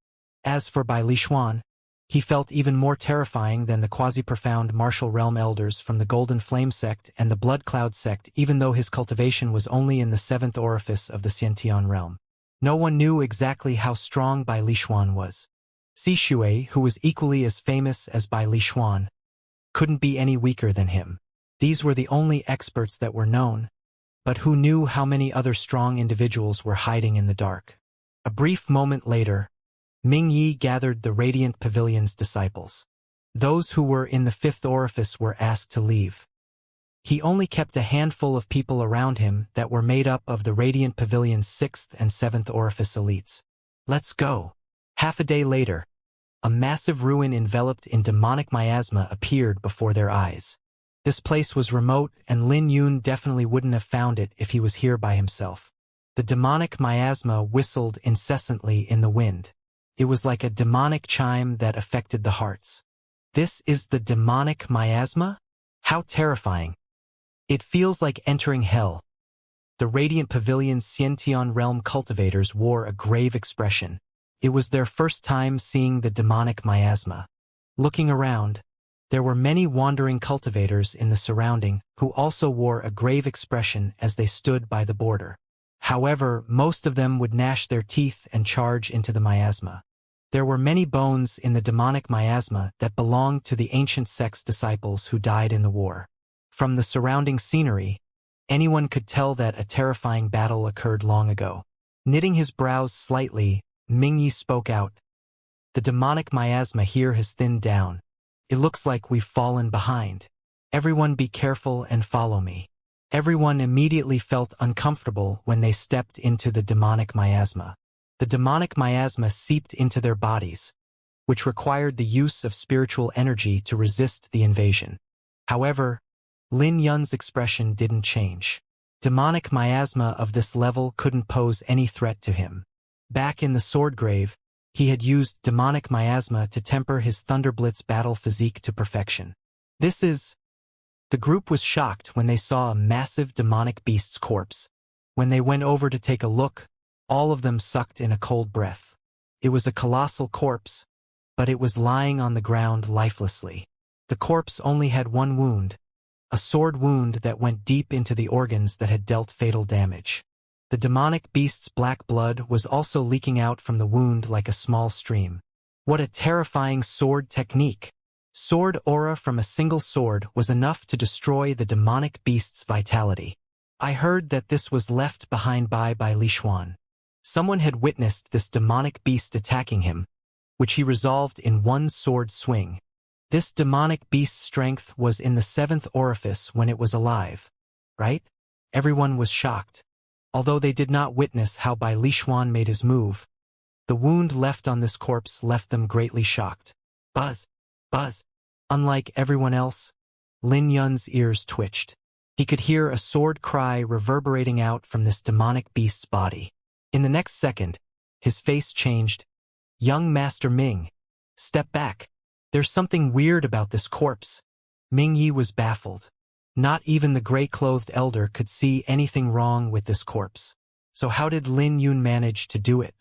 As for Bai Lishuan, he felt even more terrifying than the quasi-profound martial realm elders from the Golden Flame sect and the Blood Cloud sect, even though his cultivation was only in the 7th orifice of the Xiantian realm. No one knew exactly how strong Bai Lishuan was. Si Shui, who was equally as famous as Bai Lishuan, couldn't be any weaker than him. These were the only experts that were known, but who knew how many other strong individuals were hiding in the dark? A brief moment later, Ming Ye gathered the Radiant Pavilion's disciples. Those who were in the 5th orifice were asked to leave. He only kept a handful of people around him that were made up of the Radiant Pavilion's 6th and 7th orifice elites. Let's go. Half a day later, a massive ruin enveloped in demonic miasma appeared before their eyes. This place was remote, and Lin Yun definitely wouldn't have found it if he was here by himself. The demonic miasma whistled incessantly in the wind. It was like a demonic chime that affected the hearts. This is the demonic miasma? How terrifying. It feels like entering hell. The Radiant Pavilion's Xiantian realm cultivators wore a grave expression. It was their first time seeing the demonic miasma. Looking around, there were many wandering cultivators in the surrounding who also wore a grave expression as they stood by the border. However, most of them would gnash their teeth and charge into the miasma. There were many bones in the demonic miasma that belonged to the ancient sect's disciples who died in the war. From the surrounding scenery, anyone could tell that a terrifying battle occurred long ago. Knitting his brows slightly, Ming Ye spoke out. The demonic miasma here has thinned down. It looks like we've fallen behind. Everyone be careful and follow me. Everyone immediately felt uncomfortable when they stepped into the demonic miasma. The demonic miasma seeped into their bodies, which required the use of spiritual energy to resist the invasion. However, Lin Yun's expression didn't change. Demonic miasma of this level couldn't pose any threat to him. Back in the sword grave, he had used demonic miasma to temper his Thunderblitz battle physique to perfection. The group was shocked when they saw a massive demonic beast's corpse. When they went over to take a look, all of them sucked in a cold breath. It was a colossal corpse, but it was lying on the ground lifelessly. The corpse only had one wound, a sword wound that went deep into the organs that had dealt fatal damage. The demonic beast's black blood was also leaking out from the wound like a small stream. What a terrifying sword technique! Sword aura from a single sword was enough to destroy the demonic beast's vitality. I heard that this was left behind by Lishuan. Someone had witnessed this demonic beast attacking him, which he resolved in one sword swing. This demonic beast's strength was in the 7th orifice when it was alive, right? Everyone was shocked. Although they did not witness how Bai Lishuan made his move, the wound left on this corpse left them greatly shocked. Buzz. Unlike everyone else, Lin Yun's ears twitched. He could hear a sword cry reverberating out from this demonic beast's body. In the next second, his face changed. Young Master Ming, step back. There's something weird about this corpse. Ming Yi was baffled. Not even the gray-clothed elder could see anything wrong with this corpse. So how did Lin Yun manage to do it?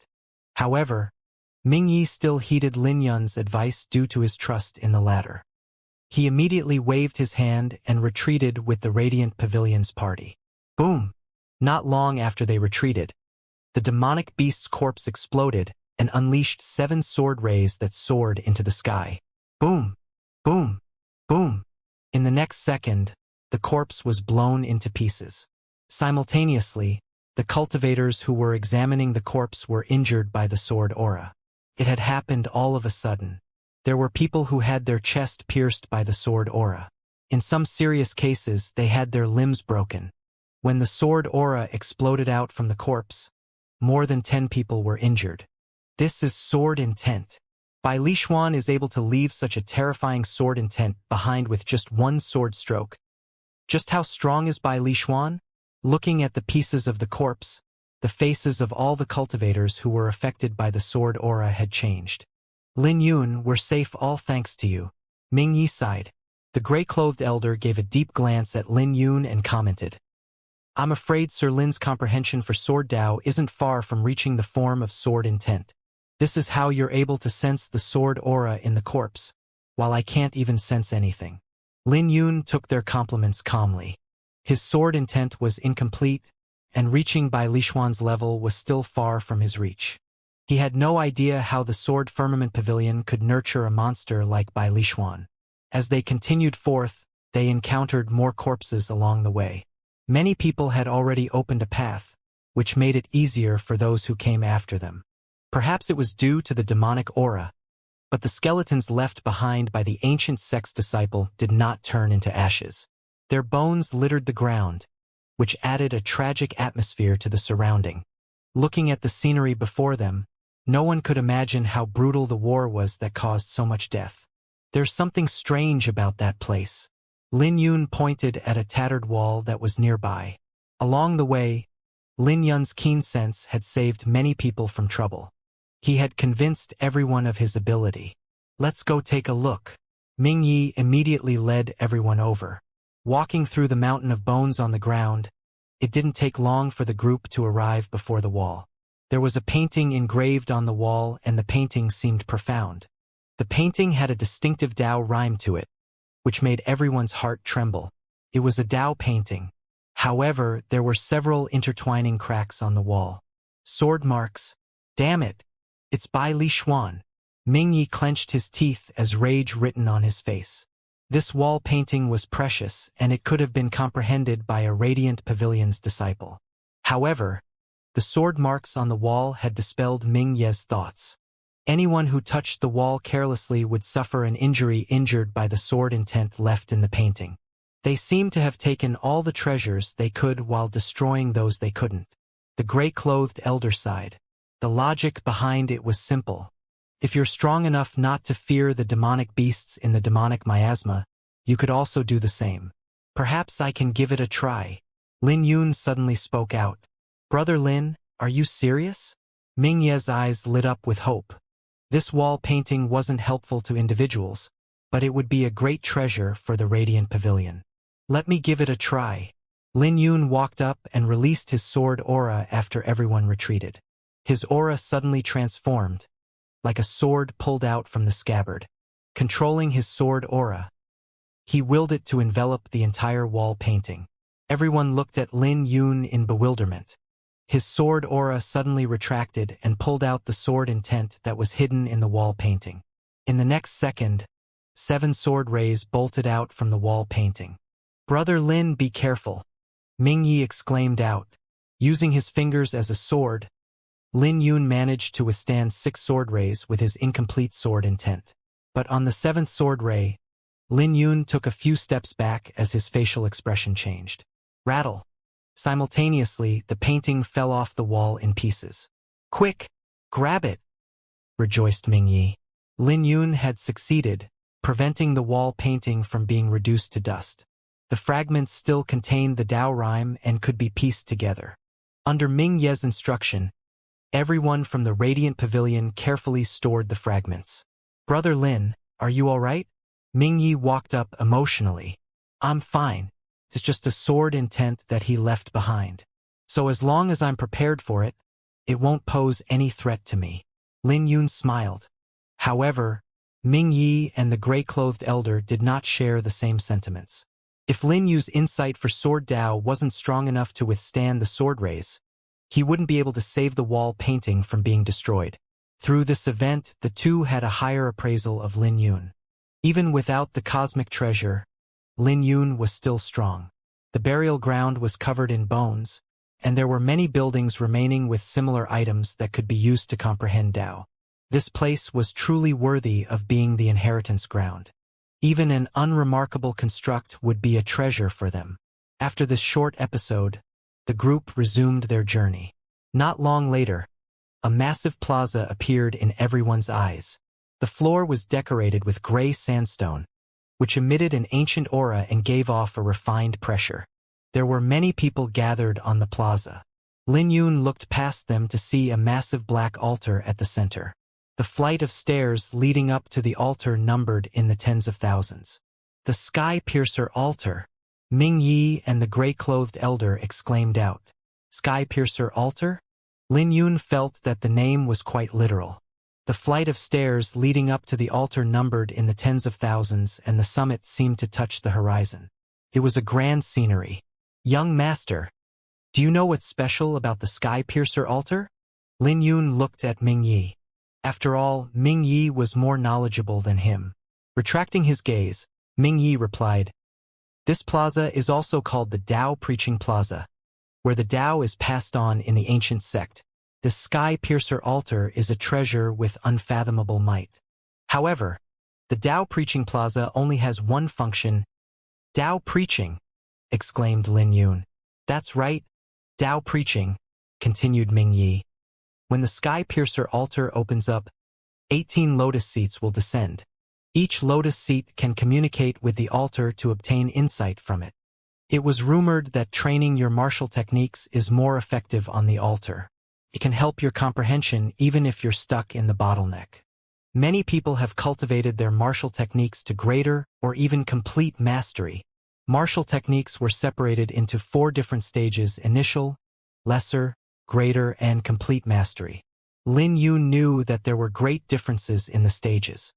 However, Ming Yi still heeded Lin Yun's advice due to his trust in the latter. He immediately waved his hand and retreated with the Radiant Pavilion's party. Boom! Not long after they retreated, the demonic beast's corpse exploded and unleashed 7 sword rays that soared into the sky. Boom! Boom! Boom! In the next second, the corpse was blown into pieces. Simultaneously, the cultivators who were examining the corpse were injured by the sword aura. It had happened all of a sudden. There were people who had their chest pierced by the sword aura. In some serious cases, they had their limbs broken. When the sword aura exploded out from the corpse, more than 10 people were injured. This is sword intent. Bai Lishuan is able to leave such a terrifying sword intent behind with just one sword stroke. Just how strong is Bai Lishuan? Looking at the pieces of the corpse, the faces of all the cultivators who were affected by the sword aura had changed. Lin Yun, we're safe all thanks to you. Ming Yi sighed. The gray-clothed elder gave a deep glance at Lin Yun and commented, I'm afraid Sir Lin's comprehension for sword Dao isn't far from reaching the form of sword intent. This is how you're able to sense the sword aura in the corpse, while I can't even sense anything. Lin Yun took their compliments calmly. His sword intent was incomplete, and reaching Bai Lishuan's level was still far from his reach. He had no idea how the Sword Firmament Pavilion could nurture a monster like Bai Lishuan. As they continued forth, they encountered more corpses along the way. Many people had already opened a path, which made it easier for those who came after them. Perhaps it was due to the demonic aura, but the skeletons left behind by the ancient sex disciple did not turn into ashes. Their bones littered the ground, which added a tragic atmosphere to the surrounding. Looking at the scenery before them, no one could imagine how brutal the war was that caused so much death. There's something strange about that place. Lin Yun pointed at a tattered wall that was nearby. Along the way, Lin Yun's keen sense had saved many people from trouble. He had convinced everyone of his ability. Let's go take a look. Ming Yi immediately led everyone over. Walking through the mountain of bones on the ground, it didn't take long for the group to arrive before the wall. There was a painting engraved on the wall, and the painting seemed profound. The painting had a distinctive Dao rhyme to it, which made everyone's heart tremble. It was a Dao painting. However, there were several intertwining cracks on the wall. Sword marks. Damn it! It's Bai Lishuan. Ming Yi clenched his teeth as rage written on his face. This wall painting was precious, and it could have been comprehended by a Radiant Pavilion's disciple. However, the sword marks on the wall had dispelled Ming Ye's thoughts. Anyone who touched the wall carelessly would suffer an injury injured by the sword intent left in the painting. They seemed to have taken all the treasures they could while destroying those they couldn't. The gray-clothed elder sighed. The logic behind it was simple. If you're strong enough not to fear the demonic beasts in the demonic miasma, you could also do the same. Perhaps I can give it a try. Lin Yun suddenly spoke out. Brother Lin, are you serious? Ming Ye's eyes lit up with hope. This wall painting wasn't helpful to individuals, but it would be a great treasure for the Radiant Pavilion. Let me give it a try. Lin Yun walked up and released his sword aura after everyone retreated. His aura suddenly transformed, like a sword pulled out from the scabbard. Controlling his sword aura, he willed it to envelop the entire wall painting. Everyone looked at Lin Yun in bewilderment. His sword aura suddenly retracted and pulled out the sword intent that was hidden in the wall painting. In the next second, 7 sword rays bolted out from the wall painting. Brother Lin, be careful! Ming Yi exclaimed out. Using his fingers as a sword, Lin Yun managed to withstand 6 sword rays with his incomplete sword intent. But on the 7th sword ray, Lin Yun took a few steps back as his facial expression changed. Rattle! Simultaneously, the painting fell off the wall in pieces. Quick! Grab it! Rejoiced Ming Yi. Lin Yun had succeeded, preventing the wall painting from being reduced to dust. The fragments still contained the Tao rhyme and could be pieced together. Under Ming Ye's instruction, everyone from the Radiant Pavilion carefully stored the fragments. "Brother Lin, are you all right?" Ming Ye walked up emotionally. "I'm fine. It's just a sword intent that he left behind. So as long as I'm prepared for it, it won't pose any threat to me." Lin Yun smiled. However, Ming Yi and the gray-clothed elder did not share the same sentiments. If Lin Yu's insight for Sword Dao wasn't strong enough to withstand the sword rays, he wouldn't be able to save the wall painting from being destroyed. Through this event, the two had a higher appraisal of Lin Yun. Even without the cosmic treasure, Lin Yun was still strong. The burial ground was covered in bones, and there were many buildings remaining with similar items that could be used to comprehend Dao. This place was truly worthy of being the inheritance ground. Even an unremarkable construct would be a treasure for them. After this short episode, the group resumed their journey. Not long later, a massive plaza appeared in everyone's eyes. The floor was decorated with gray sandstone, which emitted an ancient aura and gave off a refined pressure. There were many people gathered on the plaza. Lin Yun looked past them to see a massive black altar at the center. The flight of stairs leading up to the altar numbered in the tens of thousands. "The Sky-Piercer altar!" Ming Yi and the gray-clothed elder exclaimed out. "Sky-Piercer altar?" Lin Yun felt that the name was quite literal. The flight of stairs leading up to the altar numbered in the tens of thousands, and the summit seemed to touch the horizon. It was a grand scenery. "Young master, do you know what's special about the Sky-Piercer altar?" Lin Yun looked at Ming Yi. After all, Ming Yi was more knowledgeable than him. Retracting his gaze, Ming Yi replied, "This plaza is also called the Dao Preaching Plaza, where the Dao is passed on in the ancient sect. The Sky-Piercer altar is a treasure with unfathomable might. However, the Dao Preaching Plaza only has one function." "Dao preaching!" exclaimed Lin Yun. "That's right, Dao preaching," continued Ming Yi. "When the Sky-Piercer altar opens up, 18 lotus seats will descend. Each lotus seat can communicate with the altar to obtain insight from it. It was rumored that training your martial techniques is more effective on the altar. It can help your comprehension even if you're stuck in the bottleneck. Many people have cultivated their martial techniques to greater or even complete mastery. Martial techniques were separated into 4 different stages: initial, lesser, greater, and complete mastery. Lin Yun knew that there were great differences in the stages.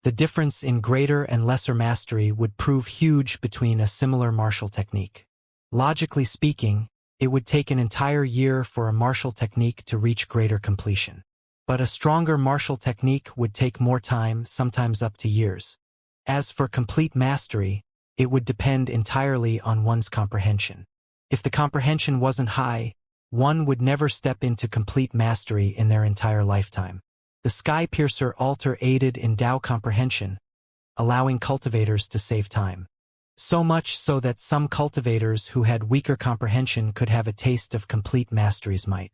The difference in greater and lesser mastery would prove huge between a similar martial technique. Logically speaking, it would take an entire year for a martial technique to reach greater completion. But a stronger martial technique would take more time, sometimes up to years. As for complete mastery, it would depend entirely on one's comprehension. If the comprehension wasn't high, one would never step into complete mastery in their entire lifetime. The Sky-Piercer altar aided in Dao comprehension, allowing cultivators to save time. So much so that some cultivators who had weaker comprehension could have a taste of complete mastery's might.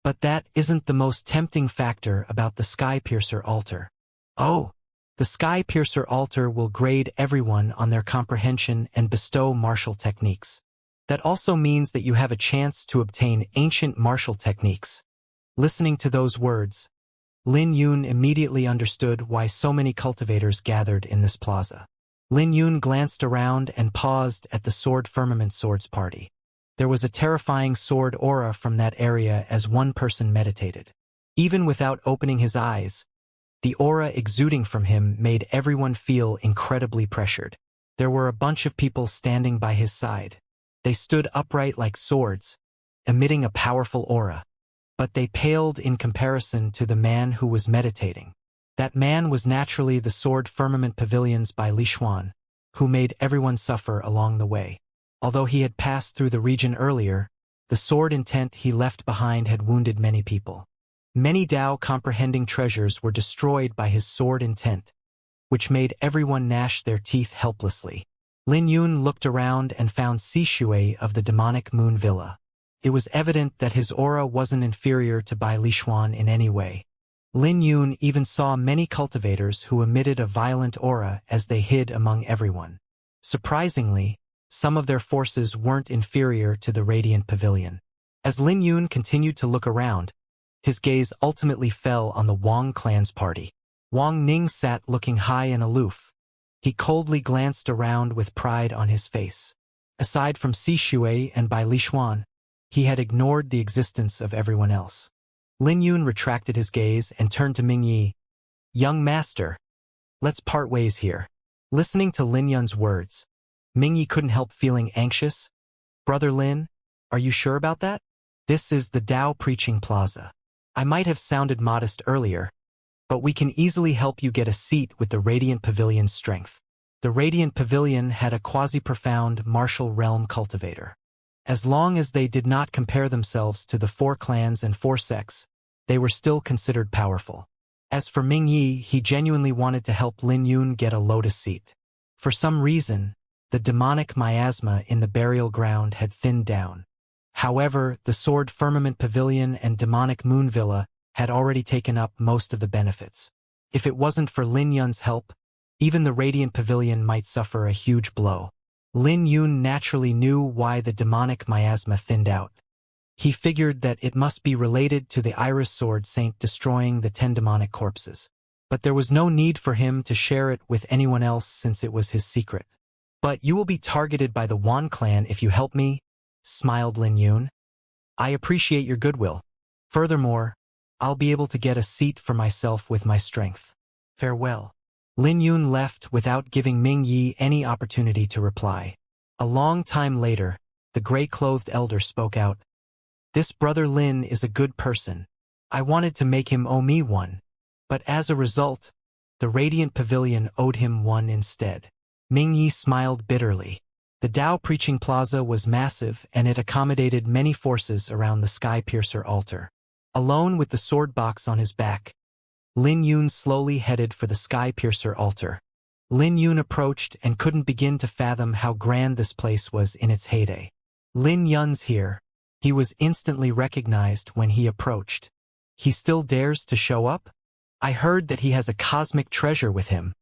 But that isn't the most tempting factor about the Sky-Piercer altar. Oh, the Sky-Piercer altar will grade everyone on their comprehension and bestow martial techniques. That also means that you have a chance to obtain ancient martial techniques. Listening to those words, Lin Yun immediately understood why so many cultivators gathered in this plaza. Lin Yun glanced around and paused at the Sword Firmament Swords party. There was a terrifying sword aura from that area as one person meditated. Even without opening his eyes, the aura exuding from him made everyone feel incredibly pressured. There were a bunch of people standing by his side. They stood upright like swords, emitting a powerful aura. But they paled in comparison to the man who was meditating. That man was naturally the Sword Firmament Pavilions by Li Xuan, who made everyone suffer along the way. Although he had passed through the region earlier, the sword intent he left behind had wounded many people. Many Dao comprehending treasures were destroyed by his sword intent, which made everyone gnash their teeth helplessly. Lin Yun looked around and found Sishui of the demonic moon villa. It was evident that his aura wasn't inferior to Bai Li Xuan in any way. Lin Yun even saw many cultivators who emitted a violent aura as they hid among everyone. Surprisingly, some of their forces weren't inferior to the Radiant Pavilion. As Lin Yun continued to look around, his gaze ultimately fell on the Wang clan's party. Wang Ning sat looking high and aloof. He coldly glanced around with pride on his face. Aside from Si Shui and Bai Lishuan, he had ignored the existence of everyone else. Lin Yun retracted his gaze and turned to Ming Yi. "Young master, let's part ways here." Listening to Lin Yun's words, Ming Yi couldn't help feeling anxious. "Brother Lin, are you sure about that? This is the Tao Preaching Plaza. I might have sounded modest earlier, but we can easily help you get a seat with the Radiant Pavilion's strength." The Radiant Pavilion had a quasi-profound martial realm cultivator. As long as they did not compare themselves to the 4 clans and 4 sects, they were still considered powerful. As for Ming Yi, he genuinely wanted to help Lin Yun get a lotus seat. For some reason, the demonic miasma in the burial ground had thinned down. However, the Sword Firmament Pavilion and Demonic Moon Villa had already taken up most of the benefits. If it wasn't for Lin Yun's help, even the Radiant Pavilion might suffer a huge blow. Lin Yun naturally knew why the demonic miasma thinned out. He figured that it must be related to the Iris Sword Saint destroying the 10 demonic corpses. But there was no need for him to share it with anyone else since it was his secret. "But you will be targeted by the Wan clan if you help me," smiled Lin Yun. "I appreciate your goodwill. Furthermore, I'll be able to get a seat for myself with my strength. Farewell." Lin Yun left without giving Ming Yi any opportunity to reply. A long time later, the gray-clothed elder spoke out. "This brother Lin is a good person. I wanted to make him owe me one. But as a result, the Radiant Pavilion owed him one instead." Ming Yi smiled bitterly. The Tao Preaching Plaza was massive and it accommodated many forces around the Sky Piercer altar. Alone with the sword box on his back, Lin Yun slowly headed for the Sky Piercer altar. Lin Yun approached and couldn't begin to fathom how grand this place was in its heyday. "Lin Yun's here." He was instantly recognized when he approached. "He still dares to show up? I heard that he has a cosmic treasure with him.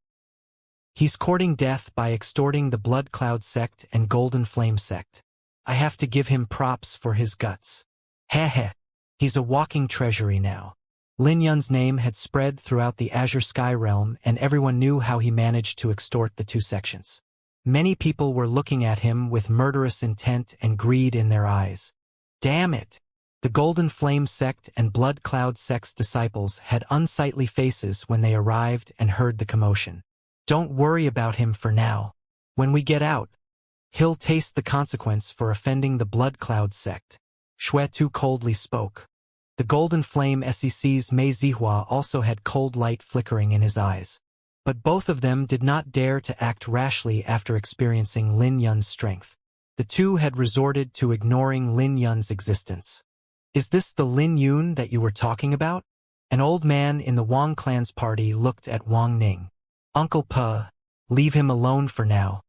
He's courting death by extorting the Blood Cloud sect and Golden Flame sect. I have to give him props for his guts. Heh. He's a walking treasury now." Lin Yun's name had spread throughout the Azure Sky realm and everyone knew how he managed to extort the 2 sections. Many people were looking at him with murderous intent and greed in their eyes. Damn it! The Golden Flame sect and Blood Cloud sect's disciples had unsightly faces when they arrived and heard the commotion. "Don't worry about him for now. When we get out, he'll taste the consequence for offending the Blood Cloud sect." Xuetu coldly spoke. The Golden Flame SEC's Mei Zihua also had cold light flickering in his eyes. But both of them did not dare to act rashly after experiencing Lin Yun's strength. The 2 had resorted to ignoring Lin Yun's existence. "Is this the Lin Yun that you were talking about?" An old man in the Wang clan's party looked at Wang Ning. "Uncle Pa, leave him alone for now.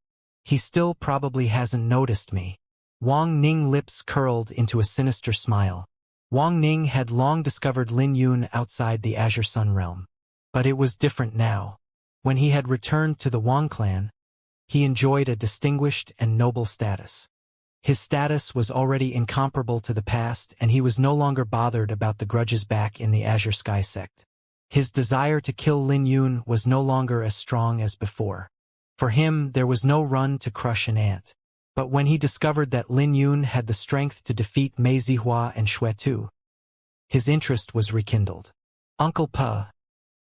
He still probably hasn't noticed me." Wang Ning's lips curled into a sinister smile. Wang Ning had long discovered Lin Yun outside the Azure Sun realm. But it was different now. When he had returned to the Wang clan, he enjoyed a distinguished and noble status. His status was already incomparable to the past and he was no longer bothered about the grudges back in the Azure Sky sect. His desire to kill Lin Yun was no longer as strong as before. For him, there was no run to crush an ant. But when he discovered that Lin Yun had the strength to defeat Mei Zihua and Xuetu, his interest was rekindled. "Uncle Pa,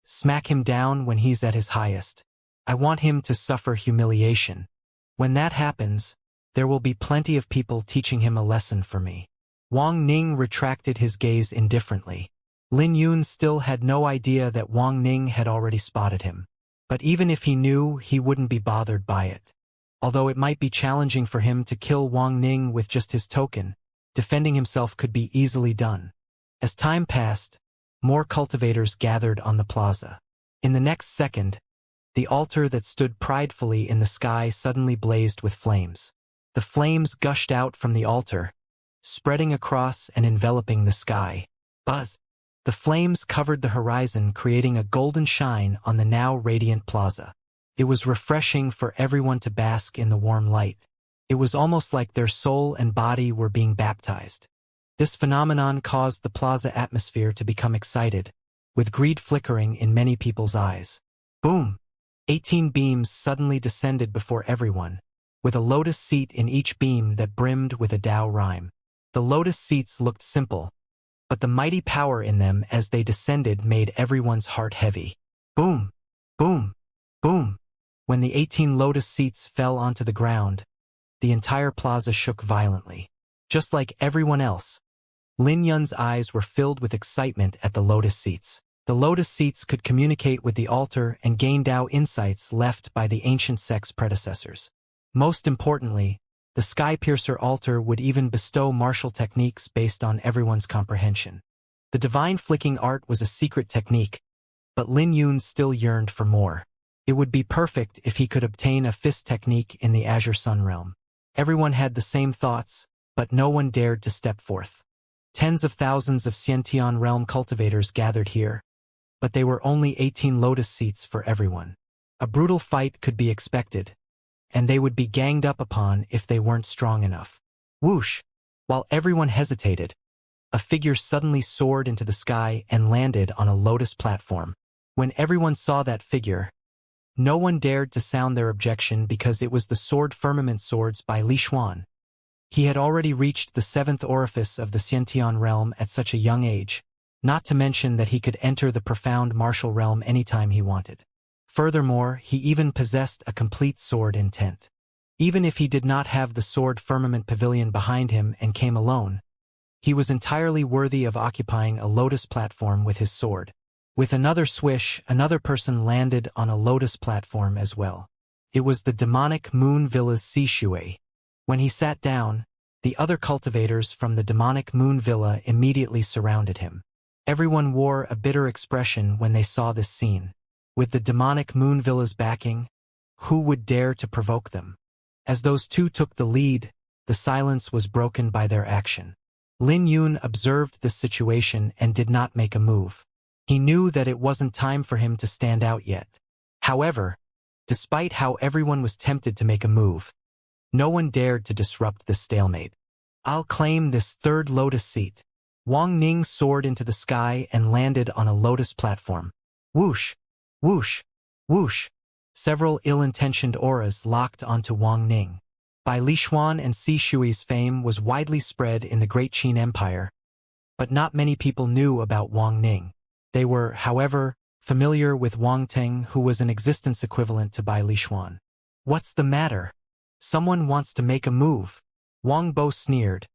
smack him down when he's at his highest. I want him to suffer humiliation. When that happens, there will be plenty of people teaching him a lesson for me." Wang Ning retracted his gaze indifferently. Lin Yun still had no idea that Wang Ning had already spotted him. But even if he knew, he wouldn't be bothered by it. Although it might be challenging for him to kill Wang Ning with just his token, defending himself could be easily done. As time passed, more cultivators gathered on the plaza. In the next second, the altar that stood pridefully in the sky suddenly blazed with flames. The flames gushed out from the altar, spreading across and enveloping the sky. Buzz! The flames covered the horizon, creating a golden shine on the now radiant plaza. It was refreshing for everyone to bask in the warm light. It was almost like their soul and body were being baptized. This phenomenon caused the plaza atmosphere to become excited, with greed flickering in many people's eyes. Boom! 18 beams suddenly descended before everyone, with a lotus seat in each beam that brimmed with a Tao rhyme. The lotus seats looked simple, but the mighty power in them as they descended made everyone's heart heavy. Boom! Boom! Boom! When the 18 lotus seats fell onto the ground, the entire plaza shook violently. Just like everyone else, Lin Yun's eyes were filled with excitement at the lotus seats. The lotus seats could communicate with the altar and gain Tao insights left by the ancient sect's predecessors. Most importantly, the Sky-Piercer altar would even bestow martial techniques based on everyone's comprehension. The divine flicking art was a secret technique, but Lin Yun still yearned for more. It would be perfect if he could obtain a fist technique in the Azure Sun realm. Everyone had the same thoughts, but no one dared to step forth. Tens of thousands of Xianxia realm cultivators gathered here, but they were only 18 lotus seats for everyone. A brutal fight could be expected, and they would be ganged up upon if they weren't strong enough. Whoosh! While everyone hesitated, a figure suddenly soared into the sky and landed on a lotus platform. When everyone saw that figure, no one dared to sound their objection because it was the Sword Firmament Swords by Li Xuan. He had already reached the 7th orifice of the Xiantian realm at such a young age, not to mention that he could enter the profound martial realm anytime he wanted. Furthermore, he even possessed a complete sword intent. Even if he did not have the Sword Firmament Pavilion behind him and came alone, he was entirely worthy of occupying a lotus platform with his sword. With another swish, another person landed on a lotus platform as well. It was the demonic Moon Villa's Sishui. When he sat down, the other cultivators from the demonic Moon Villa immediately surrounded him. Everyone wore a bitter expression when they saw this scene. With the demonic Moon Villa's backing, who would dare to provoke them? As those two took the lead, the silence was broken by their action. Lin Yun observed this situation and did not make a move. He knew that it wasn't time for him to stand out yet. However, despite how everyone was tempted to make a move, no one dared to disrupt this stalemate. I'll claim this third lotus seat. Wang Ning soared into the sky and landed on a lotus platform. Whoosh! Whoosh! Whoosh! Several ill-intentioned auras locked onto Wang Ning. Bai Lishuan and Si Shui's fame was widely spread in the Great Qin Empire, but not many people knew about Wang Ning. They were, however, familiar with Wang Teng, who was an existence equivalent to Bai Lishuan. What's the matter? Someone wants to make a move. Wang Bo sneered.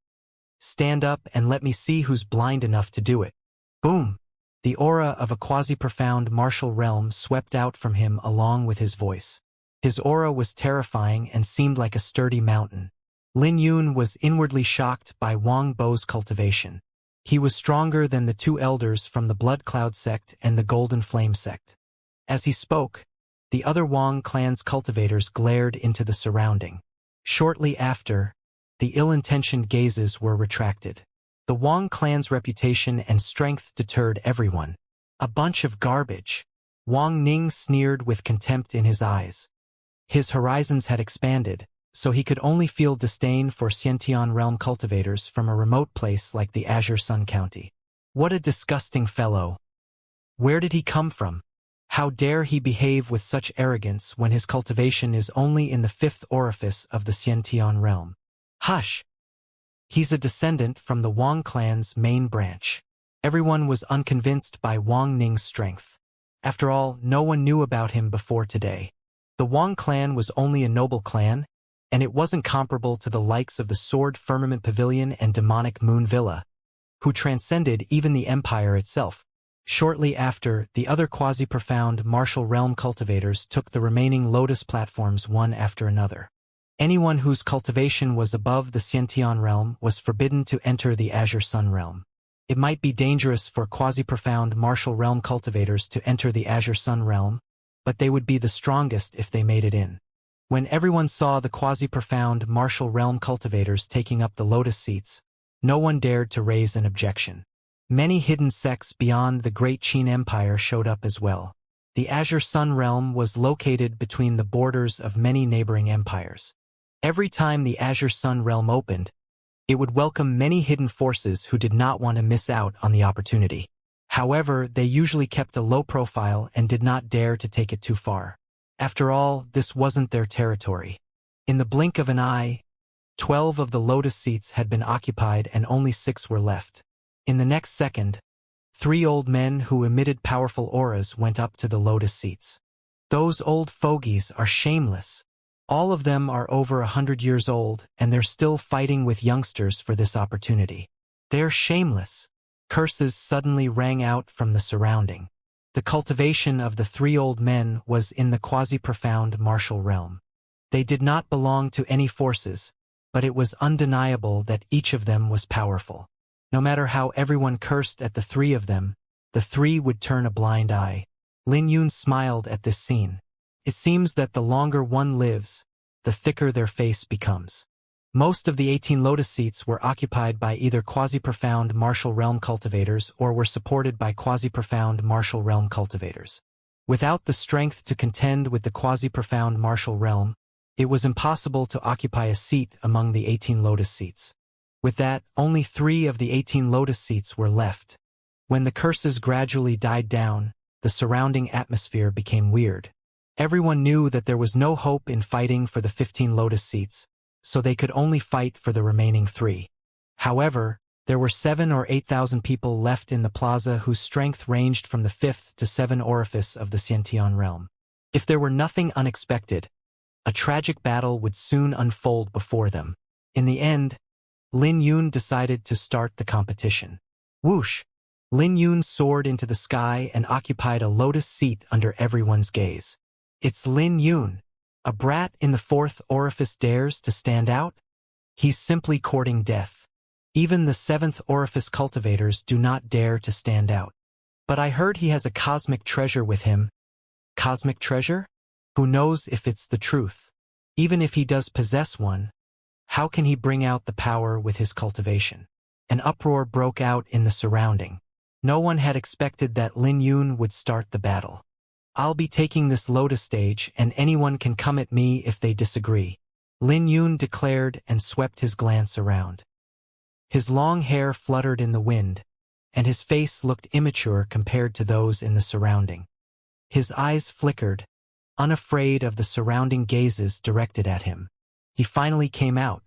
Stand up and let me see who's blind enough to do it. Boom! The aura of a quasi-profound martial realm swept out from him along with his voice. His aura was terrifying and seemed like a sturdy mountain. Lin Yun was inwardly shocked by Wang Bo's cultivation. He was stronger than the two elders from the Blood Cloud sect and the Golden Flame sect. As he spoke, the other Wang clan's cultivators glared into the surrounding. Shortly after, the ill-intentioned gazes were retracted. The Wang clan's reputation and strength deterred everyone. A bunch of garbage. Wang Ning sneered with contempt in his eyes. His horizons had expanded, so he could only feel disdain for Xiantian realm cultivators from a remote place like the Azure Sun County. What a disgusting fellow. Where did he come from? How dare he behave with such arrogance when his cultivation is only in the 5th orifice of the Xiantian realm? Hush! He's a descendant from the Wang clan's main branch. Everyone was unconvinced by Wang Ning's strength. After all, no one knew about him before today. The Wang clan was only a noble clan, and it wasn't comparable to the likes of the Sword Firmament Pavilion and Demonic Moon Villa, who transcended even the empire itself. Shortly after, the other quasi-profound martial realm cultivators took the remaining lotus platforms one after another. Anyone whose cultivation was above the Xiantian realm was forbidden to enter the Azure Sun realm. It might be dangerous for quasi-profound martial realm cultivators to enter the Azure Sun realm, but they would be the strongest if they made it in. When everyone saw the quasi-profound martial realm cultivators taking up the lotus seats, no one dared to raise an objection. Many hidden sects beyond the Great Qin Empire showed up as well. The Azure Sun realm was located between the borders of many neighboring empires. Every time the Azure Sun realm opened, it would welcome many hidden forces who did not want to miss out on the opportunity. However, they usually kept a low profile and did not dare to take it too far. After all, this wasn't their territory. In the blink of an eye, 12 of the lotus seats had been occupied and only 6 were left. In the next second, 3 old men who emitted powerful auras went up to the lotus seats. Those old fogies are shameless. All of them are over 100 years old, and they're still fighting with youngsters for this opportunity. They're shameless. Curses suddenly rang out from the surrounding. The cultivation of the 3 old men was in the quasi-profound martial realm. They did not belong to any forces, but it was undeniable that each of them was powerful. No matter how everyone cursed at the 3 of them, the 3 would turn a blind eye. Lin Yun smiled at this scene. It seems that the longer one lives, the thicker their face becomes. Most of the 18 lotus seats were occupied by either quasi-profound martial realm cultivators or were supported by quasi-profound martial realm cultivators. Without the strength to contend with the quasi-profound martial realm, it was impossible to occupy a seat among the 18 lotus seats. With that, only 3 of the 18 lotus seats were left. When the curses gradually died down, the surrounding atmosphere became weird. Everyone knew that there was no hope in fighting for the 15 lotus seats, so they could only fight for the remaining 3. However, there were 7 or 8,000 people left in the plaza whose strength ranged from the 5th to 7th orifice of the Xiantian realm. If there were nothing unexpected, a tragic battle would soon unfold before them. In the end, Lin Yun decided to start the competition. Whoosh! Lin Yun soared into the sky and occupied a lotus seat under everyone's gaze. It's Lin Yun. A brat in the 4th orifice dares to stand out? He's simply courting death. Even the 7th orifice cultivators do not dare to stand out. But I heard he has a cosmic treasure with him. Cosmic treasure? Who knows if it's the truth? Even if he does possess one, how can he bring out the power with his cultivation? An uproar broke out in the surrounding. No one had expected that Lin Yun would start the battle. I'll be taking this lotus stage, and anyone can come at me if they disagree, Lin Yun declared and swept his glance around. His long hair fluttered in the wind, and his face looked immature compared to those in the surrounding. His eyes flickered, unafraid of the surrounding gazes directed at him. He finally came out.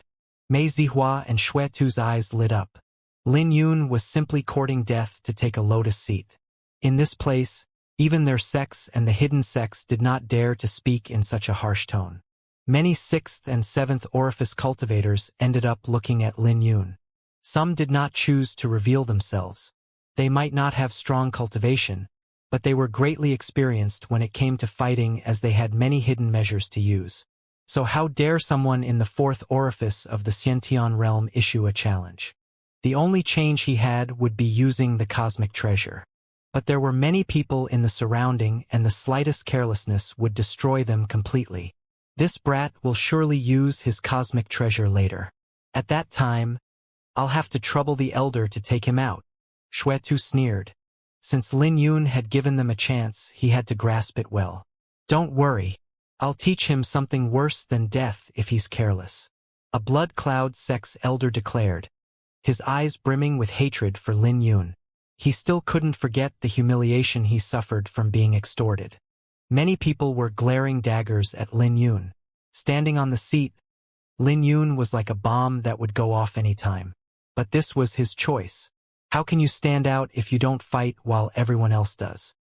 Mei Zihua and Xue Tu's eyes lit up. Lin Yun was simply courting death to take a lotus seat. In this place, even their sects and the hidden sects did not dare to speak in such a harsh tone. Many 6th and 7th orifice cultivators ended up looking at Lin Yun. Some did not choose to reveal themselves. They might not have strong cultivation, but they were greatly experienced when it came to fighting, as they had many hidden measures to use. So how dare someone in the 4th orifice of the Xiantian realm issue a challenge? The only change he had would be using the cosmic treasure. But there were many people in the surrounding, and the slightest carelessness would destroy them completely. This brat will surely use his cosmic treasure later. At that time, I'll have to trouble the elder to take him out. Xue Tu sneered. Since Lin Yun had given them a chance, he had to grasp it well. Don't worry. I'll teach him something worse than death if he's careless, a blood cloud sect's elder declared, his eyes brimming with hatred for Lin Yun. He still couldn't forget the humiliation he suffered from being extorted. Many people were glaring daggers at Lin Yun. Standing on the seat, Lin Yun was like a bomb that would go off any time. But this was his choice. How can you stand out if you don't fight while everyone else does?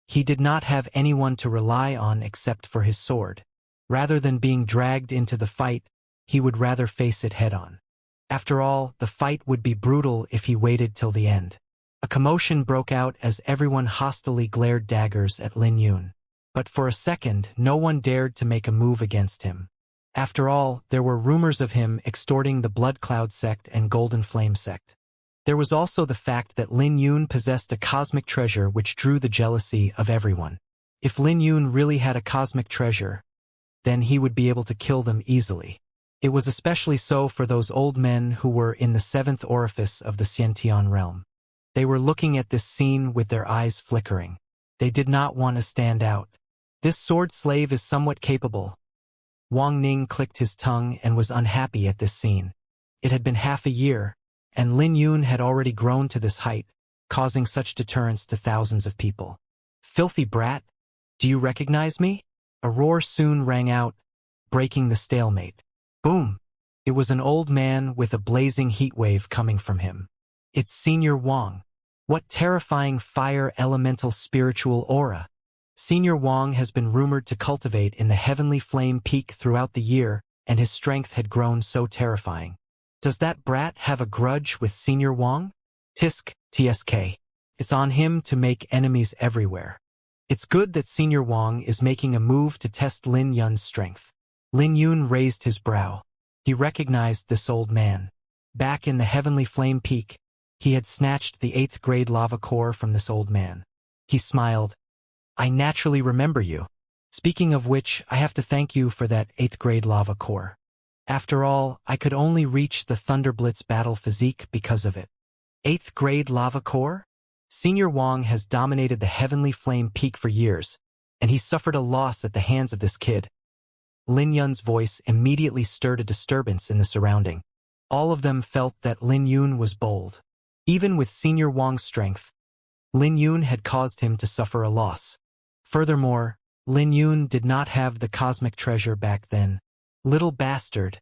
He did not have anyone to rely on except for his sword. Rather than being dragged into the fight, he would rather face it head-on. After all, the fight would be brutal if he waited till the end. A commotion broke out as everyone hostilely glared daggers at Lin Yun. But for a second, no one dared to make a move against him. After all, there were rumors of him extorting the Blood Cloud sect and Golden Flame sect. There was also the fact that Lin Yun possessed a cosmic treasure which drew the jealousy of everyone. If Lin Yun really had a cosmic treasure, then he would be able to kill them easily. It was especially so for those old men who were in the 7th orifice of the Xiantian realm. They were looking at this scene with their eyes flickering. They did not want to stand out. This sword slave is somewhat capable. Wang Ning clicked his tongue and was unhappy at this scene. It had been half a year, and Lin Yun had already grown to this height, causing such deterrence to thousands of people. Filthy brat, do you recognize me? A roar soon rang out, breaking the stalemate. Boom! It was an old man with a blazing heat wave coming from him. It's Senior Wang. What terrifying fire elemental spiritual aura! Senior Wang has been rumored to cultivate in the heavenly flame peak throughout the year, and his strength had grown so terrifying. Does that brat have a grudge with Senior Wang? Tisk, TSK. It's on him to make enemies everywhere. It's good that Senior Wang is making a move to test Lin Yun's strength. Lin Yun raised his brow. He recognized this old man. Back in the heavenly flame peak, he had snatched the 8th grade lava core from this old man. He smiled. I naturally remember you. Speaking of which, I have to thank you for that 8th grade lava core. After all, I could only reach the Thunderblitz battle physique because of it. 8th grade lava core? Senior Wang has dominated the heavenly flame peak for years, and he suffered a loss at the hands of this kid. Lin Yun's voice immediately stirred a disturbance in the surrounding. All of them felt that Lin Yun was bold. Even with Senior Wang's strength, Lin Yun had caused him to suffer a loss. Furthermore, Lin Yun did not have the cosmic treasure back then. Little bastard.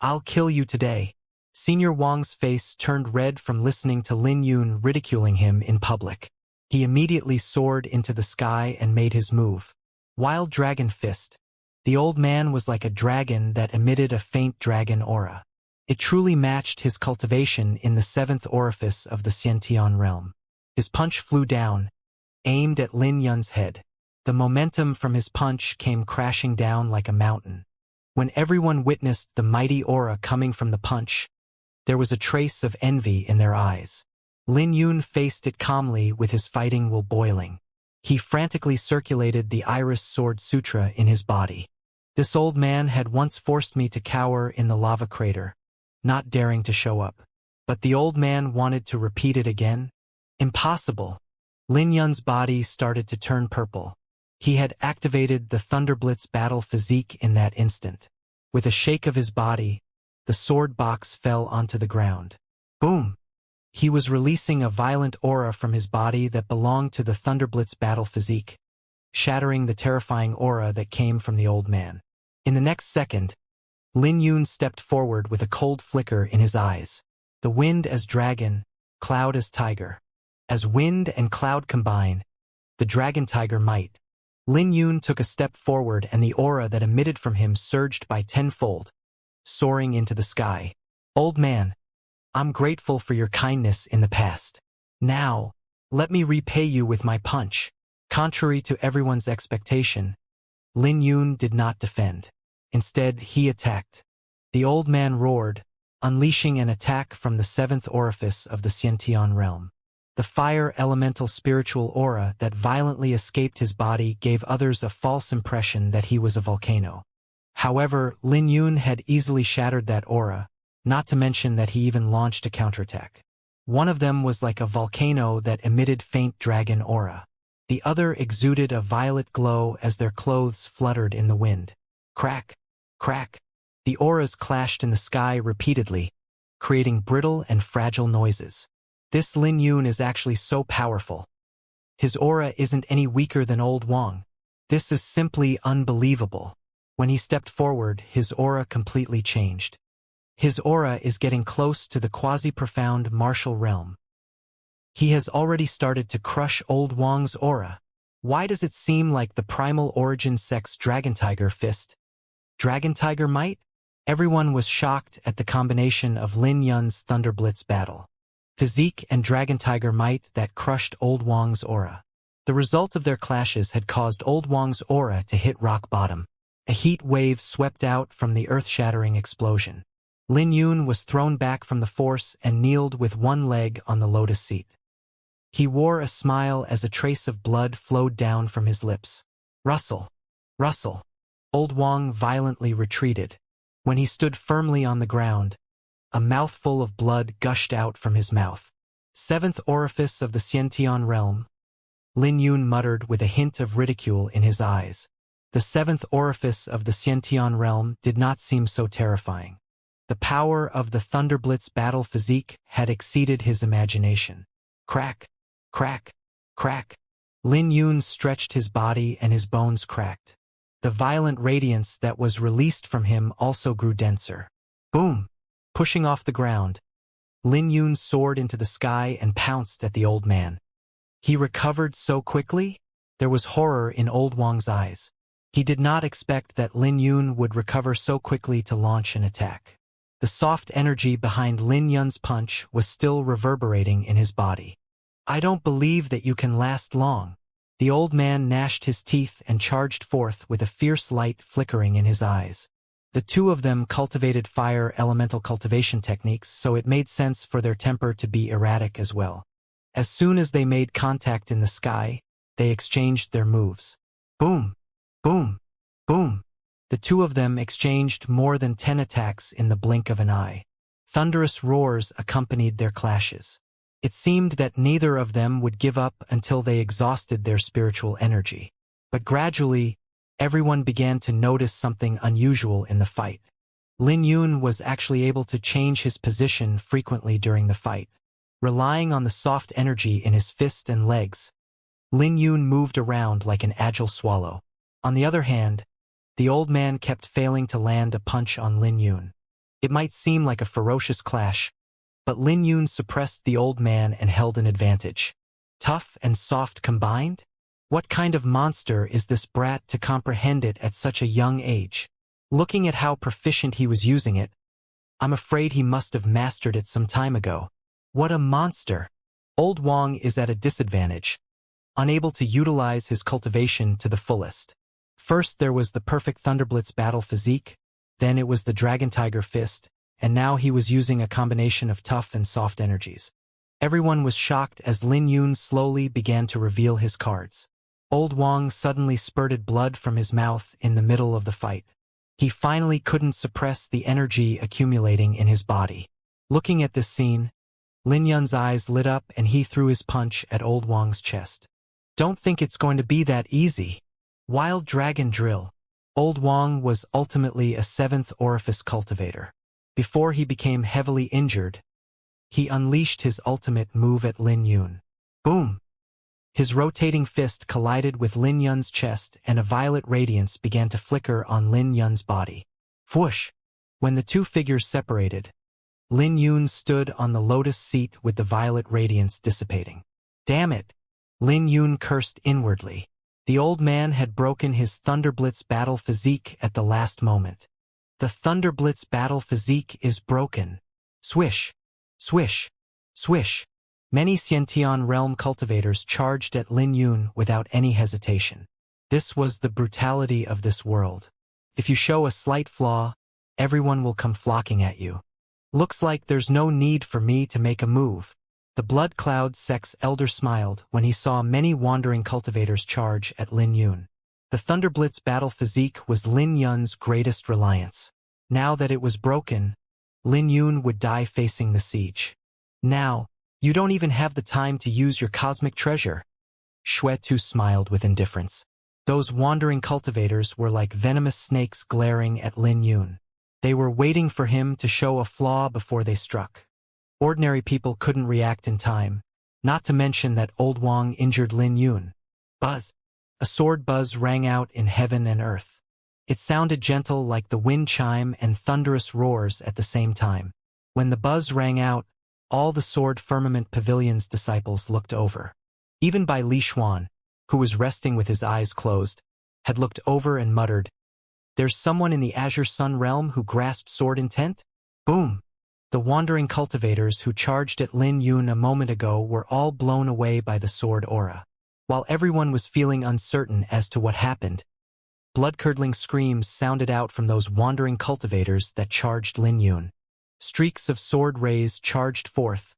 I'll kill you today. Senior Wang's face turned red from listening to Lin Yun ridiculing him in public. He immediately soared into the sky and made his move. Wild Dragon Fist. The old man was like a dragon that emitted a faint dragon aura. It truly matched his cultivation in the 7th orifice of the Xianxia realm. His punch flew down, aimed at Lin Yun's head. The momentum from his punch came crashing down like a mountain. When everyone witnessed the mighty aura coming from the punch, there was a trace of envy in their eyes. Lin Yun faced it calmly with his fighting will boiling. He frantically circulated the Iris Sword Sutra in his body. This old man had once forced me to cower in the lava crater, not daring to show up. But the old man wanted to repeat it again? Impossible. Lin Yun's body started to turn purple. He had activated the Thunderblitz battle physique in that instant. With a shake of his body, the sword box fell onto the ground. Boom! He was releasing a violent aura from his body that belonged to the Thunderblitz battle physique, shattering the terrifying aura that came from the old man. In the next second, Lin Yun stepped forward with a cold flicker in his eyes. The wind as dragon, cloud as tiger. As wind and cloud combine, the dragon tiger might. Lin Yun took a step forward and the aura that emitted from him surged by tenfold, soaring into the sky. Old man, I'm grateful for your kindness in the past. Now, let me repay you with my punch. Contrary to everyone's expectation, Lin Yun did not defend. Instead, he attacked. The old man roared, unleashing an attack from the 7th orifice of the Xianxia realm. The fire elemental spiritual aura that violently escaped his body gave others a false impression that he was a volcano. However, Lin Yun had easily shattered that aura, not to mention that he even launched a counterattack. One of them was like a volcano that emitted faint dragon aura. The other exuded a violet glow as their clothes fluttered in the wind. Crack, crack. The auras clashed in the sky repeatedly, creating brittle and fragile noises. This Lin Yun is actually so powerful. His aura isn't any weaker than old Wang. This is simply unbelievable. When he stepped forward, his aura completely changed. His aura is getting close to the quasi-profound martial realm. He has already started to crush old Wang's aura. Why does it seem like the primal origin sex Dragon Tiger Fist? Dragon Tiger Might? Everyone was shocked at the combination of Lin Yun's Thunderblitz battle physique and Dragon Tiger Might that crushed old Wang's aura. The result of their clashes had caused old Wang's aura to hit rock bottom. A heat wave swept out from the earth-shattering explosion. Lin Yun was thrown back from the force and kneeled with one leg on the lotus seat. He wore a smile as a trace of blood flowed down from his lips. Rustle, rustle. Old Wang violently retreated. When he stood firmly on the ground, a mouthful of blood gushed out from his mouth. Seventh orifice of the Xiantian realm, Lin Yun muttered with a hint of ridicule in his eyes. The seventh orifice of the Xiantian realm did not seem so terrifying. The power of the Thunderblitz battle physique had exceeded his imagination. Crack, crack, crack. Lin Yun stretched his body and his bones cracked. The violent radiance that was released from him also grew denser. Boom! Pushing off the ground, Lin Yun soared into the sky and pounced at the old man. He recovered so quickly? There was horror in Old Wang's eyes. He did not expect that Lin Yun would recover so quickly to launch an attack. The soft energy behind Lin Yun's punch was still reverberating in his body. I don't believe that you can last long. The old man gnashed his teeth and charged forth with a fierce light flickering in his eyes. The two of them cultivated fire elemental cultivation techniques, so it made sense for their temper to be erratic as well. As soon as they made contact in the sky, they exchanged their moves. Boom! Boom! Boom! The two of them exchanged more than 10 attacks in the blink of an eye. Thunderous roars accompanied their clashes. It seemed that neither of them would give up until they exhausted their spiritual energy. But gradually, everyone began to notice something unusual in the fight. Lin Yun was actually able to change his position frequently during the fight. Relying on the soft energy in his fist and legs, Lin Yun moved around like an agile swallow. On the other hand, the old man kept failing to land a punch on Lin Yun. It might seem like a ferocious clash, but Lin Yun suppressed the old man and held an advantage. Tough and soft combined? What kind of monster is this brat to comprehend it at such a young age? Looking at how proficient he was using it, I'm afraid he must have mastered it some time ago. What a monster! Old Wang is at a disadvantage, unable to utilize his cultivation to the fullest. First there was the perfect Thunderblitz battle physique, then it was the Dragon Tiger fist, and now he was using a combination of tough and soft energies. Everyone was shocked as Lin Yun slowly began to reveal his cards. Old Wang suddenly spurted blood from his mouth in the middle of the fight. He finally couldn't suppress the energy accumulating in his body. Looking at this scene, Lin Yun's eyes lit up and he threw his punch at Old Wang's chest. Don't think it's going to be that easy. Wild Dragon Drill. Old Wang was ultimately a seventh orifice cultivator. Before he became heavily injured, he unleashed his ultimate move at Lin Yun. Boom! His rotating fist collided with Lin Yun's chest and a violet radiance began to flicker on Lin Yun's body. Whoosh! When the two figures separated, Lin Yun stood on the lotus seat with the violet radiance dissipating. Damn it! Lin Yun cursed inwardly. The old man had broken his Thunderblitz battle physique at the last moment. The Thunderblitz battle physique is broken. Swish! Swish! Swish! Many Xiantian realm cultivators charged at Lin Yun without any hesitation. This was the brutality of this world. If you show a slight flaw, everyone will come flocking at you. Looks like there's no need for me to make a move. The Blood Cloud Sex Elder smiled when he saw many wandering cultivators charge at Lin Yun. The Thunderblitz battle physique was Lin Yun's greatest reliance. Now that it was broken, Lin Yun would die facing the siege. Now, you don't even have the time to use your cosmic treasure. Xue Tu smiled with indifference. Those wandering cultivators were like venomous snakes glaring at Lin Yun. They were waiting for him to show a flaw before they struck. Ordinary people couldn't react in time, not to mention that Old Wang injured Lin Yun. Buzz! A sword buzz rang out in heaven and earth. It sounded gentle like the wind chime and thunderous roars at the same time. When the buzz rang out, all the Sword Firmament Pavilion's disciples looked over. Even Bai Li Xuan, who was resting with his eyes closed, had looked over and muttered, "There's someone in the Azure Sun realm who grasped sword intent?" Boom! The wandering cultivators who charged at Lin Yun a moment ago were all blown away by the sword aura. While everyone was feeling uncertain as to what happened, blood-curdling screams sounded out from those wandering cultivators that charged Lin Yun. Streaks of sword rays charged forth,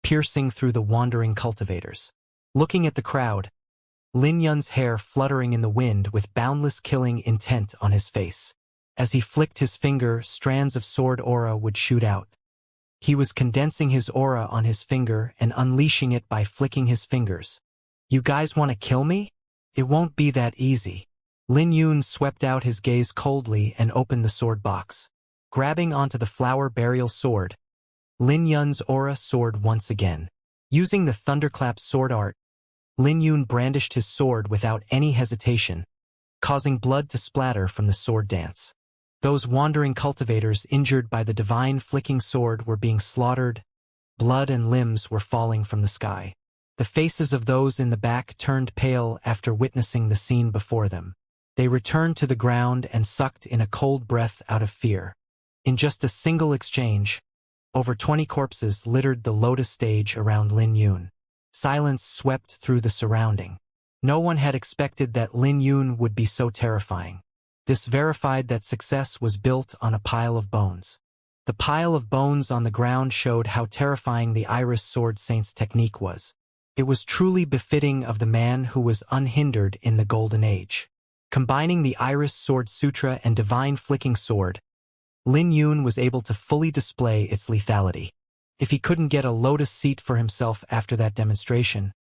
piercing through the wandering cultivators. Looking at the crowd, Lin Yun's hair fluttering in the wind with boundless killing intent on his face. As he flicked his finger, strands of sword aura would shoot out. He was condensing his aura on his finger and unleashing it by flicking his fingers. You guys want to kill me? It won't be that easy. Lin Yun swept out his gaze coldly and opened the sword box. Grabbing onto the flower burial sword, Lin Yun's aura soared once again. Using the thunderclap sword art, Lin Yun brandished his sword without any hesitation, causing blood to splatter from the sword dance. Those wandering cultivators injured by the divine flicking sword were being slaughtered. Blood and limbs were falling from the sky. The faces of those in the back turned pale after witnessing the scene before them. They returned to the ground and sucked in a cold breath out of fear. In just a single exchange, over 20 corpses littered the lotus stage around Lin Yun. Silence swept through the surrounding. No one had expected that Lin Yun would be so terrifying. This verified that success was built on a pile of bones. The pile of bones on the ground showed how terrifying the Iris Sword Saint's technique was. It was truly befitting of the man who was unhindered in the Golden Age. Combining the Iris Sword Sutra and Divine Flicking Sword, Lin Yun was able to fully display its lethality. If he couldn't get a lotus seat for himself after that demonstration,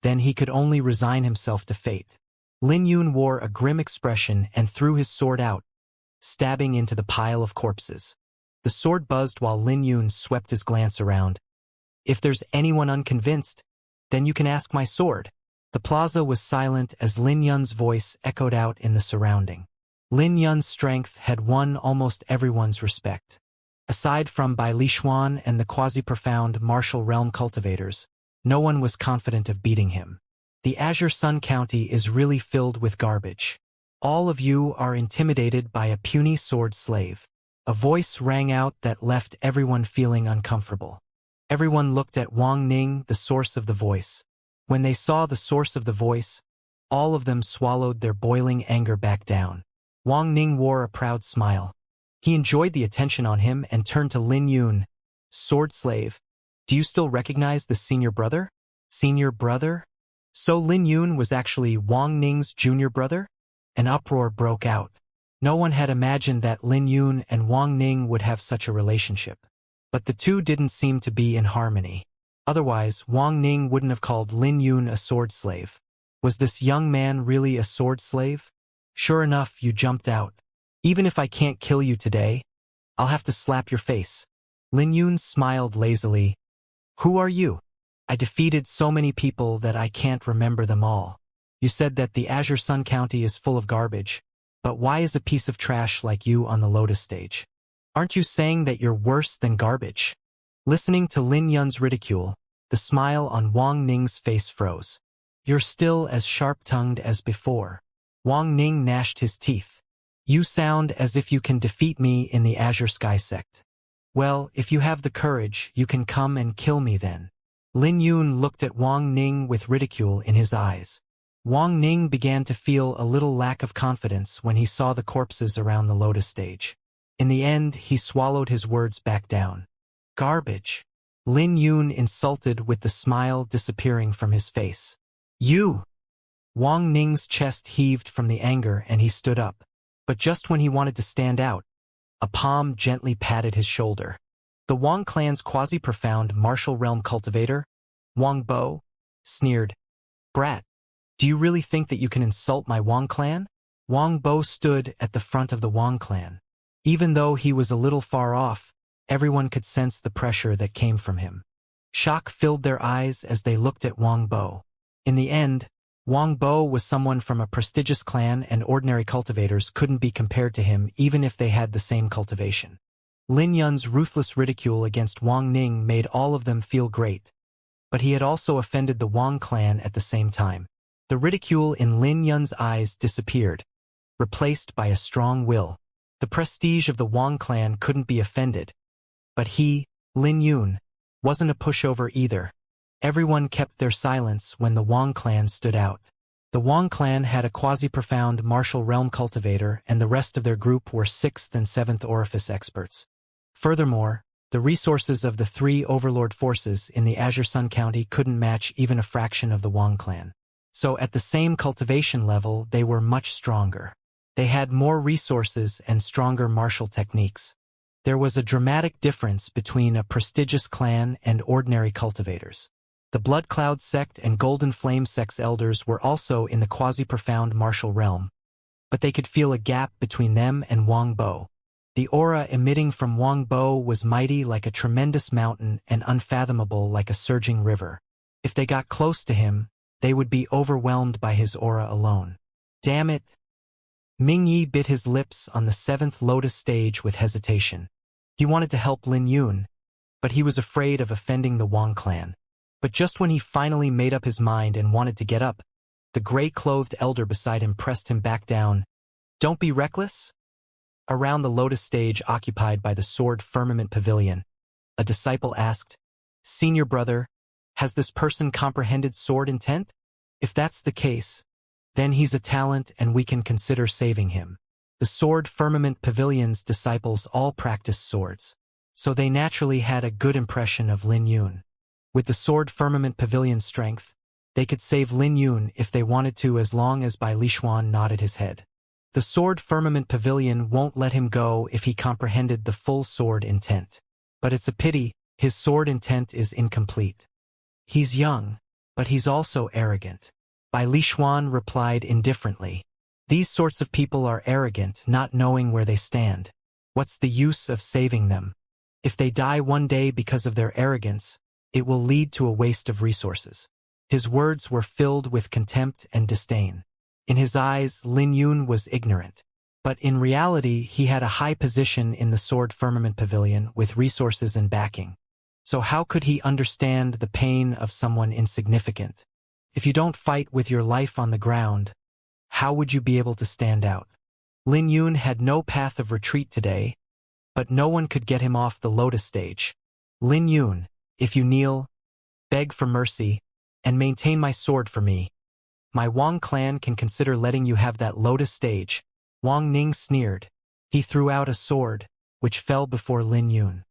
then he could only resign himself to fate. Lin Yun wore a grim expression and threw his sword out, stabbing into the pile of corpses. The sword buzzed while Lin Yun swept his glance around. If there's anyone unconvinced, then you can ask my sword. The plaza was silent as Lin Yun's voice echoed out in the surrounding. Lin Yun's strength had won almost everyone's respect. Aside from Bai Lishuan and the quasi-profound martial realm cultivators, no one was confident of beating him. The Azure Sun County is really filled with garbage. All of you are intimidated by a puny sword slave. A voice rang out that left everyone feeling uncomfortable. Everyone looked at Wang Ning, the source of the voice. When they saw the source of the voice, all of them swallowed their boiling anger back down. Wang Ning wore a proud smile. He enjoyed the attention on him and turned to Lin Yun. Sword slave, do you still recognize the senior brother? Senior brother? So Lin Yun was actually Wang Ning's junior brother? An uproar broke out. No one had imagined that Lin Yun and Wang Ning would have such a relationship. But the two didn't seem to be in harmony. Otherwise, Wang Ning wouldn't have called Lin Yun a sword slave. Was this young man really a sword slave? Sure enough, you jumped out. Even if I can't kill you today, I'll have to slap your face. Lin Yun smiled lazily. Who are you? I defeated so many people that I can't remember them all. You said that the Azure Sun County is full of garbage, but why is a piece of trash like you on the Lotus stage? Aren't you saying that you're worse than garbage? Listening to Lin Yun's ridicule, the smile on Wang Ning's face froze. You're still as sharp-tongued as before. Wang Ning gnashed his teeth. You sound as if you can defeat me in the Azure Sky sect. Well, if you have the courage, you can come and kill me then. Lin Yun looked at Wang Ning with ridicule in his eyes. Wang Ning began to feel a little lack of confidence when he saw the corpses around the Lotus stage. In the end, he swallowed his words back down. Garbage. Lin Yun insulted with the smile disappearing from his face. You! Wang Ning's chest heaved from the anger and he stood up. But just when he wanted to stand out, a palm gently patted his shoulder. The Wang clan's quasi-profound martial realm cultivator, Wang Bo, sneered. Brat, do you really think that you can insult my Wang clan? Wang Bo stood at the front of the Wang clan. Even though he was a little far off, everyone could sense the pressure that came from him. Shock filled their eyes as they looked at Wang Bo. In the end, Wang Bo was someone from a prestigious clan and ordinary cultivators couldn't be compared to him even if they had the same cultivation. Lin Yun's ruthless ridicule against Wang Ning made all of them feel great, but he had also offended the Wang clan at the same time. The ridicule in Lin Yun's eyes disappeared, replaced by a strong will. The prestige of the Wang clan couldn't be offended, but he, Lin Yun, wasn't a pushover either. Everyone kept their silence when the Wang clan stood out. The Wang clan had a quasi-profound martial realm cultivator and the rest of their group were 6th and 7th orifice experts. Furthermore, the resources of the three overlord forces in the Azure Sun County couldn't match even a fraction of the Wang clan. So at the same cultivation level, they were much stronger. They had more resources and stronger martial techniques. There was a dramatic difference between a prestigious clan and ordinary cultivators. The Blood Cloud sect and Golden Flame sect's elders were also in the quasi-profound martial realm, but they could feel a gap between them and Wang Bo. The aura emitting from Wang Bo was mighty like a tremendous mountain and unfathomable like a surging river. If they got close to him, they would be overwhelmed by his aura alone. Damn it! Ming Yi bit his lips on the 7th Lotus stage with hesitation. He wanted to help Lin Yun, but he was afraid of offending the Wang clan. But just when he finally made up his mind and wanted to get up, the gray-clothed elder beside him pressed him back down. Don't be reckless? Around the Lotus stage occupied by the Sword Firmament Pavilion, a disciple asked, Senior brother, has this person comprehended sword intent? If that's the case, then he's a talent and we can consider saving him. The Sword Firmament Pavilion's disciples all practiced swords, so they naturally had a good impression of Lin Yun. With the Sword Firmament Pavilion's strength, they could save Lin Yun if they wanted to as long as Bai Lishuan nodded his head. The Sword Firmament Pavilion won't let him go if he comprehended the full sword intent. But it's a pity, his sword intent is incomplete. He's young, but he's also arrogant. Bai Lishuan replied indifferently. These sorts of people are arrogant, not knowing where they stand. What's the use of saving them? If they die one day because of their arrogance, it will lead to a waste of resources. His words were filled with contempt and disdain. In his eyes, Lin Yun was ignorant. But in reality, he had a high position in the Sword Firmament Pavilion with resources and backing. So how could he understand the pain of someone insignificant? If you don't fight with your life on the ground, how would you be able to stand out? Lin Yun had no path of retreat today, but no one could get him off the Lotus stage. Lin Yun, if you kneel, beg for mercy, and maintain my sword for me, my Wang clan can consider letting you have that Lotus stage. Wang Ning sneered. He threw out a sword, which fell before Lin Yun.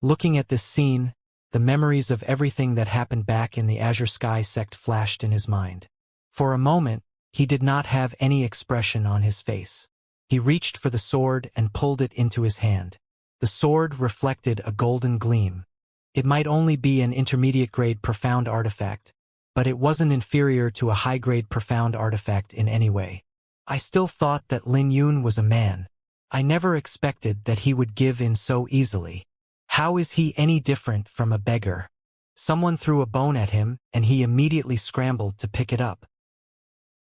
Looking at this scene, the memories of everything that happened back in the Azure Sky sect flashed in his mind. For a moment, he did not have any expression on his face. He reached for the sword and pulled it into his hand. The sword reflected a golden gleam. It might only be an intermediate-grade profound artifact, but it wasn't inferior to a high-grade profound artifact in any way. I still thought that Lin Yun was a man. I never expected that he would give in so easily. How is he any different from a beggar? Someone threw a bone at him, and he immediately scrambled to pick it up.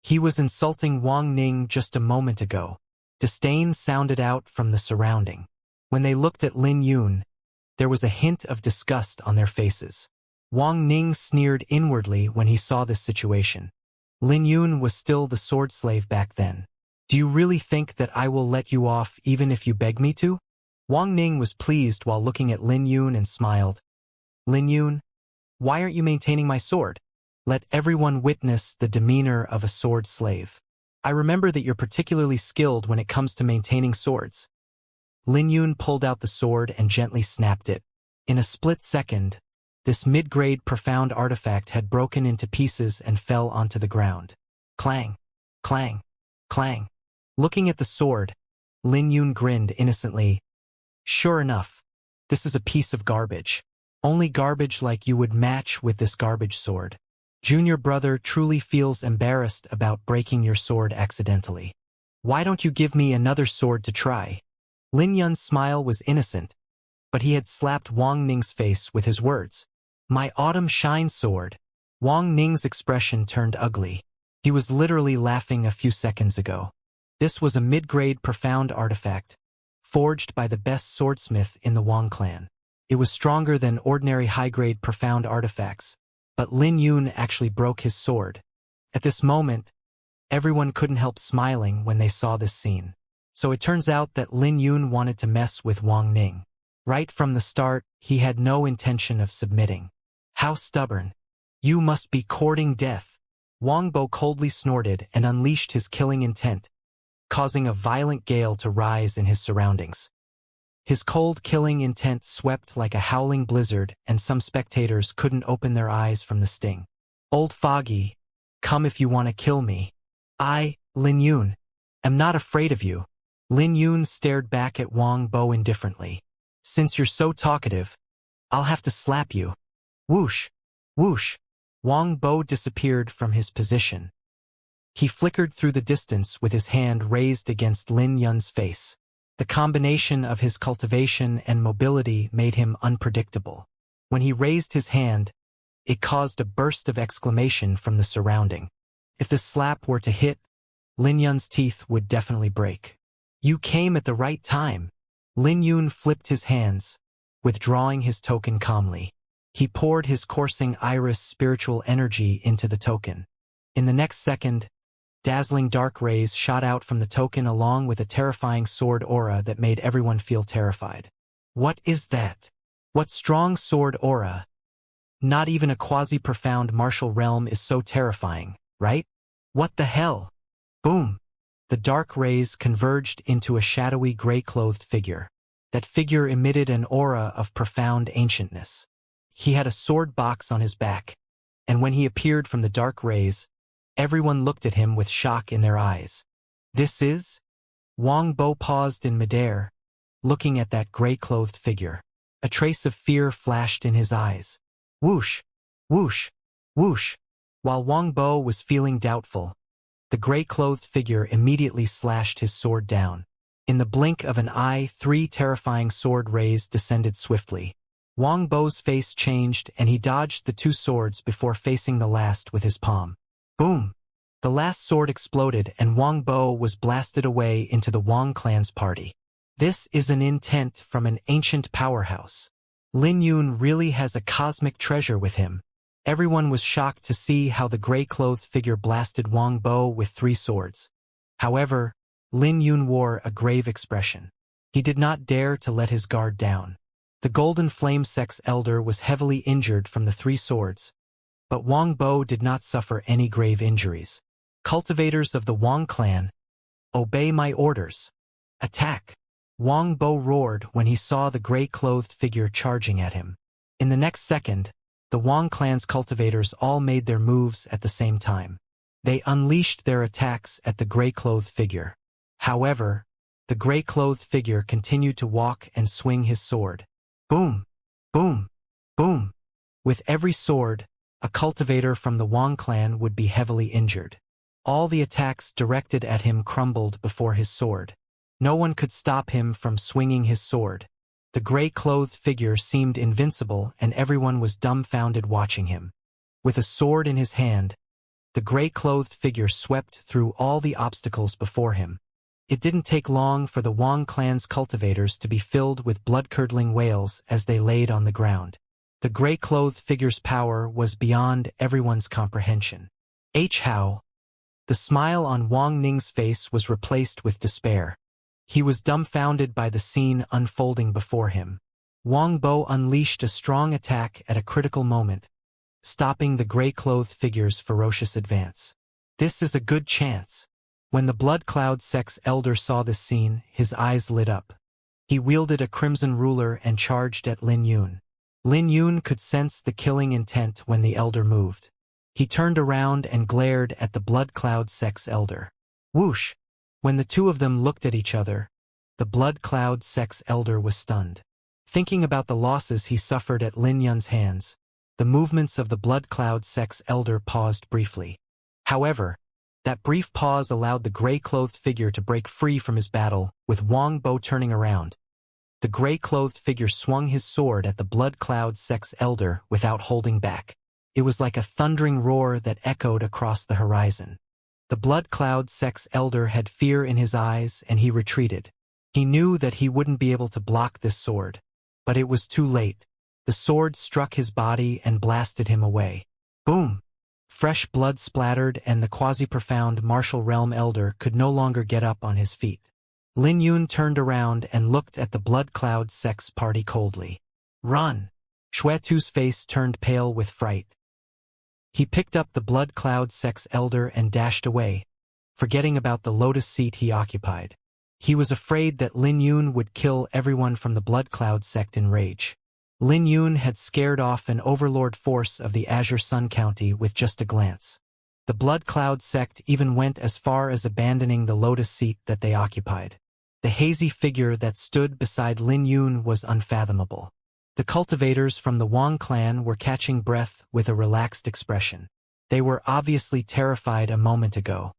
He was insulting Wang Ning just a moment ago. Disdain sounded out from the surrounding. When they looked at Lin Yun, there was a hint of disgust on their faces. Wang Ning sneered inwardly when he saw this situation. Lin Yun was still the sword slave back then. Do you really think that I will let you off even if you beg me to? Wang Ning was pleased while looking at Lin Yun and smiled. Lin Yun, why aren't you maintaining my sword? Let everyone witness the demeanor of a sword slave. I remember that you're particularly skilled when it comes to maintaining swords. Lin Yun pulled out the sword and gently snapped it. In a split second, this mid-grade profound artifact had broken into pieces and fell onto the ground. Clang, clang, clang. Looking at the sword, Lin Yun grinned innocently. Sure enough, this is a piece of garbage. Only garbage like you would match with this garbage sword. Junior brother truly feels embarrassed about breaking your sword accidentally. Why don't you give me another sword to try? Lin Yun's smile was innocent, but he had slapped Wang Ning's face with his words. My autumn shine sword. Wang Ning's expression turned ugly. He was literally laughing a few seconds ago. This was a mid-grade profound artifact, forged by the best swordsmith in the Wang clan. It was stronger than ordinary high-grade profound artifacts, but Lin Yun actually broke his sword. At this moment, everyone couldn't help smiling when they saw this scene. So it turns out that Lin Yun wanted to mess with Wang Ning. Right from the start, he had no intention of submitting. How stubborn. You must be courting death. Wang Bo coldly snorted and unleashed his killing intent, causing a violent gale to rise in his surroundings. His cold killing intent swept like a howling blizzard, and some spectators couldn't open their eyes from the sting. Old Foggy, come if you want to kill me. I, Lin Yun, am not afraid of you. Lin Yun stared back at Wang Bo indifferently. Since you're so talkative, I'll have to slap you. Whoosh! Whoosh! Wang Bo disappeared from his position. He flickered through the distance with his hand raised against Lin Yun's face. The combination of his cultivation and mobility made him unpredictable. When he raised his hand, it caused a burst of exclamation from the surrounding. If the slap were to hit, Lin Yun's teeth would definitely break. You came at the right time. Lin Yun flipped his hands, withdrawing his token calmly. He poured his coursing iris spiritual energy into the token. In the next second, dazzling dark rays shot out from the token along with a terrifying sword aura that made everyone feel terrified. What is that? What strong sword aura? Not even a quasi-profound martial realm is so terrifying, right? What the hell? Boom! The dark rays converged into a shadowy gray-clothed figure. That figure emitted an aura of profound ancientness. He had a sword box on his back, and when he appeared from the dark rays, everyone looked at him with shock in their eyes. This is? Wang Bo paused in midair, looking at that gray-clothed figure. A trace of fear flashed in his eyes. Whoosh! Whoosh! Whoosh! While Wang Bo was feeling doubtful, the gray-clothed figure immediately slashed his sword down. In the blink of an eye, 3 terrifying sword rays descended swiftly. Wang Bo's face changed and he dodged the 2 swords before facing the last with his palm. Boom! The last sword exploded and Wang Bo was blasted away into the Wang clan's party. This is an intent from an ancient powerhouse. Lin Yun really has a cosmic treasure with him. Everyone was shocked to see how the gray-clothed figure blasted Wang Bo with 3 swords. However, Lin Yun wore a grave expression. He did not dare to let his guard down. The Golden Flame Sex Elder was heavily injured from the 3 swords, but Wang Bo did not suffer any grave injuries. Cultivators of the Wang clan, obey my orders. Attack! Wang Bo roared when he saw the gray-clothed figure charging at him. In the next second, the Wang clan's cultivators all made their moves at the same time. They unleashed their attacks at the gray-clothed figure. However, the gray-clothed figure continued to walk and swing his sword. Boom! Boom! Boom! With every sword, a cultivator from the Wang clan would be heavily injured. All the attacks directed at him crumbled before his sword. No one could stop him from swinging his sword. The gray-clothed figure seemed invincible and everyone was dumbfounded watching him. With a sword in his hand, the gray-clothed figure swept through all the obstacles before him. It didn't take long for the Wang clan's cultivators to be filled with blood-curdling wails as they laid on the ground. The gray-clothed figure's power was beyond everyone's comprehension. How? The smile on Wang Ning's face was replaced with despair. He was dumbfounded by the scene unfolding before him. Wang Bo unleashed a strong attack at a critical moment, stopping the gray-clothed figure's ferocious advance. This is a good chance. When the Blood Cloud Sex Elder saw this scene, his eyes lit up. He wielded a crimson ruler and charged at Lin Yun. Lin Yun could sense the killing intent when the Elder moved. He turned around and glared at the Blood Cloud Sex Elder. Whoosh! When the 2 of them looked at each other, the Blood Cloud Sex Elder was stunned. Thinking about the losses he suffered at Lin Yun's hands, the movements of the Blood Cloud Sex Elder paused briefly. However, that brief pause allowed the gray-clothed figure to break free from his battle, with Wang Bo turning around. The gray-clothed figure swung his sword at the Blood Cloud Sex Elder without holding back. It was like a thundering roar that echoed across the horizon. The Blood Cloud Sex Elder had fear in his eyes and he retreated. He knew that he wouldn't be able to block this sword. But it was too late. The sword struck his body and blasted him away. Boom! Fresh blood splattered and the quasi-profound martial realm elder could no longer get up on his feet. Lin Yun turned around and looked at the Blood Cloud Sex party coldly. Run! Xuetu's face turned pale with fright. He picked up the Blood Cloud Sex Elder and dashed away, forgetting about the lotus seat he occupied. He was afraid that Lin Yun would kill everyone from the Blood Cloud sect in rage. Lin Yun had scared off an overlord force of the Azure Sun County with just a glance. The Blood Cloud sect even went as far as abandoning the lotus seat that they occupied. The hazy figure that stood beside Lin Yun was unfathomable. The cultivators from the Wang clan were catching breath with a relaxed expression. They were obviously terrified a moment ago.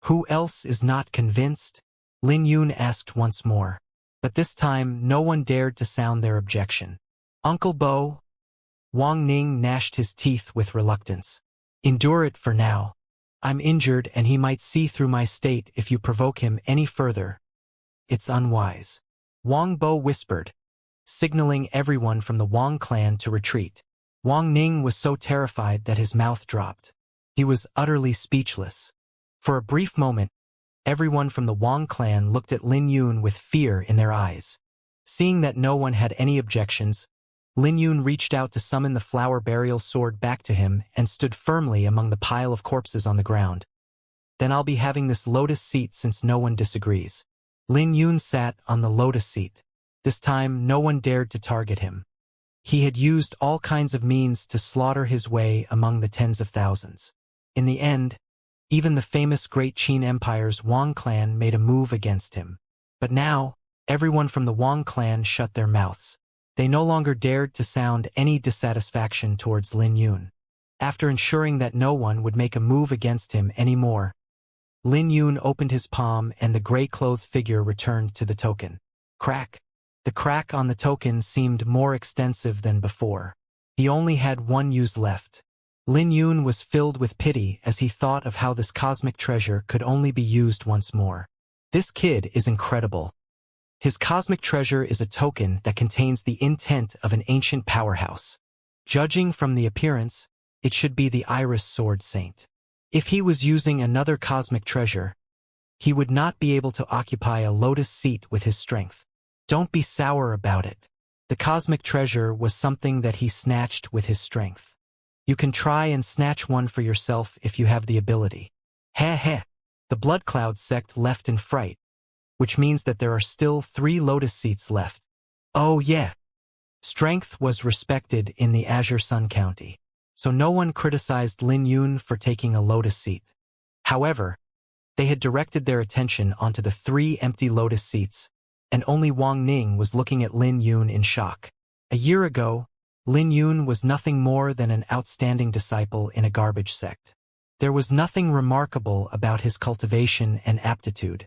Who else is not convinced? Lin Yun asked once more. But this time no one dared to sound their objection. Uncle Bo? Wang Ning gnashed his teeth with reluctance. Endure it for now. I'm injured and he might see through my state if you provoke him any further. It's unwise. Wang Bo whispered, signaling everyone from the Wang clan to retreat. Wang Ning was so terrified that his mouth dropped. He was utterly speechless. For a brief moment, everyone from the Wang clan looked at Lin Yun with fear in their eyes. Seeing that no one had any objections, Lin Yun reached out to summon the flower burial sword back to him and stood firmly among the pile of corpses on the ground. Then I'll be having this lotus seat since no one disagrees. Lin Yun sat on the lotus seat. This time no one dared to target him. He had used all kinds of means to slaughter his way among the tens of thousands. In the end, even the famous Great Qin Empire's Wang clan made a move against him. But now, everyone from the Wang clan shut their mouths. They no longer dared to sound any dissatisfaction towards Lin Yun. After ensuring that no one would make a move against him anymore, Lin Yun opened his palm and the gray-clothed figure returned to the token. Crack. The crack on the token seemed more extensive than before. He only had one use left. Lin Yun was filled with pity as he thought of how this cosmic treasure could only be used once more. This kid is incredible. His cosmic treasure is a token that contains the intent of an ancient powerhouse. Judging from the appearance, it should be the Iris Sword Saint. If he was using another cosmic treasure, he would not be able to occupy a lotus seat with his strength. Don't be sour about it. The cosmic treasure was something that he snatched with his strength. You can try and snatch one for yourself if you have the ability. Heh heh. The Blood Cloud sect left in fright, which means that there are still 3 lotus seats left. Oh yeah. Strength was respected in the Azure Sun County, so no one criticized Lin Yun for taking a lotus seat. However, they had directed their attention onto the 3 empty lotus seats, and only Wang Ning was looking at Lin Yun in shock. A year ago, Lin Yun was nothing more than an outstanding disciple in a garbage sect. There was nothing remarkable about his cultivation and aptitude,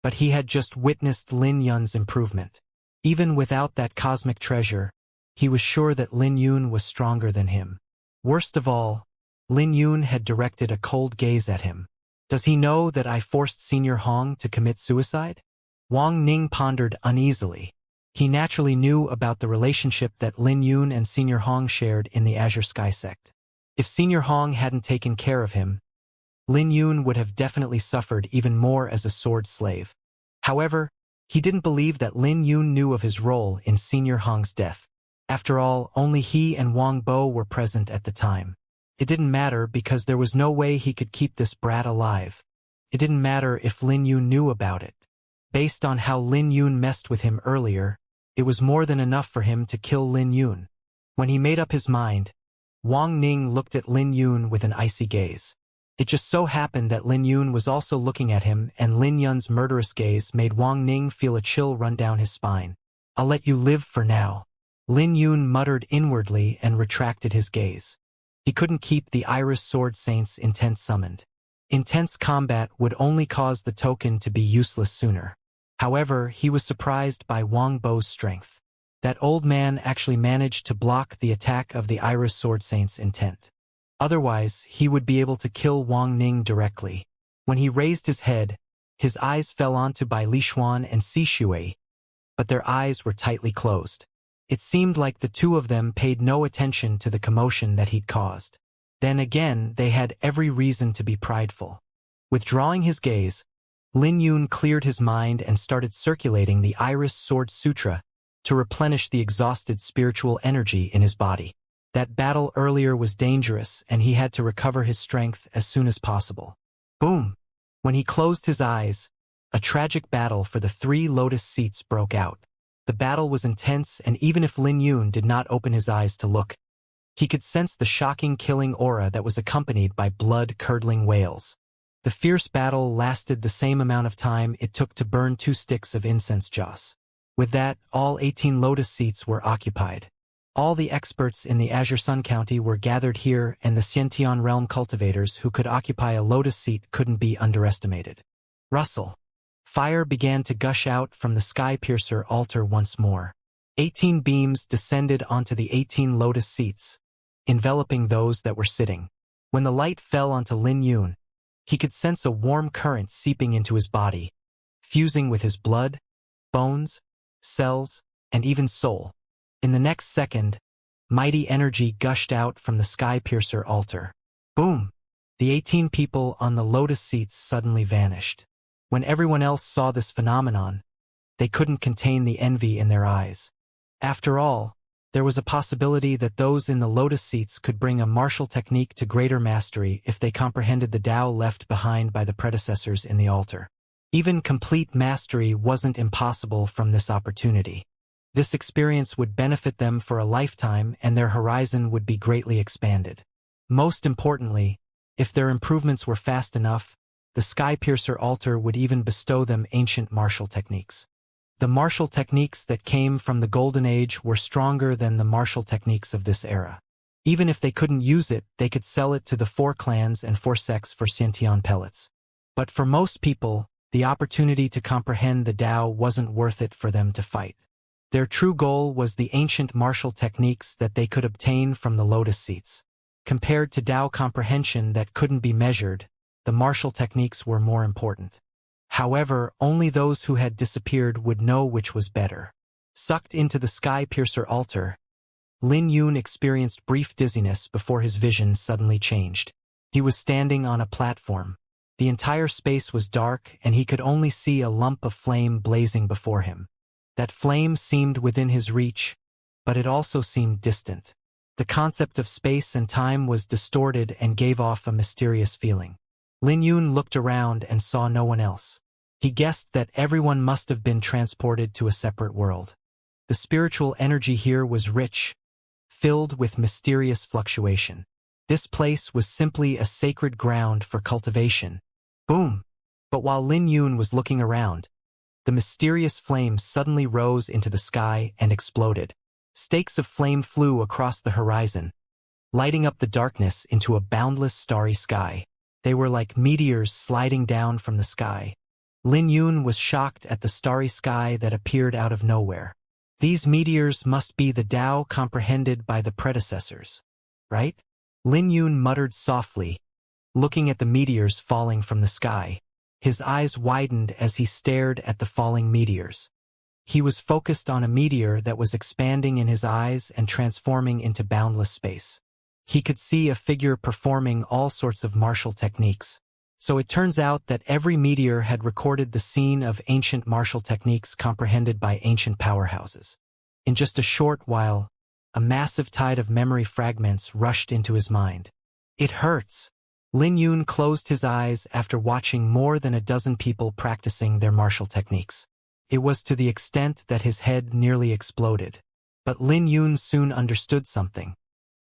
but he had just witnessed Lin Yun's improvement. Even without that cosmic treasure, he was sure that Lin Yun was stronger than him. Worst of all, Lin Yun had directed a cold gaze at him. Does he know that I forced Senior Hong to commit suicide? Wang Ning pondered uneasily. He naturally knew about the relationship that Lin Yun and Senior Hong shared in the Azure Sky sect. If Senior Hong hadn't taken care of him, Lin Yun would have definitely suffered even more as a sword slave. However, he didn't believe that Lin Yun knew of his role in Senior Hong's death. After all, only he and Wang Bo were present at the time. It didn't matter because there was no way he could keep this brat alive. It didn't matter if Lin Yun knew about it. Based on how Lin Yun messed with him earlier, it was more than enough for him to kill Lin Yun. When he made up his mind, Wang Ning looked at Lin Yun with an icy gaze. It just so happened that Lin Yun was also looking at him, and Lin Yun's murderous gaze made Wang Ning feel a chill run down his spine. I'll let you live for now. Lin Yun muttered inwardly and retracted his gaze. He couldn't keep the Iris Sword Saint's intent summoned. Intense combat would only cause the token to be useless sooner. However, he was surprised by Wang Bo's strength. That old man actually managed to block the attack of the Iris Sword Saint's intent. Otherwise, he would be able to kill Wang Ning directly. When he raised his head, his eyes fell onto Bai Lishuan and Si Shui, but their eyes were tightly closed. It seemed like the two of them paid no attention to the commotion that he'd caused. Then again, they had every reason to be prideful. Withdrawing his gaze, Lin Yun cleared his mind and started circulating the Iris Sword Sutra to replenish the exhausted spiritual energy in his body. That battle earlier was dangerous, and he had to recover his strength as soon as possible. Boom! When he closed his eyes, a tragic battle for the 3 lotus seats broke out. The battle was intense, and even if Lin Yun did not open his eyes to look, he could sense the shocking killing aura that was accompanied by blood-curdling wails. The fierce battle lasted the same amount of time it took to burn 2 sticks of incense joss. With that, all 18 lotus seats were occupied. All the experts in the Azure Sun County were gathered here, and the Xiantian realm cultivators who could occupy a lotus seat couldn't be underestimated. Rustle. Fire began to gush out from the sky-piercer altar once more. 18 beams descended onto the 18 lotus seats, enveloping those that were sitting. When the light fell onto Lin Yun, he could sense a warm current seeping into his body, fusing with his blood, bones, cells, and even soul. In the next second, mighty energy gushed out from the sky-piercer altar. Boom! The 18 people on the lotus seats suddenly vanished. When everyone else saw this phenomenon, they couldn't contain the envy in their eyes. After all, there was a possibility that those in the lotus seats could bring a martial technique to greater mastery if they comprehended the Tao left behind by the predecessors in the altar. Even complete mastery wasn't impossible from this opportunity. This experience would benefit them for a lifetime, and their horizon would be greatly expanded. Most importantly, if their improvements were fast enough, the Sky-Piercer altar would even bestow them ancient martial techniques. The martial techniques that came from the Golden Age were stronger than the martial techniques of this era. Even if they couldn't use it, they could sell it to the 4 clans and 4 sects for Xiantian pellets. But for most people, the opportunity to comprehend the Tao wasn't worth it for them to fight. Their true goal was the ancient martial techniques that they could obtain from the lotus seats. Compared to Tao comprehension that couldn't be measured, the martial techniques were more important. However, only those who had disappeared would know which was better. Sucked into the Sky-Piercer altar, Lin Yun experienced brief dizziness before his vision suddenly changed. He was standing on a platform. The entire space was dark, and he could only see a lump of flame blazing before him. That flame seemed within his reach, but it also seemed distant. The concept of space and time was distorted and gave off a mysterious feeling. Lin Yun looked around and saw no one else. He guessed that everyone must have been transported to a separate world. The spiritual energy here was rich, filled with mysterious fluctuation. This place was simply a sacred ground for cultivation. Boom! But while Lin Yun was looking around, the mysterious flame suddenly rose into the sky and exploded. Stakes of flame flew across the horizon, lighting up the darkness into a boundless starry sky. They were like meteors sliding down from the sky. Lin Yun was shocked at the starry sky that appeared out of nowhere. These meteors must be the Tao comprehended by the predecessors, right? Lin Yun muttered softly, looking at the meteors falling from the sky. His eyes widened as he stared at the falling meteors. He was focused on a meteor that was expanding in his eyes and transforming into boundless space. He could see a figure performing all sorts of martial techniques. So it turns out that every meteor had recorded the scene of ancient martial techniques comprehended by ancient powerhouses. In just a short while, a massive tide of memory fragments rushed into his mind. It hurts. Lin Yun closed his eyes after watching more than a dozen people practicing their martial techniques. It was to the extent that his head nearly exploded. But Lin Yun soon understood something.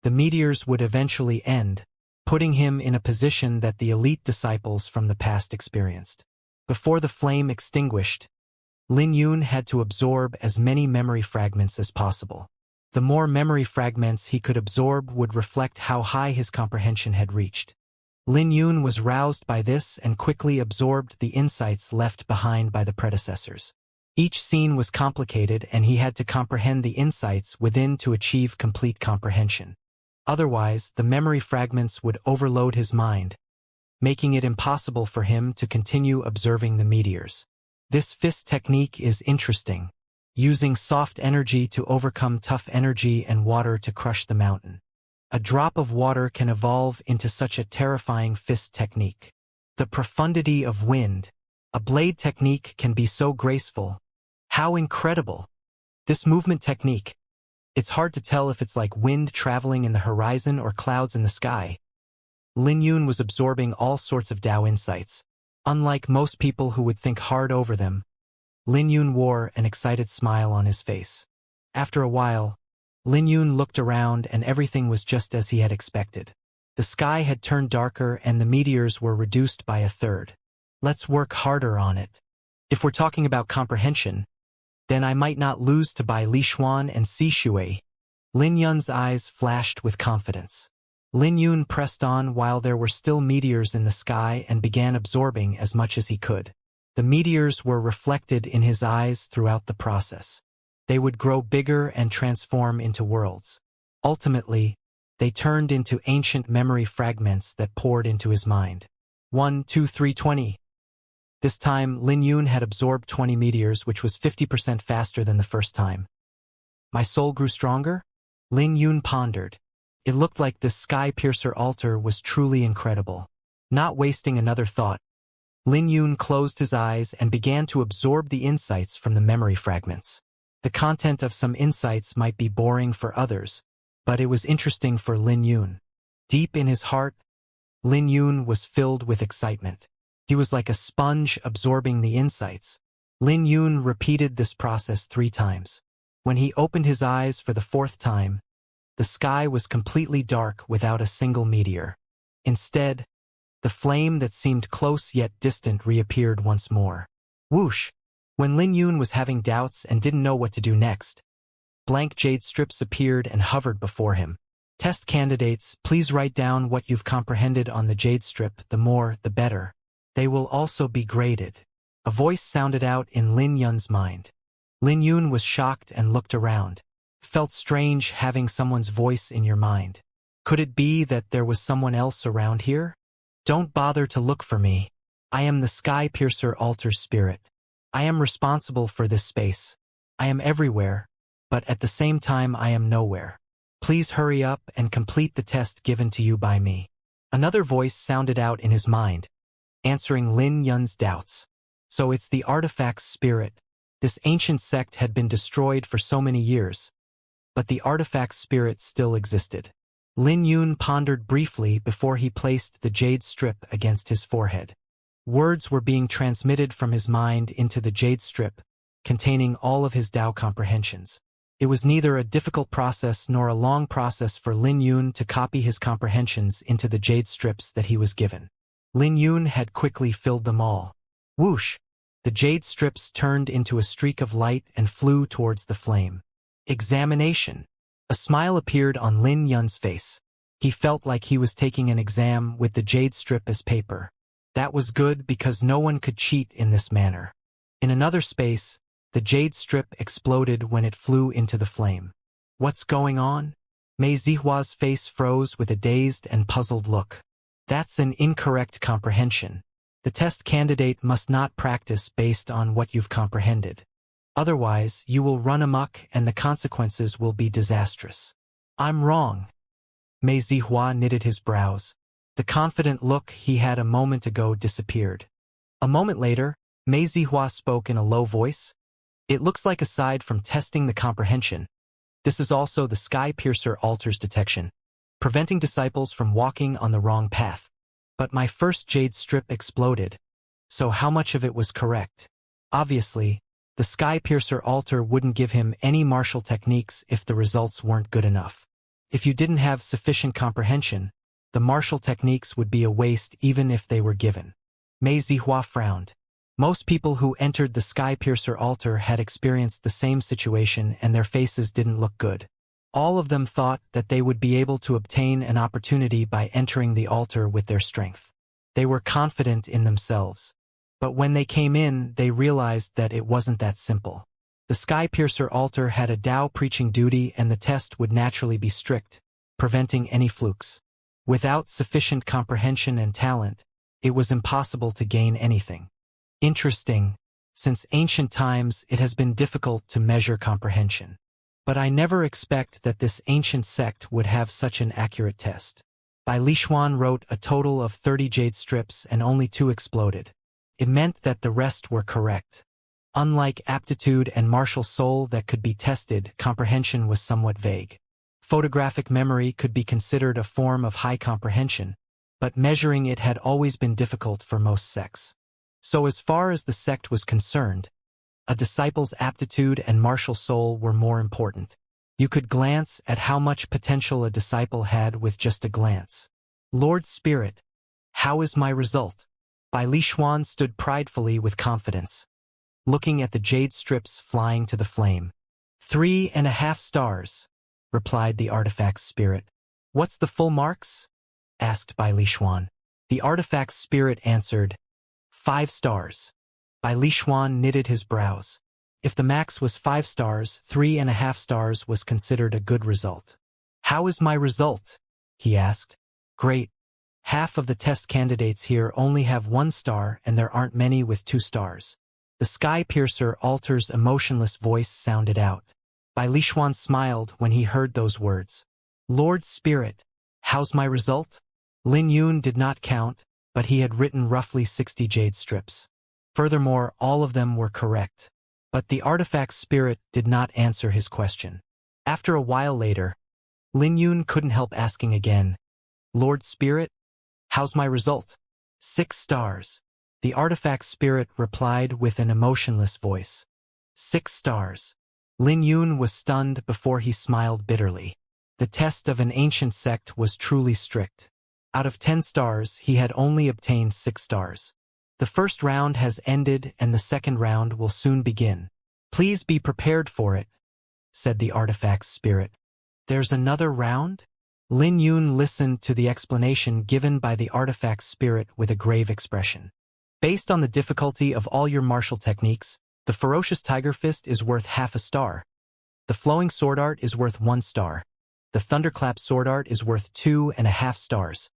The meteors would eventually end, putting him in a position that the elite disciples from the past experienced. Before the flame extinguished, Lin Yun had to absorb as many memory fragments as possible. The more memory fragments he could absorb would reflect how high his comprehension had reached. Lin Yun was roused by this and quickly absorbed the insights left behind by the predecessors. Each scene was complicated, and he had to comprehend the insights within to achieve complete comprehension. Otherwise, the memory fragments would overload his mind, making it impossible for him to continue observing the meteors. This fist technique is interesting, using soft energy to overcome tough energy and water to crush the mountain. A drop of water can evolve into such a terrifying fist technique. The profundity of wind. A blade technique can be so graceful. How incredible! This movement technique. It's hard to tell if it's like wind traveling in the horizon or clouds in the sky. Lin Yun was absorbing all sorts of Tao insights. Unlike most people who would think hard over them, Lin Yun wore an excited smile on his face. After a while, Lin Yun looked around and everything was just as he had expected. The sky had turned darker and the meteors were reduced by a third. Let's work harder on it. If we're talking about comprehension, then I might not lose to Bai Lishuan and Si Shui. Lin Yun's eyes flashed with confidence. Lin Yun pressed on while there were still meteors in the sky and began absorbing as much as he could. The meteors were reflected in his eyes throughout the process. They would grow bigger and transform into worlds. Ultimately, they turned into ancient memory fragments that poured into his mind. 1, 2, 3, 20. This time, Lin Yun had absorbed 20 meteors, which was 50% faster than the first time. My soul grew stronger? Lin Yun pondered. It looked like this sky-piercer altar was truly incredible. Not wasting another thought, Lin Yun closed his eyes and began to absorb the insights from the memory fragments. The content of some insights might be boring for others, but it was interesting for Lin Yun. Deep in his heart, Lin Yun was filled with excitement. He was like a sponge absorbing the insights. Lin Yun repeated this process 3 times. When he opened his eyes for the 4th time, the sky was completely dark without a single meteor. Instead, the flame that seemed close yet distant reappeared once more. Whoosh! When Lin Yun was having doubts and didn't know what to do next, blank jade strips appeared and hovered before him. Test candidates, please write down what you've comprehended on the jade strip. The more, the better. They will also be graded. A voice sounded out in Lin Yun's mind. Lin Yun was shocked and looked around. Felt strange having someone's voice in your mind. Could it be that there was someone else around here? Don't bother to look for me. I am the Sky-Piercer Altar's spirit. I am responsible for this space. I am everywhere, but at the same time I am nowhere. Please hurry up and complete the test given to you by me. Another voice sounded out in his mind, answering Lin Yun's doubts. So it's the artifact's spirit. This ancient sect had been destroyed for so many years, but the artifact's spirit still existed. Lin Yun pondered briefly before he placed the jade strip against his forehead. Words were being transmitted from his mind into the jade strip, containing all of his Tao comprehensions. It was neither a difficult process nor a long process for Lin Yun to copy his comprehensions into the jade strips that he was given. Lin Yun had quickly filled them all. Whoosh! The jade strips turned into a streak of light and flew towards the flame. Examination. A smile appeared on Lin Yun's face. He felt like he was taking an exam with the jade strip as paper. That was good because no one could cheat in this manner. In another space, the jade strip exploded when it flew into the flame. What's going on? Mei Zihua's face froze with a dazed and puzzled look. That's an incorrect comprehension. The test candidate must not practice based on what you've comprehended. Otherwise, you will run amok and the consequences will be disastrous. I'm wrong. Mei Zihua knitted his brows. The confident look he had a moment ago disappeared. A moment later, Mei Zihua spoke in a low voice. It looks like aside from testing the comprehension, this is also the Sky-Piercer Altar's detection, preventing disciples from walking on the wrong path. But my first jade strip exploded, so how much of it was correct? Obviously, the Sky-Piercer Altar wouldn't give him any martial techniques if the results weren't good enough. If you didn't have sufficient comprehension, the martial techniques would be a waste even if they were given. Mei Zihua frowned. Most people who entered the Sky-Piercer Altar had experienced the same situation and their faces didn't look good. All of them thought that they would be able to obtain an opportunity by entering the altar with their strength. They were confident in themselves. But when they came in, they realized that it wasn't that simple. The Sky-Piercer Altar had a Tao preaching duty and the test would naturally be strict, preventing any flukes. Without sufficient comprehension and talent, it was impossible to gain anything. Interesting. Since ancient times, it has been difficult to measure comprehension. But I never expect that this ancient sect would have such an accurate test. Bai Lishuan wrote a total of 30 jade strips and only 2 exploded. It meant that the rest were correct. Unlike aptitude and martial soul that could be tested, comprehension was somewhat vague. Photographic memory could be considered a form of high comprehension, but measuring it had always been difficult for most sects. So as far as the sect was concerned, a disciple's aptitude and martial soul were more important. You could glance at how much potential a disciple had with just a glance. Lord Spirit, how is my result? Bai Lishuan stood pridefully with confidence, looking at the jade strips flying to the flame. 3.5 stars, replied the artifact's spirit. What's the full marks? Asked Bai Lishuan. The artifact's spirit answered, 5 stars. Bai Lishuan knitted his brows. If the max was 5 stars, 3.5 stars was considered a good result. How is my result? He asked. Great. Half of the test candidates here only have 1 star and there aren't many with 2 stars. The sky piercer Alter's emotionless voice sounded out. Bai Lishuan smiled when he heard those words. Lord Spirit, how's my result? Lin Yun did not count, but he had written roughly 60 jade strips. Furthermore, all of them were correct. But the artifact's spirit did not answer his question. After a while later, Lin Yun couldn't help asking again, Lord Spirit, how's my result? 6 stars. The artifact's spirit replied with an emotionless voice. 6 stars. Lin Yun was stunned before he smiled bitterly. The test of an ancient sect was truly strict. Out of 10 stars, he had only obtained 6 stars. The first round has ended and the second round will soon begin. Please be prepared for it, said the artifact's spirit. There's another round? Lin Yun listened to the explanation given by the artifact's spirit with a grave expression. Based on the difficulty of all your martial techniques, the ferocious tiger fist is worth half a star. The flowing sword art is worth 1 star. The thunderclap sword art is worth 2.5 stars.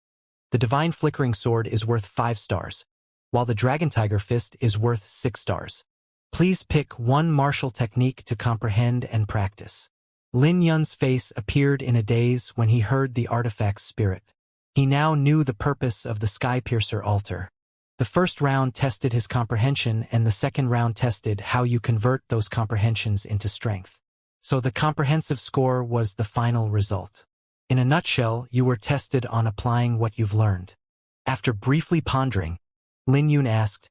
The divine flickering sword is worth 5 stars, while the dragon tiger fist is worth 6 stars. Please pick one martial technique to comprehend and practice. Lin Yun's face appeared in a daze when he heard the artifact's spirit. He now knew the purpose of the Sky Piercer altar. The first round tested his comprehension and the second round tested how you convert those comprehensions into strength. So the comprehensive score was the final result. In a nutshell, you were tested on applying what you've learned. After briefly pondering, Lin Yun asked,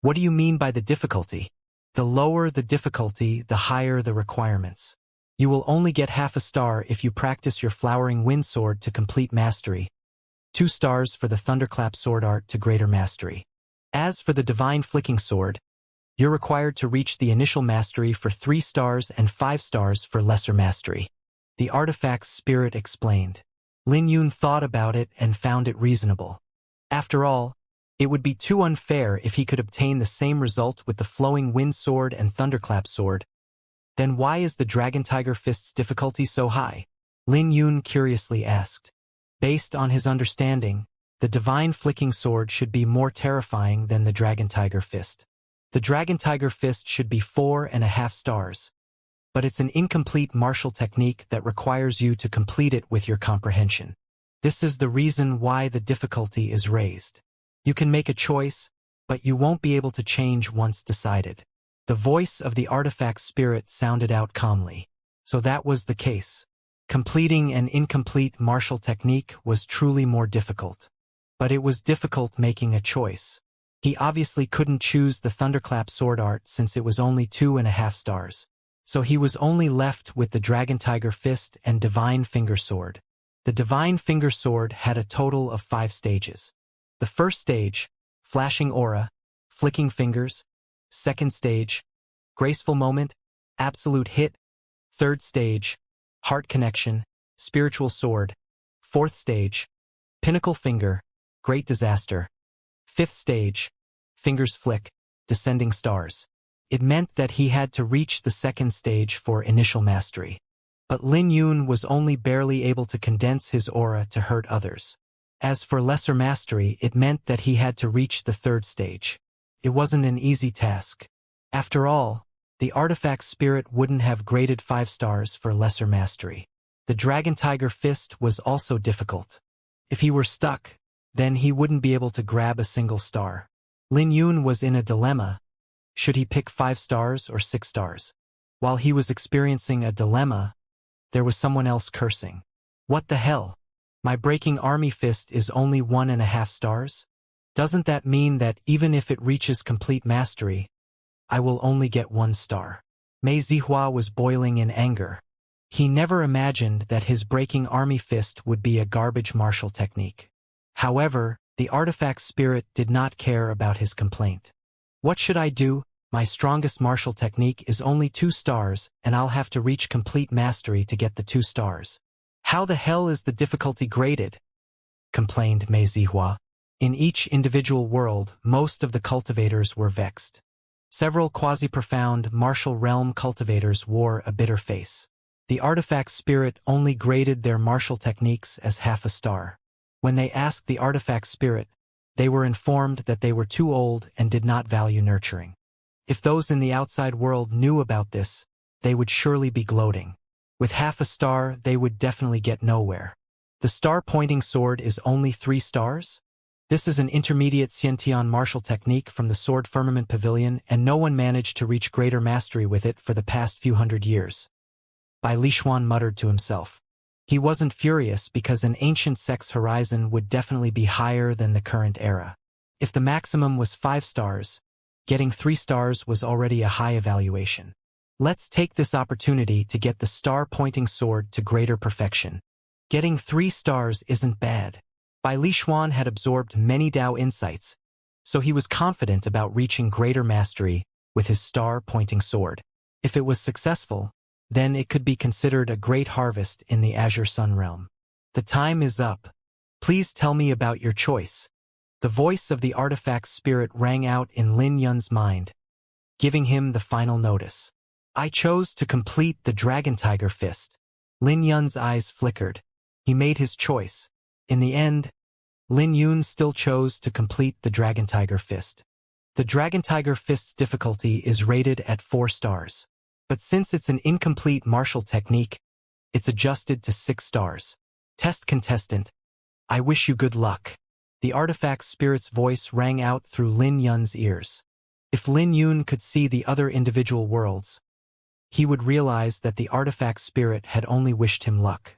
what do you mean by the difficulty? The lower the difficulty, the higher the requirements. You will only get half a star if you practice your flowering wind sword to complete mastery. 2 stars for the thunderclap sword art to greater mastery. As for the divine flicking sword, you're required to reach the initial mastery for 3 stars and 5 stars for lesser mastery. The artifact's spirit explained. Lin Yun thought about it and found it reasonable. After all, it would be too unfair if he could obtain the same result with the flowing wind sword and thunderclap sword. Then why is the dragon tiger fist's difficulty so high? Lin Yun curiously asked. Based on his understanding, the divine flicking sword should be more terrifying than the dragon tiger fist. The dragon tiger fist should be 4.5 stars. But it's an incomplete martial technique that requires you to complete it with your comprehension. This is the reason why the difficulty is raised. You can make a choice, but you won't be able to change once decided. The voice of the artifact's spirit sounded out calmly. So that was the case. Completing an incomplete martial technique was truly more difficult. But it was difficult making a choice. He obviously couldn't choose the thunderclap sword art since it was only 2.5 stars. So he was only left with the dragon tiger fist and divine finger sword. The divine finger sword had a total of 5 stages. The first stage, flashing aura, flicking fingers. Second stage, graceful moment, absolute hit. Third stage, heart connection, spiritual sword. Fourth stage, pinnacle finger, great disaster. Fifth stage, fingers flick, descending stars. It meant that he had to reach the second stage for initial mastery. But Lin Yun was only barely able to condense his aura to hurt others. As for lesser mastery, it meant that he had to reach the third stage. It wasn't an easy task. After all, the artifact spirit wouldn't have graded 5 stars for lesser mastery. The dragon tiger fist was also difficult. If he were stuck, then he wouldn't be able to grab a single star. Lin Yun was in a dilemma. Should he pick 5 stars or 6 stars? While he was experiencing a dilemma, there was someone else cursing. What the hell? My breaking army fist is only 1.5 stars? Doesn't that mean that even if it reaches complete mastery, I will only get 1 star? Mei Zihua was boiling in anger. He never imagined that his breaking army fist would be a garbage martial technique. However, the artifact spirit did not care about his complaint. What should I do? My strongest martial technique is only 2 stars, and I'll have to reach complete mastery to get the 2 stars. How the hell is the difficulty graded? Complained Mei Zihua. In each individual world, most of the cultivators were vexed. Several quasi-profound martial realm cultivators wore a bitter face. The artifact spirit only graded their martial techniques as half a star. When they asked the artifact spirit, they were informed that they were too old and did not value nurturing. If those in the outside world knew about this, they would surely be gloating. With half a star, they would definitely get nowhere. The star-pointing sword is only 3 stars? This is an intermediate Xiantian martial technique from the Sword Firmament Pavilion, and no one managed to reach greater mastery with it for the past few hundred years. Bai Lishuan muttered to himself. He wasn't furious because an ancient sex horizon would definitely be higher than the current era. If the maximum was 5 stars, getting 3 stars was already a high evaluation. Let's take this opportunity to get the star-pointing sword to greater perfection. Getting 3 stars isn't bad. Bai Lishuan had absorbed many Dao insights, so he was confident about reaching greater mastery with his star-pointing sword. If it was successful, then it could be considered a great harvest in the Azure Sun realm. The time is up. Please tell me about your choice. The voice of the artifact spirit rang out in Lin Yun's mind, giving him the final notice. I chose to complete the Dragon Tiger Fist. Lin Yun's eyes flickered. He made his choice. In the end, Lin Yun still chose to complete the Dragon Tiger Fist. The Dragon Tiger Fist's difficulty is rated at 4 stars. But since it's an incomplete martial technique, it's adjusted to 6 stars. Test contestant, I wish you good luck. The artifact spirit's voice rang out through Lin Yun's ears. If Lin Yun could see the other individual worlds, he would realize that the artifact spirit had only wished him luck.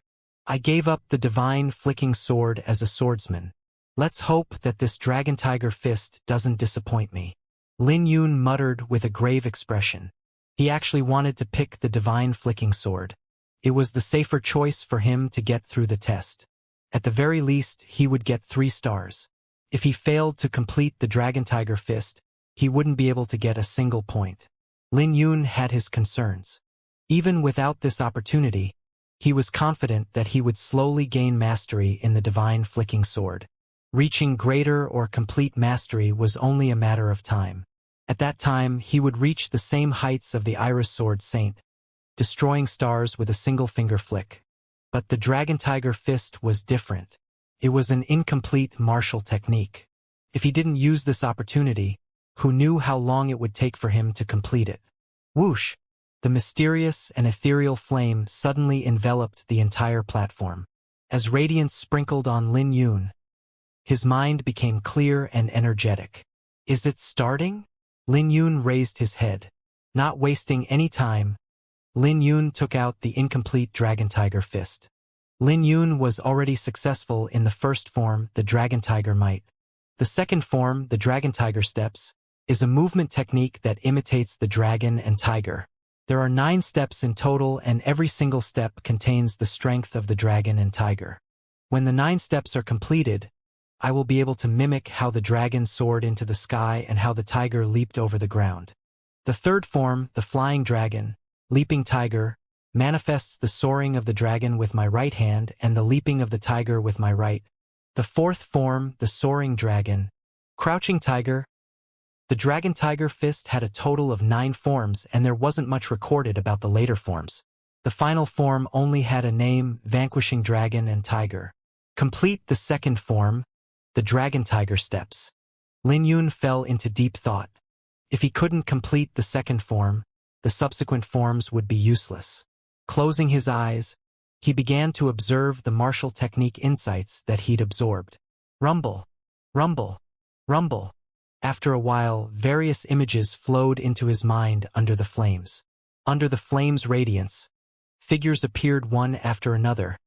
I gave up the divine flicking sword as a swordsman. Let's hope that this Dragon Tiger Fist doesn't disappoint me. Lin Yun muttered with a grave expression. He actually wanted to pick the divine flicking sword. It was the safer choice for him to get through the test. At the very least, he would get 3 stars. If he failed to complete the Dragon Tiger Fist, he wouldn't be able to get a single point. Lin Yun had his concerns. Even without this opportunity, he was confident that he would slowly gain mastery in the divine flicking sword. Reaching greater or complete mastery was only a matter of time. At that time, he would reach the same heights of the Iris Sword Saint, destroying stars with a single finger flick. But the Dragon Tiger Fist was different. It was an incomplete martial technique. If he didn't use this opportunity, who knew how long it would take for him to complete it? Whoosh! The mysterious and ethereal flame suddenly enveloped the entire platform. As radiance sprinkled on Lin Yun, his mind became clear and energetic. Is it starting? Lin Yun raised his head. Not wasting any time, Lin Yun took out the incomplete Dragon Tiger Fist. Lin Yun was already successful in the first form, the Dragon Tiger Might. The second form, the Dragon Tiger Steps, is a movement technique that imitates the dragon and tiger. There are 9 steps in total, and every single step contains the strength of the dragon and tiger. When the 9 steps are completed, I will be able to mimic how the dragon soared into the sky and how the tiger leaped over the ground. The third form, the Flying Dragon, Leaping Tiger, manifests the soaring of the dragon with my right hand and the leaping of the tiger with my right. The fourth form, the Soaring Dragon, Crouching Tiger. The Dragon Tiger Fist had a total of 9 forms, and there wasn't much recorded about the later forms. The final form only had a name, Vanquishing Dragon and Tiger. Complete the second form, the Dragon Tiger Steps. Lin Yun fell into deep thought. If he couldn't complete the second form, the subsequent forms would be useless. Closing his eyes, he began to observe the martial technique insights that he'd absorbed. Rumble, rumble, rumble. After a while, various images flowed into his mind under the flames. Under the flames' radiance, figures appeared one after another,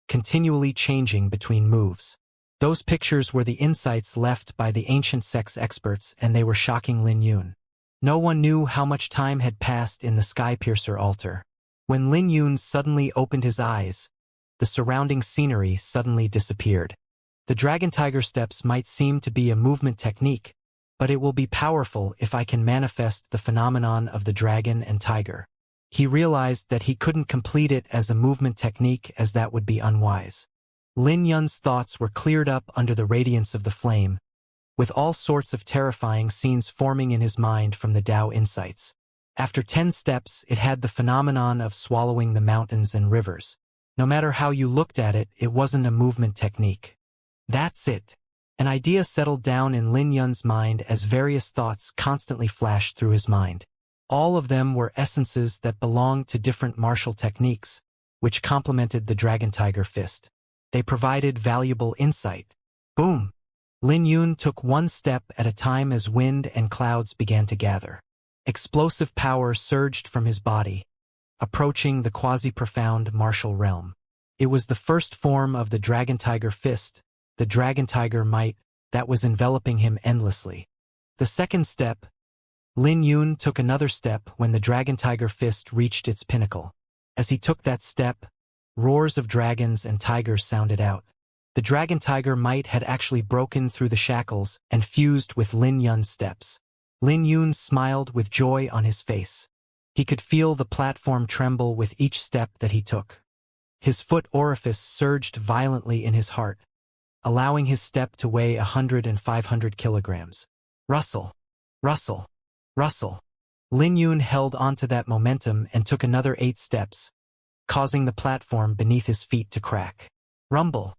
continually changing between moves. Those pictures were the insights left by the ancient sex experts, and they were shocking Lin Yun. No one knew how much time had passed in the Skypiercer altar. When Lin Yun suddenly opened his eyes, the surrounding scenery suddenly disappeared. The Dragon Tiger steps might seem to be a movement technique, but it will be powerful if I can manifest the phenomenon of the dragon and tiger. He realized that he couldn't complete it as a movement technique as that would be unwise. Lin Yun's thoughts were cleared up under the radiance of the flame, with all sorts of terrifying scenes forming in his mind from the Tao insights. After 10 steps, it had the phenomenon of swallowing the mountains and rivers. No matter how you looked at it, it wasn't a movement technique. That's it. An idea settled down in Lin Yun's mind as various thoughts constantly flashed through his mind. All of them were essences that belonged to different martial techniques, which complemented the Dragon Tiger Fist. They provided valuable insight. Boom! Lin Yun took one step at a time as wind and clouds began to gather. Explosive power surged from his body, approaching the quasi-profound martial realm. It was the first form of the Dragon Tiger Fist, the Dragon Tiger Might, that was enveloping him endlessly. The second step, Lin Yun took another step when the Dragon Tiger Fist reached its pinnacle. As he took that step, roars of dragons and tigers sounded out. The Dragon Tiger Might had actually broken through the shackles and fused with Lin Yun's steps. Lin Yun smiled with joy on his face. He could feel the platform tremble with each step that he took. His foot orifice surged violently in his heart, allowing his step to weigh 100 and 500 kilograms. Rustle, rustle, rustle. Lin Yun held onto that momentum and took another 8 steps, causing the platform beneath his feet to crack. Rumble,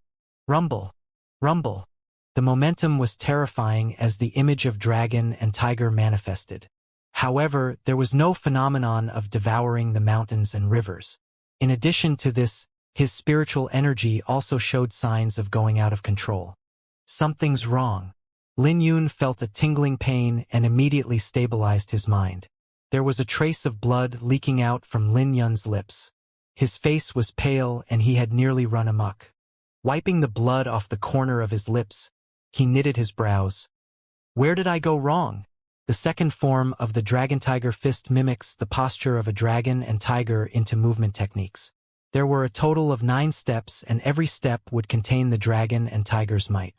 rumble, rumble. The momentum was terrifying as the image of dragon and tiger manifested. However, there was no phenomenon of devouring the mountains and rivers. In addition to this, his spiritual energy also showed signs of going out of control. Something's wrong. Lin Yun felt a tingling pain and immediately stabilized his mind. There was a trace of blood leaking out from Lin Yun's lips. His face was pale and he had nearly run amok. Wiping the blood off the corner of his lips, he knitted his brows. Where did I go wrong? The second form of the Dragon Tiger Fist mimics the posture of a dragon and tiger into movement techniques. There were a total of 9 steps and every step would contain the dragon and tiger's might.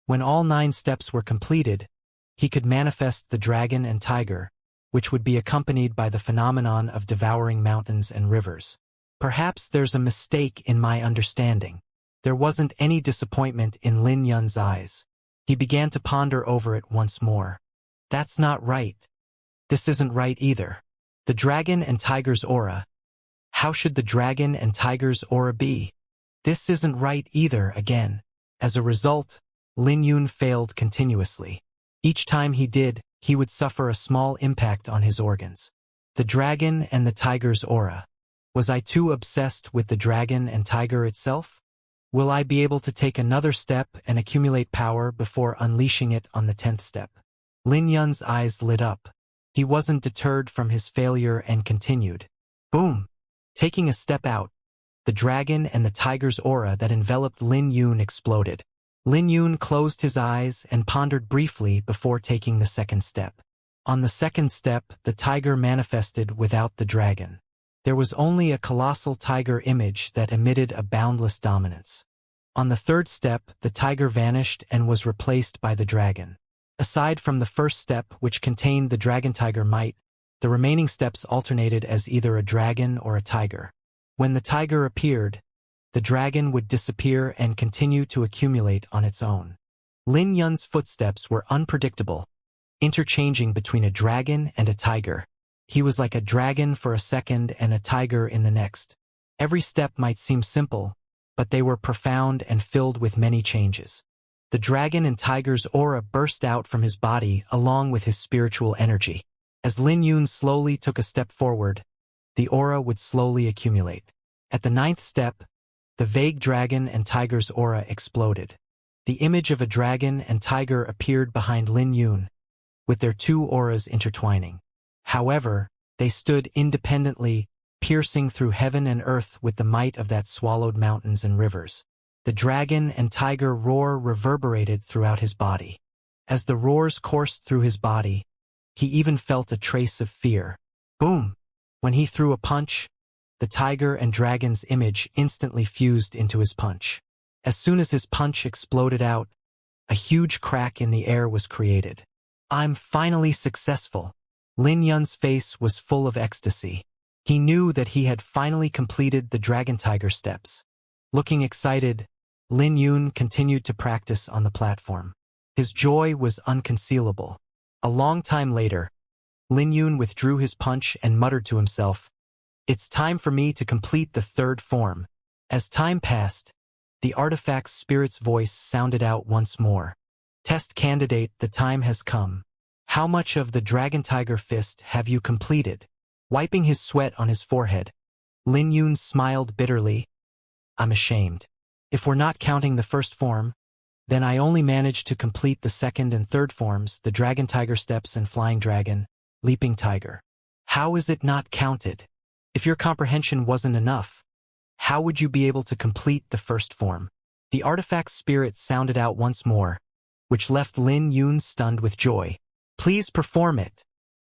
When all 9 steps were completed, he could manifest the dragon and tiger, which would be accompanied by the phenomenon of devouring mountains and rivers. Perhaps there's a mistake in my understanding. There wasn't any disappointment in Lin Yun's eyes. He began to ponder over it once more. That's not right. This isn't right either. The dragon and tiger's aura. How should the dragon and tiger's aura be? This isn't right either again. As a result, Lin Yun failed continuously. Each time he did, he would suffer a small impact on his organs. The dragon and the tiger's aura. Was I too obsessed with the dragon and tiger itself? Will I be able to take another step and accumulate power before unleashing it on the 10th step? Lin Yun's eyes lit up. He wasn't deterred from his failure and continued. Boom! Taking a step out, the dragon and the tiger's aura that enveloped Lin Yun exploded. Lin Yun closed his eyes and pondered briefly before taking the second step. On the second step, the tiger manifested without the dragon. There was only a colossal tiger image that emitted a boundless dominance. On the third step, the tiger vanished and was replaced by the dragon. Aside from the first step, which contained the dragon tiger might, the remaining steps alternated as either a dragon or a tiger. When the tiger appeared, the dragon would disappear and continue to accumulate on its own. Lin Yun's footsteps were unpredictable, interchanging between a dragon and a tiger. He was like a dragon for a second and a tiger in the next. Every step might seem simple, but they were profound and filled with many changes. The dragon and tiger's aura burst out from his body along with his spiritual energy. As Lin Yun slowly took a step forward, the aura would slowly accumulate. At the 9th step, the vague dragon and tiger's aura exploded. The image of a dragon and tiger appeared behind Lin Yun, with their 2 auras intertwining. However, they stood independently, piercing through heaven and earth with the might of that swallowed mountains and rivers. The dragon and tiger roar reverberated throughout his body. As the roars coursed through his body, he even felt a trace of fear. Boom! When he threw a punch, the tiger and dragon's image instantly fused into his punch. As soon as his punch exploded out, a huge crack in the air was created. I'm finally successful. Lin Yun's face was full of ecstasy. He knew that he had finally completed the Dragon Tiger steps. Looking excited, Lin Yun continued to practice on the platform. His joy was unconcealable. A long time later, Lin Yun withdrew his punch and muttered to himself, "It's time for me to complete the third form." As time passed, the artifact's spirit's voice sounded out once more. "Test candidate, the time has come. How much of the Dragon Tiger Fist have you completed?" Wiping his sweat on his forehead, Lin Yun smiled bitterly. "I'm ashamed. If we're not counting the first form, then I only managed to complete the second and third forms, the Dragon Tiger Steps and Flying Dragon, Leaping Tiger. How is it not counted? If your comprehension wasn't enough, how would you be able to complete the first form?" The artifact's spirit sounded out once more, which left Lin Yun stunned with joy. "Please perform it,"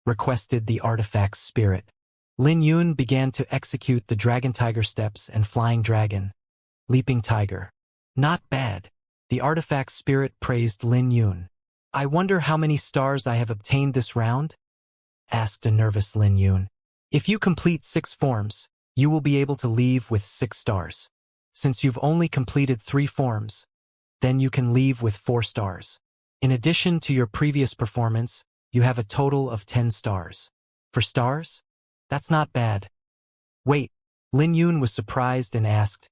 requested the artifact's spirit. Lin Yun began to execute the Dragon Tiger Steps and Flying Dragon, Leaping Tiger. "Not bad." The artifact spirit praised Lin Yun. "I wonder how many stars I have obtained this round?" asked a nervous Lin Yun. "If you complete 6 forms, you will be able to leave with 6 stars. Since you've only completed 3 forms, then you can leave with 4 stars. In addition to your previous performance, you have a total of 10 stars. For stars? That's not bad." "Wait," Lin Yun was surprised and asked,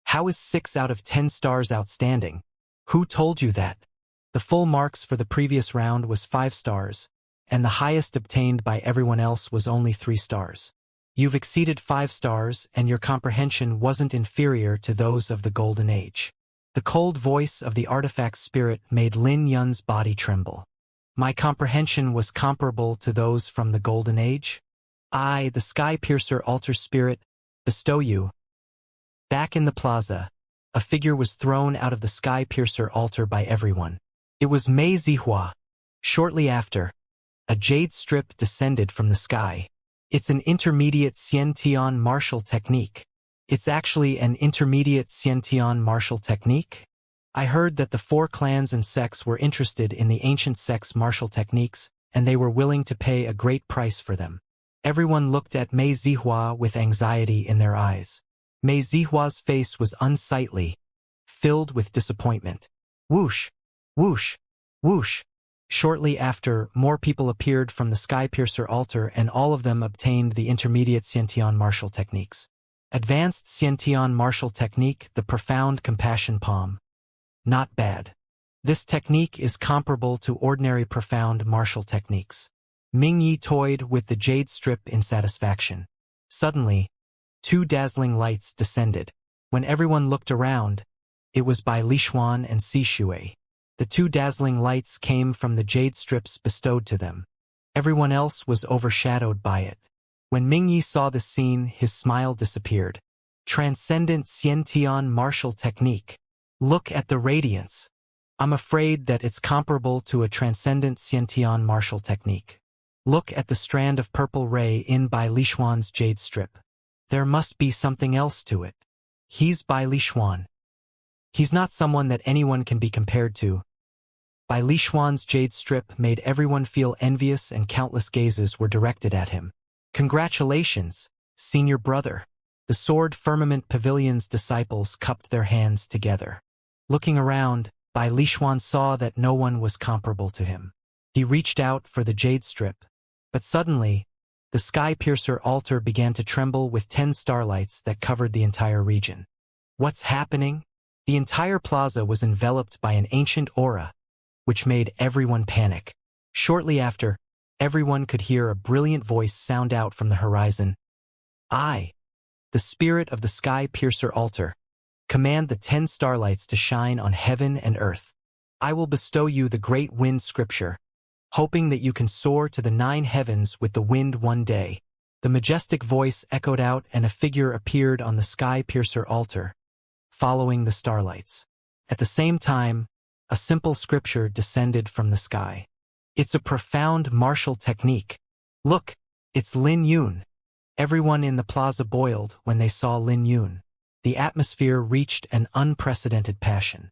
"How is 6 out of 10 stars outstanding? Who told you that?" The full marks for the previous round was 5 stars, and the highest obtained by everyone else was only 3 stars. You've exceeded 5 stars, and your comprehension wasn't inferior to those of the Golden Age. The cold voice of the artifact spirit made Lin Yun's body tremble. My comprehension was comparable to those from the Golden Age? I, the Sky Piercer Altar Spirit, bestow you. Back in the plaza, a figure was thrown out of the Sky Piercer altar by everyone. It was Mei Zihua. Shortly after, a jade strip descended from the sky. It's an intermediate Xiantian martial technique. It's actually an intermediate Xiantian martial technique? I heard that the 4 clans and sects were interested in the ancient sects' martial techniques, and they were willing to pay a great price for them. Everyone looked at Mei Zihua with anxiety in their eyes. Mei Zihua's face was unsightly, filled with disappointment. Whoosh! Whoosh! Whoosh! Shortly after, more people appeared from the Sky Piercer altar, and all of them obtained the intermediate Xiantian martial techniques. Advanced Xiantian martial technique, the profound compassion palm. Not bad. This technique is comparable to ordinary profound martial techniques. Ming Yi toyed with the jade strip in satisfaction. Suddenly, 2 dazzling lights descended. When everyone looked around, it was by Li Xuan and Si Shui. The 2 dazzling lights came from the jade strips bestowed to them. Everyone else was overshadowed by it. When Ming Yi saw the scene, his smile disappeared. Transcendent Xiantian martial technique. Look at the radiance. I'm afraid that it's comparable to a transcendent Xiantian martial technique. Look at the strand of purple ray in Bai Lishuan's jade strip. There must be something else to it. He's Bai Lishuan. He's not someone that anyone can be compared to. Bai Lishuan's jade strip made everyone feel envious, and countless gazes were directed at him. Congratulations, senior brother. The Sword Firmament Pavilion's disciples cupped their hands together. Looking around, Bai Lishuan saw that no one was comparable to him. He reached out for the jade strip, but suddenly, the Sky Piercer altar began to tremble with 10 starlights that covered the entire region. What's happening? The entire plaza was enveloped by an ancient aura, which made everyone panic. Shortly after, everyone could hear a brilliant voice sound out from the horizon. I, the spirit of the Sky Piercer altar, command the 10 starlights to shine on heaven and earth. I will bestow you the great wind scripture, hoping that you can soar to the 9 heavens with the wind one day. The majestic voice echoed out, and a figure appeared on the Sky Piercer altar, following the starlights. At the same time, a simple scripture descended from the sky. It's a profound martial technique. Look, it's Lin Yun. Everyone in the plaza boiled when they saw Lin Yun. the atmosphere reached an unprecedented passion.